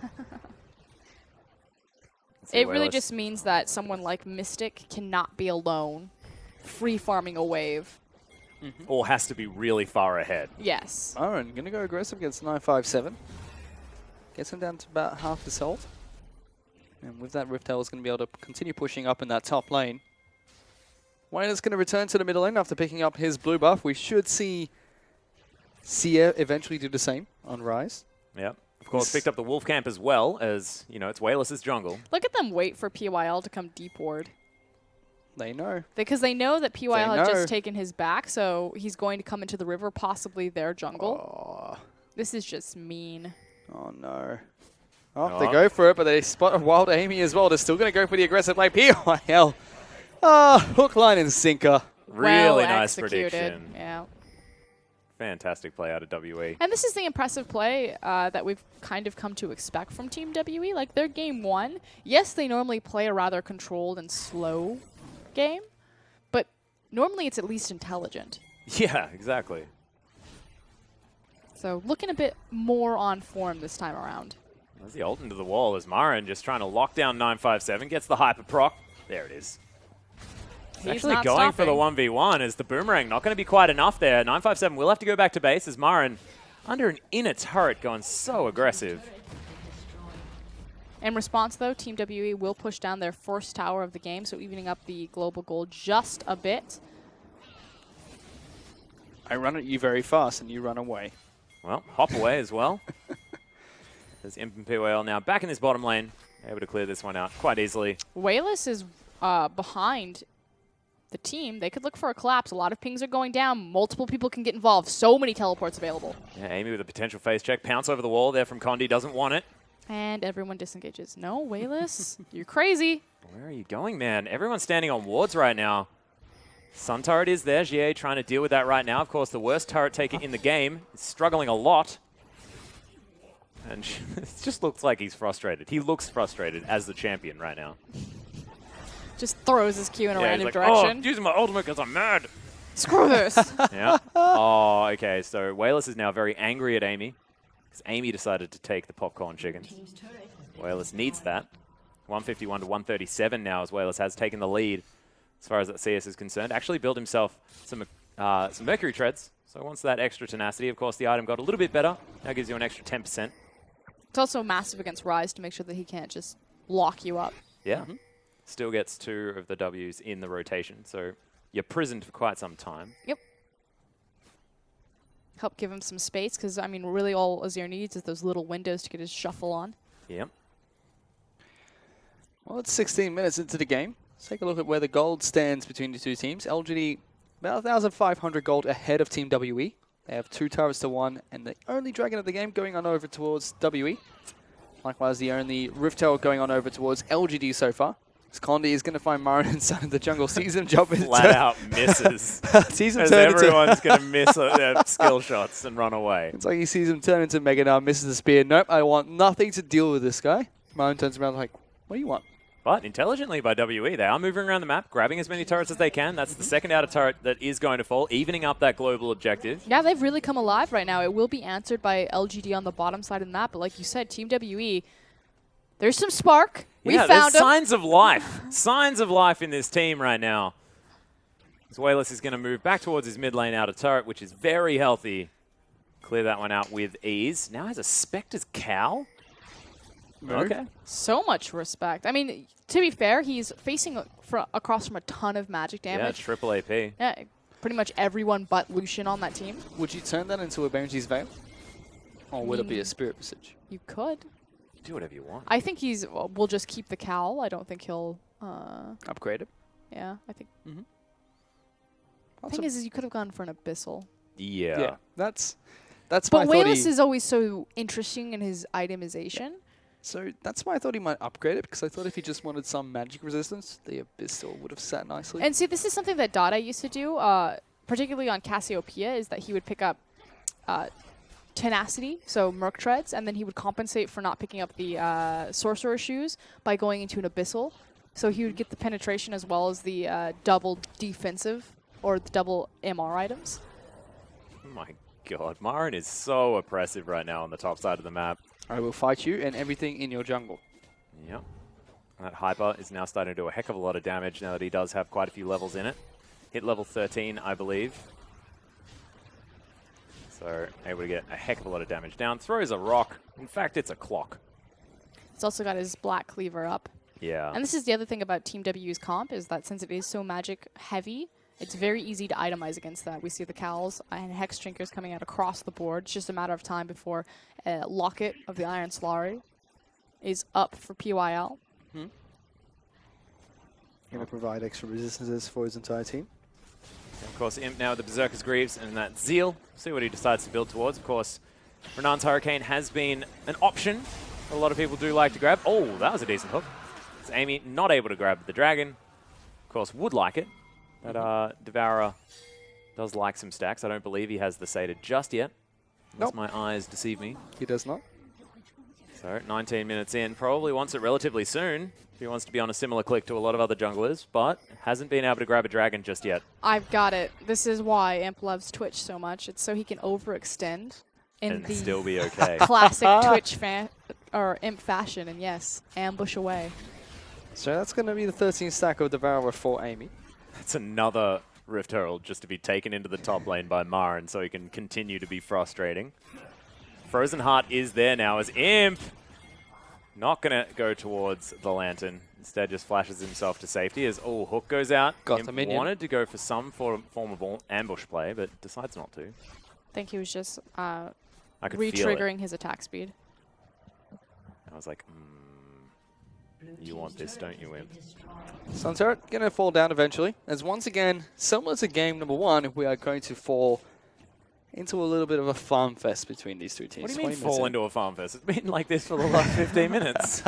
It really just means that someone like Mystic cannot be alone free farming a wave. or has to be really far ahead. Yes. Aaron going to go aggressive against 957. Gets him down to about half his health. And with that, Riftail is going to be able to continue pushing up in that top lane. Wayne is going to return to the middle lane after picking up his blue buff. We should see Sia eventually do the same on Rise. Yep. Of course, picked up the Wolf Camp as well as, you know, it's Wayless's jungle. Look at them wait for PYL to come deep ward. They know. Because they know that PYL had know. just taken his back, so he's going to come into the river, possibly their jungle. Oh, This is just mean. oh no. Oh, they go for it, but they spot a wild Amy as well. They're still going to go for the aggressive play. PYL. Hook, line, and sinker. Really Well nice executed. prediction. Yeah. Fantastic play out of WE. And this is the impressive play that we've kind of come to expect from Team WE. Like, their game one, yes, they normally play a rather controlled and slow game, but normally it's at least intelligent. Yeah, exactly. So looking a bit more on form this time around. There's the ult into the wall as Marin just trying to lock down 957, gets the hyper proc. There it is. He's Actually not going for the stopping. 1v1 as the boomerang not going to be quite enough there. 957 will have to go back to base as Marin under an inner turret going so aggressive. In response, though, Team WE will push down their first tower of the game, so evening up the global goal just a bit. I run at you very fast, and you run away. Well, hop away as well. There's Imp and PYL now back in this bottom lane, able to clear this one out quite easily. Wayless is behind the team. They could look for a collapse. A lot of pings are going down. Multiple people can get involved. So many teleports available. Yeah, Amy with a potential face check. Pounce over the wall there from Condi. Doesn't want it. And everyone disengages. No, Wayless, you're crazy. Where are you going, man? Everyone's standing on wards right now. Sun turret is there. GA trying to deal with that right now. Of course, the worst turret taker in the game is struggling a lot. And it just looks like he's frustrated. He looks frustrated as the champion right now. Just throws his Q in a Yeah, he's random like, direction. oh, using my ultimate because I'm mad. Screw this. Yeah. Oh, okay. So Wayless is now very angry at Amy because Amy decided to take the popcorn chickens. Wayless needs that. 151 to 137 now as Wayless has taken the lead as far as that CS is concerned. Actually built himself some Mercury Treads. So wants that extra tenacity. Of course, the item got a little bit better. Now gives you an extra 10%. It's also massive against Rise to make sure that he can't just lock you up. Yeah. Still gets 2 of the Ws in the rotation. So you're prisoned for quite some time. Yep. Help give him some space because, I mean, really all Azir needs is those little windows to get his shuffle on. Yep. Well, it's 16 minutes into the game. Let's take a look at where the gold stands between the two teams. LGD, about 1,500 gold ahead of Team WE. They have 2 turrets to 1, and the only dragon of the game going on over towards WE. Likewise, the only Riftail going on over towards LGD so far. Condi is going to find Marin inside of the jungle. Sees him jump into Flat out misses. sees him As turn into everyone's going to miss their skill shots and run away. It's like he sees him turn into Mega now, misses the spear. Nope, I want nothing to deal with this guy. Marin turns around like, what do you want? But intelligently by WE, they are moving around the map, grabbing as many turrets as they can. That's the second outer turret that is going to fall, evening up that global objective. Yeah, they've really come alive right now. It will be answered by LGD on the bottom side of the map, but like you said, Team WE, there's some spark. We Yeah, found there's them. signs of life. Signs of life in this team right now. Wayless is going to move back towards his mid lane outer turret, which is very healthy. Clear that one out with ease. Now has a Spectre's Cowl. Okay. So much respect. I mean, to be fair, he's facing across from a ton of magic Yeah, damage. triple AP. Yeah, pretty much everyone but Lucian on that team. Would you turn that into a Bounty's Veil? Or would it be a Spirit Visage? You could. Do whatever you want. I think we'll just keep the cowl. I don't think he'll, Upgrade it? yeah, I think. That's Thing a- is you could have gone for an Abyssal. Yeah. That's But why I thought Wayless he, is always so interesting in his itemization. So that's why I thought he might upgrade it, because I thought if he just wanted some magic resistance, the Abyssal would have sat nicely. And see, this is something that Dada used to do, particularly on Cassiopeia, is that he would pick up Tenacity, so Merc Treads, and then he would compensate for not picking up the Sorcerer Shoes by going into an Abyssal. So he would get the penetration as well as the double defensive or the double MR items. Oh my god. Marin is so oppressive right now on the top side of the map. I will fight you and everything in your jungle. Yep. That Hyper is now starting to do a heck of a lot of damage now that he does have quite a few levels in it. Hit level 13, I believe. So able to get a heck of a lot of damage down. Throws a rock. In fact, it's a clock. He's also got his black cleaver up. Yeah. And this is the other thing about Team W's comp, is that since it is so magic heavy, it's very easy to itemize against that. We see the Cowls and Hex Trinkers coming out across the board. It's just a matter of time before Locket of the Iron Slurry is up for PYL. Going to provide extra resistances for his entire team. And of course, Imp now with the Berserker's Greaves and that Zeal. See what he decides to build towards. Of course, Renan's Hurricane has been an option. A lot of people do like to grab. Oh, that was a decent hook. It's Amy not able to grab the dragon. Of course, would like it. But Devourer does like some stacks. I don't believe he has the Satyr just yet. Unless my eyes deceive me. He does not. So 19 minutes in. Probably wants it relatively soon. If he wants to be on a similar click to a lot of other junglers. But hasn't been able to grab a dragon just yet. I've got it. This is why Imp loves Twitch so much. It's so he can overextend in And the still be okay. classic Twitch or Imp fashion. And yes, ambush away. So that's going to be the 13th stack of Devourer for Amy. That's another Rift Herald just to be taken into the top lane by Marin so he can continue to be frustrating. Frozen Heart is there now as Imp not going to go towards the Lantern. Instead just flashes himself to safety as, Hook goes out. Got Imp the minion. wanted to go for some form of ambush play, but decides not to. I think he was just I could feel it. re-triggering his attack speed. I was like, you want this, don't you, Imp? Sun Turret going to fall down eventually. As once again, similar to game number 1, we are going to fall into a little bit of a farm fest between these two teams. What do you mean 20 minutes fall in. into a farm fest? It's been like this for the last 15 minutes.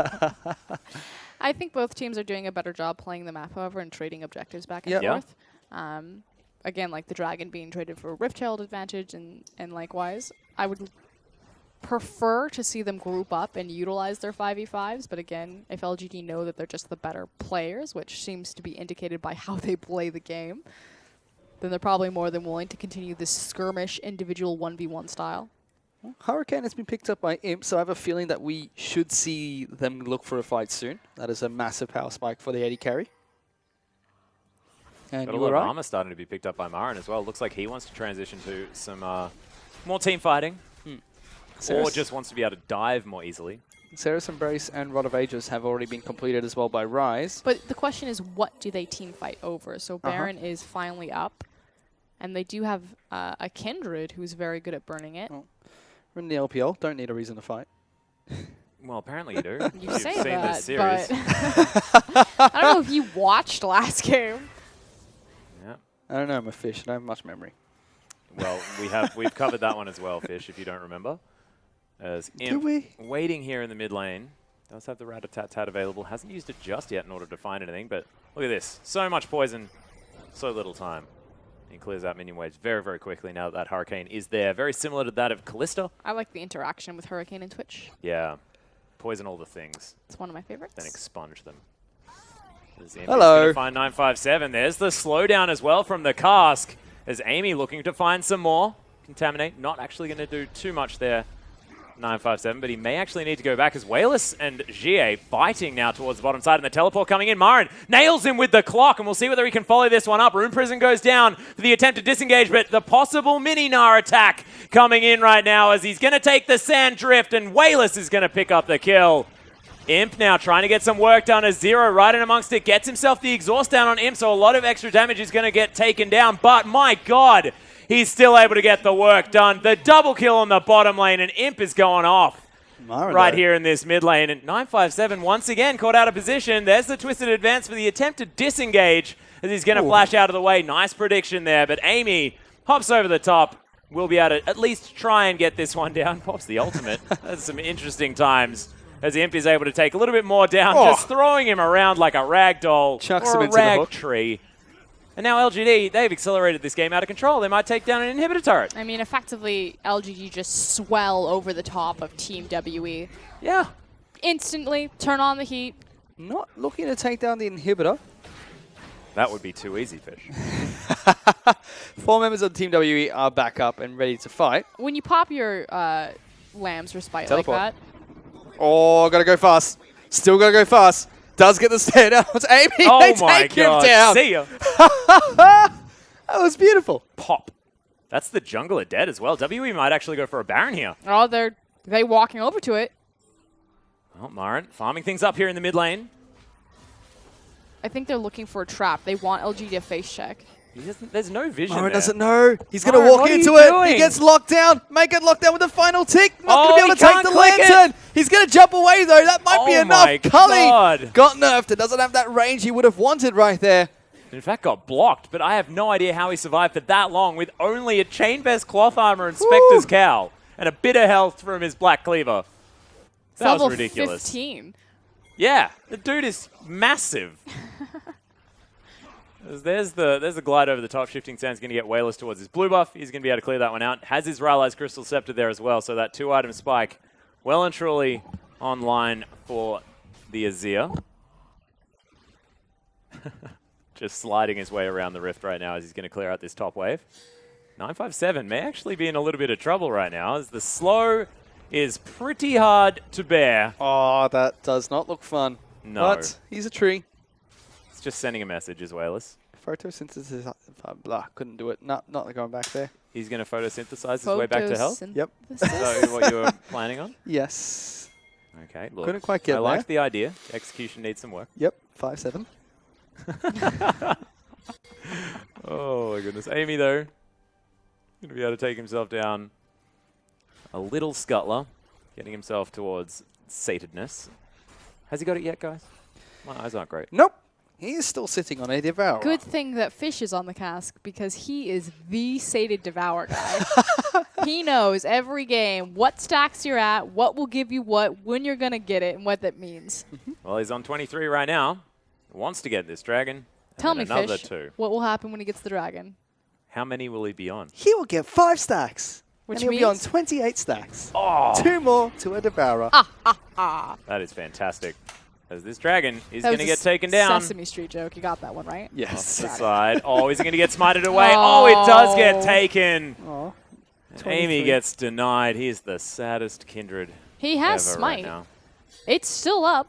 I think both teams are doing a better job playing the map, however, and trading objectives back and Yep. Yeah. forth. Again, like the Dragon being traded for Rift Herald advantage and likewise. I would prefer to see them group up and utilize their 5v5s, but again, if LGD know that they're just the better players, which seems to be indicated by how they play the game, then they're probably more than willing to continue this skirmish individual 1v1 style. Hurricane has been picked up by Imp, so I have a feeling that we should see them look for a fight soon. That is a massive power spike for the AD carry. And Got a you lot were of right. armor starting to be picked up by Marin as well. Looks like he wants to transition to some more team fighting. Or Ceres- just wants to be able to dive more easily. Ceres Embrace and Rod of Ages have already been completed as well by Rise. But the question is, what do they team fight over? So Baron is finally up, and they do have a Kindred who's very good at burning it. Oh. We're in the LPL, don't need a reason to fight. Well, apparently you do. You You've say seen that, this series. but I don't know if you watched last game. Yeah. I don't know, I'm a fish, I don't have much memory. Well, we've covered that one as well, Fish, if you don't remember. As Imp we? waiting here in the mid lane. Does have the Rat-a-tat-tat available. Hasn't used it just yet in order to find anything, but look at this. So much poison, so little time. He clears out minion waves very, very quickly now that Hurricane is there. Very similar to that of Callista. I like the interaction with Hurricane and Twitch. Yeah. Poison all the things, It's one of my favorites. then expunge them. As Imp is Hello. gonna find 957. There's the slowdown as well from the cask. As Amy looking to find some more. Contaminate, not actually going to do too much there. 957, but he may actually need to go back as Wayless and Jie fighting now towards the bottom side, and the teleport coming in. Marin nails him with the clock, and we'll see whether he can follow this one up. Rune Prison goes down for the attempt to disengage, but the possible mini-Gnar attack coming in right now as he's going to take the Sand Drift, and Wayless is going to pick up the kill. Imp now trying to get some work done as Zero right in amongst it. Gets himself the exhaust down on Imp, so a lot of extra damage is going to get taken down. But my God, he's still able to get the work done. The double kill on the bottom lane, and Imp is going off Marin, right though. here in this mid lane. And 957 once again caught out of position. There's the twisted advance for the attempt to disengage as he's going to flash out of the way. Nice prediction there, but Amy hops over the top. We'll be able to at least try and get this one down. Pops the ultimate. That's some interesting times. As Imp is able to take a little bit more down, just throwing him around like a rag doll Chucks or him a into the rag hook. tree. And now LGD, they've accelerated this game out of control. They might take down an inhibitor turret. I mean, effectively, LGD just swell over the top of Team WE. Yeah. Instantly, turn on the heat. Not looking to take down the inhibitor. That would be too easy, Fish. 4 members of Team WE are back up and ready to fight. When you pop your Lamb's Respite Teleport. like that, Oh, gotta go fast. Still gotta go fast. Does get the stand out. It's Amy. Oh They my take him God. down. See ya. That was beautiful. Pop. That's the jungler dead as well. WE might actually go for a Baron here. Oh, they walking over to it. Oh, Marin farming things up here in the mid lane. I think they're looking for a trap. They want LG to face check. There's no vision Marin there. doesn't know. He's going to Marin, walk what are into you it. doing? He gets locked down. Make it locked down with the final tick. Not going to be able to he take the can't click it. lantern. He's going to jump away, though. That might be Oh enough. my Cully God. got nerfed. It doesn't have that range he would have wanted right there. In fact, got blocked, but I have no idea how he survived for that long with only a chain vest, cloth armor, and Spectre's cowl, and a bit of health from his Black Cleaver. It's That was level ridiculous. 15. Yeah, the dude is massive. There's the glide over the top. Shifting Sand's going to get Wayless towards his blue buff. He's going to be able to clear that one out. Has his Rylai's Crystal Scepter there as well, so that 2-item spike well and truly online for the Azir. Just sliding his way around the rift right now as he's going to clear out this top wave. 957 may actually be in a little bit of trouble right now as the slow is pretty hard to bear. Oh, that does not look fun. No. But he's a tree. It's just sending a message as Wayless. Photosynthesis, blah, couldn't do it. Not going back there. He's going to photosynthesize his way back to health. Yep. Is that what you were planning on? Yes. Okay, look. Couldn't quite get I there. like the idea. Execution needs some work. Yep. 5-7. Oh my goodness. Amy, though, going to be able to take himself down a little scuttler, getting himself towards satedness. Has he got it yet, guys? My eyes aren't great. Nope. He is still sitting on a Devourer. Good thing that Fish is on the cask because he is the sated Devour guy. He knows every game what stacks you're at, what will give you what, when you're going to get it, and what that means. Well, he's on 23 right now. Wants to get this dragon. Tell and me, then another Fish, 2. what will happen when he gets the dragon? How many will he be on? He will get 5 stacks. Which and he'll be on means 28 stacks. Oh, 2 more to a Devourer. that is fantastic. As this dragon is that going to was get a taken down. Sesame Street joke. You got that one, right? Yes. The side. Oh, is he going to get smited away? Oh, it does get taken. Oh, Amy 23. gets denied. He's the saddest Kindred He has ever right Smite. now. It's still up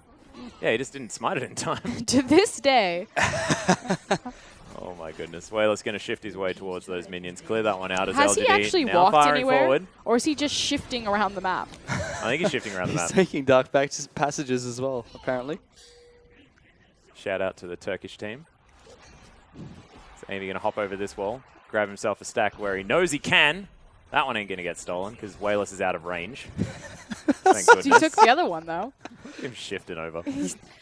Yeah, he just didn't smite it in time. to this day. Oh my goodness. Wayless going to shift his way towards those minions. Clear that one out as Has LGD he actually now walked firing anywhere? forward. Or is he just shifting around the map? I think he's shifting around the He's map. taking dark passages as well, apparently. Shout out to the Turkish team. So Amy going to hop over this wall, grab himself a stack where he knows he can. That one ain't going to get stolen because Wayless is out of range. Thank He goodness. took the other one, though. Him shifting over.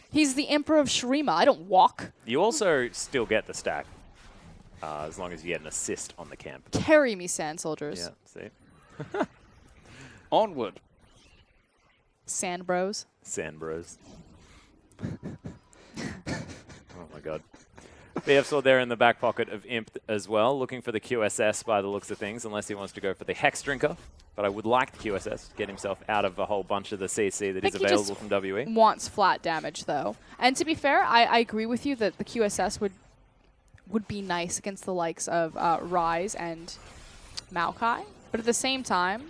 He's the Emperor of Shurima. I don't walk. You also still get the stack as long as you get an assist on the camp. Carry me, Sand Soldiers. Yeah, see? Onward. Sand Bros. Sand Bros. Oh my god. BF Sword there in the back pocket of Imp as well, looking for the QSS by the looks of things, unless he wants to go for the Hex Drinker. But I would like the QSS to get himself out of a whole bunch of the CC that is think he just available from WE. Wants flat damage, though. And to be fair, I agree with you that the QSS would be nice against the likes of Ryze and Maokai. But at the same time,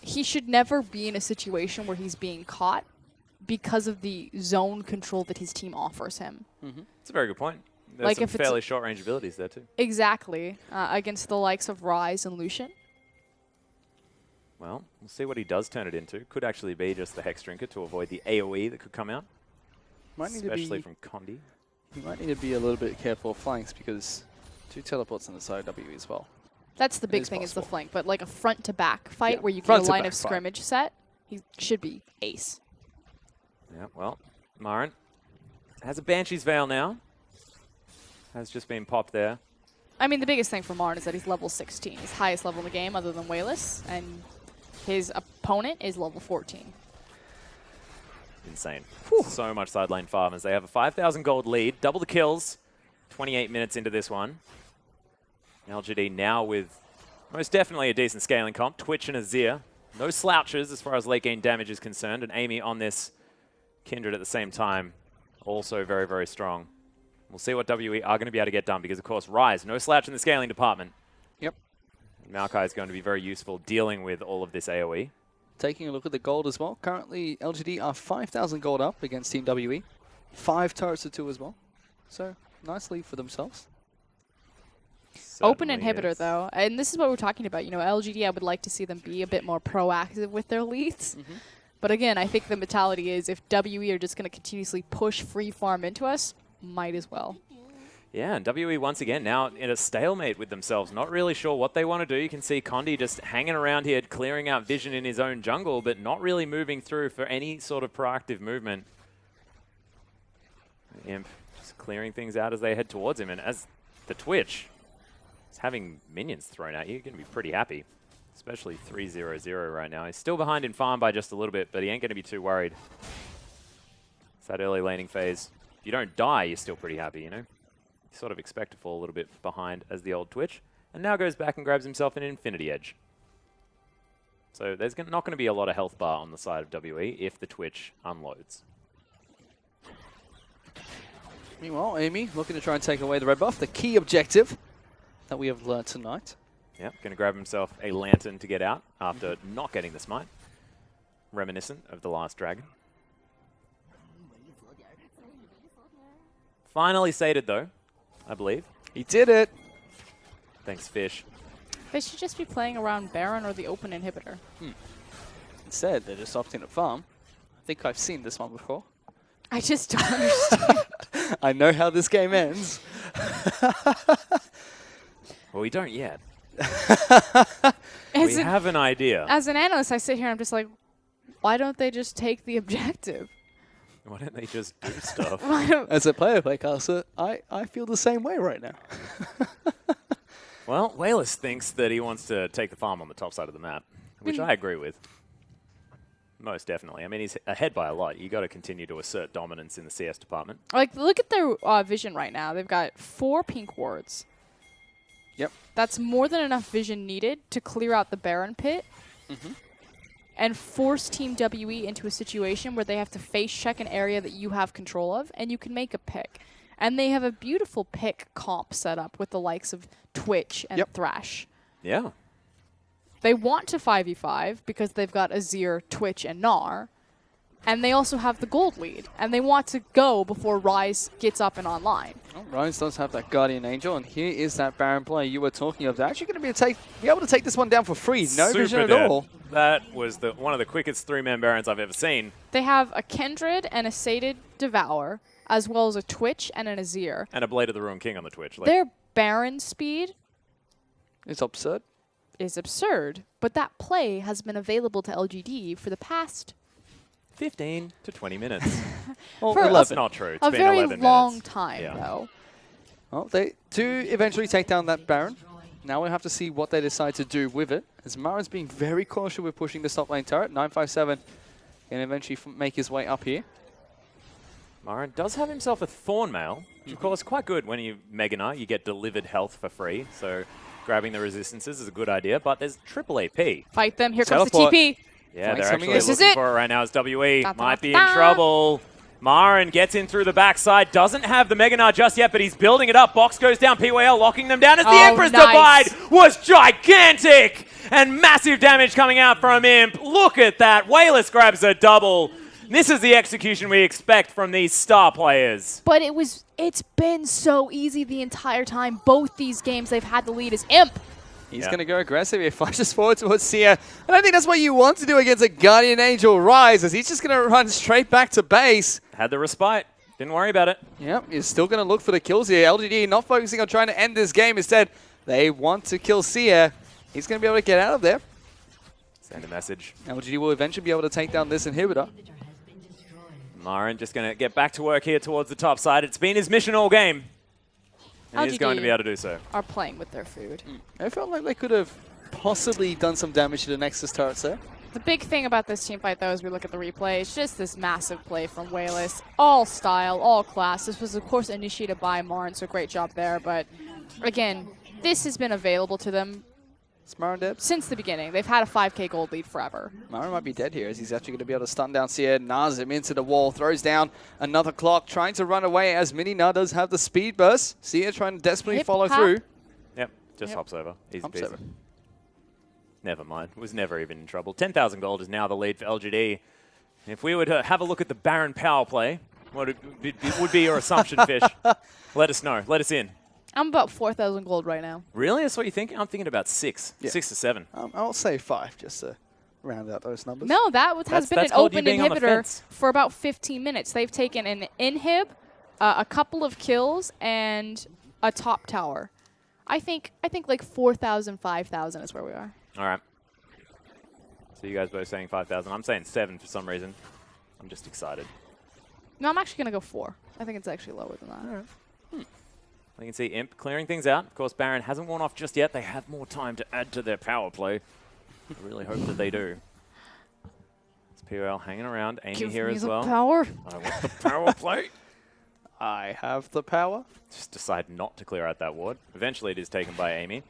he should never be in a situation where he's being caught because of the zone control that his team offers him. It's a very good point. There's Like some if it's- fairly short-range abilities there too. Exactly. Against the likes of Ryze and Lucian. Well, we'll see what he does turn it into. Could actually be just the Hex Drinker to avoid the AoE that could come out, Might need especially to be, from Condi. you might need to be a little bit careful of flanks because 2 teleports on the side of W as well. That's the big is thing is the possible. flank. But like a front-to-back fight Yeah, where you get a front to line back of fight. scrimmage set, he should be ace. Yeah, well, Marin has a Banshee's Veil now. Has just been popped there. I mean, the biggest thing for Marn is that he's level 16. His highest level in the game other than Wayless. And his opponent is level 14. Insane. So much side lane farm as they have a 5,000 gold lead. Double the kills. 28 minutes into this one. LGD now with most definitely a decent scaling comp. Twitch and Azir. No slouches as far as late game damage is concerned. And Amy on this Kindred at the same time. Also very, very strong. We'll see what WE are going to be able to get done because, of course, Ryze, no slouch in the scaling department. Yep. And Maokai is going to be very useful dealing with all of this AoE. Taking a look at the gold as well. Currently, LGD are 5,000 gold up against Team WE. 5 turrets to 2 as well. So, nice lead for themselves. Open Certainly inhibitor, is. though, and this is what we're talking about. You know, LGD, I would like to see them be a bit more proactive with their leads. But again, I think the mentality is if WE are just going to continuously push free farm into us, might as well. Yeah, and WE once again now in a stalemate with themselves, not really sure what they want to do. You can see Condi just hanging around here, clearing out vision in his own jungle, but not really moving through for any sort of proactive movement. Imp just clearing things out as they head towards him, and as the Twitch is having minions thrown at you, you're going to be pretty happy, especially 3-0-0 right now. He's still behind in farm by just a little bit, but he ain't going to be too worried. It's that early laning phase. If you don't die, you're still pretty happy, you know? Sort of expect to fall a little bit behind as the old Twitch, and now goes back and grabs himself an Infinity Edge. So there's not going to be a lot of health bar on the side of WE if the Twitch unloads. Meanwhile, Amy looking to try and take away the red buff, the key objective that we have learned tonight. Yep, going to grab himself a lantern to get out after not getting the smite. Reminiscent of the last dragon. Finally sated though, I believe. He did it. Thanks, Fish. They should just be playing around Baron or the open inhibitor. Instead, they're just opting to farm. I think I've seen this one before. I just don't understand. I know how this game ends. Well, we don't yet. As We an- have an idea. As an analyst, I sit here and I'm just like, why don't they just take the objective? Why don't they just do stuff? Why don't- As a player playcaster, I feel the same way right now. Well, Wayless thinks that he wants to take the farm on the top side of the map, which I agree with. Most definitely. I mean, he's ahead by a lot. You got to continue to assert dominance in the CS department. Like, look at their vision right now. They've got 4 pink wards. Yep. That's more than enough vision needed to clear out the Baron pit and force Team WE into a situation where they have to face check an area that you have control of, and you can make a pick. And they have a beautiful pick comp set up with the likes of Twitch and Thrash. Yeah. They want to 5v5 because they've got Azir, Twitch, and Gnar. And they also have the gold lead. And they want to go before Ryze gets up and online. Oh, Ryze does have that Guardian Angel, and here is that Baron play you were talking of. They're actually going to be able to take this one down for free. No Super vision at dead. all. That was one of the quickest 3-man Barons I've ever seen. They have a Kindred and a Sated Devour, as well as a Twitch and an Azir. And a Blade of the Ruined King on the Twitch. Like, Their Baron speed It's absurd. is absurd, but that play has been available to LGD for the past 15 to 20 minutes. Well, For a- 11. That's not true. It's a been very 11 long minutes. time, Yeah. though. Well, they do eventually take down that Baron. Now we'll have to see what they decide to do with it. As Marin's being very cautious with pushing the top lane turret. 957 can eventually make his way up here. Marin does have himself a Thornmail, which of course is quite good when you Mega Knight. You get delivered health for free, so grabbing the resistances is a good idea, but there's triple AP. Fight them. Here comes the Teleport. TP. Yeah, Flank they're coming actually in. This is looking it. for it right now as WE. Da, da, Might be in da. trouble. Marin gets in through the backside, doesn't have the Mega Knight just yet, but he's building it up. Box goes down, PYL locking them down as the Oh, Emperor's nice. Divide was gigantic! And massive damage coming out from Imp. Look at that. Wayless grabs a double. This is the execution we expect from these star players. But it's been so easy the entire time. Both these games they've had the lead as Imp. He's Yeah. going to go aggressive. He flashes forward towards Sia. I don't think that's what you want to do against a Guardian Angel Rise, as he's just going to run straight back to base. Had the respite. Didn't worry about it. Yep, he's still going to look for the kills here. LGD not focusing on trying to end this game. Instead, they want to kill Sia. He's going to be able to get out of there. Send a message. LGD will eventually be able to take down this inhibitor. Marin just going to get back to work here towards the top side. It's been his mission all game. And he's LGD. going to be able to do so. Are playing with their food. I felt like they could have possibly done some damage to the Nexus turrets there. The big thing about this team fight, though, as we look at the replay, is just this massive play from Wayless. All style, all class. This was, of course, initiated by Marin, so great job there. But, again, this has been available to them Is Marin dead? since the beginning. They've had a 5k gold lead forever. Marin might be dead here, as he's actually going to be able to stun down Sia. Nars him into the wall, throws down another clock, trying to run away as Mini Na does have the speed burst. Sia trying to desperately Hip follow hop. through. Yep, just Yep. hops over. Easy Humps peasy. over. Never mind. Was never even in trouble. 10,000 gold is now the lead for LGD. If we were to have a look at the Baron power play, what would be your assumption, Fish? Let us know. Let us in. I'm about 4,000 gold right now. Really? That's what you're thinking? I'm thinking about 6. Yeah. 6 to 7. I'll say 5 just to round out those numbers. No, that has been an that's called you open being on the inhibitor fence. for about 15 minutes. They've taken an inhib, a couple of kills, and a top tower. I think like 4,000, 5,000 is where we are. All right. So you guys both saying 5,000. I'm saying 7 for some reason. I'm just excited. No, I'm actually going to go 4. I think it's actually lower than that. All right. You can see Imp clearing things out. Of course, Baron hasn't worn off just yet. They have more time to add to their power play. I really hope that they do. It's POL hanging around. Amy Give here me as the well. power. I want the power play. I have the power. Just decide not to clear out that ward. Eventually, it is taken by Amy.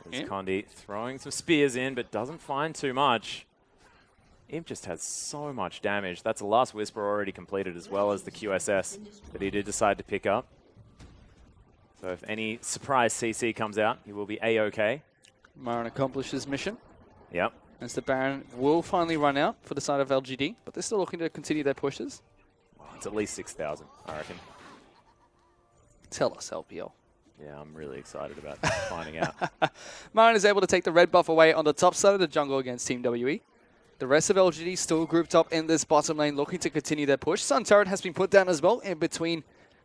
There's Condi throwing some spears in, but doesn't find too much. Imp just has so much damage. That's a Last Whisper already completed, as well as the QSS that he did decide to pick up. So if any surprise CC comes out, he will be A-OK. Marin accomplished his mission. Yep. As the Baron will finally run out for the side of LGD, but they're still looking to continue their pushes. It's at least 6,000, I reckon. Tell us, LPL. Yeah, I'm really excited about finding out. Marin is able to take the red buff away on the top side of the jungle against Team WE. The rest of LGD still grouped up in this bottom lane, looking to continue their push. Sun turret has been put down as well in between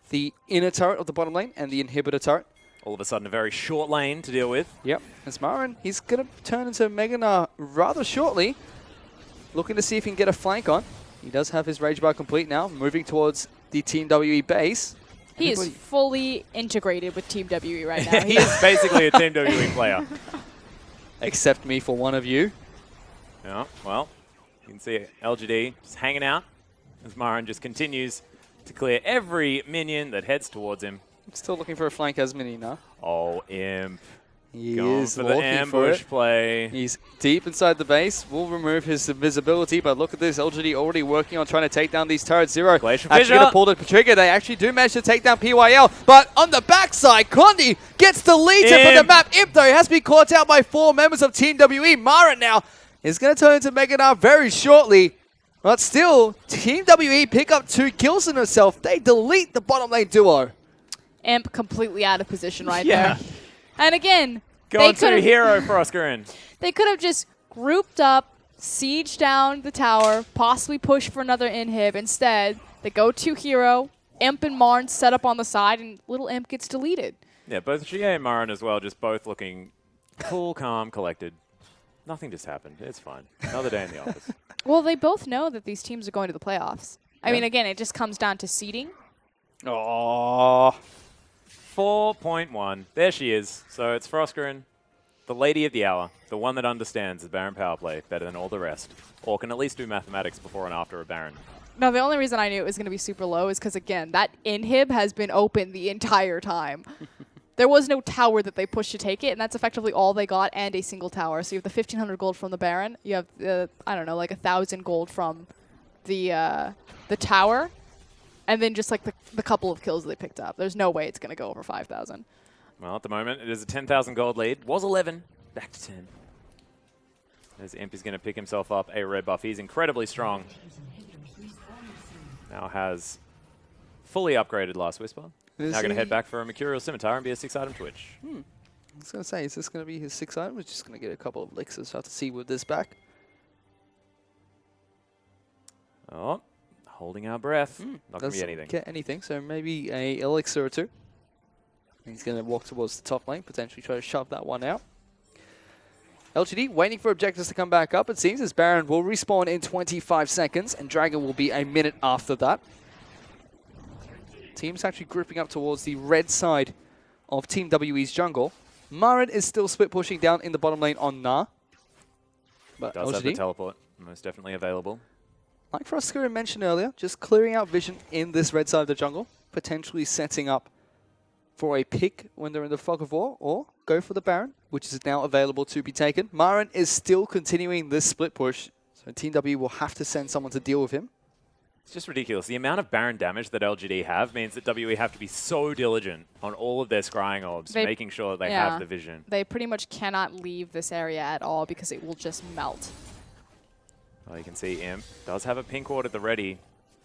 the inner turret of the bottom lane and the inhibitor turret. All of a sudden, a very short lane to deal with. Yep, as Marin, he's going to turn into Meganar rather shortly. Looking to see if he can get a flank on. He does have his Rage Bar complete now, moving towards the Team WE base. He is fully integrated with Team WE right now. He is basically a Team WE player. Except me for one of you. Yeah, well, you can see LGD just hanging out as Marin just continues to clear every minion that heads towards him. Still looking for a flank as mini now. Oh, Imp. He Going is for the looking ambush for it. play. He's deep inside the base. Will remove his visibility, but look at this. LGD already working on trying to take down these turrets. Zero Glacial actually Fissure. going to pull the trigger. They actually do manage to take down PYL, but on the backside, Condi gets deleted from the Imp. map. Imp, though, has been caught out by 4 members of Team WE. Marin now is going to turn into Meganar very shortly. But still, Team WE pick up 2 kills in herself. They delete the bottom lane duo. Imp completely out of position right Yeah. there. And again, Going they to could've- hero for Oscarin. They could have just grouped up, siege down the tower, possibly push for another inhib. Instead, they go to hero, Imp and Marn set up on the side, and little Imp gets deleted. Yeah, both GA and Marin as well, just both looking cool, calm, collected. Nothing just happened. It's fine. Another day in the office. Well, they both know that these teams are going to the playoffs. I Yeah. mean, again, it just comes down to seeding. Oh, 4.1. There she is. So it's Froscarin, the lady of the hour, the one that understands the Baron power play better than all the rest, or can at least do mathematics before and after a Baron. No, the only reason I knew it was going to be super low is because, again, that inhib has been open the entire time. There was no tower that they pushed to take it, and that's effectively all they got, and a single tower. So you have the 1,500 gold from the Baron. You have, I don't know, like 1,000 gold from the tower, and then just like the couple of kills they picked up. There's no way it's going to go over 5,000. Well, at the moment, it is a 10,000 gold lead. Was 11, back to 10. As Imp is going to pick himself up a red buff. He's incredibly strong. Now has fully upgraded Last Whisper. Is Now going to he- head back for a Mercurial Scimitar and be a 6-item Twitch. I was going to say, is this going to be his 6 item? We're just going to get a couple of elixirs. So I have to see with this back. Oh, holding our breath. Not going to be Doesn't anything. get anything, so maybe a elixir or 2. He's going to walk towards the top lane, potentially try to shove that one out. LGD waiting for objectives to come back up. It seems as Baron will respawn in 25 seconds, and Dragon will be a minute after that. Team's actually grouping up towards the red side of Team WE's jungle. Marin is still split pushing down in the bottom lane on Na. But Does have the LGD, teleport. Most definitely available. like Froscarin mentioned earlier, just clearing out vision in this red side of the jungle, potentially setting up for a pick when they're in the fog of war, or go for the Baron, which is now available to be taken. Marin is still continuing this split push, so Team W will have to send someone to deal with him. It's just ridiculous. The amount of Baron damage that LGD have means that WE have to be so diligent on all of their scrying orbs, They- making sure that they yeah. have the vision. They pretty much cannot leave this area at all because it will just melt. Well, you can see Imp does have a pink ward at the ready.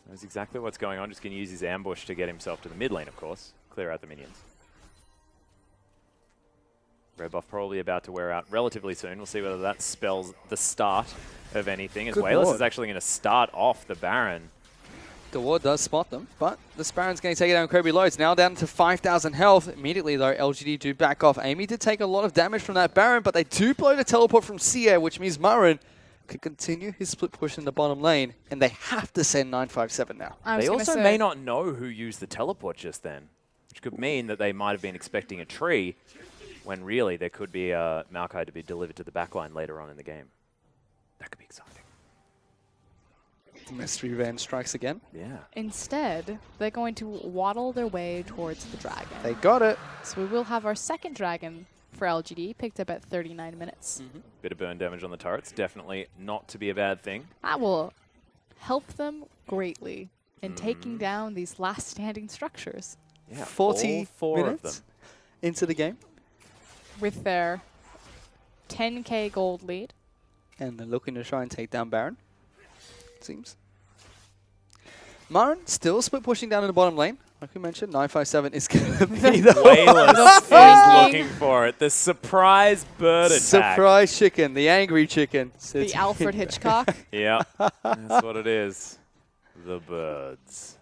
Knows exactly what's going on. Just going to use his ambush to get himself to the mid lane, of course. Clear out the minions. Red buff probably about to wear out relatively soon. We'll see whether that spells the start of anything. As Good Wayless lord. is actually going to start off the Baron. The ward does spot them, but the Sparron's going to take it down incredibly low. It's now down to 5,000 health. Immediately, though, LGD do back off. Amy did take a lot of damage from that Baron, but they do blow the teleport from Sia, which means Murren can continue his split push in the bottom lane, and they have to send 957 now. I was They gonna also say, may not know who used the teleport just then, which could mean that they might have been expecting a tree when really there could be a Maokai to be delivered to the backline later on in the game. That could be exciting. The mystery van strikes again. Yeah. Instead, they're going to waddle their way towards the dragon. They got it. So we will have our second dragon for LGD, picked up at 39 minutes. Bit of burn damage on the turrets, definitely not to be a bad thing. That will help them greatly in taking down these last standing structures. Yeah, 40 all four minutes of them. into the game, With their 10k gold lead. and they're looking to try and take down Baron. Seems. Murren still split pushing down in the bottom lane. Like we mentioned, 957 is going to be the Wayless is fucking- looking for it. The surprise bird attack. surprise chicken, the angry chicken. The Alfred Hitchcock. Yeah, that's what it is. The birds.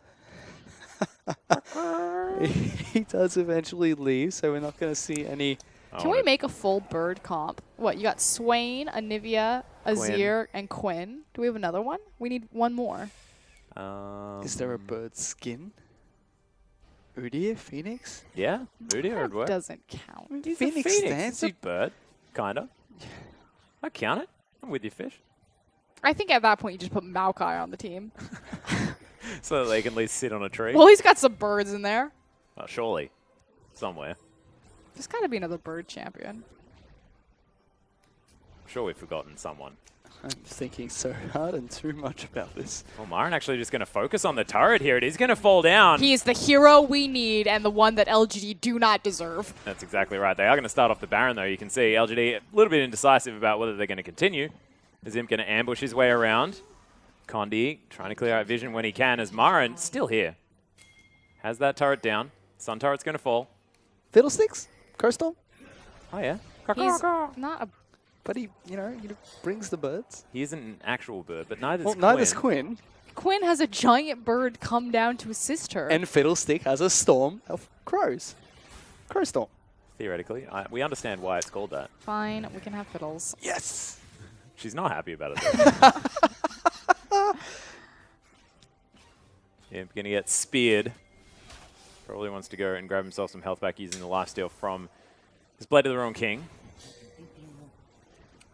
He does eventually leave, so we're not going to see any. Can we make a full bird comp? What, you got Swain, Anivia, Azir, and Quinn. Do we have another one? We need one more. Is there a bird skin? Udyr, Phoenix? Yeah, Udyr would That work. doesn't count. He's Phoenix a phoenix. stands, He's a you- bird, kind of. I count it. I'm with you, fish. I think at that point you just put Maokai on the team. So that they can at least sit on a tree. Well, he's got some birds in there. Oh, surely. Somewhere. There's got to be another bird champion. I'm sure we've forgotten someone. I'm thinking so hard and too much about this. Well, Myron actually just going to focus on the turret here. It is going to fall down. He is the hero we need and the one that LGD do not deserve. That's exactly right. They are going to start off the Baron, though. You can see LGD a little bit indecisive about whether they're going to continue. Is Imp going to ambush his way around? Condi trying to clear out vision when he can, as Myron still here. Has that turret down. Sun turret's going to fall. Fiddlesticks? Coastal? Oh, yeah. He's not a... But he brings the birds. He isn't an actual bird, but neither's Well, Quinn. neither's Quinn. Quinn has a giant bird come down to assist her. And Fiddlestick has a storm of crows. Crow storm. Theoretically. We understand why it's called that. Fine, we can have fiddles. Yes! She's not happy about it, though. Imp going to get speared. Probably wants to go and grab himself some health back using the lifesteal from his Blade of the Ruined King.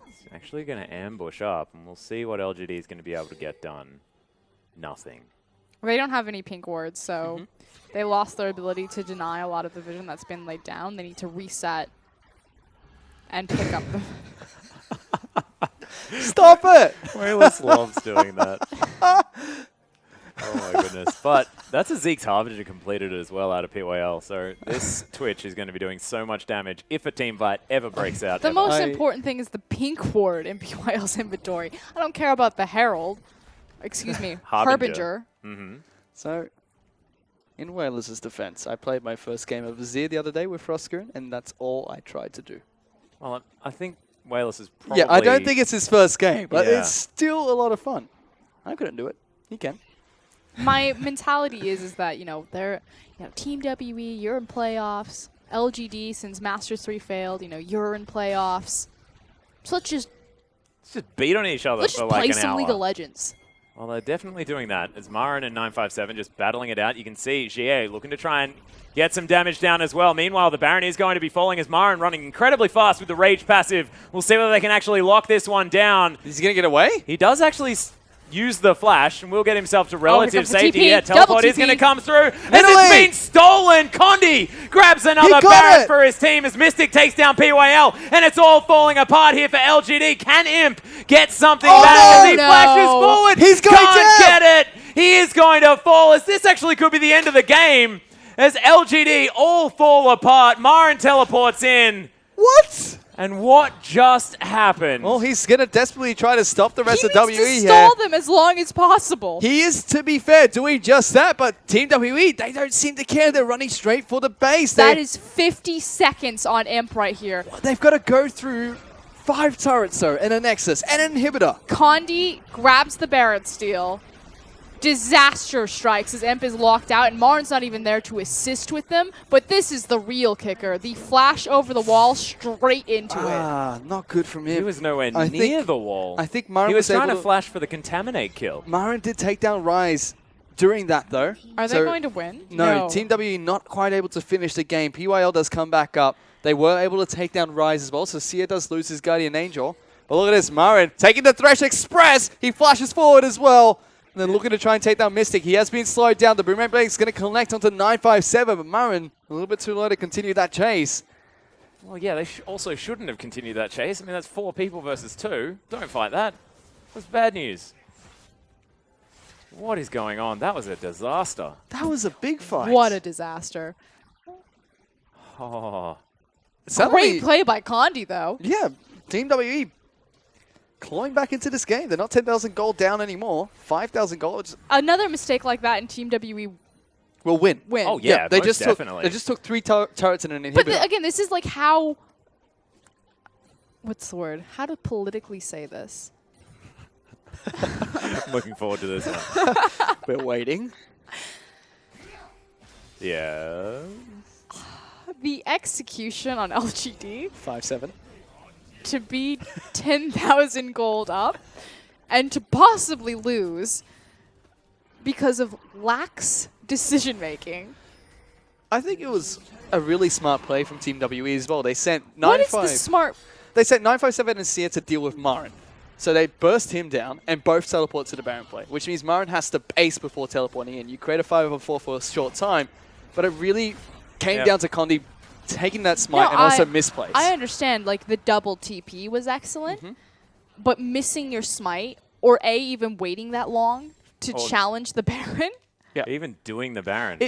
He's actually going to ambush up, and we'll see what LGD is going to be able to get done. Nothing. They don't have any pink wards, so they lost their ability to deny a lot of the vision that's been laid down. They need to reset and pick up the... Stop it! Wayless loves doing that. Oh my goodness. But that's a Zeke's Harbinger completed as well out of PYL. So this Twitch is going to be doing so much damage if a team fight ever breaks out. The ever. most important thing is the pink ward in PYL's inventory. I don't care about the Herald. Excuse me, Harbinger. Harbinger. So, in Wayless' defense, I played my first game of Azir the other day with Frostgoon, and that's all I tried to do. Well, I think Wayless is probably... Yeah, I don't think it's his first game, but Yeah. it's still a lot of fun. I couldn't do it. He can. My mentality is that, they're, Team WE, you're in playoffs. LGD, since Masters 3 failed, you're in playoffs. So let's just beat on each other for like play an some hour. League of Legends. Well, they're definitely doing that. As Marin and 957 just battling it out. You can see Jie looking to try and get some damage down as well. Meanwhile, the Baron is going to be falling as Marin running incredibly fast with the Rage passive. We'll see whether they can actually lock this one down. Is he going to get away? He does actually use the flash and will get himself to relative comes the safety. TP. Yeah, Double teleport is TP. going to come through. And Italy. it's been stolen. Condi grabs another got Baron it. for his team as Mystic takes down PYL. And it's all falling apart here for LGD. Can Imp get something Oh, back as he no. flashes forward? He's going Can't down. get it. He is going to fall as this actually could be the end of the game as LGD all fall apart. Marin teleports in. What? And what just happened? Well, he's going to desperately try to stop the rest He of needs WE to here. stall them as long as possible. He is, to be fair, doing just that, but Team WE, they don't seem to care. They're running straight for the base. That is 50 seconds on Imp right here. They've got to go through 5 turrets, though, and a Nexus, and an inhibitor. Condi grabs the Barret steal. Disaster strikes as Imp is locked out, and Marin's not even there to assist with them. But this is the real kicker. The flash over the wall straight into it. Not good from him. He was nowhere I near think- the wall. I think Marin he was trying able to flash for the contaminate kill. Marin did take down Rise during that, though. Are they going to win? No, Team W not quite able to finish the game. PYL does come back up. They were able to take down Rise as well, so Sia does lose his Guardian Angel. But look at this, Marin taking the Thresh Express. He flashes forward as well. And then looking to try and take down Mystic. He has been slowed down. The Boomerang Blade is going to connect onto 957, but Marin a little bit too low to continue that chase. Well, yeah, they also shouldn't have continued that chase. I mean, that's 4 people versus 2. Don't fight that. That's bad news. What is going on? That was a disaster. That was a big fight. What a disaster. Oh. Suddenly- Great play by Condi, though. Yeah, Team WE clawing back into this game. They're not 10,000 gold down anymore. 5,000 gold Another mistake like that, and Team WE will win. win. Oh, yeah, they most just definitely. They just took 3 turrets and an inhibitor. But again, this is like how... What's the word? How to politically say this? Looking forward to this one. We're waiting. Yeah. The execution on LGD 5-7. to be 10,000 gold up and to possibly lose because of lax decision making. I think it was a really smart play from Team WE as well. They sent What is the 9-5. smart... They sent 957 and Sia to deal with Marin. So they burst him down and both teleport to the Baron play, which means Marin has to base before teleporting in. You create a 5-over-4 for a short time, but it really came down to Condi taking that smite No, and also misplays. I understand, like, the double TP was excellent, but missing your smite, or A, even waiting that long to challenge the Baron? Yeah. Even doing the Baron.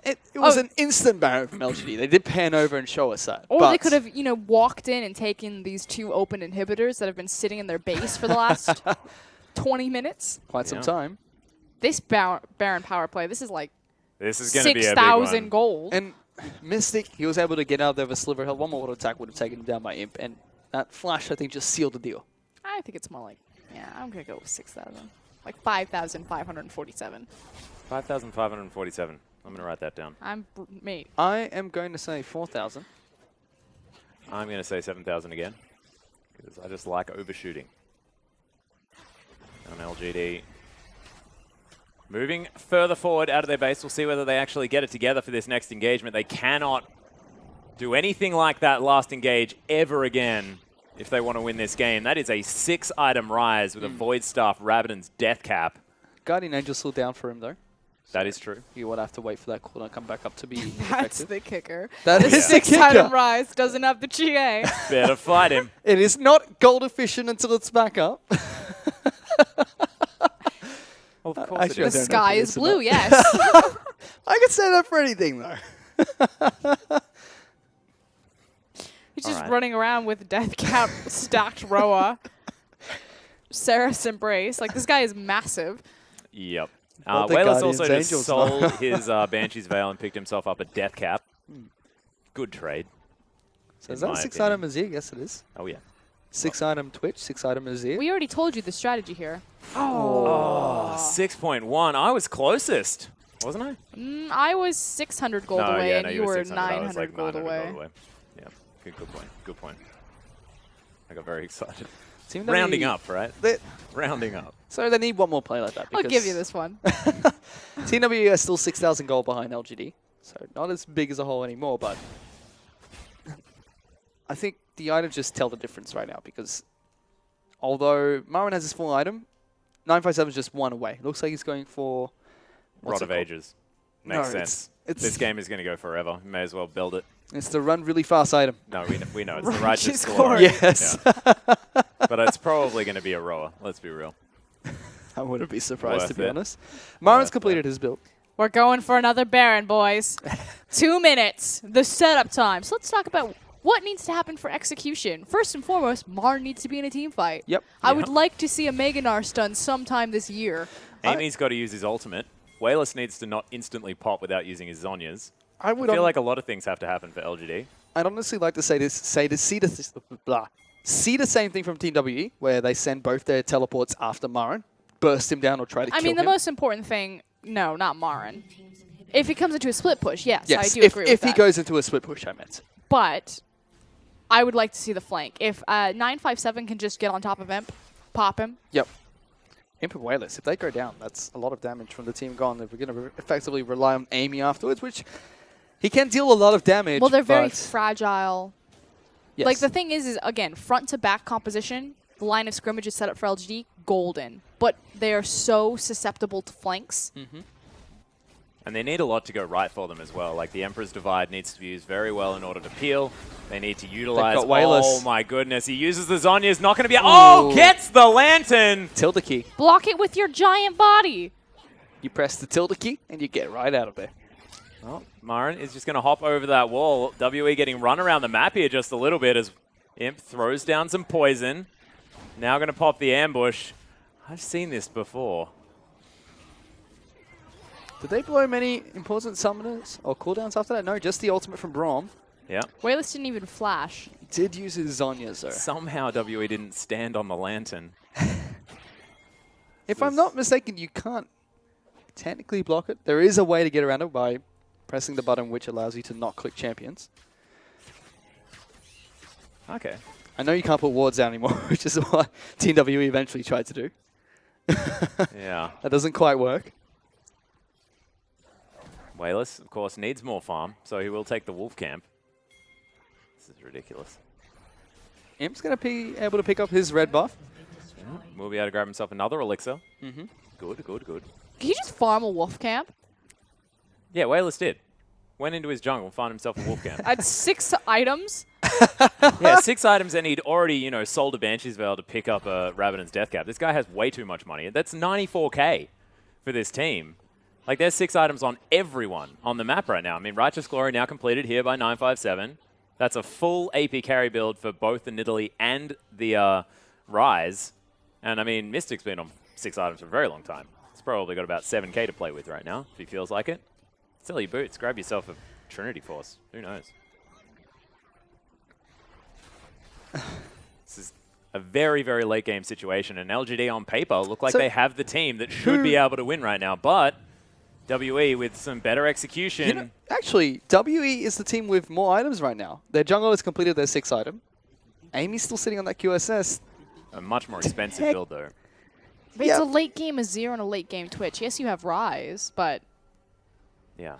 It was Oh. an instant Baron from LGD. They did pan over and show us that. Or but they could have, walked in and taken these 2 open inhibitors that have been sitting in their base for the last 20 minutes. quite some Yeah. time. This Baron power play, this is like This is going to be a big 6,000 one. gold. And Mystic, he was able to get out there with a sliver of health. One more auto attack would have taken him down by Imp. And that flash, I think, just sealed the deal. I think it's more like, I'm going to go with 6,000. Like 5,547. 5,547. I'm going to write that down. Mate. I am going to say 4,000. I'm going to say 7,000 again. Because I just like overshooting. On LGD. Moving further forward out of their base. We'll see whether they actually get it together for this next engagement. They cannot do anything like that last engage ever again if they want to win this game. That is a 6-item rise with a Void Staff, Rabadon's Death Cap. Guardian Angel still down for him, though. That is true. You would have to wait for that cooldown to come back up to be That's effective. the kicker. That The is the 6-item kicker. rise doesn't have the GA. Better fight him. It is not gold efficient until it's back up. Well, of course Actually, it I is. The don't know sky if it is is or blue, not. yes. I could say that for anything, though. He's just Alright. running around with Death Cap stacked Roa. Sarah's Embrace. Like, this guy is massive. Yep. Well, the Wayless Guardian's also just Angels, sold his Banshee's Veil and picked himself up a Death Cap. Good trade. So is in that a my 6-item opinion. Azir? Yes, it is. Oh, yeah. 6-item Twitch, 6-item Azir. We already told you the strategy here. Oh, 6.1. I was closest, wasn't I? I was 600 gold no, away, yeah, and no, you were 600. I was 900 like gold 900 away. Yeah, good point. Good point. I got very excited. Team Rounding W- up, right? They- Rounding up. So they need one more play like that. I'll Because give you this one. Team W are still 6,000 gold behind LGD. So not as big as a whole anymore, but I think the items just tell the difference right now because although Marin has his full item, 957 is just one away. Looks like he's going for what's Rod it of called? Ages. No, Makes it's- sense. it's- This game is going to go forever. You may as well build it. It's the run really fast item. No, we know. It's the Righteous righteous glory. glory. Yes. Yeah. But it's probably going to be a rower. Let's be real. I wouldn't be surprised, Worth to be it. honest. Marin's Worth completed it. his build. We're going for another Baron, boys. 2 minutes. The setup time. So let's talk about What needs to happen for execution? First and foremost, Marn needs to be in a team fight. Yep. I would like to see a Meganar stun sometime this year. Amy's got to use his ultimate. Wayless needs to not instantly pop without using his Zhonya's. I I feel like a lot of things have to happen for LGD. I'd honestly like to see the same thing from Team WE, where they send both their teleports after Marin, burst him down or try to kill him. I mean, the most important thing, no, not Marin. If he comes into a split push, yes, yes, I do agree with if that. he goes into a split push, I meant. But I would like to see the flank. If 957 can just get on top of Imp, pop him. Yep. Imp and Wayless, if they go down, that's a lot of damage from the team gone. If we're going to effectively rely on Amy afterwards, which he can deal a lot of damage. Well, they're very but fragile. yes. Like, the thing is again, front to back composition, the line of scrimmage is set up for LGD, golden. But they are so susceptible to flanks. And they need a lot to go right for them as well. Like, the Emperor's Divide needs to be used very well in order to peel. They need to utilize... got Wayless. Oh, my goodness. He uses the Zhonya's. It's not going to be... Oh, gets the Lantern! Tilde key. Block it with your giant body. You press the tilde key, and you get right out of there. Well, Marin is just going to hop over that wall. WE getting run around the map here just a little bit as Imp throws down some poison. Now going to pop the ambush. I've seen this before. Did they blow many important summoners or cooldowns after that? No, just the ultimate from Braum. Yeah. Wayless didn't even flash. He did use his Zhonya's, though. Somehow WE didn't stand on the Lantern. If I'm not mistaken, you can't technically block it. There is a way to get around it by pressing the button which allows you to not click champions. Okay. I know you can't put wards down anymore, which is what Team WE eventually tried to do. Yeah. That doesn't quite work. Wayless, of course, needs more farm, so he will take the Wolf Camp. This is ridiculous. Imp's going to be able to pick up his red buff. Will be able to grab himself another elixir. Good, good, good. Can he just farm a wolf camp? Yeah, Wayless did. Went into his jungle, found himself a Wolf Camp. At 6 items? Yeah, 6 items, and he'd already, you know, sold a Banshee's Veil to pick up a Rabadon's Death Cap. This guy has way too much money. That's 94k for this team. Like, there's 6 items on everyone on the map right now. I mean, Righteous Glory now completed here by 957. That's a full AP carry build for both the Nidalee and the Rise. And, I mean, Mystic's been on 6 items for a very long time. He's probably got about 7k to play with right now, if he feels like it. Sell your boots. Grab yourself a Trinity Force. Who knows? This is a very, very late game situation. And LGD on paper look like So they have the team that should be able to win right now. But WE with some better execution. You know, actually, WE is the team with more items right now. Their jungle has completed their 6th item. Amy's still sitting on that QSS. A much more expensive build, though. But it's a late game Azir and a late game Twitch. Yes, you have Rise, but Yeah.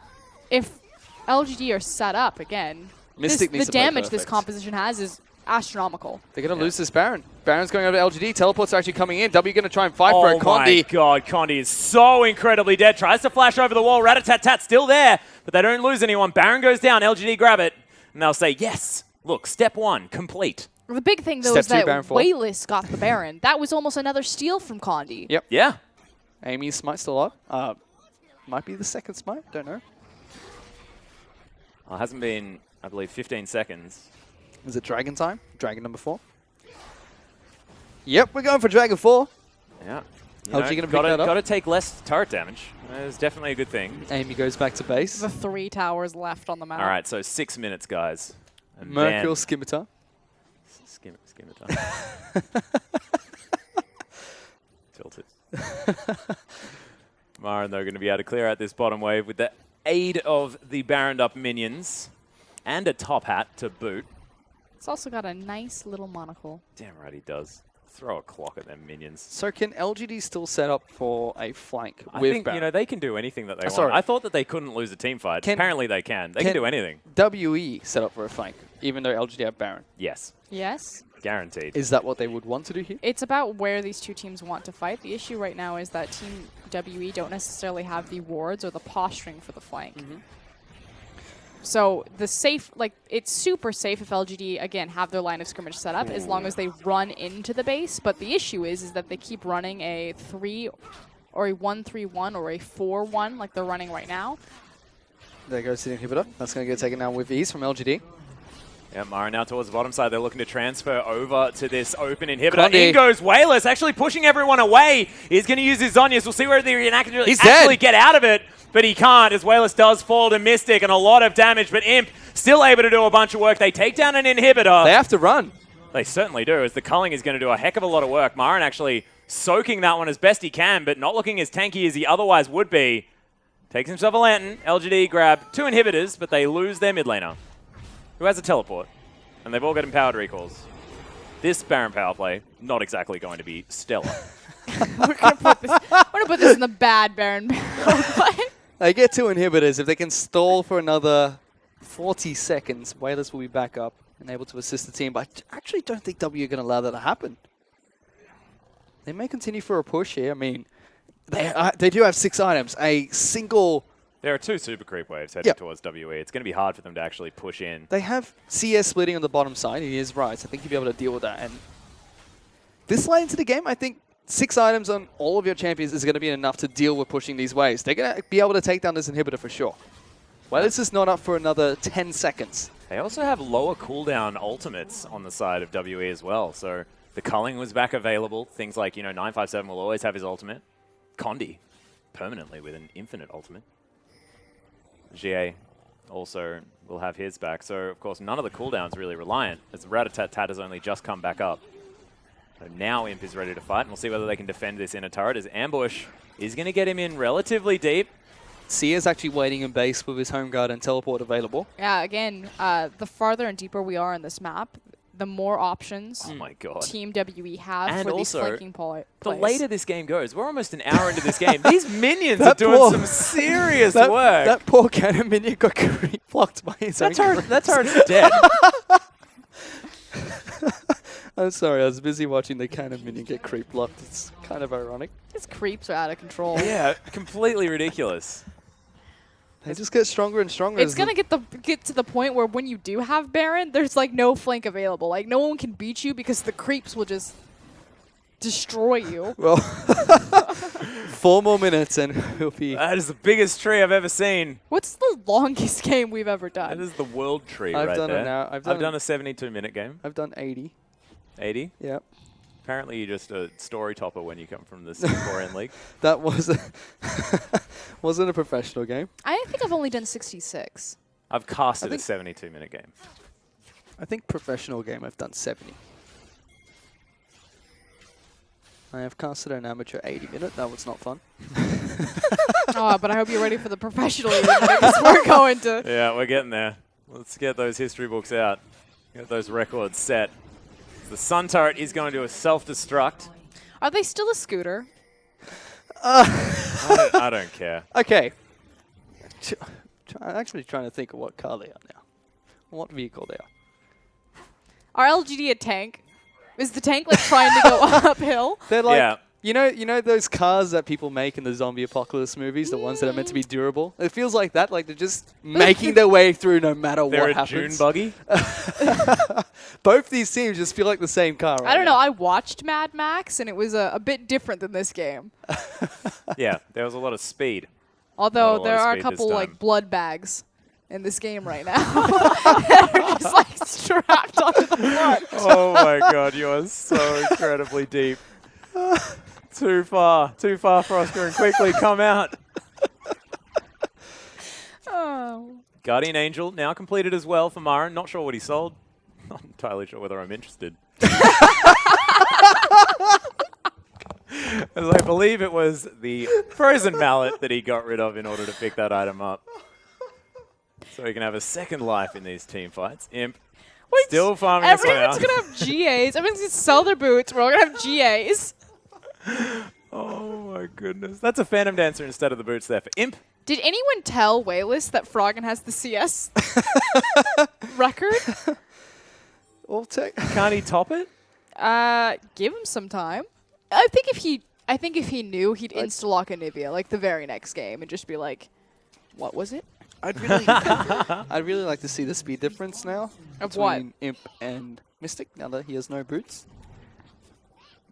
if LGD are set up again, Mystic the needs to play damage this perfect. composition has is astronomical. They're going to lose this Baron. Baron's going over to LGD. Teleports are actually coming in. W going to try and fight for it. Oh my Condi. god, Condi is so incredibly dead. Tries to flash over the wall. Rat-a-tat-tat still there, but they don't lose anyone. Baron goes down. LGD grab it, and they'll say, yes, look, step 1, complete. The big thing, though, Step is that 2, Baron 4. Wayless got the Baron. That was almost another steal from Condi. Yep. Yeah. Amy's smite still up. Might be the 2nd smite. Don't know. Well, it hasn't been, I believe, 15 seconds. Is it Dragon time? Dragon number 4. Yep, we're going for Dragon 4. Yeah. How's she gonna pick that up? Got to take less turret damage. It's definitely a good thing. Amy goes back to base. The 3 towers left on the map. All right, so 6 minutes, guys. And Mercurial Scimitar. Scimitar. Tilted. Marin, though, going to be able to clear out this bottom wave with the aid of the Baroned up minions and a top hat to boot. It's also got a nice little monocle. Damn right he does. Throw a clock at them minions. So can LGD still set up for a flank I with think, Baron? you know, they can do anything that they want. Sorry. I thought that they couldn't lose a team fight. Apparently they can. They can do anything. WE set up for a flank, even though LGD have Baron. Yes. Yes. Guaranteed. Is that what they would want to do here? It's about where these two teams want to fight. The issue right now is that Team WE don't necessarily have the wards or the posturing for the flank. So the safe, like, it's super safe if LGD, again, have their line of scrimmage set up as long as they run into the base. But the issue is that they keep running a 3 or a 1-3-1 or a 4-1 like they're running right now. There goes the inhibitor. That's going to get taken down with ease from LGD. Yeah, Mara now towards the bottom side. They're looking to transfer over to this open inhibitor. Condi. In goes Wayless, actually pushing everyone away. He's going to use his Zonyas. We'll see whether he can He's actually dead. get out of it, but he can't as Wayless does fall to Mystic and a lot of damage, but Imp still able to do a bunch of work. They take down an inhibitor. They have to run. They certainly do, as the culling is going to do a heck of a lot of work. Marin actually soaking that one as best he can, but not looking as tanky as he otherwise would be. Takes himself a lantern. LGD grab 2 inhibitors, but they lose their mid laner, who has a teleport. And they've all got empowered recalls. This Baron power play, not exactly going to be stellar. We're gonna put this in the bad Baron play. They get 2 inhibitors. If they can stall for another 40 seconds, Wayless will be back up and able to assist the team. But I actually don't think W are going to allow that to happen. They may continue for a push here. I mean, they do have 6 items. A single... There are 2 super creep waves heading towards WE. It's going to be hard for them to actually push in. They have CS splitting on the bottom side. He is right. I think you'll be able to deal with that. And this late into the game, I think 6 items on all of your champions is going to be enough to deal with pushing these waves. They're going to be able to take down this inhibitor for sure. Well, this is not up for another 10 seconds. They also have lower cooldown ultimates on the side of WE as well. So the culling was back available. Things like, 957 will always have his ultimate. Condi, permanently with an infinite ultimate. GA also will have his back. So, of course, none of the cooldowns really reliant, as the Rat-a-tat-tat has only just come back up. So now Imp is ready to fight, and we'll see whether they can defend this inner turret, as Ambush is going to get him in relatively deep. Sia's actually waiting in base with his home guard and teleport available. Yeah, again, the farther and deeper we are in this map, the more options Oh my god. Team WE have And for these also, flanking plays. The later this game goes, we're almost an hour into this game. These minions are doing some serious work. That poor cannon minion got creep blocked by his own That turret's dead. I'm sorry, I was busy watching the cannon minion get creep blocked. It's kind of ironic. These creeps are out of control. Yeah, completely ridiculous. They just get stronger and stronger. It's gonna get to the point where when you do have Baron, there's like no flank available. Like no one can beat you because the creeps will just destroy you. Well, 4 more minutes and we'll be... That is the biggest tree I've ever seen. What's the longest game we've ever That done? is the world tree I've right done it there. now. I've done a 72-minute game. I've done 80. 80? Yep. Apparently you're just a story topper when you come from the Singaporean league. That was wasn't a professional game. I think I've only done 66. I've casted a think- 72-minute game. I think professional game I've done 70. I have casted an amateur 80-minute. That was not fun. Oh, but I hope you're ready for the professional even because we're going to. Yeah, we're getting there. Let's get those history books out. Get those records set. The Sun Turret is going to do a self-destruct. Are they still a scooter? I don't care. Okay. I'm actually trying to think of what car they are now. What vehicle they are. Are LGD a tank? Is the tank like trying to go uphill? They're like, Yeah. you know those cars that people make in the zombie apocalypse movies, the ones that are meant to be durable? It feels like that, like they're just making their way through no matter They're what a happens. June buggy. Both these teams just feel like the same car right I don't know. now. I watched Mad Max and it was a bit different than this game. Yeah, there was a lot of speed. Although Not a lot there of are a speed this couple time. like blood bags in this game right now. They're just like strapped onto the floor. Oh my god, you are so incredibly deep. Too far for Oscar, and quickly come out. Oh. Guardian Angel now completed as well for Marin. Not sure what he sold. Not entirely sure whether I'm interested. As I believe it was the frozen mallet that he got rid of in order to pick that item up. So he can have a second life in these team fights. Imp Wait, still farming his way out. everyone's gonna have GAs. Everyone's gonna sell their boots. We're all gonna have GAs. Oh my goodness. That's a Phantom Dancer instead of the boots there for Imp. Did anyone tell Wayless that Froggen has the CS record? Well, Can't he top it? Give him some time. I think if he knew, he'd insta-lock Anivia like the very next game and just be like, "What was it?" I'd really like to see the speed difference now Of what? between Imp and Mystic now that he has no boots.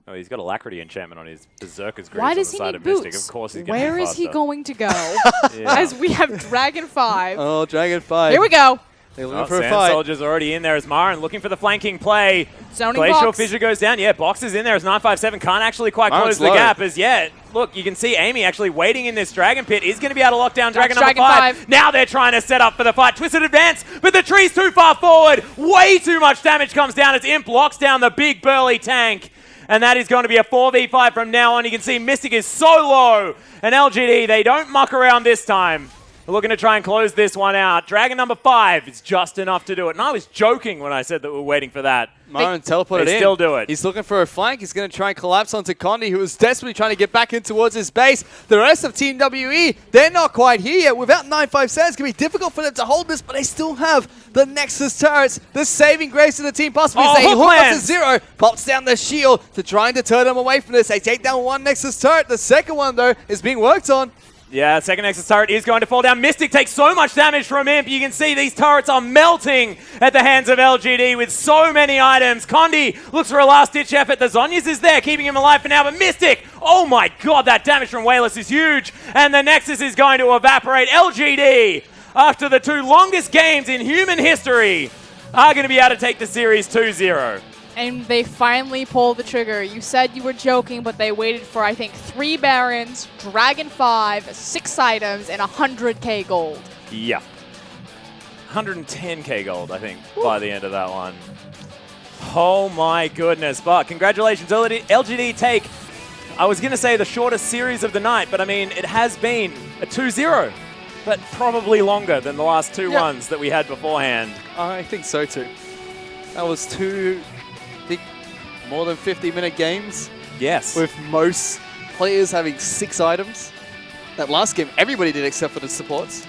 Oh, he's got Alacrity enchantment on his Berserker's Greaves Why on the does he side need of Mystic. boots? Of course he's going to be Where is he faster. going to go? Yeah. As we have Dragon 5. Oh, Dragon 5. Here we go. They're Oh, looking for a Sand fight. Soldier's already in there as Marin looking for the flanking play. Zoning Glacial box. Fissure goes down. Yeah, Box is in there as 957 can't actually quite Marin's close the low. gap as yet. Look, you can see Amy actually waiting in this Dragon Pit. Is going to be able to lock down Dragon number Dragon 5. five. Now they're trying to set up for the fight. Twisted advance, but the tree's too far forward. Way too much damage comes down as Imp locks down the big burly tank. And that is going to be a 4v5 from now on. You can see Mystic is so low. And LGD, they don't muck around this time. We're looking to try and close this one out. Dragon number 5 is just enough to do it. And I was joking when I said that we were waiting for that. Marin teleported they in. still do it. He's looking for a flank. He's going to try and collapse onto Condi, who is desperately trying to get back in towards his base. The rest of Team WE, they're not quite here yet. Without 957, it's going to be difficult for them to hold this, but they still have the Nexus turrets. The saving grace of the team possibly is they hook hook up to lands. 0, pops down the shield to try and deter them away from this. They take down one Nexus turret. The second one, though, is being worked on. Yeah, second Nexus turret is going to fall down. Mystic takes so much damage from Imp. You can see these turrets are melting at the hands of LGD with so many items. Condi looks for a last-ditch effort. The Zhonya's is there, keeping him alive for now. But Mystic, oh my god, that damage from Wayless is huge. And the Nexus is going to evaporate. LGD, after the 2 longest games in human history, are going to be able to take the series 2-0. And they finally pulled the trigger. You said you were joking, but they waited for, I think, 3 Barons, Dragon 5, 6 items, and 100k gold. Yeah. 110k gold, I think, by the end of that one. Oh my goodness. But congratulations, LGD take, I was going to say the shortest series of the night, but I mean, it has been a 2-0, but probably longer than the last 2 ones that we had beforehand. I think so, too. That was 2... more than 50-minute games Yes. with most players having 6 items. That last game, everybody did except for the supports.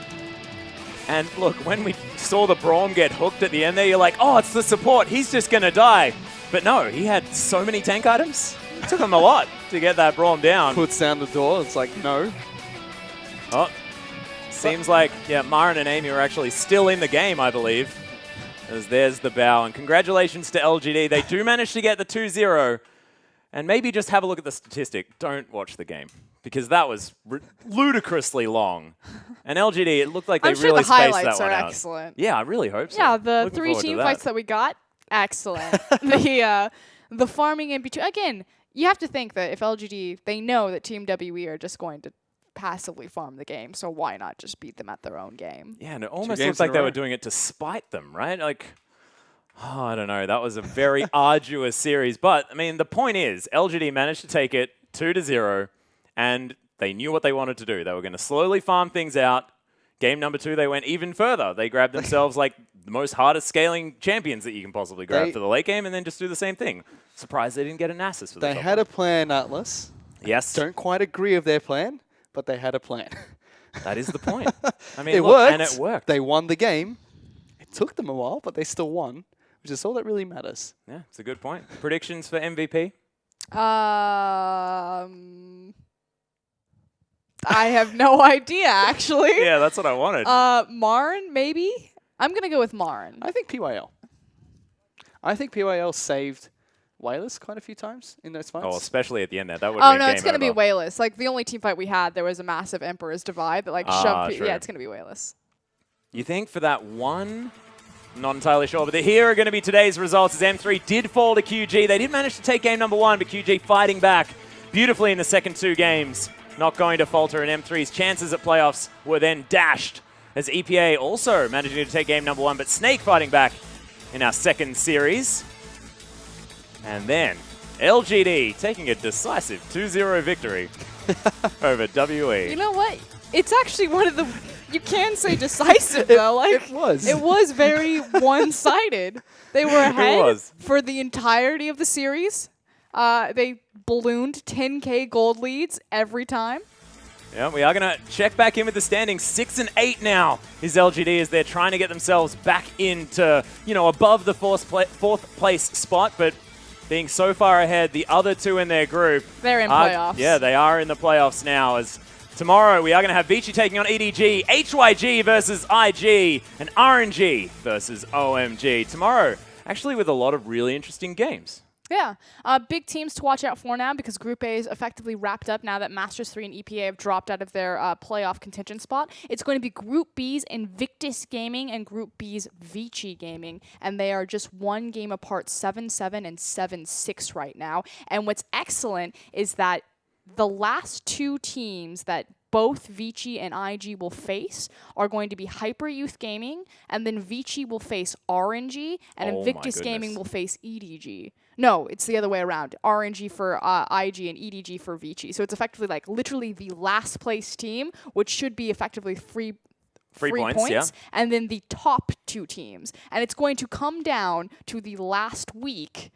And look, when we saw the Braum get hooked at the end there, you're like, oh, it's the support. He's just going to die. But no, he had so many tank items. It took him a lot to get that Braum down. Puts down the door. It's like, no. Oh, seems like, yeah, Marin and Amy were actually still in the game, I believe. As there's the bow. And congratulations to LGD. They do manage to get the 2-0. And maybe just have a look at the statistic. Don't watch the game. Because that was ludicrously long. And LGD, it looked like they I'm sure really the spaced highlights that are one out. excellent. Yeah, I really hope so. Yeah, the Looking 3 forward to team that. fights that we got, excellent. The farming in between. Again, you have to think that if LGD, they know that Team WE are just going to passively farm the game, so why not just beat them at their own game? Yeah, and it almost games looks like in a they row. were doing it to spite them, right? Like, oh, I don't know. That was a very arduous series. But, I mean, the point is, LGD managed to take it 2-0, and they knew what they wanted to do. They were going to slowly farm things out. Game number 2, they went even further. They grabbed themselves, like, the most hardest scaling champions that you can possibly grab for the late game, and then just do the same thing. Surprised they didn't get a Nasus for the They top had one. a plan, Atlas. Yes, Don't quite agree with their plan, but they had a plan. that is the point. I mean, It look, worked. and it worked. They won the game. It took them a while, but they still won, which is all that really matters. Yeah, it's a good point. Predictions for MVP? I have no idea, actually. Yeah, that's what I wanted. Marin, maybe? I'm going to go with Marin. I think PYL. I think PYL saved Wayless quite a few times in those fights. Oh, especially at the end there. That would Oh, be no, game it's going to be over. Wayless. Like, the only team fight we had, there was a massive Emperor's Divide that, like, shoved... true. Yeah, it's going to be Wayless. You think for that one? Not entirely sure, but here are going to be today's results as M3 did fall to QG. They did manage to take game number 1, but QG fighting back beautifully in the second 2 games. Not going to falter, and M3's chances at playoffs were then dashed as EPA also managing to take game number 1, but Snake fighting back in our second series. And then LGD taking a decisive 2-0 victory over WE. You know what? It's actually one of the... You can say decisive, though. Like, it was. It was very one-sided. They were ahead was. for the entirety of the series. They ballooned 10k gold leads every time. Yeah, we are going to check back in with the standings. 6 and 8 now is LGD as they're trying to get themselves back into, you know, above the fourth place spot, but being so far ahead, the other 2 in their group. They're in playoffs. Yeah, they are in the playoffs now as tomorrow we are going to have Vici taking on EDG, HYG versus IG, and RNG versus OMG. Tomorrow, actually with a lot of really interesting games. Yeah. Big teams to watch out for now because Group A is effectively wrapped up now that Masters 3 and EPA have dropped out of their playoff contingent spot. It's going to be Group B's Invictus Gaming and Group B's Vici Gaming, and they are just one game apart, 7-7 and 7-6 right now. And what's excellent is that the last two teams that both Vici and IG will face are going to be Hyper Youth Gaming, and then Vici will face RNG, and Oh my Invictus Gaming goodness. will face EDG. No, it's the other way around. RNG for IG and EDG for Vici. So it's effectively like literally the last place team, which should be effectively free points, yeah. and then the top two teams. And it's going to come down to the last week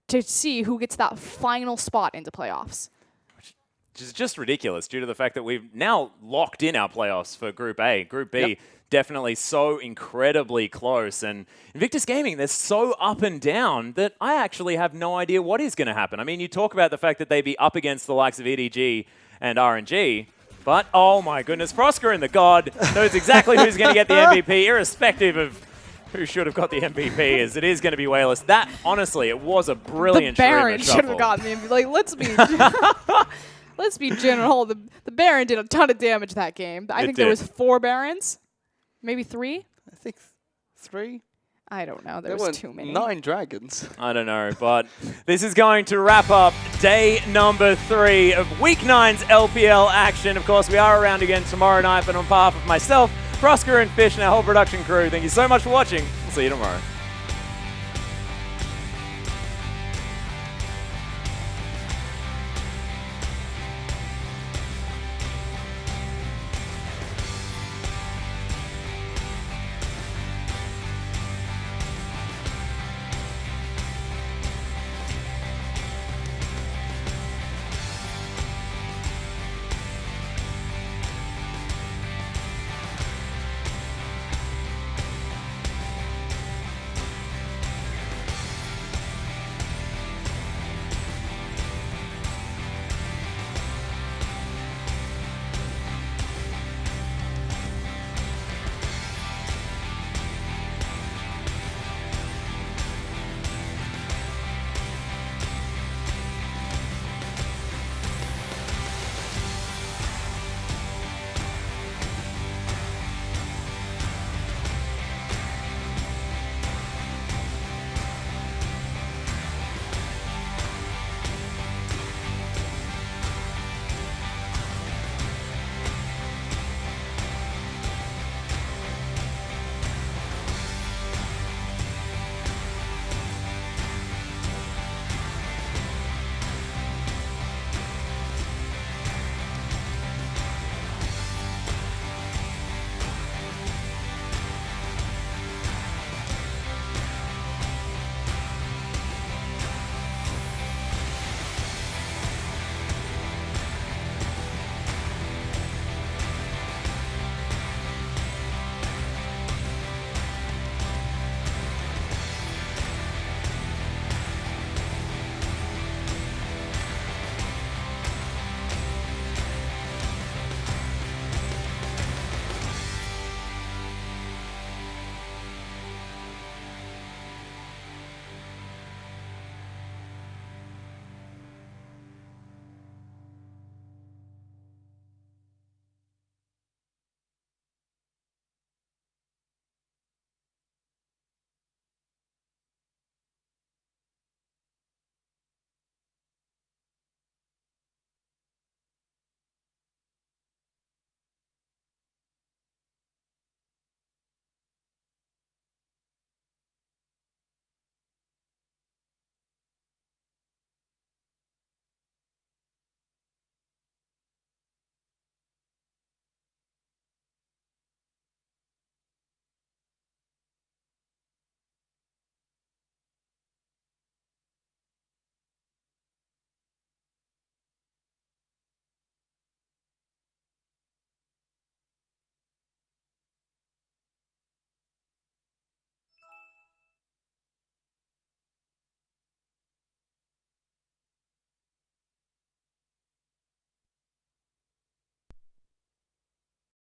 to see who gets that final spot into playoffs. Which is just ridiculous due to the fact that we've now locked in our playoffs for Group A. Group B, definitely so incredibly close. And Invictus Gaming, they're so up and down that I actually have no idea what is going to happen. I mean, you talk about the fact that they'd be up against the likes of EDG and RNG, but oh my goodness, Prosker and the God knows exactly who's going to get the MVP, irrespective of who should have got the MVP, as it is going to be Wayless. That, honestly, it was a brilliant The Baron Shroom should have shuffle. gotten the MVP. Like, let's be general. The Baron did a ton of damage that game. I It think there did. was 4 Barons, maybe 3. I think 3. I don't know. There There were was too many. 9 dragons. I don't know, but this is going to wrap up day number 3 of Week 9's LPL action. Of course, we are around again tomorrow night, but on behalf of myself, Prosker and Fish, and our whole production crew, thank you so much for watching. We'll see you tomorrow.